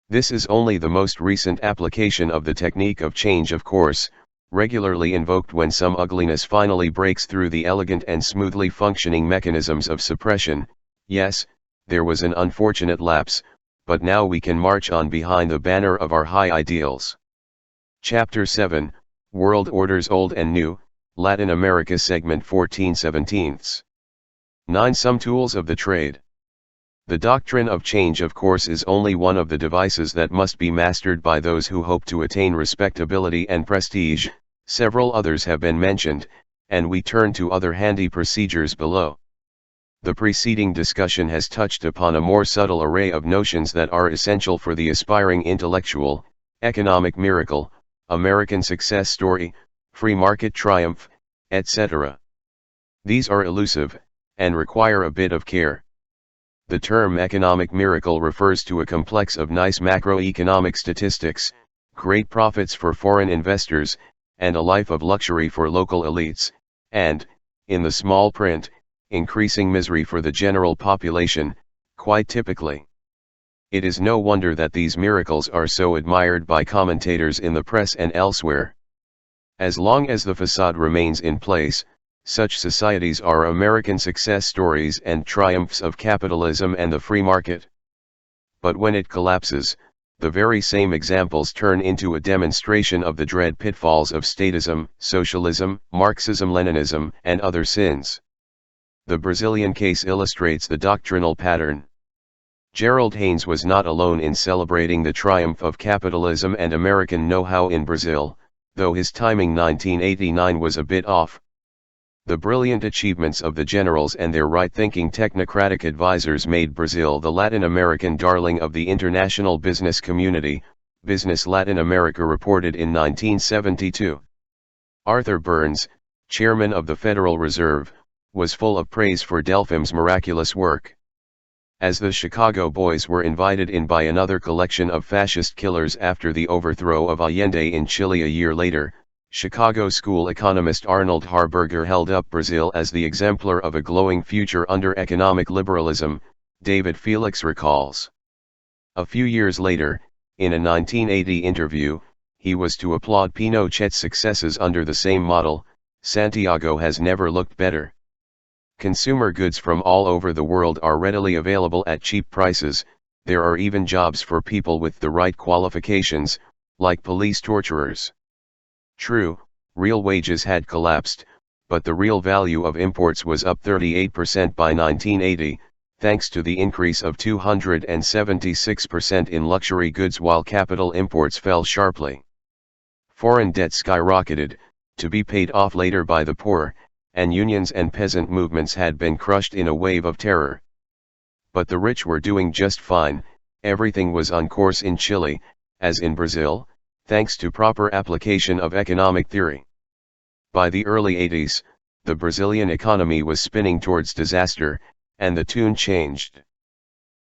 This is only the most recent application of the technique of change, of course, regularly invoked when some ugliness finally breaks through the elegant and smoothly functioning mechanisms of suppression. Yes, there was an unfortunate lapse, but now we can march on behind the banner of our high ideals. Chapter 7, World Orders Old and New, Latin America Segment 14/17. 9. Some tools of the trade. The doctrine of change, of course, is only one of the devices that must be mastered by those who hope to attain respectability and prestige. Several others have been mentioned, and we turn to other handy procedures below. The preceding discussion has touched upon a more subtle array of notions that are essential for the aspiring intellectual: economic miracle, American success story, free market triumph, etc. These are elusive, and require a bit of care. The term economic miracle refers to a complex of nice macroeconomic statistics, great profits for foreign investors, and a life of luxury for local elites, and, in the small print, increasing misery for the general population, quite typically. It is no wonder that these miracles are so admired by commentators in the press and elsewhere. As long as the facade remains in place, such societies are American success stories and triumphs of capitalism and the free market. But when it collapses, the very same examples turn into a demonstration of the dread pitfalls of statism, socialism, Marxism-Leninism, and other sins. The Brazilian case illustrates the doctrinal pattern. Gerald Haynes was not alone in celebrating the triumph of capitalism and American know-how in Brazil, though his timing 1989 was a bit off. The brilliant achievements of the generals and their right-thinking technocratic advisors made Brazil the Latin American darling of the international business community, Business Latin America reported in 1972. Arthur Burns, chairman of the Federal Reserve, was full of praise for Delphim's miraculous work. As the Chicago Boys were invited in by another collection of fascist killers after the overthrow of Allende in Chile a year later, Chicago school economist Arnold Harberger held up Brazil as the exemplar of a glowing future under economic liberalism, David Felix recalls. A few years later, in a 1980 interview, he was to applaud Pinochet's successes under the same model. Santiago has never looked better. Consumer goods from all over the world are readily available at cheap prices. There are even jobs for people with the right qualifications, like police torturers. True, real wages had collapsed, but the real value of imports was up 38% by 1980, thanks to the increase of 276% in luxury goods, while capital imports fell sharply. Foreign debt skyrocketed, to be paid off later by the poor, and unions and peasant movements had been crushed in a wave of terror. But the rich were doing just fine. Everything was on course in Chile, as in Brazil, thanks to proper application of economic theory. By the early 80s, the Brazilian economy was spinning towards disaster, and the tune changed.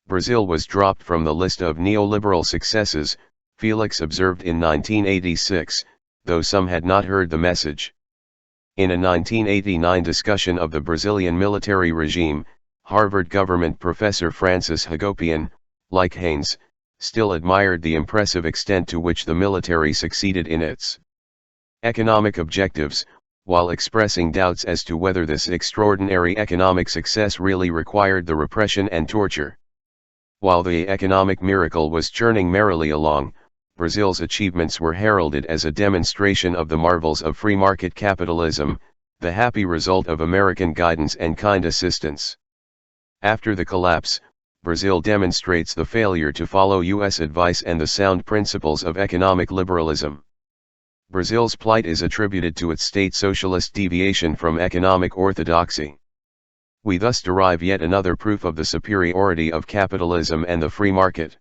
Brazil was dropped from the list of neoliberal successes, Felix observed in 1986, though some had not heard the message. In a 1989 discussion of the Brazilian military regime, Harvard government professor Francis Hagopian, like Haynes, still admired the impressive extent to which the military succeeded in its economic objectives, while expressing doubts as to whether this extraordinary economic success really required the repression and torture. While the economic miracle was churning merrily along, Brazil's achievements were heralded as a demonstration of the marvels of free market capitalism, the happy result of American guidance and kind assistance. After the collapse, Brazil demonstrates the failure to follow U.S. advice and the sound principles of economic liberalism. Brazil's plight is attributed to its state socialist deviation from economic orthodoxy. We thus derive yet another proof of the superiority of capitalism and the free market.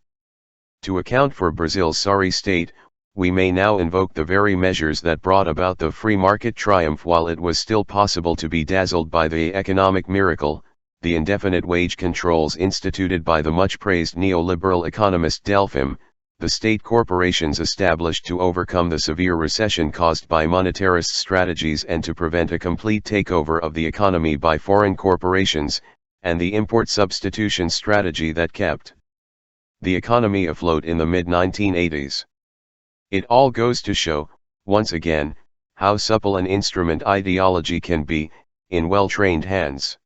To account for Brazil's sorry state, we may now invoke the very measures that brought about the free market triumph while it was still possible to be dazzled by the economic miracle: the indefinite wage controls instituted by the much-praised neoliberal economist Delphim, the state corporations established to overcome the severe recession caused by monetarist strategies and to prevent a complete takeover of the economy by foreign corporations, and the import substitution strategy that kept the economy afloat in the mid-1980s. It all goes to show, once again, how supple an instrument ideology can be, in well-trained hands.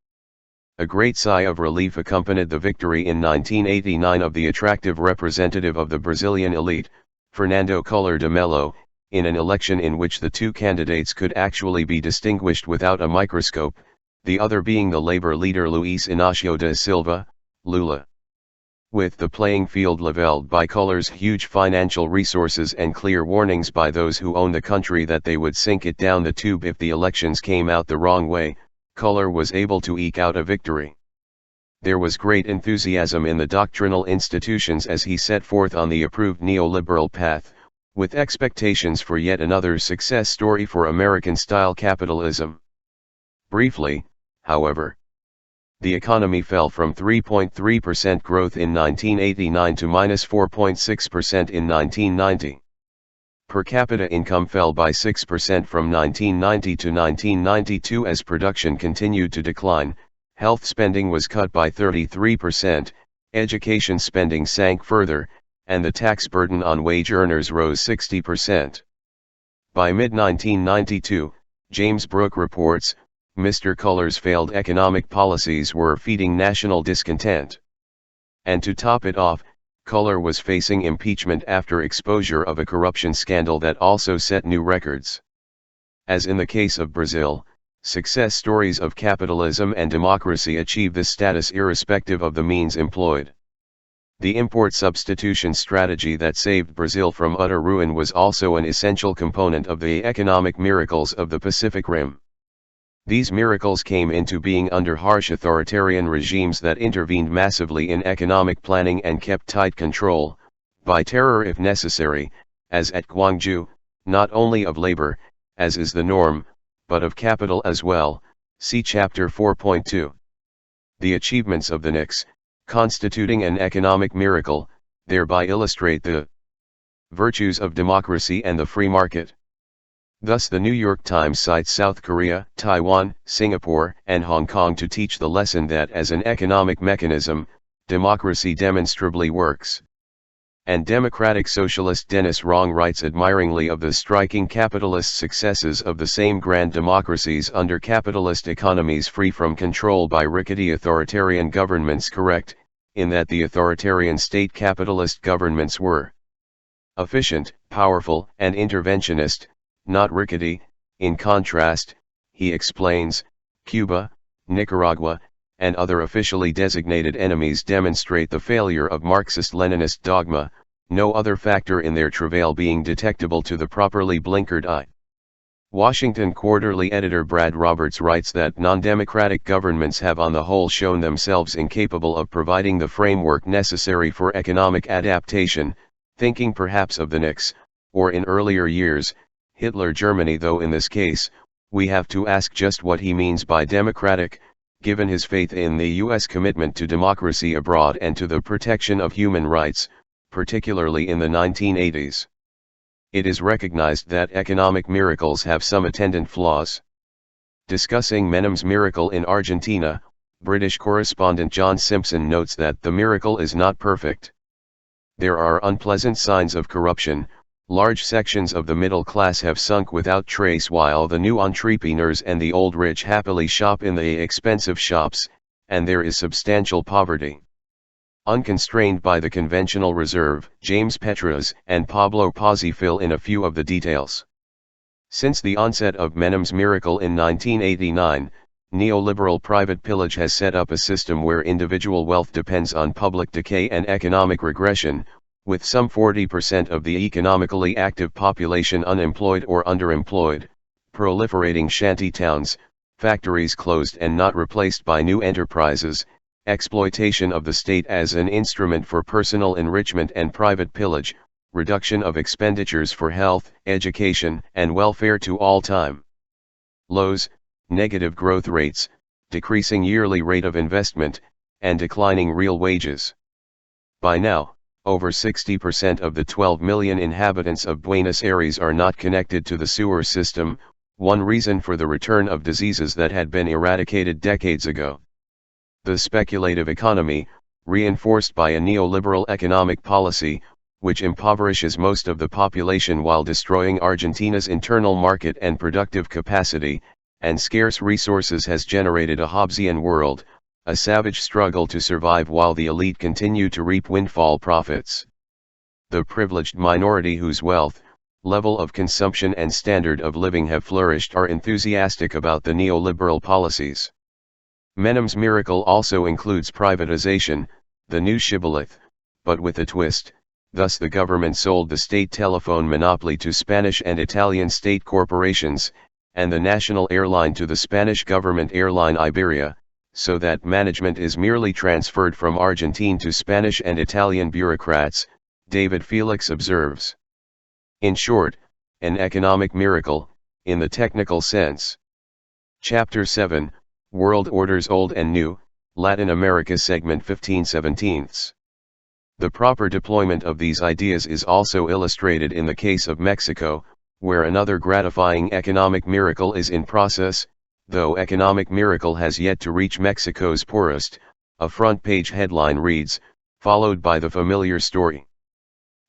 A great sigh of relief accompanied the victory in 1989 of the attractive representative of the Brazilian elite, Fernando Collor de Mello, in an election in which the two candidates could actually be distinguished without a microscope, the other being the Labour leader Luiz Inácio da Silva, Lula. With the playing field levelled by Collor's huge financial resources and clear warnings by those who own the country that they would sink it down the tube if the elections came out the wrong way, Collor was able to eke out a victory. There was great enthusiasm in the doctrinal institutions as he set forth on the approved neoliberal path, with expectations for yet another success story for American-style capitalism. Briefly, however, the economy fell from 3.3% growth in 1989 to -4.6% in 1990. Per capita income fell by 6% from 1990 to 1992 as production continued to decline, health spending was cut by 33%, education spending sank further, and the tax burden on wage earners rose 60%. By mid-1992, James Brooke reports, Mr. Collor's failed economic policies were feeding national discontent. And to top it off, Collor was facing impeachment after exposure of a corruption scandal that also set new records. As in the case of Brazil, success stories of capitalism and democracy achieve this status irrespective of the means employed. The import substitution strategy that saved Brazil from utter ruin was also an essential component of the economic miracles of the Pacific Rim. These miracles came into being under harsh authoritarian regimes that intervened massively in economic planning and kept tight control, by terror if necessary, as at Gwangju, not only of labor, as is the norm, but of capital as well, see Chapter 4.2. The achievements of the NICs, constituting an economic miracle, thereby illustrate the virtues of democracy and the free market. Thus the New York Times cites South Korea, Taiwan, Singapore, and Hong Kong to teach the lesson that as an economic mechanism, democracy demonstrably works. And democratic socialist Dennis Wrong writes admiringly of the striking capitalist successes of the same grand democracies under capitalist economies free from control by rickety authoritarian governments, correct, in that the authoritarian state capitalist governments were efficient, powerful, and interventionist, not rickety. In contrast, he explains, Cuba, Nicaragua, and other officially designated enemies demonstrate the failure of Marxist-Leninist dogma, no other factor in their travail being detectable to the properly blinkered eye. Washington Quarterly editor Brad Roberts writes that non-democratic governments have on the whole shown themselves incapable of providing the framework necessary for economic adaptation, thinking perhaps of the NICs, or in earlier years, Hitler Germany, though in this case, we have to ask just what he means by democratic, given his faith in the U.S. commitment to democracy abroad and to the protection of human rights, particularly in the 1980s. It is recognized that economic miracles have some attendant flaws. Discussing Menem's miracle in Argentina, British correspondent John Simpson notes that the miracle is not perfect. There are unpleasant signs of corruption. Large sections of the middle class have sunk without trace while the new entrepreneurs and the old rich happily shop in the expensive shops, and there is substantial poverty. Unconstrained by the conventional reserve, James Petras and Pablo Pazzi fill in a few of the details. Since the onset of Menem's miracle in 1989, neoliberal private pillage has set up a system where individual wealth depends on public decay and economic regression, with some 40% of the economically active population unemployed or underemployed, proliferating shanty towns, factories closed and not replaced by new enterprises, exploitation of the state as an instrument for personal enrichment and private pillage, reduction of expenditures for health, education, and welfare to all-time lows, negative growth rates, decreasing yearly rate of investment, and declining real wages. By now, over 60% of the 12 million inhabitants of Buenos Aires are not connected to the sewer system, one reason for the return of diseases that had been eradicated decades ago. The speculative economy, reinforced by a neoliberal economic policy, which impoverishes most of the population while destroying Argentina's internal market and productive capacity, and scarce resources, has generated a Hobbesian world, a savage struggle to survive while the elite continue to reap windfall profits. The privileged minority whose wealth, level of consumption and standard of living have flourished are enthusiastic about the neoliberal policies. Menem's miracle also includes privatization, the new shibboleth, but with a twist. Thus the government sold the state telephone monopoly to Spanish and Italian state corporations, and the national airline to the Spanish government airline Iberia, so that management is merely transferred from Argentine to Spanish and Italian bureaucrats, David Felix observes. In short, an economic miracle, in the technical sense. Chapter 7, World Orders Old and New, Latin America Segment 15/17. The proper deployment of these ideas is also illustrated in the case of Mexico, where another gratifying economic miracle is in process, though economic miracle has yet to reach Mexico's poorest. A front-page headline reads, followed by the familiar story.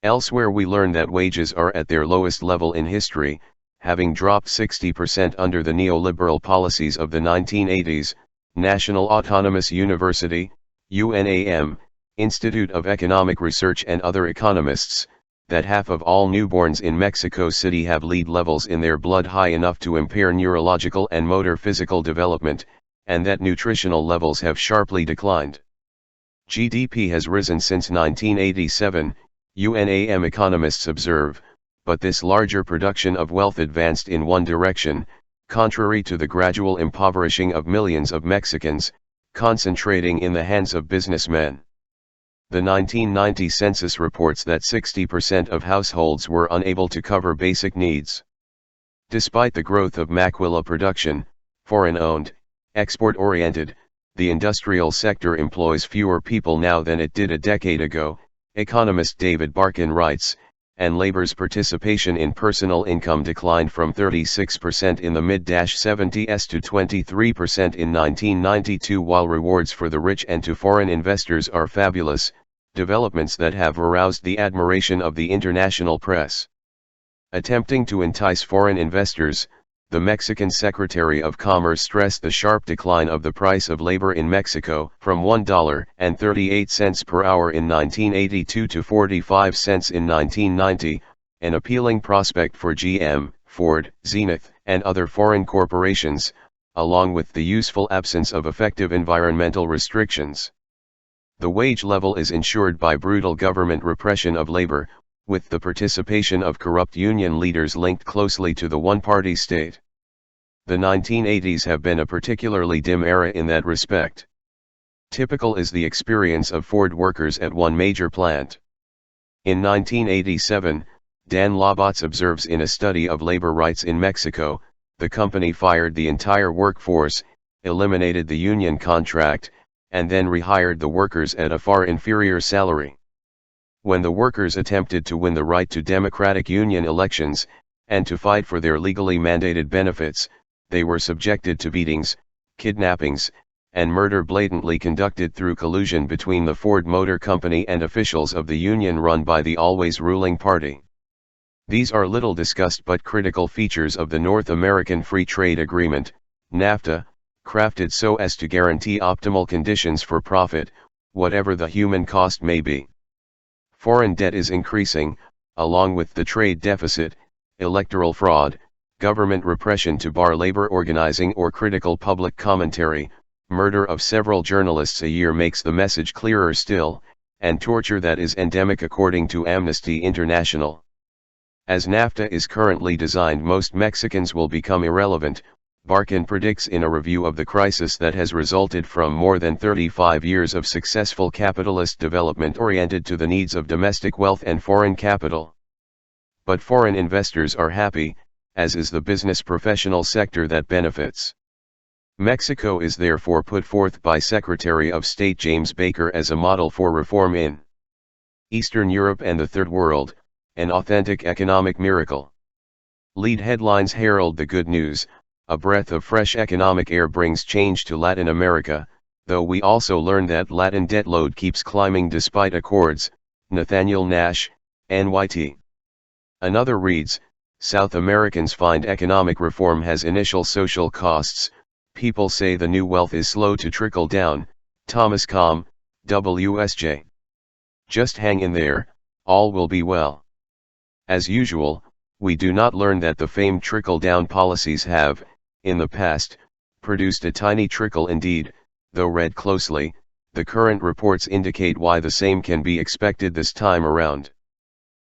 Elsewhere we learn that wages are at their lowest level in history, having dropped 60% under the neoliberal policies of the 1980s. National Autonomous University, UNAM, Institute of Economic Research and other economists, that half of all newborns in Mexico City have lead levels in their blood high enough to impair neurological and motor physical development, and that nutritional levels have sharply declined. GDP has risen since 1987, UNAM economists observe, but this larger production of wealth advanced in one direction, contrary to the gradual impoverishing of millions of Mexicans, concentrating in the hands of businessmen. The 1990 census reports that 60% of households were unable to cover basic needs. Despite the growth of maquila production, foreign-owned, export-oriented, the industrial sector employs fewer people now than it did a decade ago, economist David Barkin writes, and labor's participation in personal income declined from 36% in the mid-70s to 23% in 1992, while rewards for the rich and to foreign investors are fabulous, developments that have aroused the admiration of the international press. Attempting to entice foreign investors, the Mexican Secretary of Commerce stressed the sharp decline of the price of labor in Mexico from $1.38 per hour in 1982 to 45 cents in 1990, an appealing prospect for GM, Ford, Zenith, and other foreign corporations, along with the useful absence of effective environmental restrictions. The wage level is ensured by brutal government repression of labor, with the participation of corrupt union leaders linked closely to the one-party state. The 1980s have been a particularly dim era in that respect. Typical is the experience of Ford workers at one major plant. In 1987, Dan Labatz observes in a study of labor rights in Mexico, the company fired the entire workforce, eliminated the union contract, and then rehired the workers at a far inferior salary. When the workers attempted to win the right to democratic union elections, and to fight for their legally mandated benefits, they were subjected to beatings, kidnappings, and murder blatantly conducted through collusion between the Ford Motor Company and officials of the union run by the always ruling party. These are little discussed but critical features of the North American Free Trade Agreement, NAFTA, crafted so as to guarantee optimal conditions for profit, whatever the human cost may be. Foreign debt is increasing, along with the trade deficit, electoral fraud, government repression to bar labor organizing or critical public commentary, murder of several journalists a year makes the message clearer still, and torture that is endemic according to Amnesty International. As NAFTA is currently designed, most Mexicans will become irrelevant, Barkin predicts in a review of the crisis that has resulted from more than 35 years of successful capitalist development oriented to the needs of domestic wealth and foreign capital. But foreign investors are happy, as is the business professional sector that benefits. Mexico is therefore put forth by Secretary of State James Baker as a model for reform in Eastern Europe and the Third World, an authentic economic miracle. Lead headlines herald the good news. A breath of fresh economic air brings change to Latin America, though we also learn that Latin debt load keeps climbing despite accords. Nathaniel Nash, NYT. Another reads, South Americans find economic reform has initial social costs. People say the new wealth is slow to trickle down. Thomas Com, WSJ. Just hang in there, all will be well. As usual, we do not learn that the famed trickle-down policies have, in the past, produced a tiny trickle indeed, though read closely, the current reports indicate why the same can be expected this time around.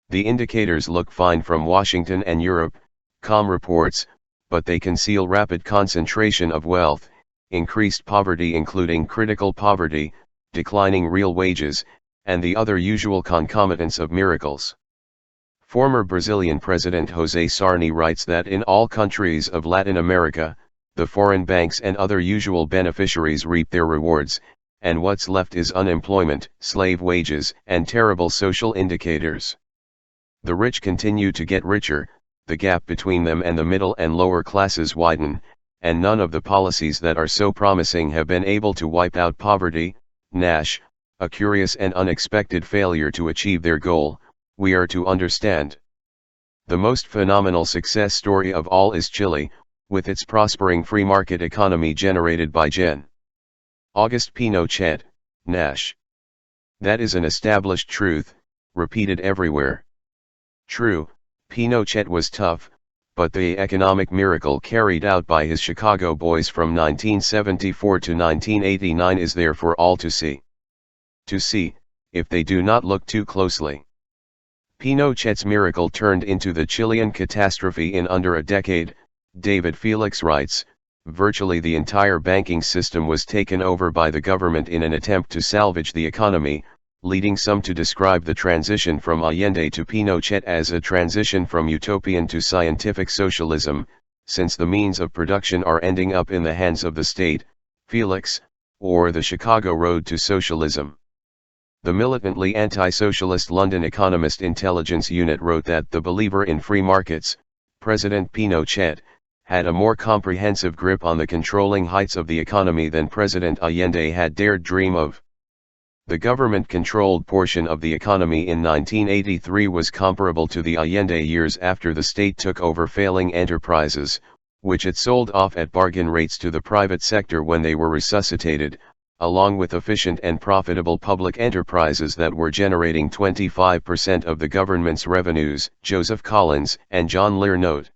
The indicators look fine from Washington and Europe, Com reports, but they conceal rapid concentration of wealth, increased poverty including critical poverty, declining real wages, and the other usual concomitants of miracles. Former Brazilian President José Sarney writes that in all countries of Latin America, the foreign banks and other usual beneficiaries reap their rewards, and what's left is unemployment, slave wages, and terrible social indicators. The rich continue to get richer, the gap between them and the middle and lower classes widen, and none of the policies that are so promising have been able to wipe out poverty. Nash, a curious and unexpected failure to achieve their goal, we are to understand. The most phenomenal success story of all is Chile, with its prospering free market economy generated by Gen. Auguste Pinochet, Nash. That is an established truth, repeated everywhere. True, Pinochet was tough, but the economic miracle carried out by his Chicago boys from 1974 to 1989 is there for all to see. To see, if they do not look too closely. Pinochet's miracle turned into the Chilean catastrophe in under a decade. David Felix writes, virtually the entire banking system was taken over by the government in an attempt to salvage the economy, leading some to describe the transition from Allende to Pinochet as a transition from utopian to scientific socialism, since the means of production are ending up in the hands of the state, Felix, or the Chicago road to socialism. The militantly anti-socialist London Economist Intelligence Unit wrote that the believer in free markets, President Pinochet, had a more comprehensive grip on the controlling heights of the economy than President Allende had dared dream of. The government-controlled portion of the economy in 1983 was comparable to the Allende years after the state took over failing enterprises, which it sold off at bargain rates to the private sector when they were resuscitated, along with efficient and profitable public enterprises that were generating 25% of the government's revenues. Joseph Collins and John Lear note.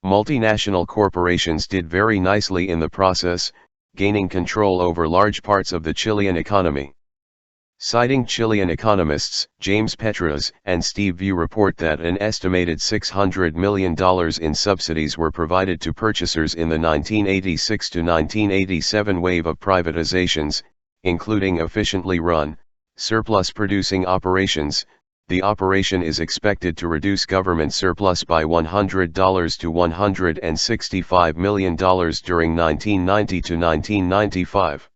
Multinational corporations did very nicely in the process, gaining control over large parts of the Chilean economy. Citing Chilean economists, James Petras and Steve View report that an estimated $600 million in subsidies were provided to purchasers in the 1986 to 1987 wave of privatizations, including efficiently run, surplus-producing operations. The operation is expected to reduce government surplus by $100 to $165 million during 1990 to 1995.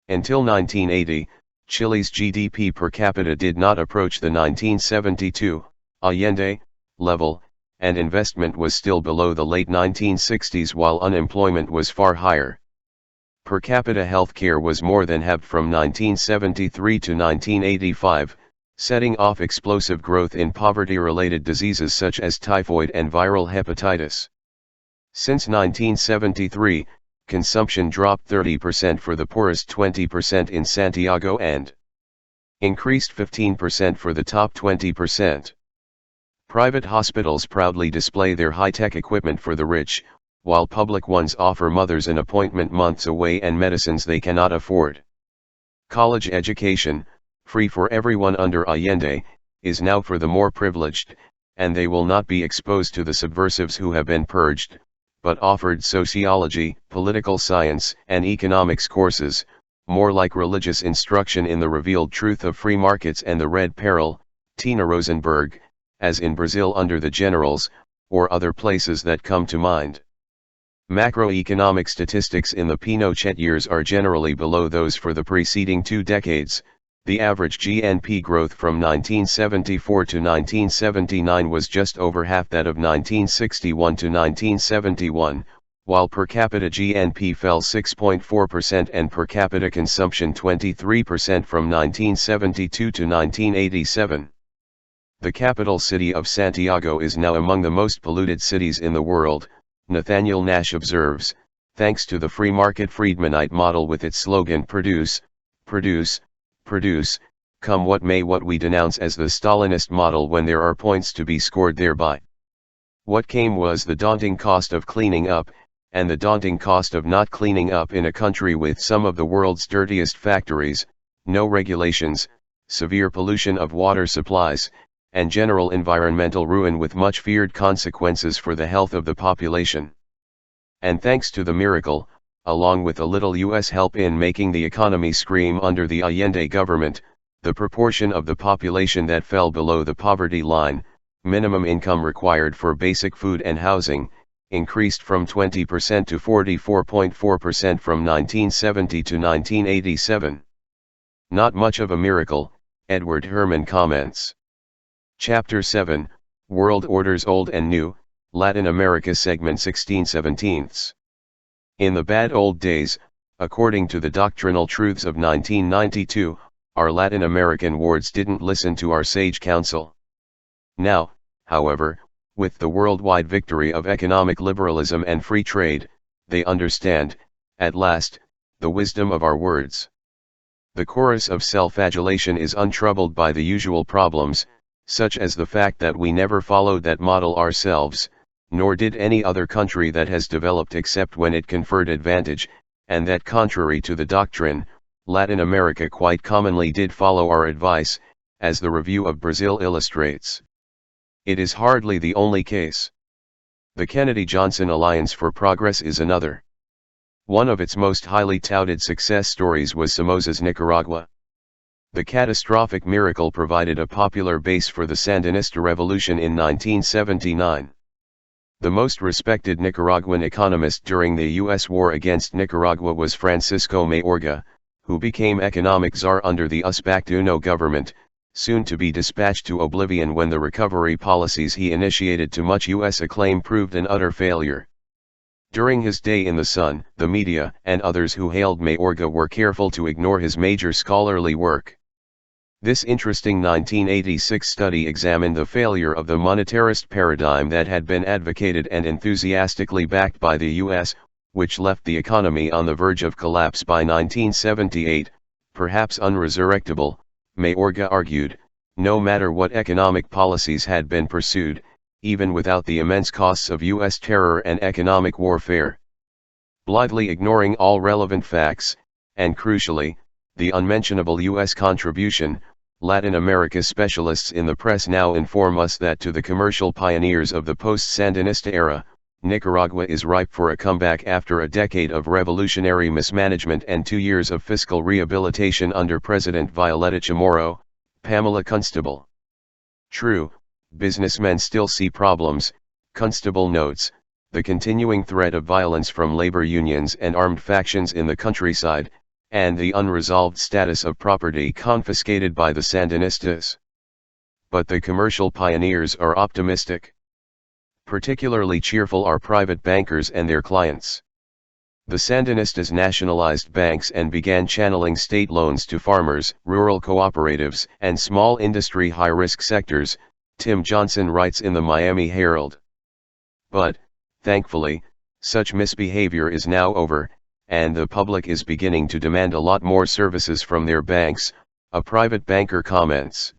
Until 1980, Chile's GDP per capita did not approach the 1972, Allende, level, and investment was still below the late 1960s while unemployment was far higher. Per capita health care was more than halved from 1973 to 1985, setting off explosive growth in poverty-related diseases such as typhoid and viral hepatitis. Since 1973, consumption dropped 30% for the poorest 20% in Santiago and increased 15% for the top 20%. Private hospitals proudly display their high-tech equipment for the rich, while public ones offer mothers an appointment months away and medicines they cannot afford. College education, free for everyone under Allende, is now for the more privileged, and they will not be exposed to the subversives who have been purged, but offered sociology, political science, and economics courses, more like religious instruction in the revealed truth of free markets and the red peril. Tina Rosenberg, as in Brazil under the generals, or other places that come to mind. Macroeconomic statistics in the Pinochet years are generally below those for the preceding 2 decades. The average GNP growth from 1974 to 1979 was just over half that of 1961 to 1971, while per capita GNP fell 6.4% and per capita consumption 23% from 1972 to 1987. The capital city of Santiago is now among the most polluted cities in the world, Nathaniel Nash observes, thanks to the free market Friedmanite model with its slogan produce, produce, produce, come what may, what we denounce as the Stalinist model when there are points to be scored thereby. What came was the daunting cost of cleaning up, and the daunting cost of not cleaning up in a country with some of the world's dirtiest factories, no regulations, severe pollution of water supplies, and general environmental ruin with much feared consequences for the health of the population. And thanks to the miracle, along with a little US help in making the economy scream under the Allende government, the proportion of the population that fell below the poverty line, minimum income required for basic food and housing, increased from 20% to 44.4% from 1970 to 1987. Not much of a miracle, Edward Herman comments. Chapter 7, World Orders Old and New, Latin America Segment 16/17. In the bad old days, according to the doctrinal truths of 1992, our Latin American wards didn't listen to our sage counsel. Now, however, with the worldwide victory of economic liberalism and free trade, they understand, at last, the wisdom of our words. The chorus of self-flagellation is untroubled by the usual problems, such as the fact that we never followed that model ourselves, nor did any other country that has developed except when it conferred advantage, and that contrary to the doctrine, Latin America quite commonly did follow our advice, as the review of Brazil illustrates. It is hardly the only case. The Kennedy-Johnson Alliance for Progress is another. One of its most highly touted success stories was Somoza's Nicaragua. The catastrophic miracle provided a popular base for the Sandinista revolution in 1979. The most respected Nicaraguan economist during the U.S. war against Nicaragua was Francisco Mayorga, who became economic czar under the Uspactuno government, soon to be dispatched to oblivion when the recovery policies he initiated to much U.S. acclaim proved an utter failure. During his day in the sun, the media and others who hailed Mayorga were careful to ignore his major scholarly work. This interesting 1986 study examined the failure of the monetarist paradigm that had been advocated and enthusiastically backed by the U.S., which left the economy on the verge of collapse by 1978, perhaps unresurrectable, Mayorga argued, no matter what economic policies had been pursued, even without the immense costs of U.S. terror and economic warfare. Blithely ignoring all relevant facts, and crucially, the unmentionable U.S. contribution, Latin America specialists in the press now inform us that to the commercial pioneers of the post-Sandinista era, Nicaragua is ripe for a comeback after a decade of revolutionary mismanagement and 2 years of fiscal rehabilitation under President Violeta Chamorro, Pamela Constable. True, businessmen still see problems, Constable notes, the continuing threat of violence from labor unions and armed factions in the countryside, and the unresolved status of property confiscated by the Sandinistas. But the commercial pioneers are optimistic. Particularly cheerful are private bankers and their clients. The Sandinistas nationalized banks and began channeling state loans to farmers, rural cooperatives, and small industry high-risk sectors, Tim Johnson writes in the Miami Herald. But, thankfully, such misbehavior is now over, and the public is beginning to demand a lot more services from their banks, a private banker comments.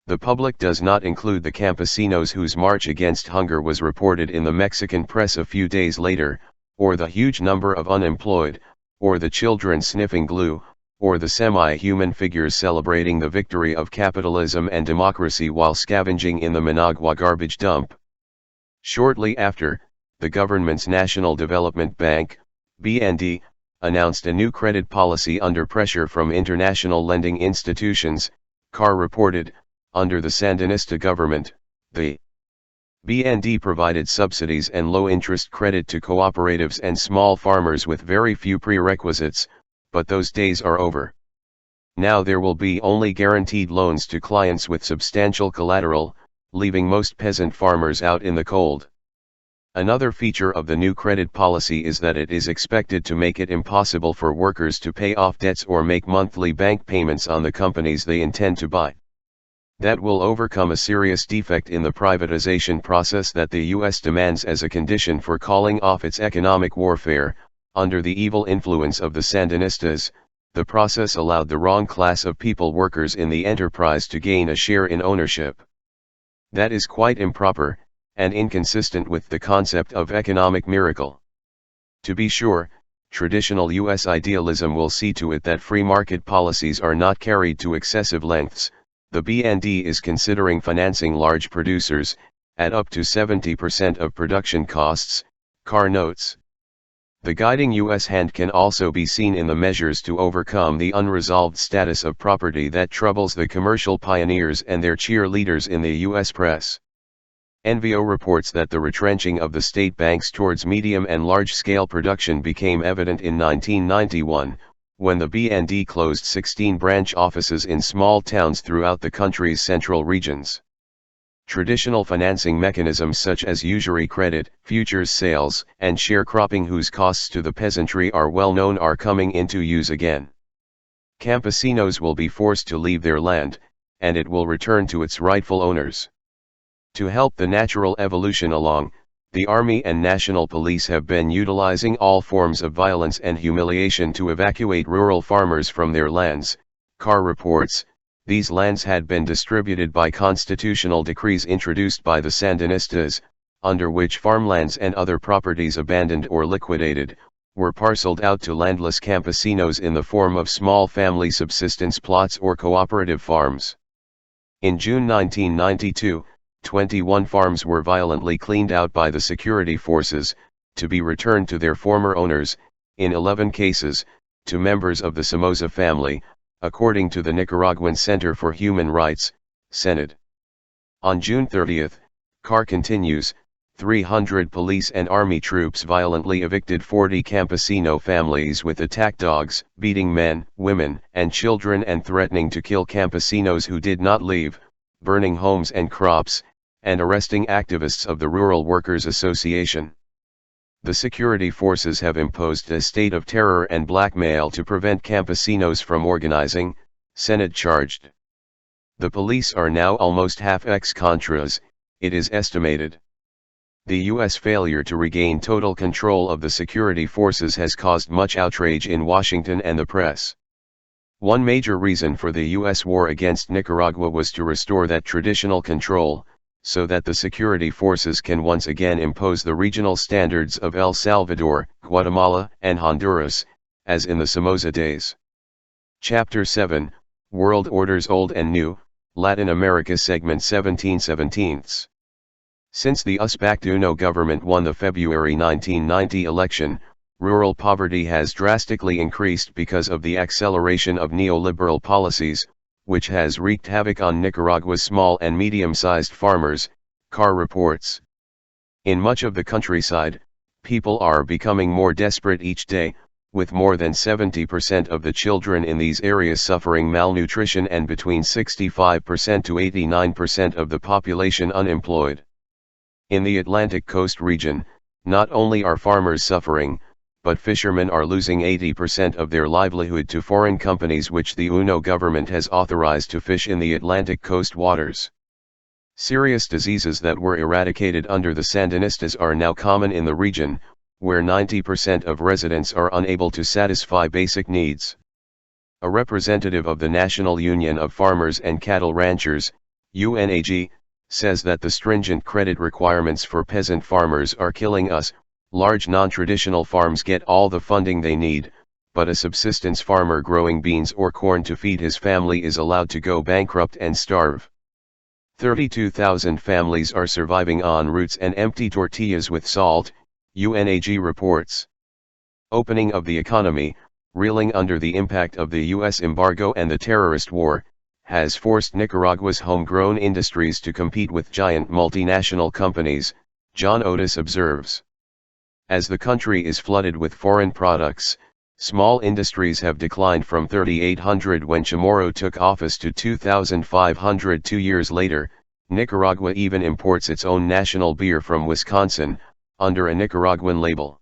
The public does not include the campesinos whose march against hunger was reported in the Mexican press a few days later, or the huge number of unemployed, or the children sniffing glue, or the semi-human figures celebrating the victory of capitalism and democracy while scavenging in the Managua garbage dump. Shortly after, the government's National Development Bank, BND, announced a new credit policy under pressure from international lending institutions, Carr reported. Under the Sandinista government, the BND provided subsidies and low-interest credit to cooperatives and small farmers with very few prerequisites, but those days are over. Now there will be only guaranteed loans to clients with substantial collateral, leaving most peasant farmers out in the cold. Another feature of the new credit policy is that it is expected to make it impossible for workers to pay off debts or make monthly bank payments on the companies they intend to buy. That will overcome a serious defect in the privatization process that the US demands as a condition for calling off its economic warfare. Under the evil influence of the Sandinistas, the process allowed the wrong class of people, workers in the enterprise, to gain a share in ownership. That is quite improper, and inconsistent with the concept of economic miracle. To be sure, traditional US idealism will see to it that free market policies are not carried to excessive lengths. The BND is considering financing large producers, at up to 70% of production costs, Carr notes. The guiding US hand can also be seen in the measures to overcome the unresolved status of property that troubles the commercial pioneers and their cheerleaders in the US press. NVO reports that the retrenching of the state banks towards medium and large-scale production became evident in 1991, when the BND closed 16 branch offices in small towns throughout the country's central regions. Traditional financing mechanisms such as usury credit, futures sales, and sharecropping, whose costs to the peasantry are well known, are coming into use again. Campesinos will be forced to leave their land, and it will return to its rightful owners. To help the natural evolution along, the Army and National Police have been utilizing all forms of violence and humiliation to evacuate rural farmers from their lands, Carr reports. These lands had been distributed by constitutional decrees introduced by the Sandinistas, under which farmlands and other properties abandoned or liquidated, were parceled out to landless campesinos in the form of small family subsistence plots or cooperative farms. In June 1992, 21 farms were violently cleaned out by the security forces, to be returned to their former owners, in 11 cases, to members of the Somoza family, according to the Nicaraguan Center for Human Rights, Senate. On June 30, Carr continues, 300 police and army troops violently evicted 40 campesino families with attack dogs, beating men, women, and children and threatening to kill campesinos who did not leave, burning homes and crops, and arresting activists of the Rural Workers Association. The security forces have imposed a state of terror and blackmail to prevent campesinos from organizing, Senate charged. The police are now almost half ex-Contras, it is estimated. The U.S. failure to regain total control of the security forces has caused much outrage in Washington and the press. One major reason for the U.S. war against Nicaragua was to restore that traditional control, so that the security forces can once again impose the regional standards of El Salvador, Guatemala, and Honduras, as in the Somoza days. Chapter 7, World Orders Old and New, Latin America Segment 17/17. Since the USPAC-UNO government won the February 1990 election, rural poverty has drastically increased because of the acceleration of neoliberal policies, which has wreaked havoc on Nicaragua's small and medium-sized farmers, Carr reports. In much of the countryside, people are becoming more desperate each day, with more than 70% of the children in these areas suffering malnutrition and between 65% to 89% of the population unemployed. In the Atlantic Coast region, not only are farmers suffering, but fishermen are losing 80% of their livelihood to foreign companies which the UNO government has authorized to fish in the Atlantic coast waters. Serious diseases that were eradicated under the Sandinistas are now common in the region, where 90% of residents are unable to satisfy basic needs. A representative of the National Union of Farmers and Cattle Ranchers, UNAG, says that the stringent credit requirements for peasant farmers are killing us. Large non-traditional farms get all the funding they need, but a subsistence farmer growing beans or corn to feed his family is allowed to go bankrupt and starve. 32,000 families are surviving on roots and empty tortillas with salt, UNAG reports. Opening of the economy, reeling under the impact of the U.S. embargo and the terrorist war, has forced Nicaragua's homegrown industries to compete with giant multinational companies, John Otis observes. As the country is flooded with foreign products, small industries have declined from 3,800 when Chamorro took office to 2,500 2 years later. Nicaragua even imports its own national beer from Wisconsin, under a Nicaraguan label.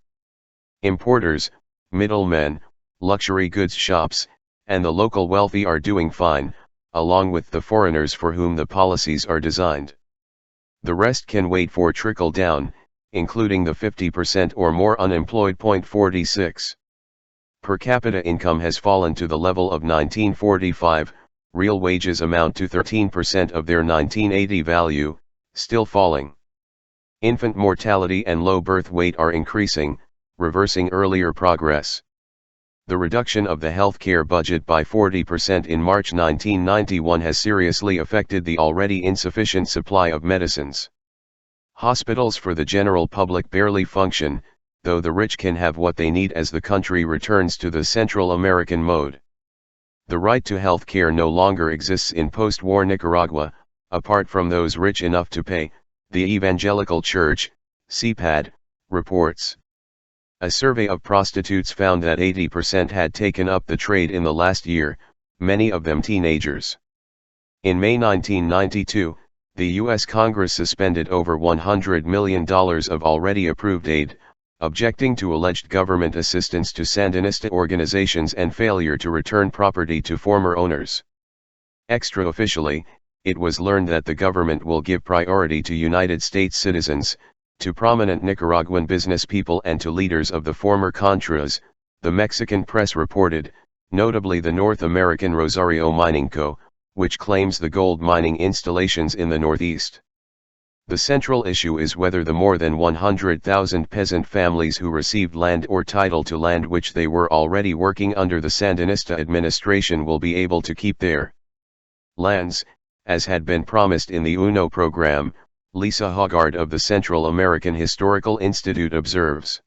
Importers, middlemen, luxury goods shops, and the local wealthy are doing fine, along with the foreigners for whom the policies are designed. The rest can wait for trickle down, including the 50% or more unemployed. 46. Per capita income has fallen to the level of 1945, real wages amount to 13% of their 1980 value, still falling. Infant mortality and low birth weight are increasing, reversing earlier progress. The reduction of the healthcare budget by 40% in March 1991 has seriously affected the already insufficient supply of medicines. Hospitals for the general public barely function, though the rich can have what they need as the country returns to the Central American mode. The right to health care no longer exists in post-war Nicaragua, apart from those rich enough to pay, the Evangelical Church, CPAD, reports. A survey of prostitutes found that 80% had taken up the trade in the last year, many of them teenagers. In May 1992, the U.S. Congress suspended over $100 million of already approved aid, objecting to alleged government assistance to Sandinista organizations and failure to return property to former owners. Extra-officially, it was learned that the government will give priority to United States citizens, to prominent Nicaraguan business people and to leaders of the former Contras, the Mexican press reported, notably the North American Rosario Mining Co., which claims the gold mining installations in the Northeast. The central issue is whether the more than 100,000 peasant families who received land or title to land which they were already working under the Sandinista administration will be able to keep their lands, as had been promised in the UNO program, Lisa Hoggard of the Central American Historical Institute observes.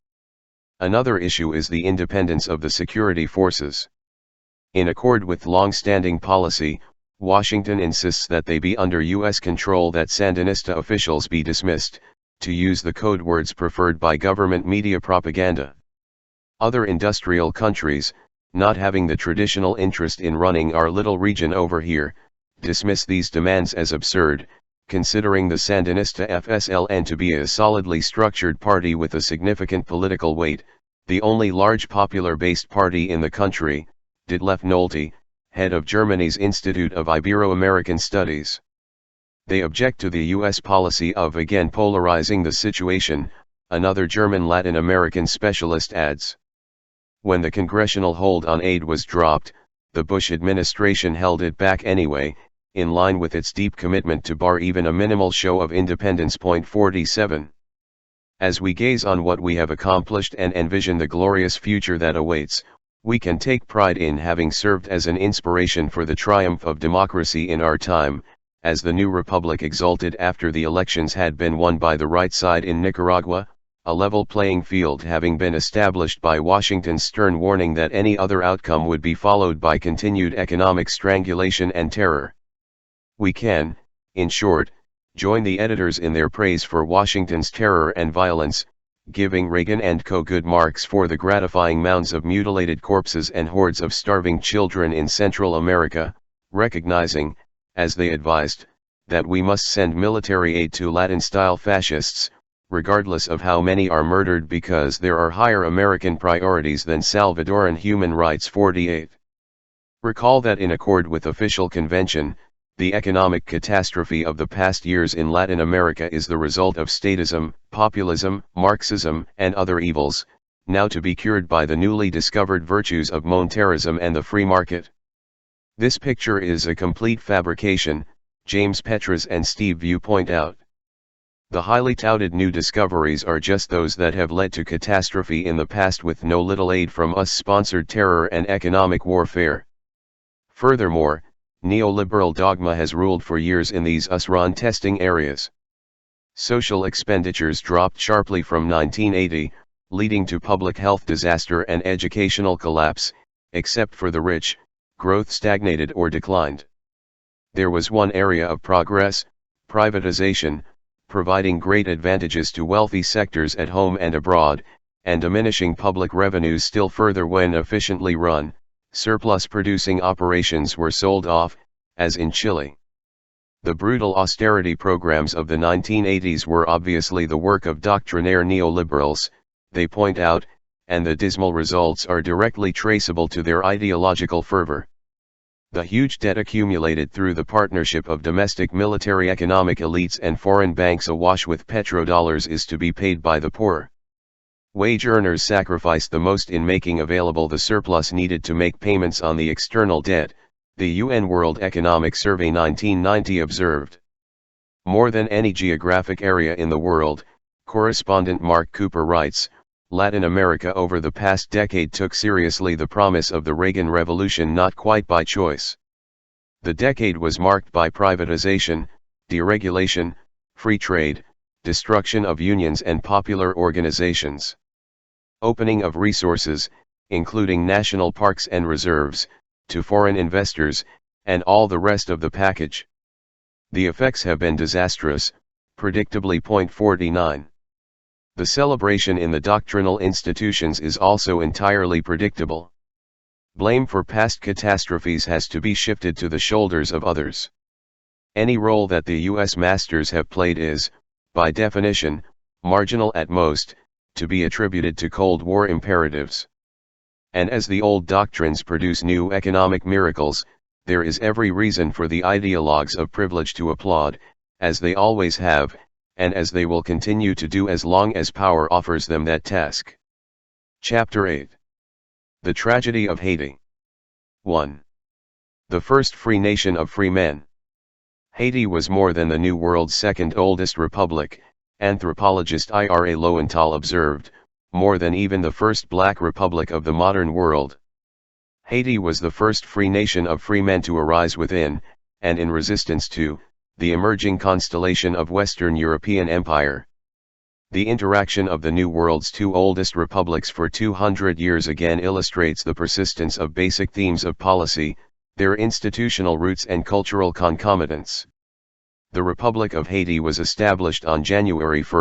Another issue is the independence of the security forces. In accord with long-standing policy, Washington insists that they be under U.S. control, that Sandinista officials be dismissed, to use the code words preferred by government media propaganda. Other industrial countries, not having the traditional interest in running our little region over here, dismiss these demands as absurd, considering the Sandinista FSLN to be a solidly structured party with a significant political weight, the only large popular-based party in the country, did Lev Nolte, head of Germany's Institute of Ibero-American Studies. They object to the U.S. policy of again polarizing the situation, another German Latin American specialist adds. When the congressional hold on aid was dropped, the Bush administration held it back anyway, in line with its deep commitment to bar even a minimal show of independence. 47. As we gaze on what we have accomplished and envision the glorious future that awaits, we can take pride in having served as an inspiration for the triumph of democracy in our time, as the new republic exulted after the elections had been won by the right side in Nicaragua, a level playing field having been established by Washington's stern warning that any other outcome would be followed by continued economic strangulation and terror. We can, in short, join the editors in their praise for Washington's terror and violence, giving Reagan and co. good marks for the gratifying mounds of mutilated corpses and hordes of starving children in Central America, recognizing, as they advised, that we must send military aid to Latin-style fascists, regardless of how many are murdered, because there are higher American priorities than Salvadoran human rights. 48. Recall that in accord with official convention, the economic catastrophe of the past years in Latin America is the result of statism, populism, Marxism, and other evils, now to be cured by the newly discovered virtues of monetarism and the free market. This picture is a complete fabrication, James Petras and Steve View point out. The highly touted new discoveries are just those that have led to catastrophe in the past, with no little aid from us-sponsored terror and economic warfare. Furthermore, neoliberal dogma has ruled for years in these us-run testing areas. Social expenditures dropped sharply from 1980, leading to public health disaster and educational collapse. Except for the rich, growth stagnated or declined. There was one area of progress: privatization, providing great advantages to wealthy sectors at home and abroad, and diminishing public revenues still further when efficiently run. Surplus-producing operations were sold off, as in Chile. The brutal austerity programs of the 1980s were obviously the work of doctrinaire neoliberals, they point out, and the dismal results are directly traceable to their ideological fervor. The huge debt accumulated through the partnership of domestic military economic elites and foreign banks awash with petrodollars is to be paid by the poor. Wage earners sacrificed the most in making available the surplus needed to make payments on the external debt, the UN World Economic Survey 1990 observed. More than any geographic area in the world, correspondent Mark Cooper writes, Latin America over the past decade took seriously the promise of the Reagan Revolution not quite by choice. The decade was marked by privatization, deregulation, free trade, destruction of unions and popular organizations. Opening of resources, including national parks and reserves, to foreign investors, and all the rest of the package. The effects have been disastrous, predictably. 49. The celebration in the doctrinal institutions is also entirely predictable. Blame for past catastrophes has to be shifted to the shoulders of others. Any role that the U.S. masters have played is, by definition, marginal at most, to be attributed to Cold War imperatives. And as the old doctrines produce new economic miracles, there is every reason for the ideologues of privilege to applaud, as they always have, and as they will continue to do as long as power offers them that task. Chapter 8. The Tragedy of Haiti. 1. The first free nation of free men. Haiti was more than the New World's second oldest republic, anthropologist Ira Lowenthal observed, more than even the first black republic of the modern world. Haiti was the first free nation of free men to arise within, and in resistance to, the emerging constellation of Western European empire. The interaction of the New World's two oldest republics for 200 years again illustrates the persistence of basic themes of policy, their institutional roots and cultural concomitants. The Republic of Haiti was established on January 1,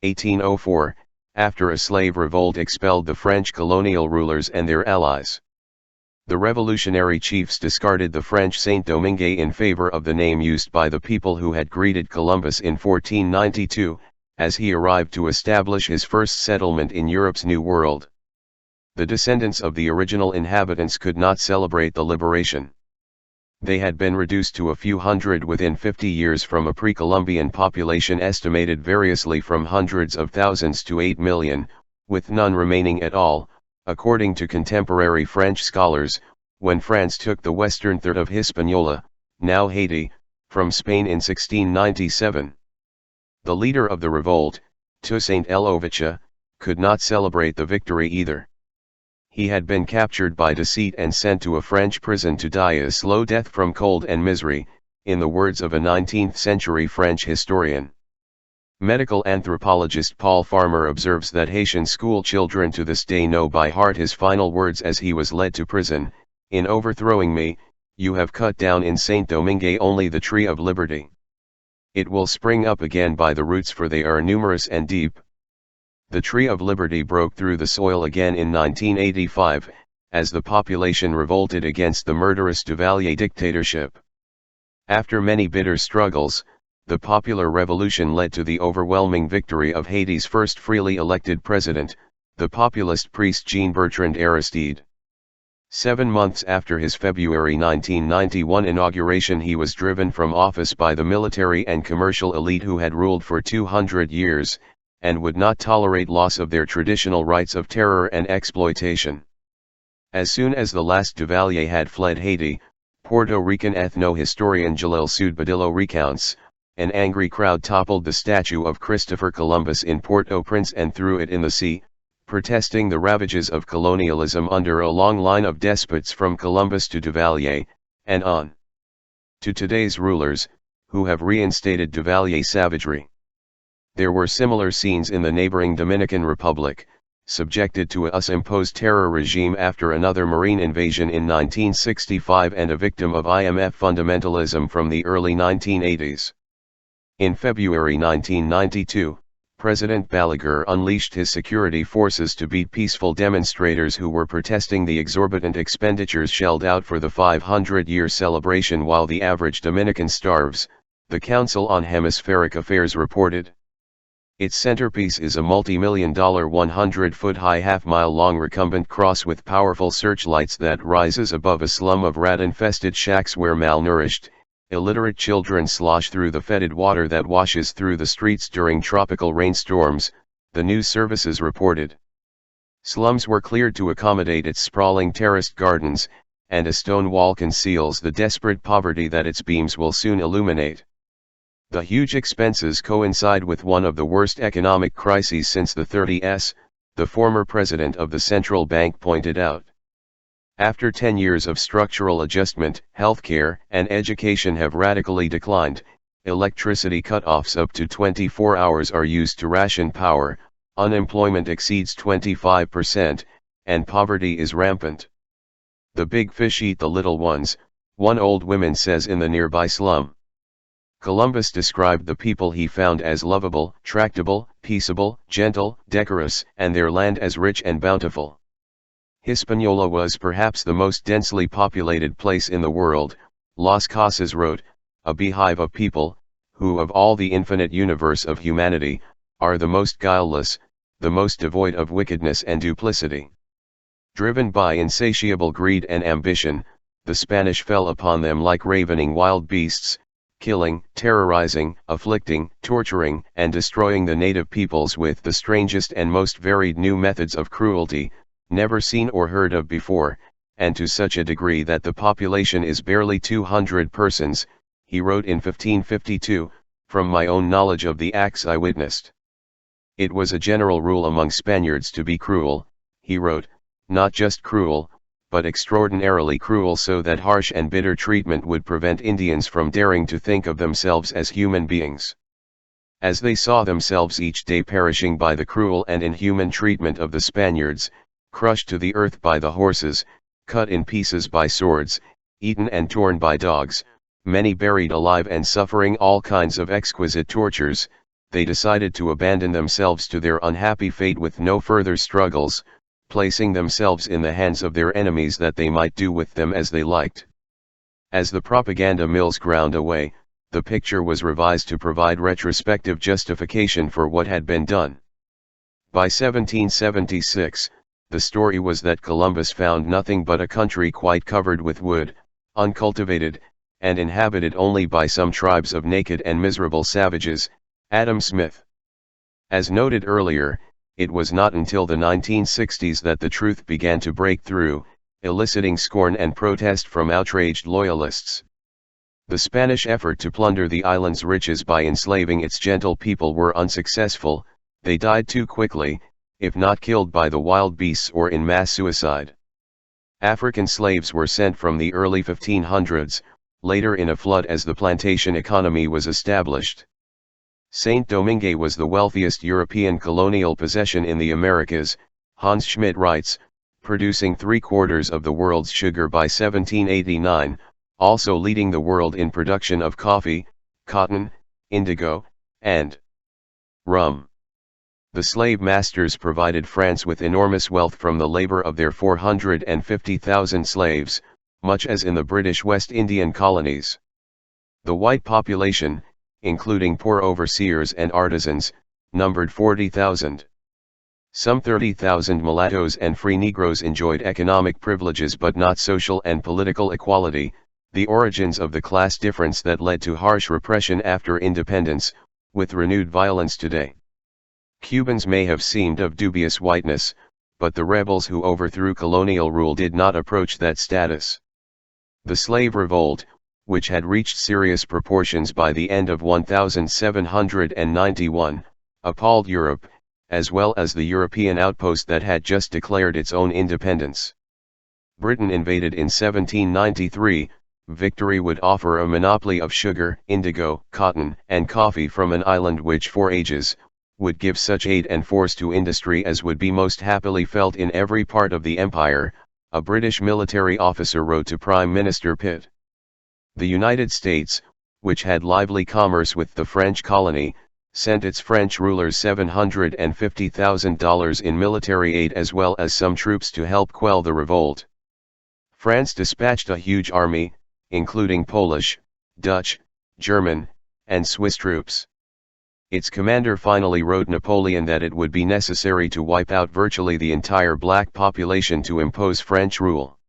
1804, after a slave revolt expelled the French colonial rulers and their allies. The revolutionary chiefs discarded the French Saint-Domingue in favor of the name used by the people who had greeted Columbus in 1492, as he arrived to establish his first settlement in Europe's New World. The descendants of the original inhabitants could not celebrate the liberation. They had been reduced to a few hundred within 50 years from a pre-Columbian population estimated variously from hundreds of thousands to 8 million, with none remaining at all, according to contemporary French scholars, when France took the western third of Hispaniola, now Haiti, from Spain in 1697. The leader of the revolt, Toussaint L'Ouverture, could not celebrate the victory either. He had been captured by deceit and sent to a French prison to die a slow death from cold and misery, in the words of a 19th-century French historian. Medical anthropologist Paul Farmer observes that Haitian school children to this day know by heart his final words as he was led to prison: "In overthrowing me, you have cut down in Saint-Domingue only the tree of liberty. It will spring up again by the roots, for they are numerous and deep." The tree of liberty broke through the soil again in 1985, as the population revolted against the murderous Duvalier dictatorship. After many bitter struggles, the popular revolution led to the overwhelming victory of Haiti's first freely elected president, the populist priest Jean-Bertrand Aristide. 7 months after his February 1991 inauguration, he was driven from office by the military and commercial elite who had ruled for 200 years, and would not tolerate loss of their traditional rights of terror and exploitation. As soon as the last Duvalier had fled Haiti, Puerto Rican ethno-historian Jalil Soud-Badillo recounts, an angry crowd toppled the statue of Christopher Columbus in Port-au-Prince and threw it in the sea, protesting the ravages of colonialism under a long line of despots from Columbus to Duvalier, and on to today's rulers, who have reinstated Duvalier savagery. There were similar scenes in the neighboring Dominican Republic, subjected to a US-imposed terror regime after another Marine invasion in 1965 and a victim of IMF fundamentalism from the early 1980s. In February 1992, President Balaguer unleashed his security forces to beat peaceful demonstrators who were protesting the exorbitant expenditures shelled out for the 500-year celebration while the average Dominican starves, the Council on Hemispheric Affairs reported. Its centerpiece is a multi-million-dollar 100-foot-high half-mile-long recumbent cross with powerful searchlights that rises above a slum of rat-infested shacks where malnourished, illiterate children slosh through the fetid water that washes through the streets during tropical rainstorms, the news services reported. Slums were cleared to accommodate its sprawling terraced gardens, and a stone wall conceals the desperate poverty that its beams will soon illuminate. The huge expenses coincide with one of the worst economic crises since the 30s, the former president of the central bank pointed out. After 10 years of structural adjustment, healthcare and education have radically declined, electricity cutoffs up to 24 hours are used to ration power, unemployment exceeds 25%, and poverty is rampant. The big fish eat the little ones, one old woman says in the nearby slum. Columbus described the people he found as lovable, tractable, peaceable, gentle, decorous, and their land as rich and bountiful. Hispaniola was perhaps the most densely populated place in the world, Las Casas wrote, a beehive of people, who of all the infinite universe of humanity, are the most guileless, the most devoid of wickedness and duplicity. Driven by insatiable greed and ambition, the Spanish fell upon them like ravening wild beasts, killing, terrorizing, afflicting, torturing, and destroying the native peoples with the strangest and most varied new methods of cruelty, never seen or heard of before, and to such a degree that the population is barely 200 persons, he wrote in 1552, from my own knowledge of the acts I witnessed. It was a general rule among Spaniards to be cruel, he wrote, not just cruel, but extraordinarily cruel, so that harsh and bitter treatment would prevent Indians from daring to think of themselves as human beings. As they saw themselves each day perishing by the cruel and inhuman treatment of the Spaniards, crushed to the earth by the horses, cut in pieces by swords, eaten and torn by dogs, many buried alive and suffering all kinds of exquisite tortures, they decided to abandon themselves to their unhappy fate with no further struggles, placing themselves in the hands of their enemies that they might do with them as they liked. As the propaganda mills ground away, the picture was revised to provide retrospective justification for what had been done. By 1776, the story was that Columbus found nothing but a country quite covered with wood, uncultivated, and inhabited only by some tribes of naked and miserable savages. Adam Smith. As noted earlier, it was not until the 1960s that the truth began to break through, eliciting scorn and protest from outraged loyalists. The Spanish effort to plunder the island's riches by enslaving its gentle people were unsuccessful, they died too quickly, if not killed by the wild beasts or in mass suicide. African slaves were sent from the early 1500s, later in a flood as the plantation economy was established. Saint Domingue was the wealthiest European colonial possession in the Americas, Hans Schmidt writes, producing 3/4 of the world's sugar by 1789, also leading the world in production of coffee, cotton, indigo, and rum. The slave masters provided France with enormous wealth from the labor of their 450,000 slaves, much as in the British West Indian colonies. The white population, including poor overseers and artisans, numbered 40,000. Some 30,000 mulattoes and free Negroes enjoyed economic privileges but not social and political equality, the origins of the class difference that led to harsh repression after independence, with renewed violence today. Cubans may have seemed of dubious whiteness, but the rebels who overthrew colonial rule did not approach that status. The slave revolt, which had reached serious proportions by the end of 1791, appalled Europe, as well as the European outpost that had just declared its own independence. Britain invaded in 1793, victory would offer a monopoly of sugar, indigo, cotton, and coffee from an island which for ages, would give such aid and force to industry as would be most happily felt in every part of the empire, a British military officer wrote to Prime Minister Pitt. The United States, which had lively commerce with the French colony, sent its French rulers $750,000 in military aid as well as some troops to help quell the revolt. France dispatched a huge army, including Polish, Dutch, German, and Swiss troops. Its commander finally wrote Napoleon that it would be necessary to wipe out virtually the entire black population to impose French rule.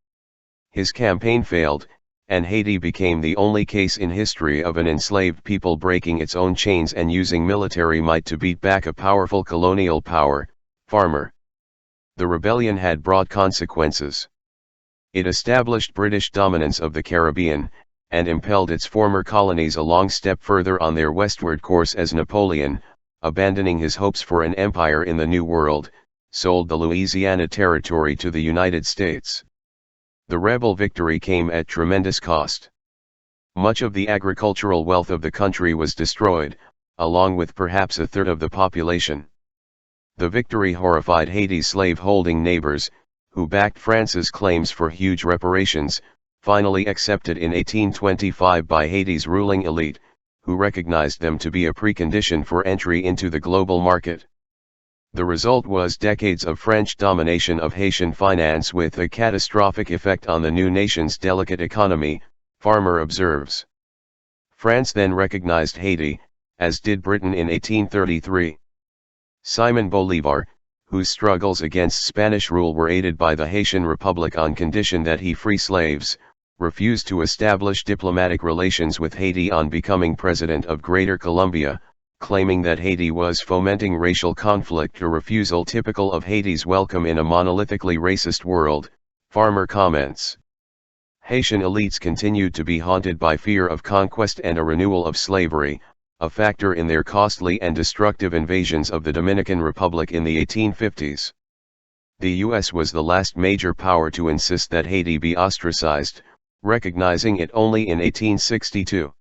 His campaign failed, and Haiti became the only case in history of an enslaved people breaking its own chains and using military might to beat back a powerful colonial power, farmer. The rebellion had broad consequences. It established British dominance of the Caribbean, and impelled its former colonies a long step further on their westward course as Napoleon, abandoning his hopes for an empire in the New World, sold the Louisiana Territory to the United States. The rebel victory came at tremendous cost. Much of the agricultural wealth of the country was destroyed, along with perhaps a third of the population. The victory horrified Haiti's slave-holding neighbors, who backed France's claims for huge reparations, finally accepted in 1825 by Haiti's ruling elite, who recognized them to be a precondition for entry into the global market. The result was decades of French domination of Haitian finance with a catastrophic effect on the new nation's delicate economy, Farmer observes. France then recognized Haiti, as did Britain in 1833. Simon Bolivar, whose struggles against Spanish rule were aided by the Haitian Republic on condition that he free slaves, refused to establish diplomatic relations with Haiti on becoming president of Greater Colombia, claiming that Haiti was fomenting racial conflict, a refusal typical of Haiti's welcome in a monolithically racist world, Farmer comments. Haitian elites continued to be haunted by fear of conquest and a renewal of slavery, a factor in their costly and destructive invasions of the Dominican Republic in the 1850s. The U.S. was the last major power to insist that Haiti be ostracized, recognizing it only in 1862.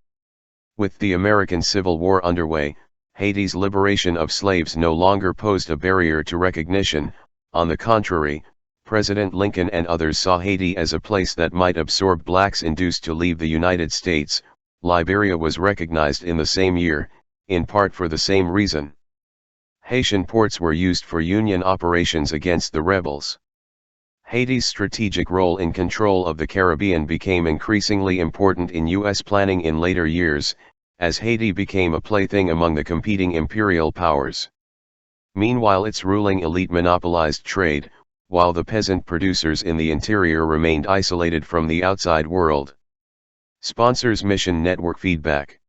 With the American Civil War underway, Haiti's liberation of slaves no longer posed a barrier to recognition. On the contrary, President Lincoln and others saw Haiti as a place that might absorb blacks induced to leave the United States. Liberia was recognized in the same year, in part for the same reason. Haitian ports were used for Union operations against the rebels. Haiti's strategic role in control of the Caribbean became increasingly important in U.S. planning in later years, as Haiti became a plaything among the competing imperial powers. Meanwhile, its ruling elite monopolized trade, while the peasant producers in the interior remained isolated from the outside world. Sponsors Mission Network feedback.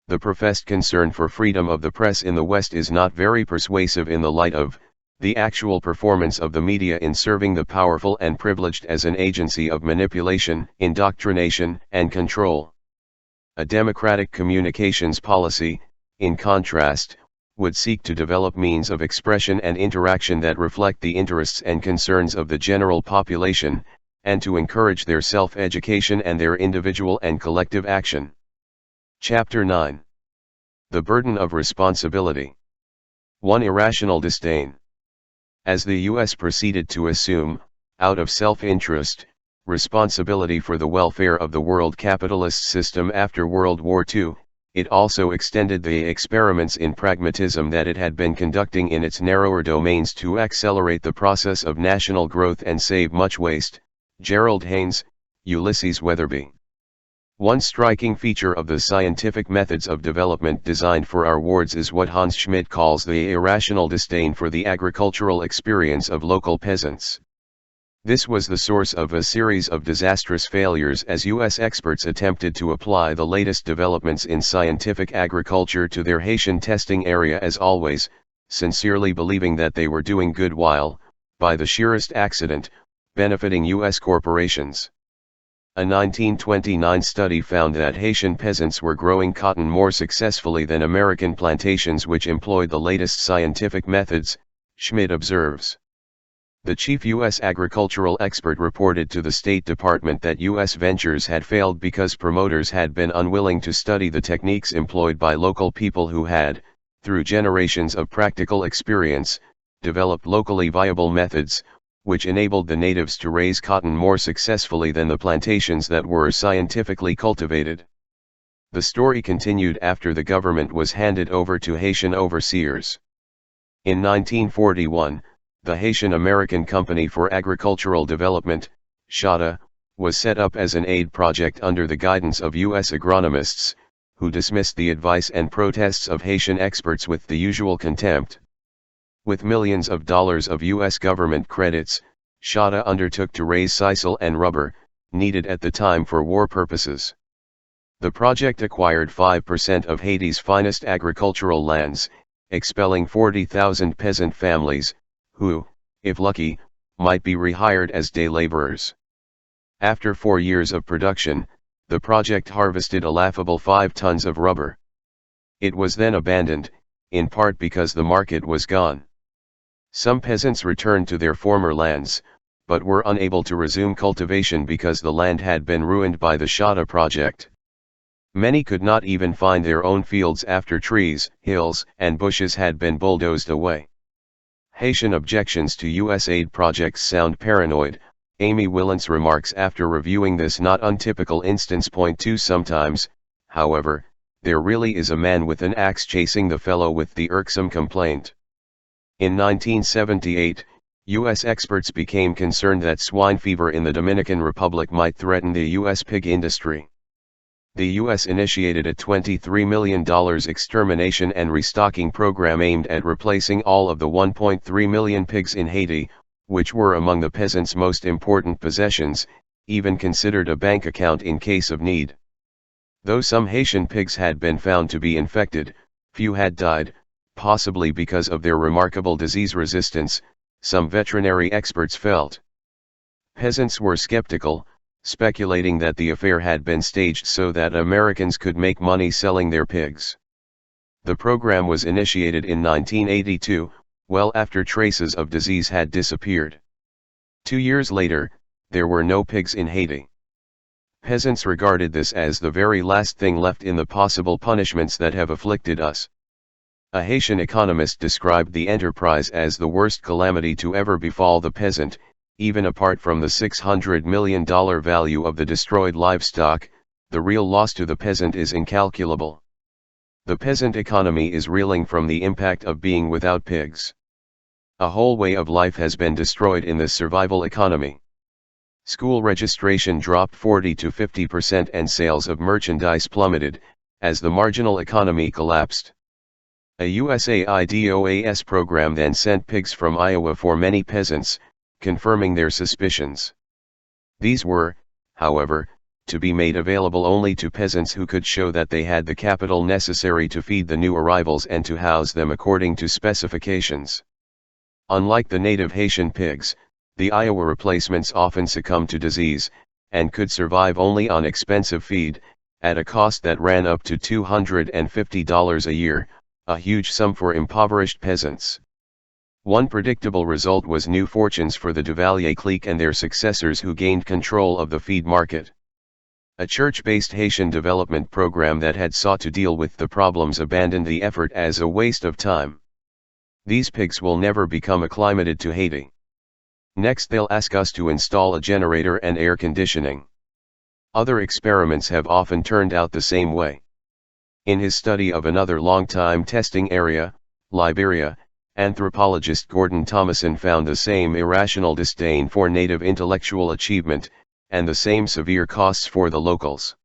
The professed concern for freedom of the press in the West is not very persuasive in the light of the actual performance of the media in serving the powerful and privileged as an agency of manipulation, indoctrination, and control. A democratic communications policy, in contrast, would seek to develop means of expression and interaction that reflect the interests and concerns of the general population, and to encourage their self-education and their individual and collective action. Chapter 9. The Burden of Responsibility. 1. Irrational disdain. As the U.S. proceeded to assume, out of self-interest, responsibility for the welfare of the world capitalist system after World War II, it also extended the experiments in pragmatism that it had been conducting in its narrower domains to accelerate the process of national growth and save much waste. Gerald Haynes, Ulysses Weatherby. One striking feature of the scientific methods of development designed for our wards is what Hans Schmidt calls the irrational disdain for the agricultural experience of local peasants. This was the source of a series of disastrous failures as U.S. experts attempted to apply the latest developments in scientific agriculture to their Haitian testing area, as always, sincerely believing that they were doing good while, by the sheerest accident, benefiting U.S. corporations. A 1929 study found that Haitian peasants were growing cotton more successfully than American plantations which employed the latest scientific methods, Schmidt observes. The chief U.S. agricultural expert reported to the State Department that U.S. ventures had failed because promoters had been unwilling to study the techniques employed by local people who had, through generations of practical experience, developed locally viable methods, which enabled the natives to raise cotton more successfully than the plantations that were scientifically cultivated. The story continued after the government was handed over to Haitian overseers. In 1941, the Haitian American Company for Agricultural Development, SHADA, was set up as an aid project under the guidance of U.S. agronomists, who dismissed the advice and protests of Haitian experts with the usual contempt. With millions of dollars of U.S. government credits, Chata undertook to raise sisal and rubber, needed at the time for war purposes. The project acquired 5% of Haiti's finest agricultural lands, expelling 40,000 peasant families, who, if lucky, might be rehired as day laborers. After 4 years of production, the project harvested a laughable 5 tons of rubber. It was then abandoned, in part because the market was gone. Some peasants returned to their former lands, but were unable to resume cultivation because the land had been ruined by the Chata project. Many could not even find their own fields after trees, hills, and bushes had been bulldozed away. Haitian objections to U.S. aid projects sound paranoid, Amy Willans remarks after reviewing this not untypical instance. Sometimes, however, there really is a man with an axe chasing the fellow with the irksome complaint. In 1978, U.S. experts became concerned that swine fever in the Dominican Republic might threaten the U.S. pig industry. The U.S. initiated a $23 million extermination and restocking program aimed at replacing all of the 1.3 million pigs in Haiti, which were among the peasants' most important possessions, even considered a bank account in case of need. Though some Haitian pigs had been found to be infected, few had died, possibly because of their remarkable disease resistance, some veterinary experts felt. Peasants were skeptical, speculating that the affair had been staged so that Americans could make money selling their pigs. The program was initiated in 1982, well after traces of disease had disappeared. 2 years later, there were no pigs in Haiti. Peasants regarded this as the very last thing left in the possible punishments that have afflicted us. A Haitian economist described the enterprise as the worst calamity to ever befall the peasant, even apart from the $600 million value of the destroyed livestock. The real loss to the peasant is incalculable. The peasant economy is reeling from the impact of being without pigs. A whole way of life has been destroyed in this survival economy. School registration dropped 40 to 50% and sales of merchandise plummeted, as the marginal economy collapsed. A USAIDOAS program then sent pigs from Iowa for many peasants, confirming their suspicions. These were, however, to be made available only to peasants who could show that they had the capital necessary to feed the new arrivals and to house them according to specifications. Unlike the native Haitian pigs, the Iowa replacements often succumbed to disease, and could survive only on expensive feed, at a cost that ran up to $250 a year, a huge sum for impoverished peasants. One predictable result was new fortunes for the Duvalier clique and their successors who gained control of the feed market. A church-based Haitian development program that had sought to deal with the problems abandoned the effort as a waste of time. These pigs will never become acclimated to Haiti. Next they'll ask us to install a generator and air conditioning. Other experiments have often turned out the same way. In his study of another long-time testing area, Liberia, anthropologist Gordon Thomason found the same irrational disdain for native intellectual achievement, and the same severe costs for the locals.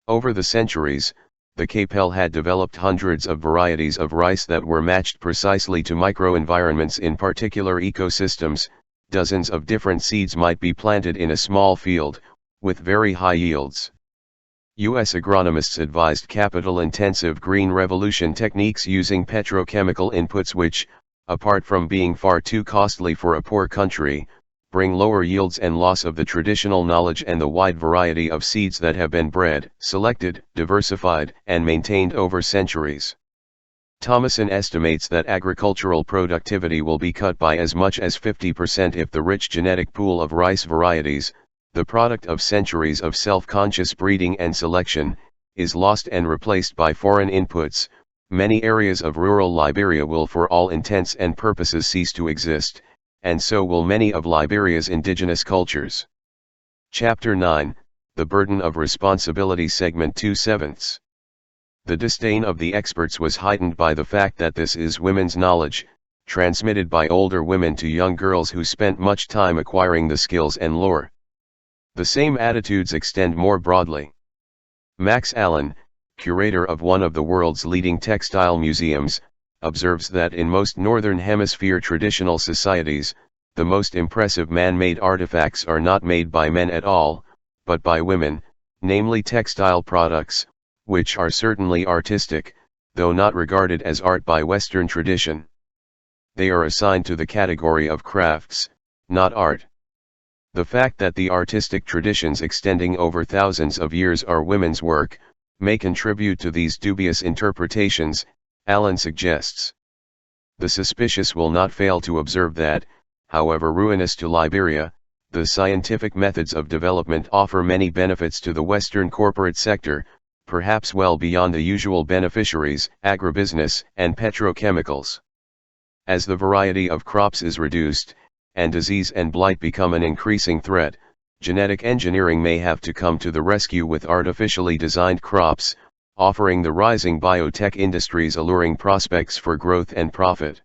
Over the centuries, the Capel had developed hundreds of varieties of rice that were matched precisely to microenvironments in particular ecosystems. Dozens of different seeds might be planted in a small field, with very high yields. U.S. agronomists advised capital-intensive green revolution techniques using petrochemical inputs which, apart from being far too costly for a poor country, bring lower yields and loss of the traditional knowledge and the wide variety of seeds that have been bred, selected, diversified, and maintained over centuries. Thomason estimates that agricultural productivity will be cut by as much as 50% if the rich genetic pool of rice varieties, the product of centuries of self-conscious breeding and selection, is lost and replaced by foreign inputs. Many areas of rural Liberia will for all intents and purposes cease to exist, and so will many of Liberia's indigenous cultures. Chapter 9, The Burden of Responsibility Segment 2/7. The disdain of the experts was heightened by the fact that this is women's knowledge, transmitted by older women to young girls who spent much time acquiring the skills and lore. The same attitudes extend more broadly. Max Allen, curator of one of the world's leading textile museums, observes that in most Northern Hemisphere traditional societies, the most impressive man-made artifacts are not made by men at all, but by women, namely textile products, which are certainly artistic, though not regarded as art by Western tradition. They are assigned to the category of crafts, not art. The fact that the artistic traditions extending over thousands of years are women's work, may contribute to these dubious interpretations, Allen suggests. The suspicious will not fail to observe that, however ruinous to Liberia, the scientific methods of development offer many benefits to the Western corporate sector, perhaps well beyond the usual beneficiaries, agribusiness and petrochemicals. As the variety of crops is reduced, and disease and blight become an increasing threat, genetic engineering may have to come to the rescue with artificially designed crops, offering the rising biotech industries alluring prospects for growth and profit.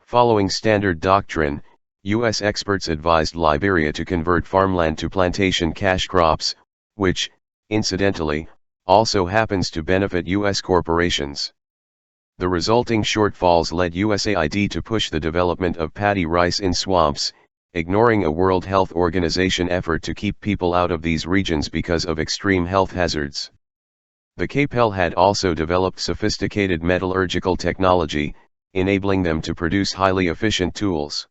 Following standard doctrine, U.S. experts advised Liberia to convert farmland to plantation cash crops, which, incidentally, also happens to benefit U.S. corporations. The resulting shortfalls led USAID to push the development of paddy rice in swamps, ignoring a World Health Organization effort to keep people out of these regions because of extreme health hazards. The CAPEL had also developed sophisticated metallurgical technology, enabling them to produce highly efficient tools.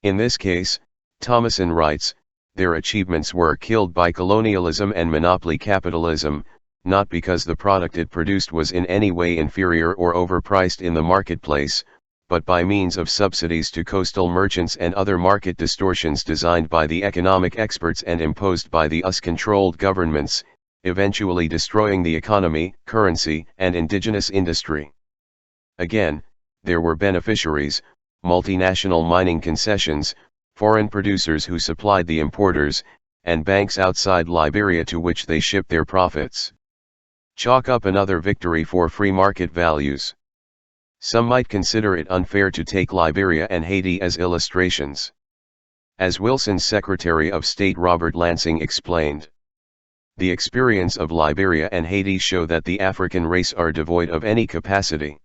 In this case, Thomason writes, their achievements were killed by colonialism and monopoly capitalism, not because the product it produced was in any way inferior or overpriced in the marketplace, but by means of subsidies to coastal merchants and other market distortions designed by the economic experts and imposed by the US-controlled governments, eventually destroying the economy, currency, and indigenous industry. Again, there were beneficiaries, multinational mining concessions, foreign producers who supplied the importers, and banks outside Liberia to which they shipped their profits. Chalk up another victory for free market values. Some might consider it unfair to take Liberia and Haiti as illustrations. As Wilson's Secretary of State Robert Lansing explained, the experience of Liberia and Haiti show that the African race are devoid of any capacity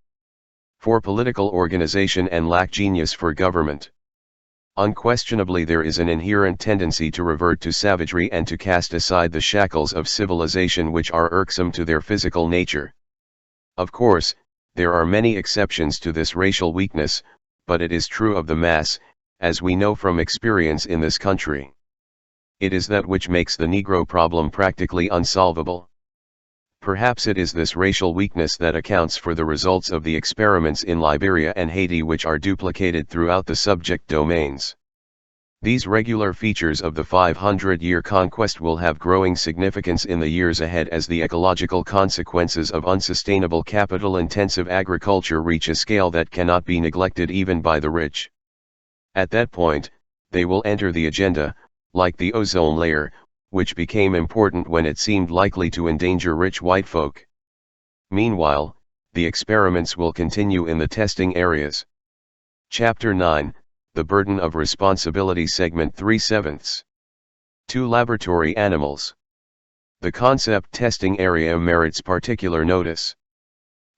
for political organization and lack genius for government. Unquestionably there is an inherent tendency to revert to savagery and to cast aside the shackles of civilization which are irksome to their physical nature. Of course, there are many exceptions to this racial weakness, but it is true of the mass, as we know from experience in this country. It is that which makes the Negro problem practically unsolvable. Perhaps it is this racial weakness that accounts for the results of the experiments in Liberia and Haiti which are duplicated throughout the subject domains. These regular features of the 500-year conquest will have growing significance in the years ahead as the ecological consequences of unsustainable capital-intensive agriculture reach a scale that cannot be neglected even by the rich. At that point, they will enter the agenda, like the ozone layer, which became important when it seemed likely to endanger rich white folk. Meanwhile, the experiments will continue in the testing areas. Chapter 9, The Burden of Responsibility Segment 3/7. 2 Laboratory Animals. The concept testing area merits particular notice.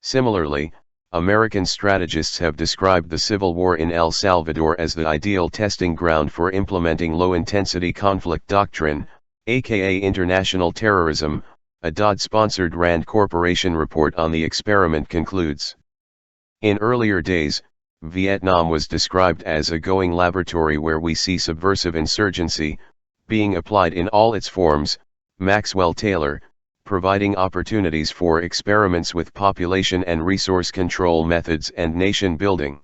Similarly, American strategists have described the civil war in El Salvador as the ideal testing ground for implementing low-intensity conflict doctrine, aka international terrorism. A Dodd-sponsored Rand Corporation report on the experiment concludes. In earlier days, Vietnam was described as a going laboratory where we see subversive insurgency, being applied in all its forms, Maxwell Taylor, providing opportunities for experiments with population and resource control methods and nation building.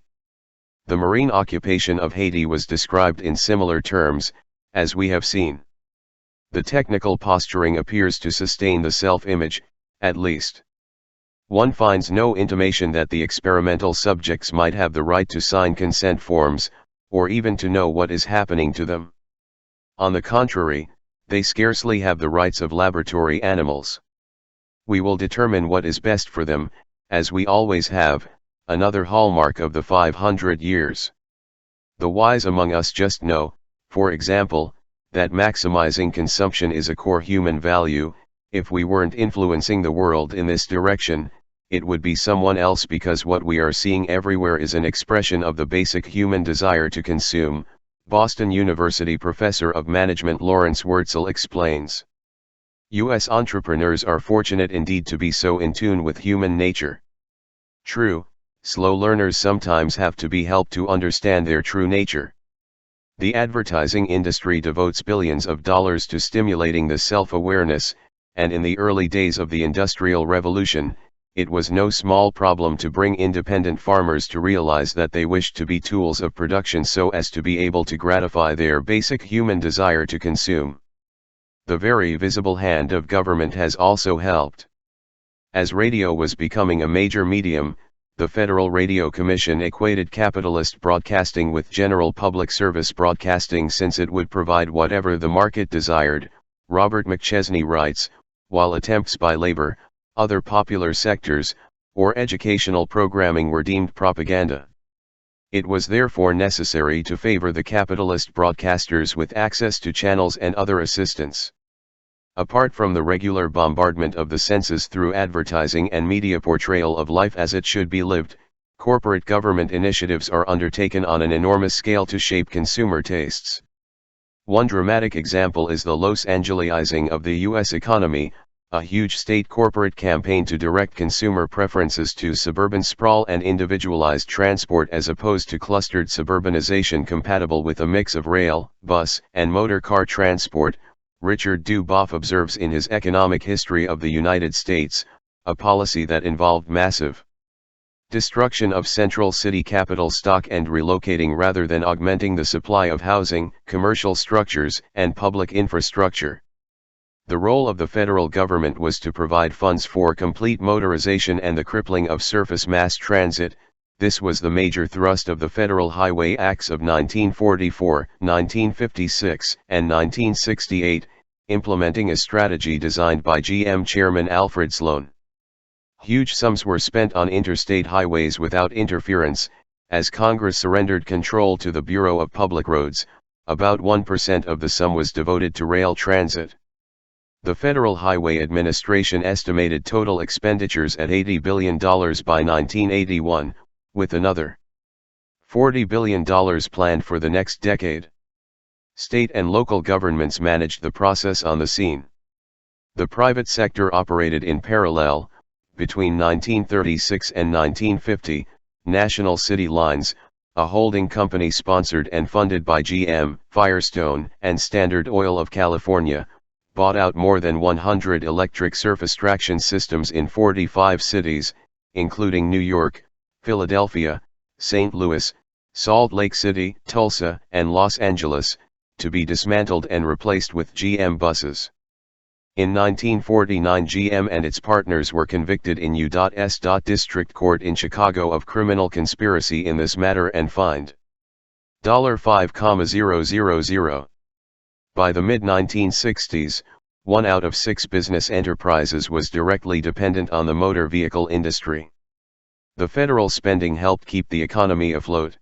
The marine occupation of Haiti was described in similar terms, as we have seen. The technical posturing appears to sustain the self-image, at least. One finds no intimation that the experimental subjects might have the right to sign consent forms, or even to know what is happening to them. On the contrary, they scarcely have the rights of laboratory animals. We will determine what is best for them, as we always have, another hallmark of the 500 years. The wise among us just know, for example, that maximizing consumption is a core human value, if we weren't influencing the world in this direction, it would be someone else, because what we are seeing everywhere is an expression of the basic human desire to consume, Boston University professor of management Lawrence Wurtzel explains. U.S. entrepreneurs are fortunate indeed to be so in tune with human nature. True, slow learners sometimes have to be helped to understand their true nature. The advertising industry devotes billions of dollars to stimulating this self-awareness, and in the early days of the Industrial Revolution, it was no small problem to bring independent farmers to realize that they wished to be tools of production so as to be able to gratify their basic human desire to consume. The very visible hand of government has also helped. As radio was becoming a major medium, the Federal Radio Commission equated capitalist broadcasting with general public service broadcasting, since it would provide whatever the market desired, Robert McChesney writes, while attempts by labor, other popular sectors, or educational programming were deemed propaganda. It was therefore necessary to favor the capitalist broadcasters with access to channels and other assistance. Apart from the regular bombardment of the senses through advertising and media portrayal of life as it should be lived, corporate government initiatives are undertaken on an enormous scale to shape consumer tastes. One dramatic example is the Los Angelesizing of the U.S. economy, a huge state corporate campaign to direct consumer preferences to suburban sprawl and individualized transport as opposed to clustered suburbanization compatible with a mix of rail, bus, and motor car transport. Richard Duboff observes in his Economic History of the United States, a policy that involved massive destruction of central city capital stock and relocating rather than augmenting the supply of housing, commercial structures, and public infrastructure. The role of the federal government was to provide funds for complete motorization and the crippling of surface mass transit. This was the major thrust of the Federal Highway Acts of 1944, 1956, and 1968, implementing a strategy designed by GM chairman Alfred Sloan. Huge sums were spent on interstate highways without interference. As Congress surrendered control to the Bureau of Public Roads, about 1% of the sum was devoted to rail transit. The Federal Highway Administration estimated total expenditures at $80 billion by 1981, with another $40 billion planned for the next decade. State and local governments managed the process on the scene. The private sector operated in parallel. Between 1936 and 1950, National City Lines, a holding company sponsored and funded by GM, Firestone, and Standard Oil of California, bought out more than 100 electric surface traction systems in 45 cities, including New York, Philadelphia, St. Louis, Salt Lake City, Tulsa, and Los Angeles, to be dismantled and replaced with GM buses. In 1949, GM and its partners were convicted in U.S. District Court in Chicago of criminal conspiracy in this matter and fined $5,000. By the mid-1960s, 1 out of 6 business enterprises was directly dependent on the motor vehicle industry. The federal spending helped keep the economy afloat.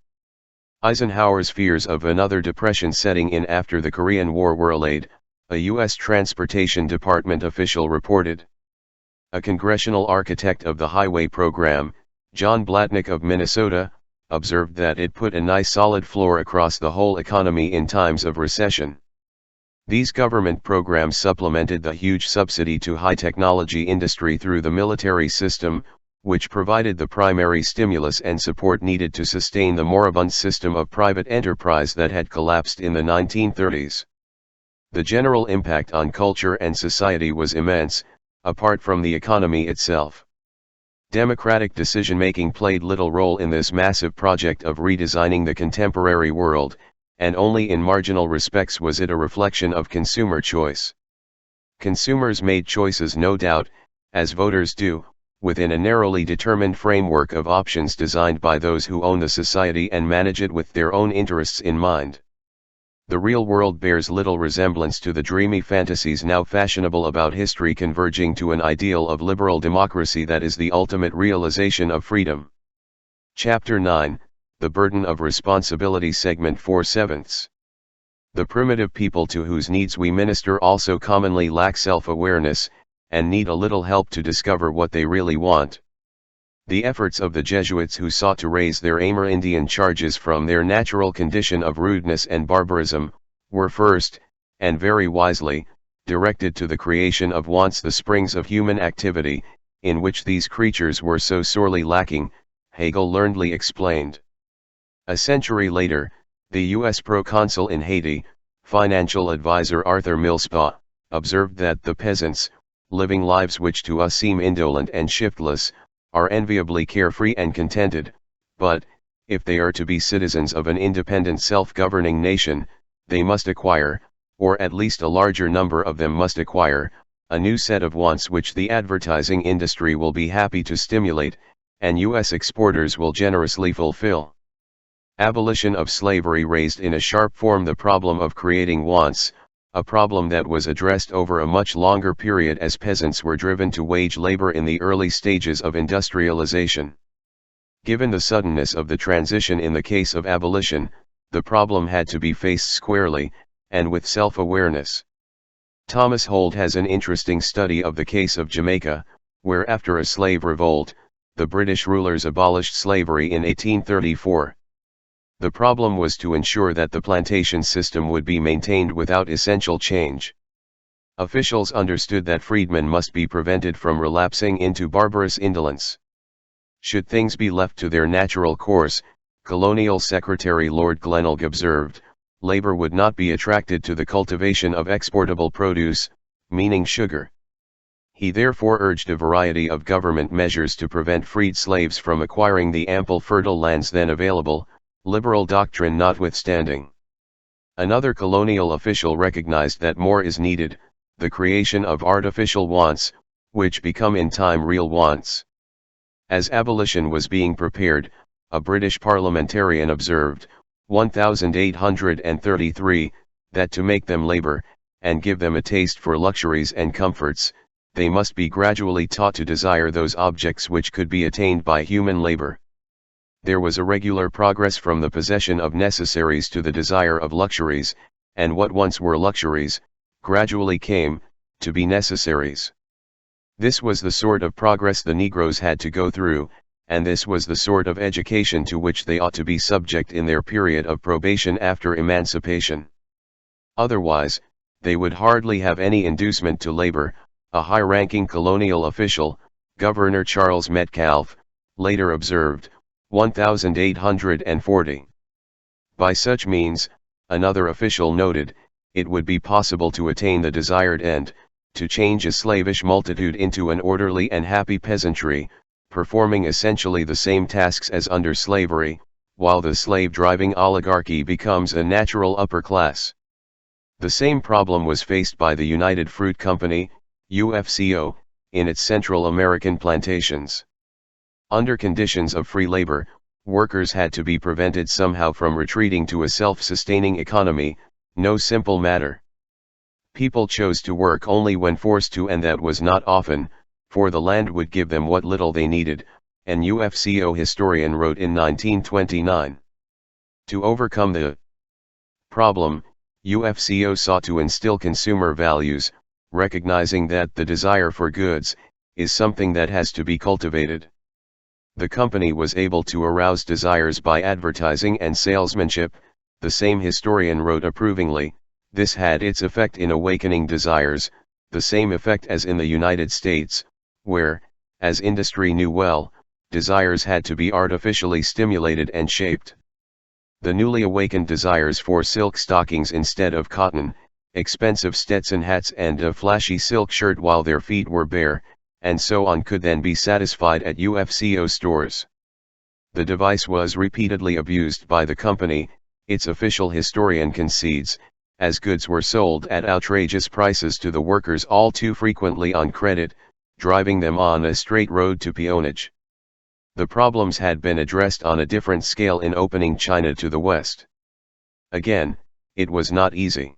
Eisenhower's fears of another depression setting in after the Korean War were allayed, a U.S. Transportation Department official reported. A congressional architect of the highway program, John Blatnick of Minnesota, observed that it put a nice solid floor across the whole economy in times of recession. These government programs supplemented the huge subsidy to high-technology industry through the military system, which provided the primary stimulus and support needed to sustain the moribund system of private enterprise that had collapsed in the 1930s. The general impact on culture and society was immense, apart from the economy itself. Democratic decision-making played little role in this massive project of redesigning the contemporary world, and only in marginal respects was it a reflection of consumer choice. Consumers made choices, no doubt, as voters do, within a narrowly determined framework of options designed by those who own the society and manage it with their own interests in mind. The real world bears little resemblance to the dreamy fantasies now fashionable about history converging to an ideal of liberal democracy that is the ultimate realization of freedom. Chapter 9, The Burden of Responsibility, Segment 4/7. The primitive people to whose needs we minister also commonly lack self-awareness, and need a little help to discover what they really want. The efforts of the Jesuits who sought to raise their Amerindian charges from their natural condition of rudeness and barbarism, were first, and very wisely, directed to the creation of wants, the springs of human activity, in which these creatures were so sorely lacking, Hegel learnedly explained. A century later, the U.S. proconsul in Haiti, financial advisor Arthur Millspaugh, observed that the peasants, living lives which to us seem indolent and shiftless, are enviably carefree and contented, but, if they are to be citizens of an independent self-governing nation, they must acquire, or at least a larger number of them must acquire, a new set of wants which the advertising industry will be happy to stimulate, and U.S. exporters will generously fulfill. Abolition of slavery raised in a sharp form the problem of creating wants, a problem that was addressed over a much longer period as peasants were driven to wage labor in the early stages of industrialization. Given the suddenness of the transition in the case of abolition, the problem had to be faced squarely, and with self-awareness. Thomas Holt has an interesting study of the case of Jamaica, where after a slave revolt, the British rulers abolished slavery in 1834. The problem was to ensure that the plantation system would be maintained without essential change. Officials understood that freedmen must be prevented from relapsing into barbarous indolence. Should things be left to their natural course, Colonial Secretary Lord Glenelg observed, labor would not be attracted to the cultivation of exportable produce, meaning sugar. He therefore urged a variety of government measures to prevent freed slaves from acquiring the ample fertile lands then available, liberal doctrine notwithstanding. Another colonial official recognized that more is needed, the creation of artificial wants, which become in time real wants. As abolition was being prepared, a British parliamentarian observed, 1833, that to make them labor, and give them a taste for luxuries and comforts, they must be gradually taught to desire those objects which could be attained by human labor. There was a regular progress from the possession of necessaries to the desire of luxuries, and what once were luxuries, gradually came to be necessaries. This was the sort of progress the Negroes had to go through, and this was the sort of education to which they ought to be subject in their period of probation after emancipation. Otherwise, they would hardly have any inducement to labor. A high-ranking colonial official, Governor Charles Metcalfe, later observed, 1840. By such means, another official noted, it would be possible to attain the desired end, to change a slavish multitude into an orderly and happy peasantry, performing essentially the same tasks as under slavery, while the slave-driving oligarchy becomes a natural upper class. The same problem was faced by the United Fruit Company, UFCO, in its Central American plantations. Under conditions of free labor, workers had to be prevented somehow from retreating to a self-sustaining economy, no simple matter. People chose to work only when forced to, and that was not often, for the land would give them what little they needed, an UFCO historian wrote in 1929. To overcome the problem, UFCO sought to instill consumer values, recognizing that the desire for goods is something that has to be cultivated. The company was able to arouse desires by advertising and salesmanship, the same historian wrote approvingly. This had its effect in awakening desires, the same effect as in the United States, where, as industry knew well, desires had to be artificially stimulated and shaped. The newly awakened desires for silk stockings instead of cotton, expensive Stetson hats and a flashy silk shirt while their feet were bare, and so on could then be satisfied at UFCO stores. The device was repeatedly abused by the company, its official historian concedes, as goods were sold at outrageous prices to the workers all too frequently on credit, driving them on a straight road to peonage. The problems had been addressed on a different scale in opening China to the West. Again, it was not easy.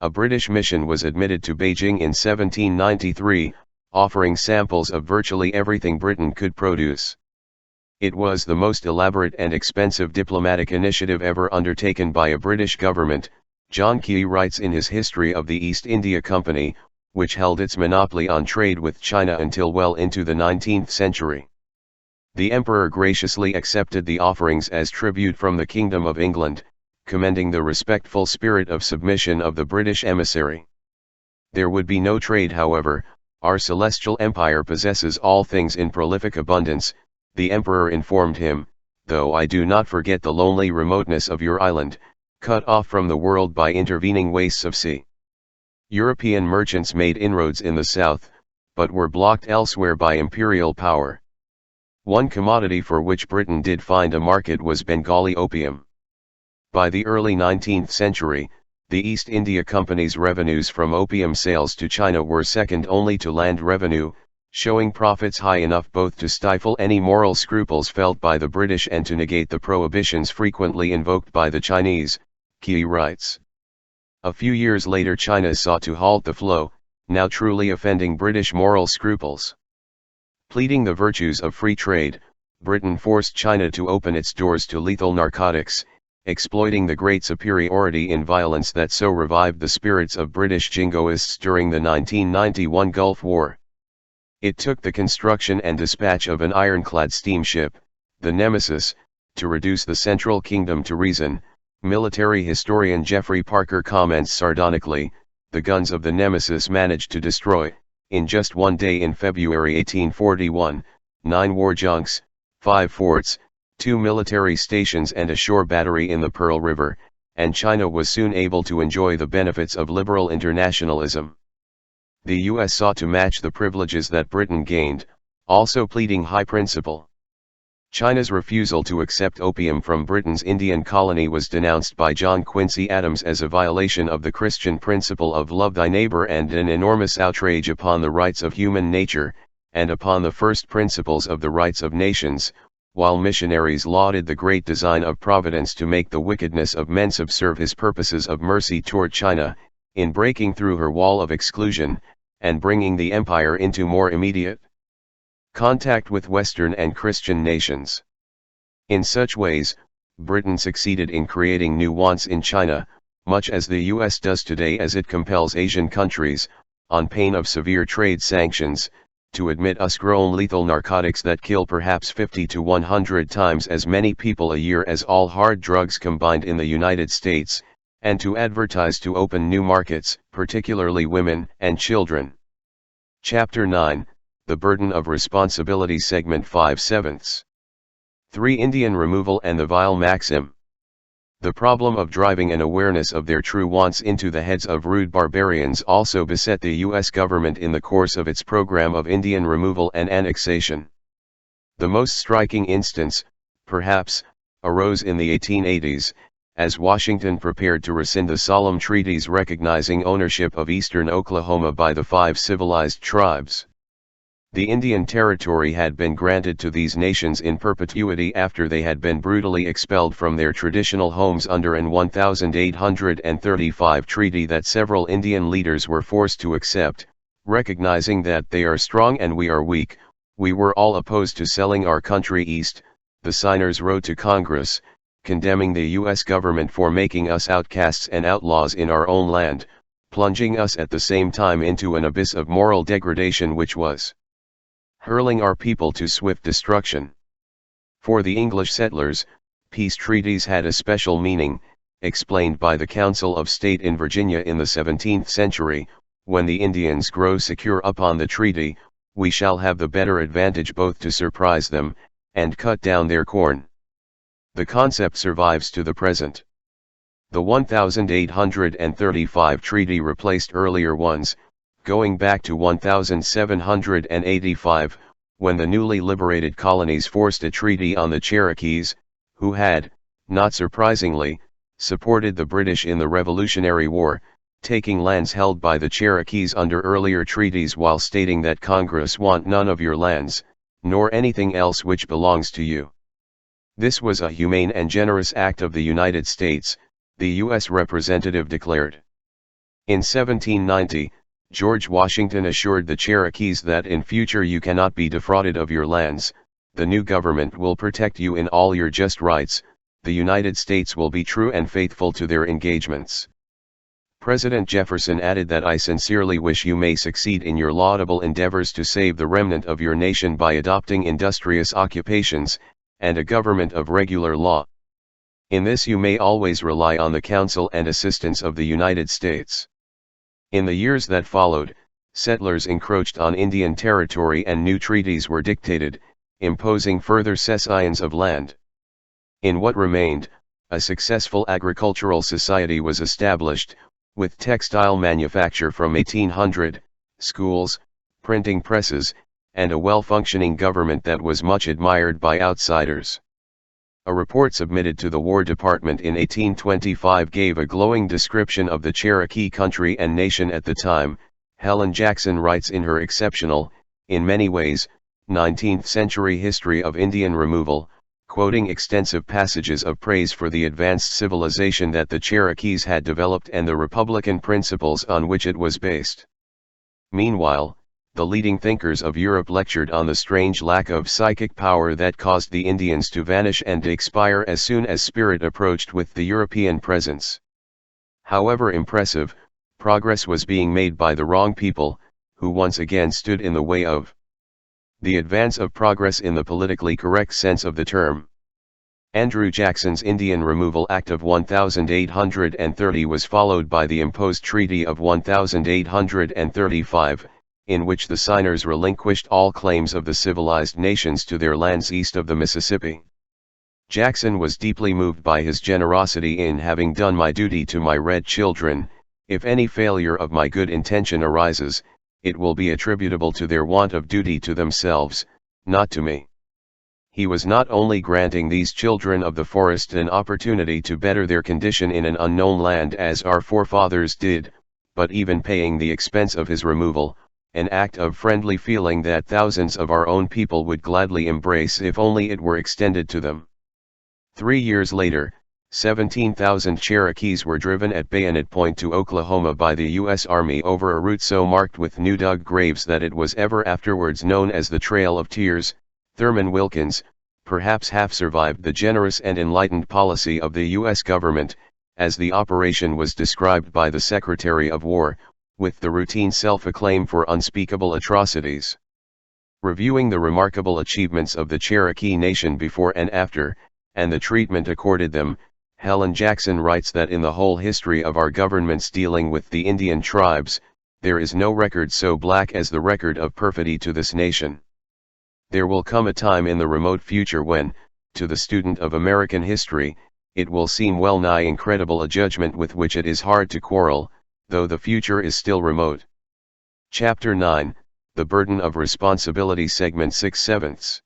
A British mission was admitted to Beijing in 1793, offering samples of virtually everything Britain could produce. It was the most elaborate and expensive diplomatic initiative ever undertaken by a British government, John Key writes in his History of the East India Company, which held its monopoly on trade with China until well into the 19th century. The emperor graciously accepted the offerings as tribute from the Kingdom of England, commending the respectful spirit of submission of the British emissary. There would be no trade, however. Our celestial empire possesses all things in prolific abundance, the emperor informed him, though I do not forget the lonely remoteness of your island, cut off from the world by intervening wastes of sea. European merchants made inroads in the south, but were blocked elsewhere by imperial power. One commodity for which Britain did find a market was Bengali opium. By the early 19th century, the East India Company's revenues from opium sales to China were second only to land revenue, showing profits high enough both to stifle any moral scruples felt by the British and to negate the prohibitions frequently invoked by the Chinese, Qi writes. A few years later China sought to halt the flow, now truly offending British moral scruples. Pleading the virtues of free trade, Britain forced China to open its doors to lethal narcotics, exploiting the great superiority in violence that so revived the spirits of British jingoists during the 1991 Gulf War. It took the construction and dispatch of an ironclad steamship, the Nemesis, to reduce the Central Kingdom to reason. Military historian Geoffrey Parker comments sardonically, the guns of the Nemesis managed to destroy, in just one day in February 1841, 9 war junks, 5 forts, 2 military stations and a shore battery in the Pearl River, and China was soon able to enjoy the benefits of liberal internationalism. The US sought to match the privileges that Britain gained, also pleading high principle. China's refusal to accept opium from Britain's Indian colony was denounced by John Quincy Adams as a violation of the Christian principle of love thy neighbor and an enormous outrage upon the rights of human nature, and upon the first principles of the rights of nations, while missionaries lauded the great design of Providence to make the wickedness of men subserve his purposes of mercy toward China, in breaking through her wall of exclusion, and bringing the empire into more immediate contact with Western and Christian nations. In such ways, Britain succeeded in creating new wants in China, much as the US does today as it compels Asian countries, on pain of severe trade sanctions, to admit us-grown lethal narcotics that kill perhaps 50 to 100 times as many people a year as all hard drugs combined in the United States, and to advertise to open new markets, particularly women and children. Chapter 9, The Burden of Responsibility Segment 5/7. 3. Indian Removal and the Vile Maxim. The problem of driving an awareness of their true wants into the heads of rude barbarians also beset the U.S. government in the course of its program of Indian removal and annexation. The most striking instance, perhaps, arose in the 1880s, as Washington prepared to rescind the solemn treaties recognizing ownership of eastern Oklahoma by the 5 civilized tribes. The Indian Territory had been granted to these nations in perpetuity after they had been brutally expelled from their traditional homes under an 1835 treaty that several Indian leaders were forced to accept, recognizing that they are strong and we are weak. We were all opposed to selling our country east, the signers wrote to Congress, condemning the U.S. government for making us outcasts and outlaws in our own land, plunging us at the same time into an abyss of moral degradation which was hurling our people to swift destruction. For the English settlers, peace treaties had a special meaning, explained by the Council of State in Virginia in the 17th century, when the Indians grow secure upon the treaty, we shall have the better advantage both to surprise them, and cut down their corn. The concept survives to the present. The 1835 treaty replaced earlier ones, going back to 1785, when the newly liberated colonies forced a treaty on the Cherokees, who had, not surprisingly, supported the British in the Revolutionary War, taking lands held by the Cherokees under earlier treaties while stating that Congress want none of your lands, nor anything else which belongs to you. This was a humane and generous act of the United States, the U.S. representative declared. In 1790, George Washington assured the Cherokees that in future you cannot be defrauded of your lands, the new government will protect you in all your just rights, the United States will be true and faithful to their engagements. President Jefferson added that I sincerely wish you may succeed in your laudable endeavors to save the remnant of your nation by adopting industrious occupations, and a government of regular law. In this you may always rely on the counsel and assistance of the United States. In the years that followed, settlers encroached on Indian territory and new treaties were dictated, imposing further cessions of land. In what remained, a successful agricultural society was established, with textile manufacture from 1800, schools, printing presses, and a well-functioning government that was much admired by outsiders. A report submitted to the War Department in 1825 gave a glowing description of the Cherokee country and nation at the time. Helen Jackson writes in her exceptional, in many ways, 19th-century history of Indian removal, quoting extensive passages of praise for the advanced civilization that the Cherokees had developed and the republican principles on which it was based. Meanwhile, the leading thinkers of Europe lectured on the strange lack of psychic power that caused the Indians to vanish and expire as soon as spirit approached with the European presence. However impressive, progress was being made by the wrong people, who once again stood in the way of the advance of progress in the politically correct sense of the term. Andrew Jackson's Indian Removal Act of 1830 was followed by the imposed Treaty of 1835, in which the signers relinquished all claims of the civilized nations to their lands east of the Mississippi. Jackson was deeply moved by his generosity in having done my duty to my red children. If any failure of my good intention arises, it will be attributable to their want of duty to themselves, not to me. He was not only granting these children of the forest an opportunity to better their condition in an unknown land as our forefathers did, but even paying the expense of his removal, an act of friendly feeling that thousands of our own people would gladly embrace if only it were extended to them. 3 years later, 17,000 Cherokees were driven at bayonet point to Oklahoma by the U.S. Army over a route so marked with new dug graves that it was ever afterwards known as the Trail of Tears. Thurman Wilkins, perhaps half survived the generous and enlightened policy of the U.S. government, as the operation was described by the Secretary of War, with the routine self-acclaim for unspeakable atrocities. Reviewing the remarkable achievements of the Cherokee Nation before and after, and the treatment accorded them, Helen Jackson writes that in the whole history of our governments dealing with the Indian tribes, there is no record so black as the record of perfidy to this nation. There will come a time in the remote future when, to the student of American history, it will seem well nigh incredible, a judgment with which it is hard to quarrel, though the future is still remote. Chapter 9, The Burden of Responsibility, Segment 6/7.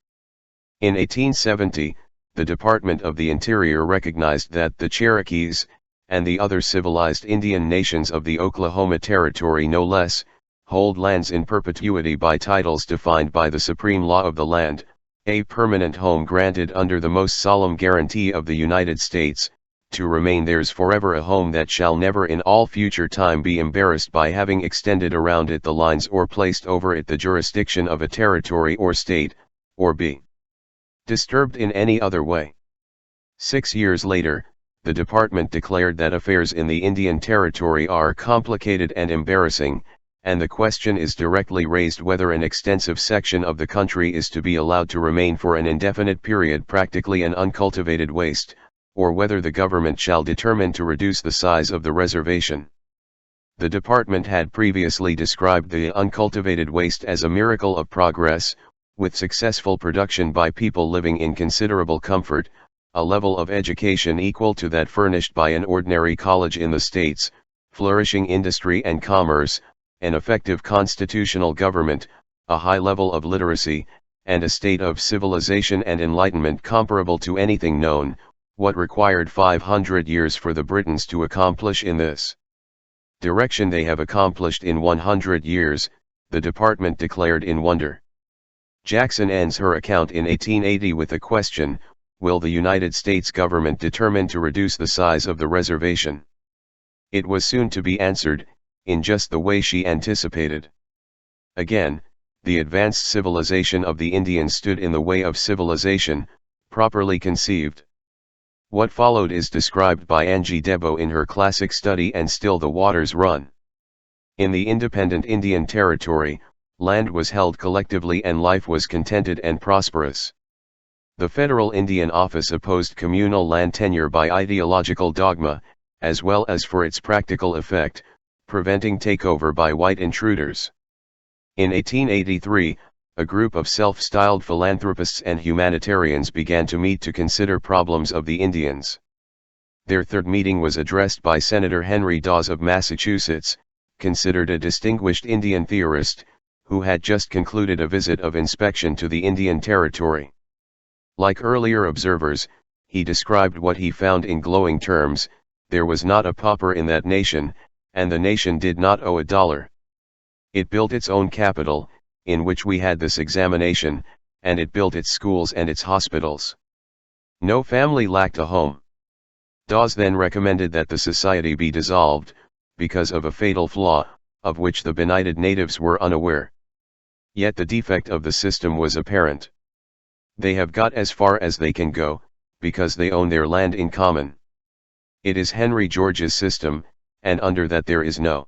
In 1870, the Department of the Interior recognized that the Cherokees, and the other civilized Indian nations of the Oklahoma Territory no less, hold lands in perpetuity by titles defined by the supreme law of the land, a permanent home granted under the most solemn guarantee of the United States, to remain theirs forever, a home that shall never in all future time be embarrassed by having extended around it the lines or placed over it the jurisdiction of a territory or state, or be disturbed in any other way. 6 years later, the department declared that affairs in the Indian Territory are complicated and embarrassing, and the question is directly raised whether an extensive section of the country is to be allowed to remain for an indefinite period practically an uncultivated waste, or whether the government shall determine to reduce the size of the reservation. The department had previously described the uncultivated waste as a miracle of progress, with successful production by people living in considerable comfort, a level of education equal to that furnished by an ordinary college in the States, flourishing industry and commerce, an effective constitutional government, a high level of literacy, and a state of civilization and enlightenment comparable to anything known, what required 500 years for the Britons to accomplish in this direction they have accomplished in 100 years, the department declared in wonder. Jackson ends her account in 1880 with the question, will the United States government determine to reduce the size of the reservation? It was soon to be answered, in just the way she anticipated. Again, the advanced civilization of the Indians stood in the way of civilization, properly conceived. What followed is described by Angie Debo in her classic study And Still the Waters Run. In the independent Indian Territory, land was held collectively and life was contented and prosperous. The federal Indian office opposed communal land tenure by ideological dogma, as well as for its practical effect, preventing takeover by white intruders. In 1883, a group of self-styled philanthropists and humanitarians began to meet to consider problems of the Indians. Their third meeting was addressed by Senator Henry Dawes of Massachusetts, considered a distinguished Indian theorist, who had just concluded a visit of inspection to the Indian Territory. Like earlier observers, he described what he found in glowing terms: there was not a pauper in that nation, and the nation did not owe $1. It built its own capital, in which we had this examination, and it built its schools and its hospitals. No family lacked a home. Dawes then recommended that the society be dissolved, because of a fatal flaw, of which the benighted natives were unaware. Yet the defect of the system was apparent. They have got as far as they can go, because they own their land in common. It is Henry George's system, and under that there is no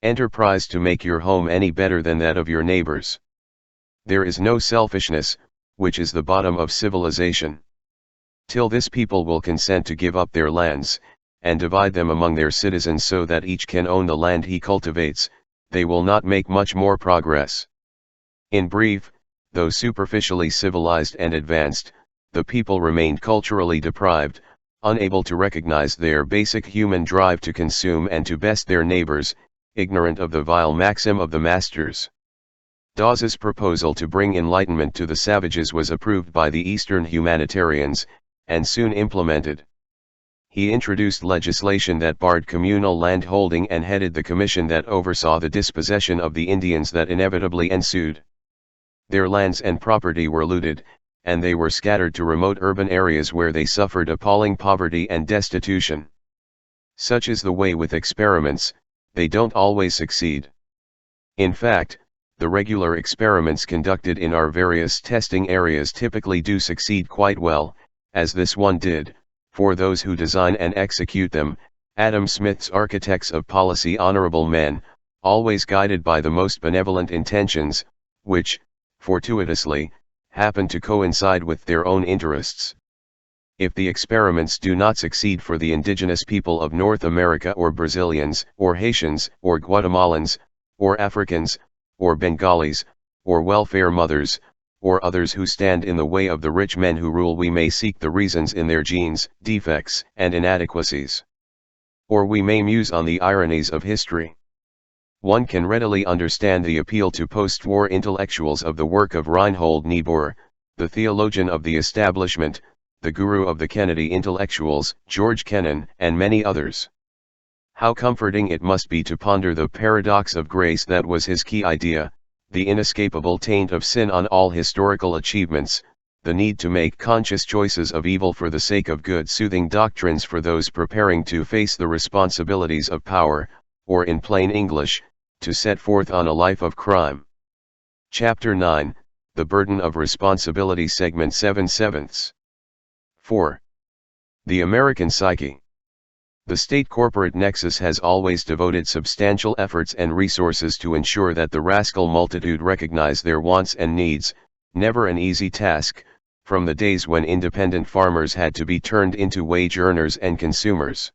enterprise to make your home any better than that of your neighbors. There is no selfishness, which is the bottom of civilization. Till this people will consent to give up their lands, and divide them among their citizens so that each can own the land he cultivates, they will not make much more progress. In brief, though superficially civilized and advanced, the people remained culturally deprived, unable to recognize their basic human drive to consume and to best their neighbors, ignorant of the vile maxim of the masters. Dawes's proposal to bring enlightenment to the savages was approved by the Eastern humanitarians, and soon implemented. He introduced legislation that barred communal land holding and headed the commission that oversaw the dispossession of the Indians that inevitably ensued. Their lands and property were looted, and they were scattered to remote urban areas where they suffered appalling poverty and destitution. Such is the way with experiments, they don't always succeed. In fact, the regular experiments conducted in our various testing areas typically do succeed quite well, as this one did, for those who design and execute them, Adam Smith's architects of policy, honorable men, always guided by the most benevolent intentions, which, fortuitously, happen to coincide with their own interests. If the experiments do not succeed for the indigenous people of North America, or Brazilians, or Haitians, or Guatemalans, or Africans, or Bengalis, or welfare mothers, or others who stand in the way of the rich men who rule, we may seek the reasons in their genes, defects, and inadequacies. Or we may muse on the ironies of history. One can readily understand the appeal to post-war intellectuals of the work of Reinhold Niebuhr, the theologian of the establishment, the guru of the Kennedy intellectuals, George Kennan, and many others. How comforting it must be to ponder the paradox of grace that was his key idea, the inescapable taint of sin on all historical achievements, the need to make conscious choices of evil for the sake of good, soothing doctrines for those preparing to face the responsibilities of power, or in plain English, to set forth on a life of crime. Chapter 9, The Burden of Responsibility, Segment 7/7. 4. The American Psyche. The state-corporate nexus has always devoted substantial efforts and resources to ensure that the rascal multitude recognize their wants and needs, never an easy task, from the days when independent farmers had to be turned into wage earners and consumers.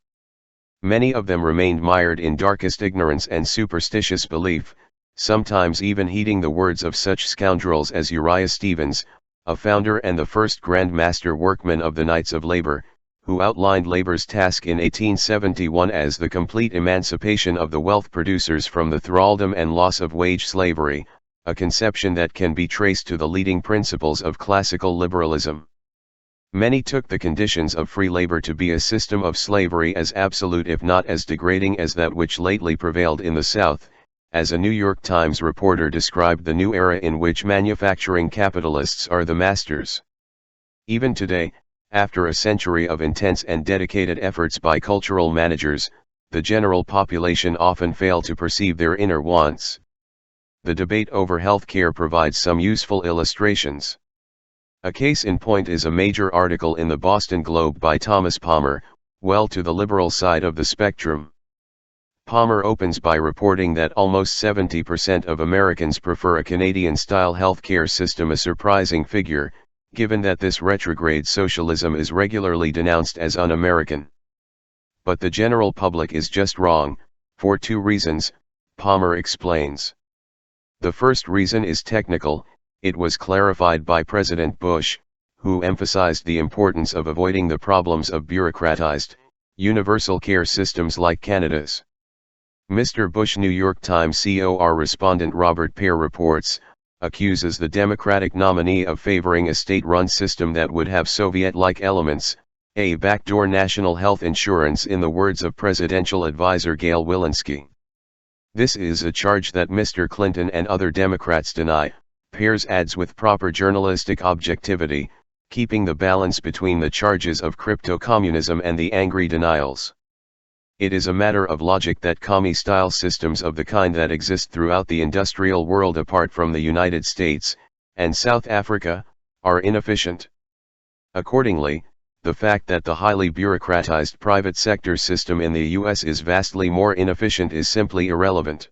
Many of them remained mired in darkest ignorance and superstitious belief, sometimes even heeding the words of such scoundrels as Uriah Stevens, a founder and the first Grand Master workman of the Knights of Labor, who outlined labor's task in 1871 as the complete emancipation of the wealth producers from the thraldom and loss of wage slavery, a conception that can be traced to the leading principles of classical liberalism. Many took the conditions of free labor to be a system of slavery as absolute, if not as degrading, as that which lately prevailed in the South, as a New York Times reporter described the new era in which manufacturing capitalists are the masters. Even today, after a century of intense and dedicated efforts by cultural managers, the general population often fail to perceive their inner wants. The debate over health care provides some useful illustrations. A case in point is a major article in the Boston Globe by Thomas Palmer, well to the liberal side of the spectrum. Palmer opens by reporting that almost 70% of Americans prefer a Canadian-style healthcare system, a surprising figure, given that this retrograde socialism is regularly denounced as un-American. But the general public is just wrong, for two reasons, Palmer explains. The first reason is technical. It was clarified by President Bush, who emphasized the importance of avoiding the problems of bureaucratized, universal care systems like Canada's. Mr. Bush, New York Times correspondent Robert Pear reports, accuses the Democratic nominee of favoring a state-run system that would have Soviet-like elements, a backdoor national health insurance, in the words of presidential advisor Gail Wilensky. This is a charge that Mr. Clinton and other Democrats deny. Pears adds with proper journalistic objectivity, keeping the balance between the charges of crypto-communism and the angry denials. It is a matter of logic that commie-style systems of the kind that exist throughout the industrial world apart from the United States and South Africa are inefficient. Accordingly, the fact that the highly bureaucratized private sector system in the US is vastly more inefficient is simply irrelevant.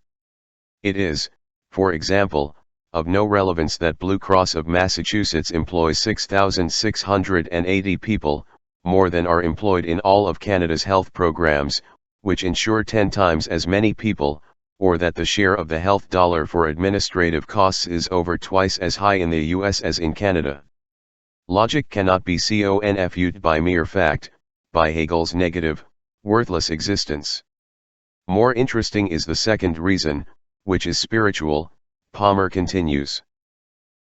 It is, for example, of no relevance that Blue Cross of Massachusetts employs 6,680 people, more than are employed in all of Canada's health programs, which insure 10 times as many people, or that the share of the health dollar for administrative costs is over twice as high in the US as in Canada. Logic cannot be confuted by mere fact, by Hegel's negative, worthless existence. More interesting is the second reason, which is spiritual. Palmer continues.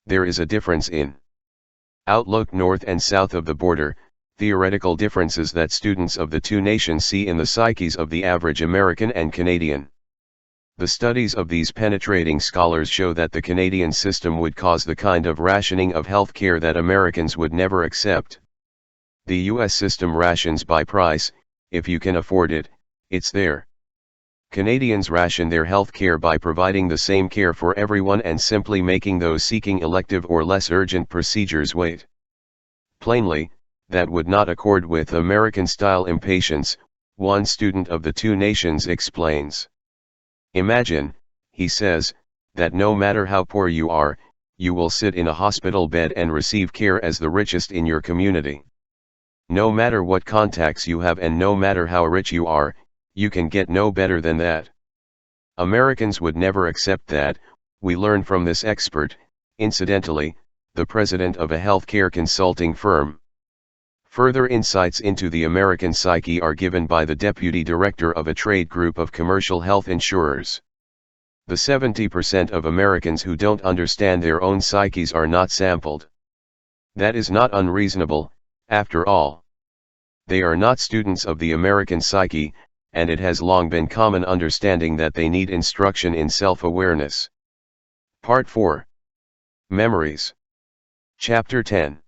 There is a difference in outlook north and south of the border, theoretical differences that students of the two nations see in the psyches of the average American and Canadian. The studies of these penetrating scholars show that the Canadian system would cause the kind of rationing of health care that Americans would never accept. The US system rations by price. If you can afford it, it's there. Canadians ration their health care by providing the same care for everyone and simply making those seeking elective or less urgent procedures wait. Plainly, that would not accord with American-style impatience, one student of the two nations explains. Imagine, he says, that no matter how poor you are, you will sit in a hospital bed and receive care as the richest in your community. No matter what contacts you have and no matter how rich you are, you can get no better than that. Americans would never accept that, we learn from this expert, incidentally, the president of a healthcare consulting firm. Further insights into the American psyche are given by the deputy director of a trade group of commercial health insurers. The 70% of Americans who don't understand their own psyches are not sampled. That is not unreasonable, after all. They are not students of the American psyche, and it has long been common understanding that they need instruction in self-awareness. Part 4. Memories. Chapter 10.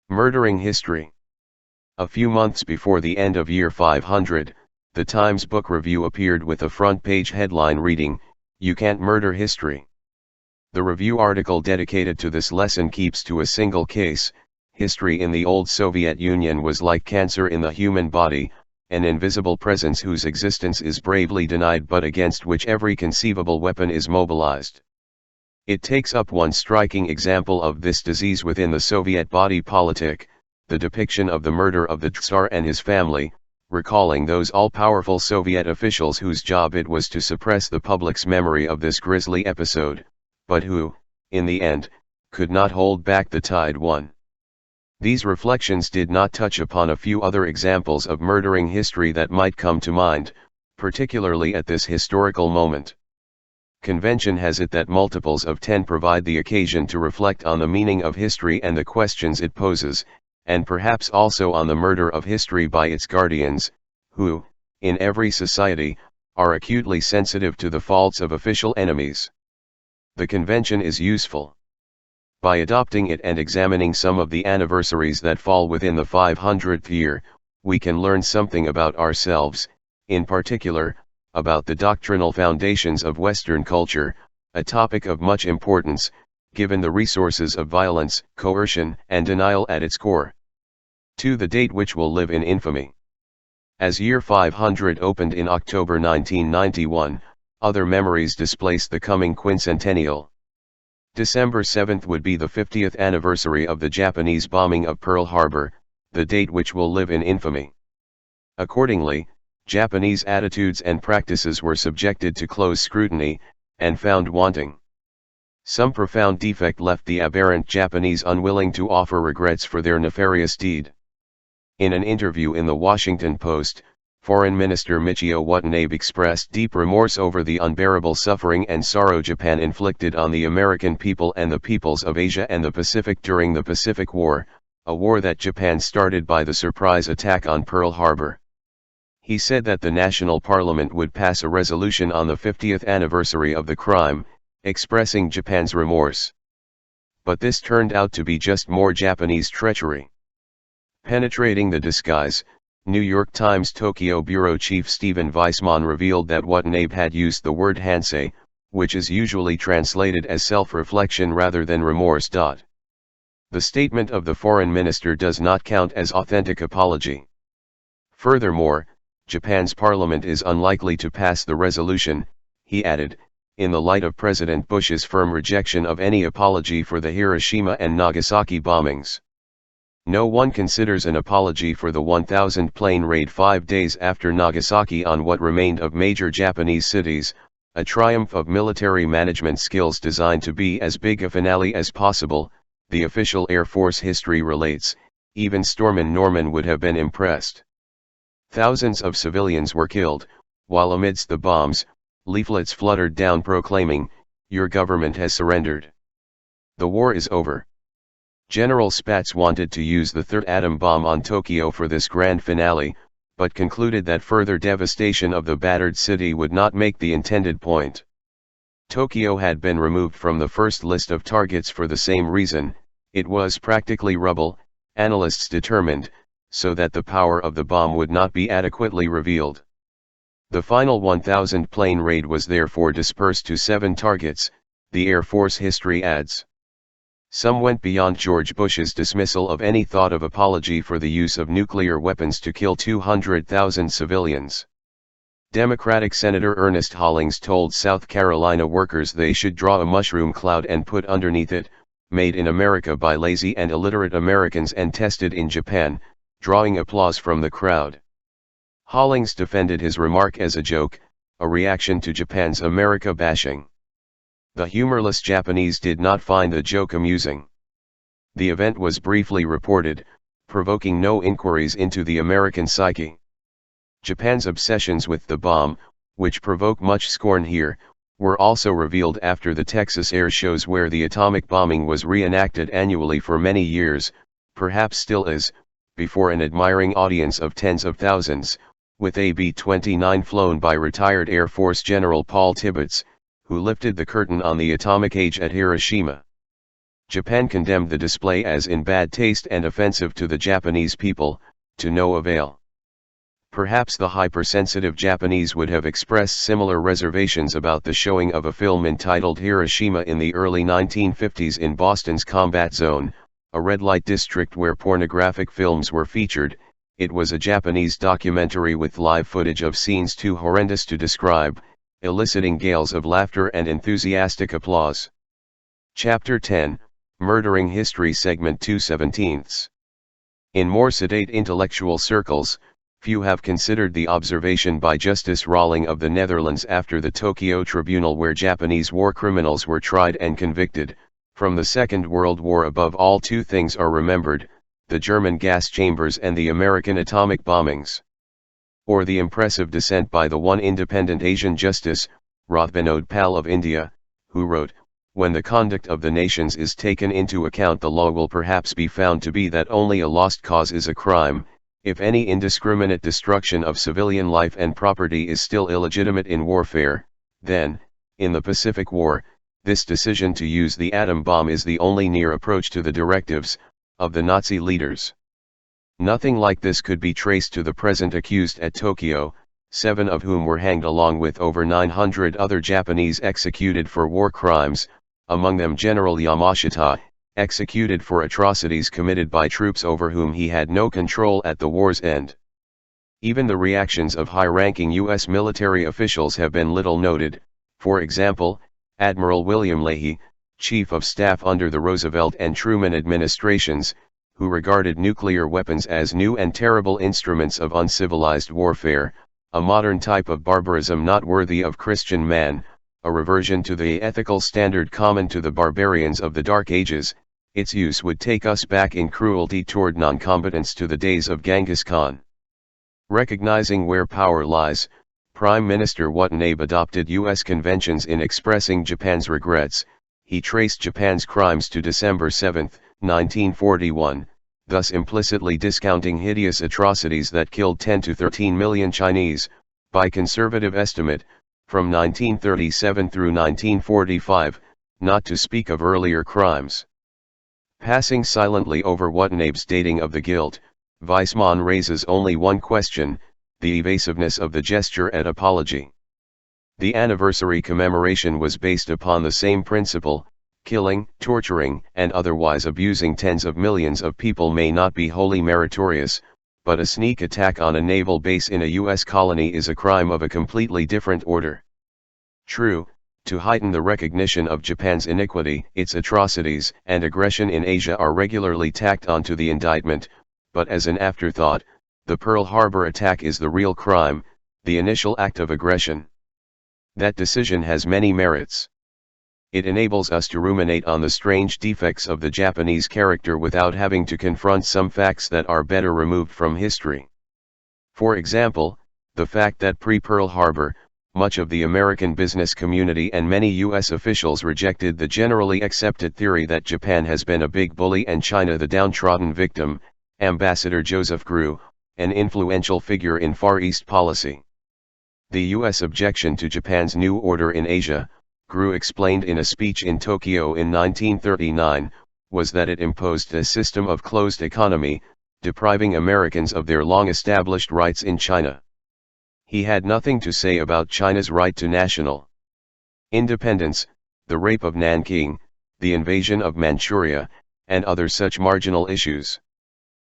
Murdering History. A few months before the end of year 500, the Times Book Review appeared with a front-page headline reading, "You Can't Murder History." The review article dedicated to this lesson keeps to a single case. History in the old Soviet Union was like cancer in the human body, an invisible presence whose existence is bravely denied but against which every conceivable weapon is mobilized. It takes up one striking example of this disease within the Soviet body politic, the depiction of the murder of the Tsar and his family, recalling those all-powerful Soviet officials whose job it was to suppress the public's memory of this grisly episode, but who, in the end, could not hold back the tide. These reflections did not touch upon a few other examples of murdering history that might come to mind, particularly at this historical moment. Convention has it that multiples of 10 provide the occasion to reflect on the meaning of history and the questions it poses, and perhaps also on the murder of history by its guardians, who, in every society, are acutely sensitive to the faults of official enemies. The convention is useful. By adopting it and examining some of the anniversaries that fall within the 500th year, we can learn something about ourselves, in particular, about the doctrinal foundations of Western culture, a topic of much importance, given the resources of violence, coercion, and denial at its core. To the date which will live in infamy. As year 500 opened in October 1991, other memories displaced the coming quincentennial. December 7 would be the 50th anniversary of the Japanese bombing of Pearl Harbor, the date which will live in infamy. Accordingly, Japanese attitudes and practices were subjected to close scrutiny, and found wanting. Some profound defect left the aberrant Japanese unwilling to offer regrets for their nefarious deed. In an interview in the Washington Post, Foreign Minister Michio Watanabe expressed deep remorse over the unbearable suffering and sorrow Japan inflicted on the American people and the peoples of Asia and the Pacific during the Pacific War, a war that Japan started by the surprise attack on Pearl Harbor. He said that the National Parliament would pass a resolution on the 50th anniversary of the crime, expressing Japan's remorse. But this turned out to be just more Japanese treachery. Penetrating the disguise, New York Times Tokyo Bureau Chief Stephen Weissman revealed that Watanabe had used the word hansei, which is usually translated as self-reflection rather than remorse. The statement of the foreign minister does not count as authentic apology. Furthermore, Japan's parliament is unlikely to pass the resolution, he added, in the light of President Bush's firm rejection of any apology for the Hiroshima and Nagasaki bombings. No one considers an apology for the 1,000 plane raid 5 days after Nagasaki on what remained of major Japanese cities, a triumph of military management skills designed to be as big a finale as possible, the official Air Force history relates. Even Stormin' Norman would have been impressed. Thousands of civilians were killed, while amidst the bombs, leaflets fluttered down proclaiming, "Your government has surrendered. The war is over." General Spaatz wanted to use the third atom bomb on Tokyo for this grand finale, but concluded that further devastation of the battered city would not make the intended point. Tokyo had been removed from the first list of targets for the same reason. It was practically rubble, analysts determined, so that the power of the bomb would not be adequately revealed. The final 1,000 plane raid was therefore dispersed to 7 targets, the Air Force history adds. Some went beyond George Bush's dismissal of any thought of apology for the use of nuclear weapons to kill 200,000 civilians. Democratic Senator Ernest Hollings told South Carolina workers they should draw a mushroom cloud and put underneath it, "Made in America by lazy and illiterate Americans and tested in Japan," drawing applause from the crowd. Hollings defended his remark as a joke, a reaction to Japan's America bashing. The humorless Japanese did not find the joke amusing. The event was briefly reported, provoking no inquiries into the American psyche. Japan's obsessions with the bomb, which provoke much scorn here, were also revealed after the Texas air shows where the atomic bombing was reenacted annually for many years, perhaps still is, before an admiring audience of tens of thousands, with a B-29 flown by retired Air Force General Paul Tibbets, who lifted the curtain on the atomic age at Hiroshima. Japan condemned the display as in bad taste and offensive to the Japanese people, to no avail. Perhaps the hypersensitive Japanese would have expressed similar reservations about the showing of a film entitled Hiroshima in the early 1950s in Boston's Combat Zone, a red light district where pornographic films were featured. It was a Japanese documentary with live footage of scenes too horrendous to describe, eliciting gales of laughter and enthusiastic applause. Chapter 10, Murdering History Segment 2/17. In more sedate intellectual circles, few have considered the observation by Justice Rawling of the Netherlands after the Tokyo Tribunal where Japanese war criminals were tried and convicted. From the Second World War above all 2 things are remembered, the German gas chambers and the American atomic bombings. Or the impressive dissent by the one independent Asian justice, Rothbinod Pal of India, who wrote, "When the conduct of the nations is taken into account, the law will perhaps be found to be that only a lost cause is a crime. If any indiscriminate destruction of civilian life and property is still illegitimate in warfare, then, in the Pacific War, this decision to use the atom bomb is the only near approach to the directives of the Nazi leaders." Nothing like this could be traced to the present accused at Tokyo, 7 of whom were hanged along with over 900 other Japanese executed for war crimes, among them General Yamashita, executed for atrocities committed by troops over whom he had no control at the war's end. Even the reactions of high-ranking U.S. military officials have been little noted. For example, Admiral William Leahy, Chief of Staff under the Roosevelt and Truman administrations, who regarded nuclear weapons as new and terrible instruments of uncivilized warfare, a modern type of barbarism not worthy of Christian man, a reversion to the ethical standard common to the barbarians of the Dark Ages. Its use would take us back in cruelty toward non-combatants to the days of Genghis Khan. Recognizing where power lies, Prime Minister Watanabe adopted U.S. conventions in expressing Japan's regrets. He traced Japan's crimes to December 7, 1941, thus implicitly discounting hideous atrocities that killed 10 to 13 million Chinese, by conservative estimate, from 1937 through 1945, not to speak of earlier crimes. Passing silently over Watanabe's dating of the guilt, Weismann raises only one question: the evasiveness of the gesture and apology. The anniversary commemoration was based upon the same principle: killing, torturing, and otherwise abusing tens of millions of people may not be wholly meritorious, but a sneak attack on a naval base in a U.S. colony is a crime of a completely different order. True, to heighten the recognition of Japan's iniquity, its atrocities and aggression in Asia are regularly tacked onto the indictment, but as an afterthought, the Pearl Harbor attack is the real crime, the initial act of aggression. That decision has many merits. It enables us to ruminate on the strange defects of the Japanese character without having to confront some facts that are better removed from history. For example, the fact that pre-Pearl Harbor, much of the American business community and many U.S. officials rejected the generally accepted theory that Japan has been a big bully and China the downtrodden victim. Ambassador Joseph Grew, an influential figure in Far East policy. The U.S. objection to Japan's new order in Asia, Grew explained in a speech in Tokyo in 1939, was that it imposed a system of closed economy, depriving Americans of their long-established rights in China. He had nothing to say about China's right to national independence, the rape of Nanking, the invasion of Manchuria, and other such marginal issues.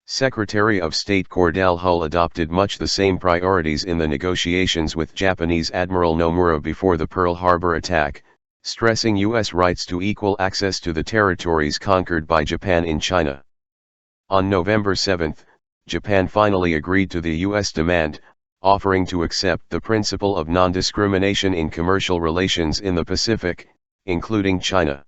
Secretary of State Cordell Hull adopted much the same priorities in the negotiations with Japanese Admiral Nomura before the Pearl Harbor attack, stressing U.S. rights to equal access to the territories conquered by Japan in China. On November 7, Japan finally agreed to the U.S. demand, offering to accept the principle of non-discrimination in commercial relations in the Pacific, including China.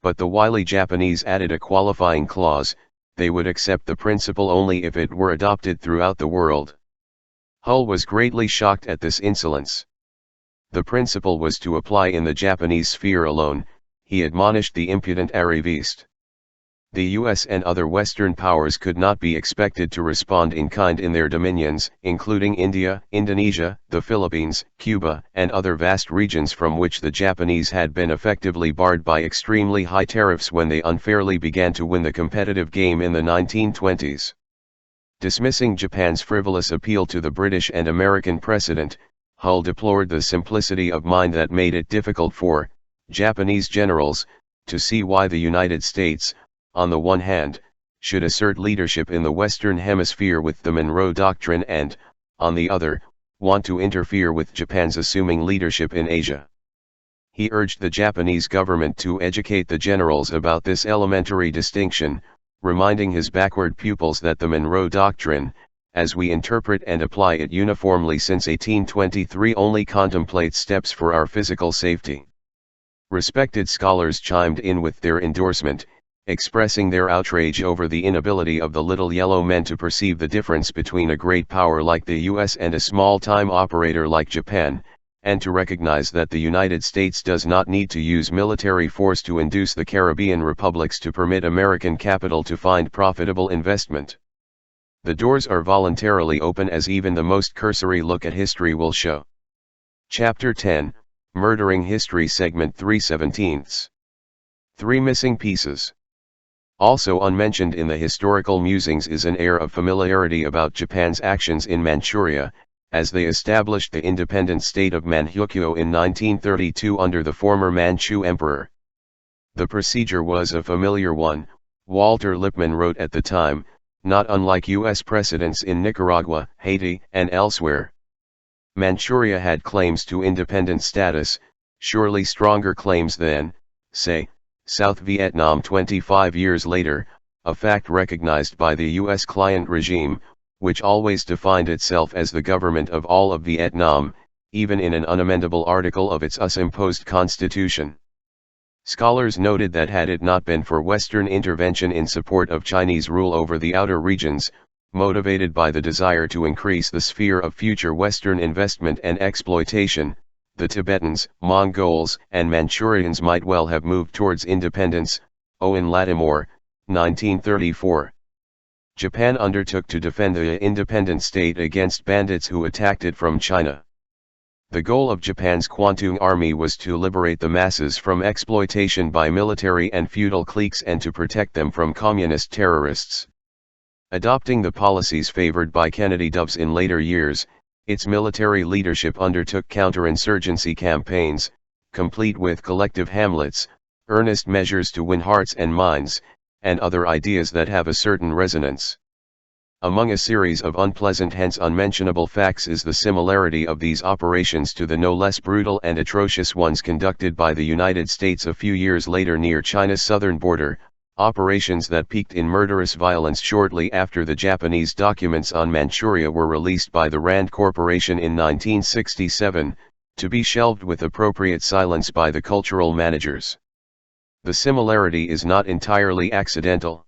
But the wily Japanese added a qualifying clause: they would accept the principle only if it were adopted throughout the world. Hull was greatly shocked at this insolence. The principle was to apply in the Japanese sphere alone, he admonished the impudent arriviste. The US and other Western powers could not be expected to respond in kind in their dominions, including India, Indonesia, the Philippines, Cuba, and other vast regions from which the Japanese had been effectively barred by extremely high tariffs when they unfairly began to win the competitive game in the 1920s. Dismissing Japan's frivolous appeal to the British and American precedent, Hull deplored the simplicity of mind that made it difficult for Japanese generals to see why the United States, on the one hand, should assert leadership in the Western Hemisphere with the Monroe Doctrine and, on the other, want to interfere with Japan's assuming leadership in Asia. He urged the Japanese government to educate the generals about this elementary distinction, reminding his backward pupils that the Monroe Doctrine, as we interpret and apply it uniformly since 1823, only contemplates steps for our physical safety. Respected scholars chimed in with their endorsement, expressing their outrage over the inability of the little yellow men to perceive the difference between a great power like the US and a small-time operator like Japan, and to recognize that the United States does not need to use military force to induce the Caribbean republics to permit American capital to find profitable investment. The doors are voluntarily open, as even the most cursory look at history will show. Chapter 10, Murdering History, Segment 3/17. 3 Missing Pieces. Also unmentioned in the historical musings is an air of familiarity about Japan's actions in Manchuria, as they established the independent state of Manchukuo in 1932 under the former Manchu emperor. The procedure was a familiar one, Walter Lippmann wrote at the time, not unlike U.S. precedents in Nicaragua, Haiti, and elsewhere. Manchuria had claims to independent status, surely stronger claims than, say, South Vietnam 25 years later, a fact recognized by the U.S. client regime, which always defined itself as the government of all of Vietnam, even in an unamendable article of its US-imposed constitution. Scholars noted that had it not been for Western intervention in support of Chinese rule over the outer regions, motivated by the desire to increase the sphere of future Western investment and exploitation, the Tibetans, Mongols, and Manchurians might well have moved towards independence. Owen Lattimore, 1934. Japan undertook to defend the independent state against bandits who attacked it from China. The goal of Japan's Kwantung Army was to liberate the masses from exploitation by military and feudal cliques and to protect them from communist terrorists. Adopting the policies favored by Kennedy Dubs in later years, its military leadership undertook counterinsurgency campaigns, complete with collective hamlets, earnest measures to win hearts and minds, and other ideas that have a certain resonance. Among a series of unpleasant, hence unmentionable facts is the similarity of these operations to the no less brutal and atrocious ones conducted by the United States a few years later near China's southern border, operations that peaked in murderous violence shortly after the Japanese documents on Manchuria were released by the Rand Corporation in 1967, to be shelved with appropriate silence by the cultural managers. The similarity is not entirely accidental.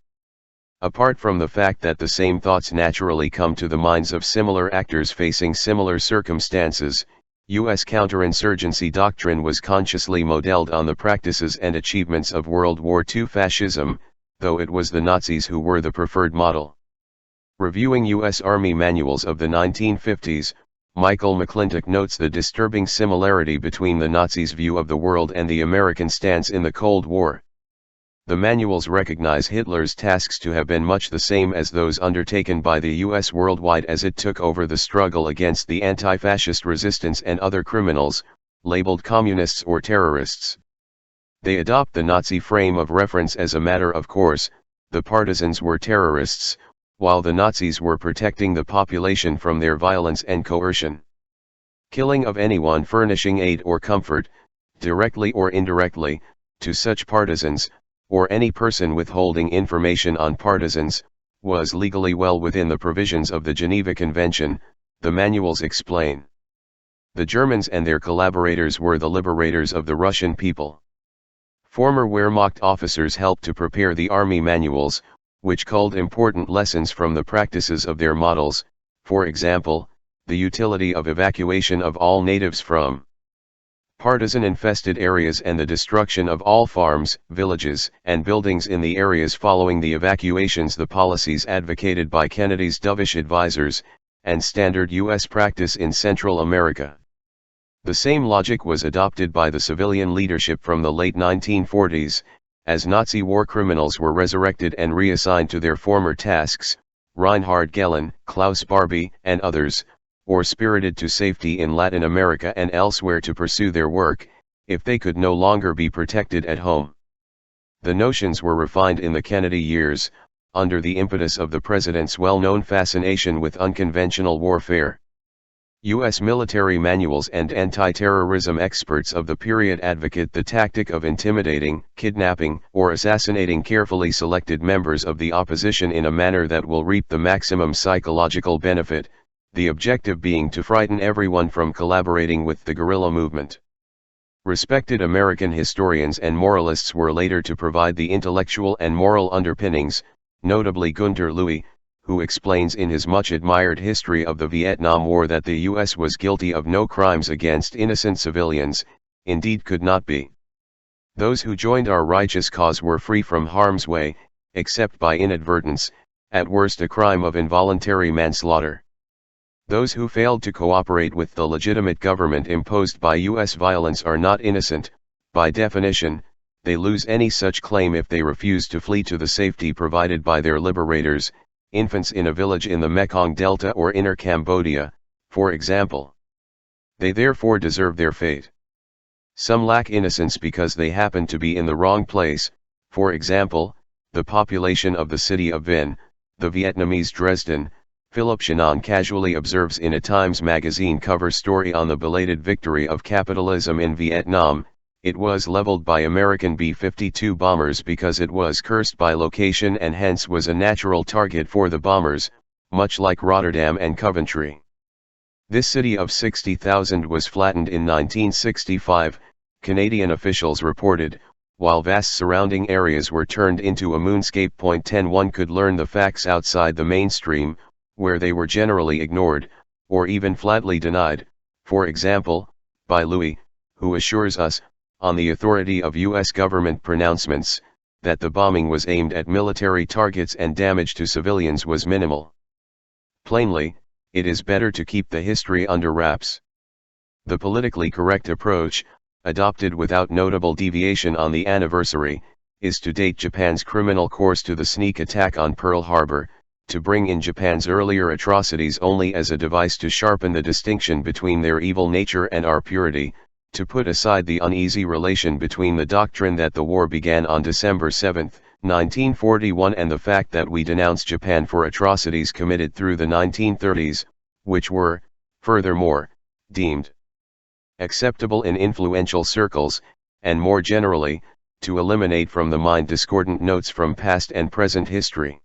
Apart from the fact that the same thoughts naturally come to the minds of similar actors facing similar circumstances, U.S. counterinsurgency doctrine was consciously modeled on the practices and achievements of World War II fascism, though it was the Nazis who were the preferred model. Reviewing U.S. Army manuals of the 1950s, Michael McClintock notes the disturbing similarity between the Nazis' view of the world and the American stance in the Cold War. The manuals recognize Hitler's tasks to have been much the same as those undertaken by the U.S. worldwide as it took over the struggle against the anti-fascist resistance and other criminals, labeled communists or terrorists. They adopt the Nazi frame of reference as a matter of course. The partisans were terrorists, while the Nazis were protecting the population from their violence and coercion. Killing of anyone furnishing aid or comfort, directly or indirectly, to such partisans, or any person withholding information on partisans, was legally well within the provisions of the Geneva Convention, the manuals explain. The Germans and their collaborators were the liberators of the Russian people. Former Wehrmacht officers helped to prepare the army manuals, which culled important lessons from the practices of their models, for example, the utility of evacuation of all natives from partisan-infested areas and the destruction of all farms, villages, and buildings in the areas following the evacuations, the policies advocated by Kennedy's dovish advisors, and standard U.S. practice in Central America. The same logic was adopted by the civilian leadership from the late 1940s, as Nazi war criminals were resurrected and reassigned to their former tasks, Reinhard Gehlen, Klaus Barbie, and others, or spirited to safety in Latin America and elsewhere to pursue their work, if they could no longer be protected at home. The notions were refined in the Kennedy years, under the impetus of the president's well-known fascination with unconventional warfare. U.S. military manuals and anti-terrorism experts of the period advocate the tactic of intimidating, kidnapping, or assassinating carefully selected members of the opposition in a manner that will reap the maximum psychological benefit, the objective being to frighten everyone from collaborating with the guerrilla movement. Respected American historians and moralists were later to provide the intellectual and moral underpinnings, notably Gunter Louis, who explains in his much-admired History of the Vietnam War that the U.S. was guilty of no crimes against innocent civilians, indeed could not be. Those who joined our righteous cause were free from harm's way, except by inadvertence, at worst a crime of involuntary manslaughter. Those who failed to cooperate with the legitimate government imposed by U.S. violence are not innocent. By definition, they lose any such claim if they refuse to flee to the safety provided by their liberators, infants in a village in the Mekong Delta or Inner Cambodia, for example. They therefore deserve their fate. Some lack innocence because they happen to be in the wrong place. For example, the population of the city of Vinh, the Vietnamese Dresden. Philip Shannon casually observes in a Times magazine cover story on the belated victory of capitalism in Vietnam, it was leveled by American B-52 bombers because it was cursed by location and hence was a natural target for the bombers, much like Rotterdam and Coventry. This city of 60,000 was flattened in 1965, Canadian officials reported, while vast surrounding areas were turned into a moonscape. 10 One could learn the facts outside the mainstream, where they were generally ignored, or even flatly denied, for example, by Louis, who assures us, on the authority of U.S. government pronouncements, that the bombing was aimed at military targets and damage to civilians was minimal. Plainly, it is better to keep the history under wraps. The politically correct approach, adopted without notable deviation on the anniversary, is to date Japan's criminal course to the sneak attack on Pearl Harbor, to bring in Japan's earlier atrocities only as a device to sharpen the distinction between their evil nature and our purity, to put aside the uneasy relation between the doctrine that the war began on December 7, 1941 and the fact that we denounce Japan for atrocities committed through the 1930s, which were, furthermore, deemed acceptable in influential circles, and more generally, to eliminate from the mind discordant notes from past and present history.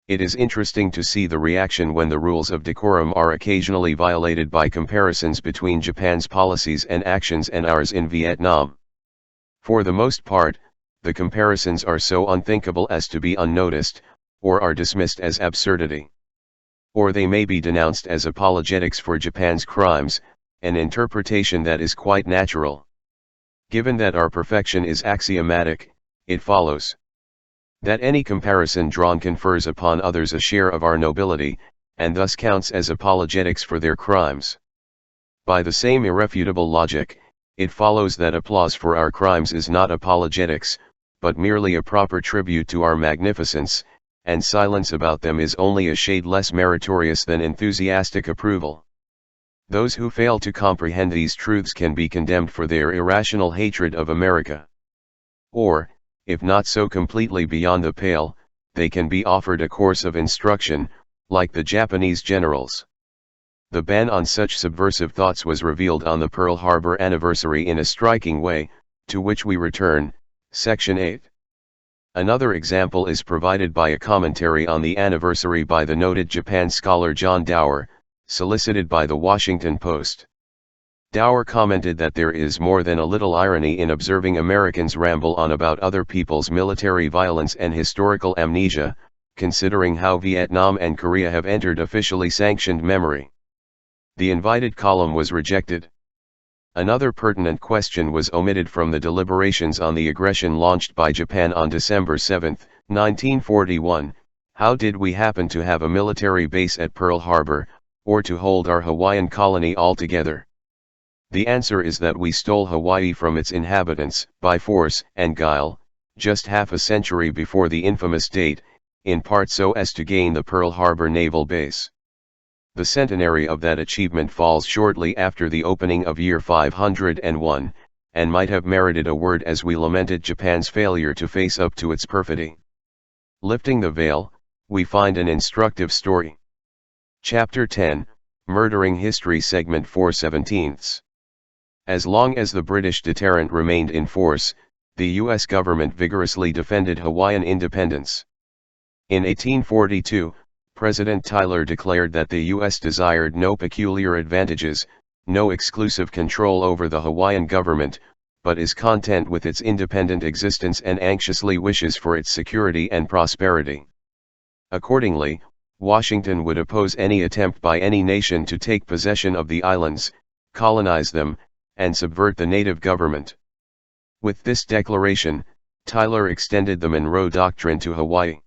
It is interesting to see the reaction when the rules of decorum are occasionally violated by comparisons between Japan's policies and actions and ours in Vietnam. For the most part, the comparisons are so unthinkable as to be unnoticed, or are dismissed as absurdity. Or they may be denounced as apologetics for Japan's crimes, an interpretation that is quite natural. Given that our perfection is axiomatic, it follows that any comparison drawn confers upon others a share of our nobility, and thus counts as apologetics for their crimes. By the same irrefutable logic, it follows that applause for our crimes is not apologetics, but merely a proper tribute to our magnificence, and silence about them is only a shade less meritorious than enthusiastic approval. Those who fail to comprehend these truths can be condemned for their irrational hatred of America. Or, if not so completely beyond the pale, they can be offered a course of instruction, like the Japanese generals. The ban on such subversive thoughts was revealed on the Pearl Harbor anniversary in a striking way, to which we return, Section 8. Another example is provided by a commentary on the anniversary by the noted Japan scholar John Dower, solicited by the Washington Post. Dower commented that there is more than a little irony in observing Americans ramble on about other people's military violence and historical amnesia, considering how Vietnam and Korea have entered officially sanctioned memory. The invited column was rejected. Another pertinent question was omitted from the deliberations on the aggression launched by Japan on December 7, 1941. How did we happen to have a military base at Pearl Harbor, or to hold our Hawaiian colony altogether? The answer is that we stole Hawaii from its inhabitants, by force and guile, just half a century before the infamous date, in part so as to gain the Pearl Harbor naval base. The centenary of that achievement falls shortly after the opening of year 501, and might have merited a word as we lamented Japan's failure to face up to its perfidy. Lifting the veil, we find an instructive story. Chapter 10, Murdering History Segment 4/17. As long as the British deterrent remained in force, the U.S. government vigorously defended Hawaiian independence. In 1842, President Tyler declared that the U.S. desired no peculiar advantages, no exclusive control over the Hawaiian government, but is content with its independent existence and anxiously wishes for its security and prosperity. Accordingly, Washington would oppose any attempt by any nation to take possession of the islands, colonize them, and subvert the native government. With this declaration, Tyler extended the Monroe Doctrine to Hawaii.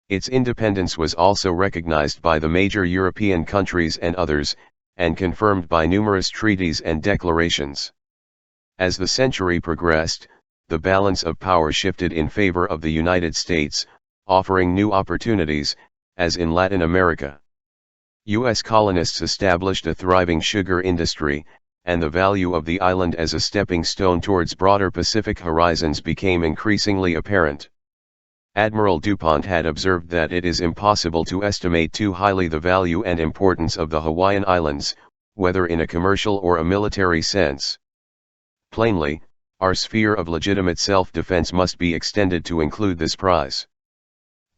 Its independence was also recognized by the major European countries and others, and confirmed by numerous treaties and declarations. As the century progressed, the balance of power shifted in favor of the United States, offering new opportunities, as in Latin America. U.S. colonists established a thriving sugar industry, and the value of the island as a stepping stone towards broader Pacific horizons became increasingly apparent. Admiral DuPont had observed that it is impossible to estimate too highly the value and importance of the Hawaiian Islands, whether in a commercial or a military sense. Plainly, our sphere of legitimate self-defense must be extended to include this prize.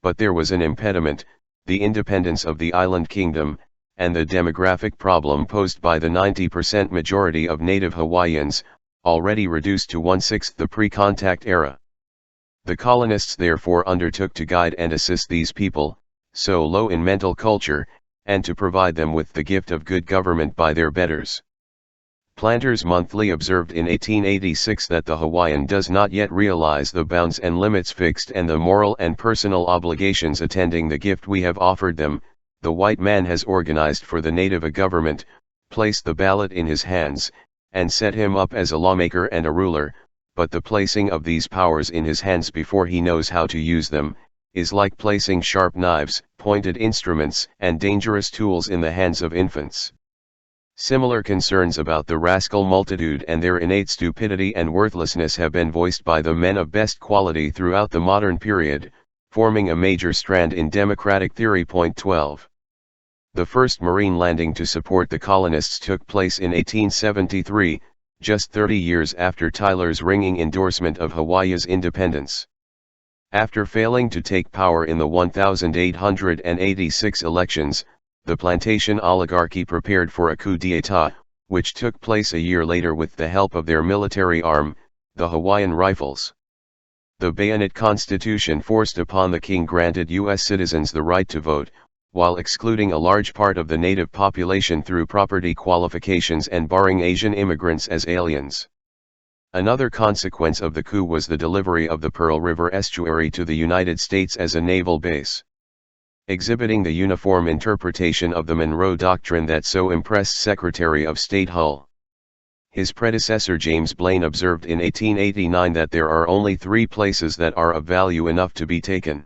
But there was an impediment: the independence of the island kingdom, and the demographic problem posed by the 90% majority of native Hawaiians, already reduced to 1/6 the pre-contact era. The colonists therefore undertook to guide and assist these people, so low in mental culture, and to provide them with the gift of good government by their betters. Planters Monthly observed in 1886 that the Hawaiian does not yet realize the bounds and limits fixed and the moral and personal obligations attending the gift we have offered them. The white man has organized for the native a government, placed the ballot in his hands, and set him up as a lawmaker and a ruler, but the placing of these powers in his hands before he knows how to use them, is like placing sharp knives, pointed instruments, and dangerous tools in the hands of infants. Similar concerns about the rascal multitude and their innate stupidity and worthlessness have been voiced by the men of best quality throughout the modern period, forming a major strand in democratic theory. Point 12. The first marine landing to support the colonists took place in 1873, just 30 years after Tyler's ringing endorsement of Hawaii's independence. After failing to take power in the 1886 elections, the plantation oligarchy prepared for a coup d'état, which took place a year later with the help of their military arm, the Hawaiian Rifles. The bayonet constitution forced upon the king granted U.S. citizens the right to vote, while excluding a large part of the native population through property qualifications and barring Asian immigrants as aliens. Another consequence of the coup was the delivery of the Pearl River estuary to the United States as a naval base. Exhibiting the uniform interpretation of the Monroe Doctrine that so impressed Secretary of State Hull. His predecessor James Blaine observed in 1889 that there are only 3 places that are of value enough to be taken.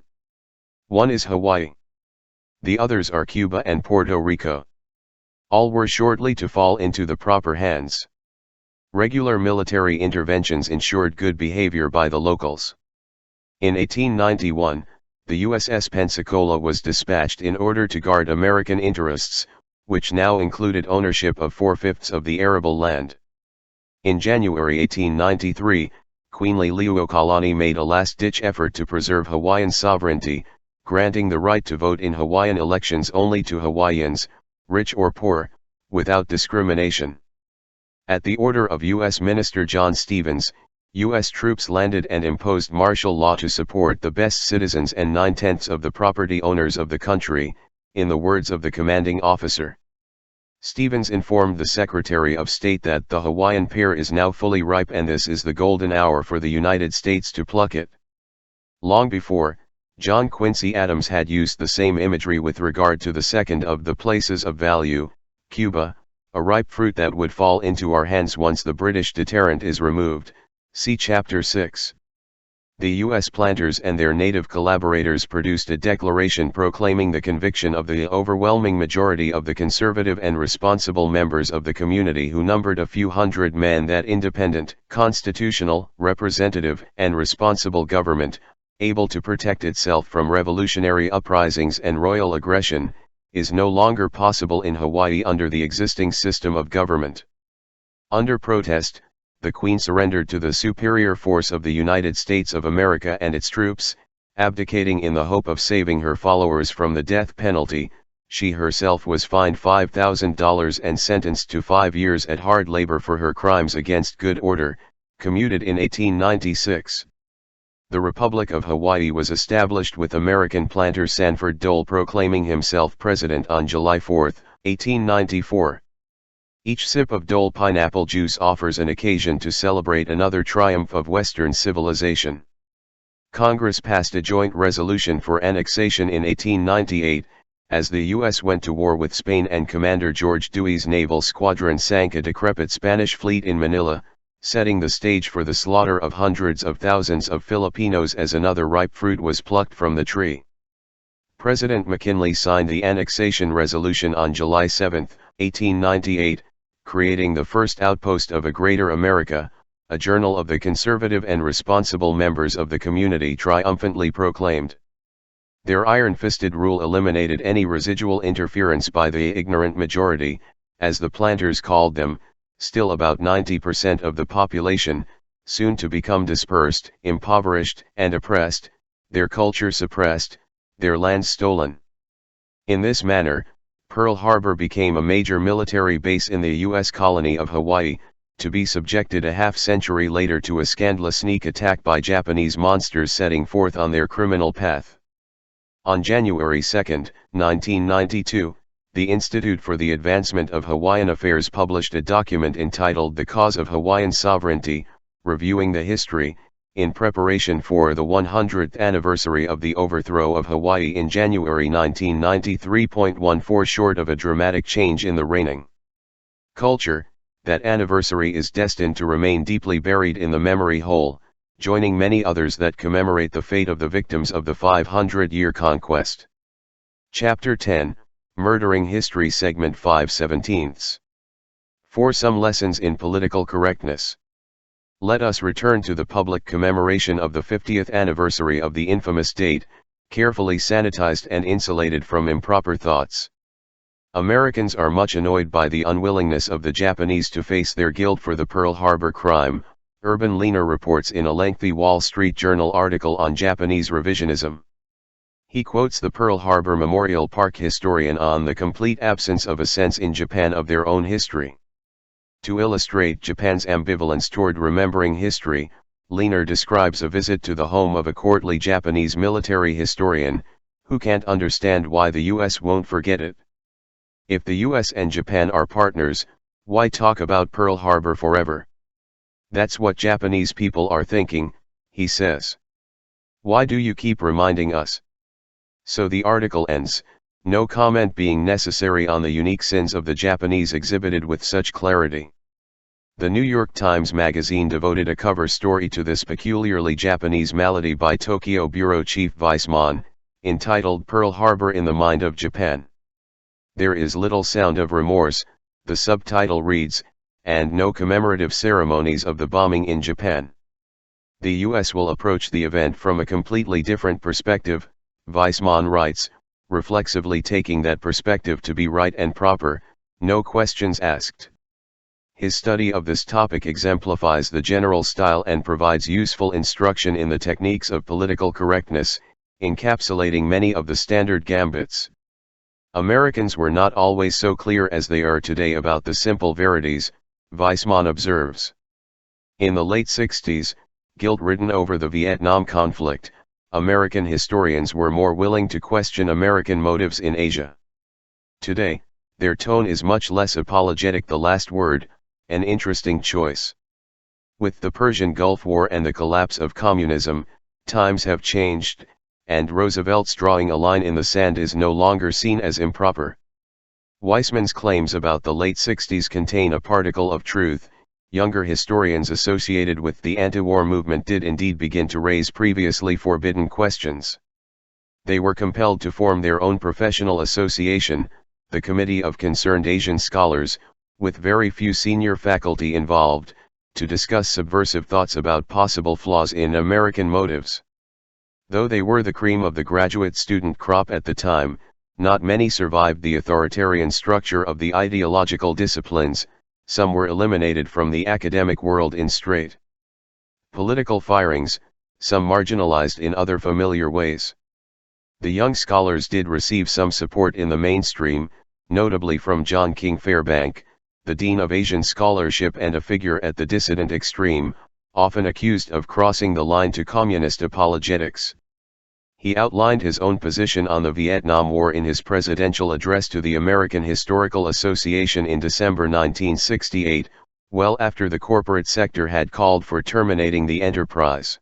One is Hawaii. The others are Cuba and Puerto Rico. All were shortly to fall into the proper hands. Regular military interventions ensured good behavior by the locals. In 1891, the USS Pensacola was dispatched in order to guard American interests, which now included ownership of 4/5 of the arable land. In January 1893, Queen Liliuokalani made a last-ditch effort to preserve Hawaiian sovereignty, granting the right to vote in Hawaiian elections only to Hawaiians, rich or poor, without discrimination. At the order of U.S. Minister John Stevens, U.S. troops landed and imposed martial law to support the best citizens and 9/10 of the property owners of the country, in the words of the commanding officer. Stevens informed the Secretary of State that the Hawaiian pear is now fully ripe and this is the golden hour for the United States to pluck it. Long before, John Quincy Adams had used the same imagery with regard to the second of the places of value, Cuba, a ripe fruit that would fall into our hands once the British deterrent is removed. See Chapter 6. The U.S. planters and their native collaborators produced a declaration proclaiming the conviction of the overwhelming majority of the conservative and responsible members of the community who numbered a few hundred men that independent, constitutional, representative, and responsible government, able to protect itself from revolutionary uprisings and royal aggression, is no longer possible in Hawaii under the existing system of government. Under protest, the Queen surrendered to the superior force of the United States of America and its troops, abdicating in the hope of saving her followers from the death penalty. She herself was fined $5,000 and sentenced to 5 years at hard labor for her crimes against good order, commuted in 1896. The Republic of Hawaii was established with American planter Sanford Dole proclaiming himself president on July 4, 1894. Each sip of Dole pineapple juice offers an occasion to celebrate another triumph of Western civilization. Congress passed a joint resolution for annexation in 1898, as the U.S. went to war with Spain and Commander George Dewey's naval squadron sank a decrepit Spanish fleet in Manila, setting the stage for the slaughter of hundreds of thousands of Filipinos as another ripe fruit was plucked from the tree. President McKinley signed the annexation resolution on July 7, 1898, creating the first outpost of a greater America, a journal of the conservative and responsible members of the community triumphantly proclaimed. Their iron-fisted rule eliminated any residual interference by the ignorant majority, as the planters called them, still about 90% of the population, soon to become dispersed, impoverished, and oppressed, their culture suppressed, their lands stolen. In this manner, Pearl Harbor became a major military base in the U.S. colony of Hawaii, to be subjected a half-century later to a scandalous sneak attack by Japanese monsters setting forth on their criminal path. On January 2, 1992, the Institute for the Advancement of Hawaiian Affairs published a document entitled The Cause of Hawaiian Sovereignty, reviewing the history, in preparation for the 100th anniversary of the overthrow of Hawaii in January 1993.14. Short of a dramatic change in the reigning culture, that anniversary is destined to remain deeply buried in the memory hole, joining many others that commemorate the fate of the victims of the 500-year conquest. Chapter 10, Murdering History, Segment 5/17. For some lessons in political correctness. Let us return to the public commemoration of the 50th anniversary of the infamous date, carefully sanitized and insulated from improper thoughts. Americans are much annoyed by the unwillingness of the Japanese to face their guilt for the Pearl Harbor crime, Urban Leaner reports in a lengthy Wall Street Journal article on Japanese revisionism. He quotes the Pearl Harbor Memorial Park historian on the complete absence of a sense in Japan of their own history. To illustrate Japan's ambivalence toward remembering history, Leaner describes a visit to the home of a courtly Japanese military historian, who can't understand why the US won't forget it. If the US and Japan are partners, why talk about Pearl Harbor forever? That's what Japanese people are thinking, he says. Why do you keep reminding us? So the article ends, no comment being necessary on the unique sins of the Japanese exhibited with such clarity. The New York Times Magazine devoted a cover story to this peculiarly Japanese malady by Tokyo Bureau Chief Weissman, entitled Pearl Harbor in the Mind of Japan. There is little sound of remorse, the subtitle reads, and no commemorative ceremonies of the bombing in Japan. The US will approach the event from a completely different perspective, Weissman writes, reflexively taking that perspective to be right and proper, no questions asked. His study of this topic exemplifies the general style and provides useful instruction in the techniques of political correctness, encapsulating many of the standard gambits. Americans were not always so clear as they are today about the simple verities, Weissman observes. In the late 60s, guilt-ridden over the Vietnam conflict, American historians were more willing to question American motives in Asia. Today, their tone is much less apologetic. The last word, an interesting choice. With the Persian Gulf War and the collapse of communism, times have changed, and Roosevelt's drawing a line in the sand is no longer seen as improper. Weissman's claims about the late 60s contain a particle of truth. Younger historians associated with the anti-war movement did indeed begin to raise previously forbidden questions. They were compelled to form their own professional association, the Committee of Concerned Asian Scholars, with very few senior faculty involved, to discuss subversive thoughts about possible flaws in American motives. Though they were the cream of the graduate student crop at the time, not many survived the authoritarian structure of the ideological disciplines. Some were eliminated from the academic world in straight political firings, some marginalized in other familiar ways. The young scholars did receive some support in the mainstream, notably from John King Fairbank, the Dean of Asian Scholarship and a figure at the dissident extreme, often accused of crossing the line to communist apologetics. He outlined his own position on the Vietnam War in his presidential address to the American Historical Association in December 1968, well after the corporate sector had called for terminating the enterprise.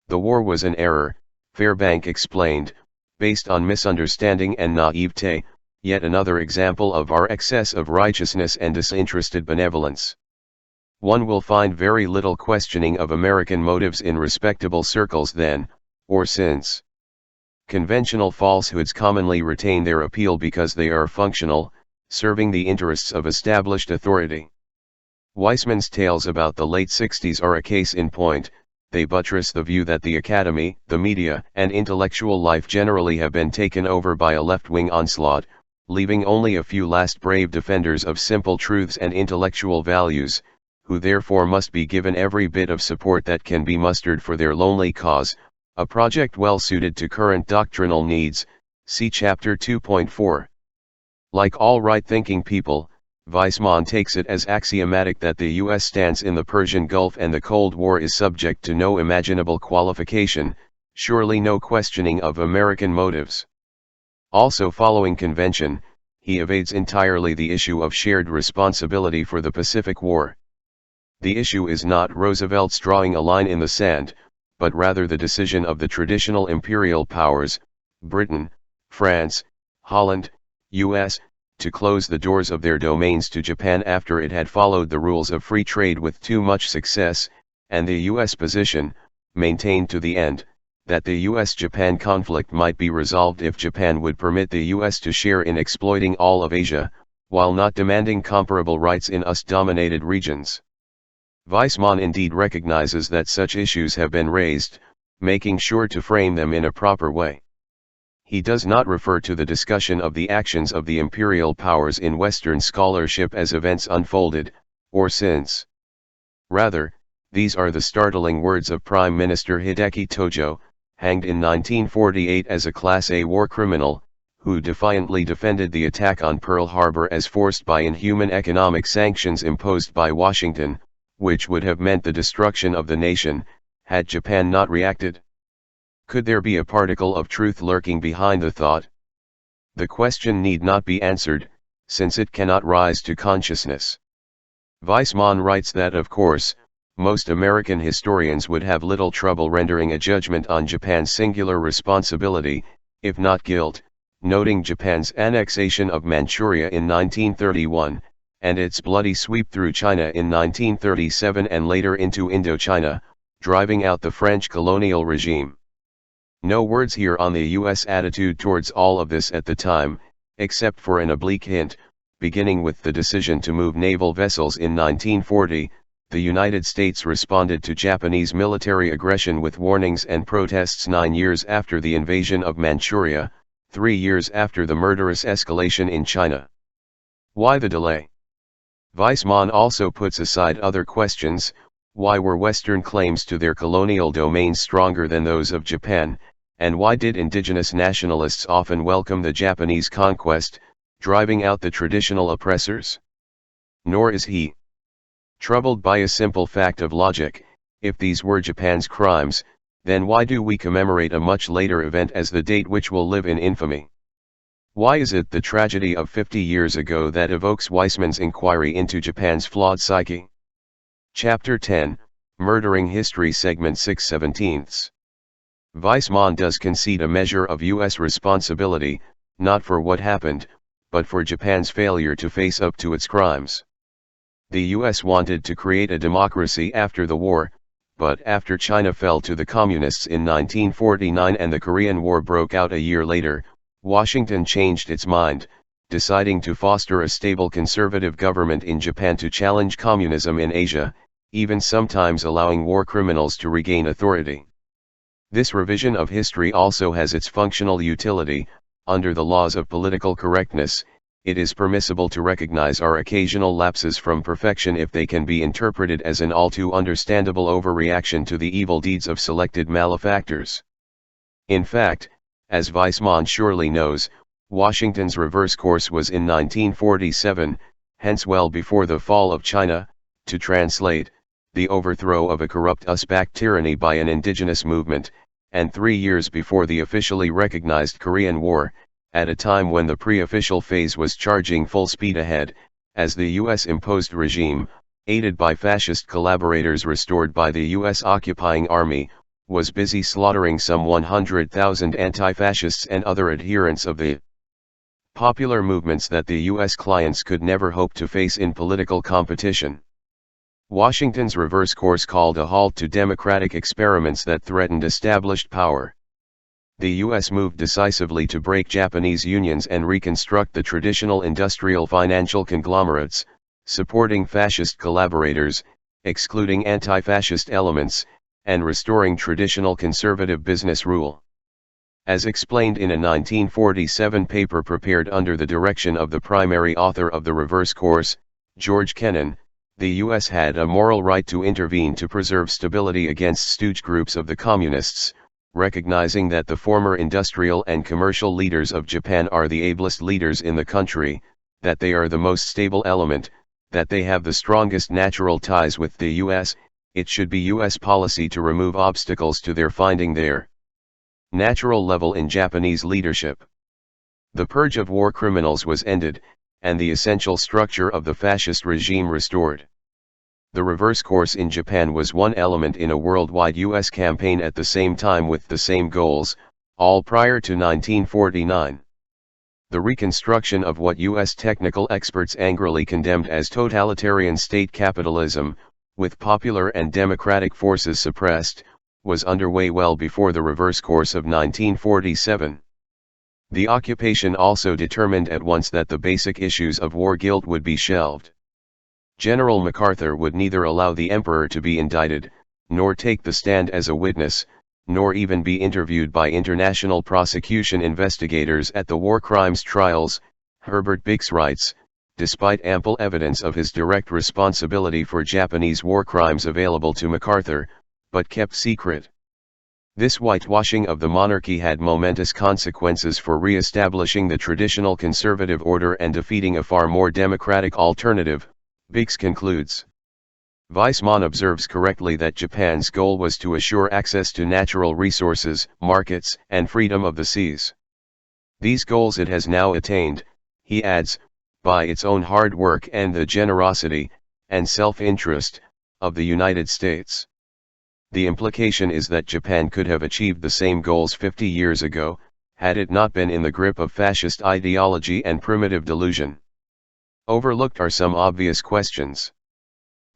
The war was an error, Fairbank explained, based on misunderstanding and naivete, yet another example of our excess of righteousness and disinterested benevolence. One will find very little questioning of American motives in respectable circles then, or since. Conventional falsehoods commonly retain their appeal because they are functional, serving the interests of established authority. Weissman's tales about the late 60s are a case in point. They buttress the view that the academy, the media, and intellectual life generally have been taken over by a left-wing onslaught, leaving only a few last brave defenders of simple truths and intellectual values, who therefore must be given every bit of support that can be mustered for their lonely cause, a project well suited to current doctrinal needs. See Chapter 2.4. Like all right-thinking people, Weissman takes it as axiomatic that the U.S. stance in the Persian Gulf and the Cold War is subject to no imaginable qualification, surely no questioning of American motives. Also following convention, he evades entirely the issue of shared responsibility for the Pacific War. The issue is not Roosevelt's drawing a line in the sand, but rather the decision of the traditional imperial powers, Britain, France, Holland, U.S., to close the doors of their domains to Japan after it had followed the rules of free trade with too much success, and the U.S. position, maintained to the end, that the U.S.-Japan conflict might be resolved if Japan would permit the U.S. to share in exploiting all of Asia, while not demanding comparable rights in US-dominated regions. Weissman indeed recognizes that such issues have been raised, making sure to frame them in a proper way. He does not refer to the discussion of the actions of the imperial powers in Western scholarship as events unfolded, or since. Rather, these are the startling words of Prime Minister Hideki Tojo, hanged in 1948 as a Class A war criminal, who defiantly defended the attack on Pearl Harbor as forced by inhuman economic sanctions imposed by Washington, which would have meant the destruction of the nation, had Japan not reacted. Could there be a particle of truth lurking behind the thought? The question need not be answered, since it cannot rise to consciousness. Weissman writes that of course, most American historians would have little trouble rendering a judgment on Japan's singular responsibility, if not guilt, noting Japan's annexation of Manchuria in 1931, and its bloody sweep through China in 1937 and later into Indochina, driving out the French colonial regime. No words here on the U.S. attitude towards all of this at the time, except for an oblique hint, beginning with the decision to move naval vessels in 1940, the United States responded to Japanese military aggression with warnings and protests 9 years after the invasion of Manchuria, 3 years after the murderous escalation in China. Why the delay? Weissman also puts aside other questions. Why were Western claims to their colonial domains stronger than those of Japan, and why did indigenous nationalists often welcome the Japanese conquest, driving out the traditional oppressors? Nor is he troubled by a simple fact of logic. If these were Japan's crimes, then why do we commemorate a much later event as the date which will live in infamy? Why is it the tragedy of 50 years ago that evokes Weissman's inquiry into Japan's flawed psyche? Chapter 10, Murdering History Segment 6/17. Weissman does concede a measure of U.S. responsibility, not for what happened, but for Japan's failure to face up to its crimes. The U.S. wanted to create a democracy after the war, but after China fell to the Communists in 1949 and the Korean War broke out a year later, Washington changed its mind, deciding to foster a stable conservative government in Japan to challenge communism in Asia, even sometimes allowing war criminals to regain authority. This revision of history also has its functional utility. Under the laws of political correctness, it is permissible to recognize our occasional lapses from perfection if they can be interpreted as an all too understandable overreaction to the evil deeds of selected malefactors. In fact, as Weissman surely knows, Washington's reverse course was in 1947, hence well before the fall of China, to translate, the overthrow of a corrupt US-backed tyranny by an indigenous movement, and 3 years before the officially recognized Korean War, at a time when the pre-official phase was charging full speed ahead, as the US-imposed regime, aided by fascist collaborators restored by the US occupying army, was busy slaughtering some 100,000 anti-fascists and other adherents of the popular movements that the US clients could never hope to face in political competition. Washington's reverse course called a halt to democratic experiments that threatened established power. the US moved decisively to break Japanese unions and reconstruct the traditional industrial financial conglomerates, supporting fascist collaborators, excluding anti-fascist elements, and restoring traditional conservative business rule. As explained in a 1947 paper prepared under the direction of the primary author of The Reverse Course, George Kennan, the US had a moral right to intervene to preserve stability against stooge groups of the communists, recognizing that the former industrial and commercial leaders of Japan are the ablest leaders in the country, that they are the most stable element, that they have the strongest natural ties with the US. It should be US policy to remove obstacles to their finding their natural level in Japanese leadership. The purge of war criminals was ended, and the essential structure of the fascist regime restored. The reverse course in Japan was one element in a worldwide US campaign at the same time with the same goals, all prior to 1949. The reconstruction of what US technical experts angrily condemned as totalitarian state capitalism, with popular and democratic forces suppressed, was underway well before the reverse course of 1947. The occupation also determined at once that the basic issues of war guilt would be shelved. General MacArthur would neither allow the emperor to be indicted, nor take the stand as a witness, nor even be interviewed by international prosecution investigators at the war crimes trials, Herbert Bix writes, despite ample evidence of his direct responsibility for Japanese war crimes available to MacArthur, but kept secret. This whitewashing of the monarchy had momentous consequences for re-establishing the traditional conservative order and defeating a far more democratic alternative, Bix concludes. Weismann observes correctly that Japan's goal was to assure access to natural resources, markets, and freedom of the seas. These goals it has now attained, he adds, by its own hard work and the generosity, and self-interest, of the United States. The implication is that Japan could have achieved the same goals 50 years ago, had it not been in the grip of fascist ideology and primitive delusion. Overlooked are some obvious questions.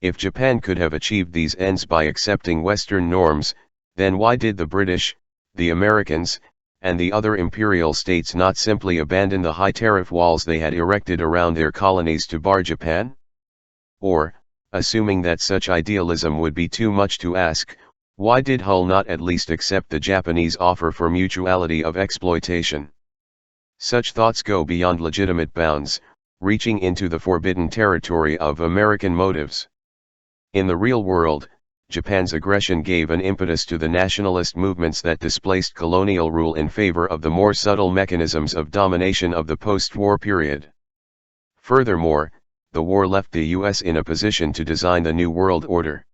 If Japan could have achieved these ends by accepting Western norms, then why did the British, the Americans, and the other imperial states not simply abandon the high tariff walls they had erected around their colonies to bar Japan? Or, assuming that such idealism would be too much to ask, why did Hull not at least accept the Japanese offer for mutuality of exploitation? Such thoughts go beyond legitimate bounds, reaching into the forbidden territory of American motives. In the real world, Japan's aggression gave an impetus to the nationalist movements that displaced colonial rule in favor of the more subtle mechanisms of domination of the post-war period. Furthermore, the war left the US in a position to design the new world order.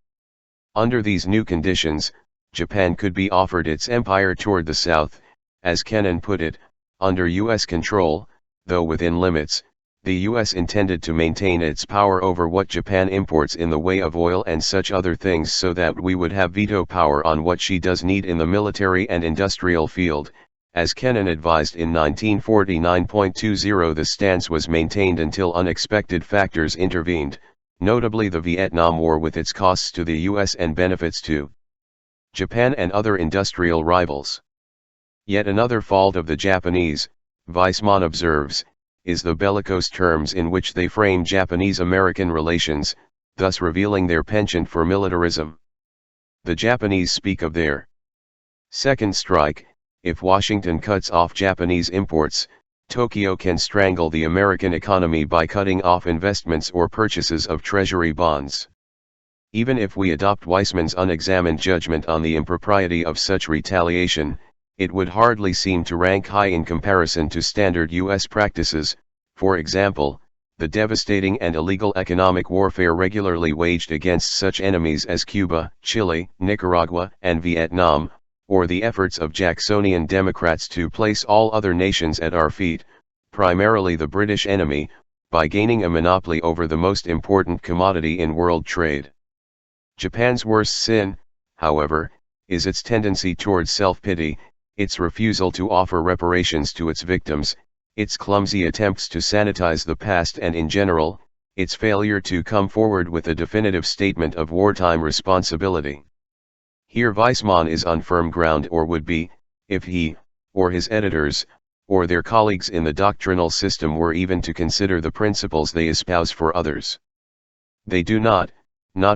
Under these new conditions, Japan could be offered its empire toward the south, as Kennan put it, under US control, though within limits. The US intended to maintain its power over what Japan imports in the way of oil and such other things so that we would have veto power on what she does need in the military and industrial field. As Kennan advised in 1949.20, the stance was maintained until unexpected factors intervened, notably the Vietnam War with its costs to the US and benefits to Japan and other industrial rivals. Yet another fault of the Japanese, Weismann observes, is the bellicose terms in which they frame Japanese-American relations, thus revealing their penchant for militarism. The Japanese speak of their second strike. If Washington cuts off Japanese imports, Tokyo can strangle the American economy by cutting off investments or purchases of treasury bonds. Even if we adopt Weismann's unexamined judgment on the impropriety of such retaliation, it would hardly seem to rank high in comparison to standard US practices. For example, the devastating and illegal economic warfare regularly waged against such enemies as Cuba, Chile, Nicaragua, and Vietnam, or the efforts of Jacksonian Democrats to place all other nations at our feet, primarily the British enemy, by gaining a monopoly over the most important commodity in world trade. Japan's worst sin, however, is its tendency towards self-pity, its refusal to offer reparations to its victims, its clumsy attempts to sanitize the past, and in general, its failure to come forward with a definitive statement of wartime responsibility. Here Weismann is on firm ground, or would be, if he or his editors, or their colleagues in the doctrinal system were even to consider the principles they espouse for others. They do not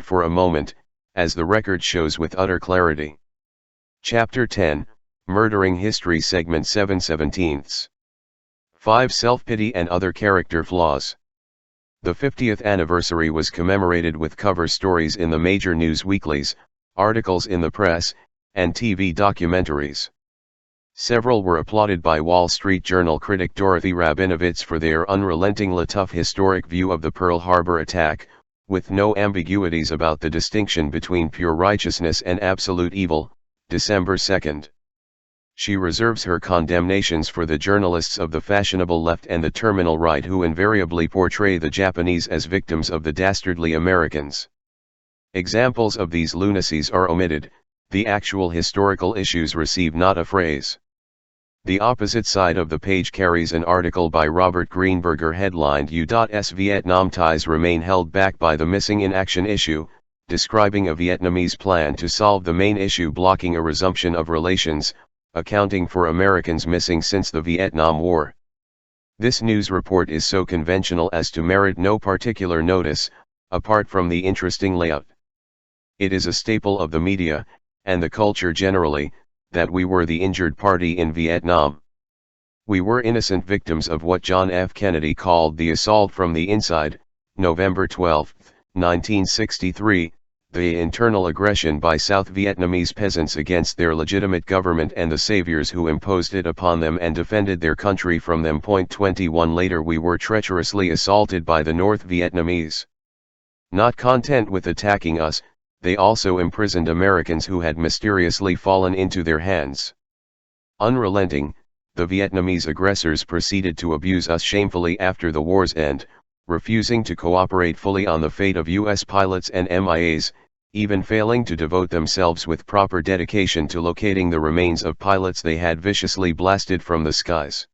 for a moment, as the record shows with utter clarity. Chapter 10, Murdering History Segment 7/17. 5 Self-Pity and Other Character Flaws. The 50th anniversary was commemorated with cover stories in the major news weeklies, articles in the press, and TV documentaries. Several were applauded by Wall Street Journal critic Dorothy Rabinowitz for their unrelentingly tough historic view of the Pearl Harbor attack, with no ambiguities about the distinction between pure righteousness and absolute evil, December 2. She reserves her condemnations for the journalists of the fashionable left and the terminal right who invariably portray the Japanese as victims of the dastardly Americans. Examples of these lunacies are omitted, the actual historical issues receive not a phrase. The opposite side of the page carries an article by Robert Greenberger headlined U.S. Vietnam ties remain held back by the missing in action issue, describing a Vietnamese plan to solve the main issue blocking a resumption of relations, accounting for Americans missing since the Vietnam War. This news report is so conventional as to merit no particular notice, apart from the interesting layout. It is a staple of the media, and the culture generally, that we were the injured party in Vietnam. We were innocent victims of what John F. Kennedy called the assault from the inside, November 12, 1963, the internal aggression by South Vietnamese peasants against their legitimate government and the saviors who imposed it upon them and defended their country from them. 21 Later we were treacherously assaulted by the North Vietnamese. Not content with attacking us, they also imprisoned Americans who had mysteriously fallen into their hands. Unrelenting, the Vietnamese aggressors proceeded to abuse us shamefully after the war's end, refusing to cooperate fully on the fate of U.S. pilots and MIAs, even failing to devote themselves with proper dedication to locating the remains of pilots they had viciously blasted from the skies.